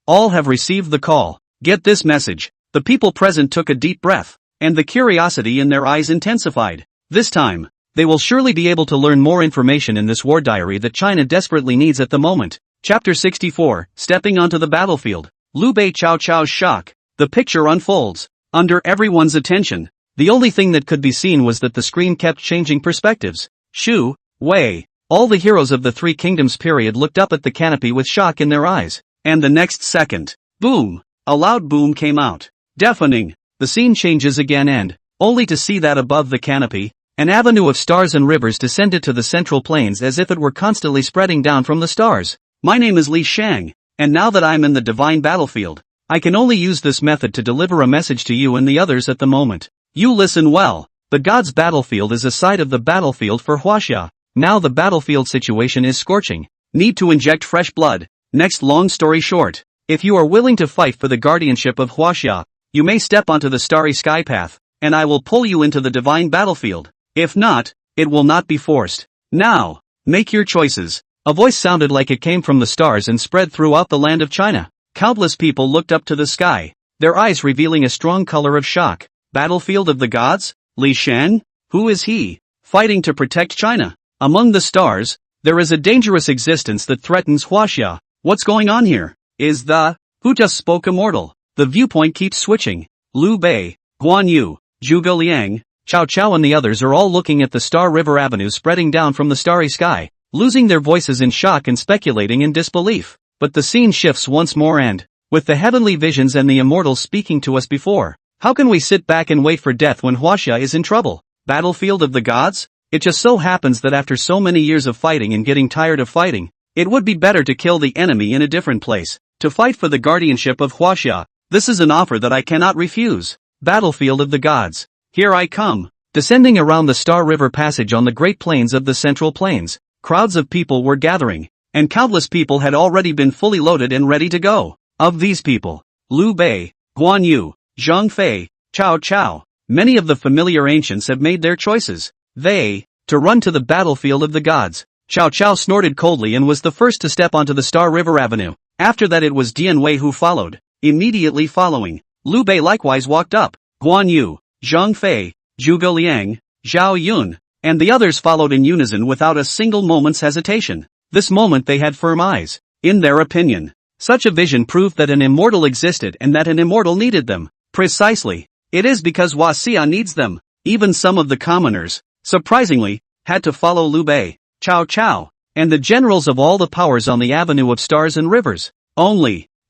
all have received the call. Get this message. The people present took a deep breath, and the curiosity in their eyes intensified. This time, they will surely be able to learn more information in this war diary that China desperately needs at the moment. Chapter 64, Stepping onto the battlefield. Liu Bei Cao Cao's shock. The picture unfolds. Under everyone's attention, the only thing that could be seen was that the screen kept changing perspectives. Shu, Wei, all the heroes of the Three Kingdoms period looked up at the canopy with shock in their eyes. And the next second, boom, a loud boom came out. Deafening. The scene changes again and, only to see that above the canopy, an avenue of stars and rivers descended to the central plains as if it were constantly spreading down from the stars. My name is Li Sheng, and now that I'm in the divine battlefield, I can only use this method to deliver a message to you and the others at the moment. You listen well. The gods' battlefield is a side of the battlefield for Huaxia. Now the battlefield situation is scorching. Need to inject fresh blood. Next, long story short, if you are willing to fight for the guardianship of Huaxia, you may step onto the starry sky path, and I will pull you into the divine battlefield. If not, it will not be forced. Now, make your choices. A voice sounded like it came from the stars and spread throughout the land of China. Countless people looked up to the sky, their eyes revealing a strong color of shock. Battlefield of the gods? Li Sheng? Who is he? Fighting to protect China. Among the stars, there is a dangerous existence that threatens Huaxia. What's going on here? Is the who just spoke immortal? The viewpoint keeps switching. Liu Bei, Guan Yu, Zhuge Liang, Cao Cao and the others are all looking at the Star River Avenue spreading down from the starry sky, losing their voices in shock and speculating in disbelief. But the scene shifts once more and, with the heavenly visions and the immortals speaking to us before, how can we sit back and wait for death when Huaxia is in trouble? Battlefield of the gods? It just so happens that after so many years of fighting and getting tired of fighting, it would be better to kill the enemy in a different place, to fight for the guardianship of Huaxia. This is an offer that I cannot refuse. Battlefield of the gods. Here I come. Descending around the Star River Passage on the Great Plains of the Central Plains, crowds of people were gathering, and countless people had already been fully loaded and ready to go. Of these people, Liu Bei, Guan Yu, Zhang Fei, Cao Cao, many of the familiar ancients have made their choices. To run to the battlefield of the gods. Cao Cao snorted coldly and was the first to step onto the Star River Avenue. After that it was Dian Wei who followed. Immediately following, Liu Bei likewise walked up. Guan Yu, Zhang Fei, Zhuge Liang, Zhao Yun, and the others followed in unison without a single moment's hesitation. This moment they had firm eyes. In their opinion, such a vision proved that an immortal existed and that an immortal needed them. Precisely. It is because Huaxia needs them. Even some of the commoners, surprisingly, had to follow Liu Bei, Cao Cao, and the generals of all the powers on the Avenue of Stars and Rivers.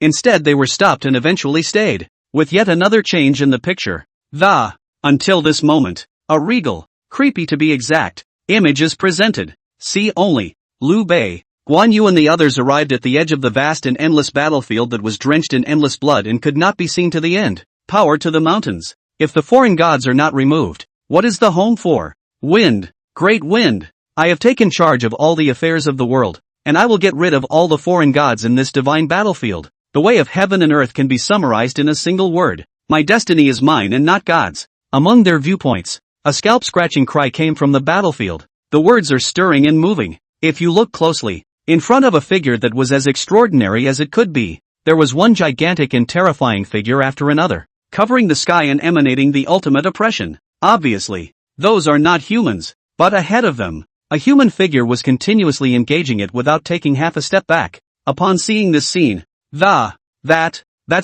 Instead they were stopped and eventually stayed, with yet another change in the picture. Until this moment, a regal, creepy to be exact, image is presented. See only, Liu Bei, Guan Yu and the others arrived at the edge of the vast and endless battlefield that was drenched in endless blood and could not be seen to the end. Power to the mountains. If the foreign gods are not removed, what is the home for? Wind, great wind. I have taken charge of all the affairs of the world, and I will get rid of all the foreign gods in this divine battlefield. The way of heaven and earth can be summarized in a single word. My destiny is mine and not God's. Among their viewpoints, a scalp-scratching cry came from the battlefield. The words are stirring and moving. If you look closely, in front of a figure that was as extraordinary as it could be, there was one gigantic and terrifying figure after another, covering the sky and emanating the ultimate oppression. Obviously, those are not humans, but ahead of them, a human figure was continuously engaging it without taking half a step back. Upon seeing this scene, that's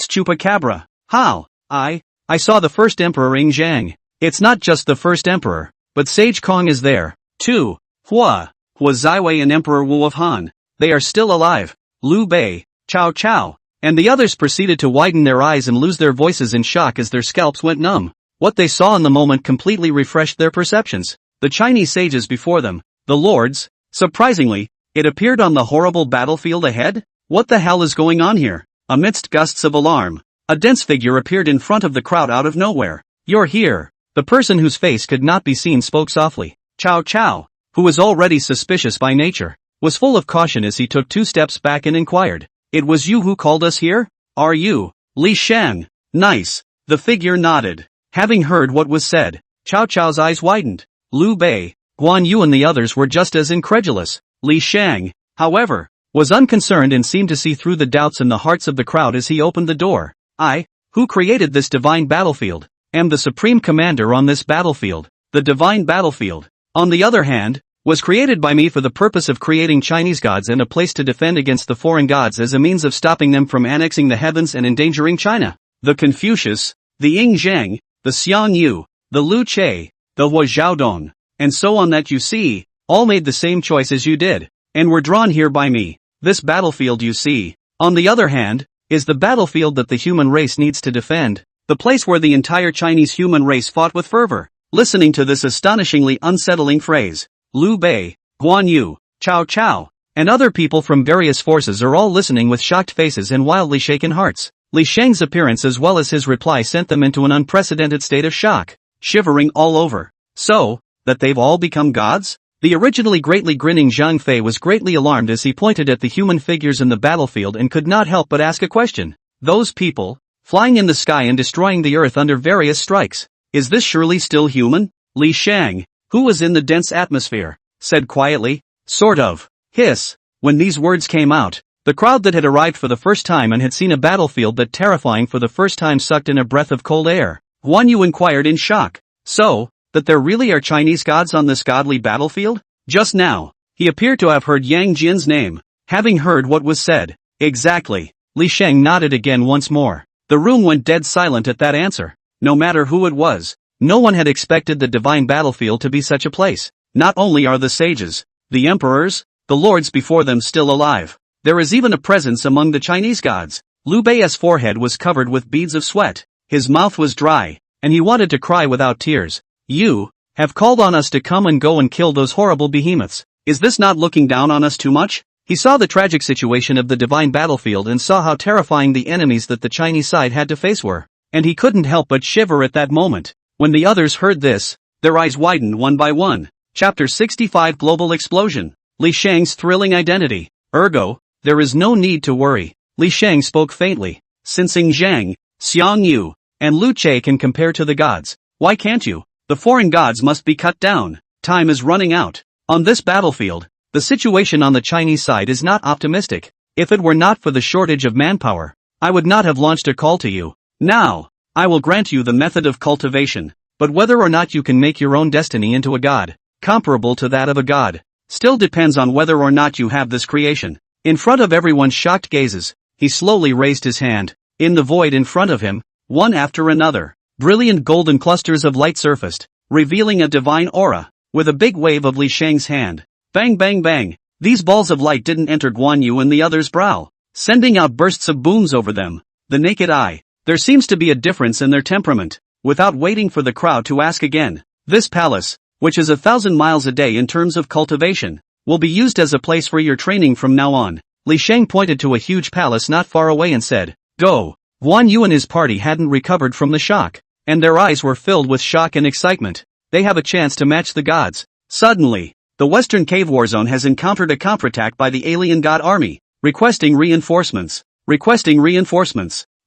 Chupacabra. How? I saw the first emperor Ing Zhang. It's not just the first emperor, but Sage Kong is there, too. Hua Zaiwei and Emperor Wu of Han. They are still alive. Liu Bei, Cao Cao, and the others proceeded to widen their eyes and lose their voices in shock as their scalps went numb. What they saw in the moment completely refreshed their perceptions. The Chinese sages before them, the lords, surprisingly, it appeared on the horrible battlefield ahead? What the hell is going on here? Amidst gusts of alarm, a dense figure appeared in front of the crowd out of nowhere. You're here. The person whose face could not be seen spoke softly. Cao Cao, who was already suspicious by nature, was full of caution as he took 2 steps back and inquired. It was you who called us here? Are you Li Sheng? Nice. The figure nodded. Having heard what was said, Cao Cao's eyes widened. Liu Bei, Guan Yu and the others were just as incredulous. Li Sheng, however, was unconcerned and seemed to see through the doubts in the hearts of the crowd as he opened the door. I, who created this divine battlefield, am the supreme commander on this battlefield. The divine battlefield, on the other hand, was created by me for the purpose of creating Chinese gods and a place to defend against the foreign gods as a means of stopping them from annexing the heavens and endangering China. The Confucius, the Ing Zhang, the Xiang Yu, the Lu Che, the Hua Zhaodong, and so on that you see, all made the same choice as you did, and were drawn here by me. This battlefield you see, on the other hand, is the battlefield that the human race needs to defend, the place where the entire Chinese human race fought with fervor. Listening to this astonishingly unsettling phrase, Liu Bei, Guan Yu, Cao Cao, and other people from various forces are all listening with shocked faces and wildly shaken hearts. Li Sheng's appearance as well as his reply sent them into an unprecedented state of shock, shivering all over. So, that they've all become gods? The originally greatly grinning Zhang Fei was greatly alarmed as he pointed at the human figures in the battlefield and could not help but ask a question. Those people, flying in the sky and destroying the earth under various strikes, is this surely still human? Li Sheng, who was in the dense atmosphere, said quietly, sort of. Hiss. When these words came out, the crowd that had arrived for the first time and had seen a battlefield that terrifying for the first time sucked in a breath of cold air. Guan Yu inquired in shock. So, that there really are Chinese gods on this godly battlefield? Just now, he appeared to have heard Yang Jian's name, having heard what was said. Exactly. Li Sheng nodded again once more. The room went dead silent at that answer. No matter who it was, No one had expected the divine battlefield to be such a place. Not only are the sages, the emperors, the lords before them still alive, there is even a presence among the Chinese gods. Liu Bei's forehead was covered with beads of sweat, his mouth was dry, and he wanted to cry without tears. You have called on us to come and go and kill those horrible behemoths. Is this not looking down on us too much? He saw the tragic situation of the divine battlefield and saw how terrifying the enemies that the Chinese side had to face were. And he couldn't help but shiver at that moment. When the others heard this, their eyes widened one by one. Chapter 65 Global Explosion. Li Sheng's thrilling identity. Ergo, there is no need to worry. Li Sheng spoke faintly. Sinsing Zhang, Xiang Yu, and Lu Che can compare to the gods. Why can't you? The foreign gods must be cut down. Time is running out. On this battlefield, the situation on the Chinese side is not optimistic. If it were not for the shortage of manpower, I would not have launched a call to you. Now, I will grant you the method of cultivation, but whether or not you can make your own destiny into a god, comparable to that of a god, still depends on whether or not you have this creation. In front of everyone's shocked gazes, he slowly raised his hand. In the void in front of him, one after another, brilliant golden clusters of light surfaced, revealing a divine aura. With a big wave of Li Sheng's hand, bang bang bang, these balls of light didn't enter Guan Yu and the other's brow, sending out bursts of booms over them. The naked eye, there seems to be a difference in their temperament. Without waiting for the crowd to ask again, this palace, which is 1,000 miles a day in terms of cultivation, will be used as a place for your training from now on. Li Sheng pointed to a huge palace not far away and said, "Go." Guan Yu and his party hadn't recovered from the shock, and their eyes were filled with shock and excitement. They have a chance to match the gods. Suddenly, the Western Cave War Zone has encountered a counterattack by the alien god army, requesting reinforcements.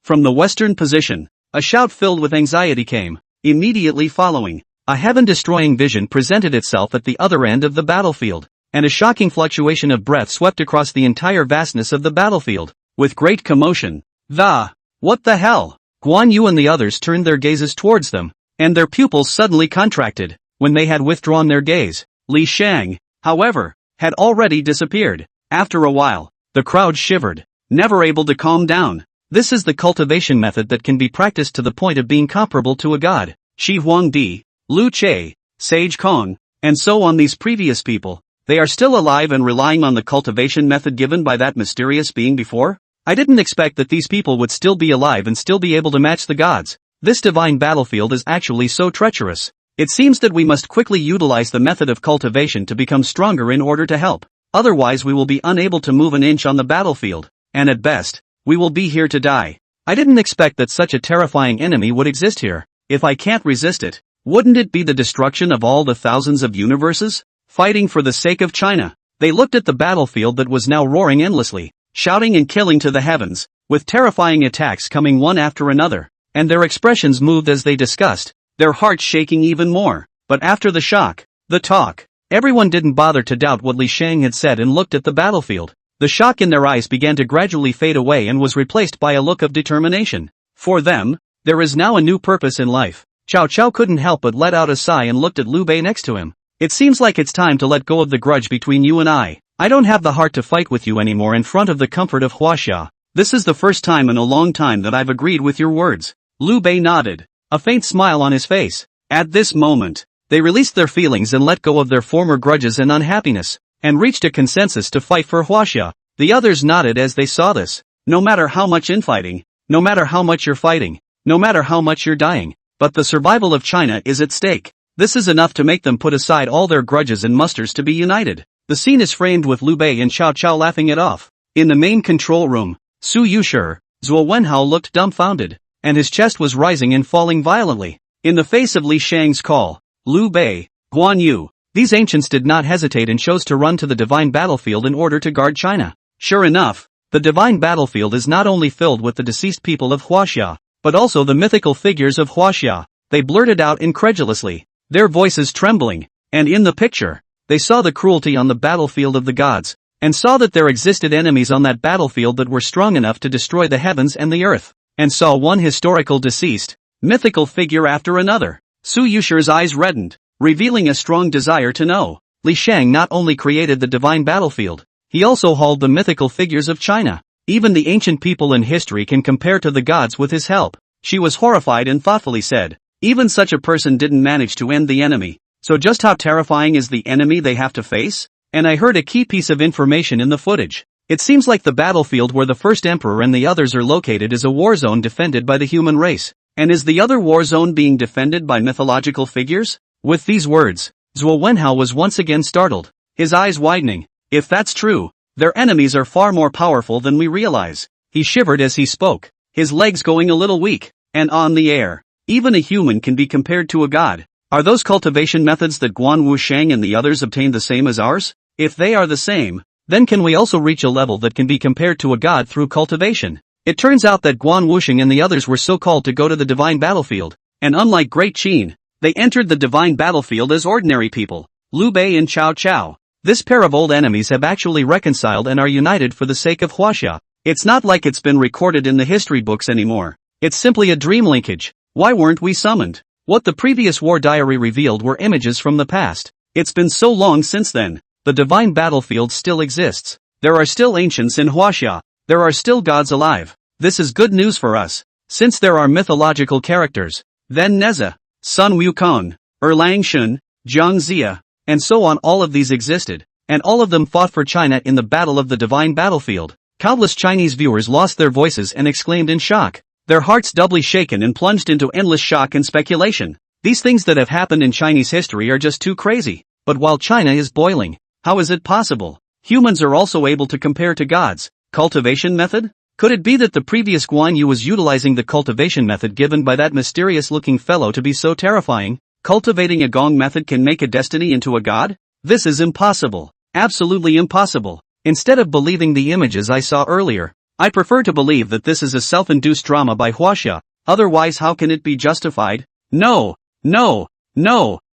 From the western position, a shout filled with anxiety came. Immediately following, a heaven-destroying vision presented itself at the other end of the battlefield, and a shocking fluctuation of breath swept across the entire vastness of the battlefield. With great commotion, what the hell? Guan Yu and the others turned their gazes towards them, and their pupils suddenly contracted. When they had withdrawn their gaze, Li Sheng, however, had already disappeared. After a while, the crowd shivered, never able to calm down. This is the cultivation method that can be practiced to the point of being comparable to a god. Shi Huangdi, Lu Che, Sage Kong, and so on. These previous people, they are still alive and relying on the cultivation method given by that mysterious being before? I didn't expect that these people would still be alive and still be able to match the gods. This divine battlefield is actually so treacherous. It seems that we must quickly utilize the method of cultivation to become stronger in order to help. Otherwise we will be unable to move an inch on the battlefield, and at best, we will be here to die. I didn't expect that such a terrifying enemy would exist here. If I can't resist it, wouldn't it be the destruction of all the thousands of universes? Fighting for the sake of China. They looked at the battlefield that was now roaring endlessly, shouting and killing to the heavens, with terrifying attacks coming one after another, and their expressions moved as they discussed, their hearts shaking even more. But after the shock, the talk, everyone didn't bother to doubt what Li Sheng had said and looked at the battlefield. The shock in their eyes began to gradually fade away and was replaced by a look of determination. For them, there is now a new purpose in life. Cao Cao couldn't help but let out a sigh and looked at Liu Bei next to him. It seems like it's time to let go of the grudge between you and I. I don't have the heart to fight with you anymore in front of the comfort of Huaxia. This is the first time in a long time that I've agreed with your words. Liu Bei nodded, a faint smile on his face. At this moment, they released their feelings and let go of their former grudges and unhappiness, and reached a consensus to fight for Huaxia. The others nodded as they saw this. No matter how much infighting, no matter how much you're fighting, no matter how much you're dying, but the survival of China is at stake. This is enough to make them put aside all their grudges and musters to be united. The scene is framed with Liu Bei and Cao Cao laughing it off. In the main control room, Su Yuxi, Zhuo Wenhao looked dumbfounded, and his chest was rising and falling violently. In the face of Li Sheng's call, Liu Bei, Guan Yu, these ancients did not hesitate and chose to run to the divine battlefield in order to guard China. Sure enough, the divine battlefield is not only filled with the deceased people of Huaxia, but also the mythical figures of Huaxia. They blurted out incredulously, their voices trembling, and in the picture, they saw the cruelty on the battlefield of the gods, and saw that there existed enemies on that battlefield that were strong enough to destroy the heavens and the earth, and saw one historical deceased, mythical figure after another. Su Yuxi's eyes reddened, revealing a strong desire to know. Li Sheng not only created the divine battlefield, he also hauled the mythical figures of China. Even the ancient people in history can compare to the gods with his help. She was horrified and thoughtfully said, Even such a person didn't manage to end the enemy. So just how terrifying is the enemy they have to face? And I heard a key piece of information in the footage. It seems like the battlefield where the first emperor and the others are located is a war zone defended by the human race. And is the other war zone being defended by mythological figures? With these words, Zhuo Wenhao was once again startled, his eyes widening. If that's true, their enemies are far more powerful than we realize. He shivered as he spoke, his legs going a little weak, and on the air. Even a human can be compared to a god. Are those cultivation methods that Guan Wusheng and the others obtained the same as ours? If they are the same, then can we also reach a level that can be compared to a god through cultivation? It turns out that Guan Wusheng and the others were so called to go to the divine battlefield, and unlike Great Qin, they entered the divine battlefield as ordinary people. Liu Bei and Cao Cao. This pair of old enemies have actually reconciled and are united for the sake of Huaxia. It's not like it's been recorded in the history books anymore. It's simply a dream linkage. Why weren't we summoned? What the previous war diary revealed were images from the past. It's been so long since then. The divine battlefield still exists. There are still ancients in Huaxia. There are still gods alive. This is good news for us. Since there are mythological characters, then Neza, Sun Wukong, Erlang Shun, Jiang Zia, and so on, all of these existed, and all of them fought for China in the battle of the divine battlefield. Countless Chinese viewers lost their voices and exclaimed in shock, their hearts doubly shaken and plunged into endless shock and speculation. These things that have happened in Chinese history are just too crazy. But while China is boiling, how is it possible? Humans are also able to compare to gods. Cultivation method? Could it be that the previous Guan Yu was utilizing the cultivation method given by that mysterious-looking fellow to be so terrifying? Cultivating a gong method can make a destiny into a god? This is impossible. Absolutely impossible. Instead of believing the images I saw earlier, I prefer to believe that this is a self-induced drama by Huaxia. Otherwise, how can it be justified? No,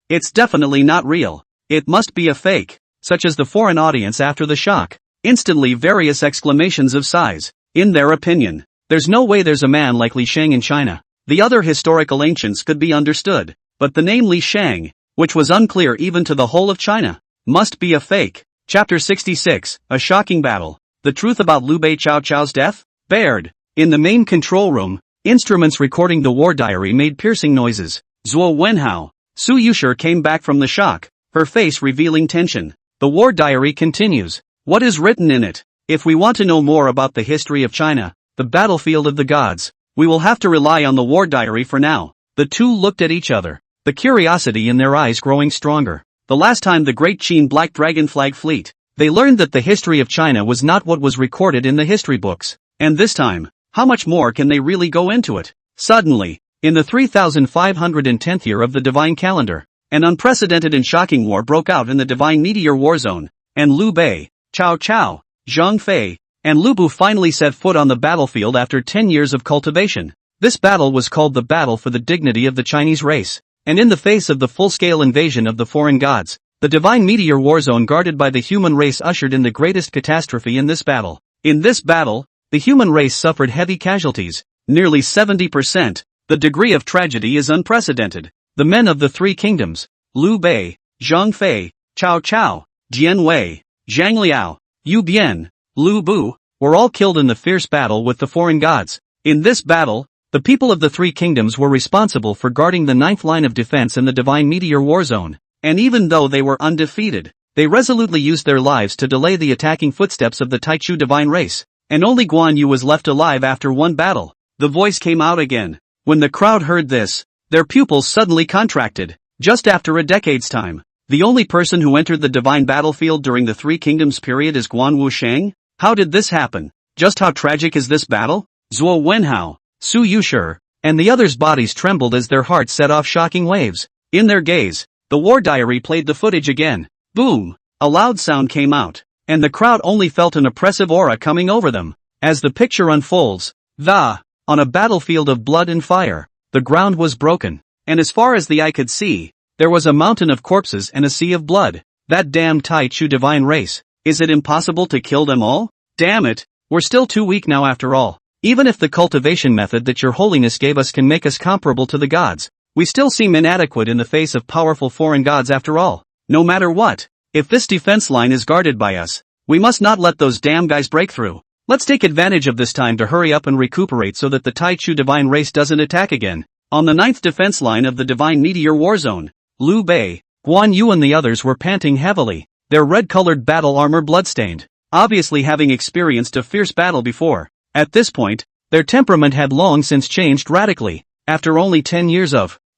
it's definitely not real. It must be a fake, such as the foreign audience after the shock. Instantly various exclamations of sighs. In their opinion, there's no way there's a man like Li Sheng in China. The other historical ancients could be understood, but the name Li Sheng, which was unclear even to the whole of China, must be a fake. Chapter 66, A Shocking Battle. The truth about Liu Bei Cao Cao's death? Baird. In the main control room, instruments recording the war diary made piercing noises. Zhuo Wenhao, Su Yuxi came back from the shock, her face revealing tension. The war diary continues. What is written in it? If we want to know more about the history of China, the battlefield of the gods, we will have to rely on the war diary for now. The two looked at each other, the curiosity in their eyes growing stronger. The last time the Great Qin Black Dragon Fleet, they learned that the history of China was not what was recorded in the history books. And this time, how much more can they really go into it? Suddenly, in the 3510th year of the divine calendar, an unprecedented and shocking war broke out in the divine meteor war zone, and Liu Bei, Cao Cao, Zhang Fei, and Lu Bu finally set foot on the battlefield after 10 years of cultivation. This battle was called the Battle for the Dignity of the Chinese Race, and in the face of the full-scale invasion of the foreign gods, the divine meteor war zone guarded by the human race ushered in the greatest catastrophe in this battle. In this battle, the human race suffered heavy casualties, nearly 70%. The degree of tragedy is unprecedented. The men of the three kingdoms, Liu Bei, Zhang Fei, Cao Cao, Jian Wei, Zhang Liao, Yu Bian, Lu Bu, were all killed in the fierce battle with the foreign gods. In this battle, the people of the three kingdoms were responsible for guarding the ninth line of defense in the divine meteor war zone, and even though they were undefeated, they resolutely used their lives to delay the attacking footsteps of the Taichu divine race, and only Guan Yu was left alive after one battle. The voice came out again. When the crowd heard this, their pupils suddenly contracted. Just after a decade's time, the only person who entered the divine battlefield during the Three Kingdoms period is Guan Wusheng? How did this happen? Just how tragic is this battle? Zhuo Wenhao, Su Yuxi, and the others' bodies trembled as their hearts set off shocking waves. In their gaze, the war diary played the footage again. Boom! A loud sound came out, and the crowd only felt an oppressive aura coming over them. As the picture unfolds, on a battlefield of blood and fire, the ground was broken, and as far as the eye could see, there was a mountain of corpses and a sea of blood. That damn Taichu divine race. Is it impossible to kill them all? Damn it, we're still too weak now after all. Even if the cultivation method that your holiness gave us can make us comparable to the gods, we still seem inadequate in the face of powerful foreign gods after all. No matter what, if this defense line is guarded by us, we must not let those damn guys break through. Let's take advantage of this time to hurry up and recuperate so that the Taichu divine race doesn't attack again. On the ninth defense line of the Divine Meteor War Zone, Liu Bei, Guan Yu and the others were panting heavily, their red-colored battle armor bloodstained, obviously having experienced a fierce battle before. At this point, their temperament had long since changed radically. After only 10 years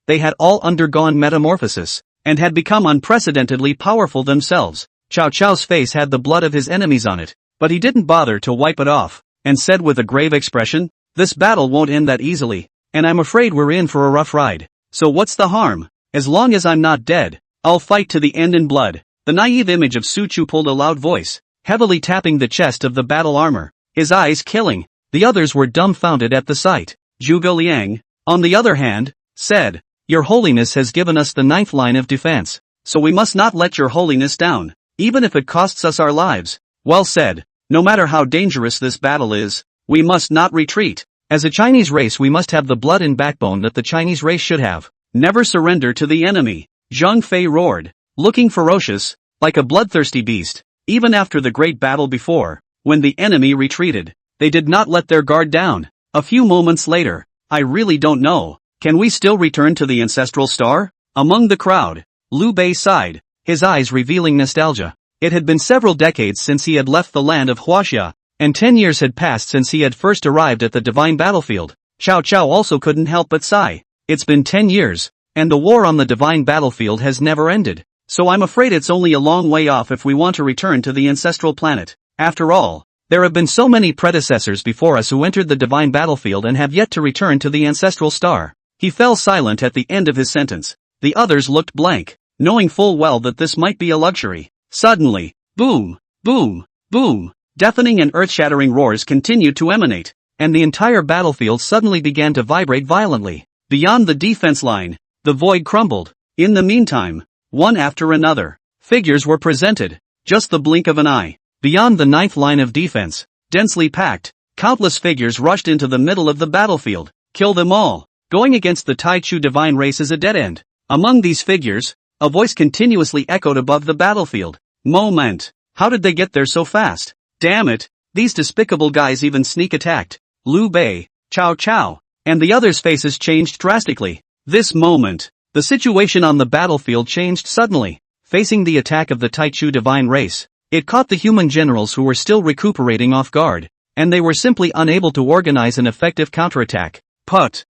they had all undergone metamorphosis, and had become unprecedentedly powerful themselves. Cao Cao's face had the blood of his enemies on it, but he didn't bother to wipe it off, and said with a grave expression, "This battle won't end that easily, and I'm afraid we're in for a rough ride. So what's the harm? As long as I'm not dead, I'll fight to the end in blood." The naive image of Su Chu pulled a loud voice, heavily tapping the chest of the battle armor, his eyes killing. The others were dumbfounded at the sight. Zhuge Liang, on the other hand, said, "Your Holiness has given us the ninth line of defense, so we must not let your Holiness down, even if it costs us our lives." Well said. No matter how dangerous this battle is, we must not retreat. As a Chinese race we must have the blood and backbone that the Chinese race should have. Never surrender to the enemy. Zhang Fei roared, looking ferocious, like a bloodthirsty beast. Even after the great battle before, when the enemy retreated, they did not let their guard down. A few moments later, "I really don't know. Can we still return to the ancestral star?" Among the crowd, Liu Bei sighed, his eyes revealing nostalgia. It had been several decades since he had left the land of Huaxia, and 10 years had passed since he had first arrived at the divine battlefield. Cao Cao also couldn't help but sigh. It's been 10 years, and the war on the divine battlefield has never ended. So I'm afraid it's only a long way off if we want to return to the ancestral planet. After all, there have been so many predecessors before us who entered the divine battlefield and have yet to return to the ancestral star. He fell silent at the end of his sentence. The others looked blank, knowing full well that this might be a luxury. Suddenly, boom, boom, boom, deafening and earth-shattering roars continued to emanate, and the entire battlefield suddenly began to vibrate violently. Beyond the defense line, the void crumbled. In the meantime, one after another, figures were presented, just the blink of an eye. Beyond the ninth line of defense, densely packed, countless figures rushed into the middle of the battlefield. Kill them all. Going against the Taichu divine race is a dead end. Among these figures, a voice continuously echoed above the battlefield. Moment. How did they get there so fast? Damn it, these despicable guys even sneak attacked. Liu Bei, Cao Cao, and the others' faces changed drastically. This moment, the situation on the battlefield changed suddenly. Facing the attack of the Taichu divine race, it caught the human generals who were still recuperating off guard, and they were simply unable to organize an effective counterattack. Put.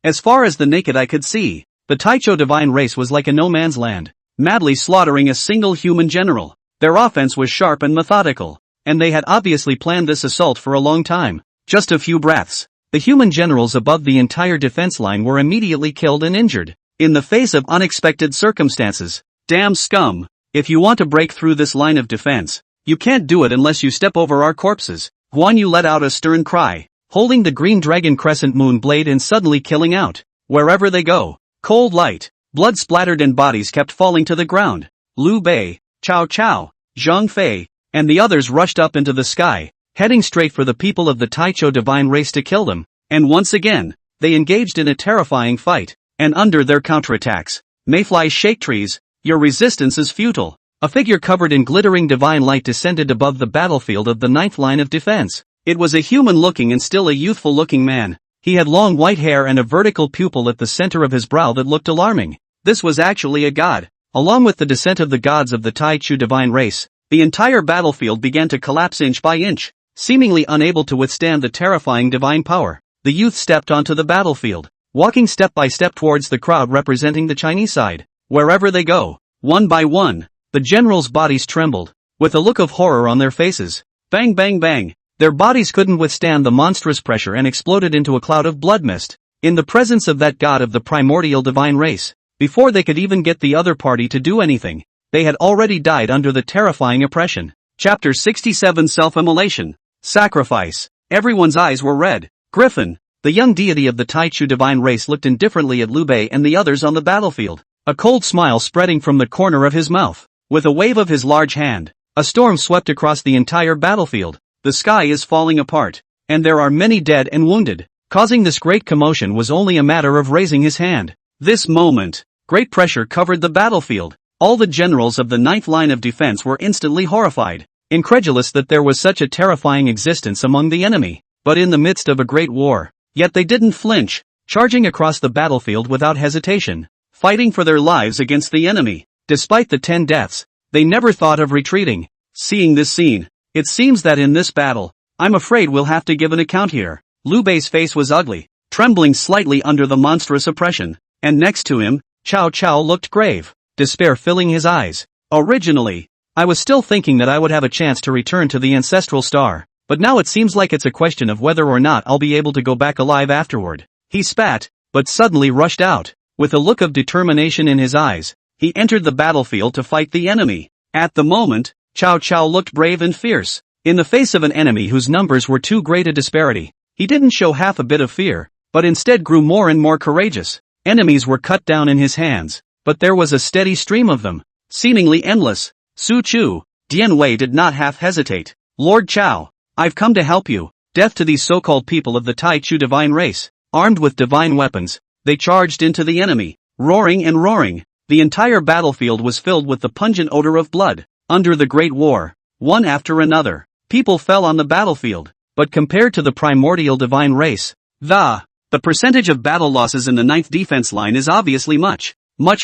As far as the naked eye could see, the Taichu divine race was like a no-man's land, madly slaughtering a single human general. Their offense was sharp and methodical, and they had obviously planned this assault for a long time. Just a few breaths, the human generals above the entire defense line were immediately killed and injured, in the face of unexpected circumstances. Damn scum! If you want to break through this line of defense, you can't do it unless you step over our corpses. Guan Yu let out a stern cry, holding the green dragon crescent moon blade and suddenly killing out. Wherever they go, cold light, blood splattered and bodies kept falling to the ground. Liu Bei, Cao Cao, Zhang Fei, and the others rushed up into the sky, heading straight for the people of the Taichu divine race to kill them. And once again, they engaged in a terrifying fight, and under their counterattacks, mayflies shake trees. Your resistance is futile. A figure covered in glittering divine light descended above the battlefield of the ninth line of defense. It was a human-looking and still a youthful-looking man. He had long white hair and a vertical pupil at the center of his brow that looked alarming. This was actually a god. Along with the descent of the gods of the Taichu divine race, the entire battlefield began to collapse inch by inch, seemingly unable to withstand the terrifying divine power. The youth stepped onto the battlefield, walking step by step towards the crowd representing the Chinese side. Wherever they go, one by one, the generals' bodies trembled, with a look of horror on their faces. Bang bang bang, their bodies couldn't withstand the monstrous pressure and exploded into a cloud of blood mist, in the presence of that god of the primordial divine race. Before they could even get the other party to do anything, they had already died under the terrifying oppression. Chapter 67 Self-Immolation. Sacrifice. Everyone's eyes were red. Griffin, the young deity of the Taichu divine race, looked indifferently at Liu Bei and the others on the battlefield, a cold smile spreading from the corner of his mouth. With a wave of his large hand, a storm swept across the entire battlefield. The sky is falling apart, and there are many dead and wounded. Causing this great commotion was only a matter of raising his hand. This moment, great pressure covered the battlefield. All the generals of the ninth line of defense were instantly horrified, incredulous that there was such a terrifying existence among the enemy. But in the midst of a great war, yet they didn't flinch. charging across the battlefield without hesitation, fighting for their lives against the enemy. Despite the 10 deaths, they never thought of retreating. Seeing this scene, it seems that in this battle, I'm afraid we'll have to give an account here. Liu Bei's face was ugly, trembling slightly under the monstrous oppression, and next to him, Cao Cao looked grave, despair filling his eyes. Originally, I was still thinking that I would have a chance to return to the ancestral star, but now it seems like it's a question of whether or not I'll be able to go back alive afterward. He spat, but suddenly rushed out. With a look of determination in his eyes, he entered the battlefield to fight the enemy. At the moment, Cao Cao looked brave and fierce. In the face of an enemy whose numbers were too great a disparity, he didn't show half a bit of fear, but instead grew more and more courageous. Enemies were cut down in his hands, but there was a steady stream of them, seemingly endless. Su Chu, Dian Wei did not half hesitate. Lord Cao, I've come to help you. Death to these so-called people of the Tai Chu divine race. Armed with divine weapons, they charged into the enemy, roaring and roaring. The entire battlefield was filled with the pungent odor of blood. Under the Great War, one after another, people fell on the battlefield, but compared to the primordial divine race, the percentage of battle losses in the 9th defense line is obviously much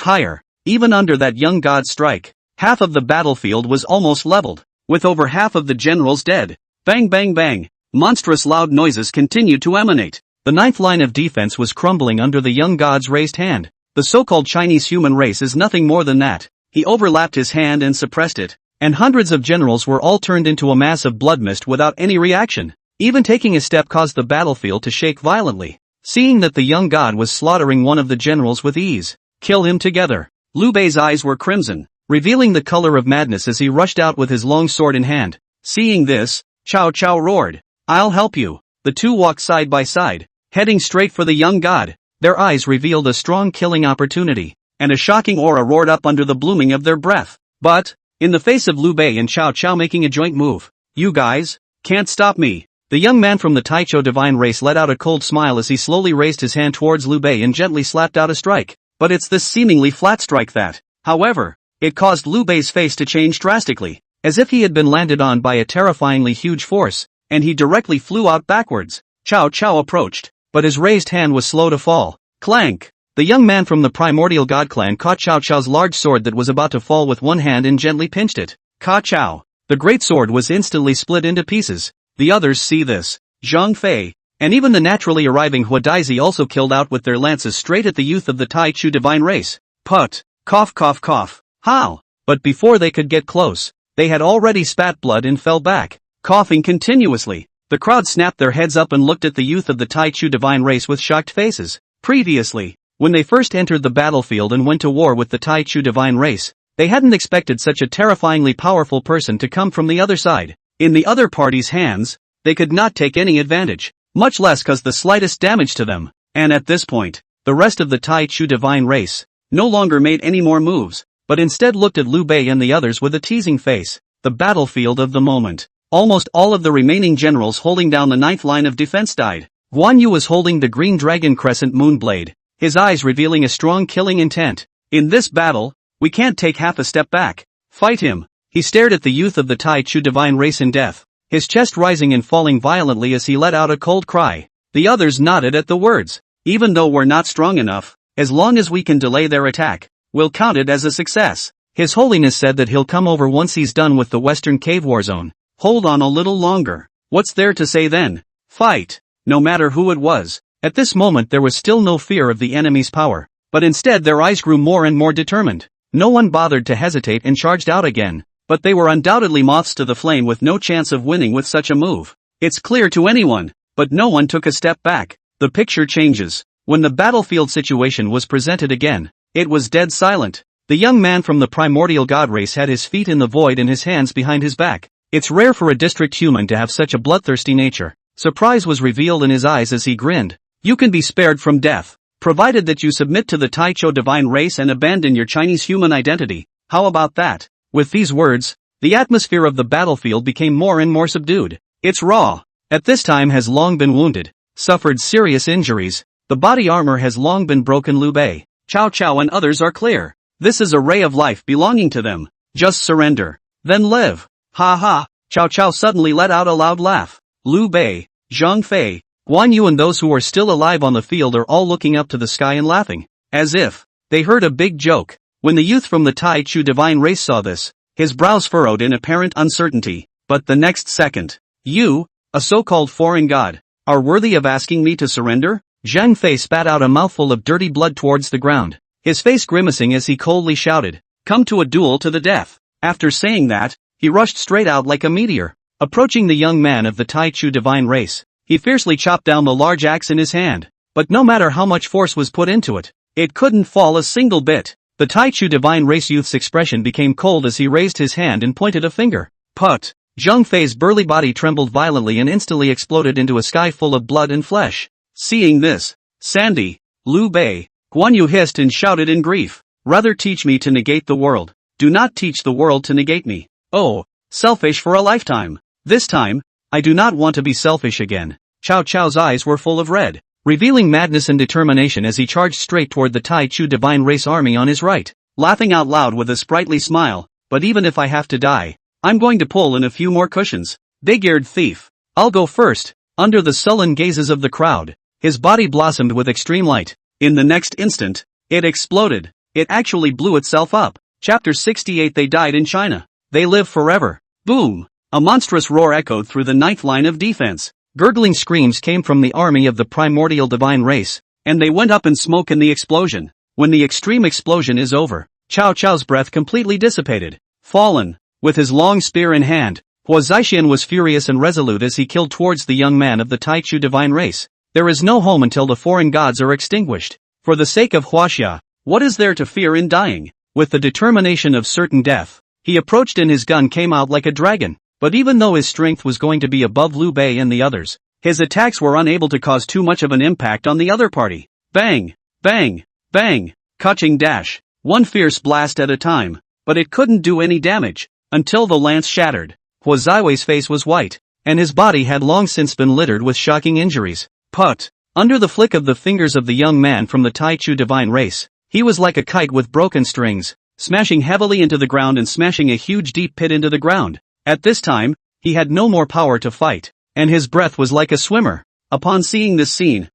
higher. Even under that young god's strike, half of the battlefield was almost leveled, with over half of the generals dead. Bang bang bang, monstrous loud noises continued to emanate. The 9th line of defense was crumbling under the young god's raised hand. The so-called Chinese human race is nothing more than that. He overlapped his hand and suppressed it, and hundreds of generals were all turned into a mass of blood mist without any reaction. Even taking a step caused the battlefield to shake violently. Seeing that the young god was slaughtering one of the generals with ease, kill him together. Liu Bei's eyes were crimson, revealing the color of madness as he rushed out with his long sword in hand. Seeing this, Cao Cao roared, I'll help you. The two walked side by side, heading straight for the young god. Their eyes revealed a strong killing opportunity, and a shocking aura roared up under the blooming of their breath. But, in the face of Liu Bei and Cao Cao making a joint move, you guys can't stop me. The young man from the Taichou divine race let out a cold smile as he slowly raised his hand towards Liu Bei and gently slapped out a strike. But it's this seemingly flat strike that, however, it caused Liu Bei's face to change drastically, as if he had been landed on by a terrifyingly huge force, and he directly flew out backwards. Cao Cao approached, but his raised hand was slow to fall. Clank! The young man from the primordial god clan caught Cao Cao's large sword that was about to fall with one hand and gently pinched it. Ka Cao! The great sword was instantly split into pieces. The others see this. Zhang Fei, and even the naturally arriving Huadaizi also killed out with their lances straight at the youth of the Tai Chu divine race. Put! Cough cough cough. How? But before they could get close, they had already spat blood and fell back, coughing continuously. The crowd snapped their heads up and looked at the youth of the Tai Chu divine race with shocked faces. Previously, when they first entered the battlefield and went to war with the Tai Chu divine race, they hadn't expected such a terrifyingly powerful person to come from the other side. In the other party's hands, they could not take any advantage, much less cause the slightest damage to them. And at this point, the rest of the Tai Chu divine race no longer made any more moves, but instead looked at Liu Bei and the others with a teasing face. The battlefield of the moment. Almost all of the remaining generals holding down the 9th line of defense died. Guan Yu was holding the green dragon crescent moon blade, his eyes revealing a strong killing intent. In this battle, we can't take half a step back. Fight him. He stared at the youth of the Tai Chu divine race in death, his chest rising and falling violently as he let out a cold cry. The others nodded at the words. Even though we're not strong enough, as long as we can delay their attack, we'll count it as a success. His Holiness said that he'll come over once he's done with the Western Cave War Zone. Hold on a little longer. What's there to say then? Fight. No matter who it was. At this moment there was still no fear of the enemy's power, but instead their eyes grew more and more determined. No one bothered to hesitate and charged out again, but they were undoubtedly moths to the flame with no chance of winning with such a move. It's clear to anyone, but no one took a step back. The picture changes. When the battlefield situation was presented again, it was dead silent. The young man from the primordial god race had his feet in the void and his hands behind his back. It's rare for a district human to have such a bloodthirsty nature. Surprise was revealed in his eyes as he grinned. You can be spared from death, provided that you submit to the Taichou divine race and abandon your Chinese human identity. How about that? With these words, the atmosphere of the battlefield became more and more subdued. It's raw. At this time has long been wounded, suffered serious injuries. The body armor has long been broken. Liu Bei, Cao Cao and others are clear. This is a ray of life belonging to them. Just surrender. Then live. Ha ha. Cao Cao suddenly let out a loud laugh. Liu Bei, Zhang Fei, Guan Yu and those who are still alive on the field are all looking up to the sky and laughing, as if they heard a big joke. When the youth from the Tai Chu divine race saw this, his brows furrowed in apparent uncertainty, but the next second, "You, a so-called foreign god, are worthy of asking me to surrender?" Zhang Fei spat out a mouthful of dirty blood towards the ground, his face grimacing as he coldly shouted, "Come to a duel to the death." After saying that, he rushed straight out like a meteor. Approaching the young man of the Tai Chu divine race, he fiercely chopped down the large axe in his hand, but no matter how much force was put into it, it couldn't fall a single bit. The Tai Chu divine race youth's expression became cold as he raised his hand and pointed a finger. Put! Zhang Fei's burly body trembled violently and instantly exploded into a sky full of blood and flesh. Seeing this, Sandy, Liu Bei, Guan Yu hissed and shouted in grief, "Rather teach me to negate the world. Do not teach the world to negate me. Oh, selfish for a lifetime. This time, I do not want to be selfish again." Cao Cao's eyes were full of red, revealing madness and determination as he charged straight toward the Tai Chu divine race army on his right, laughing out loud with a sprightly smile, "But even if I have to die, I'm going to pull in a few more cushions. Big-eared thief. I'll go first." Under the sullen gazes of the crowd, his body blossomed with extreme light. In the next instant, it exploded. It actually blew itself up. Chapter 68. They died in China. They live forever. Boom! A monstrous roar echoed through the ninth line of defense. Gurgling screams came from the army of the primordial divine race, and they went up in smoke in the explosion. When the extreme explosion is over, Cao Cao's breath completely dissipated. Fallen, with his long spear in hand, Hua Zaixian was furious and resolute as he killed towards the young man of the Tai Chu divine race. There is no home until the foreign gods are extinguished. For the sake of Huaxia, what is there to fear in dying? With the determination of certain death, he approached and his gun came out like a dragon. But even though his strength was going to be above Liu Bei and the others, his attacks were unable to cause too much of an impact on the other party. Bang! Bang! Bang! Kaching dash. One fierce blast at a time, but it couldn't do any damage, until the lance shattered. Hua Zaiwei's face was white, and his body had long since been littered with shocking injuries. Put! Under the flick of the fingers of the young man from the Tai Chu divine race, he was like a kite with broken strings, smashing heavily into the ground and smashing a huge deep pit into the ground. At this time, he had no more power to fight, and his breath was like a swimmer. Upon seeing this scene,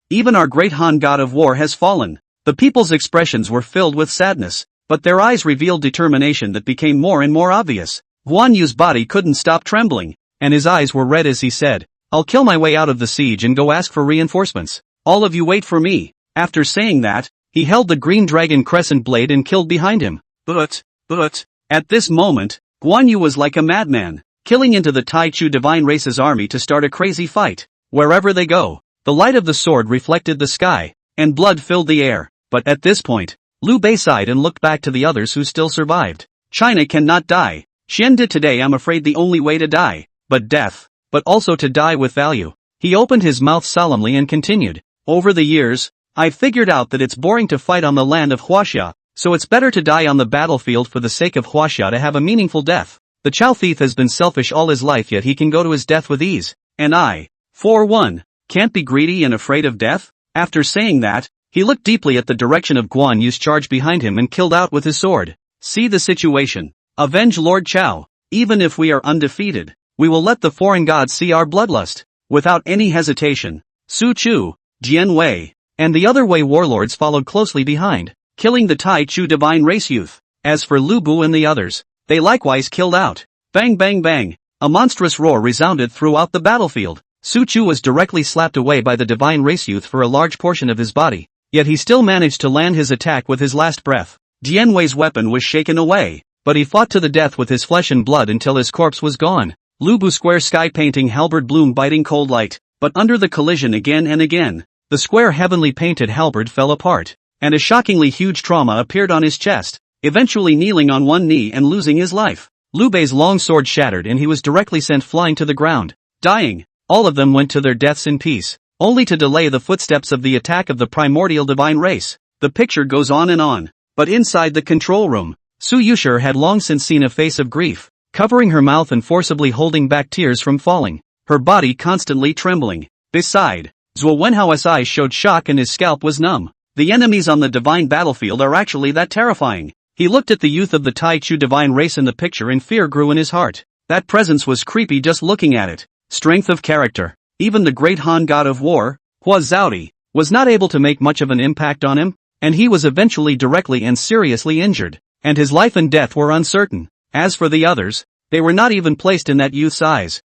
even our great Han god of war has fallen. The people's expressions were filled with sadness, but their eyes revealed determination that became more and more obvious. Guan Yu's body couldn't stop trembling, and his eyes were red as he said, "I'll kill my way out of the siege and go ask for reinforcements. All of you wait for me." After saying that, he held the green dragon crescent blade and killed behind him. But, at this moment, Guan Yu was like a madman, killing into the Tai Chu divine race's army to start a crazy fight. Wherever they go, the light of the sword reflected the sky, and blood filled the air. But at this point, Liu Bei sighed and looked back to the others who still survived. China cannot die. Xian did today. I'm afraid the only way to die, but death, but also to die with value. He opened his mouth solemnly and continued, "Over the years, I've figured out that it's boring to fight on the land of Huaxia. So it's better to die on the battlefield for the sake of Huaxia to have a meaningful death. The Chao thief has been selfish all his life, yet he can go to his death with ease, and I, for one, can't be greedy and afraid of death." After saying that, he looked deeply at the direction of Guan Yu's charge behind him and killed out with his sword. "See the situation. Avenge Lord Chao. Even if we are undefeated, we will let the foreign gods see our bloodlust." Without any hesitation, Su Chu, Jian Wei, and the other Wei warlords followed closely behind, killing the Tai Chu divine race youth. As for Lu Bu and the others, they likewise killed out. Bang bang bang, a monstrous roar resounded throughout the battlefield. Su Chu was directly slapped away by the divine race youth for a large portion of his body, yet he still managed to land his attack with his last breath. Jian Wei's weapon was shaken away, but he fought to the death with his flesh and blood until his corpse was gone. Lu Bu square sky painting halberd bloom biting cold light, but under the collision again and again, the square heavenly painted halberd fell apart, and a shockingly huge trauma appeared on his chest, eventually kneeling on one knee and losing his life. Liu Bei's long sword shattered and he was directly sent flying to the ground, dying. All of them went to their deaths in peace, only to delay the footsteps of the attack of the primordial divine race. The picture goes on and on, but inside the control room, Su Yuxi had long since seen a face of grief, covering her mouth and forcibly holding back tears from falling, her body constantly trembling. Beside, Zhuo Wenhao's eyes showed shock and his scalp was numb. The enemies on the divine battlefield are actually that terrifying. He looked at the youth of the Tai Chu divine race in the picture and fear grew in his heart. That presence was creepy just looking at it. Strength of character. Even the great Han god of war, Hua Zhaodi, was not able to make much of an impact on him, and he was eventually directly and seriously injured, and his life and death were uncertain. As for the others, they were not even placed in that youth's eyes.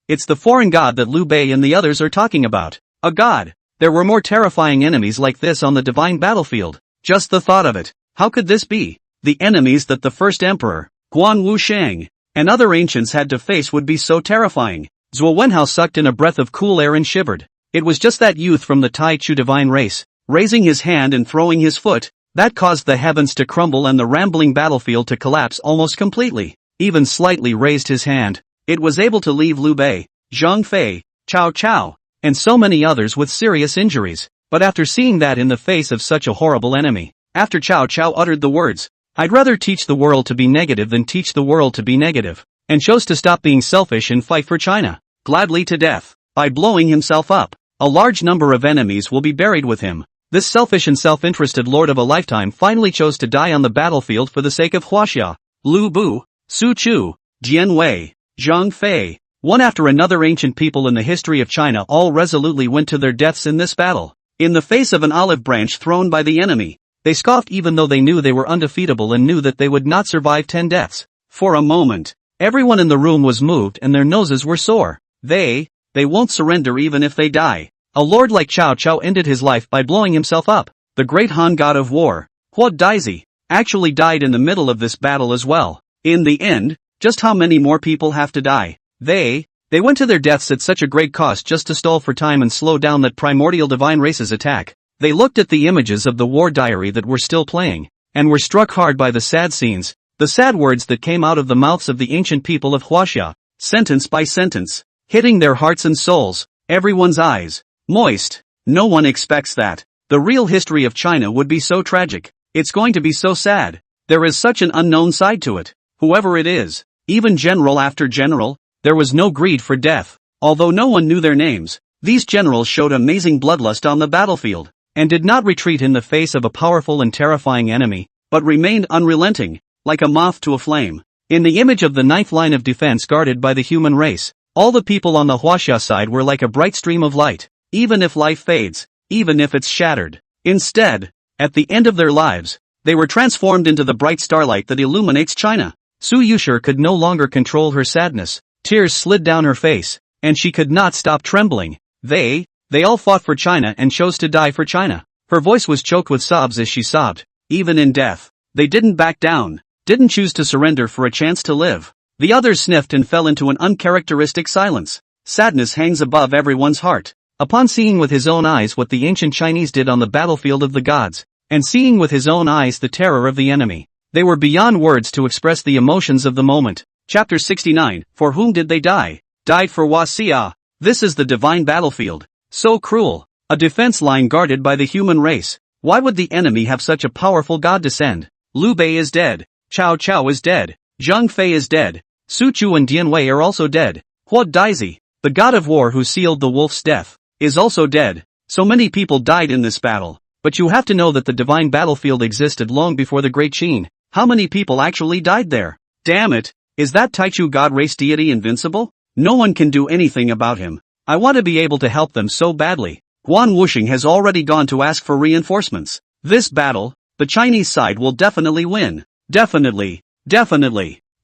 It's the foreign god that Liu Bei and the others are talking about. A god. There were more terrifying enemies like this on the divine battlefield. Just the thought of it. How could this be? The enemies that the first emperor, Guan Sheng, and other ancients had to face would be so terrifying. Zhuo Wenhao sucked in a breath of cool air and shivered. It was just that youth from the Tai Chu divine race, raising his hand and throwing his foot, that caused the heavens to crumble and the rambling battlefield to collapse almost completely. Even slightly raised his hand, it was able to leave Liu Bei, Zhang Fei, Cao Cao, and so many others with serious injuries. But after seeing that in the face of such a horrible enemy, after Cao Cao uttered the words, "I'd rather teach the world to be negative than teach the world to be negative," and chose to stop being selfish and fight for China, gladly to death, by blowing himself up. A large number of enemies will be buried with him. This selfish and self-interested lord of a lifetime finally chose to die on the battlefield for the sake of Huaxia, Lu Bu, Su Chu, Jian Wei, Zhang Fei. One after another ancient people in the history of China all resolutely went to their deaths in this battle. In the face of an olive branch thrown by the enemy, they scoffed even though they knew they were undefeatable and knew that they would not survive 10 deaths. For a moment, everyone in the room was moved and their noses were sore. They won't surrender even if they die. A lord like Cao Cao ended his life by blowing himself up. The great Han god of war, Hua Daizhi, actually died in the middle of this battle as well. In the end, just how many more people have to die? They went to their deaths at such a great cost just to stall for time and slow down that primordial divine race's attack. They looked at the images of the war diary that were still playing, and were struck hard by the sad scenes, the sad words that came out of the mouths of the ancient people of Huaxia, sentence by sentence, hitting their hearts and souls, everyone's eyes moist. No one expects that. The real history of China would be so tragic. It's going to be so sad. There is such an unknown side to it. Whoever it is, even general after general, there was no greed for death. Although no one knew their names, these generals showed amazing bloodlust on the battlefield, and did not retreat in the face of a powerful and terrifying enemy, but remained unrelenting, like a moth to a flame. In the image of the ninth line of defense guarded by the human race, all the people on the Huaxia side were like a bright stream of light. Even if life fades, even if it's shattered. Instead, at the end of their lives, they were transformed into the bright starlight that illuminates China. Su Yuxi could no longer control her sadness. Tears slid down her face, and she could not stop trembling. They all fought for China and chose to die for China. Her voice was choked with sobs as she sobbed. Even in death, they didn't back down, didn't choose to surrender for a chance to live. The others sniffed and fell into an uncharacteristic silence. Sadness hangs above everyone's heart. Upon seeing with his own eyes what the ancient Chinese did on the battlefield of the gods, and seeing with his own eyes the terror of the enemy, they were beyond words to express the emotions of the moment. Chapter 69, For whom did they die? Died for Huaxia. This is the divine battlefield. So cruel. A defense line guarded by the human race. Why would the enemy have such a powerful god descend? Liu Bei is dead. Cao Cao is dead. Zhang Fei is dead. Su Chu and Dian Wei are also dead. Hua Daizhi, the god of war who sealed the wolf's death, is also dead. So many people died in this battle. But you have to know that the divine battlefield existed long before the Great Qin. How many people actually died there? Damn it, is that Taichu god race deity invincible? No one can do anything about him. I want to be able to help them so badly. Guan Wuxing has already gone to ask for reinforcements. This battle, the Chinese side will definitely win. Definitely.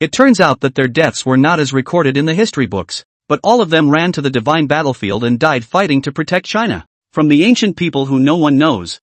It turns out that their deaths were not as recorded in the history books, but all of them ran to the divine battlefield and died fighting to protect China. From the ancient people who no one knows,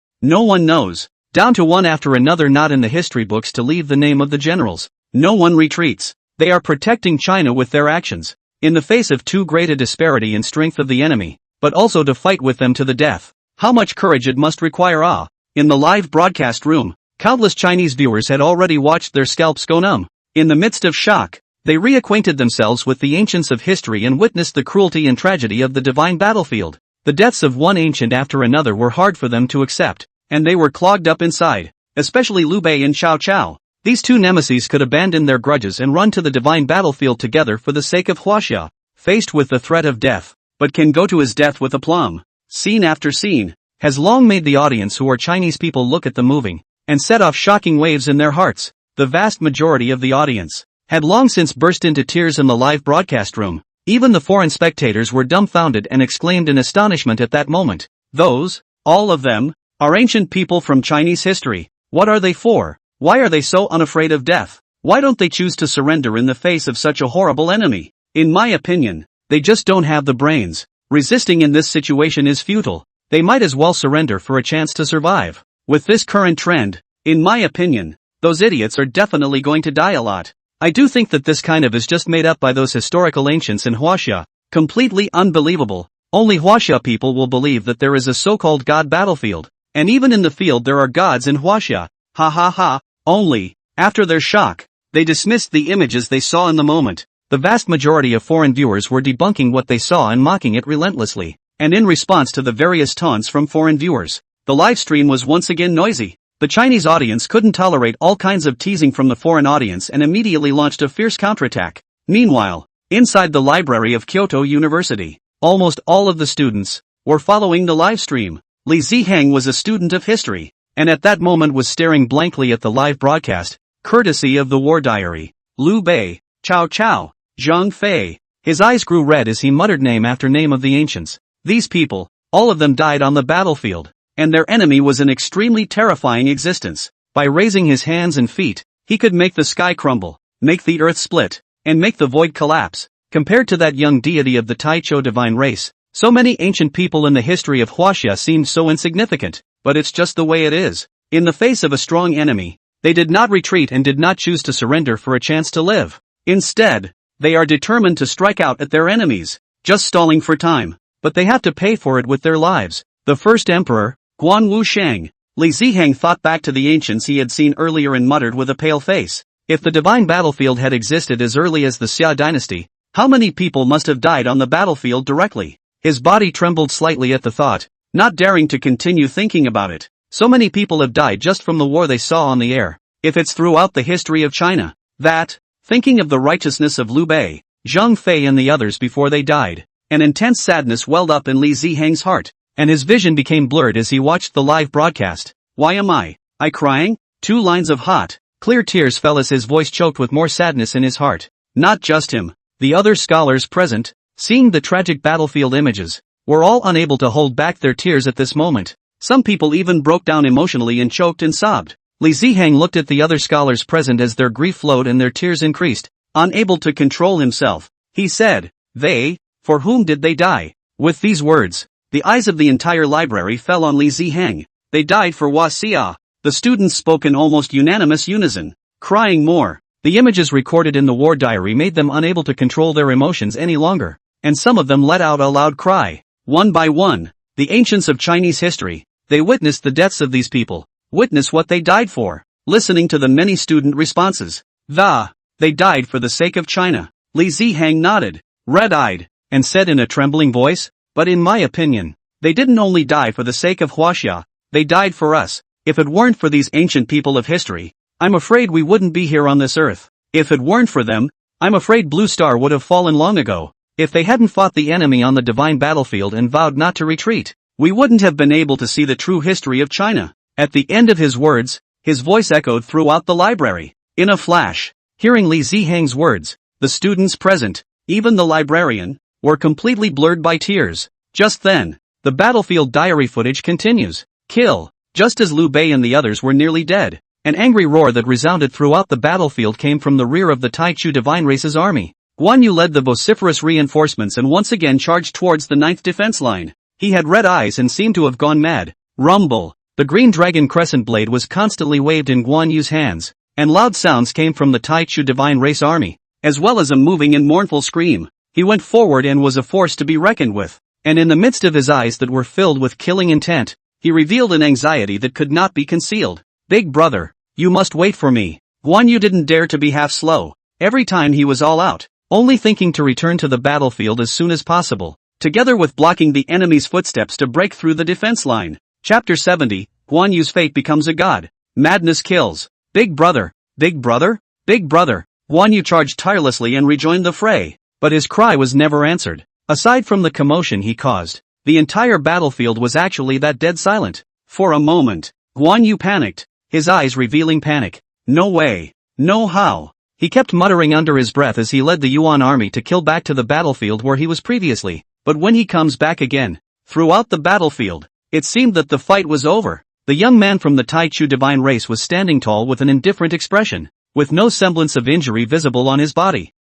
down to one after another not in the history books to leave the name of the generals. No one retreats. They are protecting China with their actions, in the face of too great a disparity in strength of the enemy, but also to fight with them to the death. How much courage it must require. In the live broadcast room, countless Chinese viewers had already watched their scalps go numb. In the midst of shock, they reacquainted themselves with the ancients of history and witnessed the cruelty and tragedy of the divine battlefield. The deaths of one ancient after another were hard for them to accept, and they were clogged up inside, especially Liu Bei and Cao Cao. These two nemesis could abandon their grudges and run to the divine battlefield together for the sake of Huaxia, faced with the threat of death, but can go to his death with aplomb. Scene after scene has long made the audience who are Chinese people look at the moving, and set off shocking waves in their hearts. The vast majority of the audience had long since burst into tears in the live broadcast room. Even the foreign spectators were dumbfounded and exclaimed in astonishment at that moment. Those, all of them, are ancient people from Chinese history. What are they for? Why are they so unafraid of death? Why don't they choose to surrender in the face of such a horrible enemy? In my opinion, they just don't have the brains. Resisting in this situation is futile. They might as well surrender for a chance to survive. With this current trend, in my opinion, those idiots are definitely going to die a lot. I do think that this kind of is just made up by those historical ancients in Huaxia. Completely unbelievable. Only Huaxia people will believe that there is a so-called god battlefield. And even in the field there are gods in Huaxia. Ha ha ha. Only, after their shock, they dismissed the images they saw in the moment. The vast majority of foreign viewers were debunking what they saw and mocking it relentlessly. And in response to the various taunts from foreign viewers, the live stream was once again noisy. The Chinese audience couldn't tolerate all kinds of teasing from the foreign audience and immediately launched a fierce counterattack. Meanwhile, inside the library of Kyoto University, almost all of the students were following the live stream. Li Sheng was a student of history, and at that moment was staring blankly at the live broadcast, courtesy of the war diary. Liu Bei, Cao Cao, Zhang Fei. His eyes grew red as he muttered name after name of the ancients. These people, all of them died on the battlefield, and their enemy was an extremely terrifying existence. By raising his hands and feet, he could make the sky crumble, make the earth split, and make the void collapse. Compared to that young deity of the Taicho divine race, so many ancient people in the history of Huaxia seemed so insignificant, but it's just the way it is. In the face of a strong enemy, they did not retreat and did not choose to surrender for a chance to live. Instead, they are determined to strike out at their enemies, just stalling for time, but they have to pay for it with their lives. The first emperor, Guan Sheng. Li Sheng thought back to the ancients he had seen earlier and muttered with a pale face. If the divine battlefield had existed as early as the Xia dynasty, how many people must have died on the battlefield directly? His body trembled slightly at the thought, not daring to continue thinking about it. So many people have died just from the war they saw on the air. If it's throughout the history of China, that, thinking of the righteousness of Liu Bei, Zhang Fei and the others before they died, an intense sadness welled up in Li Sheng's heart, and his vision became blurred as he watched the live broadcast. Why am I crying? 2 lines of hot, clear tears fell as his voice choked with more sadness in his heart. Not just him. The other scholars present, seeing the tragic battlefield images, were all unable to hold back their tears at this moment. Some people even broke down emotionally and choked and sobbed. Li Sheng looked at the other scholars present as their grief flowed and their tears increased. Unable to control himself, he said, "They, for whom did they die?" With these words, the eyes of the entire library fell on Li Sheng. They died for Huaxia. The students spoke in almost unanimous unison, crying more. The images recorded in the war diary made them unable to control their emotions any longer, and some of them let out a loud cry. One by one, the ancients of Chinese history, they witnessed the deaths of these people, witnessed what they died for. Listening to the many student responses, they died for the sake of China. Li Sheng nodded, red-eyed, and said in a trembling voice, "But in my opinion, they didn't only die for the sake of Huaxia, they died for us. If it weren't for these ancient people of history, I'm afraid we wouldn't be here on this earth. If it weren't for them, I'm afraid Blue Star would have fallen long ago. If they hadn't fought the enemy on the divine battlefield and vowed not to retreat, we wouldn't have been able to see the true history of China." At the end of his words, his voice echoed throughout the library. In a flash, hearing Li Sheng's words, the students present, even the librarian, were completely blurred by tears. Just then, the battlefield diary footage continues. Kill. Just as Liu Bei and the others were nearly dead, an angry roar that resounded throughout the battlefield came from the rear of the Taichu divine race's army. Guan Yu led the vociferous reinforcements and once again charged towards the 9th defense line. He had red eyes and seemed to have gone mad. Rumble. The green dragon crescent blade was constantly waved in Guan Yu's hands, and loud sounds came from the Taichu divine race army, as well as a moving and mournful scream. He went forward and was a force to be reckoned with, and in the midst of his eyes that were filled with killing intent, he revealed an anxiety that could not be concealed. "Big brother, you must wait for me." Guan Yu didn't dare to be half slow. Every time he was all out, only thinking to return to the battlefield as soon as possible, together with blocking the enemy's footsteps to break through the defense line. Chapter 70, Guan Yu's fate becomes a god. Madness kills. "Big brother, big brother, big brother." Guan Yu charged tirelessly and rejoined the fray, but his cry was never answered. Aside from the commotion he caused, the entire battlefield was actually that dead silent. For a moment, Guan Yu panicked, his eyes revealing panic. No way. No how. He kept muttering under his breath as he led the Yuan army to kill back to the battlefield where he was previously. But when he comes back again, throughout the battlefield, it seemed that the fight was over. The young man from the Taichu divine race was standing tall with an indifferent expression, with no semblance of injury visible on his body.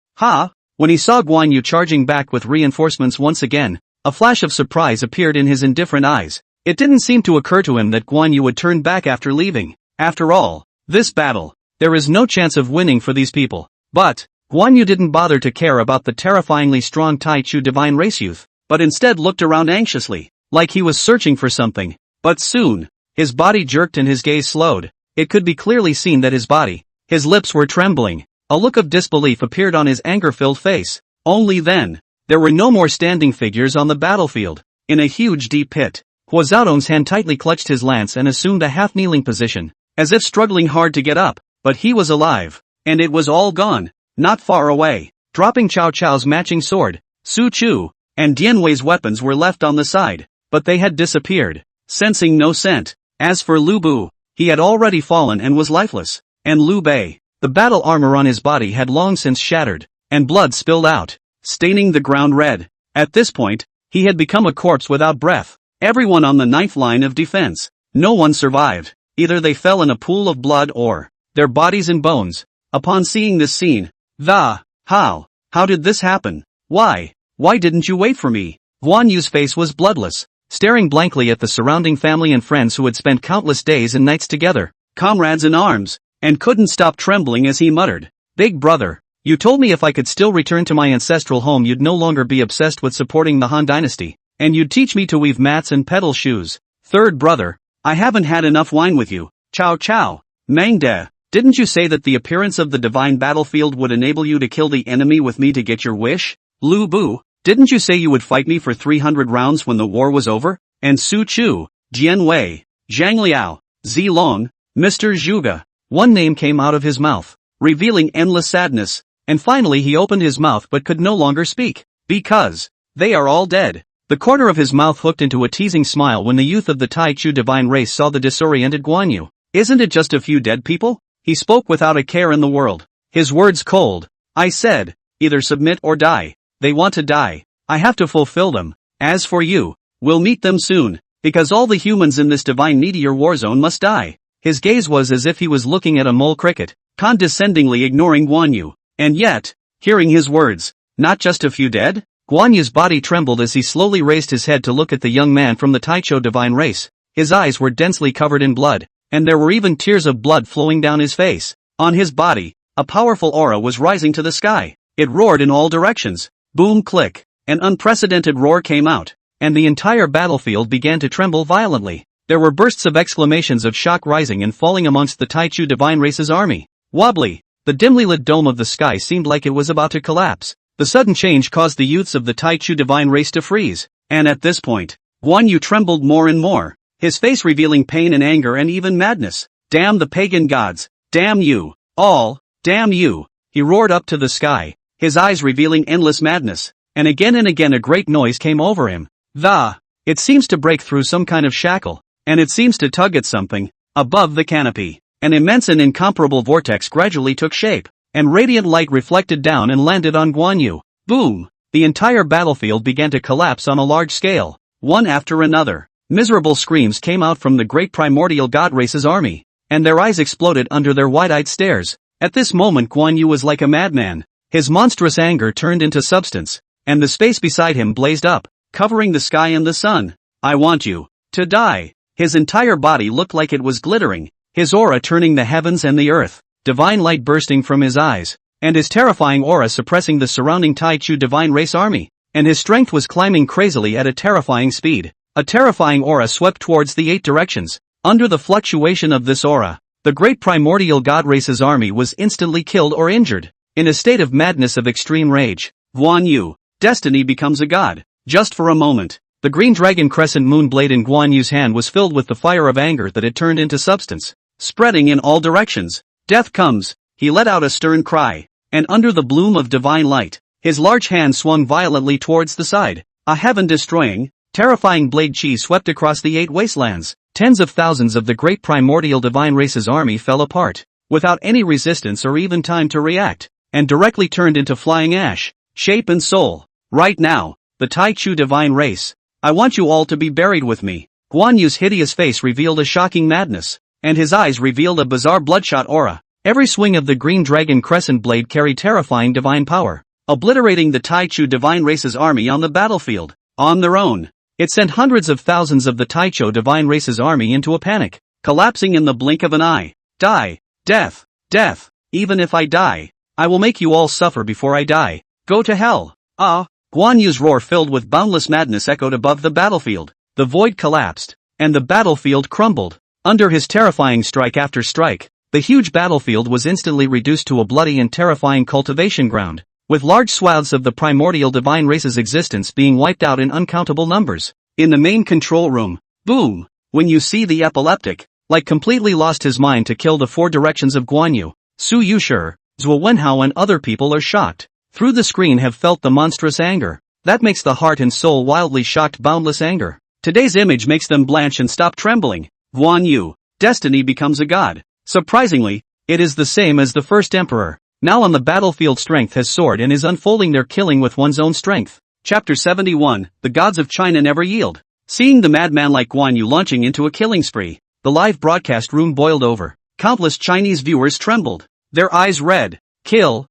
When he saw Guan Yu charging back with reinforcements once again, a flash of surprise appeared in his indifferent eyes. It didn't seem to occur to him that Guan Yu would turn back after leaving. After all, this battle, there is no chance of winning for these people. But Guan Yu didn't bother to care about the terrifyingly strong Taichu divine race youth, but instead looked around anxiously, like he was searching for something. But soon, his body jerked and his gaze slowed. It could be clearly seen that his lips were trembling. A look of disbelief appeared on his anger-filled face. Only then, there were no more standing figures on the battlefield. In a huge deep pit, Huazaodong's hand tightly clutched his lance and assumed a half-kneeling position, as if struggling hard to get up. But he was alive, and it was all gone. Not far away, dropping Cao Cao's matching sword, Su Chu, and Dian Wei's weapons were left on the side, but they had disappeared, sensing no scent. As for Lu Bu, he had already fallen and was lifeless, and Liu Bei, the battle armor on his body had long since shattered, and blood spilled out, staining the ground red. At this point, he had become a corpse without breath. Everyone on the ninth line of defense, no one survived. Either they fell in a pool of blood or their bodies and bones. Upon seeing this scene, how did this happen? Why didn't you wait for me? Guan Yu's face was bloodless, staring blankly at the surrounding family and friends who had spent countless days and nights together, comrades in arms, and couldn't stop trembling as he muttered, "Big brother, you told me if I could still return to my ancestral home you'd no longer be obsessed with supporting the Han dynasty, and you'd teach me to weave mats and peddle shoes. Third brother, I haven't had enough wine with you. Cao Cao, Mangde, didn't you say that the appearance of the divine battlefield would enable you to kill the enemy with me to get your wish? Lu Bu, didn't you say you would fight me for 300 rounds when the war was over? And Su Chu, Jian Wei, Zhang Liao, Zi Long, Mr. Zhuge." One name came out of his mouth, revealing endless sadness, and finally he opened his mouth but could no longer speak. "Because they are all dead." The corner of his mouth hooked into a teasing smile when the youth of the Taichu divine race saw the disoriented Guan Yu. "Isn't it just a few dead people?" He spoke without a care in the world, his words cold. "I said, either submit or die. They want to die. I have to fulfill them. As for you, we'll meet them soon, because all the humans in this divine meteor war zone must die." His gaze was as if he was looking at a mole cricket, condescendingly ignoring Guan Yu. And yet, hearing his words, "Not just a few dead?" Guan Yu's body trembled as he slowly raised his head to look at the young man from the Taichu divine race. His eyes were densely covered in blood, and there were even tears of blood flowing down his face. On his body, a powerful aura was rising to the sky. It roared in all directions. Boom click, an unprecedented roar came out, and the entire battlefield began to tremble violently. There were bursts of exclamations of shock rising and falling amongst the Taichu divine race's army. Wobbly, the dimly lit dome of the sky seemed like it was about to collapse. The sudden change caused the youths of the Taichu divine race to freeze, and at this point, Guan Yu trembled more and more, his face revealing pain and anger and even madness. "Damn the pagan gods! Damn you! All! Damn you!" He roared up to the sky, his eyes revealing endless madness, and again a great noise came over him. It seems to break through some kind of shackle, and it seems to tug at something. Above the canopy, an immense and incomparable vortex gradually took shape, and radiant light reflected down and landed on Guan Yu. Boom! The entire battlefield began to collapse on a large scale, one after another. Miserable screams came out from the great primordial god race's army, and their eyes exploded under their wide-eyed stares. At this moment Guan Yu was like a madman. His monstrous anger turned into substance, and the space beside him blazed up, covering the sky and the sun. "I want you to die." His entire body looked like it was glittering, his aura turning the heavens and the earth, divine light bursting from his eyes, and his terrifying aura suppressing the surrounding Taichu divine race army, and his strength was climbing crazily at a terrifying speed. A terrifying aura swept towards the 8 directions. Under the fluctuation of this aura, the great primordial god race's army was instantly killed or injured. In a state of madness of extreme rage, Guan Yu, destiny becomes a god. Just for a moment, the green dragon crescent moon blade in Guan Yu's hand was filled with the fire of anger that had turned into substance, spreading in all directions. "Death comes," he let out a stern cry, and under the bloom of divine light, his large hand swung violently towards the side. A heaven-destroying, terrifying blade chi swept across the 8 wastelands. Tens of thousands of the great primordial divine race's army fell apart, without any resistance or even time to react, and directly turned into flying ash, shape and soul. Right now, the Taichu divine race. I want you all to be buried with me. Guan Yu's hideous face revealed a shocking madness, and his eyes revealed a bizarre bloodshot aura. Every swing of the green dragon crescent blade carried terrifying divine power, obliterating the Taichu divine race's army on the battlefield. On their own, it sent hundreds of thousands of the Taichu divine race's army into a panic, collapsing in the blink of an eye. Die. Death. Death. Even if I die, I will make you all suffer before I die. Go to hell. Ah! Guan Yu's roar filled with boundless madness echoed above the battlefield. The void collapsed, and the battlefield crumbled. Under his terrifying strike after strike, the huge battlefield was instantly reduced to a bloody and terrifying cultivation ground, with large swaths of the primordial divine race's existence being wiped out in uncountable numbers. In the main control room, boom! When you see the epileptic, like completely lost his mind to kill the four directions of Guan Yu, Su Yuxi, Zhuo Wenhao and other people are shocked. Through the screen have felt the monstrous anger. That makes the heart and soul wildly shocked boundless anger. Today's image makes them blanch and stop trembling. Guan Yu, destiny becomes a god. Surprisingly, it is the same as the first emperor. Now on the battlefield strength has soared and is unfolding their killing with one's own strength. Chapter 71, The Gods of China Never Yield. Seeing the madman like Guan Yu launching into a killing spree, the live broadcast room boiled over. Countless Chinese viewers trembled. Their eyes read, kill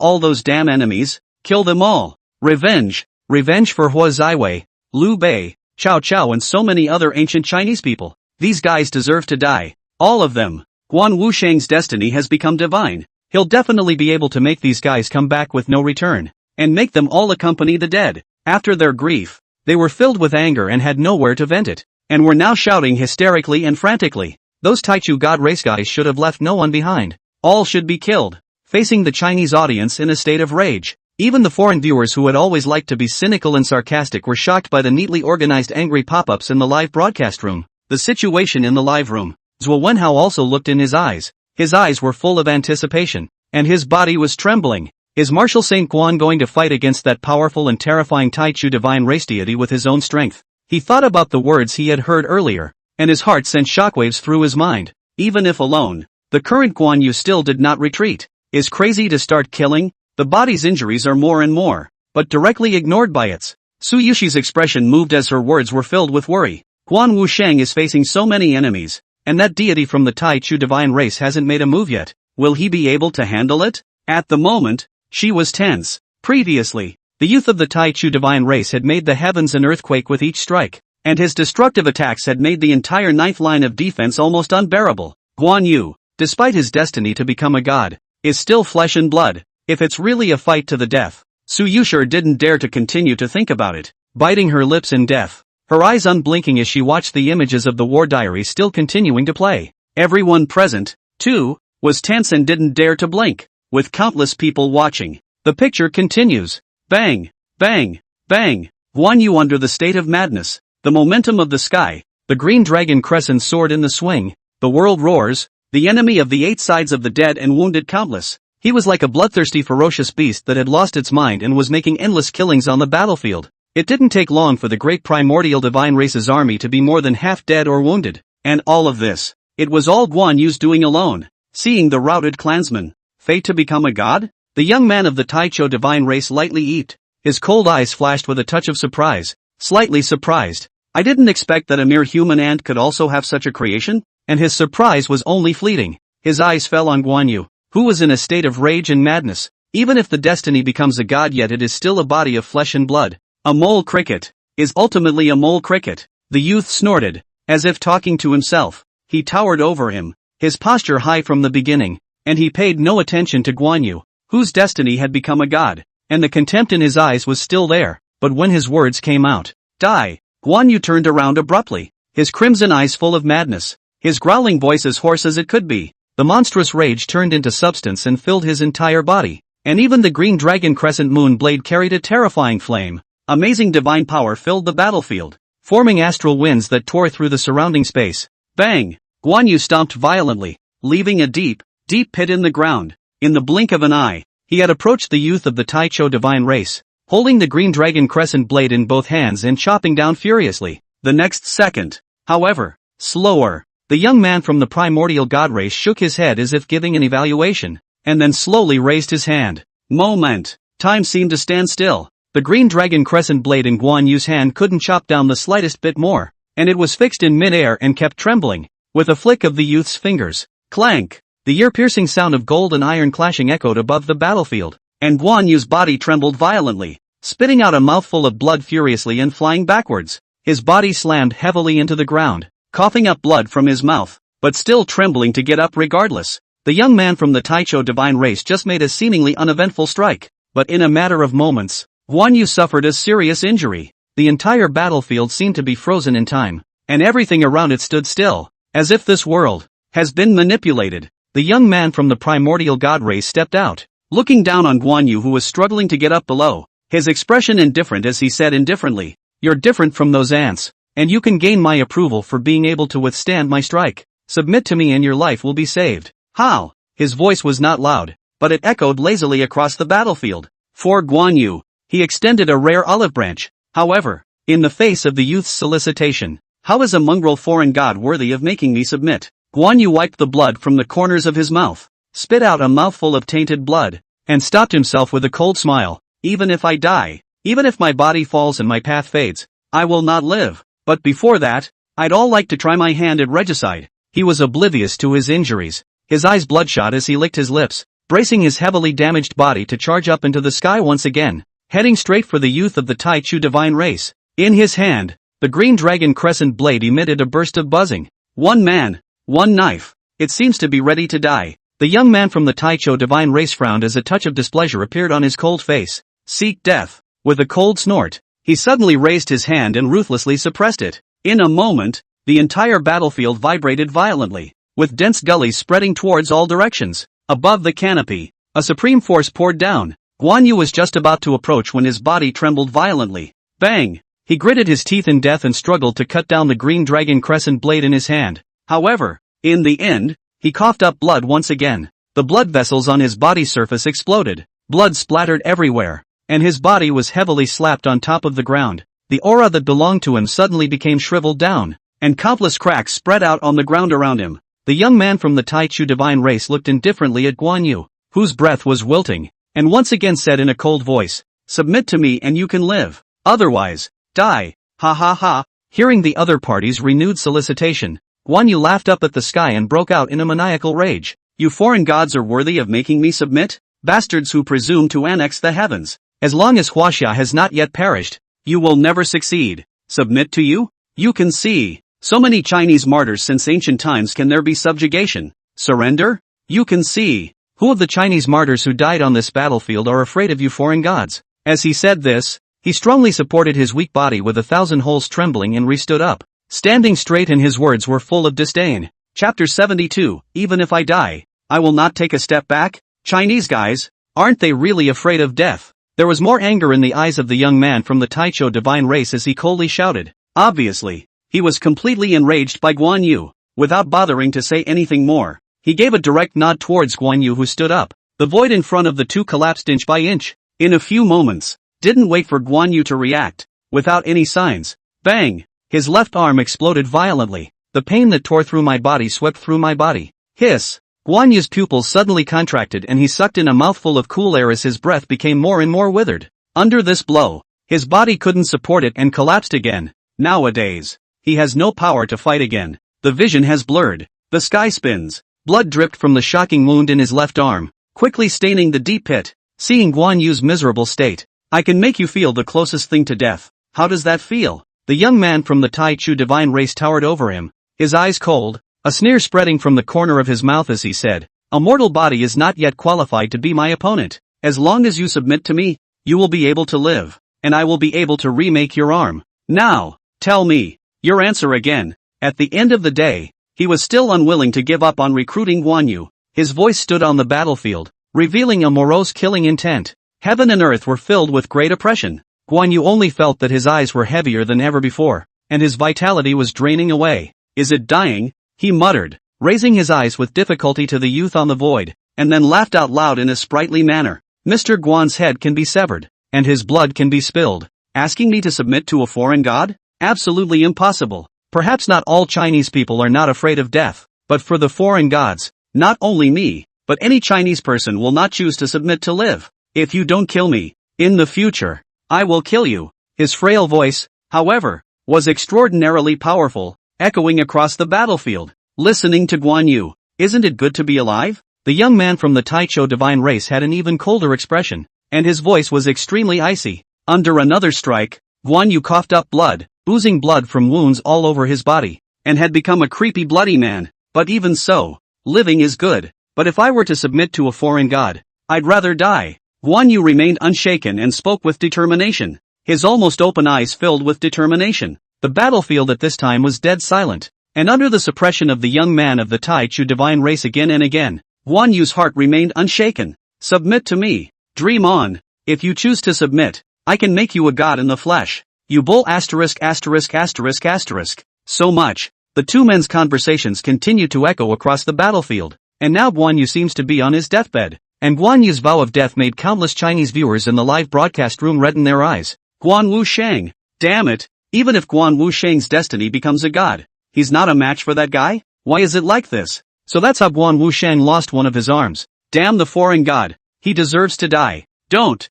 all those damn enemies, kill them all. Revenge for Hua Zaiwei, Liu Bei, Cao Cao and so many other ancient Chinese people. These guys deserve to die. All of them. Guan Wusheng's destiny has become divine. He'll definitely be able to make these guys come back with no return, and make them all accompany the dead. After their grief, they were filled with anger and had nowhere to vent it, and were now shouting hysterically and frantically. Those Taichu god race guys should have left no one behind. All should be killed. Facing the Chinese audience in a state of rage. Even the foreign viewers who had always liked to be cynical and sarcastic were shocked by the neatly organized angry pop-ups in the live broadcast room. The situation in the live room. Zhuo Wenhao also looked in his eyes. His eyes were full of anticipation, and his body was trembling. Is Marshal Saint Guan going to fight against that powerful and terrifying Taichu divine race deity with his own strength? He thought about the words he had heard earlier, and his heart sent shockwaves through his mind. Even if alone, the current Guan Yu still did not retreat. Is crazy to start killing? The body's injuries are more and more, but directly ignored by its. Su Yuxi's expression moved as her words were filled with worry. Guan Wusheng is facing so many enemies, and that deity from the Taichu divine race hasn't made a move yet. Will he be able to handle it? At the moment, she was tense. Previously, the youth of the Taichu divine race had made the heavens an earthquake with each strike, and his destructive attacks had made the entire ninth line of defense almost unbearable. Guan Yu, despite his destiny to become a god, is still flesh and blood. If it's really a fight to the death, Su Yuxi didn't dare to continue to think about it, biting her lips in death, her eyes unblinking as she watched the images of the war diary still continuing to play. Everyone present, too, was tense and didn't dare to blink, with countless people watching. The picture continues. Bang, bang, bang. Guan Yu under the state of madness, the momentum of the sky, the green dragon crescent soared in the swing, the world roars, the enemy of the eight sides of the dead and wounded countless. He was like a bloodthirsty ferocious beast that had lost its mind and was making endless killings on the battlefield. It didn't take long for the great primordial divine race's army to be more than half dead or wounded. And all of this, it was all Guan Yu's doing alone. Seeing the routed clansmen, fate to become a god? The young man of the Taichu divine race lightly eeped. His cold eyes flashed with a touch of surprise. Slightly surprised. I didn't expect that a mere human ant could also have such a creation, and his surprise was only fleeting. His eyes fell on Guan Yu, who was in a state of rage and madness. Even if the destiny becomes a god, yet it is still a body of flesh and blood. A mole cricket is ultimately a mole cricket. The youth snorted, as if talking to himself. He towered over him, his posture high from the beginning, and he paid no attention to Guan Yu, whose destiny had become a god, and the contempt in his eyes was still there. But when his words came out, die, Guan Yu turned around abruptly, his crimson eyes full of madness, his growling voice as hoarse as it could be. The monstrous rage turned into substance and filled his entire body, and even the green dragon crescent moon blade carried a terrifying flame. Amazing divine power filled the battlefield, forming astral winds that tore through the surrounding space. Bang! Guan Yu stomped violently, leaving a deep, deep pit in the ground. In the blink of an eye, he had approached the youth of the Taichu divine race, holding the green dragon crescent blade in both hands and chopping down furiously. The next second, however, slower, The young man from the primordial god race shook his head as if giving an evaluation, and then slowly raised his hand. Moment. Time seemed to stand still. The green dragon crescent blade in Guan Yu's hand couldn't chop down the slightest bit more, and it was fixed in mid-air and kept trembling, with a flick of the youth's fingers. Clank! The ear-piercing sound of gold and iron clashing echoed above the battlefield, and Guan Yu's body trembled violently, spitting out a mouthful of blood furiously and flying backwards. His body slammed heavily into the ground, coughing up blood from his mouth, but still trembling to get up regardless. The young man from the Taicho divine race just made a seemingly uneventful strike, but in a matter of moments, Guan Yu suffered a serious injury. The entire battlefield seemed to be frozen in time, and everything around it stood still, as if this world has been manipulated. The young man from the primordial god race stepped out, looking down on Guan Yu, who was struggling to get up below, his expression indifferent as he said indifferently, "You're different from those ants, and you can gain my approval for being able to withstand my strike. Submit to me and your life will be saved." How? His voice was not loud, but it echoed lazily across the battlefield. For Guan Yu, he extended a rare olive branch. However, in the face of the youth's solicitation, "How is a mongrel foreign god worthy of making me submit?" Guan Yu wiped the blood from the corners of his mouth, spit out a mouthful of tainted blood, and stopped himself with a cold smile. "Even if I die, even if my body falls and my path fades, I will not live. But before that, I'd all like to try my hand at regicide." He was oblivious to his injuries, his eyes bloodshot as he licked his lips, bracing his heavily damaged body to charge up into the sky once again, heading straight for the youth of the Taichu divine race. In his hand, the green dragon crescent blade emitted a burst of buzzing. One man, one knife. It seems to be ready to die. The young man from the Taicho divine race frowned as a touch of displeasure appeared on his cold face. Seek death. With a cold snort, he suddenly raised his hand and ruthlessly suppressed it. In a moment, the entire battlefield vibrated violently, with dense gullies spreading towards all directions. Above the canopy, a supreme force poured down. Guan Yu was just about to approach when his body trembled violently. Bang! He gritted his teeth in death and struggled to cut down the green dragon crescent blade in his hand. However, in the end, he coughed up blood once again. The blood vessels on his body surface exploded. Blood splattered everywhere, and his body was heavily slapped on top of the ground. The aura that belonged to him suddenly became shriveled down, and countless cracks spread out on the ground around him. The young man from the Taichu divine race looked indifferently at Guan Yu, whose breath was wilting, and once again said in a cold voice, "Submit to me and you can live. Otherwise, die." Ha ha ha. Hearing the other party's renewed solicitation, Guan Yu laughed up at the sky and broke out in a maniacal rage. "You foreign gods are worthy of making me submit? Bastards who presume to annex the heavens. As long as Huaxia has not yet perished, you will never succeed. Submit to you? You can see. So many Chinese martyrs since ancient times, can there be subjugation? Surrender? You can see. Who of the Chinese martyrs who died on this battlefield are afraid of you foreign gods?" As he said this, he strongly supported his weak body with 1,000 holes trembling and re-stood up, standing straight, and his words were full of disdain. Chapter 72, Even if I die, I will not take a step back? Chinese guys, aren't they really afraid of death? There was more anger in the eyes of the young man from the Taicho divine race as he coldly shouted. Obviously, he was completely enraged by Guan Yu. Without bothering to say anything more, he gave a direct nod towards Guan Yu, who stood up. The void in front of the two collapsed inch by inch. In a few moments, didn't wait for Guan Yu to react. Without any signs, bang! His left arm exploded violently. The pain that tore through my body swept through my body. Hiss! Guan Yu's pupils suddenly contracted and he sucked in a mouthful of cool air as his breath became more and more withered. Under this blow, his body couldn't support it and collapsed again. Nowadays, he has no power to fight again. The vision has blurred. The sky spins. Blood dripped from the shocking wound in his left arm, quickly staining the deep pit. Seeing Guan Yu's miserable state, "I can make you feel the closest thing to death. How does that feel?" The young man from the Taichu divine race towered over him, his eyes cold, a sneer spreading from the corner of his mouth as he said, "A mortal body is not yet qualified to be my opponent. As long as you submit to me, you will be able to live, and I will be able to remake your arm. Now, tell me your answer again." At the end of the day, he was still unwilling to give up on recruiting Guan Yu. His voice stood on the battlefield, revealing a morose killing intent. Heaven and earth were filled with great oppression. Guan Yu only felt that his eyes were heavier than ever before, and his vitality was draining away. "Is it dying?" he muttered, raising his eyes with difficulty to the youth on the void, and then laughed out loud in a sprightly manner. "Mr. Guan's head can be severed, and his blood can be spilled. Asking me to submit to a foreign god? Absolutely impossible. Perhaps not all Chinese people are not afraid of death, but for the foreign gods, not only me, but any Chinese person will not choose to submit to live. If you don't kill me, in the future, I will kill you. His frail voice, however, was extraordinarily powerful, echoing across the battlefield. Listening to Guan Yu, isn't it good to be alive? The young man from the Taicho divine race had an even colder expression, and his voice was extremely icy. Under another strike, Guan Yu coughed up blood, oozing blood from wounds all over his body, and had become a creepy bloody man. But even so, living is good. But if I were to submit to a foreign god, I'd rather die. Guan Yu remained unshaken and spoke with determination. His almost open eyes filled with determination. The battlefield at this time was dead silent, and under the suppression of the young man of the Taichu divine race again and again, Guan Yu's heart remained unshaken. Submit to me. Dream on. If you choose to submit, I can make you a god in the flesh. You bull asterisk asterisk asterisk asterisk. So much. The two men's conversations continued to echo across the battlefield, and now Guan Yu seems to be on his deathbed, and Guan Yu's vow of death made countless Chinese viewers in the live broadcast room redden their eyes. Guan Wu Sheng. Damn it. Even if Guan Wu Sheng's destiny becomes a god, he's not a match for that guy? Why is it like this? So that's how Guan Wu Sheng lost one of his arms. Damn the foreign god. He deserves to die. Don't.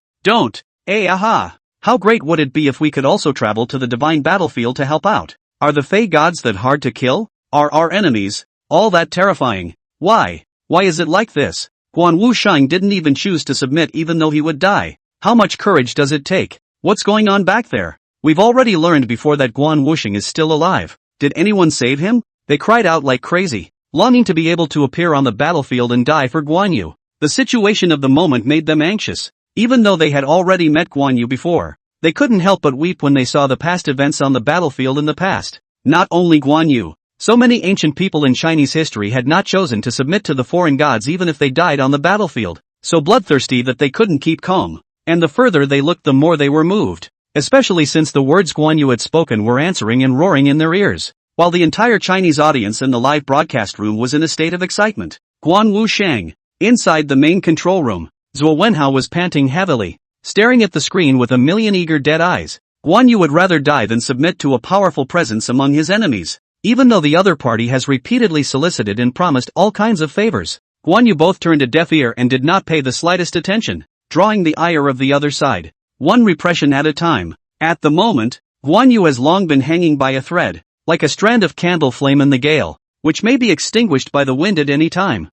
Aha. How great would it be if we could also travel to the divine battlefield to help out? Are the Fey gods that hard to kill? Are our enemies all that terrifying? Why is it like this? Guan Wu Sheng didn't even choose to submit even though he would die. How much courage does it take? What's going on back there? We've already learned before that Guan Wu Sheng is still alive. Did anyone save him? They cried out like crazy, longing to be able to appear on the battlefield and die for Guan Yu. The situation of the moment made them anxious. Even though they had already met Guan Yu before, they couldn't help but weep when they saw the past events on the battlefield in the past. Not only Guan Yu, so many ancient people in Chinese history had not chosen to submit to the foreign gods even if they died on the battlefield, so bloodthirsty that they couldn't keep calm. And the further they looked the more they were moved, especially since the words Guan Yu had spoken were answering and roaring in their ears, while the entire Chinese audience in the live broadcast room was in a state of excitement. Guan Wu Sheng. Inside the main control room, Zhuo Wenhao was panting heavily, staring at the screen with a million eager dead eyes. Guan Yu would rather die than submit to a powerful presence among his enemies, even though the other party has repeatedly solicited and promised all kinds of favors. Guan Yu both turned a deaf ear and did not pay the slightest attention, drawing the ire of the other side, one repression at a time. At the moment, Guan Yu has long been hanging by a thread, like a strand of candle flame in the gale, which may be extinguished by the wind at any time.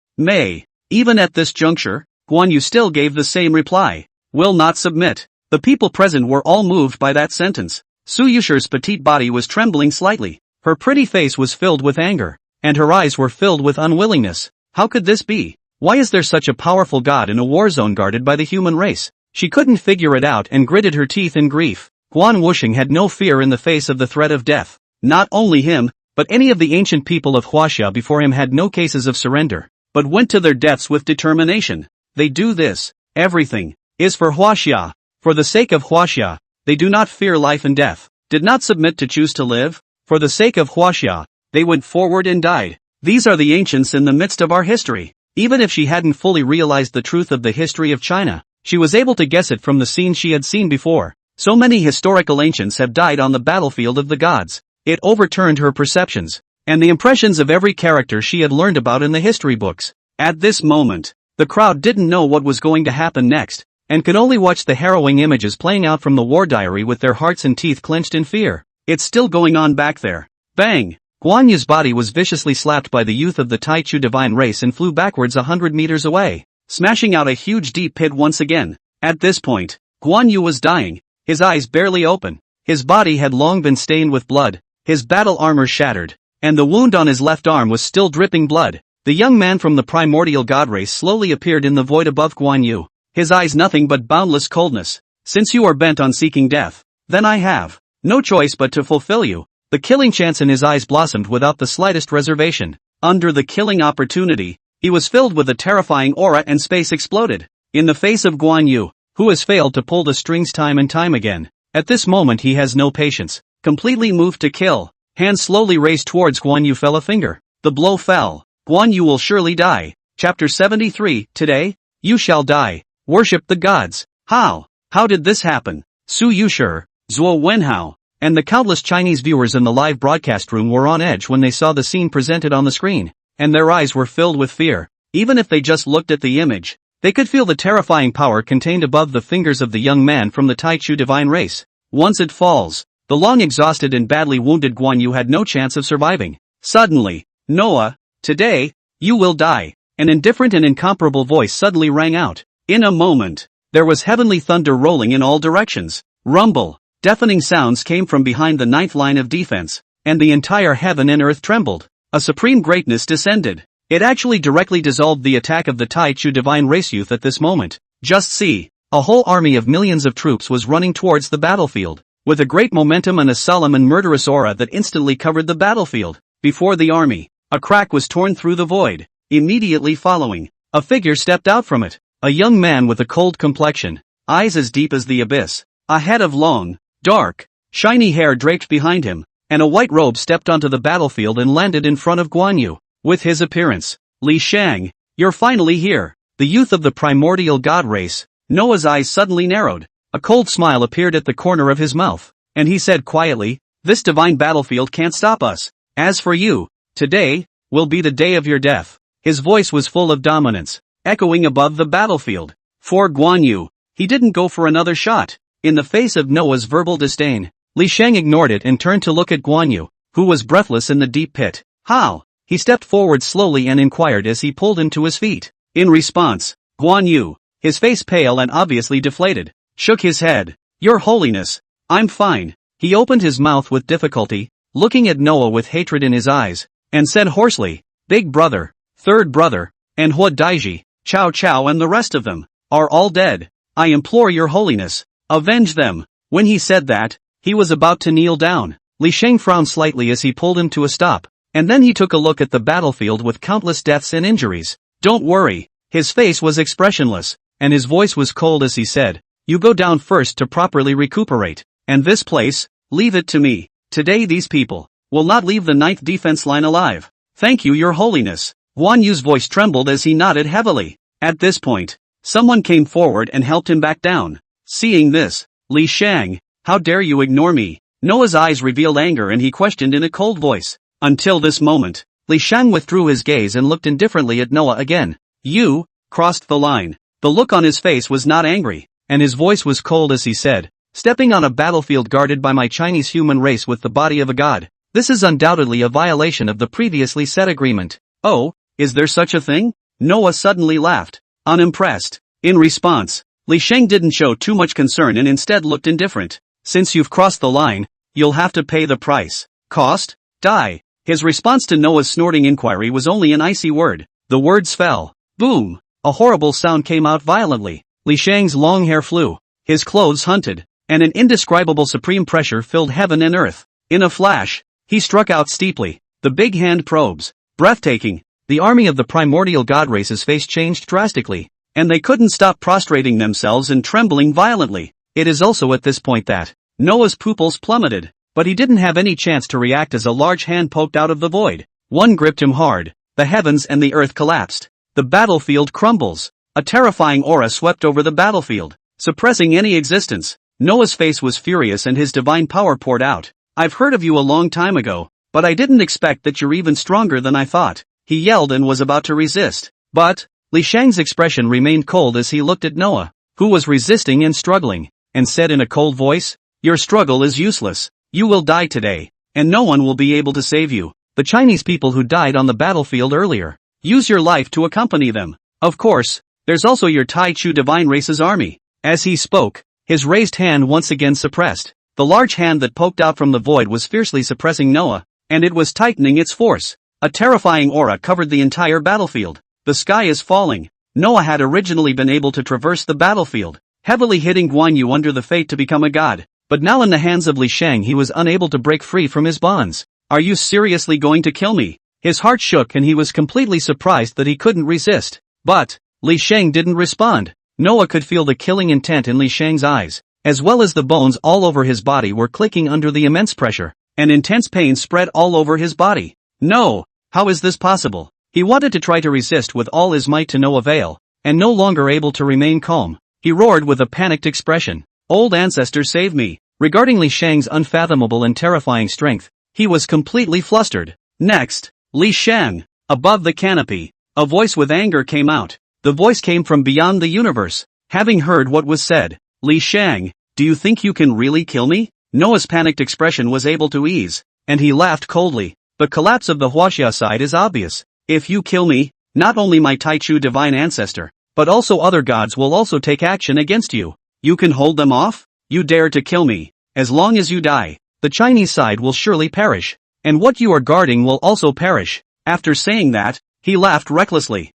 Even at this juncture, Guan Yu still gave the same reply. Will not submit. The people present were all moved by that sentence. Su Yuxi's petite body was trembling slightly. Her pretty face was filled with anger, and her eyes were filled with unwillingness. How could this be? Why is there such a powerful god in a war zone guarded by the human race? She couldn't figure it out and gritted her teeth in grief. Guan Wu Sheng had no fear in the face of the threat of death. Not only him, but any of the ancient people of Huaxia before him had no cases of surrender, but went to their deaths with determination. They do this. Everything is for Huaxia. For the sake of Huaxia, they do not fear life and death. Did not submit to choose to live. For the sake of Huaxia, they went forward and died. These are the ancients in the midst of our history. Even if she hadn't fully realized the truth of the history of China, she was able to guess it from the scenes she had seen before. So many historical ancients have died on the battlefield of the gods. It overturned her perceptions, and the impressions of every character she had learned about in the history books. At this moment, the crowd didn't know what was going to happen next, and could only watch the harrowing images playing out from the war diary with their hearts and teeth clenched in fear. It's still going on back there. Bang! Guan Yu's body was viciously slapped by the youth of the Taichu divine race and flew backwards 100 meters away, smashing out a huge deep pit once again. At this point, Guan Yu was dying, his eyes barely open. His body had long been stained with blood, his battle armor shattered, and the wound on his left arm was still dripping blood. The young man from the primordial god race slowly appeared in the void above Guan Yu, his eyes nothing but boundless coldness. Since you are bent on seeking death, then I have no choice but to fulfill you. The killing chance in his eyes blossomed without the slightest reservation. Under the killing opportunity, he was filled with a terrifying aura and space exploded. In the face of Guan Yu, who has failed to pull the strings time and time again, at this moment he has no patience. Completely moved to kill, hand slowly raised towards Guan Yu fell a finger. The blow fell. Guan Yu will surely die. Chapter 73, Today, you shall die. Worship the gods. How did this happen? Su Yuxi, Zhuo Wenhao, and the countless Chinese viewers in the live broadcast room were on edge when they saw the scene presented on the screen, and their eyes were filled with fear. Even if they just looked at the image, they could feel the terrifying power contained above the fingers of the young man from the Taichu divine race. Once it falls, the long exhausted and badly wounded Guan Yu had no chance of surviving. Suddenly, Noah, today, you will die. An indifferent and incomparable voice suddenly rang out. In a moment, there was heavenly thunder rolling in all directions. Rumble, deafening sounds came from behind the ninth line of defense, and the entire heaven and earth trembled. A supreme greatness descended. It actually directly dissolved the attack of the Taichu divine race youth at this moment. Just see, a whole army of millions of troops was running towards the battlefield, with a great momentum and a solemn and murderous aura that instantly covered the battlefield. Before the army, a crack was torn through the void. Immediately following, a figure stepped out from it. A young man with a cold complexion, eyes as deep as the abyss, a head of long, dark, shiny hair draped behind him, and a white robe stepped onto the battlefield and landed in front of Guan Yu. With his appearance, Li Sheng, you're finally here. The youth of the primordial god race. Noah's eyes suddenly narrowed. A cold smile appeared at the corner of his mouth, and he said quietly, this divine battlefield can't stop us. As for you, today, will be the day of your death. His voice was full of dominance, echoing above the battlefield. For Guan Yu, he didn't go for another shot. In the face of Noah's verbal disdain, Li Sheng ignored it and turned to look at Guan Yu, who was breathless in the deep pit. How? He stepped forward slowly and inquired as he pulled him to his feet. In response, Guan Yu, his face pale and obviously deflated, shook his head. Your Holiness, I'm fine. He opened his mouth with difficulty, looking at Noah with hatred in his eyes, and said hoarsely, Big Brother, Third Brother, and Hua Daiji, Chow Chow and the rest of them, are all dead. I implore your Holiness, avenge them. When he said that, he was about to kneel down. Li Sheng frowned slightly as he pulled him to a stop, and then he took a look at the battlefield with countless deaths and injuries. Don't worry. His face was expressionless, and his voice was cold as he said, you go down first to properly recuperate, and this place, leave it to me. Today these people will not leave the ninth defense line alive. Thank you, your Holiness. Guan Yu's voice trembled as he nodded heavily. At this point, someone came forward and helped him back down. Seeing this, Li Sheng, how dare you ignore me? Noah's eyes revealed anger and he questioned in a cold voice. Until this moment, Li Sheng withdrew his gaze and looked indifferently at Noah again. You crossed the line. The look on his face was not angry, and his voice was cold as he said, stepping on a battlefield guarded by my Chinese human race with the body of a god. This is undoubtedly a violation of the previously set agreement. Oh, is there such a thing? Noah suddenly laughed, unimpressed. In response, Li Sheng didn't show too much concern and instead looked indifferent. Since you've crossed the line, you'll have to pay the price. Cost? Die. His response to Noah's snorting inquiry was only an icy word. The words fell. Boom! A horrible sound came out violently. Li Sheng's long hair flew, his clothes hunted, and an indescribable supreme pressure filled heaven and earth. In a flash, he struck out steeply. The big hand probes. Breathtaking. The army of the primordial god race's face changed drastically, and they couldn't stop prostrating themselves and trembling violently. It is also at this point that Noah's pupils plummeted, but he didn't have any chance to react as a large hand poked out of the void. One gripped him hard. The heavens and the earth collapsed. The battlefield crumbles. A terrifying aura swept over the battlefield, suppressing any existence. Noah's face was furious and his divine power poured out. I've heard of you a long time ago, but I didn't expect that you're even stronger than I thought. He yelled and was about to resist. But Li Sheng's expression remained cold as he looked at Noah, who was resisting and struggling, and said in a cold voice, your struggle is useless. You will die today, and no one will be able to save you. The Chinese people who died on the battlefield earlier. Use your life to accompany them. Of course, there's also your Taichu divine race's army. As he spoke, his raised hand once again suppressed. The large hand that poked out from the void was fiercely suppressing Noah, and it was tightening its force. A terrifying aura covered the entire battlefield. The sky is falling. Noah had originally been able to traverse the battlefield, heavily hitting Guan Yu under the fate to become a god. But now in the hands of Li Sheng he was unable to break free from his bonds. Are you seriously going to kill me? His heart shook and he was completely surprised that he couldn't resist. But Li Sheng didn't respond. Noah could feel the killing intent in Li Sheng's eyes, as well as the bones all over his body were clicking under the immense pressure, and intense pain spread all over his body. No! How is this possible? He wanted to try to resist with all his might to no avail, and no longer able to remain calm, he roared with a panicked expression. Old ancestor, save me. Regarding Li Sheng's unfathomable and terrifying strength, he was completely flustered. Next, Li Sheng. Above the canopy, a voice with anger came out. The voice came from beyond the universe. Having heard what was said, Li Sheng, do you think you can really kill me? Noah's panicked expression was able to ease, and he laughed coldly. The collapse of the Huaxia side is obvious. If you kill me, not only my Taichu divine ancestor, but also other gods will also take action against you. You can hold them off? You dare to kill me. As long as you die, the Chinese side will surely perish, and what you are guarding will also perish. After saying that, he laughed recklessly.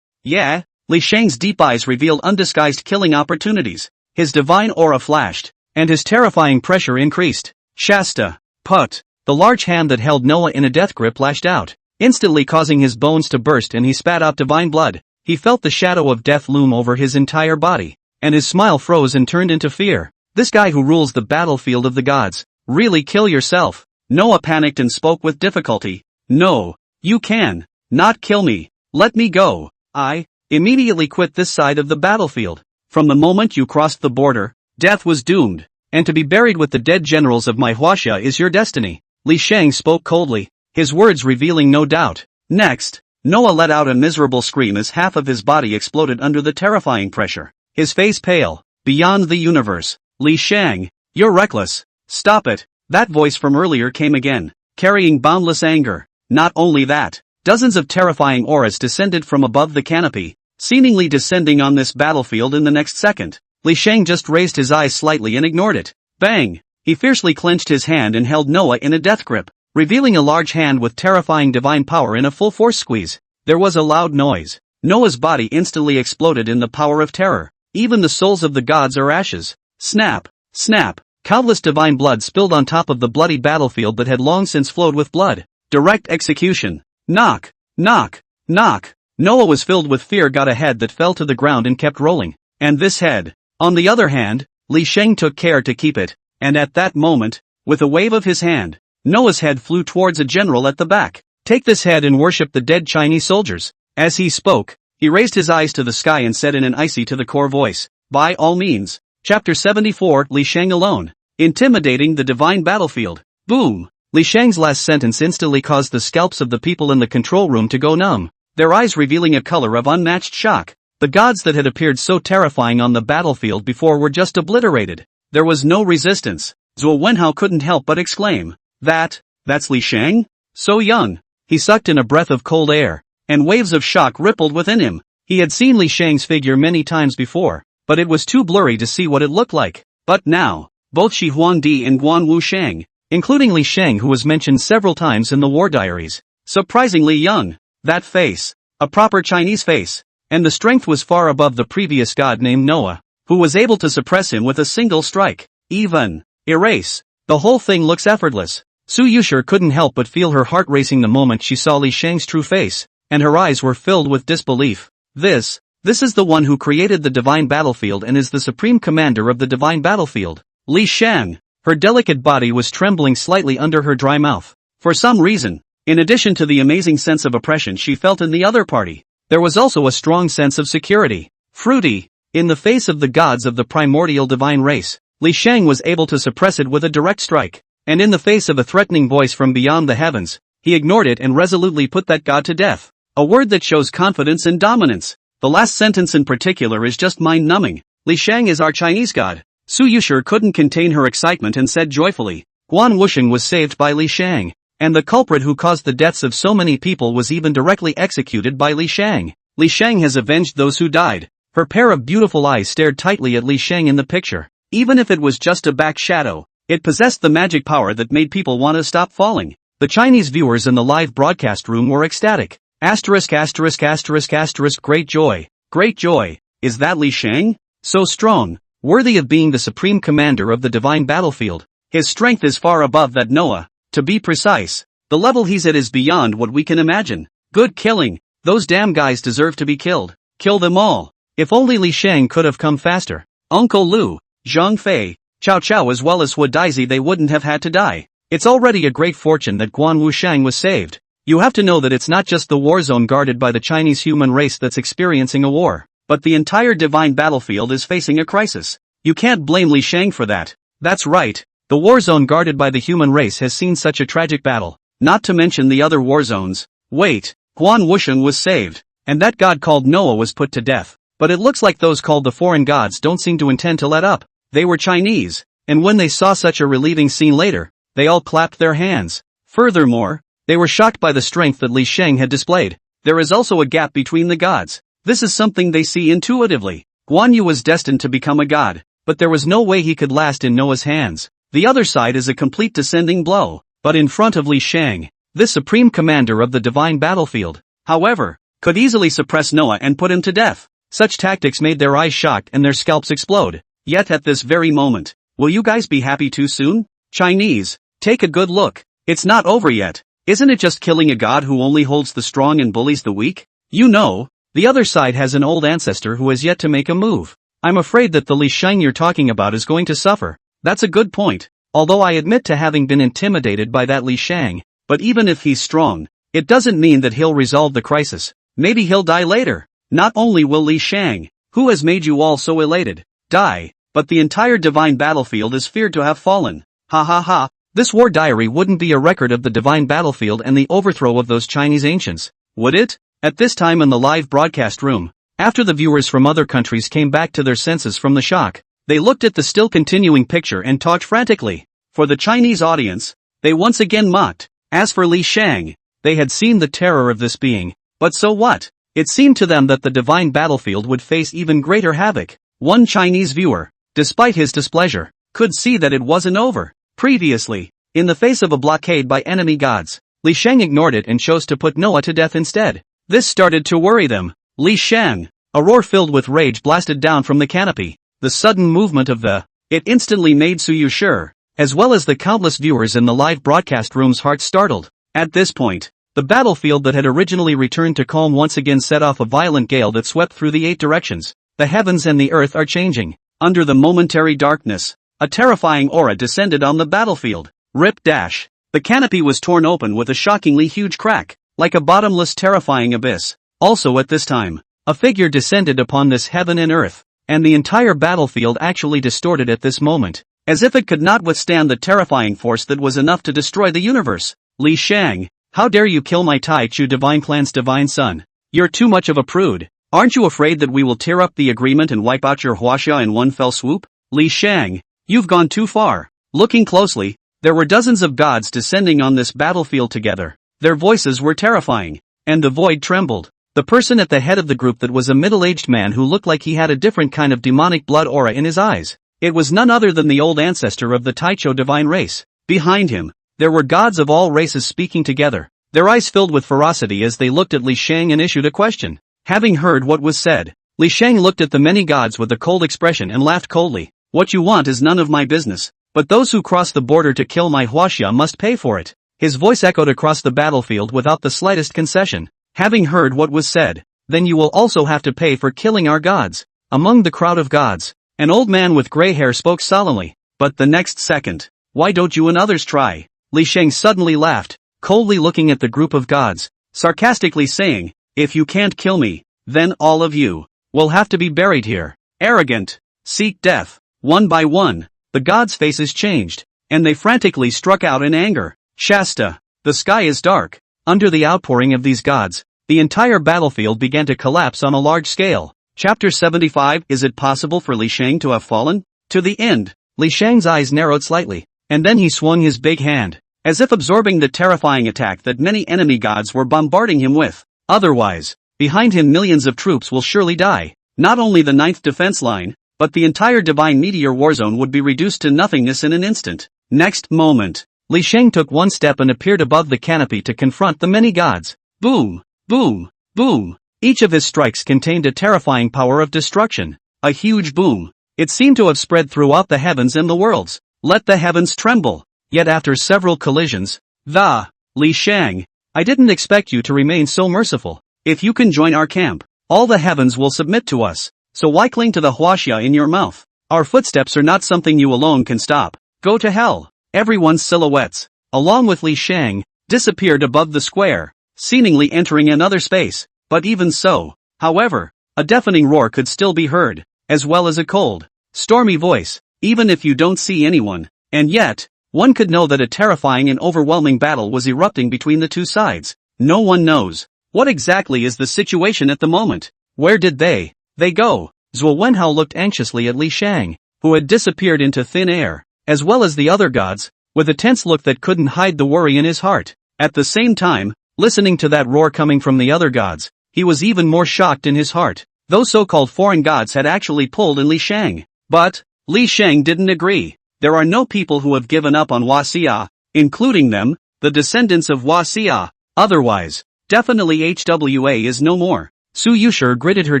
Yeah? Li Sheng's deep eyes revealed undisguised killing opportunities. His divine aura flashed, and his terrifying pressure increased. Shasta. Put. The large hand that held Noah in a death grip lashed out, instantly causing his bones to burst, and he spat out divine blood. He felt the shadow of death loom over his entire body, and his smile froze and turned into fear. This guy who rules the battlefield of the gods. Really kill yourself. Noah panicked and spoke with difficulty. No. You can not kill me. Let me go. I immediately quit this side of the battlefield. From the moment you crossed the border, death was doomed, and to be buried with the dead generals of my Huaxia is your destiny. Li Sheng spoke coldly, his words revealing no doubt. Next, Noah let out a miserable scream as half of his body exploded under the terrifying pressure. His face pale. Beyond the universe. Li Sheng, you're reckless. Stop it. That voice from earlier came again, carrying boundless anger. Not only that, dozens of terrifying auras descended from above the canopy, seemingly descending on this battlefield in the next second. Li Sheng just raised his eyes slightly and ignored it. Bang! He fiercely clenched his hand and held Noah in a death grip, revealing a large hand with terrifying divine power in a full force squeeze. There was a loud noise. Noah's body instantly exploded in the power of terror. Even the souls of the gods are ashes. Snap! Snap! Countless divine blood spilled on top of the bloody battlefield that had long since flowed with blood. Direct execution. Knock! Knock! Knock! Noah was filled with fear, got a head that fell to the ground and kept rolling. And this head. On the other hand, Li Sheng took care to keep it, and at that moment, with a wave of his hand, Noah's head flew towards a general at the back. Take this head and worship the dead Chinese soldiers. As he spoke, he raised his eyes to the sky and said in an icy to the core voice, by all means. Chapter 74, Li Sheng alone. Intimidating the divine battlefield. Boom! Li Sheng's last sentence instantly caused the scalps of the people in the control room to go numb, their eyes revealing a color of unmatched shock. The gods that had appeared so terrifying on the battlefield before were just obliterated. There was no resistance. Zhuo Wenhao couldn't help but exclaim, that's Li Sheng? So young. He sucked in a breath of cold air, and waves of shock rippled within him. He had seen Li Sheng's figure many times before, but it was too blurry to see what it looked like. But now, both Shi Huangdi and Guan Wusheng, including Li Sheng, who was mentioned several times in the war diaries, surprisingly young. That face, a proper Chinese face, and the strength was far above the previous god named Noah, who was able to suppress him with a single strike. Even erase. The whole thing looks effortless. Su Yuxi couldn't help but feel her heart racing the moment she saw Li Sheng's true face, and her eyes were filled with disbelief. This is the one who created the divine battlefield and is the supreme commander of the divine battlefield. Li Sheng. Her delicate body was trembling slightly under her dry mouth. For some reason, in addition to the amazing sense of oppression she felt in the other party, there was also a strong sense of security. Fruity. In the face of the gods of the primordial divine race, Li Sheng was able to suppress it with a direct strike, and in the face of a threatening voice from beyond the heavens, he ignored it and resolutely put that god to death. A word that shows confidence and dominance. The last sentence in particular is just mind-numbing. Li Sheng is our Chinese god. Su Yuxi couldn't contain her excitement and said joyfully, Guan Wusheng was saved by Li Sheng, and the culprit who caused the deaths of so many people was even directly executed by Li Sheng. Li Sheng has avenged those who died. Her pair of beautiful eyes stared tightly at Li Sheng in the picture. Even if it was just a back shadow, it possessed the magic power that made people want to stop falling. The Chinese viewers in the live broadcast room were ecstatic. Asterisk asterisk asterisk asterisk great joy. Great joy. Is that Li Sheng? So strong. Worthy of being the supreme commander of the divine battlefield. His strength is far above that Noah. To be precise, the level he's at is beyond what we can imagine. Good killing. Those damn guys deserve to be killed. Kill them all. If only Li Sheng could have come faster. Uncle Lu, Zhang Fei, Cao Cao as well as Hua Daisy, they wouldn't have had to die. It's already a great fortune that Guan Wusheng was saved. You have to know that it's not just the war zone guarded by the Chinese human race that's experiencing a war, but the entire divine battlefield is facing a crisis. You can't blame Li Sheng for that. That's right. The war zone guarded by the human race has seen such a tragic battle, not to mention the other war zones. Wait, Guan Wusheng was saved, and that god called Noah was put to death. But it looks like those called the foreign gods don't seem to intend to let up. They were Chinese, and when they saw such a relieving scene later, they all clapped their hands. Furthermore, they were shocked by the strength that Li Sheng had displayed. There is also a gap between the gods. This is something they see intuitively. Guan Yu was destined to become a god, but there was no way he could last in Noah's hands. The other side is a complete descending blow, but in front of Li Sheng, this supreme commander of the divine battlefield, however, could easily suppress Noah and put him to death. Such tactics made their eyes shocked and their scalps explode. Yet at this very moment, will you guys be happy too soon? Chinese, take a good look. It's not over yet. Isn't it just killing a god who only holds the strong and bullies the weak? You know, the other side has an old ancestor who has yet to make a move. I'm afraid that the Li Sheng you're talking about is going to suffer. That's a good point. Although I admit to having been intimidated by that Li Sheng, but even if he's strong, it doesn't mean that he'll resolve the crisis. Maybe he'll die later. Not only will Li Sheng, who has made you all so elated, die, but the entire divine battlefield is feared to have fallen. Ha ha ha. This war diary wouldn't be a record of the divine battlefield and the overthrow of those Chinese ancients, would it? At this time in the live broadcast room, after the viewers from other countries came back to their senses from the shock, they looked at the still continuing picture and talked frantically. For the Chinese audience, they once again mocked. As for Li Sheng, they had seen the terror of this being, but so what? It seemed to them that the divine battlefield would face even greater havoc. One Chinese viewer, despite his displeasure, could see that it wasn't over. Previously, in the face of a blockade by enemy gods, Li Sheng ignored it and chose to put Noah to death instead. This started to worry them. Li Sheng, a roar filled with rage blasted down from the canopy. The sudden movement of it instantly made Su Yuxi, as well as the countless viewers in the live broadcast room's hearts startled. At this point, the battlefield that had originally returned to calm once again set off a violent gale that swept through the 8 directions. The heavens and the earth are changing. Under the momentary darkness, a terrifying aura descended on the battlefield. Rip dash. The canopy was torn open with a shockingly huge crack, like a bottomless terrifying abyss. Also at this time, a figure descended upon this heaven and earth, and the entire battlefield actually distorted at this moment, as if it could not withstand the terrifying force that was enough to destroy the universe. Li Sheng, how dare you kill my Tai Chu divine clan's divine son? You're too much of a prude. Aren't you afraid that we will tear up the agreement and wipe out your Huaxia in one fell swoop? Li Sheng, you've gone too far. Looking closely, there were dozens of gods descending on this battlefield together. Their voices were terrifying, and the void trembled. The person at the head of the group that was a middle-aged man who looked like he had a different kind of demonic blood aura in his eyes. It was none other than the old ancestor of the Taicho divine race. Behind him, there were gods of all races speaking together, their eyes filled with ferocity as they looked at Li Sheng and issued a question. Having heard what was said, Li Sheng looked at the many gods with a cold expression and laughed coldly. What you want is none of my business, but those who cross the border to kill my Huaxia must pay for it. His voice echoed across the battlefield without the slightest concession. Having heard what was said, then you will also have to pay for killing our gods. Among the crowd of gods, an old man with gray hair spoke solemnly, but the next second, why don't you and others try? Li Sheng suddenly laughed, coldly looking at the group of gods, sarcastically saying, if you can't kill me, then all of you will have to be buried here. Arrogant, seek death. One by one, the gods' faces changed, and they frantically struck out in anger. Shasta, the sky is dark. Under the outpouring of these gods, the entire battlefield began to collapse on a large scale. Chapter 75. Is it possible for Li Sheng to have fallen? To the end, Li Sheng's eyes narrowed slightly, and then he swung his big hand, as if absorbing the terrifying attack that many enemy gods were bombarding him with. Otherwise, behind him millions of troops will surely die. Not only the 9th defense line, but the entire divine meteor warzone would be reduced to nothingness in an instant. Next moment, Li Sheng took one step and appeared above the canopy to confront the many gods. Boom, boom, boom. Each of his strikes contained a terrifying power of destruction. A huge boom. It seemed to have spread throughout the heavens and the worlds. Let the heavens tremble. Yet after several collisions, Li Sheng, I didn't expect you to remain so merciful. If you can join our camp, all the heavens will submit to us. So why cling to the Huaxia in your mouth? Our footsteps are not something you alone can stop. Go to hell. Everyone's silhouettes, along with Li Sheng, disappeared above the square, seemingly entering another space. But even so, however, a deafening roar could still be heard, as well as a cold, stormy voice. even if you don't see anyone. And yet, one could know that a terrifying and overwhelming battle was erupting between the two sides. No one knows. What exactly is the situation at the moment? Where did they go? Zhuo Wenhao looked anxiously at Li Sheng, who had disappeared into thin air, as well as the other gods, with a tense look that couldn't hide the worry in his heart. At the same time, listening to that roar coming from the other gods, he was even more shocked in his heart. Those so-called foreign gods had actually pulled in Li Sheng. But Li Sheng didn't agree. There are no people who have given up on Huaxia, including them, the descendants of Huaxia. Otherwise, definitely HWA is no more. Su Yuxi gritted her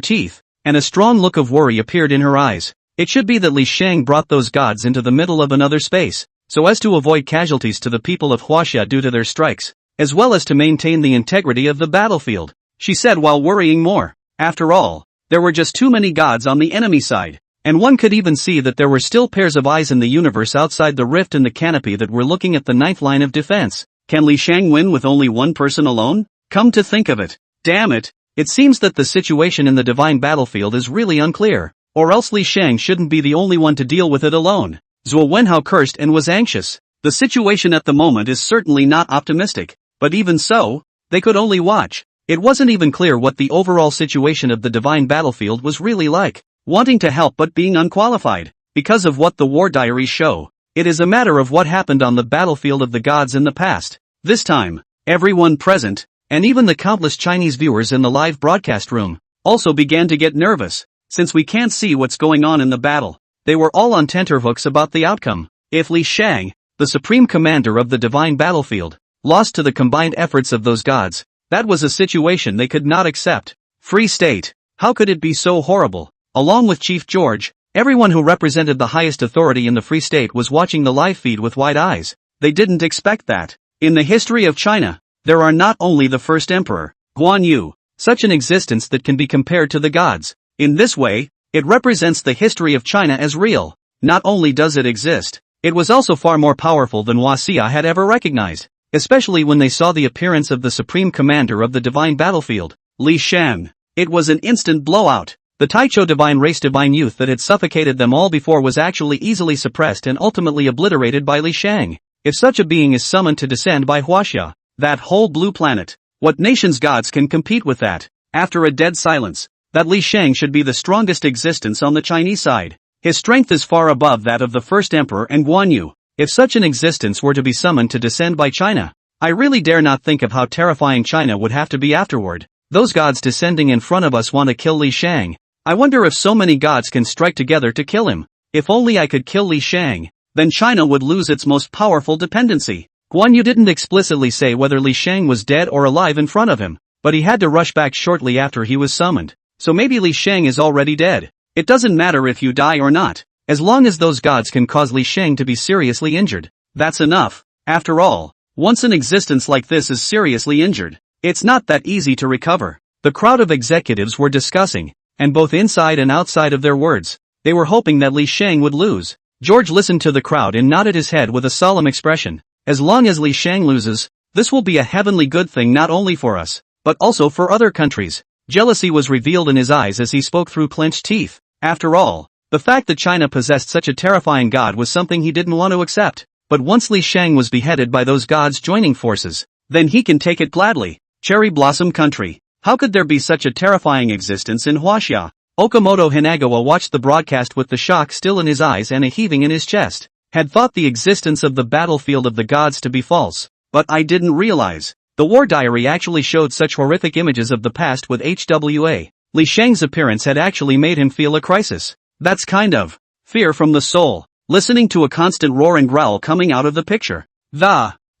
teeth, and a strong look of worry appeared in her eyes. It should be that Li Sheng brought those gods into the middle of another space, so as to avoid casualties to the people of Huaxia due to their strikes, as well as to maintain the integrity of the battlefield, she said while worrying more. After all, there were just too many gods on the enemy side, and one could even see that there were still pairs of eyes in the universe outside the rift in the canopy that were looking at the ninth line of defense. Can Li Sheng win with only one person alone? Come to think of it, damn it, it seems that the situation in the divine battlefield is really unclear, or else Li Sheng shouldn't be the only one to deal with it alone. Zhuo Wenhao cursed and was anxious. The situation at the moment is certainly not optimistic, but even so, they could only watch. It wasn't even clear what the overall situation of the divine battlefield was really like, wanting to help but being unqualified, because of what the war diaries show. It is a matter of what happened on the battlefield of the gods in the past. This time, everyone present, and even the countless Chinese viewers in the live broadcast room, also began to get nervous, since we can't see what's going on in the battle. They were all on tenterhooks about the outcome. If Li Sheng, the supreme commander of the divine battlefield, lost to the combined efforts of those gods, that was a situation they could not accept. Free State, how could it be so horrible? Along with Chief George, everyone who represented the highest authority in the Free State was watching the live feed with wide eyes. They didn't expect that. In the history of China, there are not only the first emperor, Guan Yu, such an existence that can be compared to the gods. In this way, it represents the history of China as real. Not only does it exist, it was also far more powerful than Huaxia had ever recognized, especially when they saw the appearance of the supreme commander of the divine battlefield, Li Sheng. It was an instant blowout. The Taichou divine race divine youth that had suffocated them all before was actually easily suppressed and ultimately obliterated by Li Sheng. If such a being is summoned to descend by Huaxia, that whole blue planet, what nation's gods can compete with that? After a dead silence, that Li Sheng should be the strongest existence on the Chinese side. His strength is far above that of the first emperor and Guan Yu. If such an existence were to be summoned to descend by China, I really dare not think of how terrifying China would have to be afterward. Those gods descending in front of us want to kill Li Sheng. I wonder if so many gods can strike together to kill him. If only I could kill Li Sheng, then China would lose its most powerful dependency. Guan Yu didn't explicitly say whether Li Sheng was dead or alive in front of him, but he had to rush back shortly after he was summoned. So maybe Li Sheng is already dead. It doesn't matter if you die or not, as long as those gods can cause Li Sheng to be seriously injured. That's enough. After all, once an existence like this is seriously injured, it's not that easy to recover. The crowd of executives were discussing, and both inside and outside of their words, they were hoping that Li Sheng would lose. George listened to the crowd and nodded his head with a solemn expression. As long as Li Sheng loses, this will be a heavenly good thing not only for us, but also for other countries. Jealousy was revealed in his eyes as he spoke through clenched teeth. After all, the fact that China possessed such a terrifying god was something he didn't want to accept. But once Li Sheng was beheaded by those gods joining forces, then he can take it gladly. Cherry Blossom Country. How could there be such a terrifying existence in Huaxia? Okamoto Hinagawa watched the broadcast with the shock still in his eyes and a heaving in his chest. Had thought the existence of the battlefield of the gods to be false. But I didn't realize. The war diary actually showed such horrific images of the past with HWA. Li Sheng's appearance had actually made him feel a crisis. That's kind of fear from the soul. Listening to a constant roar and growl coming out of the picture.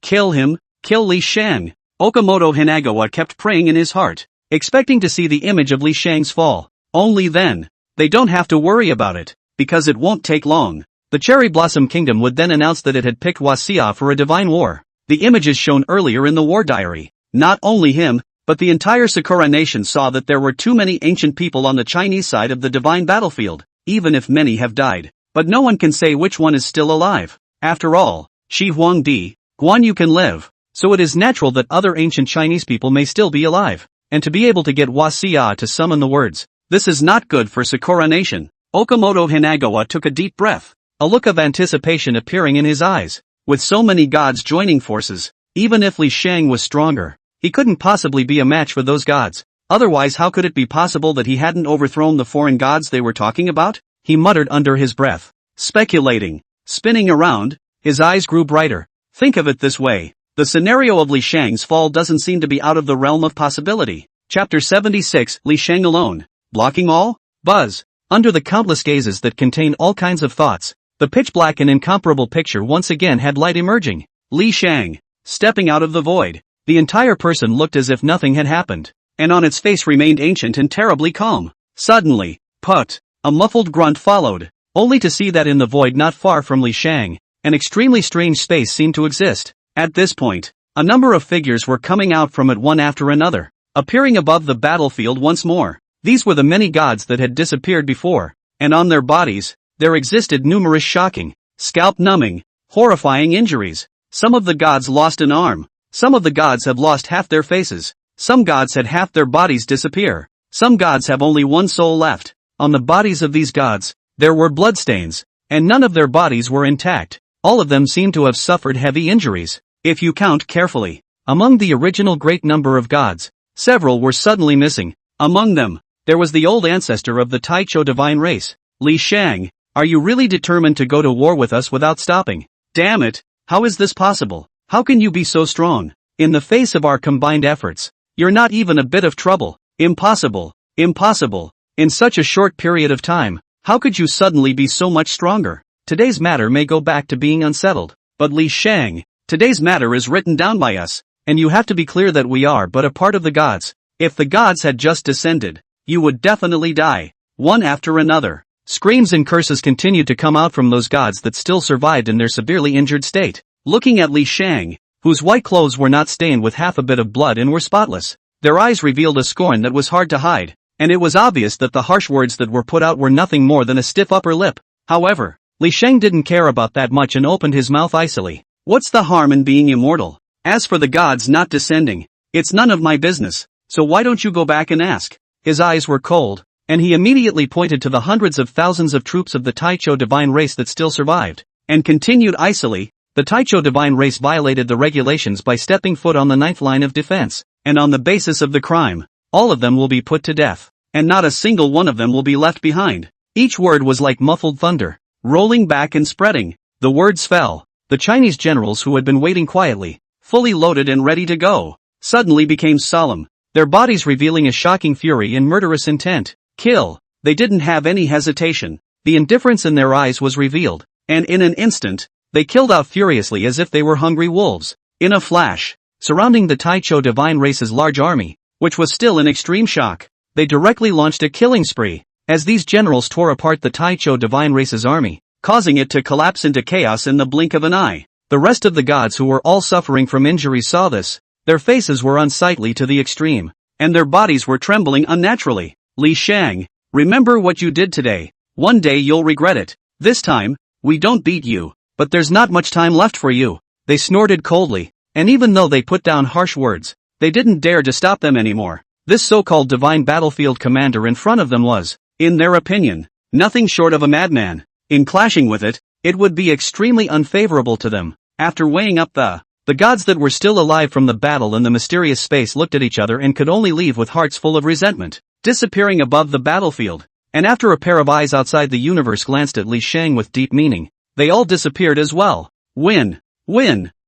Kill him, kill Li Sheng. Okamoto Hinagawa kept praying in his heart, expecting to see the image of Li Sheng's fall. Only then, they don't have to worry about it, because it won't take long. The Cherry Blossom Kingdom would then announce that it had picked Huaxia for a divine war. The images shown earlier in the war diary. Not only him, but the entire Sakura nation saw that there were too many ancient people on the Chinese side of the divine battlefield, even if many have died. But no one can say which one is still alive. After all, Shi Huangdi, Guan Yu can live, so it is natural that other ancient Chinese people may still be alive. And to be able to get Huaxia to summon the words, this is not good for Sakura nation. Okamoto Hinagawa took a deep breath. a look of anticipation appearing in his eyes. With so many gods joining forces, even if Li Sheng was stronger, he couldn't possibly be a match for those gods. Otherwise, how could it be possible that he hadn't overthrown the foreign gods they were talking about? He muttered under his breath. Speculating. Spinning around, his eyes grew brighter. Think of it this way. The scenario of Li Sheng's fall doesn't seem to be out of the realm of possibility. Chapter 76, Li Sheng alone. Blocking all? Buzz. Under the countless gazes that contained all kinds of thoughts, the pitch-black and incomparable picture once again had light emerging. Li Sheng. Stepping out of the void. The entire person looked as if nothing had happened, and on its face remained ancient and terribly calm. Suddenly, put, a muffled grunt followed, only to see that in the void not far from Li Sheng, an extremely strange space seemed to exist. At this point, a number of figures were coming out from it one after another, appearing above the battlefield once more. These were the many gods that had disappeared before, and on their bodies, there existed numerous shocking, scalp-numbing, horrifying injuries. Some of the gods lost an arm. Some of the gods have lost half their faces. Some gods had half their bodies disappear. Some gods have only one soul left. On the bodies of these gods, there were bloodstains, and none of their bodies were intact. All of them seemed to have suffered heavy injuries. If you count carefully, among the original great number of gods, several were suddenly missing. Among them, there was the old ancestor of the Taicho divine race. Li Sheng, are you really determined to go to war with us without stopping? Damn it, how is this possible? How can you be so strong? In the face of our combined efforts, you're not even a bit of trouble. Impossible, impossible. In such a short period of time, how could you suddenly be so much stronger? Today's matter may go back to being unsettled, but Li Sheng, today's matter is written down by us, and you have to be clear that we are but a part of the gods. If the gods had just descended, you would definitely die, one after another. Screams and curses continued to come out from those gods that still survived in their severely injured state. Looking at Li Sheng, whose white clothes were not stained with half a bit of blood and were spotless, their eyes revealed a scorn that was hard to hide, and it was obvious that the harsh words that were put out were nothing more than a stiff upper lip. However, Li Sheng didn't care about that much and opened his mouth icily. What's the harm in being immortal? As for the gods not descending, it's none of my business, so why don't you go back and ask? His eyes were cold, and he immediately pointed to the hundreds of thousands of troops of the Taicho divine race that still survived, and continued icily. The Taicho divine race violated the regulations by stepping foot on the ninth line of defense, and on the basis of the crime, all of them will be put to death, and not a single one of them will be left behind. Each word was like muffled thunder, rolling back and spreading. The words fell. The Chinese generals who had been waiting quietly, fully loaded and ready to go, suddenly became solemn, their bodies revealing a shocking fury and murderous intent. Kill. They didn't have any hesitation. The indifference in their eyes was revealed, and in an instant, they killed out furiously as if they were hungry wolves. In a flash, surrounding the Taicho divine race's large army, which was still in extreme shock, they directly launched a killing spree. As these generals tore apart the Taicho divine race's army, causing it to collapse into chaos in the blink of an eye. The rest of the gods who were all suffering from injuries saw this. Their faces were unsightly to the extreme, and their bodies were trembling unnaturally. Li Sheng, remember what you did today. One day you'll regret it. This time, we don't beat you, but there's not much time left for you. They snorted coldly, and even though they put down harsh words, they didn't dare to stop them anymore. This so-called divine battlefield commander in front of them was, in their opinion, nothing short of a madman. In clashing with it, it would be extremely unfavorable to them. After weighing up the gods that were still alive from the battle in the mysterious space looked at each other and could only leave with hearts full of resentment, disappearing above the battlefield. And after a pair of eyes outside the universe glanced at Li Sheng with deep meaning, they all disappeared as well. Win.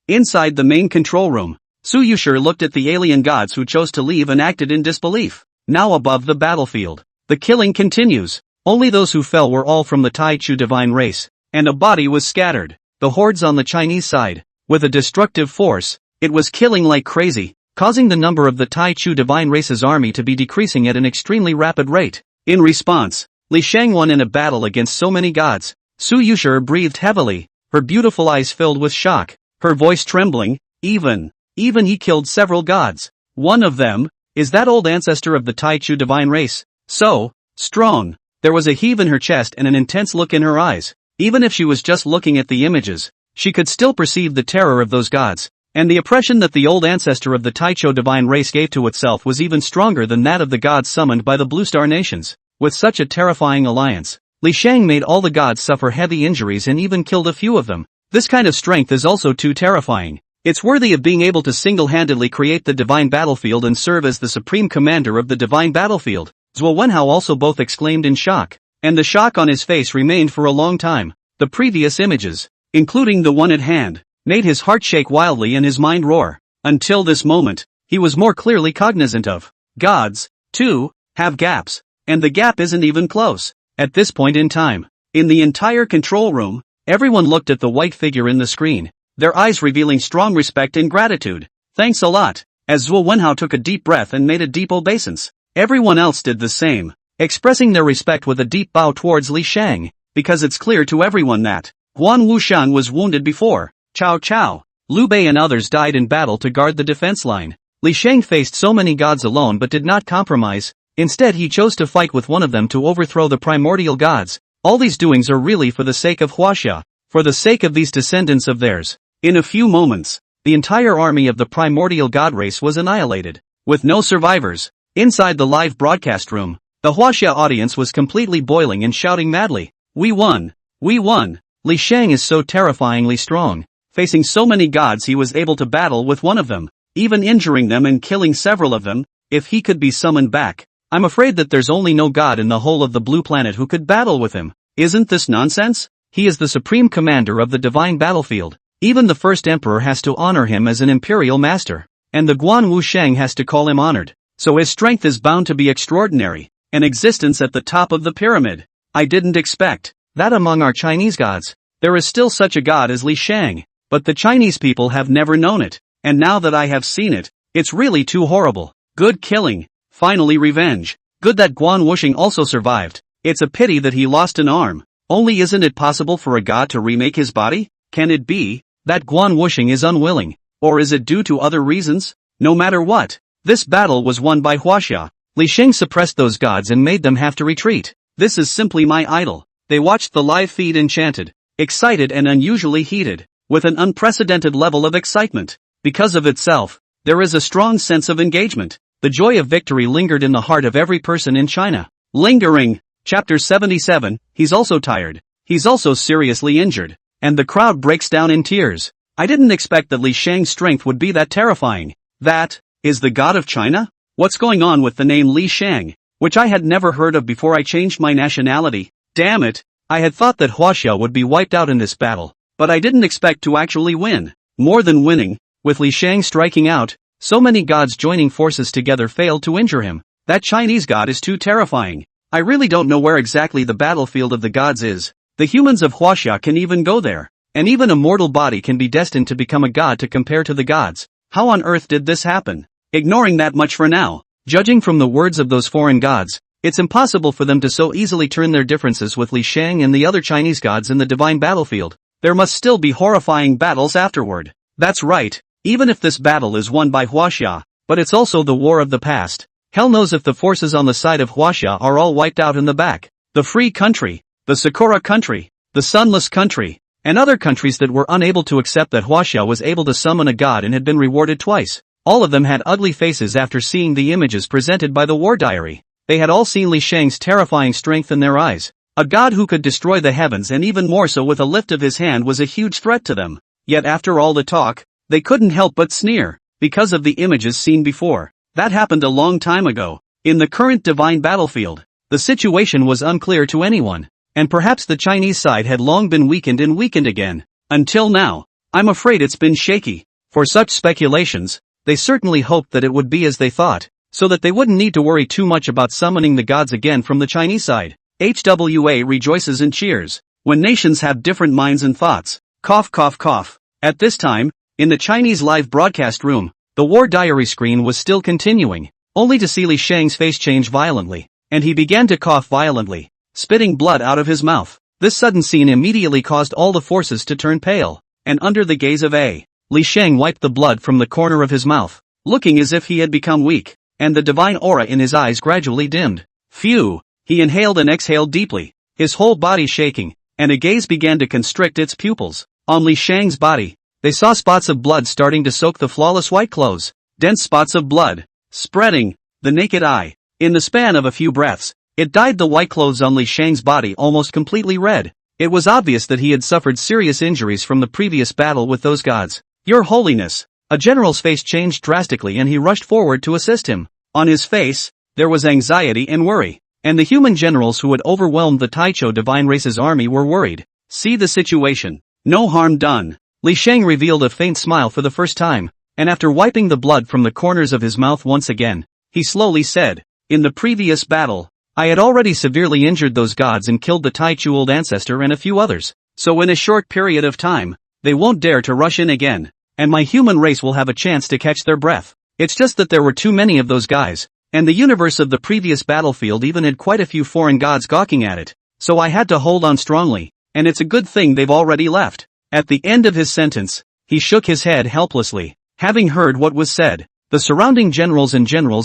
Inside the main control room, Su Yuxi looked at the alien gods who chose to leave and acted in disbelief. Now above the battlefield, the killing continues. Only those who fell were all from the Taichu divine race, and a body was scattered. The hordes on the Chinese side, with a destructive force, it was killing like crazy, causing the number of the Taichu divine race's army to be decreasing at an extremely rapid rate. In response, Li Sheng won in a battle against so many gods. Su Yuxi breathed heavily, her beautiful eyes filled with shock, her voice trembling. Even he killed several gods. One of them is that old ancestor of the Taichu divine race. So strong. There was a heave in her chest and an intense look in her eyes. Even if she was just looking at the images, she could still perceive the terror of those gods, and the oppression that the old ancestor of the Taicho divine race gave to itself was even stronger than that of the gods summoned by the Blue Star nations. With such a terrifying alliance, Li Sheng made all the gods suffer heavy injuries and even killed a few of them. This kind of strength is also too terrifying. It's worthy of being able to single-handedly create the divine battlefield and serve as the supreme commander of the divine battlefield. Zhuo Wenhao also both exclaimed in shock. And the shock on his face remained for a long time. The previous images, including the one at hand, made his heart shake wildly and his mind roar. Until this moment, he was more clearly cognizant of gods, too, have gaps. And the gap isn't even close. At this point in time, in the entire control room, everyone looked at the white figure in the screen, their eyes revealing strong respect and gratitude. Thanks a lot. As Zhuo Wenhao took a deep breath and made a deep obeisance, everyone else did the same, expressing their respect with a deep bow towards Li Sheng, because it's clear to everyone that Guan Wushang was wounded before. Cao Cao, Liu Bei and others died in battle to guard the defense line. Li Sheng faced so many gods alone but did not compromise. Instead he chose to fight with one of them to overthrow the primordial gods. All these doings are really for the sake of Huaxia, for the sake of these descendants of theirs. In a few moments, the entire army of the primordial god race was annihilated, with no survivors. Inside the live broadcast room, the Huaxia audience was completely boiling and shouting madly, "We won! We won!" Li Sheng is so terrifyingly strong. Facing so many gods he was able to battle with one of them, even injuring them and killing several of them. If he could be summoned back, I'm afraid that there's only no god in the whole of the blue planet who could battle with him. Isn't this nonsense? He is the supreme commander of the divine battlefield. Even the first emperor has to honor him as an imperial master. And the Guan Wusheng has to call him honored. So his strength is bound to be extraordinary. An existence at the top of the pyramid. I didn't expect that among our Chinese gods, there is still such a god as Li Sheng. But the Chinese people have never known it. And now that I have seen it, it's really too horrible. Good killing. Finally revenge. Good that Guan Wusheng also survived. It's a pity that he lost an arm. Only isn't it possible for a god to remake his body? Can it be that Guan Wusheng is unwilling? Or is it due to other reasons? No matter what, this battle was won by Huaxia. Li Sheng suppressed those gods and made them have to retreat. This is simply my idol. They watched the live feed enchanted, excited and unusually heated, with an unprecedented level of excitement. Because of itself, there is a strong sense of engagement. The joy of victory lingered in the heart of every person in China. Lingering. Chapter 77, he's also tired. He's also seriously injured. And the crowd breaks down in tears. I didn't expect that Li Sheng's strength would be that terrifying. That is the god of China? What's going on with the name Li Sheng, which I had never heard of before I changed my nationality? Damn it, I had thought that Huaxia would be wiped out in this battle, but I didn't expect to actually win. More than winning, with Li Sheng striking out, so many gods joining forces together failed to injure him. That Chinese god is too terrifying. I really don't know where exactly the battlefield of the gods is. The humans of Huaxia can even go there, and even a mortal body can be destined to become a god to compare to the gods. How on earth did this happen? Ignoring that much for now, judging from the words of those foreign gods, it's impossible for them to so easily turn their differences with Li Sheng and the other Chinese gods in the divine battlefield. There must still be horrifying battles afterward. That's right, even if this battle is won by Huaxia, but it's also the war of the past. Hell knows if the forces on the side of Huaxia are all wiped out in the back. The free country, the Sakura country, the sunless country, and other countries that were unable to accept that Huaxia was able to summon a god and had been rewarded twice. All of them had ugly faces after seeing the images presented by the war diary. They had all seen Li Sheng's terrifying strength in their eyes. A god who could destroy the heavens and even more so with a lift of his hand was a huge threat to them. Yet after all the talk, they couldn't help but sneer, because of the images seen before. That happened a long time ago. In the current divine battlefield, the situation was unclear to anyone, and perhaps the Chinese side had long been weakened and weakened again. Until now, I'm afraid it's been shaky. For such speculations, they certainly hoped that it would be as they thought, so that they wouldn't need to worry too much about summoning the gods again from the Chinese side. HWA rejoices and cheers, when nations have different minds and thoughts. Cough cough cough. At this time, in the Chinese live broadcast room, the war diary screen was still continuing, only to see Li Sheng's face change violently, and he began to cough violently, spitting blood out of his mouth. This sudden scene immediately caused all the forces to turn pale, and under the gaze of Li Sheng wiped the blood from the corner of his mouth, looking as if he had become weak, and the divine aura in his eyes gradually dimmed. Phew! He inhaled and exhaled deeply, his whole body shaking, and a gaze began to constrict its pupils. On Li Sheng's body, they saw spots of blood starting to soak the flawless white clothes, dense spots of blood, spreading the naked eye. In the span of a few breaths, It dyed the white clothes on Li Sheng's body almost completely red. It was obvious that he had suffered serious injuries from the previous battle with those gods. Your Holiness! A general's face changed drastically and he rushed forward to assist him. On his face, there was anxiety and worry. And the human generals who had overwhelmed the Taicho divine race's army were worried. See the situation. No harm done. Li Sheng revealed a faint smile for the first time, and after wiping the blood from the corners of his mouth once again, he slowly said, "In the previous battle, I had already severely injured those gods and killed the Taichu old ancestor and a few others, so in a short period of time, they won't dare to rush in again, and my human race will have a chance to catch their breath. It's just that there were too many of those guys, and the universe of the previous battlefield even had quite a few foreign gods gawking at it, so I had to hold on strongly, and it's a good thing they've already left." At the end of his sentence, he shook his head helplessly. Having heard what was said, the surrounding generals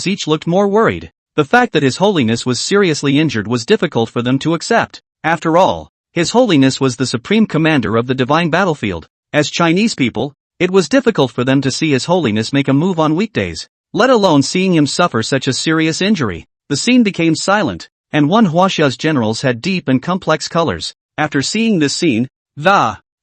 each looked more worried. The fact that His Holiness was seriously injured was difficult for them to accept. After all, His Holiness was the supreme commander of the divine battlefield. As Chinese people, it was difficult for them to see His Holiness make a move on weekdays, let alone seeing him suffer such a serious injury. The scene became silent, and one Huaxia's generals had deep and complex colors. After seeing this scene,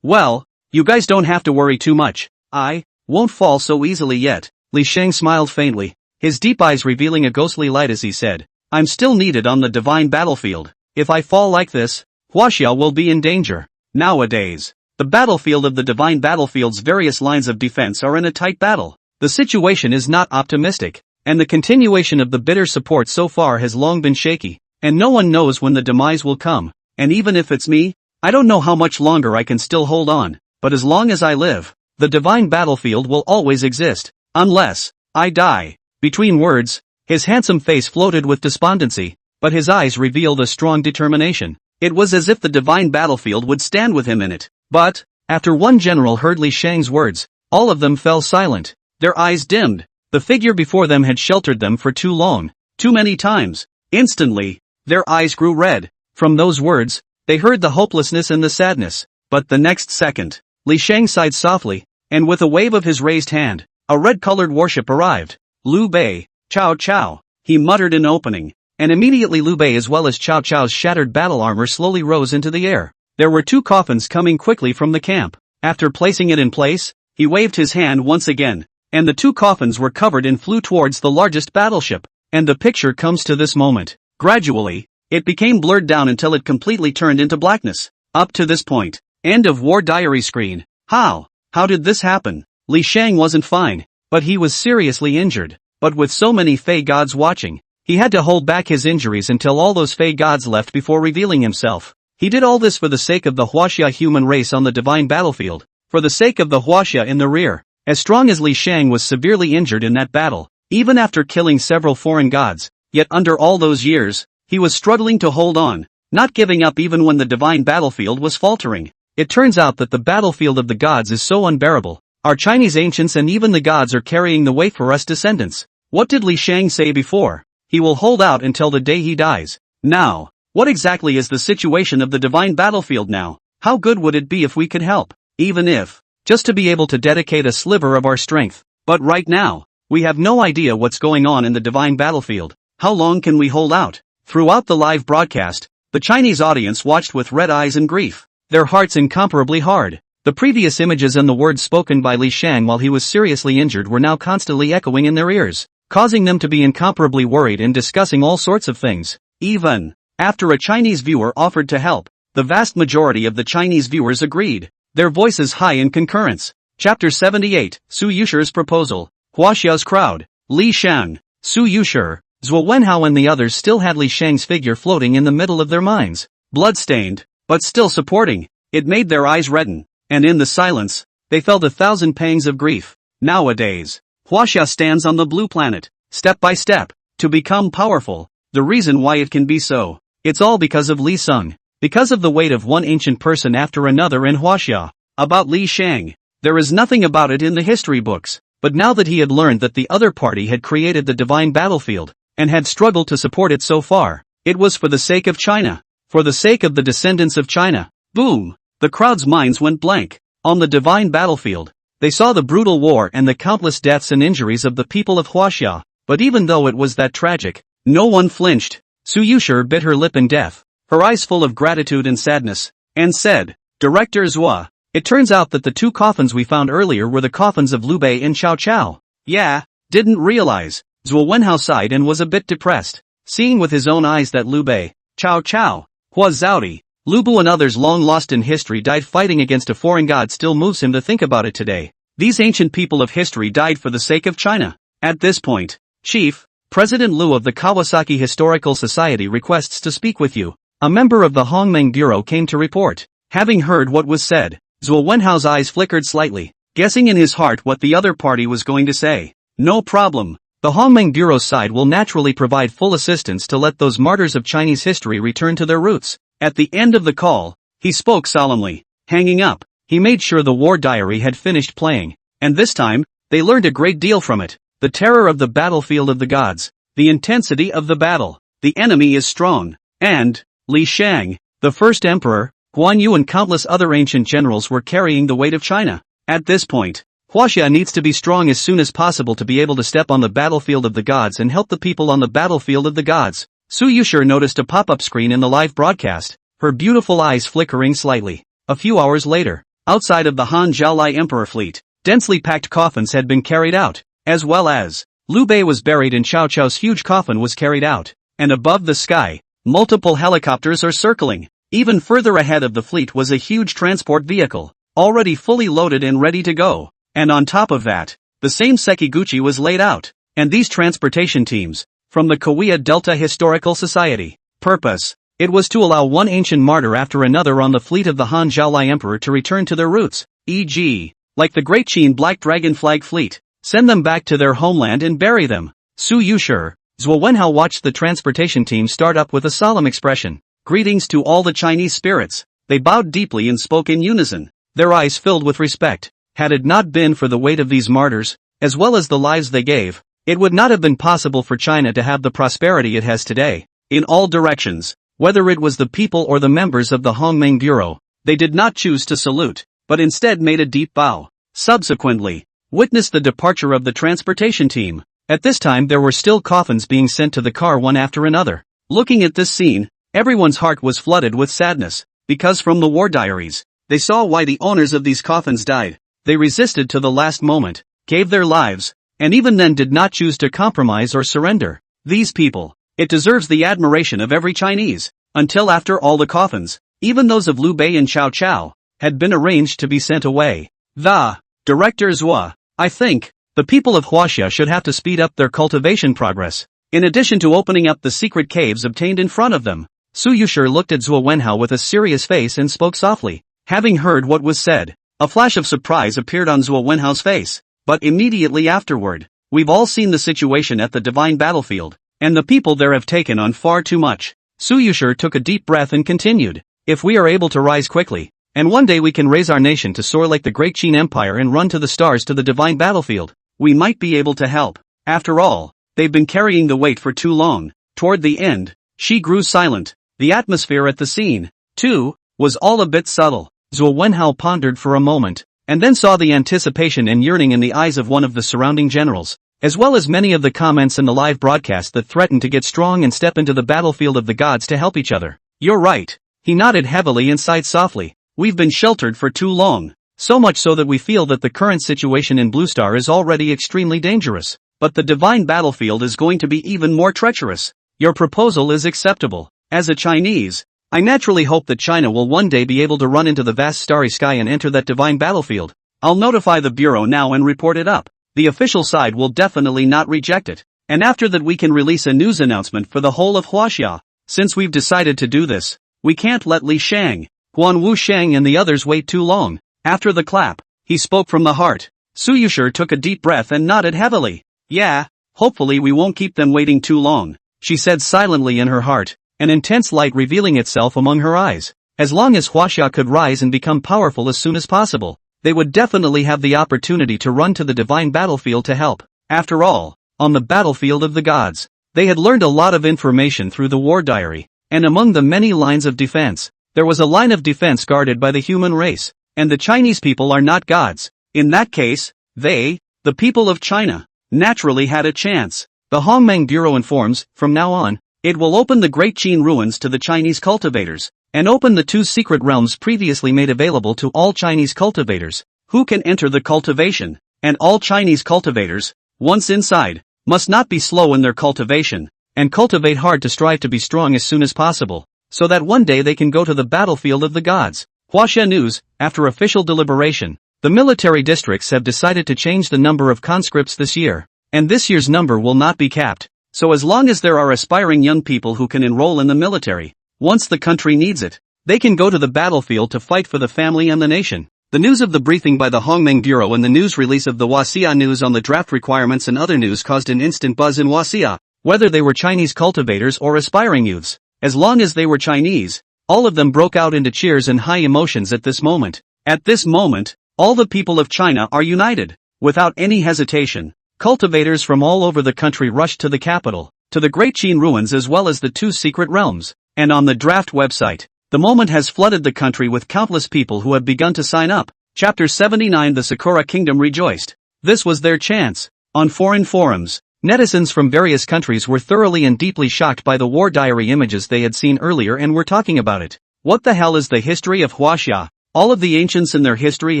well, you guys don't have to worry too much. I won't fall so easily yet. Li Sheng smiled faintly, his deep eyes revealing a ghostly light as he said, "I'm still needed on the divine battlefield. If I fall like this, Huaxia will be in danger." Nowadays, the battlefield of the divine battlefield's various lines of defense are in a tight battle. The situation is not optimistic, and the continuation of the bitter support so far has long been shaky, and no one knows when the demise will come, and even if it's me, I don't know how much longer I can still hold on, but as long as I live, the divine battlefield will always exist, unless I die. Between words, his handsome face floated with despondency, but his eyes revealed a strong determination. It was as if the divine battlefield would stand with him in it. But, after one general heard Li Sheng's words, all of them fell silent. Their eyes dimmed. The figure before them had sheltered them for too long, too many times. Instantly, their eyes grew red. From those words, they heard the hopelessness and the sadness. But the next second, Li Sheng sighed softly, and with a wave of his raised hand, a red-colored warship arrived. "Liu Bei, Cao Cao," he muttered in opening, and immediately Liu Bei as well as Cao Cao's shattered battle armor slowly rose into the air. There were two coffins coming quickly from the camp. After placing it in place, he waved his hand once again, and the two coffins were covered and flew towards the largest battleship. And the picture comes to this moment. Gradually, it became blurred down until it completely turned into blackness. Up to this point, end of War Diary screen. How did this happen? Li Sheng wasn't fine, but he was seriously injured. But with so many Fey gods watching, he had to hold back his injuries until all those Fey gods left before revealing himself. He did all this for the sake of the Huaxia human race on the divine battlefield, for the sake of the Huaxia in the rear. As strong as Li Sheng was severely injured in that battle, even after killing several foreign gods, yet under all those years, he was struggling to hold on, not giving up even when the divine battlefield was faltering. It turns out that the battlefield of the gods is so unbearable. Our Chinese ancients and even the gods are carrying the weight for us descendants. What did Li Sheng say before? He will hold out until the day he dies. Now, what exactly is the situation of the divine battlefield now? How good would it be if we could help? Even if, just to be able to dedicate a sliver of our strength. But right now, we have no idea what's going on in the divine battlefield. How long can we hold out? Throughout the live broadcast, the Chinese audience watched with red eyes and grief, their hearts incomparably hard. The previous images and the words spoken by Li Sheng while he was seriously injured were now constantly echoing in their ears, causing them to be incomparably worried and discussing all sorts of things. Even after a Chinese viewer offered to help, the vast majority of the Chinese viewers agreed, their voices high in concurrence. Chapter 78, Su Yuxi's Proposal. Huaxia's Crowd. Li Sheng, Su Yuxi, Zhuo Wenhao and the others still had Li Sheng's figure floating in the middle of their minds. Bloodstained, but still supporting, it made their eyes redden, and in the silence, they felt 1,000 pangs of grief. Nowadays, Huaxia stands on the blue planet, step by step, to become powerful. The reason why it can be so, it's all because of Li Sheng, because of the weight of one ancient person after another in Huaxia. About Li Sheng, there is nothing about it in the history books, but now that he had learned that the other party had created the divine battlefield, and had struggled to support it so far, it was for the sake of China, for the sake of the descendants of China. Boom! The crowd's minds went blank. On the divine battlefield, they saw the brutal war and the countless deaths and injuries of the people of Huaxia, but even though it was that tragic, no one flinched. Su Yuxi bit her lip in death, her eyes full of gratitude and sadness, and said, Director Zhua, it turns out that the 2 coffins we found earlier were the coffins of Liu Bei and Cao Cao. Yeah, didn't realize. Zhuo Wenhao sighed and was a bit depressed, seeing with his own eyes that Liu Bei, Cao Cao, Hua Zhaodi, Lu Bu and others long lost in history died fighting against a foreign god still moves him to think about it today. These ancient people of history died for the sake of China. At this point, Chief, President Liu of the Kawasaki Historical Society requests to speak with you. A member of the Hongmeng Bureau came to report. Having heard what was said, Zhuo Wenhao's eyes flickered slightly, guessing in his heart what the other party was going to say. No problem. The Hongmeng Bureau's side will naturally provide full assistance to let those martyrs of Chinese history return to their roots. At the end of the call, he spoke solemnly. Hanging up, he made sure the war diary had finished playing, and this time, they learned a great deal from it. The terror of the battlefield of the gods, the intensity of the battle, the enemy is strong, and Li Sheng, the first emperor, Guan Yu and countless other ancient generals were carrying the weight of China. At this point, Huaxia needs to be strong as soon as possible to be able to step on the battlefield of the gods and help the people on the battlefield of the gods. Su Yuxi noticed a pop-up screen in the live broadcast, her beautiful eyes flickering slightly. A few hours later, outside of the Han Zhaolai Emperor fleet, densely packed coffins had been carried out, as well as Liu Bei was buried and Cao Cao's huge coffin was carried out, and above the sky, multiple helicopters are circling. Even further ahead of the fleet was a huge transport vehicle, already fully loaded and ready to go. And on top of that, the same Sekiguchi was laid out, and these transportation teams, from the Kaweah Delta Historical Society. Purpose, it was to allow one ancient martyr after another on the fleet of the Han Zhaolai Emperor to return to their roots, e.g., like the Great Qin Black Dragon Flag Fleet, send them back to their homeland and bury them. Su Yuxi, Zhuo Wenhao watched the transportation team start up with a solemn expression. Greetings to all the Chinese spirits. They bowed deeply and spoke in unison, their eyes filled with respect. Had it not been for the weight of these martyrs, as well as the lives they gave, it would not have been possible for China to have the prosperity it has today. In all directions, whether it was the people or the members of the Hongmeng Bureau, they did not choose to salute, but instead made a deep bow. Subsequently, witnessed the departure of the transportation team. At this time there were still coffins being sent to the car one after another. Looking at this scene, everyone's heart was flooded with sadness, because from the war diaries, they saw why the owners of these coffins died. They resisted to the last moment, gave their lives, and even then did not choose to compromise or surrender. These people, it deserves the admiration of every Chinese, until after all the coffins, even those of Liu Bei and Cao Cao, had been arranged to be sent away. The Director Zhua, I think, the people of Huaxia should have to speed up their cultivation progress, in addition to opening up the secret caves obtained in front of them. Su Yuxi looked at Zhuo Wenhao with a serious face and spoke softly. Having heard what was said, a flash of surprise appeared on Zhuo Wenhao's face, but immediately afterward, we've all seen the situation at the divine battlefield, and the people there have taken on far too much. Su Yuxi took a deep breath and continued, if we are able to rise quickly, and one day we can raise our nation to soar like the great Qin Empire and run to the stars to the divine battlefield, we might be able to help. After all, they've been carrying the weight for too long. Toward the end, she grew silent. The atmosphere at the scene, too, was all a bit subtle. Zhuo Wenhao pondered for a moment, and then saw the anticipation and yearning in the eyes of one of the surrounding generals, as well as many of the comments in the live broadcast that threatened to get strong and step into the battlefield of the gods to help each other. You're right. He nodded heavily and sighed softly. We've been sheltered for too long, so much so that we feel that the current situation in Blue Star is already extremely dangerous, but the divine battlefield is going to be even more treacherous. Your proposal is acceptable. As a Chinese, I naturally hope that China will one day be able to run into the vast starry sky and enter that divine battlefield. I'll notify the Bureau now and report it up. The official side will definitely not reject it. And after that we can release a news announcement for the whole of Huaxia. Since we've decided to do this, we can't let Li Sheng, Guanwu Sheng and the others wait too long. After the clap, he spoke from the heart. Su Yuxi took a deep breath and nodded heavily. Yeah, hopefully we won't keep them waiting too long, she said silently in her heart, an intense light revealing itself among her eyes. As long as Huaxia could rise and become powerful as soon as possible, they would definitely have the opportunity to run to the divine battlefield to help. After all, on the battlefield of the gods, they had learned a lot of information through the war diary, and among the many lines of defense, there was a line of defense guarded by the human race, and the Chinese people are not gods. In that case, they, the people of China, naturally had a chance. The Hongmeng Bureau informs, from now on, It will open the Great Qin ruins to the Chinese cultivators, and open the 2 secret realms previously made available to all Chinese cultivators, who can enter the cultivation, and all Chinese cultivators, once inside, must not be slow in their cultivation, and cultivate hard to strive to be strong as soon as possible, so that one day they can go to the battlefield of the gods. Huaxia News, after official deliberation, the military districts have decided to change the number of conscripts this year, and this year's number will not be capped, so as long as there are aspiring young people who can enroll in the military, once the country needs it, they can go to the battlefield to fight for the family and the nation. The news of the briefing by the Hongmeng Bureau and the news release of the Huaxia News on the draft requirements and other news caused an instant buzz in Huaxia, whether they were Chinese cultivators or aspiring youths. As long as they were Chinese, all of them broke out into cheers and high emotions at this moment. At this moment, all the people of China are united. Without any hesitation, cultivators from all over the country rushed to the capital, to the Great Qin ruins as well as the 2 secret realms, and on the draft website, the moment has flooded the country with countless people who have begun to sign up. Chapter 79 The Sakura Kingdom rejoiced. This was their chance. On foreign forums, netizens from various countries were thoroughly and deeply shocked by the war diary images they had seen earlier and were talking about it. What the hell is the history of Huaxia? All of the ancients in their history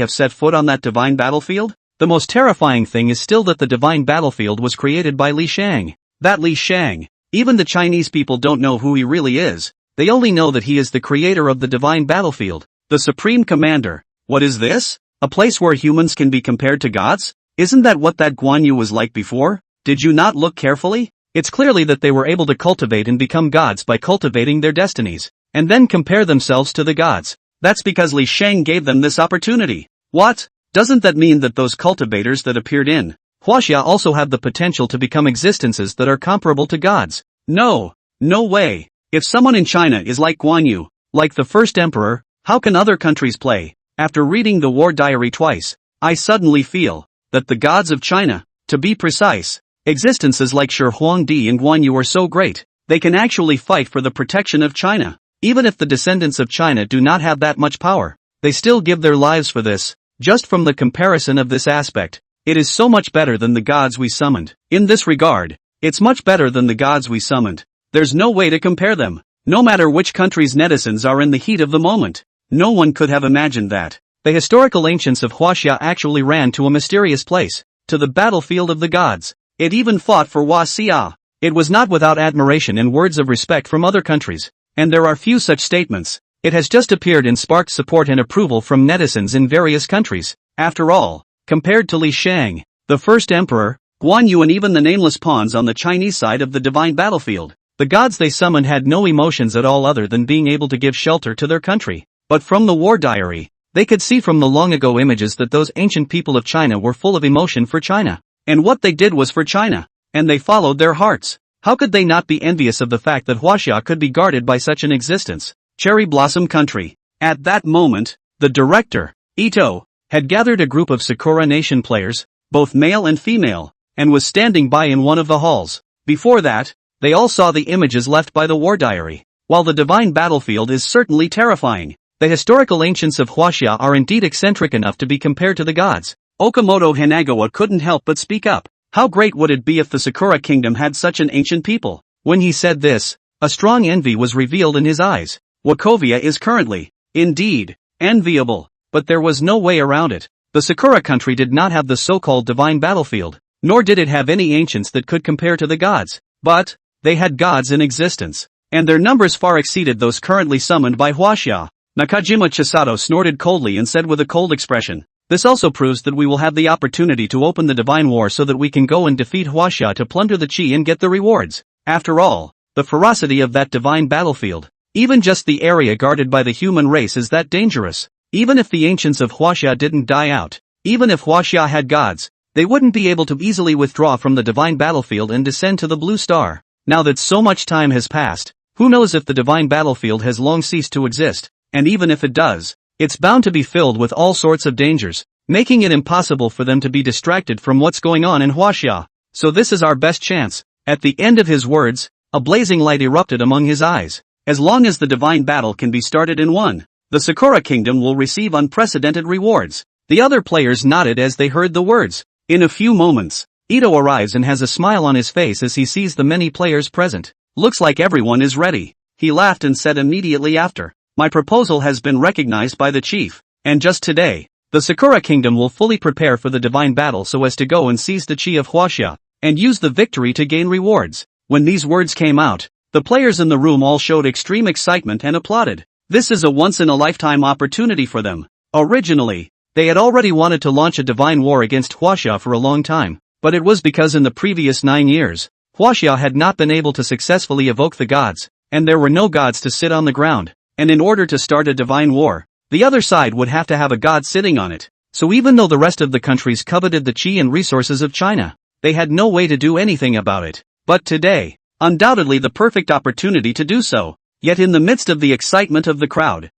have set foot on that divine battlefield? The most terrifying thing is still that the divine battlefield was created by Li Sheng. That Li Sheng, even the Chinese people don't know who he really is. They only know that he is the creator of the divine battlefield, the supreme commander. What is this? A place where humans can be compared to gods? Isn't that what that Guan Yu was like before? Did you not look carefully? It's clearly that they were able to cultivate and become gods by cultivating their destinies, and then compare themselves to the gods. That's because Li Sheng gave them this opportunity. What? Doesn't that mean that those cultivators that appeared in Huaxia also have the potential to become existences that are comparable to gods? No. No way. If someone in China is like Guan Yu, like the first emperor, how can other countries play? After reading the war diary twice, I suddenly feel that the gods of China, to be precise, existences like Shi Huangdi and Guan Yu are so great, they can actually fight for the protection of China. Even if the descendants of China do not have that much power, they still give their lives for this. Just from the comparison of this aspect, it is so much better than the gods we summoned. In this regard, it's much better than the gods we summoned. There's no way to compare them. No matter which country's netizens are in the heat of the moment, no one could have imagined that. The historical ancients of Huaxia actually ran to a mysterious place, to the battlefield of the gods. It even fought for Huaxia. It was not without admiration and words of respect from other countries, and there are few such statements. It has just appeared and sparked support and approval from netizens in various countries. After all, compared to Li Sheng, the first emperor, Guan Yu and even the nameless pawns on the Chinese side of the divine battlefield, the gods they summoned had no emotions at all other than being able to give shelter to their country. But from the war diary, they could see from the long ago images that those ancient people of China were full of emotion for China. And what they did was for China. And they followed their hearts. How could they not be envious of the fact that Huaxia could be guarded by such an existence? Cherry Blossom Country. At that moment, the director, Ito, had gathered a group of Sakura Nation players, both male and female, and was standing by in one of the halls. Before that, they all saw the images left by the war diary. While the divine battlefield is certainly terrifying, the historical ancients of Huaxia are indeed eccentric enough to be compared to the gods. Okamoto Hanagawa couldn't help but speak up. How great would it be if the Sakura Kingdom had such an ancient people? When he said this, a strong envy was revealed in his eyes. Wachovia is currently, indeed, enviable, but there was no way around it. The Sakura country did not have the so-called divine battlefield, nor did it have any ancients that could compare to the gods. But they had gods in existence, and their numbers far exceeded those currently summoned by Huaxia. Nakajima Chisato snorted coldly and said with a cold expression, "This also proves that we will have the opportunity to open the divine war so that we can go and defeat Huaxia to plunder the Qi and get the rewards. After all, the ferocity of that divine battlefield, even just the area guarded by the human race is that dangerous. Even if the ancients of Huaxia didn't die out, even if Huaxia had gods, they wouldn't be able to easily withdraw from the divine battlefield and descend to the blue star. Now that so much time has passed, who knows if the divine battlefield has long ceased to exist, and even if it does, it's bound to be filled with all sorts of dangers, making it impossible for them to be distracted from what's going on in Huaxia. So this is our best chance." At the end of his words, a blazing light erupted among his eyes. As long as the divine battle can be started in one, the Sakura Kingdom will receive unprecedented rewards. The other players nodded as they heard the words. In a few moments, Ito arrives and has a smile on his face as he sees the many players present. looks like everyone is ready. He laughed and said immediately after, my proposal has been recognized by the chief, and just today, the Sakura Kingdom will fully prepare for the divine battle so as to go and seize the chi of Huaxia, and use the victory to gain rewards. When these words came out, the players in the room all showed extreme excitement and applauded. This is a once-in-a-lifetime opportunity for them. Originally, they had already wanted to launch a divine war against Huaxia for a long time, but it was because in the previous 9 years, Huaxia had not been able to successfully evoke the gods, and there were no gods to sit on the ground, and in order to start a divine war, the other side would have to have a god sitting on it. So even though the rest of the countries coveted the chi and resources of China, they had no way to do anything about it. But today, undoubtedly the perfect opportunity to do so. Yet in the midst of the excitement of the crowd,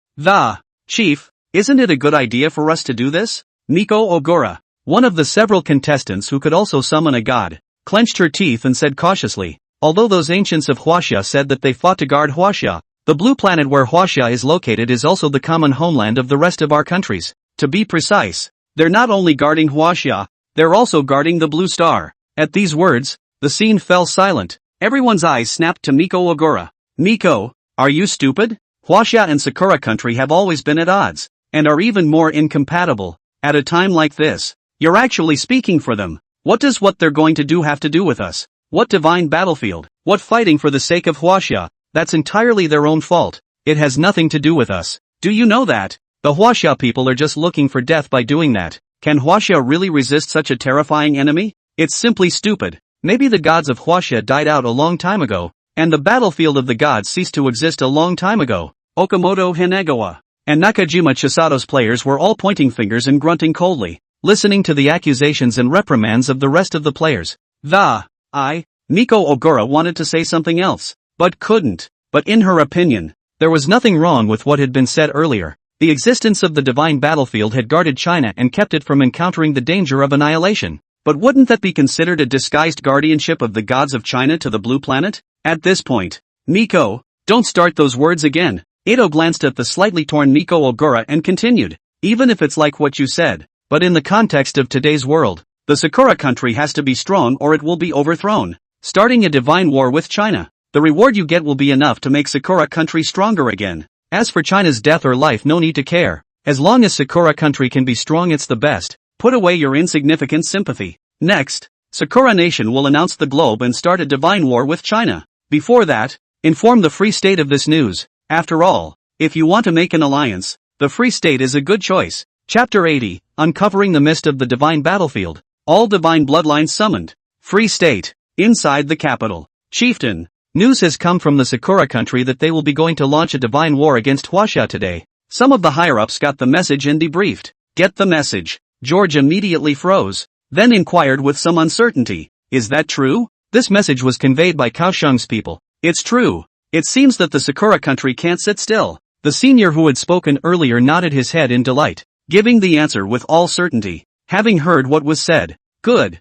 Chief, isn't it a good idea for us to do this? Miko Ogura, one of the several contestants who could also summon a god, clenched her teeth and said cautiously, although those ancients of Huaxia said that they fought to guard Huaxia, the blue planet where Huaxia is located is also the common homeland of the rest of our countries. To be precise, they're not only guarding Huaxia, they're also guarding the blue star. At these words, the scene fell silent. Everyone's eyes snapped to Miko Ogura. Miko, are you stupid? Huaxia and Sakura country have always been at odds, and are even more incompatible. At a time like this, you're actually speaking for them. What does what they're going to do have to do with us? What divine battlefield? What fighting for the sake of Huaxia? That's entirely their own fault. It has nothing to do with us. Do you know that? The Huaxia people are just looking for death by doing that. Can Huaxia really resist such a terrifying enemy? It's simply stupid. Maybe the gods of Huaxia died out a long time ago, and the battlefield of the gods ceased to exist a long time ago. Okamoto Hanegawa and Nakajima Chisato's players were all pointing fingers and grunting coldly, listening to the accusations and reprimands of the rest of the players. Miko Ogura wanted to say something else, but couldn't. But in her opinion, there was nothing wrong with what had been said earlier. The existence of the divine battlefield had guarded China and kept it from encountering the danger of annihilation. But wouldn't that be considered a disguised guardianship of the gods of China to the blue planet? At this point, Miko, don't start those words again. Edo glanced at the slightly torn Miko Ogura and continued, even if it's like what you said, but in the context of today's world, the Sakura country has to be strong or it will be overthrown. Starting a divine war with China, the reward you get will be enough to make Sakura country stronger again. As for China's death or life, no need to care. As long as Sakura country can be strong, it's the best. Put away your insignificant sympathy. Next, Sakura Nation will announce the globe and start a divine war with China. Before that, inform the Free State of this news. After all, if you want to make an alliance, the Free State is a good choice. Chapter 80, Uncovering the Mist of the Divine Battlefield. All divine bloodlines summoned. Free State. Inside the capital. Chieftain, news has come from the Sakura country that they will be going to launch a divine war against Huaxia today. Some of the higher-ups got the message and debriefed. Get the message. George immediately froze, then inquired with some uncertainty, is that true? This message was conveyed by Kaohsiung's people. It's true. It seems that the Sakura country can't sit still. The senior who had spoken earlier nodded his head in delight, giving the answer with all certainty. Having heard what was said, good.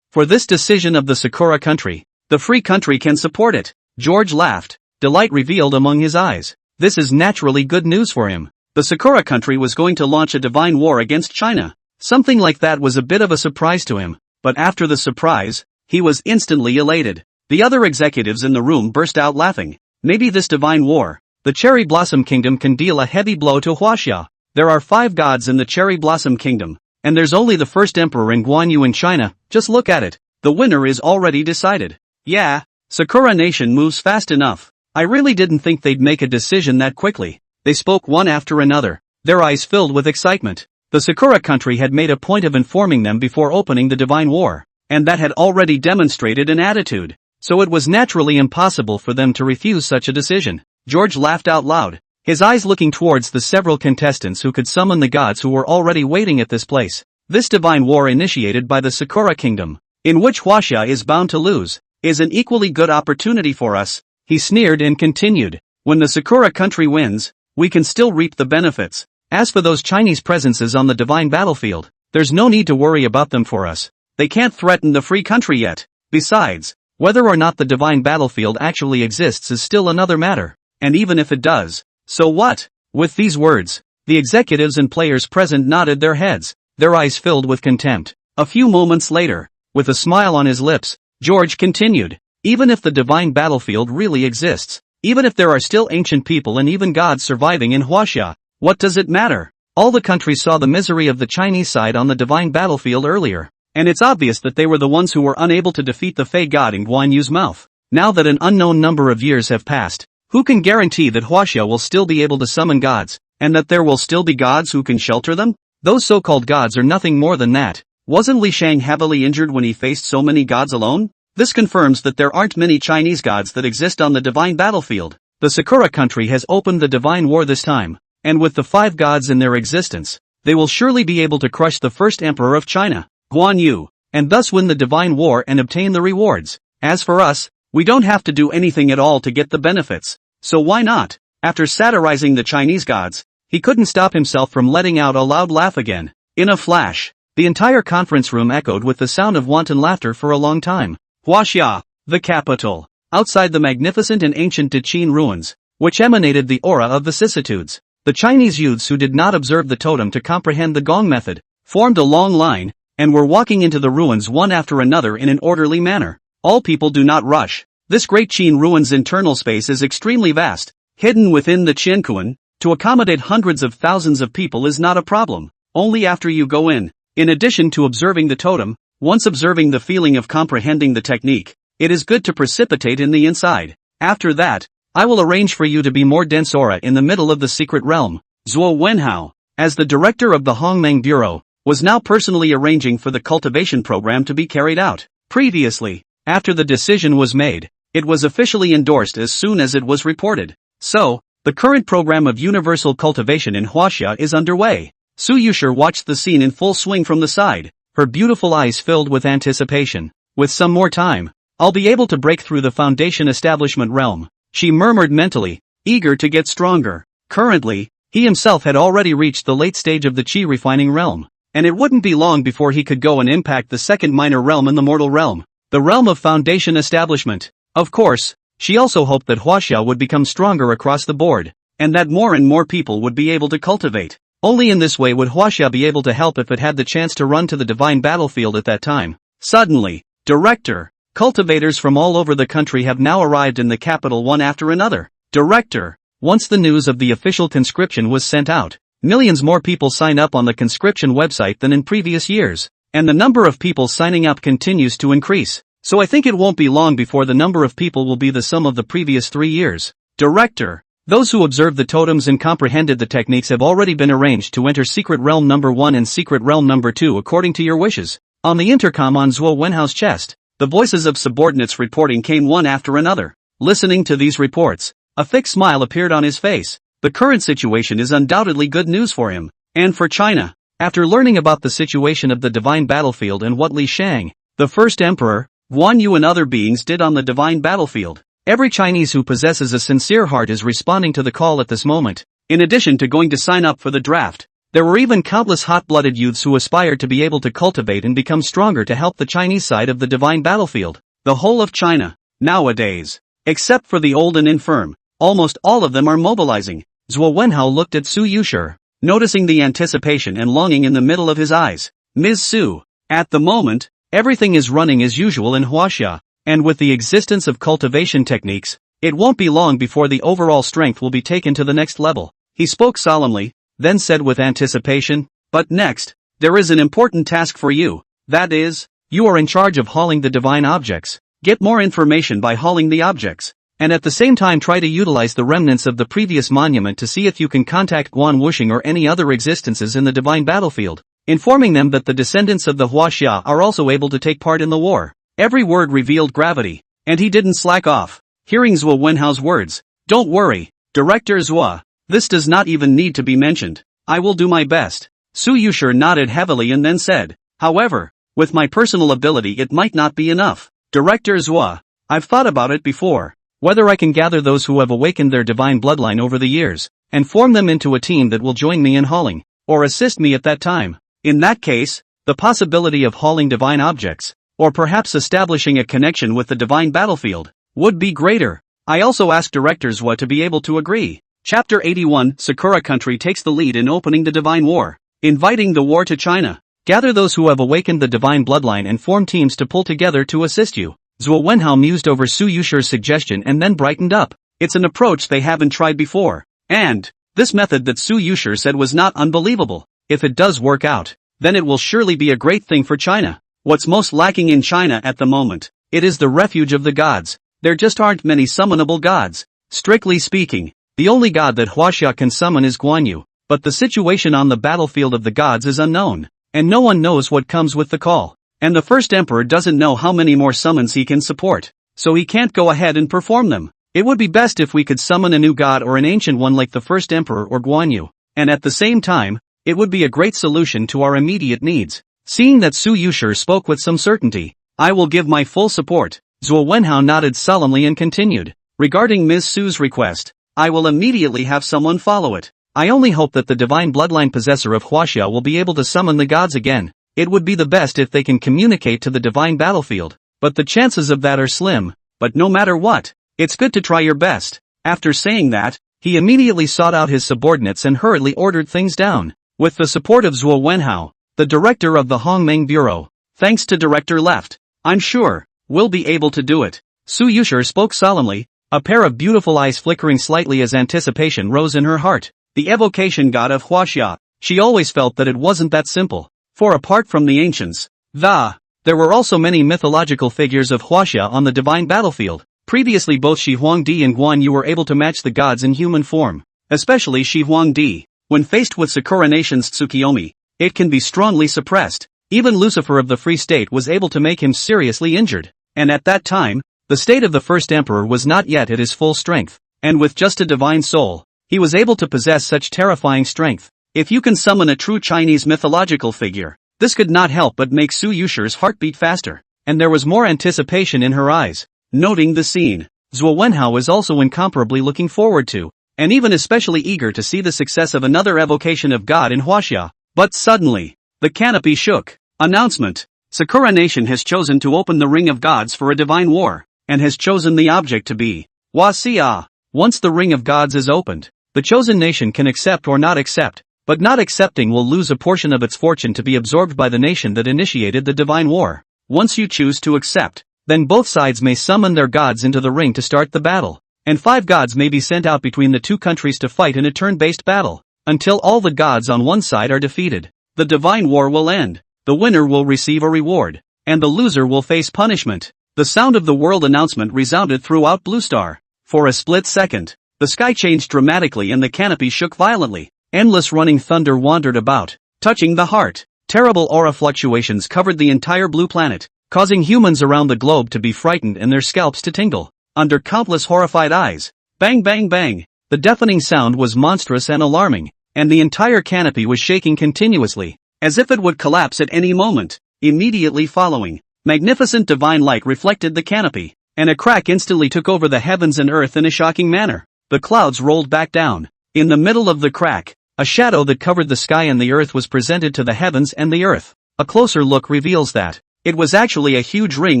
For this decision of the Sakura country, the free country can support it. George laughed, delight revealed among his eyes. This is naturally good news for him. The Sakura country was going to launch a divine war against China. Something like that was a bit of a surprise to him, but after the surprise, he was instantly elated. The other executives in the room burst out laughing. Maybe this divine war, the Cherry Blossom Kingdom, can deal a heavy blow to Huaxia. There are 5 gods in the Cherry Blossom Kingdom, and there's only the first emperor in Guanyu in China. Just look at it. The winner is already decided. Yeah, Sakura Nation moves fast enough. I really didn't think they'd make a decision that quickly. They spoke one after another, their eyes filled with excitement. The Sakura country had made a point of informing them before opening the divine war, and that had already demonstrated an attitude, so it was naturally impossible for them to refuse such a decision. George laughed out loud, his eyes looking towards the several contestants who could summon the gods who were already waiting at this place. This divine war, initiated by the Sakura Kingdom, in which Huaxia is bound to lose, is an equally good opportunity for us. He sneered and continued, when the Sakura country wins, we can still reap the benefits. As for those Chinese presences on the divine battlefield, there's no need to worry about them for us. They can't threaten the free country yet. Besides, whether or not the divine battlefield actually exists is still another matter. And even if it does, so what? With these words, the executives and players present nodded their heads, their eyes filled with contempt. A few moments later, with a smile on his lips, George continued, Even if the divine battlefield really exists, even if there are still ancient people and even gods surviving in Huaxia, what does it matter? All the countries saw the misery of the Chinese side on the divine battlefield earlier, and it's obvious that they were the ones who were unable to defeat the Fey god in Guan Yu's mouth. Now that an unknown number of years have passed, who can guarantee that Huaxia will still be able to summon gods, and that there will still be gods who can shelter them? Those so-called gods are nothing more than that. Wasn't Li Sheng heavily injured when he faced so many gods alone? This confirms that there aren't many Chinese gods that exist on the divine battlefield. The Sakura country has opened the divine war this time, and with the 5 gods in their existence, they will surely be able to crush the first emperor of China, Guan Yu, and thus win the divine war and obtain the rewards. As for us, we don't have to do anything at all to get the benefits. So why not? After satirizing the Chinese gods, he couldn't stop himself from letting out a loud laugh again. In a flash, the entire conference room echoed with the sound of wanton laughter for a long time. Huaxia, the capital, outside the magnificent and ancient Deqin ruins, which emanated the aura of vicissitudes. The Chinese youths who did not observe the totem to comprehend the gong method, formed a long line, and were walking into the ruins one after another in an orderly manner. All people do not rush. This great Qin ruins' internal space is extremely vast, hidden within the Qiankuan. To accommodate hundreds of thousands of people is not a problem, only after you go in. In addition to observing the totem, once observing the feeling of comprehending the technique, it is good to precipitate in the inside. After that, I will arrange for you to be more dense aura in the middle of the secret realm. Zhuo Wenhao, as the director of the Hongmeng Bureau, was now personally arranging for the cultivation program to be carried out. Previously, after the decision was made, it was officially endorsed as soon as it was reported. So, the current program of universal cultivation in Huaxia is underway. Su Yuxi watched the scene in full swing from the side, her beautiful eyes filled with anticipation. With some more time, I'll be able to break through the foundation establishment realm, she murmured mentally, eager to get stronger. Currently, he himself had already reached the late stage of the Qi refining realm, and it wouldn't be long before he could go and impact the second minor realm in the mortal realm, the realm of foundation establishment. Of course, she also hoped that Huaxia would become stronger across the board, and that more and more people would be able to cultivate. Only in this way would Huaxia be able to help if it had the chance to run to the divine battlefield at that time. Suddenly, Director, cultivators from all over the country have now arrived in the capital one after another. Director, once the news of the official conscription was sent out, millions more people signed up on the conscription website than in previous years, and the number of people signing up continues to increase. So I think it won't be long before the number of people will be the sum of the previous 3 years. Director, those who observed the totems and comprehended the techniques have already been arranged to enter Secret Realm number 1 and Secret Realm number 2 according to your wishes. On the intercom on Zhuo Wenhao's chest, the voices of subordinates reporting came one after another. Listening to these reports, a thick smile appeared on his face. The current situation is undoubtedly good news for him, and for China. After learning about the situation of the divine battlefield and what Li Sheng, the first emperor, Guan Yu and other beings did on the divine battlefield, every Chinese who possesses a sincere heart is responding to the call at this moment. In addition to going to sign up for the draft, there were even countless hot-blooded youths who aspired to be able to cultivate and become stronger to help the Chinese side of the divine battlefield. The whole of China, nowadays, except for the old and infirm, almost all of them are mobilizing. Zhuo Wenhao looked at Su Yuxi, noticing the anticipation and longing in the middle of his eyes. Ms. Su, at the moment, everything is running as usual in Huaxia, and with the existence of cultivation techniques, it won't be long before the overall strength will be taken to the next level. He spoke solemnly, then said with anticipation, but next, there is an important task for you. That is, you are in charge of hauling the divine objects. Get more information by hauling the objects, and at the same time try to utilize the remnants of the previous monument to see if you can contact Guan Wuxing or any other existences in the divine battlefield, informing them that the descendants of the Huaxia are also able to take part in the war. Every word revealed gravity, and he didn't slack off. Hearing Zhuo Wenhao's words, don't worry, Director Zhuo, this does not even need to be mentioned. I will do my best. Su Yuxi nodded heavily and then said, however, with my personal ability it might not be enough. Director Zhuo, I've thought about it before. Whether I can gather those who have awakened their divine bloodline over the years, and form them into a team that will join me in hauling, or assist me at that time. In that case, the possibility of hauling divine objects, or perhaps establishing a connection with the divine battlefield, would be greater. I also asked Director Zhuo to be able to agree. Chapter 81, Sakura Country takes the lead in opening the divine war. Inviting the war to China. Gather those who have awakened the divine bloodline and form teams to pull together to assist you. Zhuo Wenhao mused over Su Yuxi's suggestion and then brightened up. It's an approach they haven't tried before. And this method that Su Yuxi said was not unbelievable. If it does work out, then it will surely be a great thing for China. What's most lacking in China at the moment? It is the refuge of the gods. There just aren't many summonable gods. Strictly speaking, the only god that Huaxia can summon is Guan Yu, but the situation on the battlefield of the gods is unknown, and no one knows what comes with the call. And the first emperor doesn't know how many more summons he can support, so he can't go ahead and perform them. It would be best if we could summon a new god or an ancient one like the first emperor or Guan Yu, and at the same time, it would be a great solution to our immediate needs. Seeing that Su Yuxi spoke with some certainty, I will give my full support. Zhuo Wenhao nodded solemnly and continued. Regarding Ms. Su's request, I will immediately have someone follow it. I only hope that the divine bloodline possessor of Huaxia will be able to summon the gods again. It would be the best if they can communicate to the divine battlefield, but the chances of that are slim. But no matter what, it's good to try your best. After saying that, he immediately sought out his subordinates and hurriedly ordered things down. With the support of Zhuo Wenhao, the director of the Hongmeng Bureau, thanks to Director Left, I'm sure, we'll be able to do it. Su Yuxi spoke solemnly, a pair of beautiful eyes flickering slightly as anticipation rose in her heart. The evocation god of Huaxia, she always felt that it wasn't that simple. For apart from the ancients, there were also many mythological figures of Huaxia on the divine battlefield. Previously both Shi Huangdi and Guan Yu were able to match the gods in human form, especially Shi Huangdi. When faced with Sakura Nation's Tsukiyomi, it can be strongly suppressed. Even Lucifer of the Free State was able to make him seriously injured, and at that time, the state of the first emperor was not yet at his full strength, and with just a divine soul, he was able to possess such terrifying strength. If you can summon a true Chinese mythological figure, this could not help but make Su Yuxi's heart beat faster, and there was more anticipation in her eyes. Noting the scene, Zhuo Wenhao was also incomparably looking forward to, and even especially eager to see the success of another evocation of God in Huaxia. But suddenly, the canopy shook. Announcement. Sakura Nation has chosen to open the Ring of Gods for a divine war, and has chosen the object to be Huaxia. Once the Ring of Gods is opened, the chosen nation can accept or not accept, but not accepting will lose a portion of its fortune to be absorbed by the nation that initiated the divine war. Once you choose to accept, then both sides may summon their gods into the ring to start the battle, and 5 gods may be sent out between the two countries to fight in a turn-based battle, until all the gods on one side are defeated. The divine war will end, the winner will receive a reward, and the loser will face punishment. The sound of the world announcement resounded throughout Blue Star. For a split second, the sky changed dramatically and the canopy shook violently. Endless running thunder wandered about, touching the heart. Terrible aura fluctuations covered the entire blue planet, causing humans around the globe to be frightened and their scalps to tingle. Under countless horrified eyes, bang bang bang, the deafening sound was monstrous and alarming, and the entire canopy was shaking continuously, as if it would collapse at any moment. Immediately following, magnificent divine light reflected the canopy, and a crack instantly took over the heavens and earth in a shocking manner. The clouds rolled back down. In the middle of the crack, a shadow that covered the sky and the earth was presented to the heavens and the earth. A closer look reveals that it was actually a huge ring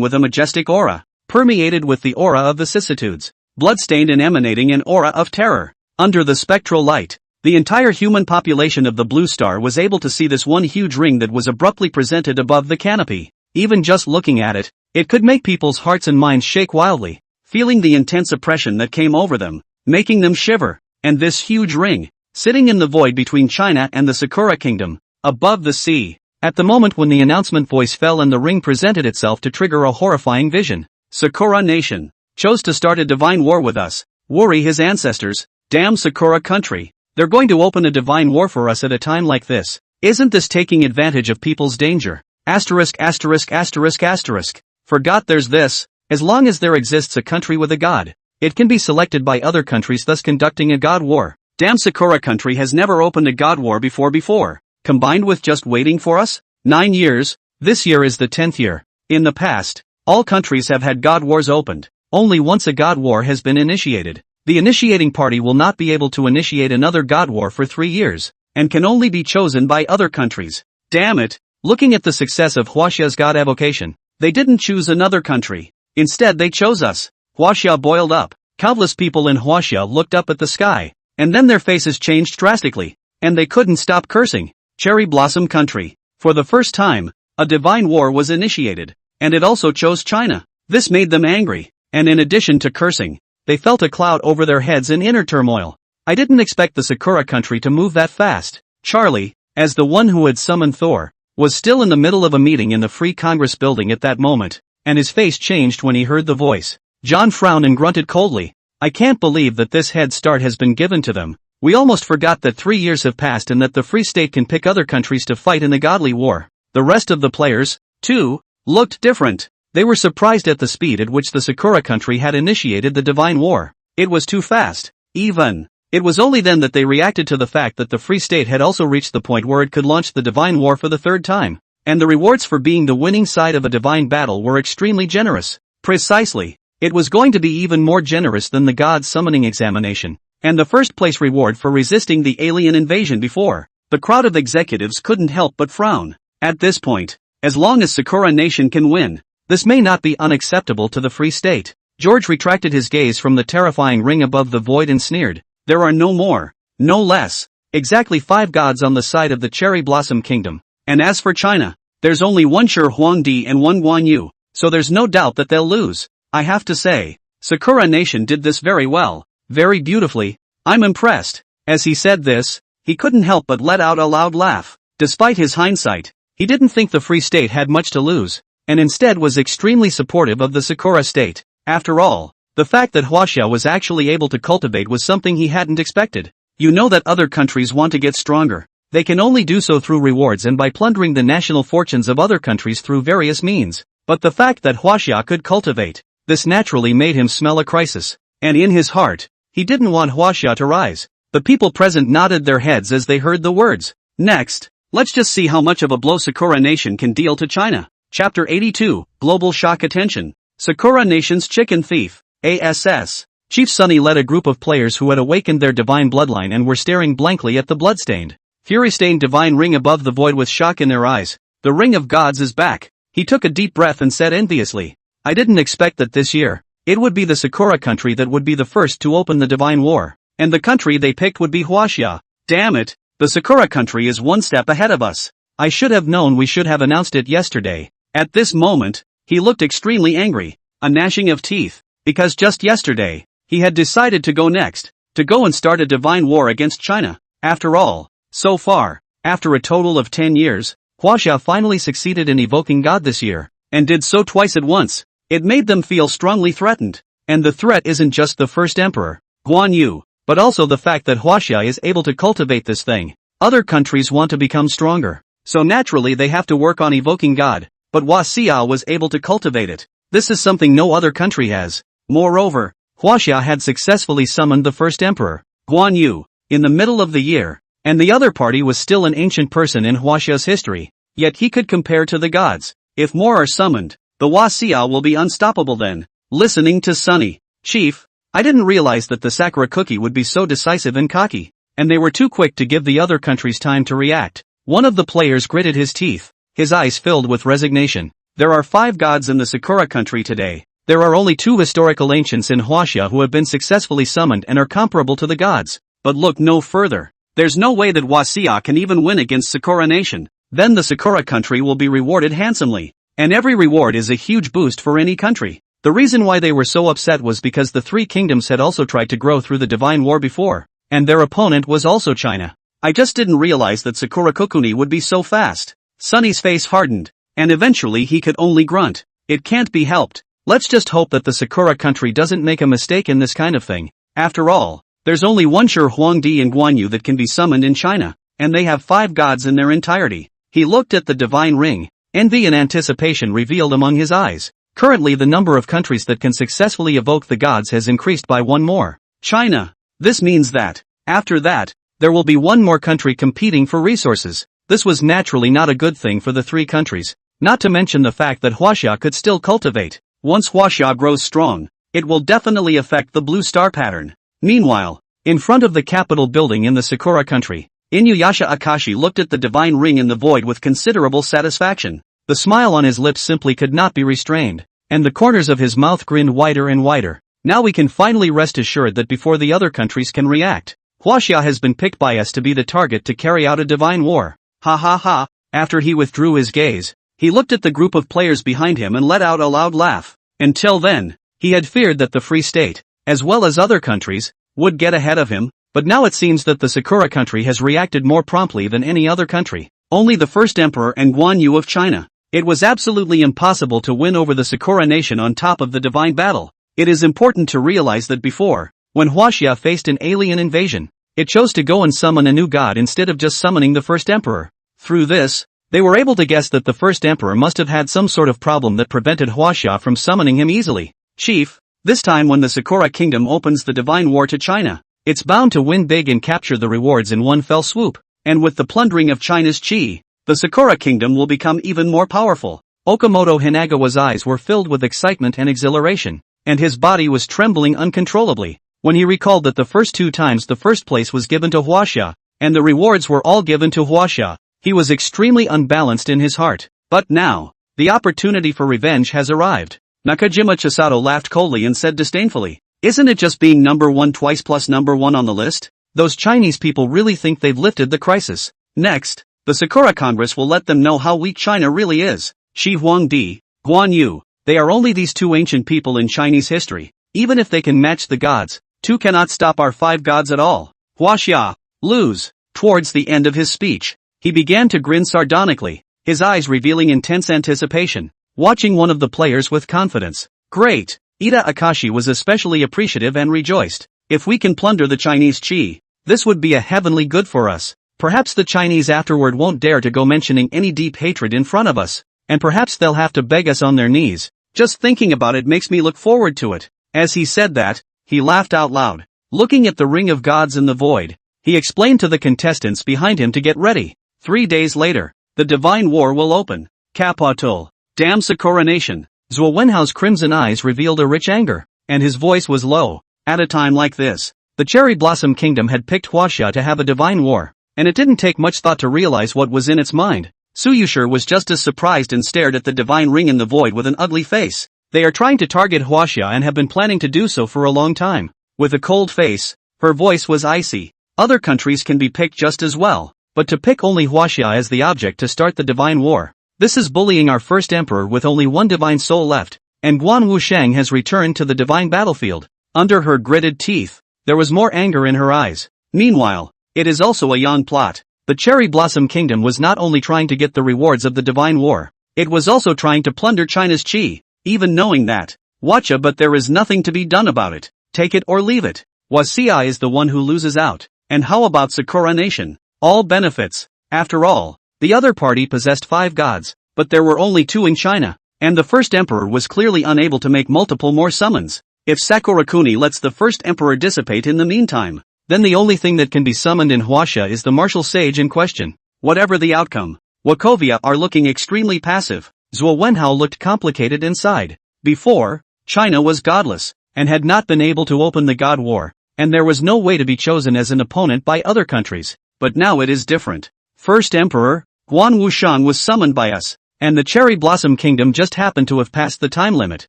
with a majestic aura, permeated with the aura of vicissitudes, bloodstained and emanating an aura of terror. Under the spectral light, the entire human population of the Blue Star was able to see this one huge ring that was abruptly presented above the canopy. Even just looking at it, it could make people's hearts and minds shake wildly, feeling the intense oppression that came over them, making them shiver. And this huge ring, sitting in the void between China and the Sakura Kingdom, above the sea. At the moment when the announcement voice fell and the ring presented itself to trigger a horrifying vision, Sakura Nation chose to start a divine war with us. Worry his ancestors. Damn Sakura country. They're going to open a divine war for us at a time like this. Isn't this taking advantage of people's danger? Asterisk asterisk asterisk asterisk. Forgot there's this. As long as there exists a country with a god, it can be selected by other countries, thus conducting a god war. Damn Sakura country has never opened a god war before. Combined with just waiting for us? 9 years. This year is the 10th year. In the past, all countries have had god wars opened. Only once a god war has been initiated, the initiating party will not be able to initiate another god war for 3 years, and can only be chosen by other countries. Damn it. Looking at the success of Huaxia's god evocation, they didn't choose another country. Instead they chose us. Huaxia boiled up. Countless people in Huaxia looked up at the sky, and then their faces changed drastically, and they couldn't stop cursing. Cherry Blossom Country. For the first time, a divine war was initiated, and it also chose China. This made them angry, and in addition to cursing, they felt a cloud over their heads in inner turmoil. I didn't expect the Sakura country to move that fast. Charlie, as the one who had summoned Thor, was still in the middle of a meeting in the Free Congress building at that moment, and his face changed when he heard the voice. John frowned and grunted coldly. I can't believe that this head start has been given to them. We almost forgot that 3 years have passed and that the Free State can pick other countries to fight in the godly war. The rest of the players, too, looked different. They were surprised at the speed at which the Sakura country had initiated the divine war. It was too fast. It was only then that they reacted to the fact that the Free State had also reached the point where it could launch the divine war for the third time. And the rewards for being the winning side of a divine battle were extremely generous. Precisely. It was going to be even more generous than the God summoning examination, and the first place reward for resisting the alien invasion before. The crowd of executives couldn't help but frown. At this point, as long as Sakura Nation can win, this may not be unacceptable to the Free State. George retracted his gaze from the terrifying ring above the void and sneered. There are no more, no less, exactly 5 gods on the side of the Cherry Blossom Kingdom. And as for China, there's only one Shi Huangdi and one Guan Yu, so there's no doubt that they'll lose. I have to say, Sakura Nation did this very well, very beautifully. I'm impressed. As he said this, he couldn't help but let out a loud laugh. Despite his hindsight, he didn't think the Free State had much to lose, and instead was extremely supportive of the Sakura State. After all, the fact that Huaxia was actually able to cultivate was something he hadn't expected. You know that other countries want to get stronger. They can only do so through rewards and by plundering the national fortunes of other countries through various means. But the fact that Huaxia could cultivate, this naturally made him smell a crisis. And in his heart, he didn't want Huaxia to rise. The people present nodded their heads as they heard the words. Next, let's just see how much of a blow Sakura Nation can deal to China. Chapter 82, Global Shock Attention. Sakura Nation's Chicken Thief. ASS. Chief Sunny led a group of players who had awakened their divine bloodline and were staring blankly at the bloodstained, fury-stained divine ring above the void with shock in their eyes. The ring of gods is back. He took a deep breath and said enviously, I didn't expect that this year, it would be the Sakura country that would be the first to open the divine war, and the country they picked would be Huaxia. Damn it, the Sakura country is one step ahead of us. I should have known we should have announced it yesterday. At this moment, he looked extremely angry, a gnashing of teeth. Because just yesterday, he had decided to go next, to go and start a divine war against China. After all, so far, after a total of 10 years, Huaxia finally succeeded in evoking God this year, and did so twice at once. It made them feel strongly threatened. And the threat isn't just the first emperor, Guan Yu, but also the fact that Huaxia is able to cultivate this thing. Other countries want to become stronger, so naturally they have to work on evoking God, but Huaxia was able to cultivate it. This is something no other country has. Moreover, Huaxia had successfully summoned the first emperor, Guan Yu, in the middle of the year, and the other party was still an ancient person in Huaxia's history, yet he could compare to the gods. If more are summoned, the Huaxia will be unstoppable then. Listening to Sunny, Chief, I didn't realize that the Sakura cookie would be so decisive and cocky, and they were too quick to give the other countries time to react. One of the players gritted his teeth, his eyes filled with resignation. There are 5 gods in the Sakura country today. There are only 2 historical ancients in Huaxia who have been successfully summoned and are comparable to the gods. But look no further. There's no way that Huaxia can even win against Sakura Nation. Then the Sakura country will be rewarded handsomely. And every reward is a huge boost for any country. The reason why they were so upset was because the 3 kingdoms had also tried to grow through the divine war before, and their opponent was also China. I just didn't realize that Sakura Kokuni would be so fast. Sunny's face hardened, and eventually he could only grunt. It can't be helped. Let's just hope that the Sakura country doesn't make a mistake in this kind of thing. After all, there's only one Shi Huangdi and Guan Yu that can be summoned in China, and they have 5 gods in their entirety. He looked at the divine ring, envy and anticipation revealed among his eyes. Currently the number of countries that can successfully evoke the gods has increased by 1 more. China. This means that, after that, there will be 1 more country competing for resources. This was naturally not a good thing for the 3 countries, not to mention the fact that Huaxia could still cultivate. Once Huaxia grows strong, it will definitely affect the blue star pattern. Meanwhile, in front of the capital building in the Sakura country, Inuyasha Akashi looked at the divine ring in the void with considerable satisfaction. The smile on his lips simply could not be restrained, and the corners of his mouth grinned wider and wider. Now we can finally rest assured that before the other countries can react, Huaxia has been picked by us to be the target to carry out a divine war. Ha ha ha. After he withdrew his gaze, he looked at the group of players behind him and let out a loud laugh. Until then, he had feared that the Free State, as well as other countries, would get ahead of him, but now it seems that the Sakura country has reacted more promptly than any other country. Only the first emperor and Guan Yu of China. It was absolutely impossible to win over the Sakura nation on top of the divine battle. It is important to realize that before, when Huaxia faced an alien invasion, it chose to go and summon a new god instead of just summoning the first emperor. Through this, they were able to guess that the first emperor must have had some sort of problem that prevented Huaxia from summoning him easily. Chief, this time when the Sakura kingdom opens the divine war to China, it's bound to win big and capture the rewards in one fell swoop. And with the plundering of China's chi, the Sakura kingdom will become even more powerful. Okamoto Hinagawa's eyes were filled with excitement and exhilaration, and his body was trembling uncontrollably, when he recalled that the first 2 times the first place was given to Huaxia, and the rewards were all given to Huaxia. He was extremely unbalanced in his heart. But now, the opportunity for revenge has arrived. Nakajima Chisato laughed coldly and said disdainfully, "Isn't it just being number 1 twice plus number 1 on the list? Those Chinese people really think they've lifted the crisis. Next, the Sakura Congress will let them know how weak China really is. Shi Huangdi, Guan Yu, they are only these 2 ancient people in Chinese history. Even if they can match the gods, 2 cannot stop our 5 gods at all. Huaxia, lose." Towards the end of his speech, he began to grin sardonically, his eyes revealing intense anticipation, watching one of the players with confidence. "Great." Ida Akashi was especially appreciative and rejoiced. "If we can plunder the Chinese chi, this would be a heavenly good for us. Perhaps the Chinese afterward won't dare to go mentioning any deep hatred in front of us, and perhaps they'll have to beg us on their knees. Just thinking about it makes me look forward to it." As he said that, he laughed out loud. Looking at the ring of gods in the void, he explained to the contestants behind him to get ready. 3 days later, the divine war will open. Capital. Damn Sakura nation. Zhuo Wenhao's crimson eyes revealed a rich anger, and his voice was low. At a time like this, the Cherry Blossom Kingdom had picked Huaxia to have a divine war, and it didn't take much thought to realize what was in its mind. Su Yuxi was just as surprised and stared at the divine ring in the void with an ugly face. They are trying to target Huaxia and have been planning to do so for a long time. With a cold face, her voice was icy. Other countries can be picked just as well, but to pick only Huaxia as the object to start the divine war, this is bullying our first emperor with only 1 divine soul left, and Guan Wusheng has returned to the divine battlefield. Under her gritted teeth, there was more anger in her eyes. Meanwhile, it is also a Yang plot. The Cherry Blossom Kingdom was not only trying to get the rewards of the divine war, it was also trying to plunder China's chi, even knowing that. Watcha, but there is nothing to be done about it. Take it or leave it. Huaxia is the one who loses out. And how about Sakura Nation? All benefits. After all, the other party possessed 5 gods, but there were only 2 in China, and the first emperor was clearly unable to make multiple more summons. If Sakurakuni lets the first emperor dissipate in the meantime, then the only thing that can be summoned in Huaxia is the martial sage in question. Whatever the outcome, Wachovia are looking extremely passive. Zhuo Wenhao looked complicated inside. Before, China was godless, and had not been able to open the god war, and there was no way to be chosen as an opponent by other countries. But now it is different. First Emperor, Guan Wusheng was summoned by us, and the Cherry Blossom Kingdom just happened to have passed the time limit,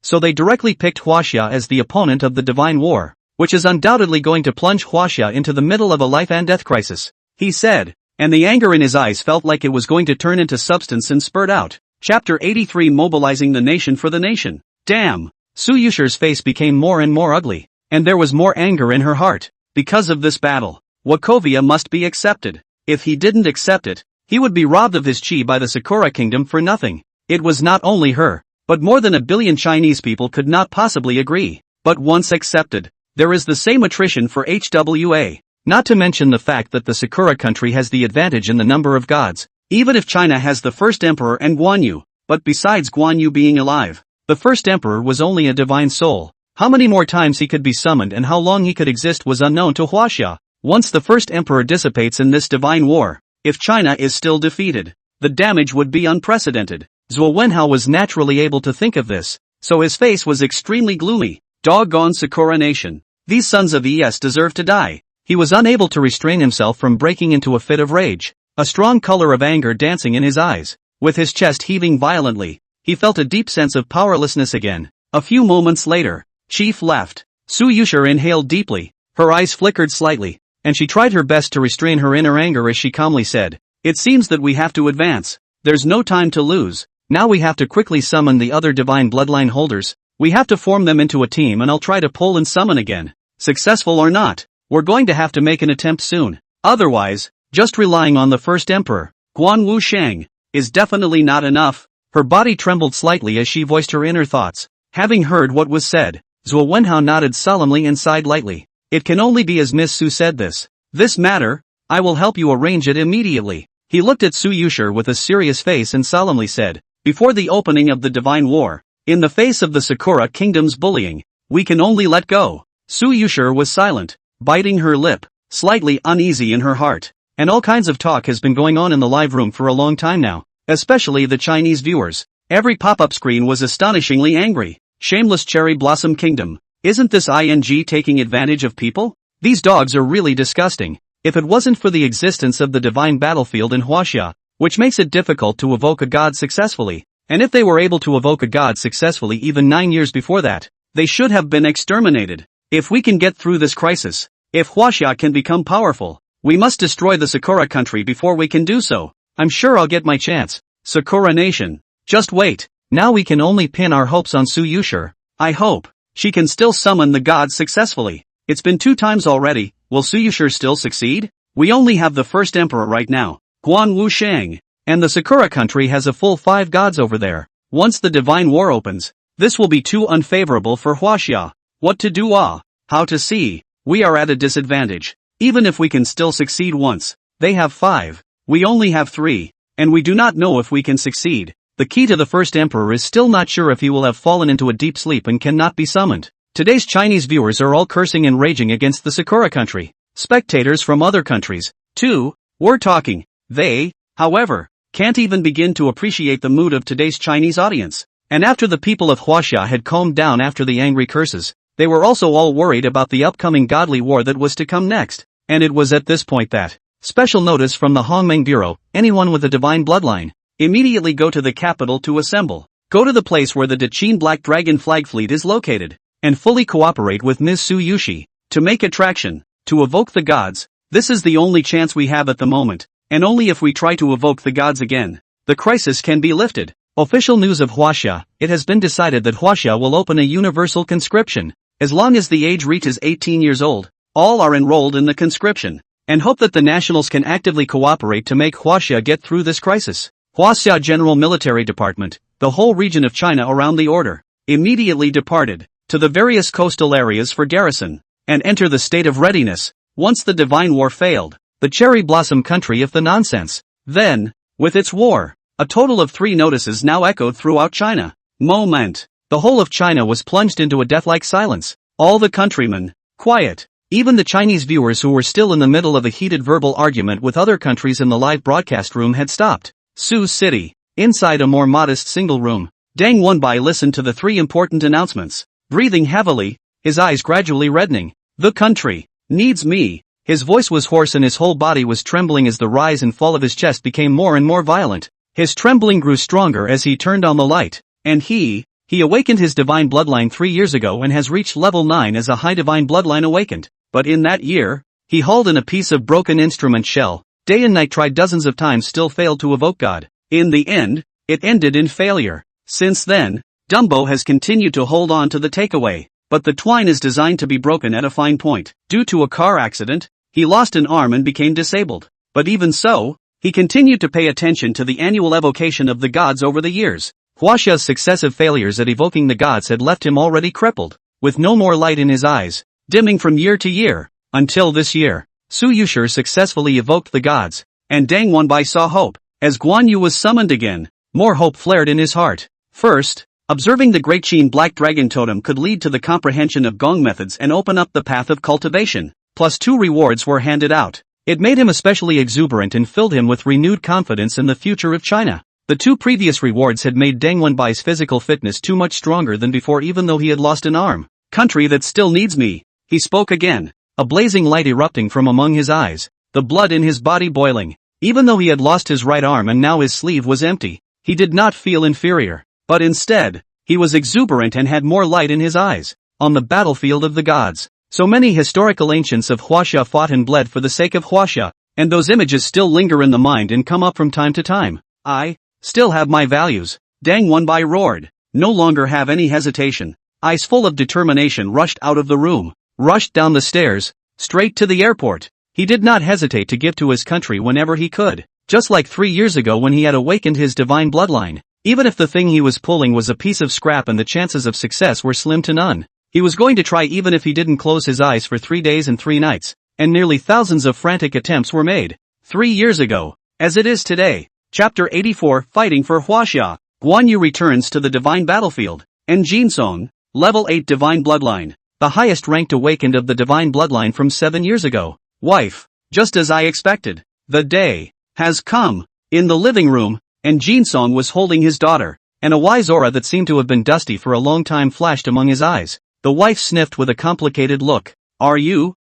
so they directly picked Huaxia as the opponent of the divine war, which is undoubtedly going to plunge Huaxia into the middle of a life and death crisis, he said, and the anger in his eyes felt like it was going to turn into substance and spurt out. Chapter 83, Mobilizing the Nation for the Nation. Damn! Su Yuxi's face became more and more ugly, and there was more anger in her heart. Because of this battle, Wachovia must be accepted. If he didn't accept it, he would be robbed of his chi by the Sakura Kingdom for nothing. It was not only her, but more than 1 billion Chinese people could not possibly agree. But once accepted, there is the same attrition for HWA. Not to mention the fact that the Sakura country has the advantage in the number of gods, even if China has the first emperor and Guan Yu. But besides Guan Yu being alive, the first emperor was only a divine soul. How many more times he could be summoned and how long he could exist was unknown to Huaxia. Once the first emperor dissipates in this divine war, if China is still defeated, the damage would be unprecedented. Zhuo Wenhao was naturally able to think of this, so his face was extremely gloomy. Doggone Sakura Nation. These sons of ES deserve to die. He was unable to restrain himself from breaking into a fit of rage, a strong color of anger dancing in his eyes. With his chest heaving violently, he felt a deep sense of powerlessness again. A few moments later, Chief left. Su Yuxi inhaled deeply, her eyes flickered slightly, and she tried her best to restrain her inner anger as she calmly said, "It seems that we have to advance. There's no time to lose. Now we have to quickly summon the other divine bloodline holders. We have to form them into a team and I'll try to pull and summon again. Successful or not, we're going to have to make an attempt soon. Otherwise, just relying on the first emperor, Li Sheng, is definitely not enough. Her body trembled slightly as she voiced her inner thoughts. Having heard what was said, Zhuo Wenhao nodded solemnly and sighed lightly. It can only be as Miss Su said this. This matter, I will help you arrange it immediately. He looked at Su Yuxi with a serious face and solemnly said, before the opening of the divine war, in the face of the Sakura kingdom's bullying, we can only let go. Su Yuxi was silent, biting her lip, slightly uneasy in her heart. And all kinds of talk has been going on in the live room for a long time now, especially the Chinese viewers. Every pop-up screen was astonishingly angry. Shameless cherry blossom kingdom. Isn't this ING taking advantage of people? These dogs are really disgusting. If it wasn't for the existence of the divine battlefield in Huaxia, which makes it difficult to evoke a god successfully, and if they were able to evoke a god successfully even 9 years before that, they should have been exterminated. If we can get through this crisis, if Huaxia can become powerful, we must destroy the Sakura country before we can do so. I'm sure I'll get my chance. Sakura Nation. Just wait. Now we can only pin our hopes on Su Yuxi. I hope she can still summon the gods successfully. It's been 2 times already. Will Su Yuxi still succeed? We only have the first emperor right now, Li Sheng, and the Sakura country has a full 5 gods over there. Once the divine war opens, this will be too unfavorable for Huaxia. What to do? How to see? We are at a disadvantage. Even if we can still succeed once, they have 5, we only have 3, and we do not know if we can succeed. The key to the first emperor is still not sure if he will have fallen into a deep sleep and cannot be summoned. Today's Chinese viewers are all cursing and raging against the Sakura country. Spectators from other countries, too, were talking. They, however, can't even begin to appreciate the mood of today's Chinese audience. And after the people of Huaxia had calmed down after the angry curses, they were also all worried about the upcoming godly war that was to come next. And it was at this point that, special notice from the Hongmeng Bureau, anyone with a divine bloodline, immediately go to the capital to assemble. Go to the place where the Daqin Black Dragon Flag Fleet is located, and fully cooperate with Ms. Su Yuxi, to make attraction, to evoke the gods. This is the only chance we have at the moment, and only if we try to evoke the gods again, the crisis can be lifted. Official news of Huaxia, it has been decided that Huaxia will open a universal conscription. As long as the age reaches 18 years old, all are enrolled in the conscription, and hope that the nationals can actively cooperate to make Huaxia get through this crisis. Huaxia General Military Department, the whole region of China around the order, immediately departed to the various coastal areas for garrison, and enter the state of readiness. Once the divine war failed, the cherry blossom country of the nonsense, then, with its war, a total of 3 notices now echoed throughout China. Moment. The whole of China was plunged into a death-like silence. All the countrymen, quiet. Even the Chinese viewers who were still in the middle of a heated verbal argument with other countries in the live broadcast room had stopped. Su City. Inside a more modest single room, Deng Wenbai listened to the 3 important announcements, breathing heavily, his eyes gradually reddening. The country needs me. His voice was hoarse and his whole body was trembling as the rise and fall of his chest became more and more violent. His trembling grew stronger as he turned on the light, and he awakened his divine bloodline 3 years ago and has reached level 9 as a high divine bloodline awakened. But in that year, he hauled in a piece of broken instrument shell. Day and night tried dozens of times, still failed to evoke God. In the end, it ended in failure. Since then, Dumbo has continued to hold on to the takeaway, but the twine is designed to be broken at a fine point. Due to a car accident, he lost an arm and became disabled. But even so, he continued to pay attention to the annual evocation of the gods over the years. Huaxia's successive failures at evoking the gods had left him already crippled, with no more light in his eyes, dimming from year to year, until this year. Su Yuxi successfully evoked the gods, and Deng Wenbai saw hope. As Guan Yu was summoned again, more hope flared in his heart. First, observing the Great Qin Black Dragon Totem could lead to the comprehension of Gong methods and open up the path of cultivation. Plus 2 rewards were handed out. It made him especially exuberant and filled him with renewed confidence in the future of China. The 2 previous rewards had made Deng Wenbai's physical fitness too much stronger than before, even though he had lost an arm. Country that still needs me. He spoke again, a blazing light erupting from among his eyes, the blood in his body boiling. Even though he had lost his right arm and now his sleeve was empty, he did not feel inferior, but instead, he was exuberant and had more light in his eyes. On the battlefield of the gods, so many historical ancients of Huaxia fought and bled for the sake of Huaxia, and those images still linger in the mind and come up from time to time. I still have my values, Deng Wenbai roared. No longer have any hesitation. eyes full of determination, rushed out of the room, rushed down the stairs, straight to the airport. He did not hesitate to give to his country whenever he could, just like 3 years ago when he had awakened his divine bloodline. Even if the thing he was pulling was a piece of scrap and the chances of success were slim to none, he was going to try even if he didn't close his eyes for 3 days and 3 nights, and nearly thousands of frantic attempts were made. 3 years ago, as it is today. Chapter 84, Fighting for Huaxia. Guan Yu returns to the divine battlefield, and Jin Song, level 8 divine bloodline, the highest ranked awakened of the divine bloodline from 7 years ago. Wife, just as I expected, the day has come. In the living room, and Jin Song was holding his daughter, and a wise aura that seemed to have been dusty for a long time flashed among his eyes. The wife sniffed with a complicated look. Are you,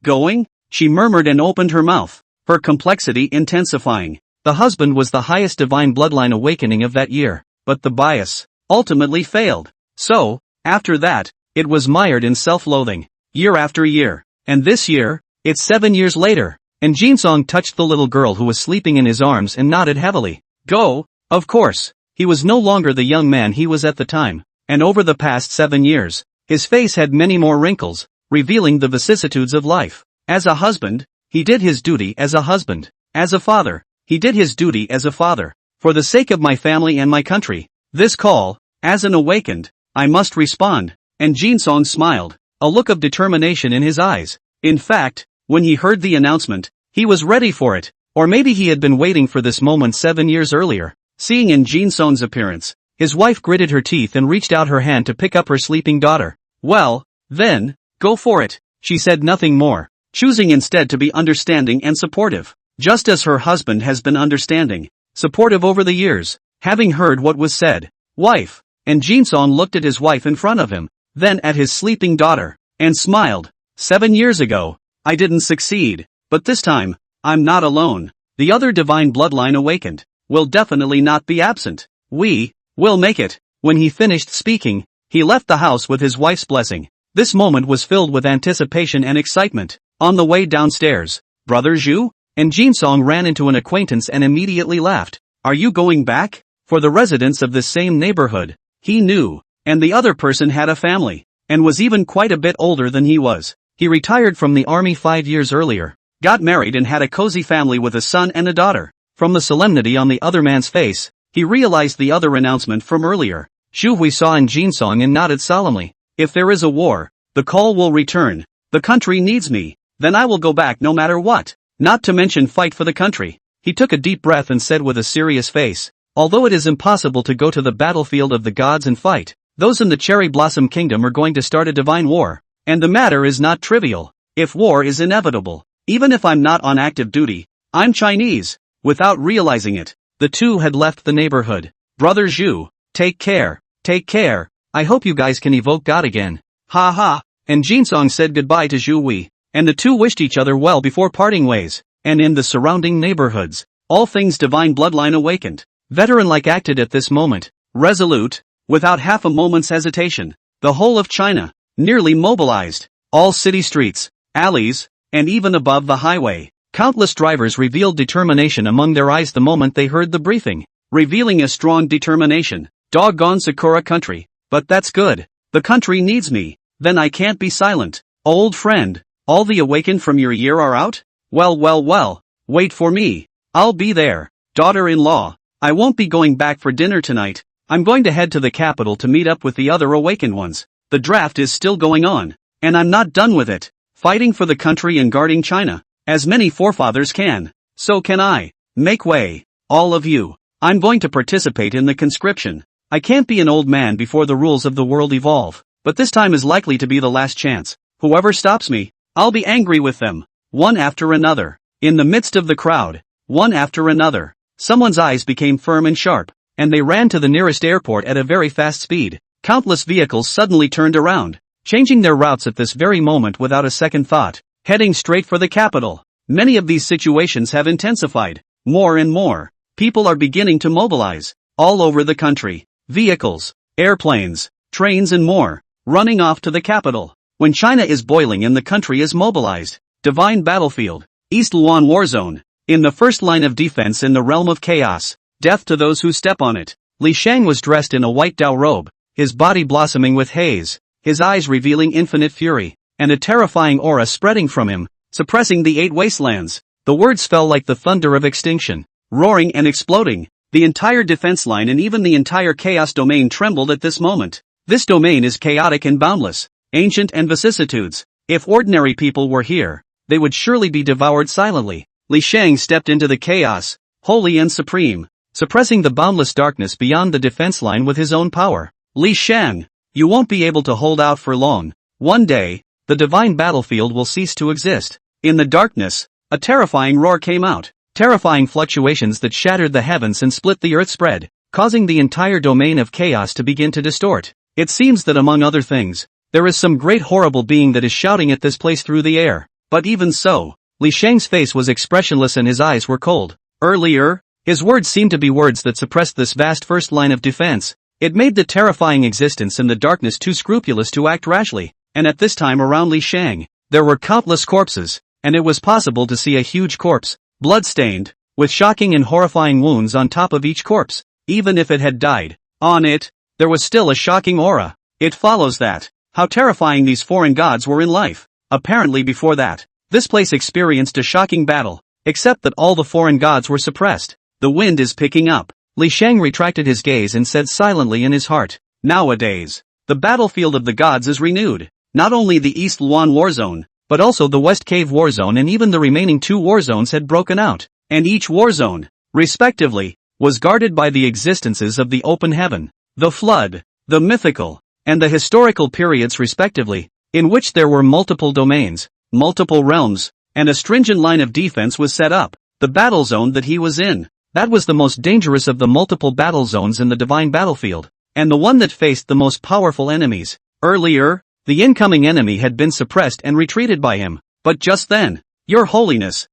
going? She murmured and opened her mouth, her complexity intensifying. The husband was the highest divine bloodline awakening of that year, but the bias ultimately failed. So, after that, it was mired in self-loathing, year after year. And this year, it's 7 years later, and Jin Song touched the little girl who was sleeping in his arms and nodded heavily. Go, of course. He was no longer the young man he was at the time, and over the past 7 years, his face had many more wrinkles, revealing the vicissitudes of life. As a husband, he did his duty as a husband. As a father, he did his duty as a father. For the sake of my family and my country, this call, as an awakened, I must respond. And Jin Song smiled, a look of determination in his eyes. In fact, when he heard the announcement, he was ready for it. Or maybe he had been waiting for this moment 7 years earlier. Seeing in Jin Song's appearance, his wife gritted her teeth and reached out her hand to pick up her sleeping daughter. Well, then, go for it. She said nothing more, choosing instead to be understanding and supportive. Just as her husband has been understanding, supportive over the years, having heard what was said. Wife. And Jin Song looked at his wife in front of him, then at his sleeping daughter, and smiled. 7 years ago, I didn't succeed, but this time, I'm not alone. The other divine bloodline awakened will definitely not be absent. We will make it. When he finished speaking, he left the house with his wife's blessing. This moment was filled with anticipation and excitement. On the way downstairs, Brother Zhu and Jin Song ran into an acquaintance and immediately laughed. Are you going back? For the residents of this same neighborhood, he knew, and the other person had a family, and was even quite a bit older than he was. He retired from the army 5 years earlier, got married and had a cozy family with a son and a daughter. From the solemnity on the other man's face, he realized the other announcement from earlier. Zhu Hui saw in Jin Song and nodded solemnly. If there is a war, the call will return. The country needs me, then I will go back no matter what. Not to mention fight for the country. He took a deep breath and said with a serious face, although it is impossible to go to the battlefield of the gods and fight, those in the Cherry Blossom Kingdom are going to start a divine war. And the matter is not trivial. If war is inevitable, even if I'm not on active duty, I'm Chinese. Without realizing it, the two had left the neighborhood. Brother Zhu, take care. Take care. I hope you guys can evoke God again. Ha ha. And Jin Song said goodbye to Zhu Hui, and the two wished each other well before parting ways. And in the surrounding neighborhoods, all things divine bloodline awakened. Veteran-like acted at this moment, resolute, without half a moment's hesitation. The whole of China, nearly mobilized. All city streets, alleys, and even above the highway, countless drivers revealed determination among their eyes the moment they heard the briefing, revealing a strong determination. Doggone Sakura country, but that's good. The country needs me, then I can't be silent. Old friend, all the awakened from your year are out? Well, wait for me. I'll be there. Daughter-in-law, I won't be going back for dinner tonight. I'm going to head to the capital to meet up with the other awakened ones. The draft is still going on, and I'm not done with it. Fighting for the country and guarding China, as many forefathers can. So can I. Make way, all of you. I'm going to participate in the conscription. I can't be an old man before the rules of the world evolve, but this time is likely to be the last chance. Whoever stops me, I'll be angry with them. One after another. In the midst of the crowd, one after another, someone's eyes became firm and sharp, and they ran to the nearest airport at a very fast speed. Countless vehicles suddenly turned around, changing their routes at this very moment without a second thought, heading straight for the capital. Many of these situations have intensified. More and more people are beginning to mobilize, all over the country. Vehicles, airplanes, trains and more, running off to the capital. When China is boiling and the country is mobilized. Divine battlefield, East Luan war zone, in the first line of defense in the realm of chaos, death to those who step on it. Li Sheng was dressed in a white Dao robe, his body blossoming with haze, his eyes revealing infinite fury, and a terrifying aura spreading from him, suppressing the 8 wastelands. The words fell like the thunder of extinction, roaring and exploding. The entire defense line and even the entire chaos domain trembled at this moment. This domain is chaotic and boundless, ancient and vicissitudes. If ordinary people were here, they would surely be devoured silently. Li Sheng stepped into the chaos, holy and supreme, suppressing the boundless darkness beyond the defense line with his own power. Li Sheng, you won't be able to hold out for long. One day, the divine battlefield will cease to exist. In the darkness, a terrifying roar came out. Terrifying fluctuations that shattered the heavens and split the earth spread, causing the entire domain of chaos to begin to distort. It seems that among other things, there is some great horrible being that is shouting at this place through the air. But even so, Li Sheng's face was expressionless and his eyes were cold. Earlier, his words seemed to be words that suppressed this vast first line of defense. It made the terrifying existence in the darkness too scrupulous to act rashly, and at this time around Li Sheng, there were countless corpses, and it was possible to see a huge corpse, blood-stained, with shocking and horrifying wounds on top of each corpse. Even if it had died, on it, there was still a shocking aura. It follows that, how terrifying these foreign gods were in life. Apparently before that, this place experienced a shocking battle, except that all the foreign gods were suppressed. The wind is picking up. Li Sheng retracted his gaze and said silently in his heart, nowadays, the battlefield of the gods is renewed. Not only the East Luan war zone, but also the West Cave war zone and even the remaining 2 war zones had broken out, and each war zone, respectively, was guarded by the existences of the open heaven, the flood, the mythical, and the historical periods respectively, in which there were multiple domains, multiple realms, and a stringent line of defense was set up. The battle zone that he was in, that was the most dangerous of the multiple battle zones in the divine battlefield, and the one that faced the most powerful enemies. Earlier, the incoming enemy had been suppressed and retreated by him, but just then, Your Holiness,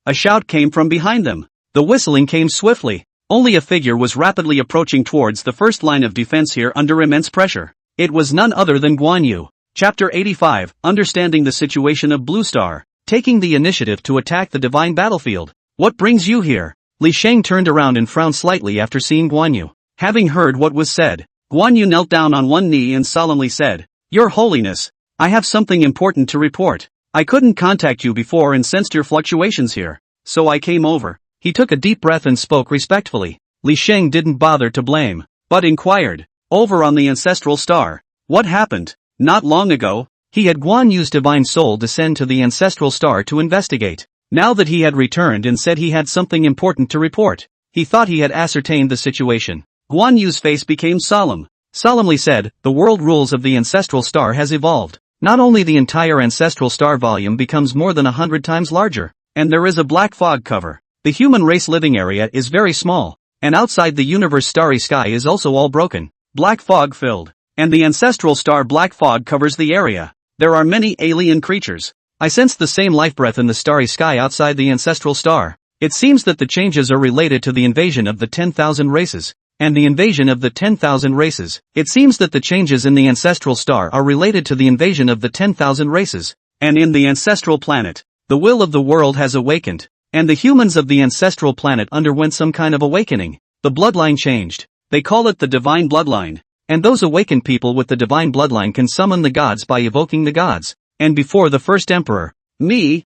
a shout came from behind them. The whistling came swiftly. Only a figure was rapidly approaching towards the first line of defense here under immense pressure. It was none other than Guan Yu. Chapter 85, Understanding the Situation of Blue Star, taking the initiative to attack the divine battlefield. What brings you here? Li Sheng turned around and frowned slightly after seeing Guan Yu. Having heard what was said, Guan Yu knelt down on one knee and solemnly said, Your Holiness, I have something important to report. I couldn't contact you before and sensed your fluctuations here, so I came over. He took a deep breath and spoke respectfully. Li Sheng didn't bother to blame, but inquired, over on the ancestral star, what happened? Not long ago, he had Guan Yu's divine soul descend to the ancestral star to investigate. Now that he had returned and said he had something important to report, he thought he had ascertained the situation. Guan Yu's face became solemnly said, the world rules of the ancestral star has evolved. Not only the entire ancestral star volume becomes more than 100 times larger, and there is a black fog cover. The human race living area is very small, and outside the universe starry sky is also all broken, black fog filled, and the ancestral star black fog covers the area. There are many alien creatures. I sense the same life breath in the starry sky outside the ancestral star. It seems that the changes are related to the invasion of the 10,000 races. And the invasion of the 10,000 races. It seems that the changes in the ancestral star are related to the invasion of the 10,000 races. And in the ancestral planet, the will of the world has awakened. And the humans of the ancestral planet underwent some kind of awakening. The bloodline changed. They call it the divine bloodline. And those awakened people with the divine bloodline can summon the gods by evoking the gods. And before the first emperor,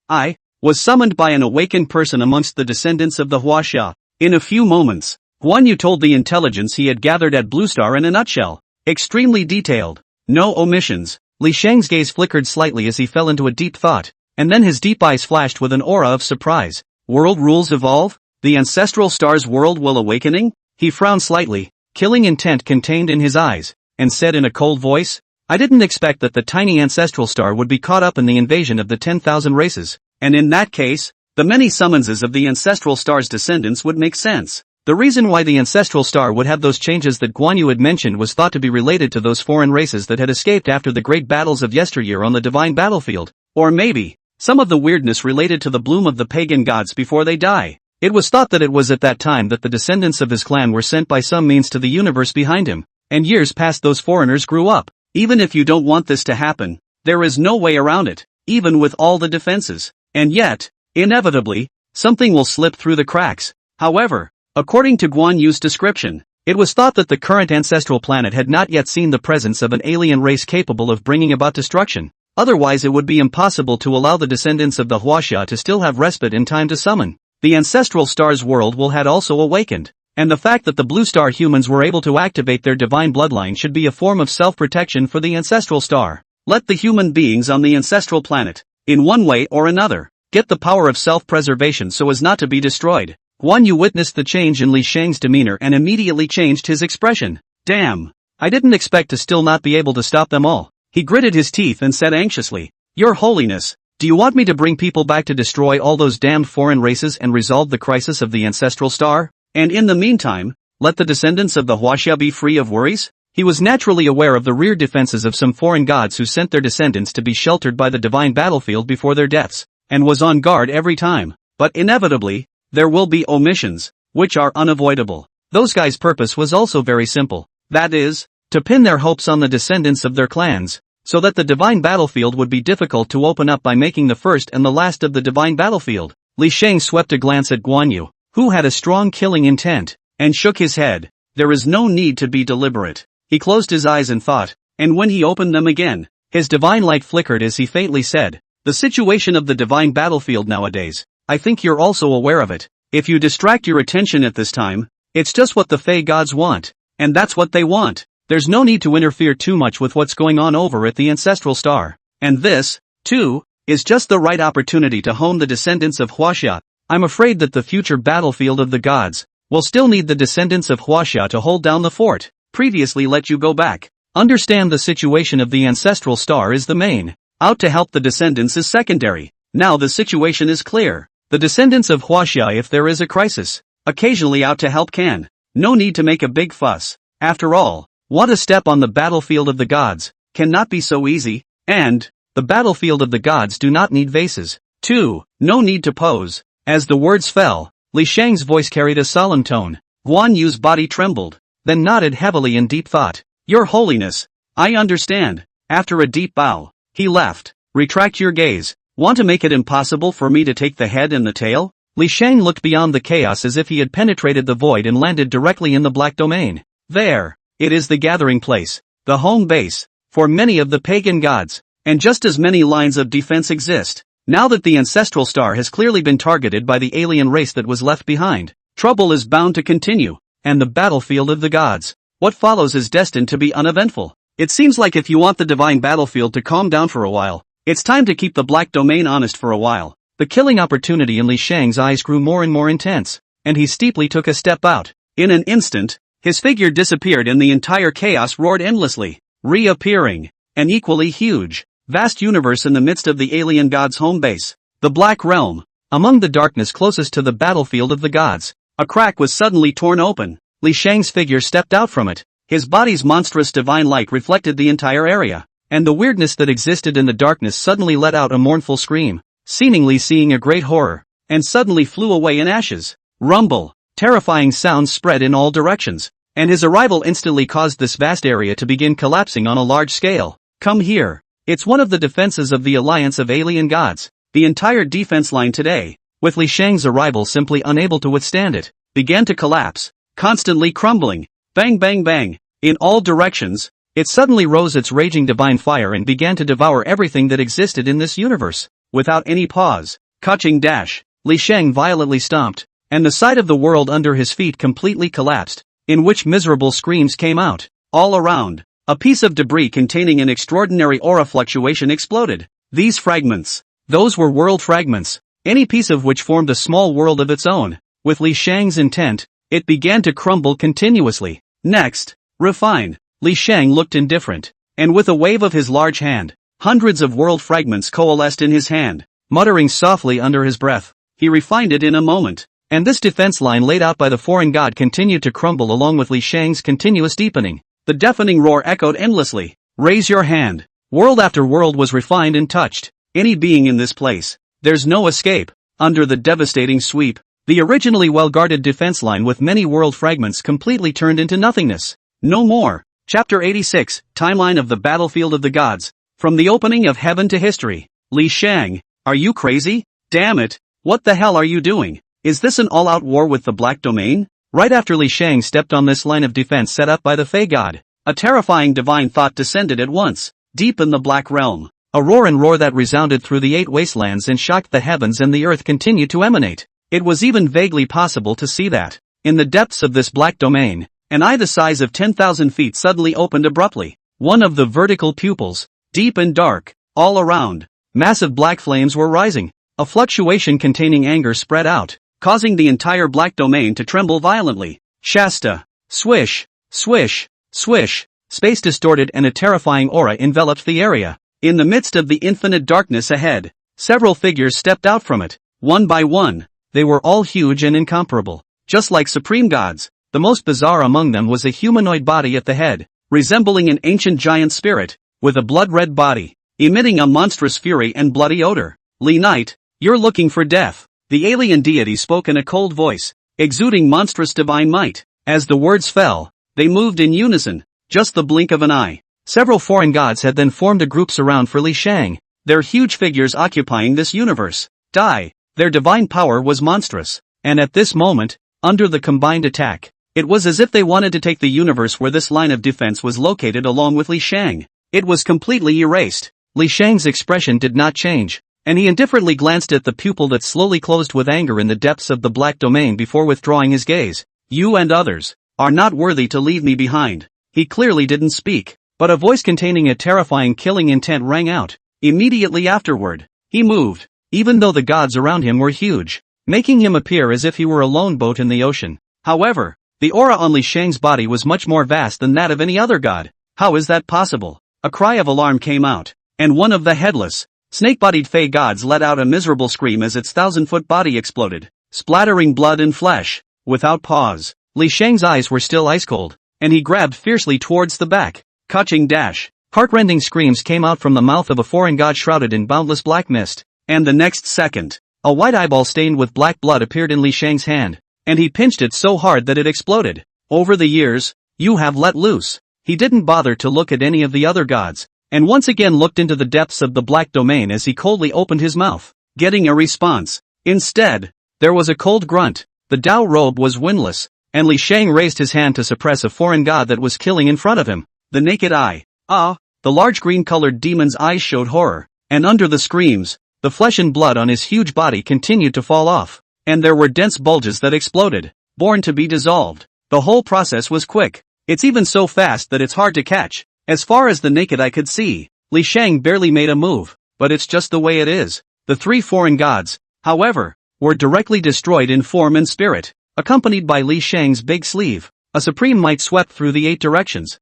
I was summoned by an awakened person amongst the descendants of the Huaxia. In a few moments, Guan Yu told the intelligence he had gathered at Blue Star in a nutshell. Extremely detailed. No omissions. Li Sheng's gaze flickered slightly as he fell into a deep thought, and then his deep eyes flashed with an aura of surprise. World rules evolve? The ancestral star's world will awakening? He frowned slightly, killing intent contained in his eyes, and said in a cold voice, I didn't expect that the tiny ancestral star would be caught up in the invasion of the 10,000 races, and in that case, the many summonses of the ancestral star's descendants would make sense. The reason why the ancestral star would have those changes that Guan Yu had mentioned was thought to be related to those foreign races that had escaped after the great battles of yesteryear on the divine battlefield, or maybe, some of the weirdness related to the bloom of the pagan gods before they die. It was thought that it was at that time that the descendants of his clan were sent by some means to the universe behind him, and years past those foreigners grew up. Even if you don't want this to happen, there is no way around it, even with all the defenses. And yet, inevitably, something will slip through the cracks. However, according to Guan Yu's description, It was thought that the current ancestral planet had not yet seen the presence of an alien race capable of bringing about destruction. Otherwise it would be impossible to allow the descendants of the Huaxia to still have respite in time to summon. The ancestral star's world had also awakened, and the fact that the blue star humans were able to activate their divine bloodline should be a form of self-protection for the ancestral star. Let the human beings on the ancestral planet, in one way or another, get the power of self-preservation so as not to be destroyed. Guan Yu witnessed the change in Li Sheng's demeanor and immediately changed his expression. Damn! I didn't expect to still not be able to stop them all. He gritted his teeth and said anxiously, Your Holiness, do you want me to bring people back to destroy all those damned foreign races and resolve the crisis of the ancestral star? And in the meantime, let the descendants of the Huaxia be free of worries? He was naturally aware of the rear defenses of some foreign gods who sent their descendants to be sheltered by the divine battlefield before their deaths, and was on guard every time. But inevitably, there will be omissions, which are unavoidable. Those guys' purpose was also very simple. That is, to pin their hopes on the descendants of their clans, so that the divine battlefield would be difficult to open up by making the first and the last of the divine battlefield. Li Sheng swept a glance at Guan Yu, who had a strong killing intent, and shook his head. There is no need to be deliberate. He closed his eyes and thought, and when he opened them again, his divine light flickered as he faintly said, The situation of the divine battlefield nowadays, I think you're also aware of it. If you distract your attention at this time, it's just what the Fey gods want, and that's what they want. There's no need to interfere too much with what's going on over at the ancestral star. And this, too, is just the right opportunity to hone the descendants of Huaxia. I'm afraid that the future battlefield of the gods will still need the descendants of Huaxia to hold down the fort. Previously let you go back. Understand the situation of the ancestral star is the main. Out to help the descendants is secondary. Now the situation is clear. The descendants of Huaxia, if there is a crisis, occasionally out to help can. No need to make a big fuss. After all, what a step on the battlefield of the gods cannot be so easy, and the battlefield of the gods do not need vases. 2. No need to pose. As the words fell, Li Sheng's voice carried a solemn tone. Guan Yu's body trembled, then nodded heavily in deep thought. Your Holiness, I understand. After a deep bow, he left. Retract your gaze. Want to make it impossible for me to take the head and the tail? Li Sheng looked beyond the chaos as if he had penetrated the void and landed directly in the black domain. There, it is the gathering place, the home base, for many of the pagan gods, and just as many lines of defense exist. Now that the ancestral star has clearly been targeted by the alien race that was left behind, trouble is bound to continue. And the battlefield of the gods, what follows is destined to be uneventful. It seems like if you want the divine battlefield to calm down for a while, it's time to keep the black domain honest for a while. The killing opportunity in Li Sheng's eyes grew more and more intense, and he steeply took a step out. In an instant, his figure disappeared and the entire chaos roared endlessly, reappearing, an equally huge, vast universe in the midst of the alien god's home base, the Black Realm. Among the darkness closest to the battlefield of the gods, a crack was suddenly torn open. Li Sheng's figure stepped out from it. His body's monstrous divine light reflected the entire area, and the weirdness that existed in the darkness suddenly let out a mournful scream, seemingly seeing a great horror, and suddenly flew away in ashes. Rumble, terrifying sounds spread in all directions, and his arrival instantly caused this vast area to begin collapsing on a large scale. Come here. It's one of the defenses of the alliance of alien gods. The entire defense line today, with Li Sheng's arrival simply unable to withstand it, began to collapse, constantly crumbling. Bang bang bang. In all directions, it suddenly rose its raging divine fire and began to devour everything that existed in this universe. Without any pause, catching dash, Li Sheng violently stomped, and the side of the world under his feet completely collapsed, in which miserable screams came out. All around, a piece of debris containing an extraordinary aura fluctuation exploded. These fragments, those were world fragments, any piece of which formed a small world of its own. With Li Sheng's intent, it began to crumble continuously. Next, refine. Li Sheng looked indifferent, and with a wave of his large hand, hundreds of world fragments coalesced in his hand. Muttering softly under his breath, he refined it in a moment, and this defense line laid out by the foreign god continued to crumble along with Li Sheng's continuous deepening. The deafening roar echoed endlessly. Raise your hand. World after world was refined and touched. Any being in this place, there's no escape. Under the devastating sweep, the originally well-guarded defense line with many world fragments completely turned into nothingness. No more. Chapter 86, Timeline of the Battlefield of the Gods. From the opening of heaven to history. Li Sheng, are you crazy? Damn it, what the hell are you doing? Is this an all-out war with the Black Domain? Right after Li Sheng stepped on this line of defense set up by the Fey god, a terrifying divine thought descended at once, deep in the Black Realm. A roar and roar that resounded through the 8 wastelands and shocked the heavens and the earth continued to emanate. It was even vaguely possible to see that, in the depths of this black domain, an eye the size of 10,000 feet suddenly opened abruptly. One of the vertical pupils, deep and dark, all around, massive black flames were rising. A fluctuation containing anger spread out, causing the entire black domain to tremble violently. Shasta. Swish, swish, swish. Space distorted and a terrifying aura enveloped the area. In the midst of the infinite darkness ahead, several figures stepped out from it, one by one. They were all huge and incomparable, just like supreme gods. The most bizarre among them was a humanoid body at the head, resembling an ancient giant spirit, with a blood-red body, emitting a monstrous fury and bloody odor. Li Knight, you're looking for death. The alien deity spoke in a cold voice, exuding monstrous divine might. As the words fell, they moved in unison, just the blink of an eye. Several foreign gods had then formed a group around for Li Sheng, their huge figures occupying this universe. Their divine power was monstrous, and at this moment, under the combined attack, it was as if they wanted to take the universe where this line of defense was located along with Li Sheng. It was completely erased. Li Sheng's expression did not change, and he indifferently glanced at the pupil that slowly closed with anger in the depths of the black domain before withdrawing his gaze. You and others are not worthy to leave me behind. He clearly didn't speak, but a voice containing a terrifying killing intent rang out. Immediately afterward, he moved, even though the gods around him were huge, making him appear as if he were a lone boat in the ocean. However, the aura on Li Sheng's body was much more vast than that of any other god. How is that possible? A cry of alarm came out, and one of the headless, snake-bodied Fey gods let out a miserable scream as its 1,000-foot body exploded, splattering blood and flesh. Without pause, Li Sheng's eyes were still ice-cold, and he grabbed fiercely towards the back. Catching dash. Heart-rending screams came out from the mouth of a foreign god shrouded in boundless black mist, and the next second, a white eyeball stained with black blood appeared in Li Sheng's hand, and he pinched it so hard that it exploded. Over the years, you have let loose. He didn't bother to look at any of the other gods, and once again looked into the depths of the black domain as he coldly opened his mouth, getting a response. Instead, there was a cold grunt. The Tao robe was windless, and Li Sheng raised his hand to suppress a foreign god that was killing in front of him. The naked eye. The large green-colored demon's eyes showed horror, and under the screams, the flesh and blood on his huge body continued to fall off, and there were dense bulges that exploded, born to be dissolved. The whole process was quick. It's even so fast that it's hard to catch. As far as the naked eye could see, Li Sheng barely made a move, but it's just the way it is. The 3 foreign gods, however, were directly destroyed in form and spirit, accompanied by Li Sheng's big sleeve. A supreme might swept through the 8 directions.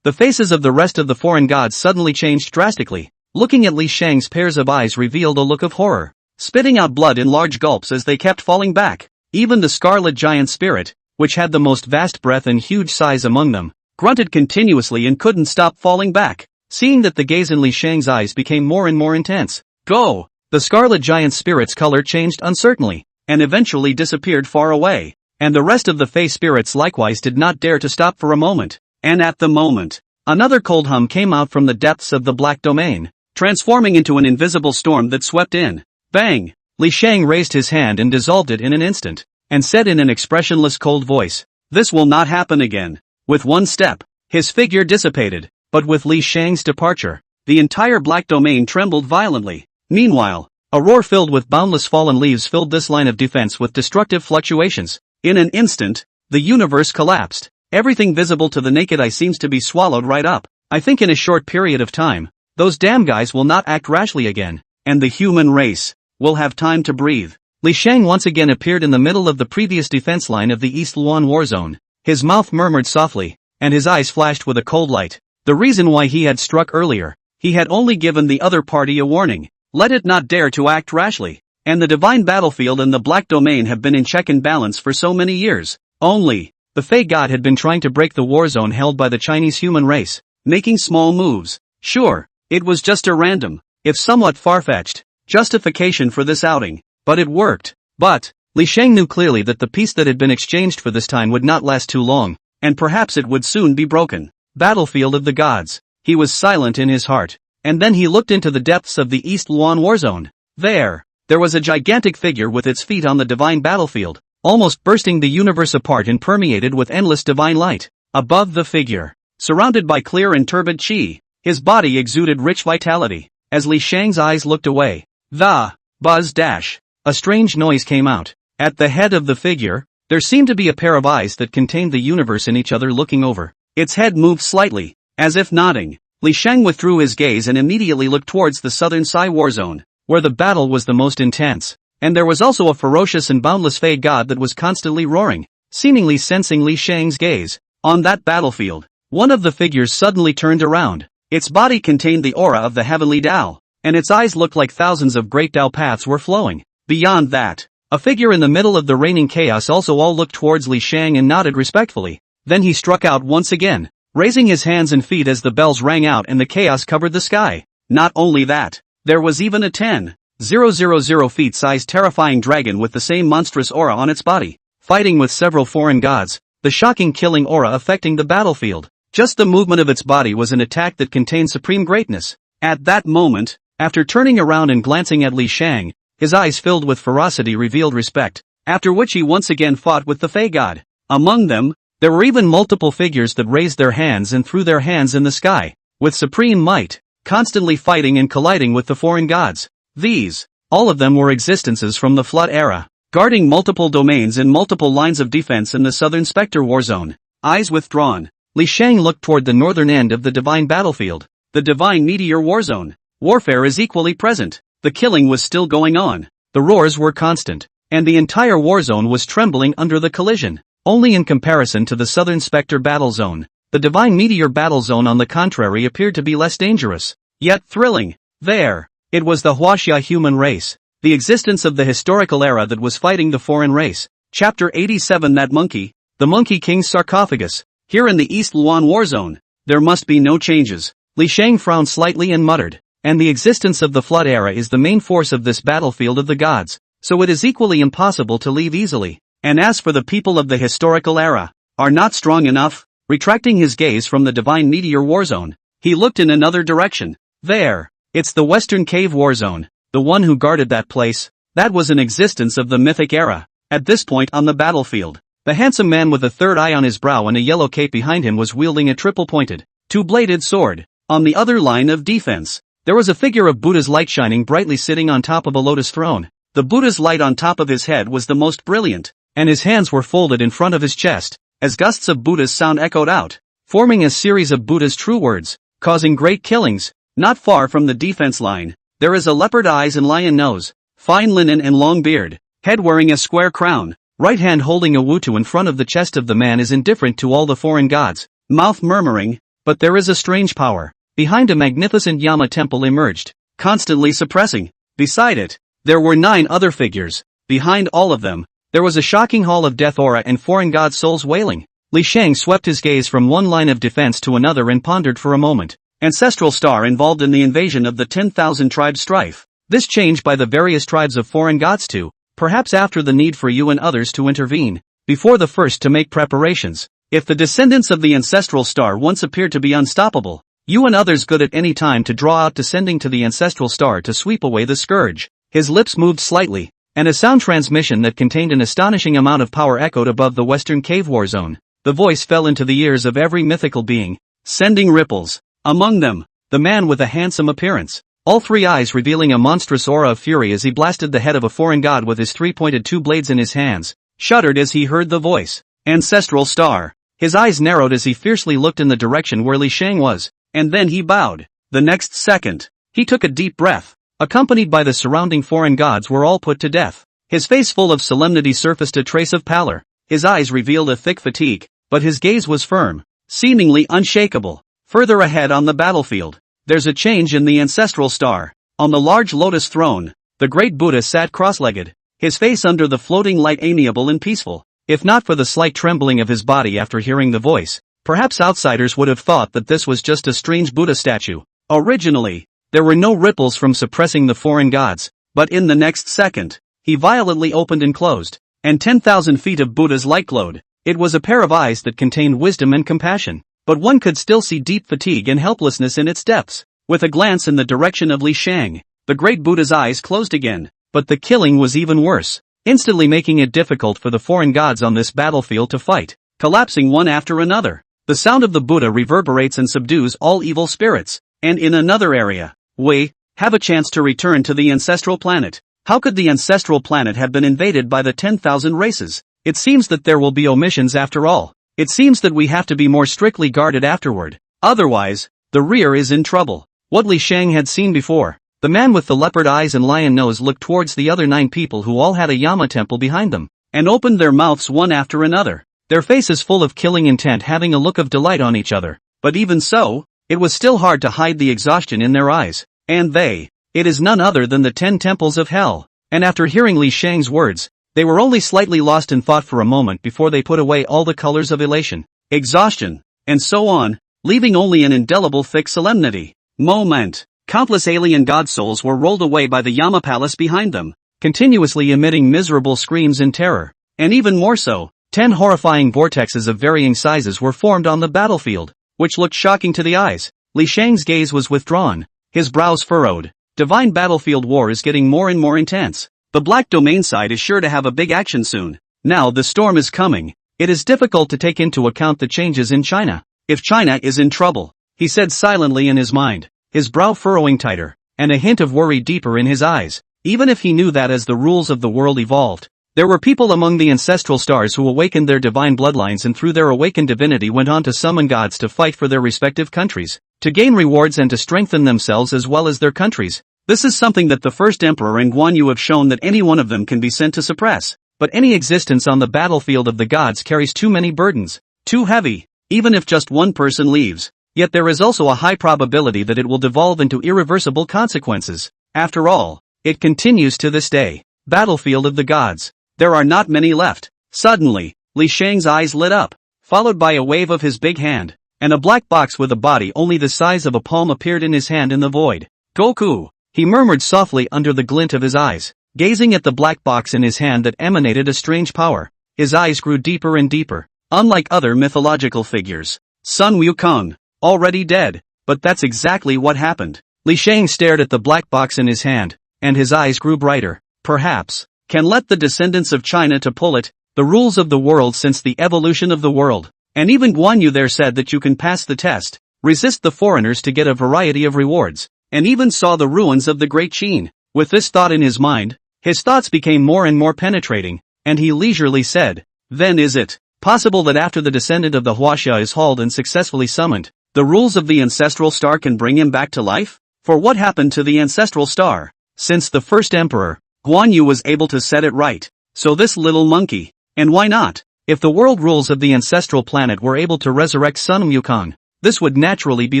The faces of the rest of the foreign gods suddenly changed drastically. Looking at Li Sheng's pairs of eyes revealed a look of horror, spitting out blood in large gulps as they kept falling back. Even the scarlet giant spirit, which had the most vast breadth and huge size among them, grunted continuously and couldn't stop falling back. Seeing that the gaze in Li Sheng's eyes became more and more intense, the scarlet giant spirit's color changed uncertainly, and eventually disappeared far away, and the rest of the Fey spirits likewise did not dare to stop for a moment. And at the moment, another cold hum came out from the depths of the black domain, transforming into an invisible storm that swept in. Bang! Li Sheng raised his hand and dissolved it in an instant, and said in an expressionless cold voice, "This will not happen again." With one step, his figure dissipated, but with Li Sheng's departure, the entire black domain trembled violently. Meanwhile, a roar filled with boundless fallen leaves filled this line of defense with destructive fluctuations. In an instant, the universe collapsed. Everything visible to the naked eye seems to be swallowed right up. I think in a short period of time, those damn guys will not act rashly again, and the human race will have time to breathe. Li Sheng once again appeared in the middle of the previous defense line of the East Luan war zone. His mouth murmured softly, and his eyes flashed with a cold light. The reason why he had struck earlier, he had only given the other party a warning. Let it not dare to act rashly. And the divine battlefield and the black domain have been in check and balance for so many years. Only, the Fey god had been trying to break the war zone held by the Chinese human race, making small moves. Sure, it was just a random, if somewhat far-fetched, justification for this outing, but it worked. But, Li Sheng knew clearly that the peace that had been exchanged for this time would not last too long, and perhaps it would soon be broken. Battlefield of the gods. He was silent in his heart, and then he looked into the depths of the East Luan war zone. There was a gigantic figure with its feet on the divine battlefield, almost bursting the universe apart and permeated with endless divine light. Above the figure, surrounded by clear and turbid chi, his body exuded rich vitality. As Li Sheng's eyes looked away, the buzz dash, a strange noise came out. At the head of the figure, there seemed to be a pair of eyes that contained the universe in each other looking over. Its head moved slightly, as if nodding. Li Sheng withdrew his gaze and immediately looked towards the southern Sai war zone, where the battle was the most intense. And there was also a ferocious and boundless Fey god that was constantly roaring, seemingly sensing Li Sheng's gaze. On that battlefield, one of the figures suddenly turned around. Its body contained the aura of the heavenly Tao, and its eyes looked like thousands of great Tao paths were flowing. Beyond that, a figure in the middle of the reigning chaos also all looked towards Li Sheng and nodded respectfully. Then he struck out once again, raising his hands and feet as the bells rang out and the chaos covered the sky. Not only that, there was even a 10,000 feet sized terrifying dragon with the same monstrous aura on its body, fighting with several foreign gods, the shocking killing aura affecting the battlefield. Just the movement of its body was an attack that contained supreme greatness. At that moment, after turning around and glancing at Li Sheng, his eyes filled with ferocity revealed respect, after which he once again fought with the Fey god. Among them, there were even multiple figures that raised their hands and threw their hands in the sky, with supreme might, constantly fighting and colliding with the foreign gods. These, all of them were existences from the Flood era, guarding multiple domains and multiple lines of defense in the southern Spectre war zone. Eyes withdrawn, Li Sheng looked toward the northern end of the divine battlefield, the divine meteor war zone. Warfare is equally present. The killing was still going on. The roars were constant, and the entire war zone was trembling under the collision. Only in comparison to the southern Spectre battle zone, the divine meteor battle zone on the contrary appeared to be less dangerous, yet thrilling. There, it was the Huaxia human race, the existence of the historical era that was fighting the foreign race. Chapter 87. That monkey, the Monkey King's sarcophagus. Here in the East Luan war zone, there must be no changes. Li Sheng frowned slightly and muttered, and the existence of the Flood era is the main force of this battlefield of the gods, so it is equally impossible to leave easily. And as for the people of the historical era, are not strong enough. Retracting his gaze from the divine meteor war zone, he looked in another direction. There, it's the Western Cave war zone, the one who guarded that place, that was an existence of the mythic era. At this point on the battlefield, the handsome man with a third eye on his brow and a yellow cape behind him was wielding a triple-pointed, two-bladed sword. On the other line of defense, there was a figure of Buddha's light shining brightly sitting on top of a lotus throne. The Buddha's light on top of his head was the most brilliant, and his hands were folded in front of his chest, as gusts of Buddha's sound echoed out, forming a series of Buddha's true words, causing great killings. Not far from the defense line, there is a leopard eyes and lion nose, fine linen and long beard, head wearing a square crown, right hand holding a wutu in front of the chest of the man is indifferent to all the foreign gods, mouth murmuring, but there is a strange power. Behind a magnificent Yama temple emerged, constantly suppressing. Beside it, there were 9 other figures. Behind all of them, there was a shocking hall of death aura and foreign god souls wailing. Li Sheng swept his gaze from one line of defense to another and pondered for a moment. Ancestral star involved in the invasion of the 10,000 tribes strife. This change by the various tribes of foreign gods to, perhaps after the need for you and others to intervene, before the first to make preparations. If the descendants of the ancestral star once appeared to be unstoppable, you and others good at any time to draw out descending to the ancestral star to sweep away the scourge. His lips moved slightly, and a sound transmission that contained an astonishing amount of power echoed above the Western Cave war zone. The voice fell into the ears of every mythical being, sending ripples. Among them, the man with a handsome appearance, all 3 eyes revealing a monstrous aura of fury as he blasted the head of a foreign god with his 3-pointed 2 blades in his hands, shuddered as he heard the voice, ancestral star. His eyes narrowed as he fiercely looked in the direction where Li Sheng was, and then he bowed. The next second, he took a deep breath. Accompanied by the surrounding foreign gods were all put to death. His face full of solemnity surfaced a trace of pallor. His eyes revealed a thick fatigue, but his gaze was firm, seemingly unshakable. Further ahead on the battlefield, there's a change in the ancestral star. On the large lotus throne, the great Buddha sat cross-legged, his face under the floating light amiable and peaceful. If not for the slight trembling of his body after hearing the voice, perhaps outsiders would have thought that this was just a strange Buddha statue. Originally, there were no ripples from suppressing the foreign gods, but in the next second, he violently opened and closed, and 10,000 feet of Buddha's light glowed. It was a pair of eyes that contained wisdom and compassion, but one could still see deep fatigue and helplessness in its depths. With a glance in the direction of Li Sheng, the great Buddha's eyes closed again, but the killing was even worse. instantly making it difficult for the foreign gods on this battlefield to fight, collapsing one after another. The sound of the Buddha reverberates and subdues all evil spirits. And in another area, we have a chance to return to the ancestral planet. How could the ancestral planet have been invaded by the 10,000 races? It seems that there will be omissions after all. It seems that we have to be more strictly guarded afterward. Otherwise, the rear is in trouble. What Li Sheng had seen before. The man with the leopard eyes and lion nose looked towards the other 9 people who all had a Yama temple behind them, and opened their mouths one after another, their faces full of killing intent, having a look of delight on each other. But even so, it was still hard to hide the exhaustion in their eyes. And it is none other than the 10 temples of hell. And after hearing Li Sheng's words, they were only slightly lost in thought for a moment before they put away all the colors of elation, exhaustion, and so on, leaving only an indelible thick solemnity. Moment. Countless alien god souls were rolled away by the Yama palace behind them, continuously emitting miserable screams in terror. And even more so, 10 horrifying vortexes of varying sizes were formed on the battlefield, which looked shocking to the eyes. Li Sheng's gaze was withdrawn, his brows furrowed. Divine battlefield war is getting more and more intense. The Black Domain side is sure to have a big action soon. Now the storm is coming. It is difficult to take into account the changes in China. If China is in trouble, he said silently in his mind, his brow furrowing tighter, and a hint of worry deeper in his eyes. Even if he knew that as the rules of the world evolved, there were people among the ancestral stars who awakened their divine bloodlines and through their awakened divinity went on to summon gods to fight for their respective countries, to gain rewards and to strengthen themselves as well as their countries. This is something that the first emperor and Guan Yu have shown that any one of them can be sent to suppress. But any existence on the battlefield of the gods carries too many burdens, too heavy, even if just one person leaves. Yet there is also a high probability that it will devolve into irreversible consequences. After all, it continues to this day. Battlefield of the gods. There are not many left. Suddenly, Li Sheng's eyes lit up, followed by a wave of his big hand, and a black box with a body only the size of a palm appeared in his hand in the void. Goku, he murmured softly under the glint of his eyes, gazing at the black box in his hand that emanated a strange power. His eyes grew deeper and deeper. Unlike other mythological figures, Sun Wukong, already dead, but that's exactly what happened. Li Sheng stared at the black box in his hand, and his eyes grew brighter. Perhaps, can let the descendants of China to pull it, the rules of the world since the evolution of the world. And even Guan Yu there said that you can pass the test, resist the foreigners to get a variety of rewards, and even saw the ruins of the Great Qin. With this thought in his mind, his thoughts became more and more penetrating, and he leisurely said, then is it possible that after the descendant of the Huaxia is hauled and successfully summoned, the rules of the ancestral star can bring him back to life? For what happened to the ancestral star? Since the first emperor, Guan Yu was able to set it right. So this little monkey. And why not? If the world rules of the ancestral planet were able to resurrect Sun Wukong, this would naturally be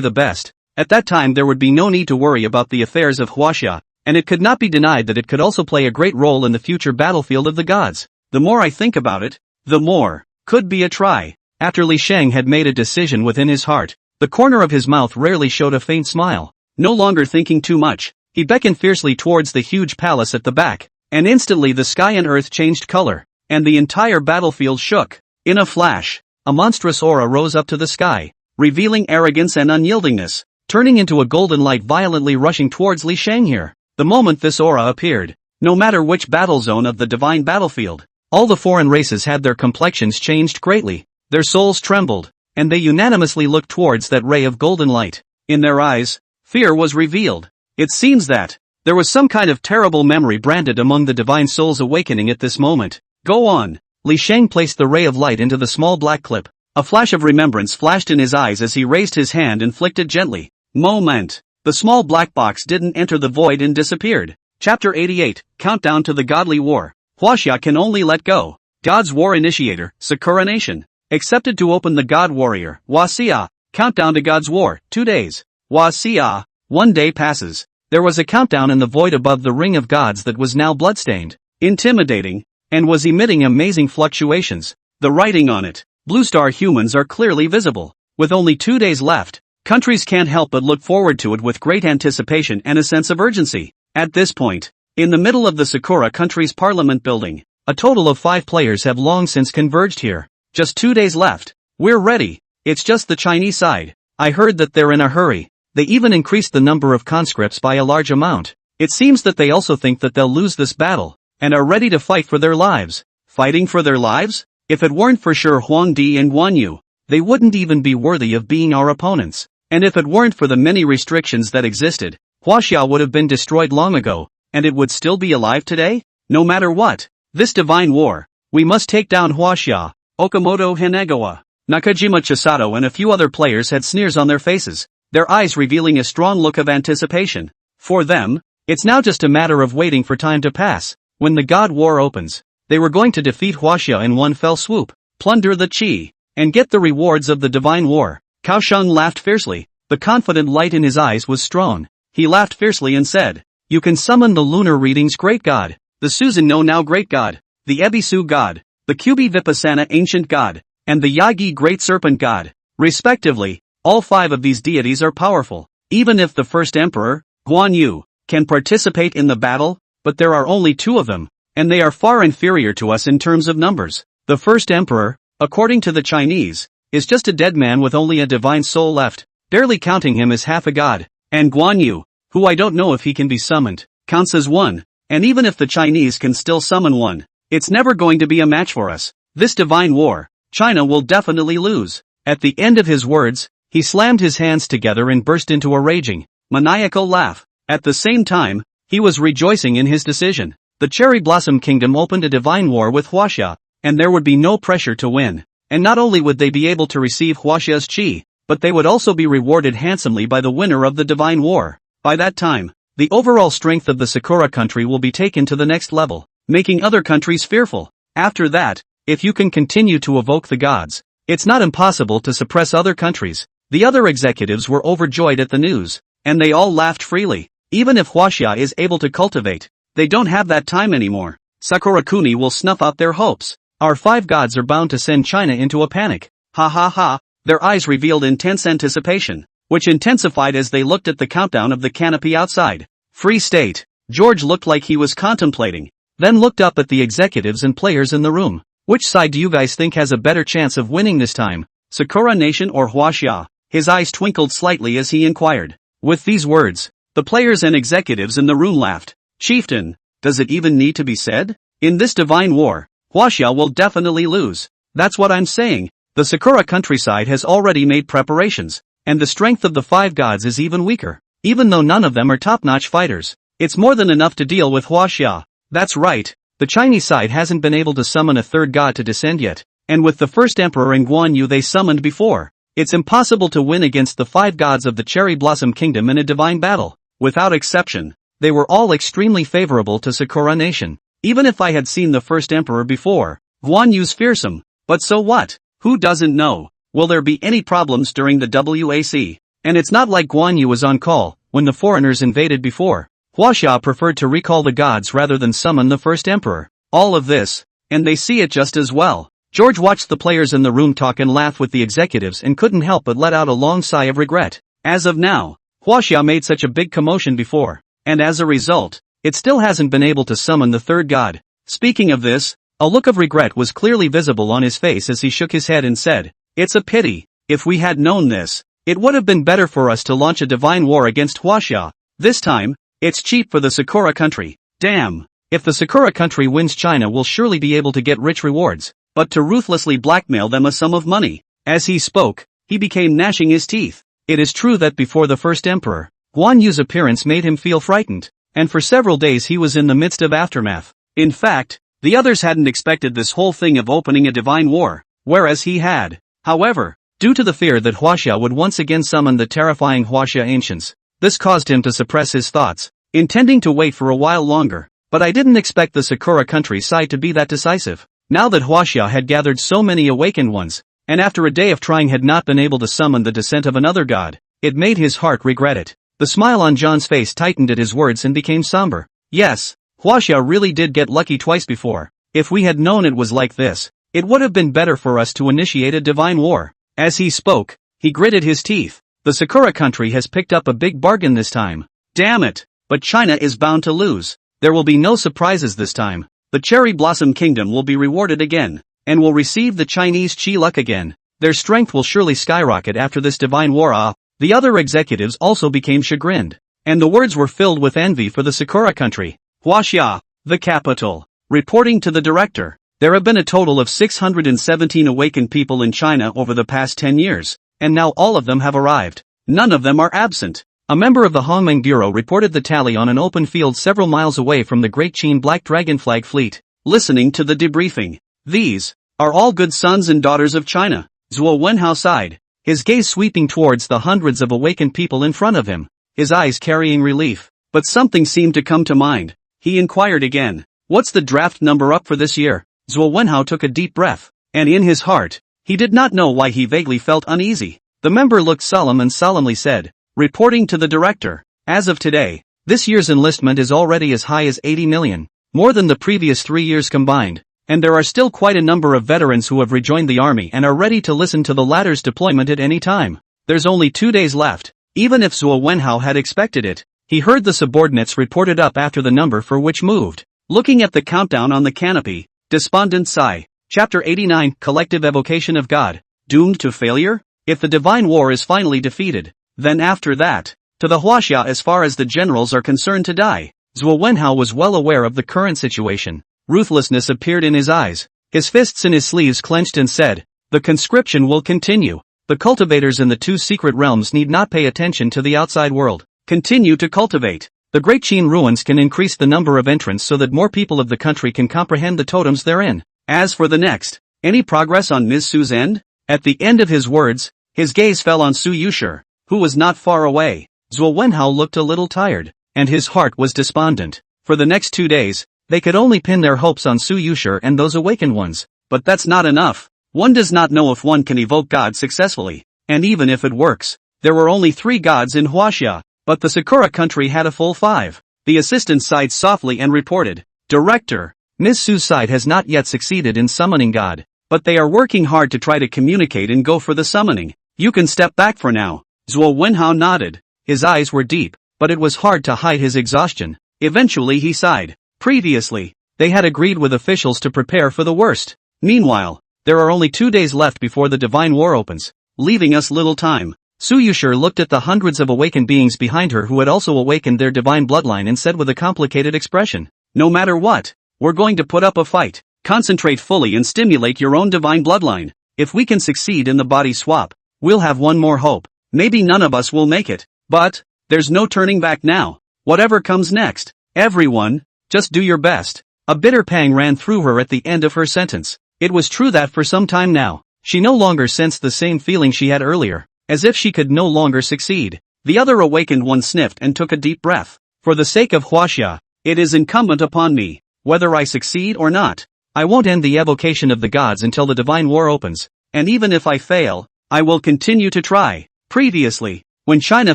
the best. At that time there would be no need to worry about the affairs of Huaxia, and it could not be denied that it could also play a great role in the future battlefield of the gods. The more I think about it, the more could be a try. After Li Sheng had made a decision within his heart, the corner of his mouth rarely showed a faint smile. No longer thinking too much, he beckoned fiercely towards the huge palace at the back, and instantly the sky and earth changed color, and the entire battlefield shook. In a flash, a monstrous aura rose up to the sky, revealing arrogance and unyieldingness, turning into a golden light violently rushing towards Li Sheng here. The moment this aura appeared, no matter which battle zone of the divine battlefield, all the foreign races had their complexions changed greatly, their souls trembled, and they unanimously looked towards that ray of golden light. In their eyes, fear was revealed. It seems that there was some kind of terrible memory branded among the divine souls awakening at this moment. Go on. Li Sheng placed the ray of light into the small black clip. A flash of remembrance flashed in his eyes as he raised his hand and flicked it gently. Moment. The small black box didn't enter the void and disappeared. Chapter 88, Countdown to the Godly War. Huaxia can only let go. God's War Initiator, Sakura Nation. Accepted to open the God Warrior, Huaxia. Countdown to God's War, 2 days. Huaxia. 1 day passes. There was a countdown in the void above the ring of gods that was now bloodstained, intimidating, and was emitting amazing fluctuations. The writing on it, Blue Star humans are clearly visible. With only 2 days left, countries can't help but look forward to it with great anticipation and a sense of urgency. At this point, in the middle of the Sakura country's parliament building, a total of 5 players have long since converged here. Just 2 days left. We're ready. It's just the Chinese side. I heard that they're in a hurry. They even increased the number of conscripts by a large amount. It seems that they also think that they'll lose this battle. and are ready to fight for their lives. Fighting for their lives? If it weren't for Shi Huangdi and Guan Yu, they wouldn't even be worthy of being our opponents. And if it weren't for the many restrictions that existed, Huaxia would have been destroyed long ago, and it would still be alive today? No matter what. This divine war. We must take down Huaxia. Okamoto Hanegawa, Nakajima Chisato and a few other players had sneers on their faces, their eyes revealing a strong look of anticipation. For them, it's now just a matter of waiting for time to pass. When the God War opens, they were going to defeat Huaxia in one fell swoop, plunder the Qi, and get the rewards of the divine war. Cao Sheng laughed fiercely. The confident light in his eyes was strong. He laughed fiercely and said, "You can summon the lunar readings great god, the Susan no now great god, the Ebisu god, the Kubi Vipassana ancient god, and the Yagi great serpent god, respectively. All 5 of these deities are powerful. Even if the first emperor, Guan Yu, can participate in the battle, but there are only 2 of them, and they are far inferior to us in terms of numbers. The first emperor, according to the Chinese, is just a dead man with only a divine soul left, barely counting him as half a god, and Guan Yu, who I don't know if he can be summoned, counts as 1, and even if the Chinese can still summon 1, it's never going to be a match for us. This divine war, China will definitely lose." At the end of his words, he slammed his hands together and burst into a raging, maniacal laugh. At the same time, he was rejoicing in his decision. The Cherry Blossom Kingdom opened a divine war with Huaxia, and there would be no pressure to win. And not only would they be able to receive Huaxia's qi, but they would also be rewarded handsomely by the winner of the divine war. By that time, the overall strength of the Sakura country will be taken to the next level, making other countries fearful. After that, if you can continue to evoke the gods, it's not impossible to suppress other countries. The other executives were overjoyed at the news, and they all laughed freely. Even if Huaxia is able to cultivate, they don't have that time anymore. Sakura-kuni will snuff out their hopes. Our 5 gods are bound to send China into a panic. Ha ha ha. Their eyes revealed intense anticipation, which intensified as they looked at the countdown of the canopy outside. Free State. George looked like he was contemplating, then looked up at the executives and players in the room. Which side do you guys think has a better chance of winning this time? Sakura Nation or Huaxia? His eyes twinkled slightly as he inquired. With these words, the players and executives in the room laughed. Chieftain, does it even need to be said? In this divine war, Huaxia will definitely lose. That's what I'm saying. The Sakura countryside has already made preparations, and the strength of the 5 gods is even weaker. Even though none of them are top-notch fighters, it's more than enough to deal with Huaxia. That's right. The Chinese side hasn't been able to summon a 3rd god to descend yet, and with the first emperor and Guan Yu they summoned before, it's impossible to win against the 5 gods of the Cherry Blossom Kingdom in a divine battle. Without exception, they were all extremely favorable to Sakura Nation. Even if I had seen the first emperor before, Guan Yu's fearsome, but so what? Who doesn't know? Will there be any problems during the WAC? And it's not like Guan Yu was on call when the foreigners invaded before. Huaxia preferred to recall the gods rather than summon the first emperor. All of this, and they see it just as well. George watched the players in the room talk and laugh with the executives and couldn't help but let out a long sigh of regret. As of now, Huaxia made such a big commotion before, and as a result, it still hasn't been able to summon the 3rd god. Speaking of this, a look of regret was clearly visible on his face as he shook his head and said, "It's a pity. If we had known this, it would have been better for us to launch a divine war against Huaxia. This time, it's cheap for the Sakura country. Damn. If the Sakura country wins, China will surely be able to get rich rewards, but to ruthlessly blackmail them a sum of money." As he spoke, he became gnashing his teeth. It is true that before the first emperor, Guan Yu's appearance made him feel frightened, and for several days he was in the midst of aftermath. In fact, the others hadn't expected this whole thing of opening a divine war, whereas he had. However, due to the fear that Huaxia would once again summon the terrifying Huaxia ancients, this caused him to suppress his thoughts, intending to wait for a while longer. But I didn't expect the Sakura countryside to be that decisive. Now that Huaxia had gathered so many awakened ones, and after a day of trying had not been able to summon the descent of another god, it made his heart regret it. The smile on John's face tightened at his words and became somber. Yes, Huaxia really did get lucky twice before. If we had known it was like this, it would have been better for us to initiate a divine war. As he spoke, he gritted his teeth. The Sakura country has picked up a big bargain this time. Damn it! But China is bound to lose. There will be no surprises this time. The Cherry Blossom Kingdom will be rewarded again, and will receive the Chinese Qi luck again. Their strength will surely skyrocket after this divine war. The other executives also became chagrined, and the words were filled with envy for the Sakura country. Huaxia, the capital. reporting to the director. There have been a total of 617 awakened people in China over the past 10 years, and now all of them have arrived. None of them are absent. A member of the Hongmeng Bureau reported the tally on an open field several miles away from the Great Qin Black Dragon Flag Fleet. Listening to the debriefing, these are all good sons and daughters of China. Zhuo Wenhao sighed, his gaze sweeping towards the hundreds of awakened people in front of him, his eyes carrying relief. But something seemed to come to mind. He inquired again, "What's the draft number up for this year?" Zhuo Wenhao took a deep breath, and in his heart, he did not know why he vaguely felt uneasy. The member looked solemn and solemnly said, reporting to the director, "As of today, this year's enlistment is already as high as 80 million, more than the previous 3 years combined, and there are still quite a number of veterans who have rejoined the army and are ready to listen to the latter's deployment at any time. There's only 2 days left." Even if Zhuo Wenhao had expected it, he heard the subordinates reported up after the number for which moved. Looking at the countdown on the canopy, despondent sigh. Chapter 89, Collective Evocation of God. Doomed to failure? If the divine war is finally defeated, then after that, to the Huaxia as far as the generals are concerned to die. Zhuo Wenhao was well aware of the current situation. Ruthlessness appeared in his eyes. His fists in his sleeves clenched and said, "The conscription will continue. The cultivators in the 2 secret realms need not pay attention to the outside world. Continue to cultivate. The Great Qin ruins can increase the number of entrants so that more people of the country can comprehend the totems therein. As for the next, any progress on Ms. Su's end?" At the end of his words, his gaze fell on Su Yuxi, who was not far away. Zhuo Wenhao looked a little tired, and his heart was despondent. For the next 2 days, they could only pin their hopes on Su Yuxi and those awakened ones. But that's not enough. One does not know if one can evoke God successfully, and even if it works, there were only 3 gods in Huaxia, but the Sakura country had a full 5. The assistant sighed softly and reported, "Director, Ms. Su's side has not yet succeeded in summoning God, but they are working hard to try to communicate and go for the summoning. You can step back for now." Zhuo Wenhao nodded. His eyes were deep, but it was hard to hide his exhaustion. Eventually he sighed. Previously, they had agreed with officials to prepare for the worst. Meanwhile, there are only 2 days left before the divine war opens, leaving us little time. Su Yuxi looked at the hundreds of awakened beings behind her who had also awakened their divine bloodline and said with a complicated expression, "No matter what, we're going to put up a fight. Concentrate fully and stimulate your own divine bloodline. If we can succeed in the body swap, we'll have one more hope. Maybe none of us will make it, but there's no turning back now. Whatever comes next, everyone, just do your best." A bitter pang ran through her at the end of her sentence. It was true that for some time now, she no longer sensed the same feeling she had earlier, as if she could no longer succeed. The other awakened one sniffed and took a deep breath. "For the sake of Huaxia, it is incumbent upon me, whether I succeed or not. I won't end the evocation of the gods until the divine war opens, and even if I fail, I will continue to try." Previously, when China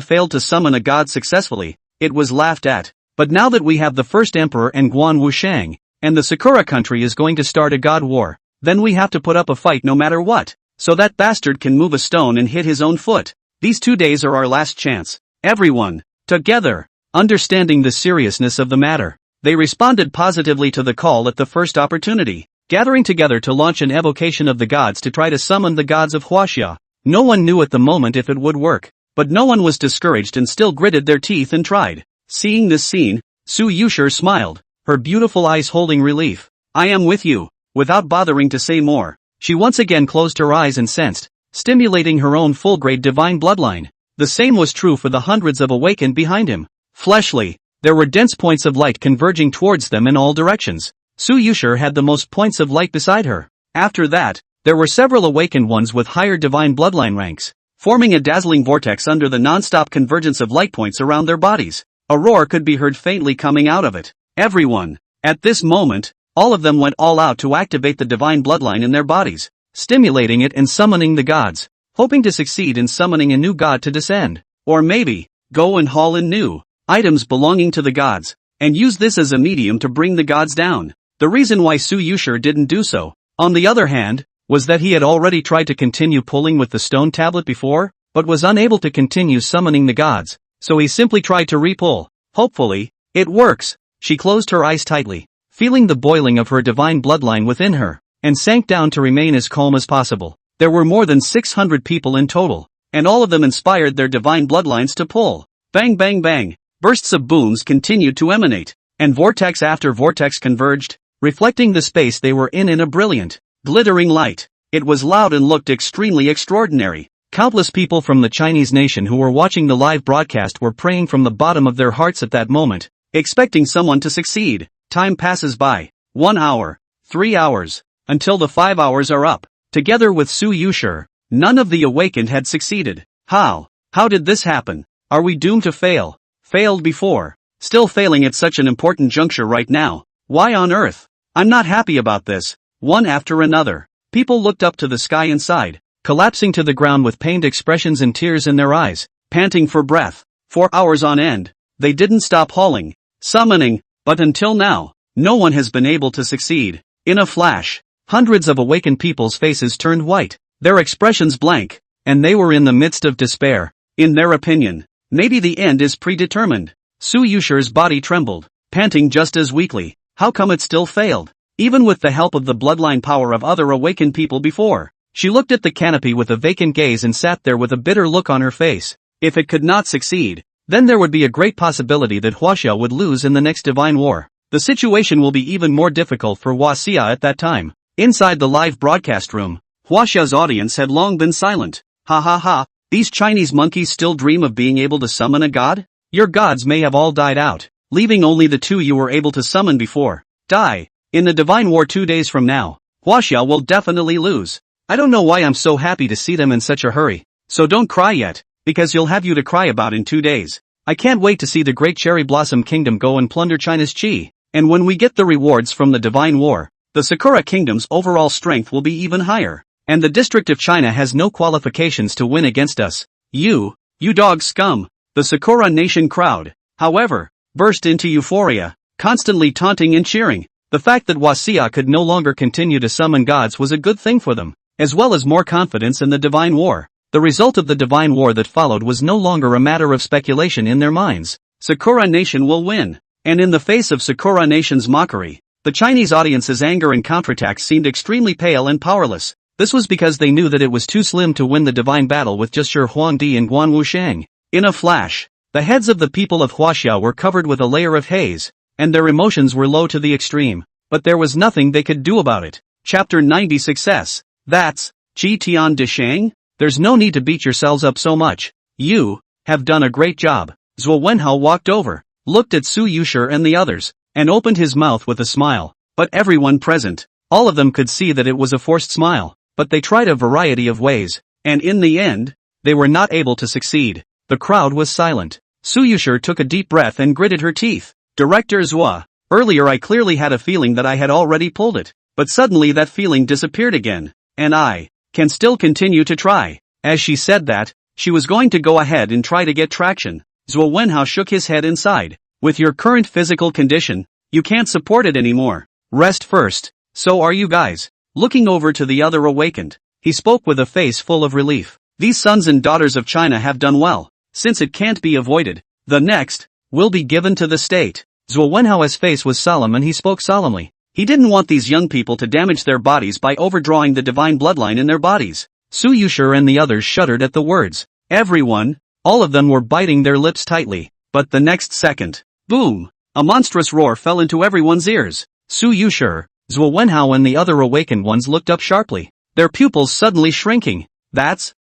failed to summon a god successfully, it was laughed at. But now that we have the first emperor and Guan Wusheng, and the Sakura country is going to start a god war, then we have to put up a fight no matter what, so that bastard can move a stone and hit his own foot. These 2 days are our last chance. Everyone, together. Understanding the seriousness of the matter, they responded positively to the call at the first opportunity, gathering together to launch an evocation of the gods to try to summon the gods of Huaxia. No one knew at the moment if it would work, but no one was discouraged and still gritted their teeth and tried. Seeing this scene, Su Yuxi smiled, her beautiful eyes holding relief. "I am with you." Without bothering to say more, she once again closed her eyes and sensed, stimulating her own full-grade divine bloodline. The same was true for the hundreds of awakened behind him. Fleshly, there were dense points of light converging towards them in all directions. Su Yuxi had the most points of light beside her. After that, there were several awakened ones with higher divine bloodline ranks, forming a dazzling vortex under the non-stop convergence of light points around their bodies. A roar could be heard faintly coming out of it. Everyone, at this moment, all of them went all out to activate the divine bloodline in their bodies, stimulating it and summoning the gods, hoping to succeed in summoning a new god to descend, or maybe, go and haul in new items belonging to the gods, and use this as a medium to bring the gods down. The reason why Su Yuxi didn't do so, on the other hand, was that he had already tried to continue pulling with the stone tablet before, but was unable to continue summoning the gods, so he simply tried to re-pull. Hopefully, it works. She closed her eyes tightly, feeling the boiling of her divine bloodline within her, and sank down to remain as calm as possible. There were more than 600 people in total, and all of them inspired their divine bloodlines to pull. Bang bang bang, bursts of booms continued to emanate, and vortex after vortex converged, reflecting the space they were in a brilliant, glittering light. It was loud and looked extremely extraordinary. Countless people from the Chinese nation who were watching the live broadcast were praying from the bottom of their hearts at that moment, expecting someone to succeed. Time passes by. 1 hour, 3 hours, until the 5 hours are up. Together with Su Yuxi, none of the awakened had succeeded. How did this happen? Are we doomed to fail? Failed before, still failing at such an important juncture right now. Why on earth? I'm not happy about this. One after another, people looked up to the sky and sighed, collapsing to the ground with pained expressions and tears in their eyes, panting for breath. 4 hours on end, they didn't stop hauling, summoning, but until now, no one has been able to succeed. In a flash, hundreds of awakened people's faces turned white, their expressions blank, and they were in the midst of despair. In their opinion, maybe the end is predetermined. Su Yuxi's body trembled, panting just as weakly. How come it still failed? Even with the help of the bloodline power of other awakened people before. She looked at the canopy with a vacant gaze and sat there with a bitter look on her face. If it could not succeed, then there would be a great possibility that Huaxia would lose in the next divine war. The situation will be even more difficult for Huaxia at that time. Inside the live broadcast room, Huaxia's audience had long been silent. Ha ha ha, these Chinese monkeys still dream of being able to summon a god? Your gods may have all died out, leaving only the two you were able to summon before. Die. In the divine war 2 days from now, Huaxia will definitely lose. I don't know why I'm so happy to see them in such a hurry. So don't cry yet, because you'll have you to cry about in 2 days. I can't wait to see the great Cherry Blossom Kingdom go and plunder China's chi. And when we get the rewards from the divine war, the Sakura Kingdom's overall strength will be even higher. And the District of China has no qualifications to win against us. You dog scum. The Sakura Nation crowd, however, burst into euphoria, constantly taunting and cheering. The fact that Huaxia could no longer continue to summon gods was a good thing for them, as well as more confidence in the divine war. The result of the divine war that followed was no longer a matter of speculation in their minds. Sakura Nation will win. And in the face of Sakura Nation's mockery, the Chinese audience's anger and counterattacks seemed extremely pale and powerless. This was because they knew that it was too slim to win the divine battle with just Shi Huangdi and Guan Wusheng. In a flash, the heads of the people of Huaxia were covered with a layer of haze, and their emotions were low to the extreme. But there was nothing they could do about it. Chapter 90 Success. That's Qi Tian De Sheng? There's no need to beat yourselves up so much. You have done a great job. Zhuo Wenhao walked over, looked at Su Yuxi and the others, and opened his mouth with a smile. But everyone present, all of them could see that it was a forced smile. But they tried a variety of ways, and in the end, they were not able to succeed. The crowd was silent. Su Yuxi took a deep breath and gritted her teeth. Director Zhua, earlier I clearly had a feeling that I had already pulled it, but suddenly that feeling disappeared again, and I can still continue to try. As she said that, she was going to go ahead and try to get traction. Zhuo Wenhao shook his head and sighed. With your current physical condition, you can't support it anymore. Rest first. So are you guys. Looking over to the other awakened, he spoke with a face full of relief. These sons and daughters of China have done well, since it can't be avoided. The next will be given to the state. Zhuo Wenhao's face was solemn and he spoke solemnly. He didn't want these young people to damage their bodies by overdrawing the divine bloodline in their bodies. Su Yuxi and the others shuddered at the words. Everyone, all of them were biting their lips tightly. But the next second, boom! A monstrous roar fell into everyone's ears. Su Yuxi, Zhuo Wenhao and the other awakened ones looked up sharply, their pupils suddenly shrinking.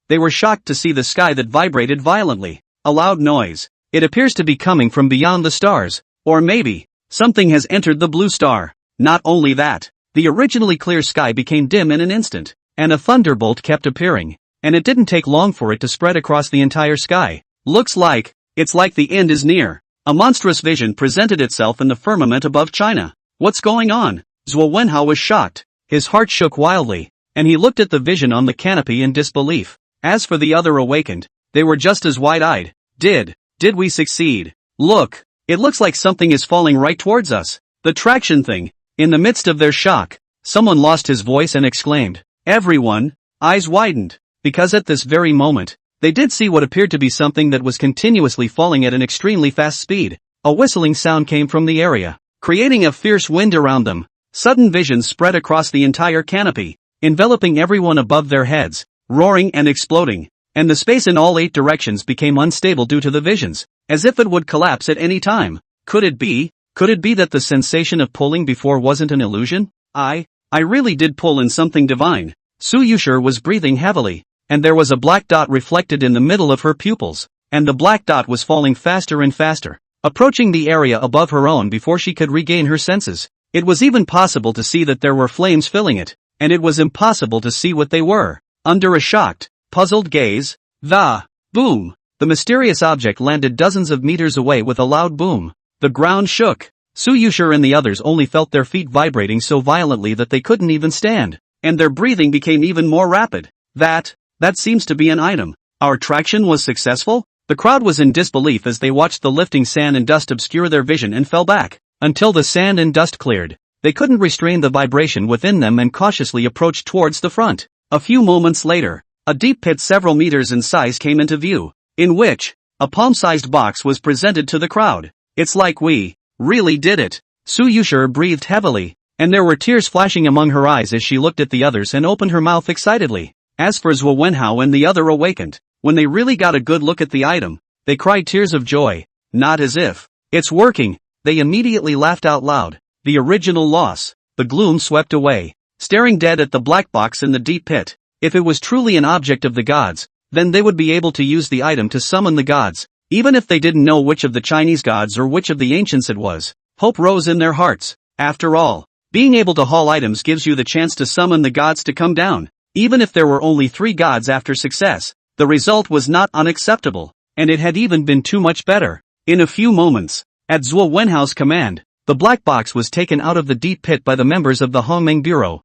They were shocked to see the sky that vibrated violently. A loud noise. It appears to be coming from beyond the stars. Or maybe, something has entered the blue star. Not only that, the originally clear sky became dim in an instant, and a thunderbolt kept appearing, and it didn't take long for it to spread across the entire sky. It's like the end is near. A monstrous vision presented itself in the firmament above China. What's going on? Zhuo Wenhao was shocked. His heart shook wildly, and he looked at the vision on the canopy in disbelief. As for the other awakened, they were just as wide-eyed. Did we succeed? Look, it looks like something is falling right towards us. The traction thing. In the midst of their shock, someone lost his voice and exclaimed. Everyone, eyes widened, because at this very moment, they did see what appeared to be something that was continuously falling at an extremely fast speed. A whistling sound came from the area, creating a fierce wind around them. Sudden visions spread across the entire canopy, enveloping everyone above their heads, roaring and exploding, and the space in all 8 directions became unstable due to the visions, as if it would collapse at any time. Could it be? Could it be that the sensation of pulling before wasn't an illusion? I really did pull in something divine. Su Yuxi was breathing heavily, and there was a black dot reflected in the middle of her pupils, and the black dot was falling faster and faster, approaching the area above her own before she could regain her senses. It was even possible to see that there were flames filling it, and it was impossible to see what they were. Under a shocked, puzzled gaze, boom! The mysterious object landed dozens of meters away with a loud boom. The ground shook. Su Yuxi and the others only felt their feet vibrating so violently that they couldn't even stand, and their breathing became even more rapid. That seems to be an item. Our traction was successful? The crowd was in disbelief as they watched the lifting sand and dust obscure their vision and fell back. Until the sand and dust cleared, they couldn't restrain the vibration within them and cautiously approached towards the front. A few moments later, a deep pit several meters in size came into view, in which a palm-sized box was presented to the crowd. It's like we really did it. Su Yuxi breathed heavily, and there were tears flashing among her eyes as she looked at the others and opened her mouth excitedly. As for Su Wenhao and the other awakened, when they really got a good look at the item, they cried tears of joy. Not as if it's working. They immediately laughed out loud. The original loss. The gloom swept away, staring dead at the black box in the deep pit. If it was truly an object of the gods, then they would be able to use the item to summon the gods, even if they didn't know which of the Chinese gods or which of the ancients it was. Hope rose in their hearts. After all, being able to haul items gives you the chance to summon the gods to come down. Even if there were only 3 gods after success, the result was not unacceptable, and it had even been too much better. In a few moments, at Su Wenhao's command, the black box was taken out of the deep pit by the members of the Hongmeng Bureau.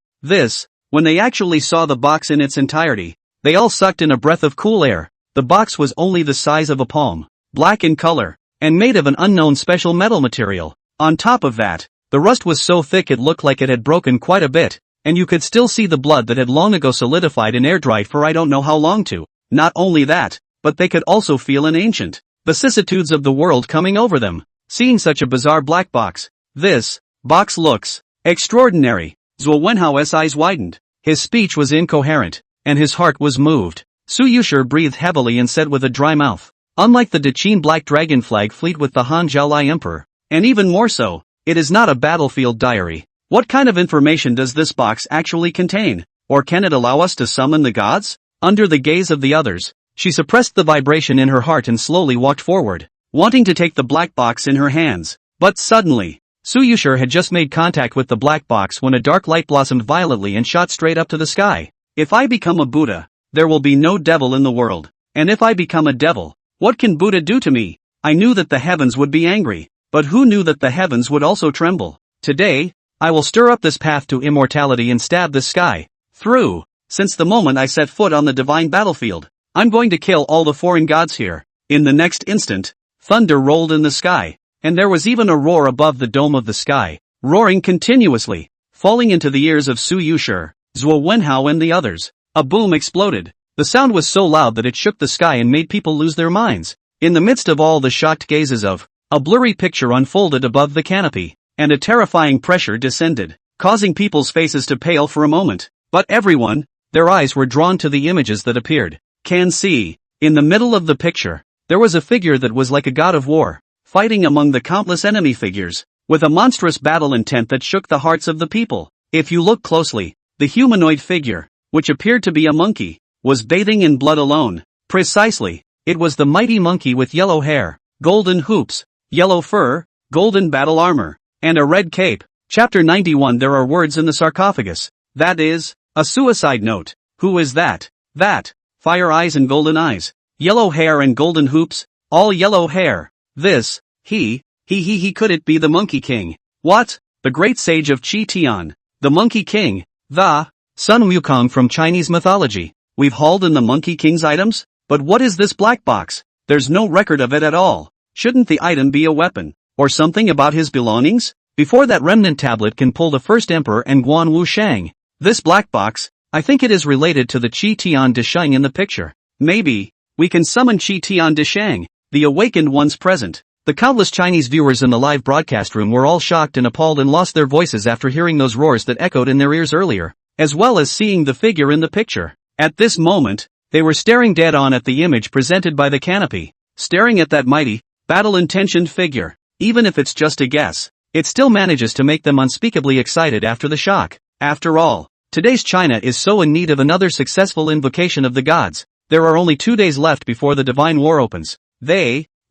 When they actually saw the box in its entirety, they all sucked in a breath of cool air. The box was only the size of a palm, black in color, and made of an unknown special metal material. On top of that, the rust was so thick it looked like it had broken quite a bit, and you could still see the blood that had long ago solidified and air-dried for I don't know how long too. Not only that, but they could also feel an ancient vicissitudes of the world coming over them. Seeing such a bizarre black box, this box looks extraordinary. Su Wenhao's eyes widened. His speech was incoherent, and his heart was moved. Su Yuxi breathed heavily and said with a dry mouth, unlike the Daqin Black Dragon Flag Fleet with the Han Zhaolai Emperor, and even more so, it is not a battlefield diary. What kind of information does this box actually contain? Or can it allow us to summon the gods? Under the gaze of the others, she suppressed the vibration in her heart and slowly walked forward, wanting to take the black box in her hands. But suddenly, Su Yuxi had just made contact with the black box when a dark light blossomed violently and shot straight up to the sky. If I become a Buddha, there will be no devil in the world. And if I become a devil, what can Buddha do to me? I knew that the heavens would be angry, but who knew that the heavens would also tremble? Today, I will stir up this path to immortality and stab the sky through. Since the moment I set foot on the divine battlefield, I'm going to kill all the foreign gods here. In the next instant, thunder rolled in the sky, and there was even a roar above the dome of the sky, roaring continuously, falling into the ears of Su Yuxi, Su Wenhao and the others. A boom exploded. The sound was so loud that it shook the sky and made people lose their minds. In the midst of all the shocked gazes of, a blurry picture unfolded above the canopy, and a terrifying pressure descended, causing people's faces to pale for a moment. But everyone, their eyes were drawn to the images that appeared. Can see. In the middle of the picture, there was a figure that was like a god of war, fighting among the countless enemy figures, with a monstrous battle intent that shook the hearts of the people. If you look closely, the humanoid figure, which appeared to be a monkey, was bathing in blood alone. Precisely, it was the mighty monkey with yellow hair, golden hoops, yellow fur, golden battle armor, and a red cape. Chapter 91. There are words in the sarcophagus. That is, a suicide note. Who is that? That. Fire eyes and golden eyes, yellow hair and golden hoops, all yellow hair. This, he could it be the Monkey King? What? The great sage of Qi Tian, the Monkey King, the Sun Wukong from Chinese mythology. We've hauled in the Monkey King's items? But what is this black box? There's no record of it at all. Shouldn't the item be a weapon, or something about his belongings? Before that remnant tablet can pull the first emperor and Guan Wu Sheng. This black box, I think it is related to the Qi Tian de Sheng in the picture. Maybe we can summon Qi Tian de Sheng, the awakened ones present. The countless Chinese viewers in the live broadcast room were all shocked and appalled and lost their voices after hearing those roars that echoed in their ears earlier, as well as seeing the figure in the picture. At this moment, they were staring dead on at the image presented by the canopy, staring at that mighty, battle-intentioned figure. Even if it's just a guess, it still manages to make them unspeakably excited after the shock. After all, today's China is so in need of another successful invocation of the gods. There are only 2 days left before the divine war opens.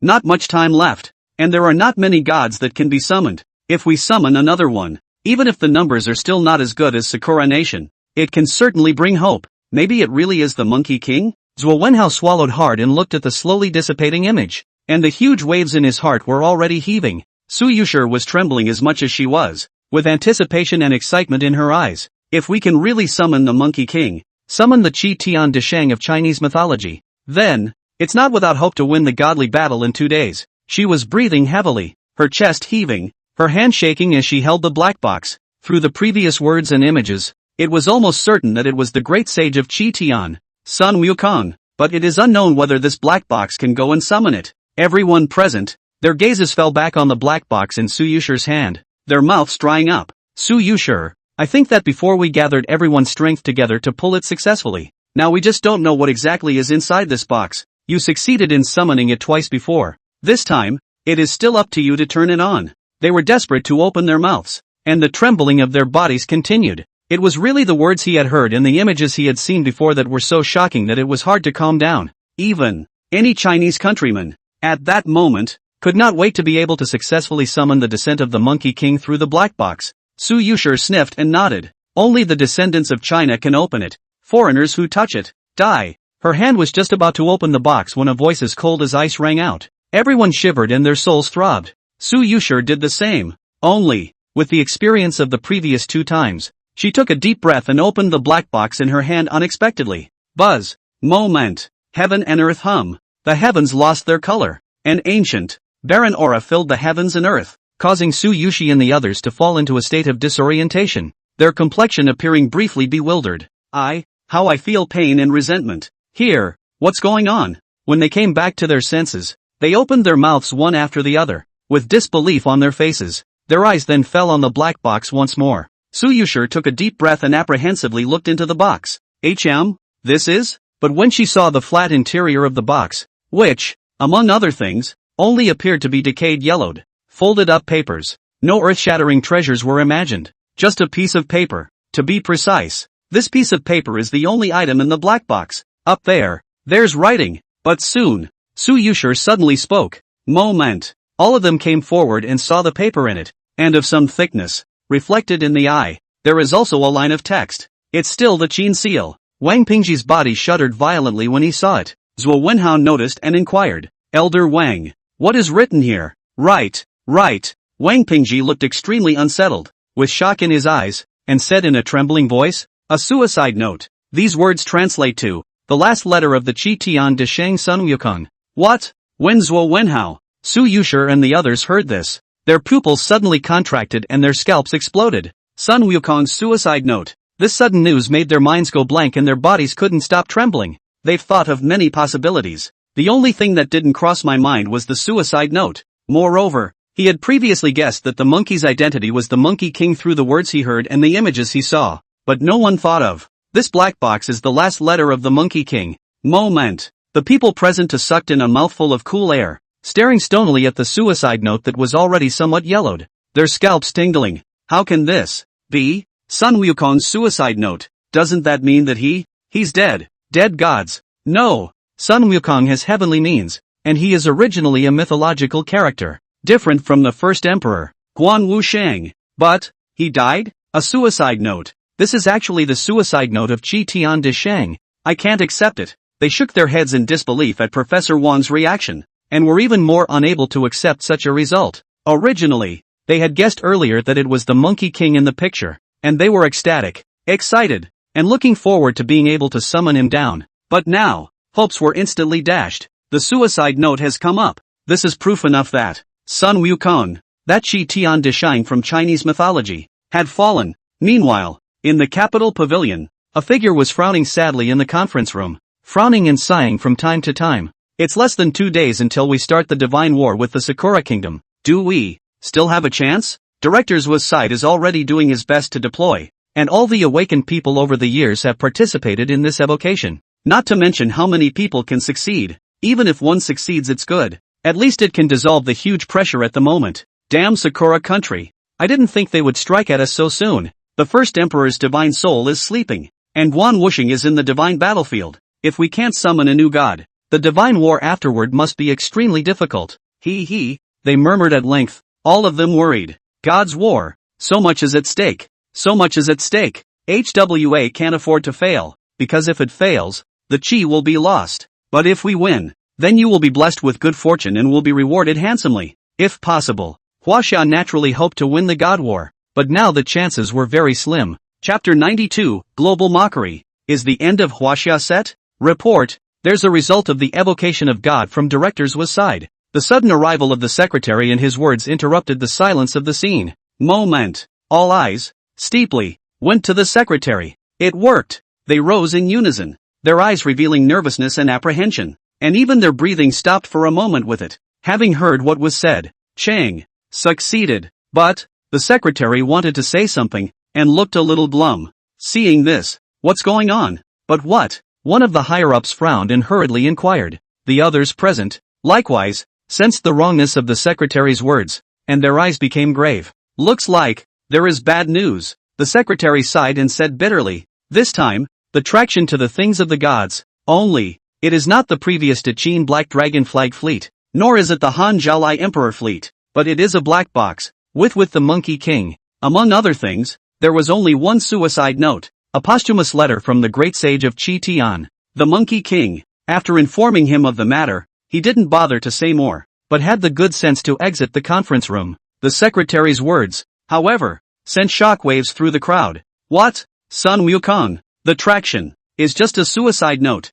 Not much time left. And there are not many gods that can be summoned. If we summon another one, even if the numbers are still not as good as Sakura Nation, it can certainly bring hope. Maybe it really is the Monkey King? Zhuo Wenhao swallowed hard and looked at the slowly dissipating image. And the huge waves in his heart were already heaving. Su Yuxi was trembling as much as she was, with anticipation and excitement in her eyes. If we can really summon the Monkey King, summon the Qi Tian De Sheng of Chinese mythology, then, it's not without hope to win the godly battle in 2 days. She was breathing heavily, her chest heaving, her hand shaking as she held the black box. Through the previous words and images, it was almost certain that it was the great sage of Qi Tian, Sun Wukong, but it is unknown whether this black box can go and summon it. Everyone present, their gazes fell back on the black box in Su Yuxi's hand, their mouths drying up. Su Yuxi, I think that before we gathered everyone's strength together to pull it successfully. Now we just don't know what exactly is inside this box. You succeeded in summoning it twice before. This time, it is still up to you to turn it on. They were desperate to open their mouths, and the trembling of their bodies continued. It was really the words he had heard and the images he had seen before that were so shocking that it was hard to calm down. Even any Chinese countryman, at that moment, could not wait to be able to successfully summon the descent of the Monkey King through the black box. Su Yuxi sniffed and nodded. Only the descendants of China can open it. Foreigners who touch it, die. Her hand was just about to open the box when a voice as cold as ice rang out. Everyone shivered and their souls throbbed. Su Yuxi did the same. Only, with the experience of the previous 2 times, she took a deep breath and opened the black box in her hand unexpectedly. Buzz. Moment. Heaven and earth hum. The heavens lost their color. An ancient, barren aura filled the heavens and earth, causing Su Yuxi and the others to fall into a state of disorientation, their complexion appearing briefly bewildered. How I feel pain and resentment. Here, what's going on? When they came back to their senses, they opened their mouths one after the other, with disbelief on their faces. Their eyes then fell on the black box once more. Su Yuxi took a deep breath and apprehensively looked into the box. This is? But when she saw the flat interior of the box, which, among other things, only appeared to be decayed yellowed, folded up papers, no earth-shattering treasures were imagined, just a piece of paper. To be precise, this piece of paper is the only item in the black box. Up there, there's writing. But soon, Su Yuxi suddenly spoke. Moment. All of them came forward and saw the paper in it, and of some thickness, reflected in the eye. There is also a line of text. It's still the Qin seal. Wang Pingji's body shuddered violently when he saw it. Zhuo Wenhao noticed and inquired. Elder Wang, what is written here? Right. Wang Pingji looked extremely unsettled, with shock in his eyes, and said in a trembling voice, a suicide note. These words translate to, the last letter of the Qi Tian De Sheng Sun Wukong. What? When Zhuo Wenhao, Su Yuxi and the others heard this, their pupils suddenly contracted and their scalps exploded. Sun Wukong's suicide note. This sudden news made their minds go blank and their bodies couldn't stop trembling. They've thought of many possibilities. The only thing that didn't cross my mind was the suicide note. Moreover, he had previously guessed that the monkey's identity was the Monkey King through the words he heard and the images he saw. But no one thought of, this black box is the last letter of the Monkey King. Moment. The people present sucked in a mouthful of cool air, staring stonily at the suicide note that was already somewhat yellowed, their scalps tingling. How can this be? Sun Wukong's suicide note. Doesn't that mean that he's dead? Dead gods. No. Sun Wukong has heavenly means, and he is originally a mythological character, different from the first emperor, Guan Wusheng. But, he died? A suicide note. This is actually the suicide note of Qi Tian De Sheng. I can't accept it. They shook their heads in disbelief at Professor Wang's reaction, and were even more unable to accept such a result. Originally, they had guessed earlier that it was the Monkey King in the picture, and they were ecstatic, excited, and looking forward to being able to summon him down. But now, hopes were instantly dashed. The suicide note has come up. This is proof enough that Sun Wukong, that Qi Tian De Sheng from Chinese mythology, had fallen. Meanwhile, in the capital pavilion, a figure was frowning sadly in the conference room, frowning and sighing from time to time. It's less than 2 days until we start the divine war with the Sakura Kingdom. Do we still have a chance? Director Zhuo's side is already doing his best to deploy, and all the awakened people over the years have participated in this evocation. Not to mention how many people can succeed. Even if one succeeds, it's good. At least it can dissolve the huge pressure at the moment. Damn Sakura country. I didn't think they would strike at us so soon. The first emperor's divine soul is sleeping. And Guan Wuxing is in the divine battlefield. If we can't summon a new god, the divine war afterward must be extremely difficult. They murmured at length, all of them worried. God's war. So much is at stake. So much is at stake. HWA can't afford to fail, because if it fails, the chi will be lost. But if we win, then you will be blessed with good fortune and will be rewarded handsomely. If possible, Huaxia naturally hoped to win the God War, but now the chances were very slim. Chapter 92, Global Mockery. Is the end of Huaxia set? Report, there's a result of the evocation of God from director's was side. The sudden arrival of the secretary and his words interrupted the silence of the scene. Moment. All eyes, steeply, went to the secretary. It worked. They rose in unison, their eyes revealing nervousness and apprehension, and even their breathing stopped for a moment with it. Having heard what was said, Chang succeeded, but the secretary wanted to say something, and looked a little glum. Seeing this, what's going on? But what? One of the higher-ups frowned and hurriedly inquired. The others present, likewise, sensed the wrongness of the secretary's words, and their eyes became grave. Looks like there is bad news. The secretary sighed and said bitterly, this time, the traction to the things of the gods, only, it is not the previous Daqin Black Dragon Fleet, nor is it the Han Zhaolai Emperor Fleet, but it is a black box, with the Monkey King. Among other things, there was only one suicide note, a posthumous letter from the great sage of Qi Tian. The Monkey King, after informing him of the matter, he didn't bother to say more, but had the good sense to exit the conference room. The secretary's words, however, sent shockwaves through the crowd. What? Sun Wukong, the traction, is just a suicide note.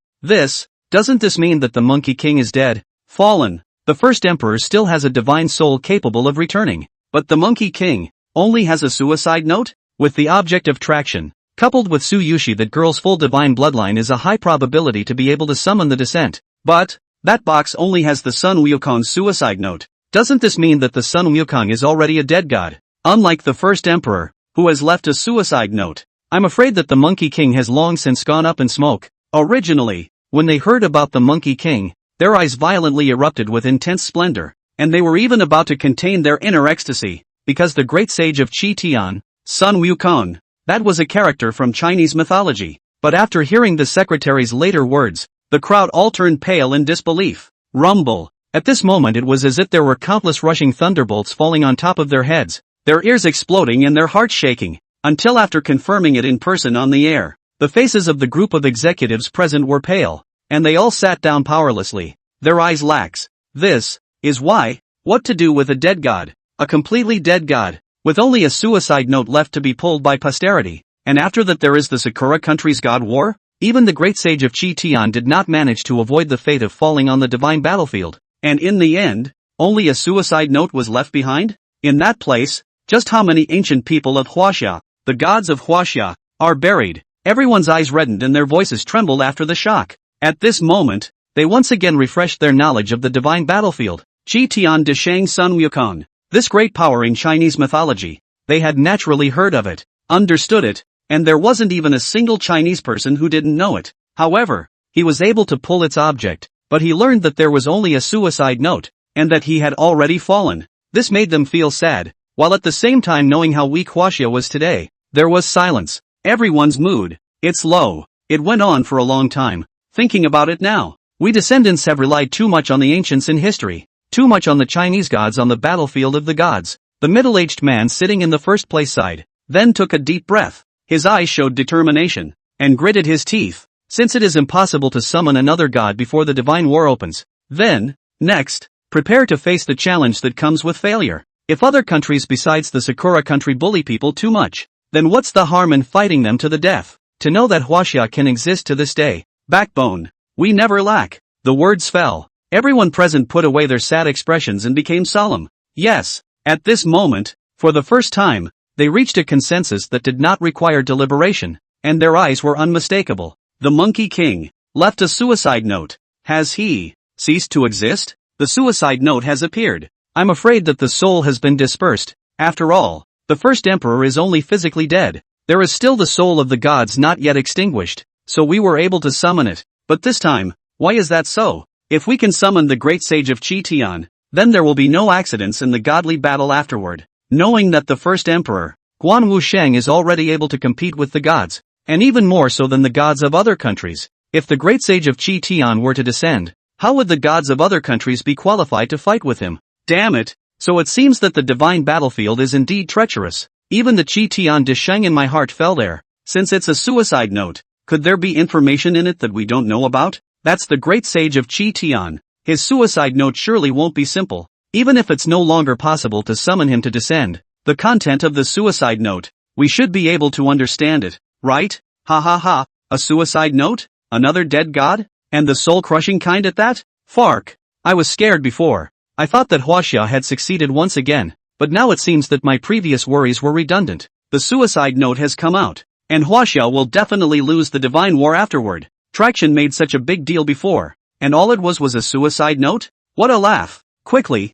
Doesn't this mean that the Monkey King is dead? Fallen. The first emperor still has a divine soul capable of returning, but the Monkey King only has a suicide note? With the object of traction, coupled with Su Yuxi, that girl's full divine bloodline is a high probability to be able to summon the descent. But that box only has the Sun Wukong's suicide note. Doesn't this mean that the Sun Wukong is already a dead god, unlike the first emperor, who has left a suicide note? I'm afraid that the Monkey King has long since gone up in smoke. Originally, when they heard about the Monkey King, their eyes violently erupted with intense splendor, and they were even about to contain their inner ecstasy, because the great sage of Qi Tian, Sun Wukong, that was a character from Chinese mythology. But after hearing the secretary's later words, the crowd all turned pale in disbelief. Rumble. At this moment it was as if there were countless rushing thunderbolts falling on top of their heads, their ears exploding and their hearts shaking, until after confirming it in person on the air, the faces of the group of executives present were pale, and they all sat down powerlessly, their eyes lax. This is why. What to do with a dead god? A completely dead god, with only a suicide note left to be pulled by posterity, and after that there is the Sakura country's god war? Even the great sage of Qi Tian did not manage to avoid the fate of falling on the divine battlefield, and in the end, only a suicide note was left behind? In that place, just how many ancient people of Huaxia, the gods of Huaxia, are buried? Everyone's eyes reddened and their voices trembled after the shock. At this moment, they once again refreshed their knowledge of the divine battlefield. Qi Tian de Shang Sun Wukong, this great power in Chinese mythology. They had naturally heard of it, understood it, and there wasn't even a single Chinese person who didn't know it. However, he was able to pull its object, but he learned that there was only a suicide note, and that he had already fallen. This made them feel sad, while at the same time knowing how weak Huaxia was today. There was silence. Everyone's mood, it's low. It went on for a long time. Thinking about it now, we descendants have relied too much on the ancients in history, too much on the Chinese gods on the battlefield of the gods. The middle-aged man sitting in the first place sighed, then took a deep breath. His eyes showed determination, and gritted his teeth, since it is impossible to summon another god before the divine war opens. Then, next, prepare to face the challenge that comes with failure. If other countries besides the Sakura country bully people too much, then what's the harm in fighting them to the death? To know that Huaxia can exist to this day, backbone, we never lack. The words fell. Everyone present put away their sad expressions and became solemn. Yes, at this moment, for the first time, they reached a consensus that did not require deliberation, and their eyes were unmistakable. The Monkey King left a suicide note. Has he ceased to exist? The suicide note has appeared. I'm afraid that the soul has been dispersed. After all, the first emperor is only physically dead. There is still the soul of the gods not yet extinguished, so we were able to summon it. But this time, why is that so? If we can summon the great sage of Qi Tian, Then there will be no accidents in the godly battle afterward. Knowing that the first emperor, Guan Sheng, is already able to compete with the gods, and even more so than the gods of other countries. If the great sage of Qi Tian were to descend, how would the gods of other countries be qualified to fight with him? Damn it! So it seems that the divine battlefield is indeed treacherous. Even the Qi Tian de Sheng in my heart fell there. Since it's a suicide note, could there be information in it that we don't know about? That's the great sage of Qi Tian. His suicide note surely won't be simple. Even if it's no longer possible to summon him to descend, the content of the suicide note, we should be able to understand it, right? Ha ha ha, a suicide note? Another dead god? And the soul-crushing kind at that? Fark. I was scared before. I thought that Huaxia had succeeded once again, but now it seems that my previous worries were redundant. The suicide note has come out, and Huaxia will definitely lose the divine war afterward. Traction made such a big deal before, and all it was a suicide note? What a laugh. Quickly,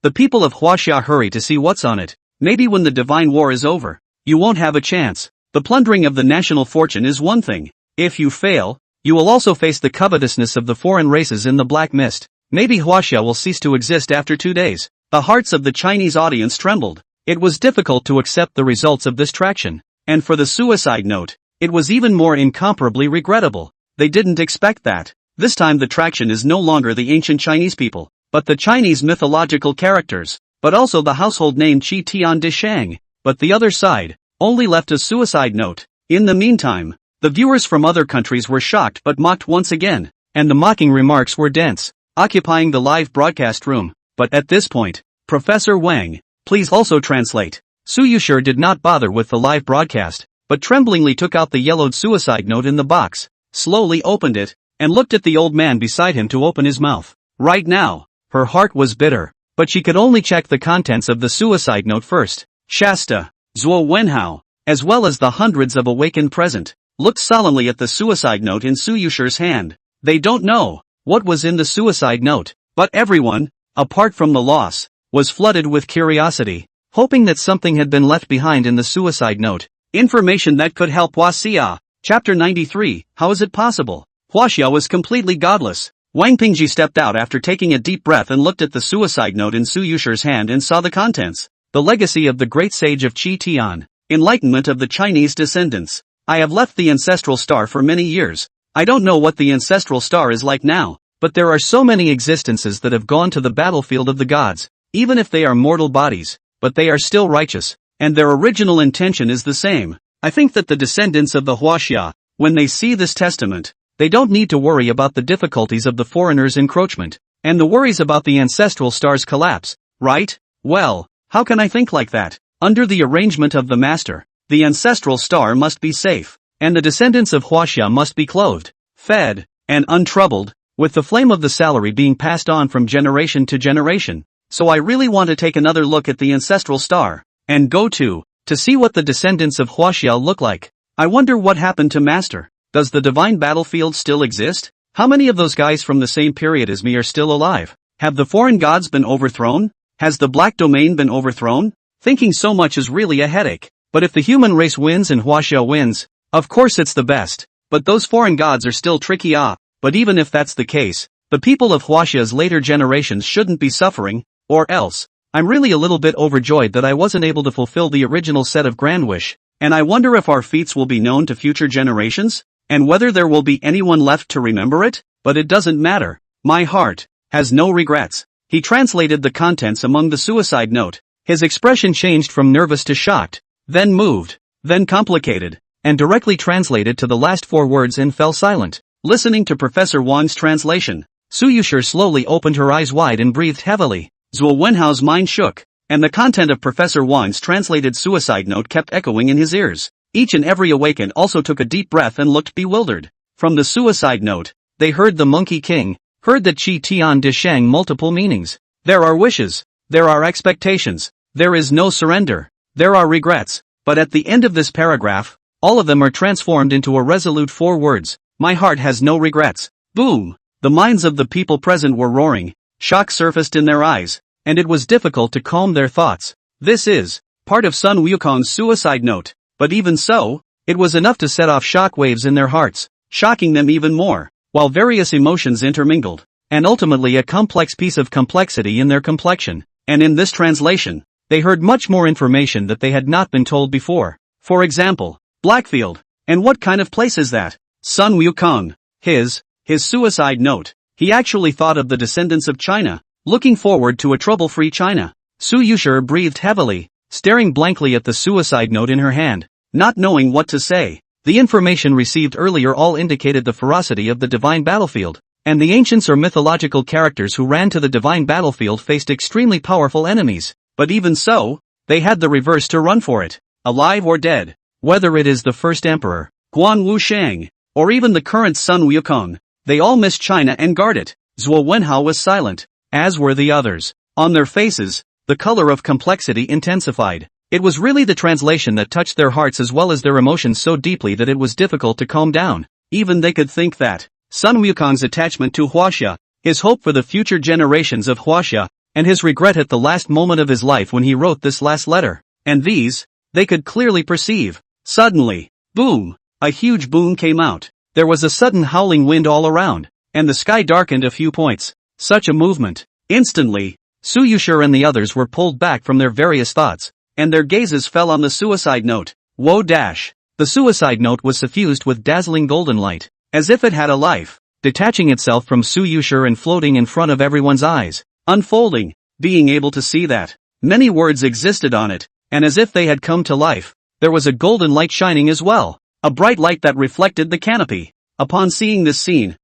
the people of Huaxia hurry to see what's on it. Maybe when the divine war is over, you won't have a chance. The plundering of the national fortune is one thing. If you fail, you will also face the covetousness of the foreign races in the black mist. Maybe Huaxia will cease to exist after 2 days. The hearts of the Chinese audience trembled. It was difficult to accept the results of this traction. And for the suicide note, it was even more incomparably regrettable. They didn't expect that. This time the traction is no longer the ancient Chinese people, but the Chinese mythological characters, but also the household name Qi Tian de Sheng. But the other side only left a suicide note. In the meantime, the viewers from other countries were shocked but mocked once again, and the mocking remarks were dense, occupying the live broadcast room. But at this point, Professor Wang, please also translate. Su Yuxi did not bother with the live broadcast, but tremblingly took out the yellowed suicide note in the box, slowly opened it, and looked at the old man beside him to open his mouth. Right now, her heart was bitter, but she could only check the contents of the suicide note first. Shasta, Zhuo Wenhao, as well as the hundreds of awakened present, looked solemnly at the suicide note in Su Yuxi's hand. They don't know what was in the suicide note, but everyone, apart from the loss, was flooded with curiosity, hoping that something had been left behind in the suicide note. Information that could help Huaxia. Chapter 93, How is it possible? Huaxia was completely godless. Wang Pingji stepped out after taking a deep breath and looked at the suicide note in Su Yuxi's hand and saw the contents. The legacy of the great sage of Qi Tian. Enlightenment of the Chinese descendants. I have left the ancestral star for many years. I don't know what the ancestral star is like now, but there are so many existences that have gone to the battlefield of the gods, even if they are mortal bodies, but they are still righteous, and their original intention is the same. I think that the descendants of the Huaxia, when they see this testament, they don't need to worry about the difficulties of the foreigners' encroachment, and the worries about the ancestral star's collapse, right? Well, how can I think like that? Under the arrangement of the master, the ancestral star must be safe, and the descendants of Huaxia must be clothed, fed, and untroubled, with the flame of the salary being passed on from generation to generation. So I really want to take another look at the ancestral star, and go to see what the descendants of Huaxia look like. I wonder what happened to Master. Does the divine battlefield still exist? How many of those guys from the same period as me are still alive? Have the foreign gods been overthrown? Has the black domain been overthrown? Thinking so much is really a headache. But if the human race wins and Huaxia wins, of course it's the best. But those foreign gods are still tricky. But even if that's the case, the people of Huaxia's later generations shouldn't be suffering, or else. I'm really a little bit overjoyed that I wasn't able to fulfill the original set of grand wish, and I wonder if our feats will be known to future generations, and whether there will be anyone left to remember it. But it doesn't matter. My heart has no regrets. He translated the contents among the suicide note. His expression changed from nervous to shocked, then moved, then complicated, and directly translated to the last 4 words and fell silent. Listening to Professor Wang's translation, Su Yuxi slowly opened her eyes wide and breathed heavily. Zhuo Wenhao's mind shook, and the content of Professor Wang's translated suicide note kept echoing in his ears. Each and every awakened also took a deep breath and looked bewildered. From the suicide note, they heard the Monkey King, heard the Qi Tian de Sheng multiple meanings. There are wishes, there are expectations, there is no surrender, there are regrets, but at the end of this paragraph, all of them are transformed into a resolute 4 words. My heart has no regrets. Boom! The minds of the people present were roaring. Shock surfaced in their eyes, and it was difficult to calm their thoughts. This is part of Sun Wukong's suicide note, but even so, it was enough to set off shock waves in their hearts, shocking them even more, while various emotions intermingled. and ultimately a complex piece of complexity in their complexion. And in this translation, they heard much more information that they had not been told before. For example, Blackfield. And what kind of place is that? Sun Wukong. His suicide note. He actually thought of the descendants of China, looking forward to a trouble-free China. Su Yuxi breathed heavily, staring blankly at the suicide note in her hand, not knowing what to say. The information received earlier all indicated the ferocity of the divine battlefield, and the ancients or mythological characters who ran to the divine battlefield faced extremely powerful enemies. But even so, they had the reverse to run for it, alive or dead. Whether it is the first emperor, Guan Wu Sheng, or even the current Sun Wukong, they all miss China and guard it. Zhuo Wenhao was silent, as were the others. On their faces, the color of complexity intensified. It was really the translation that touched their hearts as well as their emotions so deeply that it was difficult to calm down. Even they could think that Sun Wukong's attachment to Huaxia, his hope for the future generations of Huaxia, and his regret at the last moment of his life when he wrote this last letter. And these, they could clearly perceive. Suddenly, boom! A huge boom came out. There was a sudden howling wind all around, and the sky darkened a few points. Such a movement. Instantly, Su Yuxi and the others were pulled back from their various thoughts, and their gazes fell on the suicide note. Whoa dash! The suicide note was suffused with dazzling golden light, as if it had a life, detaching itself from Su Yuxi and floating in front of everyone's eyes, unfolding, being able to see that many words existed on it, and as if they had come to life. There was a golden light shining as well, a bright light that reflected the canopy. Upon seeing this scene,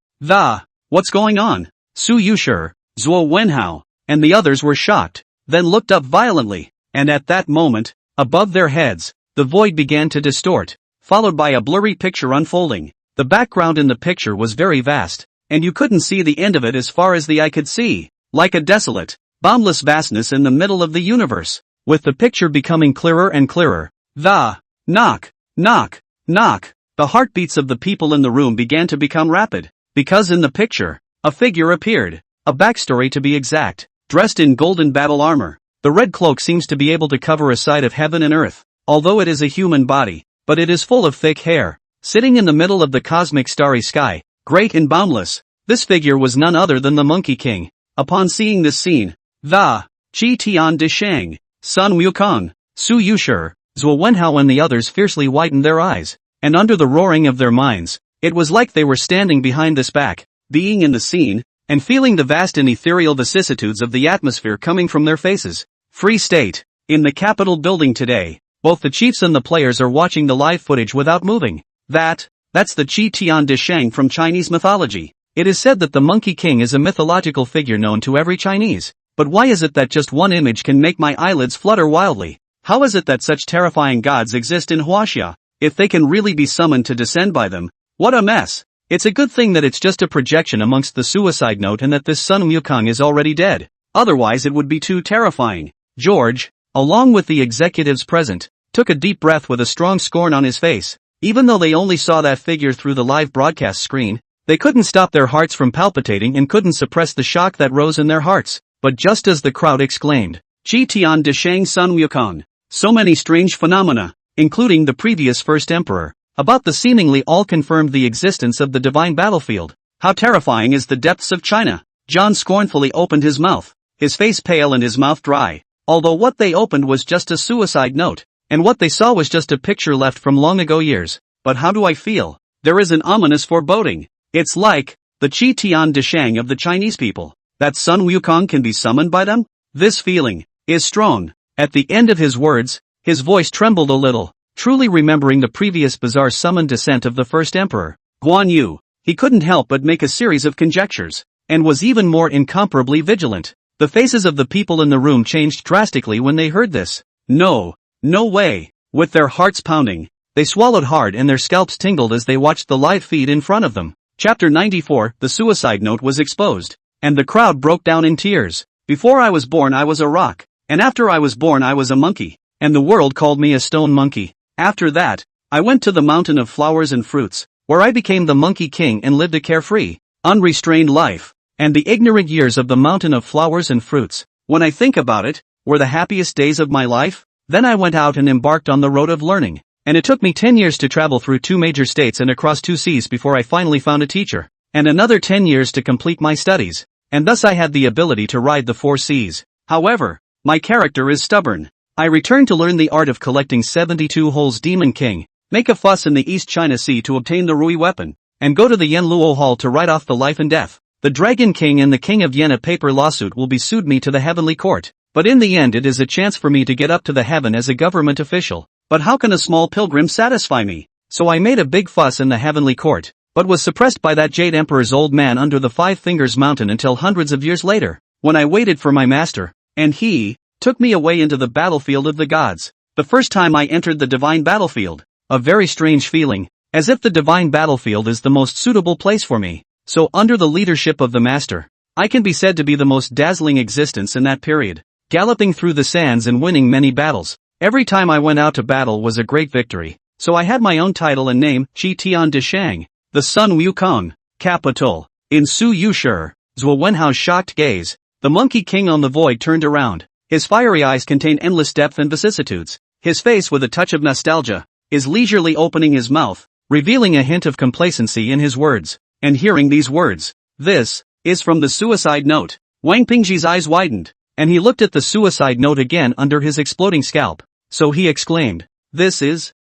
what's going on? Su Yuxi, Zhuo Wenhao, and the others were shocked, then looked up violently, and at that moment, above their heads, the void began to distort, followed by a blurry picture unfolding. The background in the picture was very vast, and you couldn't see the end of it as far as the eye could see, like a desolate, boundless vastness in the middle of the universe. With the picture becoming clearer and clearer, knock, knock, knock. The heartbeats of the people in the room began to become rapid, because in the picture, a figure appeared, a backstory to be exact, dressed in golden battle armor. The red cloak seems to be able to cover a side of heaven and earth, although it is a human body, but it is full of thick hair. Sitting in the middle of the cosmic starry sky, great and boundless, this figure was none other than the Monkey King. Upon seeing this scene, Qi Tian de Sheng, Sun Wukong, Su Yuxi, Zhuo Wenhao and the others fiercely widened their eyes, and under the roaring of their minds, it was like they were standing behind this back, being in the scene, and feeling the vast and ethereal vicissitudes of the atmosphere coming from their faces. Free State. In the Capitol building today, both the chiefs and the players are watching the live footage without moving. That's the Qi Tian de Sheng from Chinese mythology. It is said that the Monkey King is a mythological figure known to every Chinese. But why is it that just one image can make my eyelids flutter wildly? How is it that such terrifying gods exist in Huaxia? If they can really be summoned to descend by them, what a mess! It's a good thing that it's just a projection amongst the suicide note and that this Sun Wukong is already dead. Otherwise it would be too terrifying. George, along with the executives present, took a deep breath with a strong scorn on his face. Even though they only saw that figure through the live broadcast screen, they couldn't stop their hearts from palpitating and couldn't suppress the shock that rose in their hearts. But just as the crowd exclaimed, Qi Tian de Sheng Sun Wukong, so many strange phenomena, including the previous first emperor, about the seemingly all confirmed the existence of the divine battlefield. How terrifying is the depths of China! John scornfully opened his mouth, his face pale and his mouth dry, although what they opened was just a suicide note, and what they saw was just a picture left from long ago years. But how do I feel? There is an ominous foreboding. It's like the Qi Tian de Sheng of the Chinese people. That Sun Wukong can be summoned by them? This feeling is strong. At the end of his words, his voice trembled a little, truly remembering the previous bizarre summoned descent of the first emperor, Guan Yu. He couldn't help but make a series of conjectures, and was even more incomparably vigilant. The faces of the people in the room changed drastically when they heard this. No way. With their hearts pounding, they swallowed hard and their scalps tingled as they watched the live feed in front of them. Chapter 94, the suicide note was exposed. And the crowd broke down in tears. Before I was born I was a rock, and after I was born I was a monkey, and the world called me a stone monkey. After that, I went to the mountain of flowers and fruits, where I became the Monkey King and lived a carefree, unrestrained life. And the ignorant years of the mountain of flowers and fruits, when I think about it, were the happiest days of my life. Then I went out and embarked on the road of learning, and it took me 10 years to travel through 2 major states and across 2 seas before I finally found a teacher. And another 10 years to complete my studies. and thus I had the ability to ride the four seas. However, my character is stubborn. I return to learn the art of collecting 72 holes Demon King, make a fuss in the East China Sea to obtain the Rui weapon, and go to the Yanluo Hall to write off the life and death. The Dragon King and the King of Yen. A paper lawsuit will be sued me to the Heavenly Court, but in the end it is a chance for me to get up to the heaven as a government official. But how can a small pilgrim satisfy me? So I made a big fuss in the Heavenly Court, but was suppressed by that Jade Emperor's old man under the Five Fingers Mountain until hundreds of years later, when I waited for my master, and he took me away into the battlefield of the gods. The first time I entered the divine battlefield, a very strange feeling, as if the divine battlefield is the most suitable place for me. So under the leadership of the master, I can be said to be the most dazzling existence in that period, galloping through the sands and winning many battles. Every time I went out to battle was a great victory, so I had my own title and name, Chi Tian de Shang, the Sun Wukong, capital. In Su Yuxi, Zhuo Wenhao's shocked gaze, the Monkey King on the void turned around. His fiery eyes contain endless depth and vicissitudes. His face with a touch of nostalgia is leisurely opening his mouth, revealing a hint of complacency in his words. And hearing these words, "This is from the suicide note." Wang Pingji's eyes widened, and he looked at the suicide note again under his exploding scalp. So he exclaimed, This is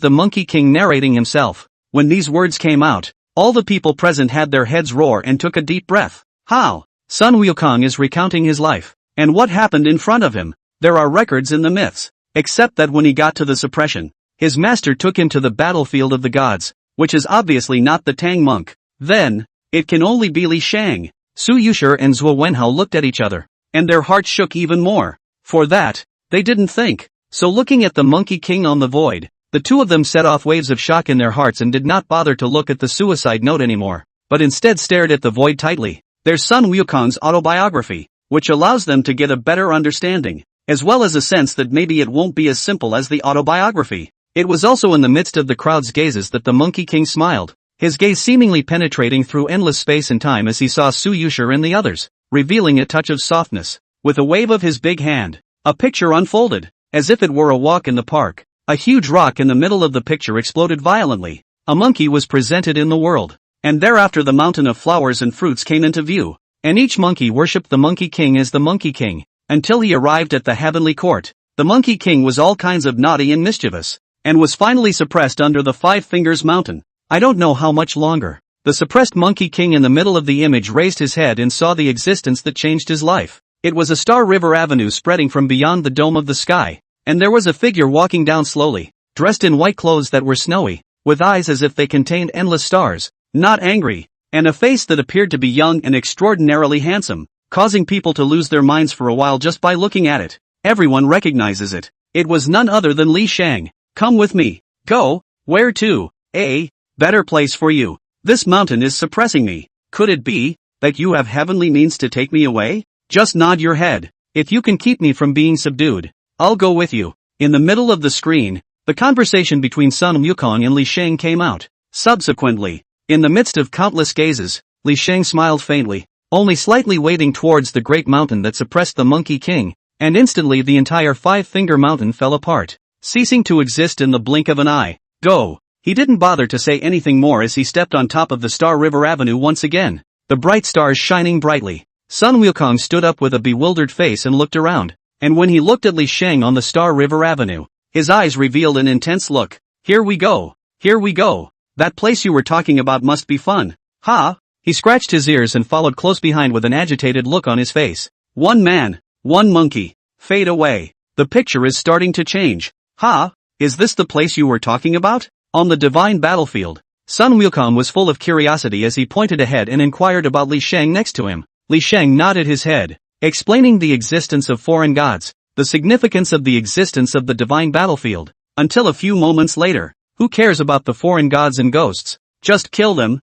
the Monkey King narrating himself." When these words came out, all the people present had their heads roar and took a deep breath. How? Sun Wukong is recounting his life, and what happened in front of him. There are records in the myths, except that when he got to the suppression, his master took him to the battlefield of the gods, which is obviously not the Tang monk. Then, it can only be Li Sheng. Su Yuxi and Zhuo Wenhao looked at each other, and their hearts shook even more. For that, they didn't think. So looking at the Monkey King on the void, the two of them set off waves of shock in their hearts and did not bother to look at the suicide note anymore, but instead stared at the void tightly. There's Sun Wukong's autobiography, which allows them to get a better understanding, as well as a sense that maybe it won't be as simple as the autobiography. It was also in the midst of the crowd's gazes that the Monkey King smiled, his gaze seemingly penetrating through endless space and time as he saw Su Yuxi and the others, revealing a touch of softness. With a wave of his big hand, a picture unfolded, as if it were a walk in the park. A huge rock in the middle of the picture exploded violently. A monkey was presented in the world, and thereafter the mountain of flowers and fruits came into view, and each monkey worshipped the Monkey King as the Monkey King, until he arrived at the Heavenly Court. The Monkey King was all kinds of naughty and mischievous, and was finally suppressed under the Five Fingers Mountain. I don't know how much longer. The suppressed Monkey King in the middle of the image raised his head and saw the existence that changed his life. It was a Star River Avenue spreading from beyond the dome of the sky, and there was a figure walking down slowly, dressed in white clothes that were snowy, with eyes as if they contained endless stars, not angry, and a face that appeared to be young and extraordinarily handsome, causing people to lose their minds for a while just by looking at it. Everyone recognizes it. It was none other than Li Sheng. Come with me. Go. Where to? A better place for you. This mountain is suppressing me. Could it be that you have heavenly means to take me away? Just nod your head. If you can keep me from being subdued, I'll go with you. In the middle of the screen, the conversation between Sun Wukong and Li Sheng came out. Subsequently, in the midst of countless gazes, Li Sheng smiled faintly, only slightly waving towards the great mountain that suppressed the Monkey King, and instantly the entire Five-Finger Mountain fell apart, ceasing to exist in the blink of an eye. Go! He didn't bother to say anything more as he stepped on top of the Star River Avenue once again, the bright stars shining brightly. Sun Wukong stood up with a bewildered face and looked around, and when he looked at Li Sheng on the Star River Avenue, his eyes revealed an intense look. Here we go. Here we go. That place you were talking about must be fun. Ha! He scratched his ears and followed close behind with an agitated look on his face. One man, one monkey. Fade away. The picture is starting to change. Ha! Is this the place you were talking about? On the divine battlefield. Sun Wukong was full of curiosity as he pointed ahead and inquired about Li Sheng next to him. Li Sheng nodded his head, explaining the existence of foreign gods, the significance of the existence of the divine battlefield, until a few moments later. Who cares about the foreign gods and ghosts? Just kill them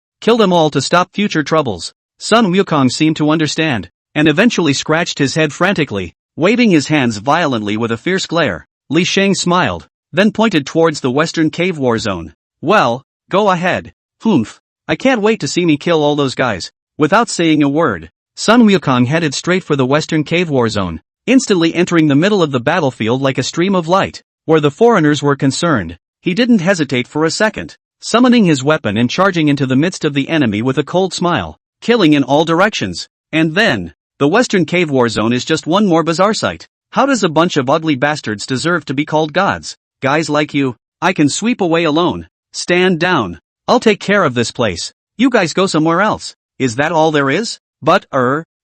all to stop future troubles. Sun Wukong seemed to understand, and eventually scratched his head frantically, waving his hands violently with a fierce glare. Li Sheng smiled, then pointed towards the western cave war zone. Well, go ahead. Humph. I can't wait to see me kill all those guys. Without saying a word, Sun Wukong headed straight for the western cave war zone, instantly entering the middle of the battlefield like a stream of light. Where the foreigners were concerned, he didn't hesitate for a second, summoning his weapon and charging into the midst of the enemy with a cold smile, killing in all directions. And then, the Western Cave War Zone is just one more bizarre sight. How does a bunch of ugly bastards deserve to be called gods? Guys like you, I can sweep away alone. Stand down. I'll take care of this place. You guys go somewhere else. Is that all there is? But,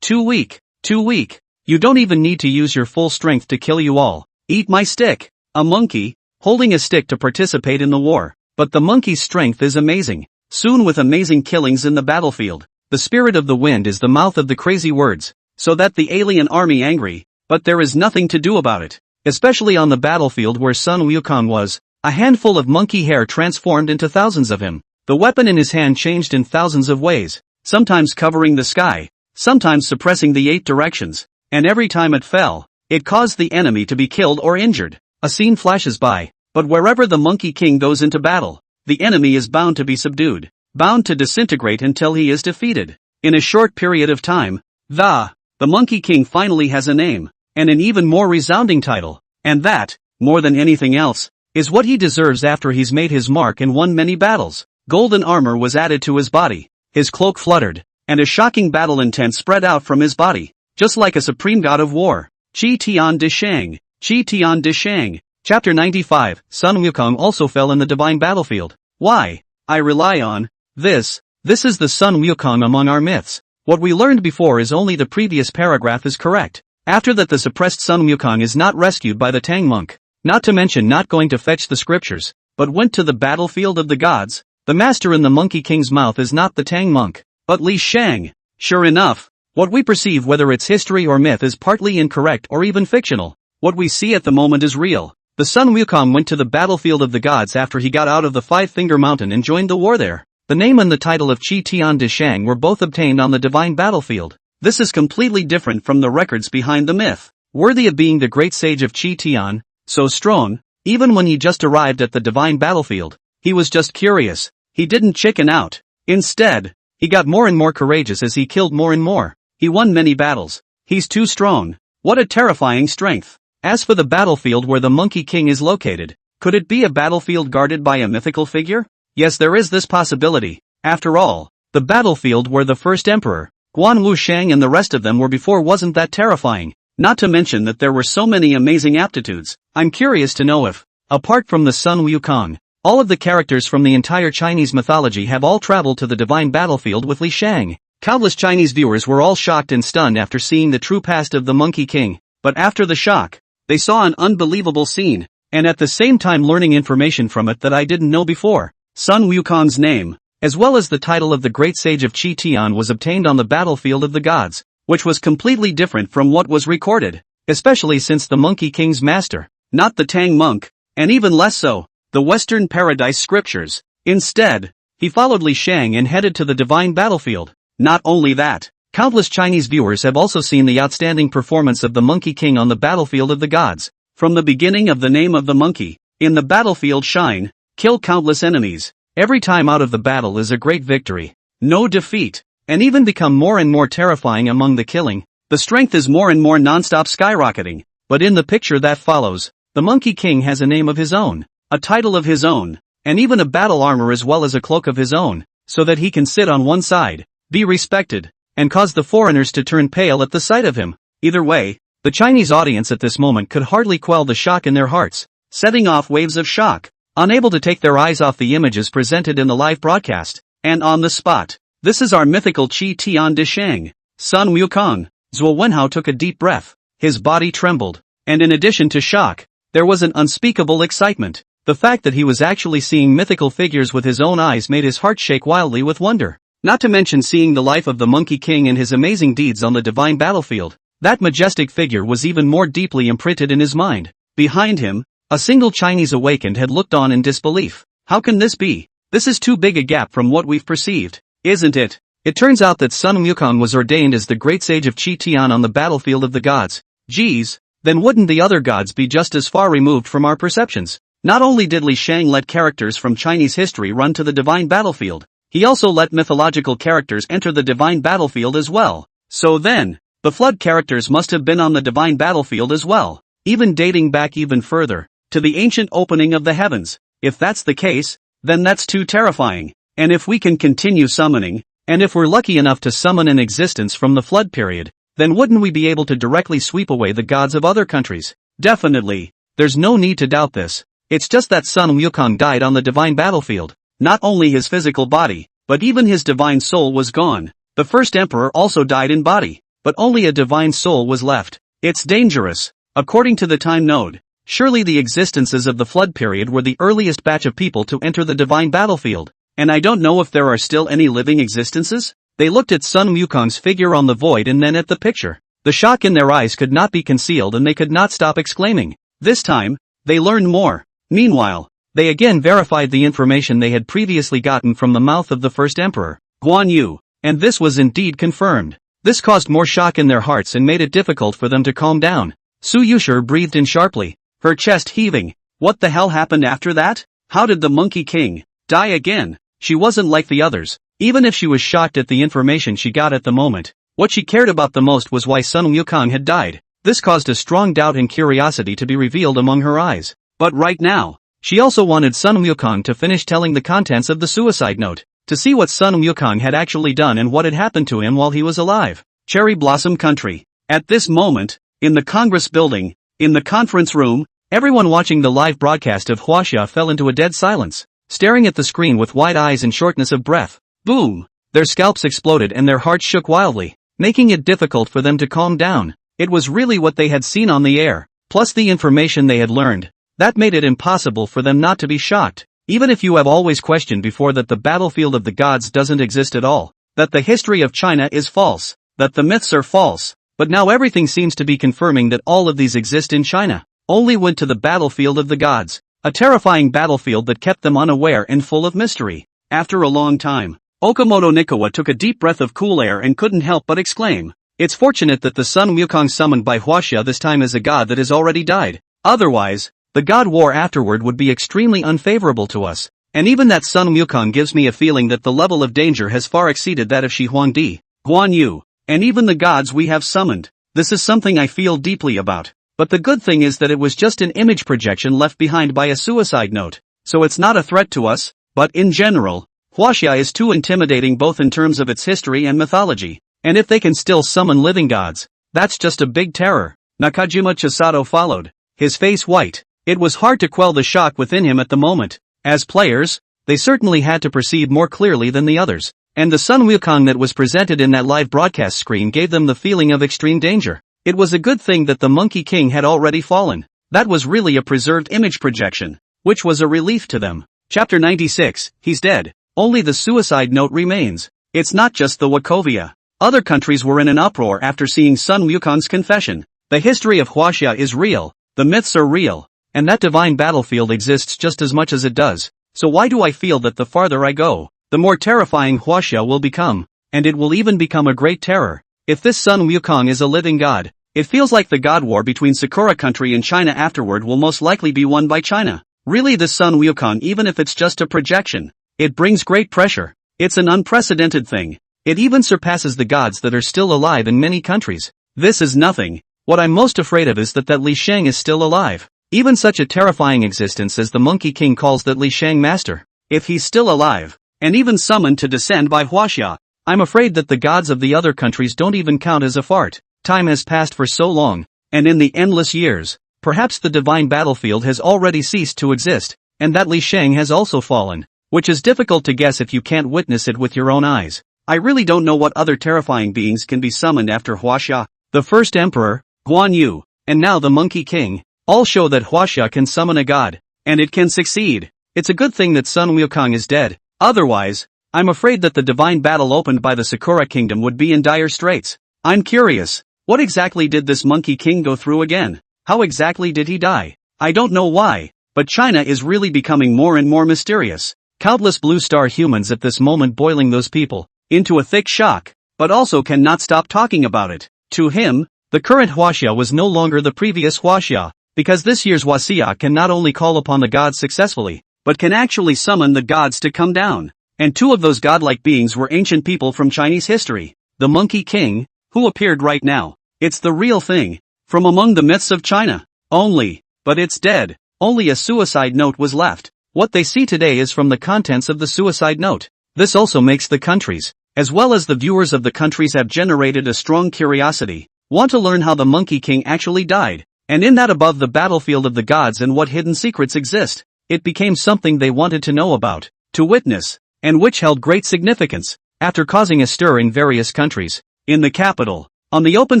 too weak. Too weak. You don't even need to use your full strength to kill you all. Eat my stick. A monkey, holding a stick to participate in the war. But the monkey's strength is amazing. Soon with amazing killings in the battlefield. The spirit of the wind is the mouth of the crazy words. So that the alien army angry, but there is nothing to do about it. Especially on the battlefield where Su Yuxi was, a handful of monkey hair transformed into thousands of him. The weapon in his hand changed in thousands of ways, sometimes covering the sky, sometimes suppressing the 8 directions, and every time it fell, it caused the enemy to be killed or injured. A scene flashes by, but wherever the Monkey King goes into battle, the enemy is bound to be subdued, bound to disintegrate until he is defeated. In a short period of time, the Monkey King finally has a name, and an even more resounding title, and that, more than anything else, is what he deserves after he's made his mark and won many battles. Golden armor was added to his body, his cloak fluttered, and a shocking battle intent spread out from his body, just like a supreme god of war. Qi Tian De Sheng, Qi Tian De Sheng. Chapter 95, Su Yuxi also fell in the divine battlefield. Why? I rely on this is the Su Yuxi among our myths. What we learned before is only the previous paragraph is correct. After that the suppressed Su Yuxi is not rescued by the Tang monk, not to mention not going to fetch the scriptures, but went to the battlefield of the gods. The master in the Monkey King's mouth is not the Tang monk, but Li Sheng. Sure enough, what we perceive whether it's history or myth is partly incorrect or even fictional. What we see at the moment is real. The Su Yuxi went to the battlefield of the gods after he got out of the Five-Finger Mountain and joined the war there. The name and the title of Qi Tian De Sheng were both obtained on the divine battlefield. This is completely different from the records behind the myth. Worthy of being the great sage of Qi Tian, so strong, even when he just arrived at the divine battlefield, he was just curious. He didn't chicken out. Instead, he got more and more courageous as he killed more and more. He won many battles. He's too strong. What a terrifying strength. As for the battlefield where the Monkey King is located, could it be a battlefield guarded by a mythical figure? Yes, there is this possibility. After all, the battlefield where the first emperor, Guan Sheng and the rest of them were before wasn't that terrifying. Not to mention that there were so many amazing aptitudes. I'm curious to know if, apart from the Su Yuxi, all of the characters from the entire Chinese mythology have all traveled to the divine battlefield with Li Sheng. Countless Chinese viewers were all shocked and stunned after seeing the true past of the Monkey King, but after the shock, they saw an unbelievable scene, and at the same time learning information from it that I didn't know before. Su Yuxi's name, as well as the title of the great sage of Qi Tian, was obtained on the battlefield of the gods, which was completely different from what was recorded, especially since the Monkey King's master, not the Tang monk, and even less so, the Western Paradise scriptures. Instead, he followed Li Sheng and headed to the divine battlefield. Not only that, countless Chinese viewers have also seen the outstanding performance of the Monkey King on the battlefield of the gods. From the beginning of the name of the monkey, in the battlefield shine, kill countless enemies. Every time out of the battle is a great victory, no defeat, and even become more and more terrifying among the killing. The strength is more and more non-stop skyrocketing. But in the picture that follows, the Monkey King has a name of his own, a title of his own, and even a battle armor as well as a cloak of his own, so that he can sit on one side, be respected, and cause the foreigners to turn pale at the sight of him. Either way, the Chinese audience at this moment could hardly quell the shock in their hearts, setting off waves of shock, unable to take their eyes off the images presented in the live broadcast, and on the spot. This is our mythical Qi Tian De Sheng, Su Yuxi. Zhuo Wenhao took a deep breath, his body trembled, and in addition to shock, there was an unspeakable excitement. The fact that he was actually seeing mythical figures with his own eyes made his heart shake wildly with wonder. Not to mention seeing the life of the Monkey King and his amazing deeds on the divine battlefield. That majestic figure was even more deeply imprinted in his mind. Behind him, a single Chinese awakened had looked on in disbelief. How can this be? This is too big a gap from what we've perceived, isn't it? It turns out that Su Yuxi was ordained as the great sage of Qi Tian on the battlefield of the gods. Geez, then wouldn't the other gods be just as far removed from our perceptions? Not only did Li Sheng let characters from Chinese history run to the divine battlefield, he also let mythological characters enter the divine battlefield as well. So then, the flood characters must have been on the divine battlefield as well, even dating back even further, to the ancient opening of the heavens. If that's the case, then that's too terrifying. And if we can continue summoning, And if we're lucky enough to summon an existence from the flood period, then wouldn't we be able to directly sweep away the gods of other countries? Definitely. There's no need to doubt this. It's just that Sun Wukong died on the divine battlefield. Not only his physical body, but even his divine soul was gone. The first emperor also died in body, but only a divine soul was left. It's dangerous. According to the time node, surely the existences of the flood period were the earliest batch of people to enter the divine battlefield. And I don't know if there are still any living existences? They looked at Sun Wukong's figure on the void and then at the picture. The shock in their eyes could not be concealed and they could not stop exclaiming. This time, they learned more. Meanwhile, they again verified the information they had previously gotten from the mouth of the first emperor, Guan Yu, and this was indeed confirmed. This caused more shock in their hearts and made it difficult for them to calm down. Su Yuxi breathed in sharply, her chest heaving. What the hell happened after that? How did the Monkey King die again? She wasn't like the others. Even if she was shocked at the information she got at the moment, what she cared about the most was why Sun Wukong had died. This caused a strong doubt and curiosity to be revealed among her eyes. But right now, she also wanted Sun Wukong to finish telling the contents of the suicide note, to see what Sun Wukong had actually done and what had happened to him while he was alive. Cherry Blossom Country. At this moment, in the Congress building, in the conference room, everyone watching the live broadcast of Huaxia fell into a dead silence, staring at the screen with wide eyes and shortness of breath. Boom! Their scalps exploded and their hearts shook wildly, making it difficult for them to calm down. It was really what they had seen on the air, plus the information they had learned, that made it impossible for them not to be shocked. Even if you have always questioned before that the battlefield of the gods doesn't exist at all, that the history of China is false, that the myths are false, but now everything seems to be confirming that all of these exist in China, only went to the battlefield of the gods, a terrifying battlefield that kept them unaware and full of mystery. After a long time, Okamoto Nikawa took a deep breath of cool air and couldn't help but exclaim, "It's fortunate that the Sun Wukong summoned by Huaxia this time is a god that has already died. Otherwise, the god war afterward would be extremely unfavorable to us, and even that Sun Wukong gives me a feeling that the level of danger has far exceeded that of Shi Huangdi, Guan Yu, and even the gods we have summoned. This is something I feel deeply about. But the good thing is that it was just an image projection left behind by a suicide note, so it's not a threat to us, but in general, Huaxia is too intimidating both in terms of its history and mythology, and if they can still summon living gods, that's just a big terror." Nakajima Chisato followed, his face white. It was hard to quell the shock within him at the moment. As players, they certainly had to perceive more clearly than the others, and the Sun Wukong that was presented in that live broadcast screen gave them the feeling of extreme danger. It was a good thing that the Monkey King had already fallen. That was really a preserved image projection, which was a relief to them. Chapter 96, He's dead. Only the suicide note remains. It's not just the Wachovia. Other countries were in an uproar after seeing Sun Wukong's confession. The history of Huaxia is real, the myths are real, and that divine battlefield exists just as much as it does. So why do I feel that the farther I go, the more terrifying Huaxia will become, and it will even become a great terror. If this Sun Wukong is a living god, it feels like the god war between Sakura country and China afterward will most likely be won by China. Really, this Sun Wukong, even if it's just a projection, it brings great pressure. It's an unprecedented thing. It even surpasses the gods that are still alive in many countries. This is nothing. What I'm most afraid of is that Li Sheng is still alive. Even such a terrifying existence as the Monkey King calls that Li Sheng master. If he's still alive, and even summoned to descend by Huaxia, I'm afraid that the gods of the other countries don't even count as a fart. Time has passed for so long, and in the endless years, perhaps the divine battlefield has already ceased to exist, and that Li Sheng has also fallen, which is difficult to guess if you can't witness it with your own eyes. I really don't know what other terrifying beings can be summoned after Huaxia, the first emperor, Guan Yu, and now the Monkey King. All show that Huaxia can summon a god, and it can succeed. It's a good thing that Sun Wukong is dead. Otherwise, I'm afraid that the divine battle opened by the Sakura Kingdom would be in dire straits. I'm curious, what exactly did this Monkey King go through again? How exactly did he die? I don't know why, but China is really becoming more and more mysterious. Countless blue star humans at this moment boiling those people into a thick shock, but also cannot stop talking about it. To him, the current Huaxia was no longer the previous Huaxia, because this year's Huaxia can not only call upon the gods successfully, but can actually summon the gods to come down. And two of those godlike beings were ancient people from Chinese history. The Monkey King, who appeared right now. It's the real thing, from among the myths of China. But it's dead. Only a suicide note was left. What they see today is from the contents of the suicide note. This also makes the countries, as well as the viewers of the countries have generated a strong curiosity, want to learn how the Monkey King actually died, and in that above the battlefield of the gods and what hidden secrets exist. It became something they wanted to know about, to witness, and which held great significance, after causing a stir in various countries. In the capital, on the open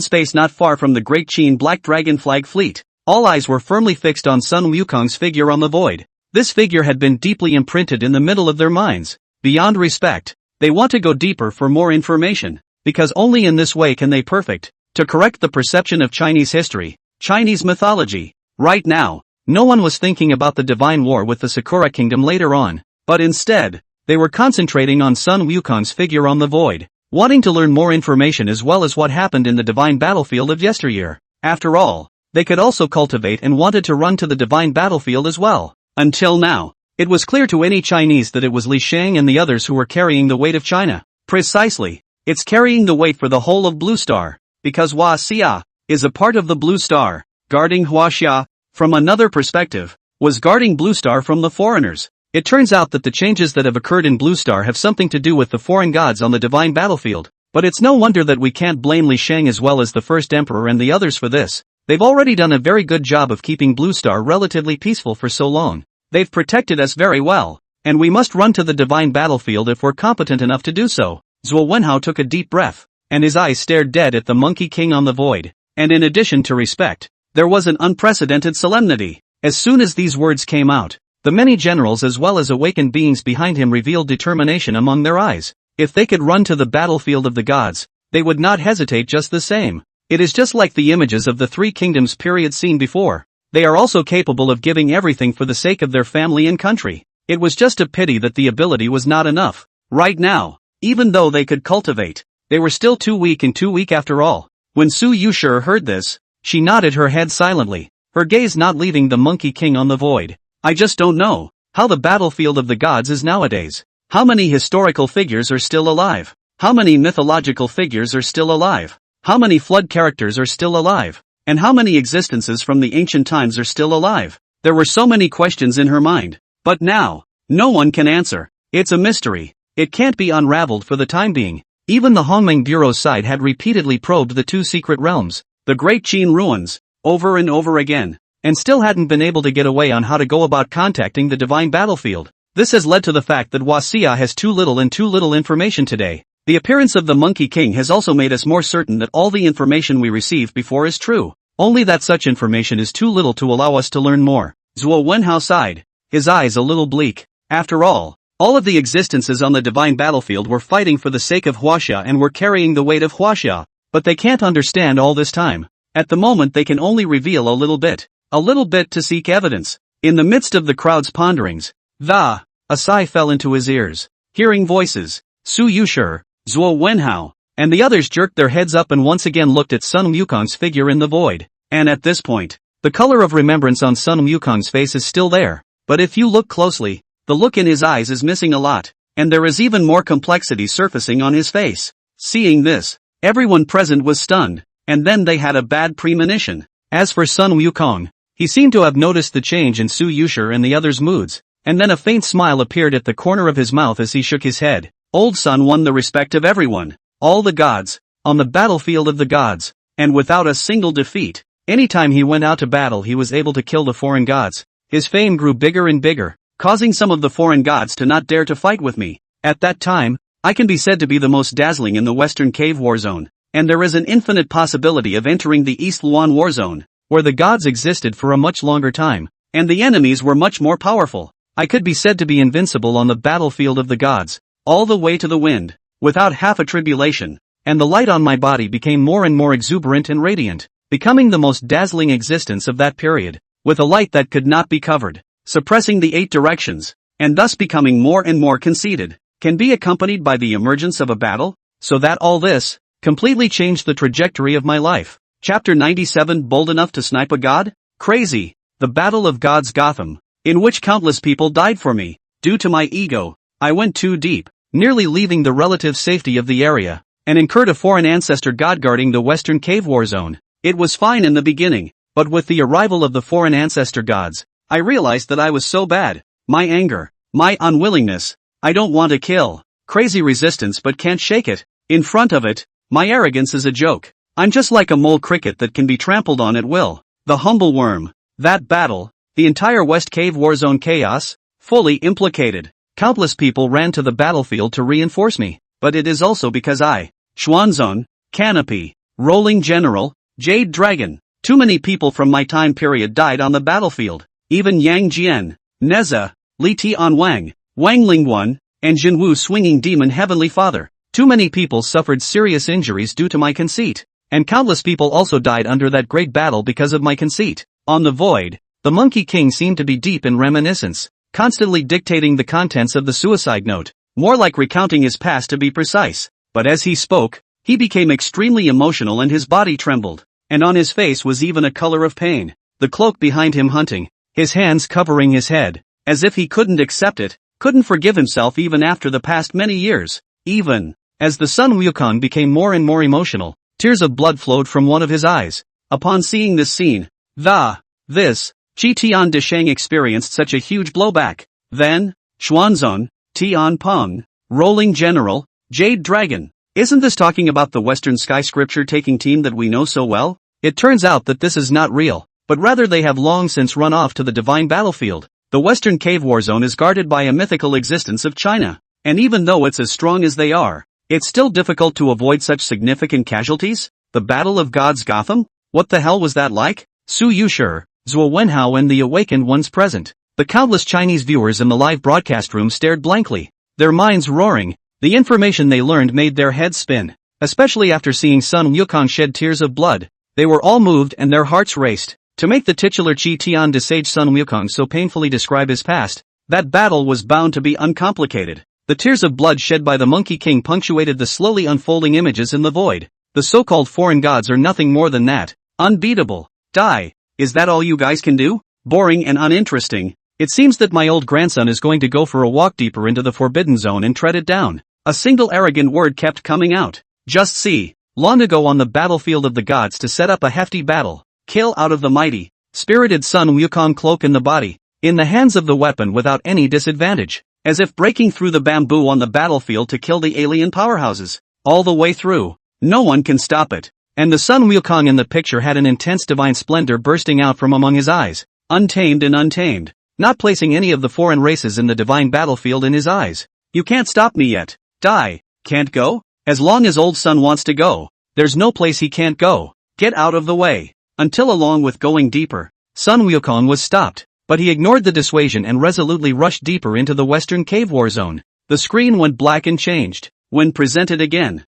space not far from the Great Qin Black Dragon Fleet, all eyes were firmly fixed on Sun Wukong's figure on the void. This figure had been deeply imprinted in the middle of their minds. Beyond respect, they want to go deeper for more information, because only in this way can they to correct the perception of Chinese history, Chinese mythology. Right now, no one was thinking about the divine war with the Sakura Kingdom later on, but instead, they were concentrating on Sun Wukong's figure on the void, wanting to learn more information as well as what happened in the divine battlefield of yesteryear. After all, they could also cultivate and wanted to run to the divine battlefield as well. Until now, it was clear to any Chinese that it was Li Sheng and the others who were carrying the weight of China. Precisely, it's carrying the weight for the whole of Blue Star, because Hua Xia is a part of the Blue Star. Guarding Hua Xia, from another perspective, was guarding Blue Star from the foreigners. It turns out that the changes that have occurred in Blue Star have something to do with the foreign gods on the divine battlefield, but it's no wonder that we can't blame Li Sheng as well as the first emperor and the others for this. They've already done a very good job of keeping Blue Star relatively peaceful for so long. They've protected us very well, and we must run to the divine battlefield if we're competent enough to do so. Zhuo Wenhao took a deep breath, and his eyes stared dead at the Monkey King on the void, and in addition to respect, there was an unprecedented solemnity. As soon as these words came out, the many generals as well as awakened beings behind him revealed determination among their eyes. If they could run to the battlefield of the gods, they would not hesitate just the same. It is just like the images of the Three Kingdoms period seen before. They are also capable of giving everything for the sake of their family and country. It was just a pity that the ability was not enough. Right now, even though they could cultivate, they were still too weak and too weak after all. When Su Yuxi heard this, she nodded her head silently, her gaze not leaving the Monkey King on the void. I just don't know how the battlefield of the gods is nowadays. How many historical figures are still alive? How many mythological figures are still alive? How many flood characters are still alive? And how many existences from the ancient times are still alive? There were so many questions in her mind. But now, no one can answer. It's a mystery. It can't be unraveled for the time being. Even the Hongmeng Bureau's side had repeatedly probed the two secret realms, the Great Qin ruins, over and over again, and still hadn't been able to get away on how to go about contacting the divine battlefield. This has led to the fact that Hua Xia has too little information today. The appearance of the Monkey King has also made us more certain that all the information we received before is true, only that such information is too little to allow us to learn more. Zhuo Wenhao sighed, his eyes a little bleak. After all of the existences on the divine battlefield were fighting for the sake of Huaxia and were carrying the weight of Huaxia, but they can't understand all this time. At the moment they can only reveal a little bit to seek evidence. In the midst of the crowd's ponderings, a sigh fell into his ears. Hearing voices, Su Yuxi, Zhuo Wenhao, and the others jerked their heads up and once again looked at Sun Wukong's figure in the void. And at this point, the color of remembrance on Sun Wukong's face is still there, but if you look closely, the look in his eyes is missing a lot, and there is even more complexity surfacing on his face. Seeing this, everyone present was stunned, and then they had a bad premonition. As for Sun Wukong, he seemed to have noticed the change in Su Yuxi and the others' moods, and then a faint smile appeared at the corner of his mouth as he shook his head. Old Sun won the respect of everyone, all the gods, on the battlefield of the gods, and without a single defeat. Anytime he went out to battle he was able to kill the foreign gods. His fame grew bigger and bigger, causing some of the foreign gods to not dare to fight with me. At that time, I can be said to be the most dazzling in the Western Cave War Zone, and there is an infinite possibility of entering the East Luan War Zone, where the gods existed for a much longer time, and the enemies were much more powerful. I could be said to be invincible on the battlefield of the gods, all the way to the wind, without half a tribulation, and the light on my body became more and more exuberant and radiant, becoming the most dazzling existence of that period, with a light that could not be covered, suppressing the 8 directions, and thus becoming more and more conceited, can be accompanied by the emergence of a battle, so that all this completely changed the trajectory of my life. Chapter 97 Bold enough to snipe a god? Crazy. The Battle of Gods Gotham, in which countless people died for me. Due to my ego, I went too deep, nearly leaving the relative safety of the area, and incurred a foreign ancestor god guarding the Western Cave War Zone. It was fine in the beginning, but with the arrival of the foreign ancestor gods, I realized that I was so bad. My anger, my unwillingness, I don't want to kill. crazy resistance but can't shake it. In front of it, my arrogance is a joke. I'm just like a mole cricket that can be trampled on at will. The humble worm. That battle, the entire West Cave Warzone chaos, fully implicated. Countless people ran to the battlefield to reinforce me, but it is also because I, Xuanzong, Canopy, Rolling General, Jade Dragon. Too many people from my time period died on the battlefield. Even Yang Jian, Neza, Li Tianwang, Wang Lingwan, and Jinwu Swinging Demon Heavenly Father. Too many people suffered serious injuries due to my conceit. And countless people also died under that great battle because of my conceit. On the void, the Monkey King seemed to be deep in reminiscence, constantly dictating the contents of the suicide note, more like recounting his past to be precise. But as he spoke, he became extremely emotional and his body trembled, and on his face was even a color of pain, the cloak behind him hunting, his hands covering his head, as if he couldn't accept it, couldn't forgive himself even after the past many years. Even as the Sun Wukong became more and more emotional, tears of blood flowed from one of his eyes. Upon seeing this scene, Qi Tian de Sheng experienced such a huge blowback. Then, Xuanzong, Tian Peng, Rolling General, Jade Dragon. Isn't this talking about the Western Sky Scripture taking team that we know so well? It turns out that this is not real, but rather they have long since run off to the divine battlefield. The Western Cave Warzone is guarded by a mythical existence of China, and even though it's as strong as they are, it's still difficult to avoid such significant casualties. The Battle of Gods Gotham? What the hell was that like? Su Yuxi, Zhuo Wenhao and the awakened ones present. The countless Chinese viewers in the live broadcast room stared blankly, their minds roaring. The information they learned made their heads spin, especially after seeing Sun Wukong shed tears of blood. They were all moved and their hearts raced. To make the titular Qi Tian de Sage Sun Wukong so painfully describe his past, that battle was bound to be uncomplicated. The tears of blood shed by the Monkey King punctuated the slowly unfolding images in the void. The so-called foreign gods are nothing more than that. Unbeatable. Die. Is that all you guys can do? Boring and uninteresting. It seems that my old grandson is going to go for a walk deeper into the forbidden zone and tread it down. A single arrogant word kept coming out. Just see. Long ago on the battlefield of the gods to set up a hefty battle. Kill out of the mighty, spirited Sun Wukong cloak in the body, in the hands of the weapon without any disadvantage. As if breaking through the bamboo on the battlefield to kill the alien powerhouses. All the way through. No one can stop it. And the Sun Wukong in the picture had an intense divine splendor bursting out from among his eyes. Untamed and untamed. Not placing any of the foreign races in the divine battlefield in his eyes. You can't stop me yet. Die. Can't go? As long as old Sun wants to go, there's no place he can't go. Get out of the way. Until along with going deeper, Sun Wukong was stopped, but he ignored the dissuasion and resolutely rushed deeper into the Western Cave War Zone. The screen went black and changed. When presented again,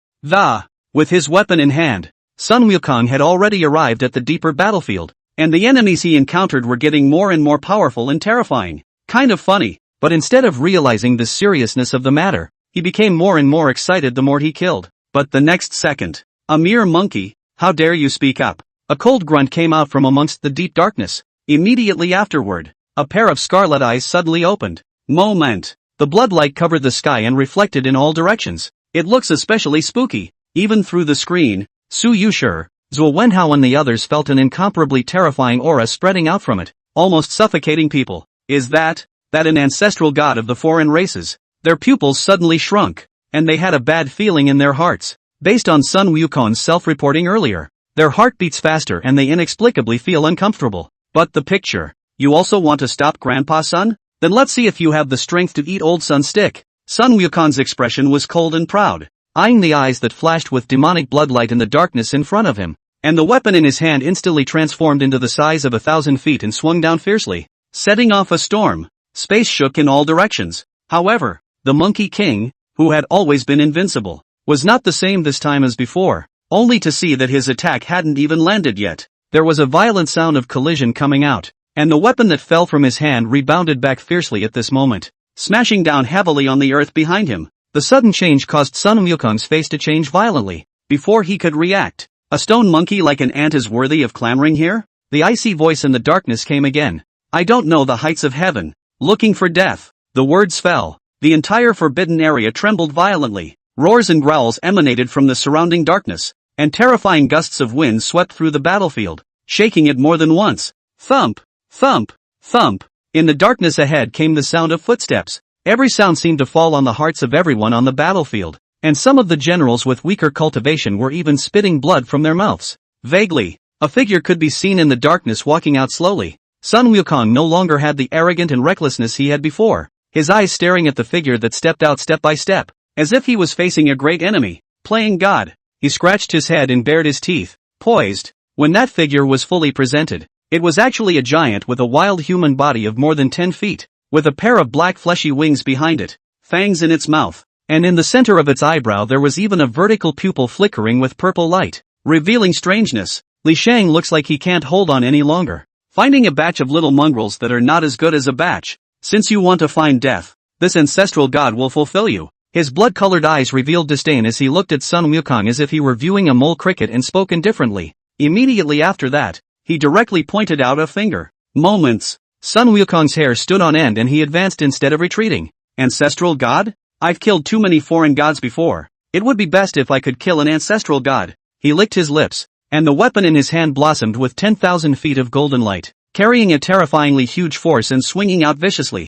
with his weapon in hand, Sun Wukong had already arrived at the deeper battlefield, and the enemies he encountered were getting more and more powerful and terrifying. Kind of funny, but instead of realizing the seriousness of the matter, he became more and more excited the more he killed. But the next second, a mere monkey, how dare you speak up? A cold grunt came out from amongst the deep darkness. Immediately afterward, a pair of scarlet eyes suddenly opened. Moment. The bloodlight covered the sky and reflected in all directions. It looks especially spooky. Even through the screen, Su Yuxi, Zhuo Wenhao and the others felt an incomparably terrifying aura spreading out from it, almost suffocating people. Is that an ancestral god of the foreign races? Their pupils suddenly shrunk, and they had a bad feeling in their hearts. Based on Sun Wukong's self-reporting earlier, their heart beats faster and they inexplicably feel uncomfortable. But the picture. You also want to stop Grandpa Sun? Then let's see if you have the strength to eat old Sun's stick. Sun Wukong's expression was cold and proud, eyeing the eyes that flashed with demonic bloodlight in the darkness in front of him, and the weapon in his hand instantly transformed into the size of 1,000 feet and swung down fiercely, setting off a storm. Space shook in all directions. However, the Monkey King, who had always been invincible, was not the same this time as before, only to see that his attack hadn't even landed yet. There was a violent sound of collision coming out, and the weapon that fell from his hand rebounded back fiercely at this moment, smashing down heavily on the earth behind him. The sudden change caused Sun Wukong's face to change violently. Before he could react, a stone monkey like an ant is worthy of clamoring here? The icy voice in the darkness came again. I don't know the heights of heaven. Looking for death. The words fell. The entire forbidden area trembled violently. Roars and growls emanated from the surrounding darkness, and terrifying gusts of wind swept through the battlefield, shaking it more than once. Thump, thump, thump. In the darkness ahead came the sound of footsteps. Every sound seemed to fall on the hearts of everyone on the battlefield, and some of the generals with weaker cultivation were even spitting blood from their mouths. Vaguely, a figure could be seen in the darkness walking out slowly. Sun Wukong no longer had the arrogant and recklessness he had before, his eyes staring at the figure that stepped out step by step, as if he was facing a great enemy. Playing God. He scratched his head and bared his teeth, poised. When that figure was fully presented, it was actually a giant with a wild human body of more than 10 feet, with a pair of black fleshy wings behind it, fangs in its mouth, and in the center of its eyebrow there was even a vertical pupil flickering with purple light, revealing strangeness. Li Sheng looks like he can't hold on any longer. Finding a batch of little mongrels that are not as good as a batch. Since you want to find death, this ancestral god will fulfill you. His blood-colored eyes revealed disdain as he looked at Sun Wukong as if he were viewing a mole cricket and spoke indifferently. Immediately after that, he directly pointed out a finger. Moments. Sun Wukong's hair stood on end and he advanced instead of retreating. Ancestral god? I've killed too many foreign gods before. It would be best if I could kill an ancestral god. He licked his lips, and the weapon in his hand blossomed with 10,000 feet of golden light, carrying a terrifyingly huge force and swinging out viciously.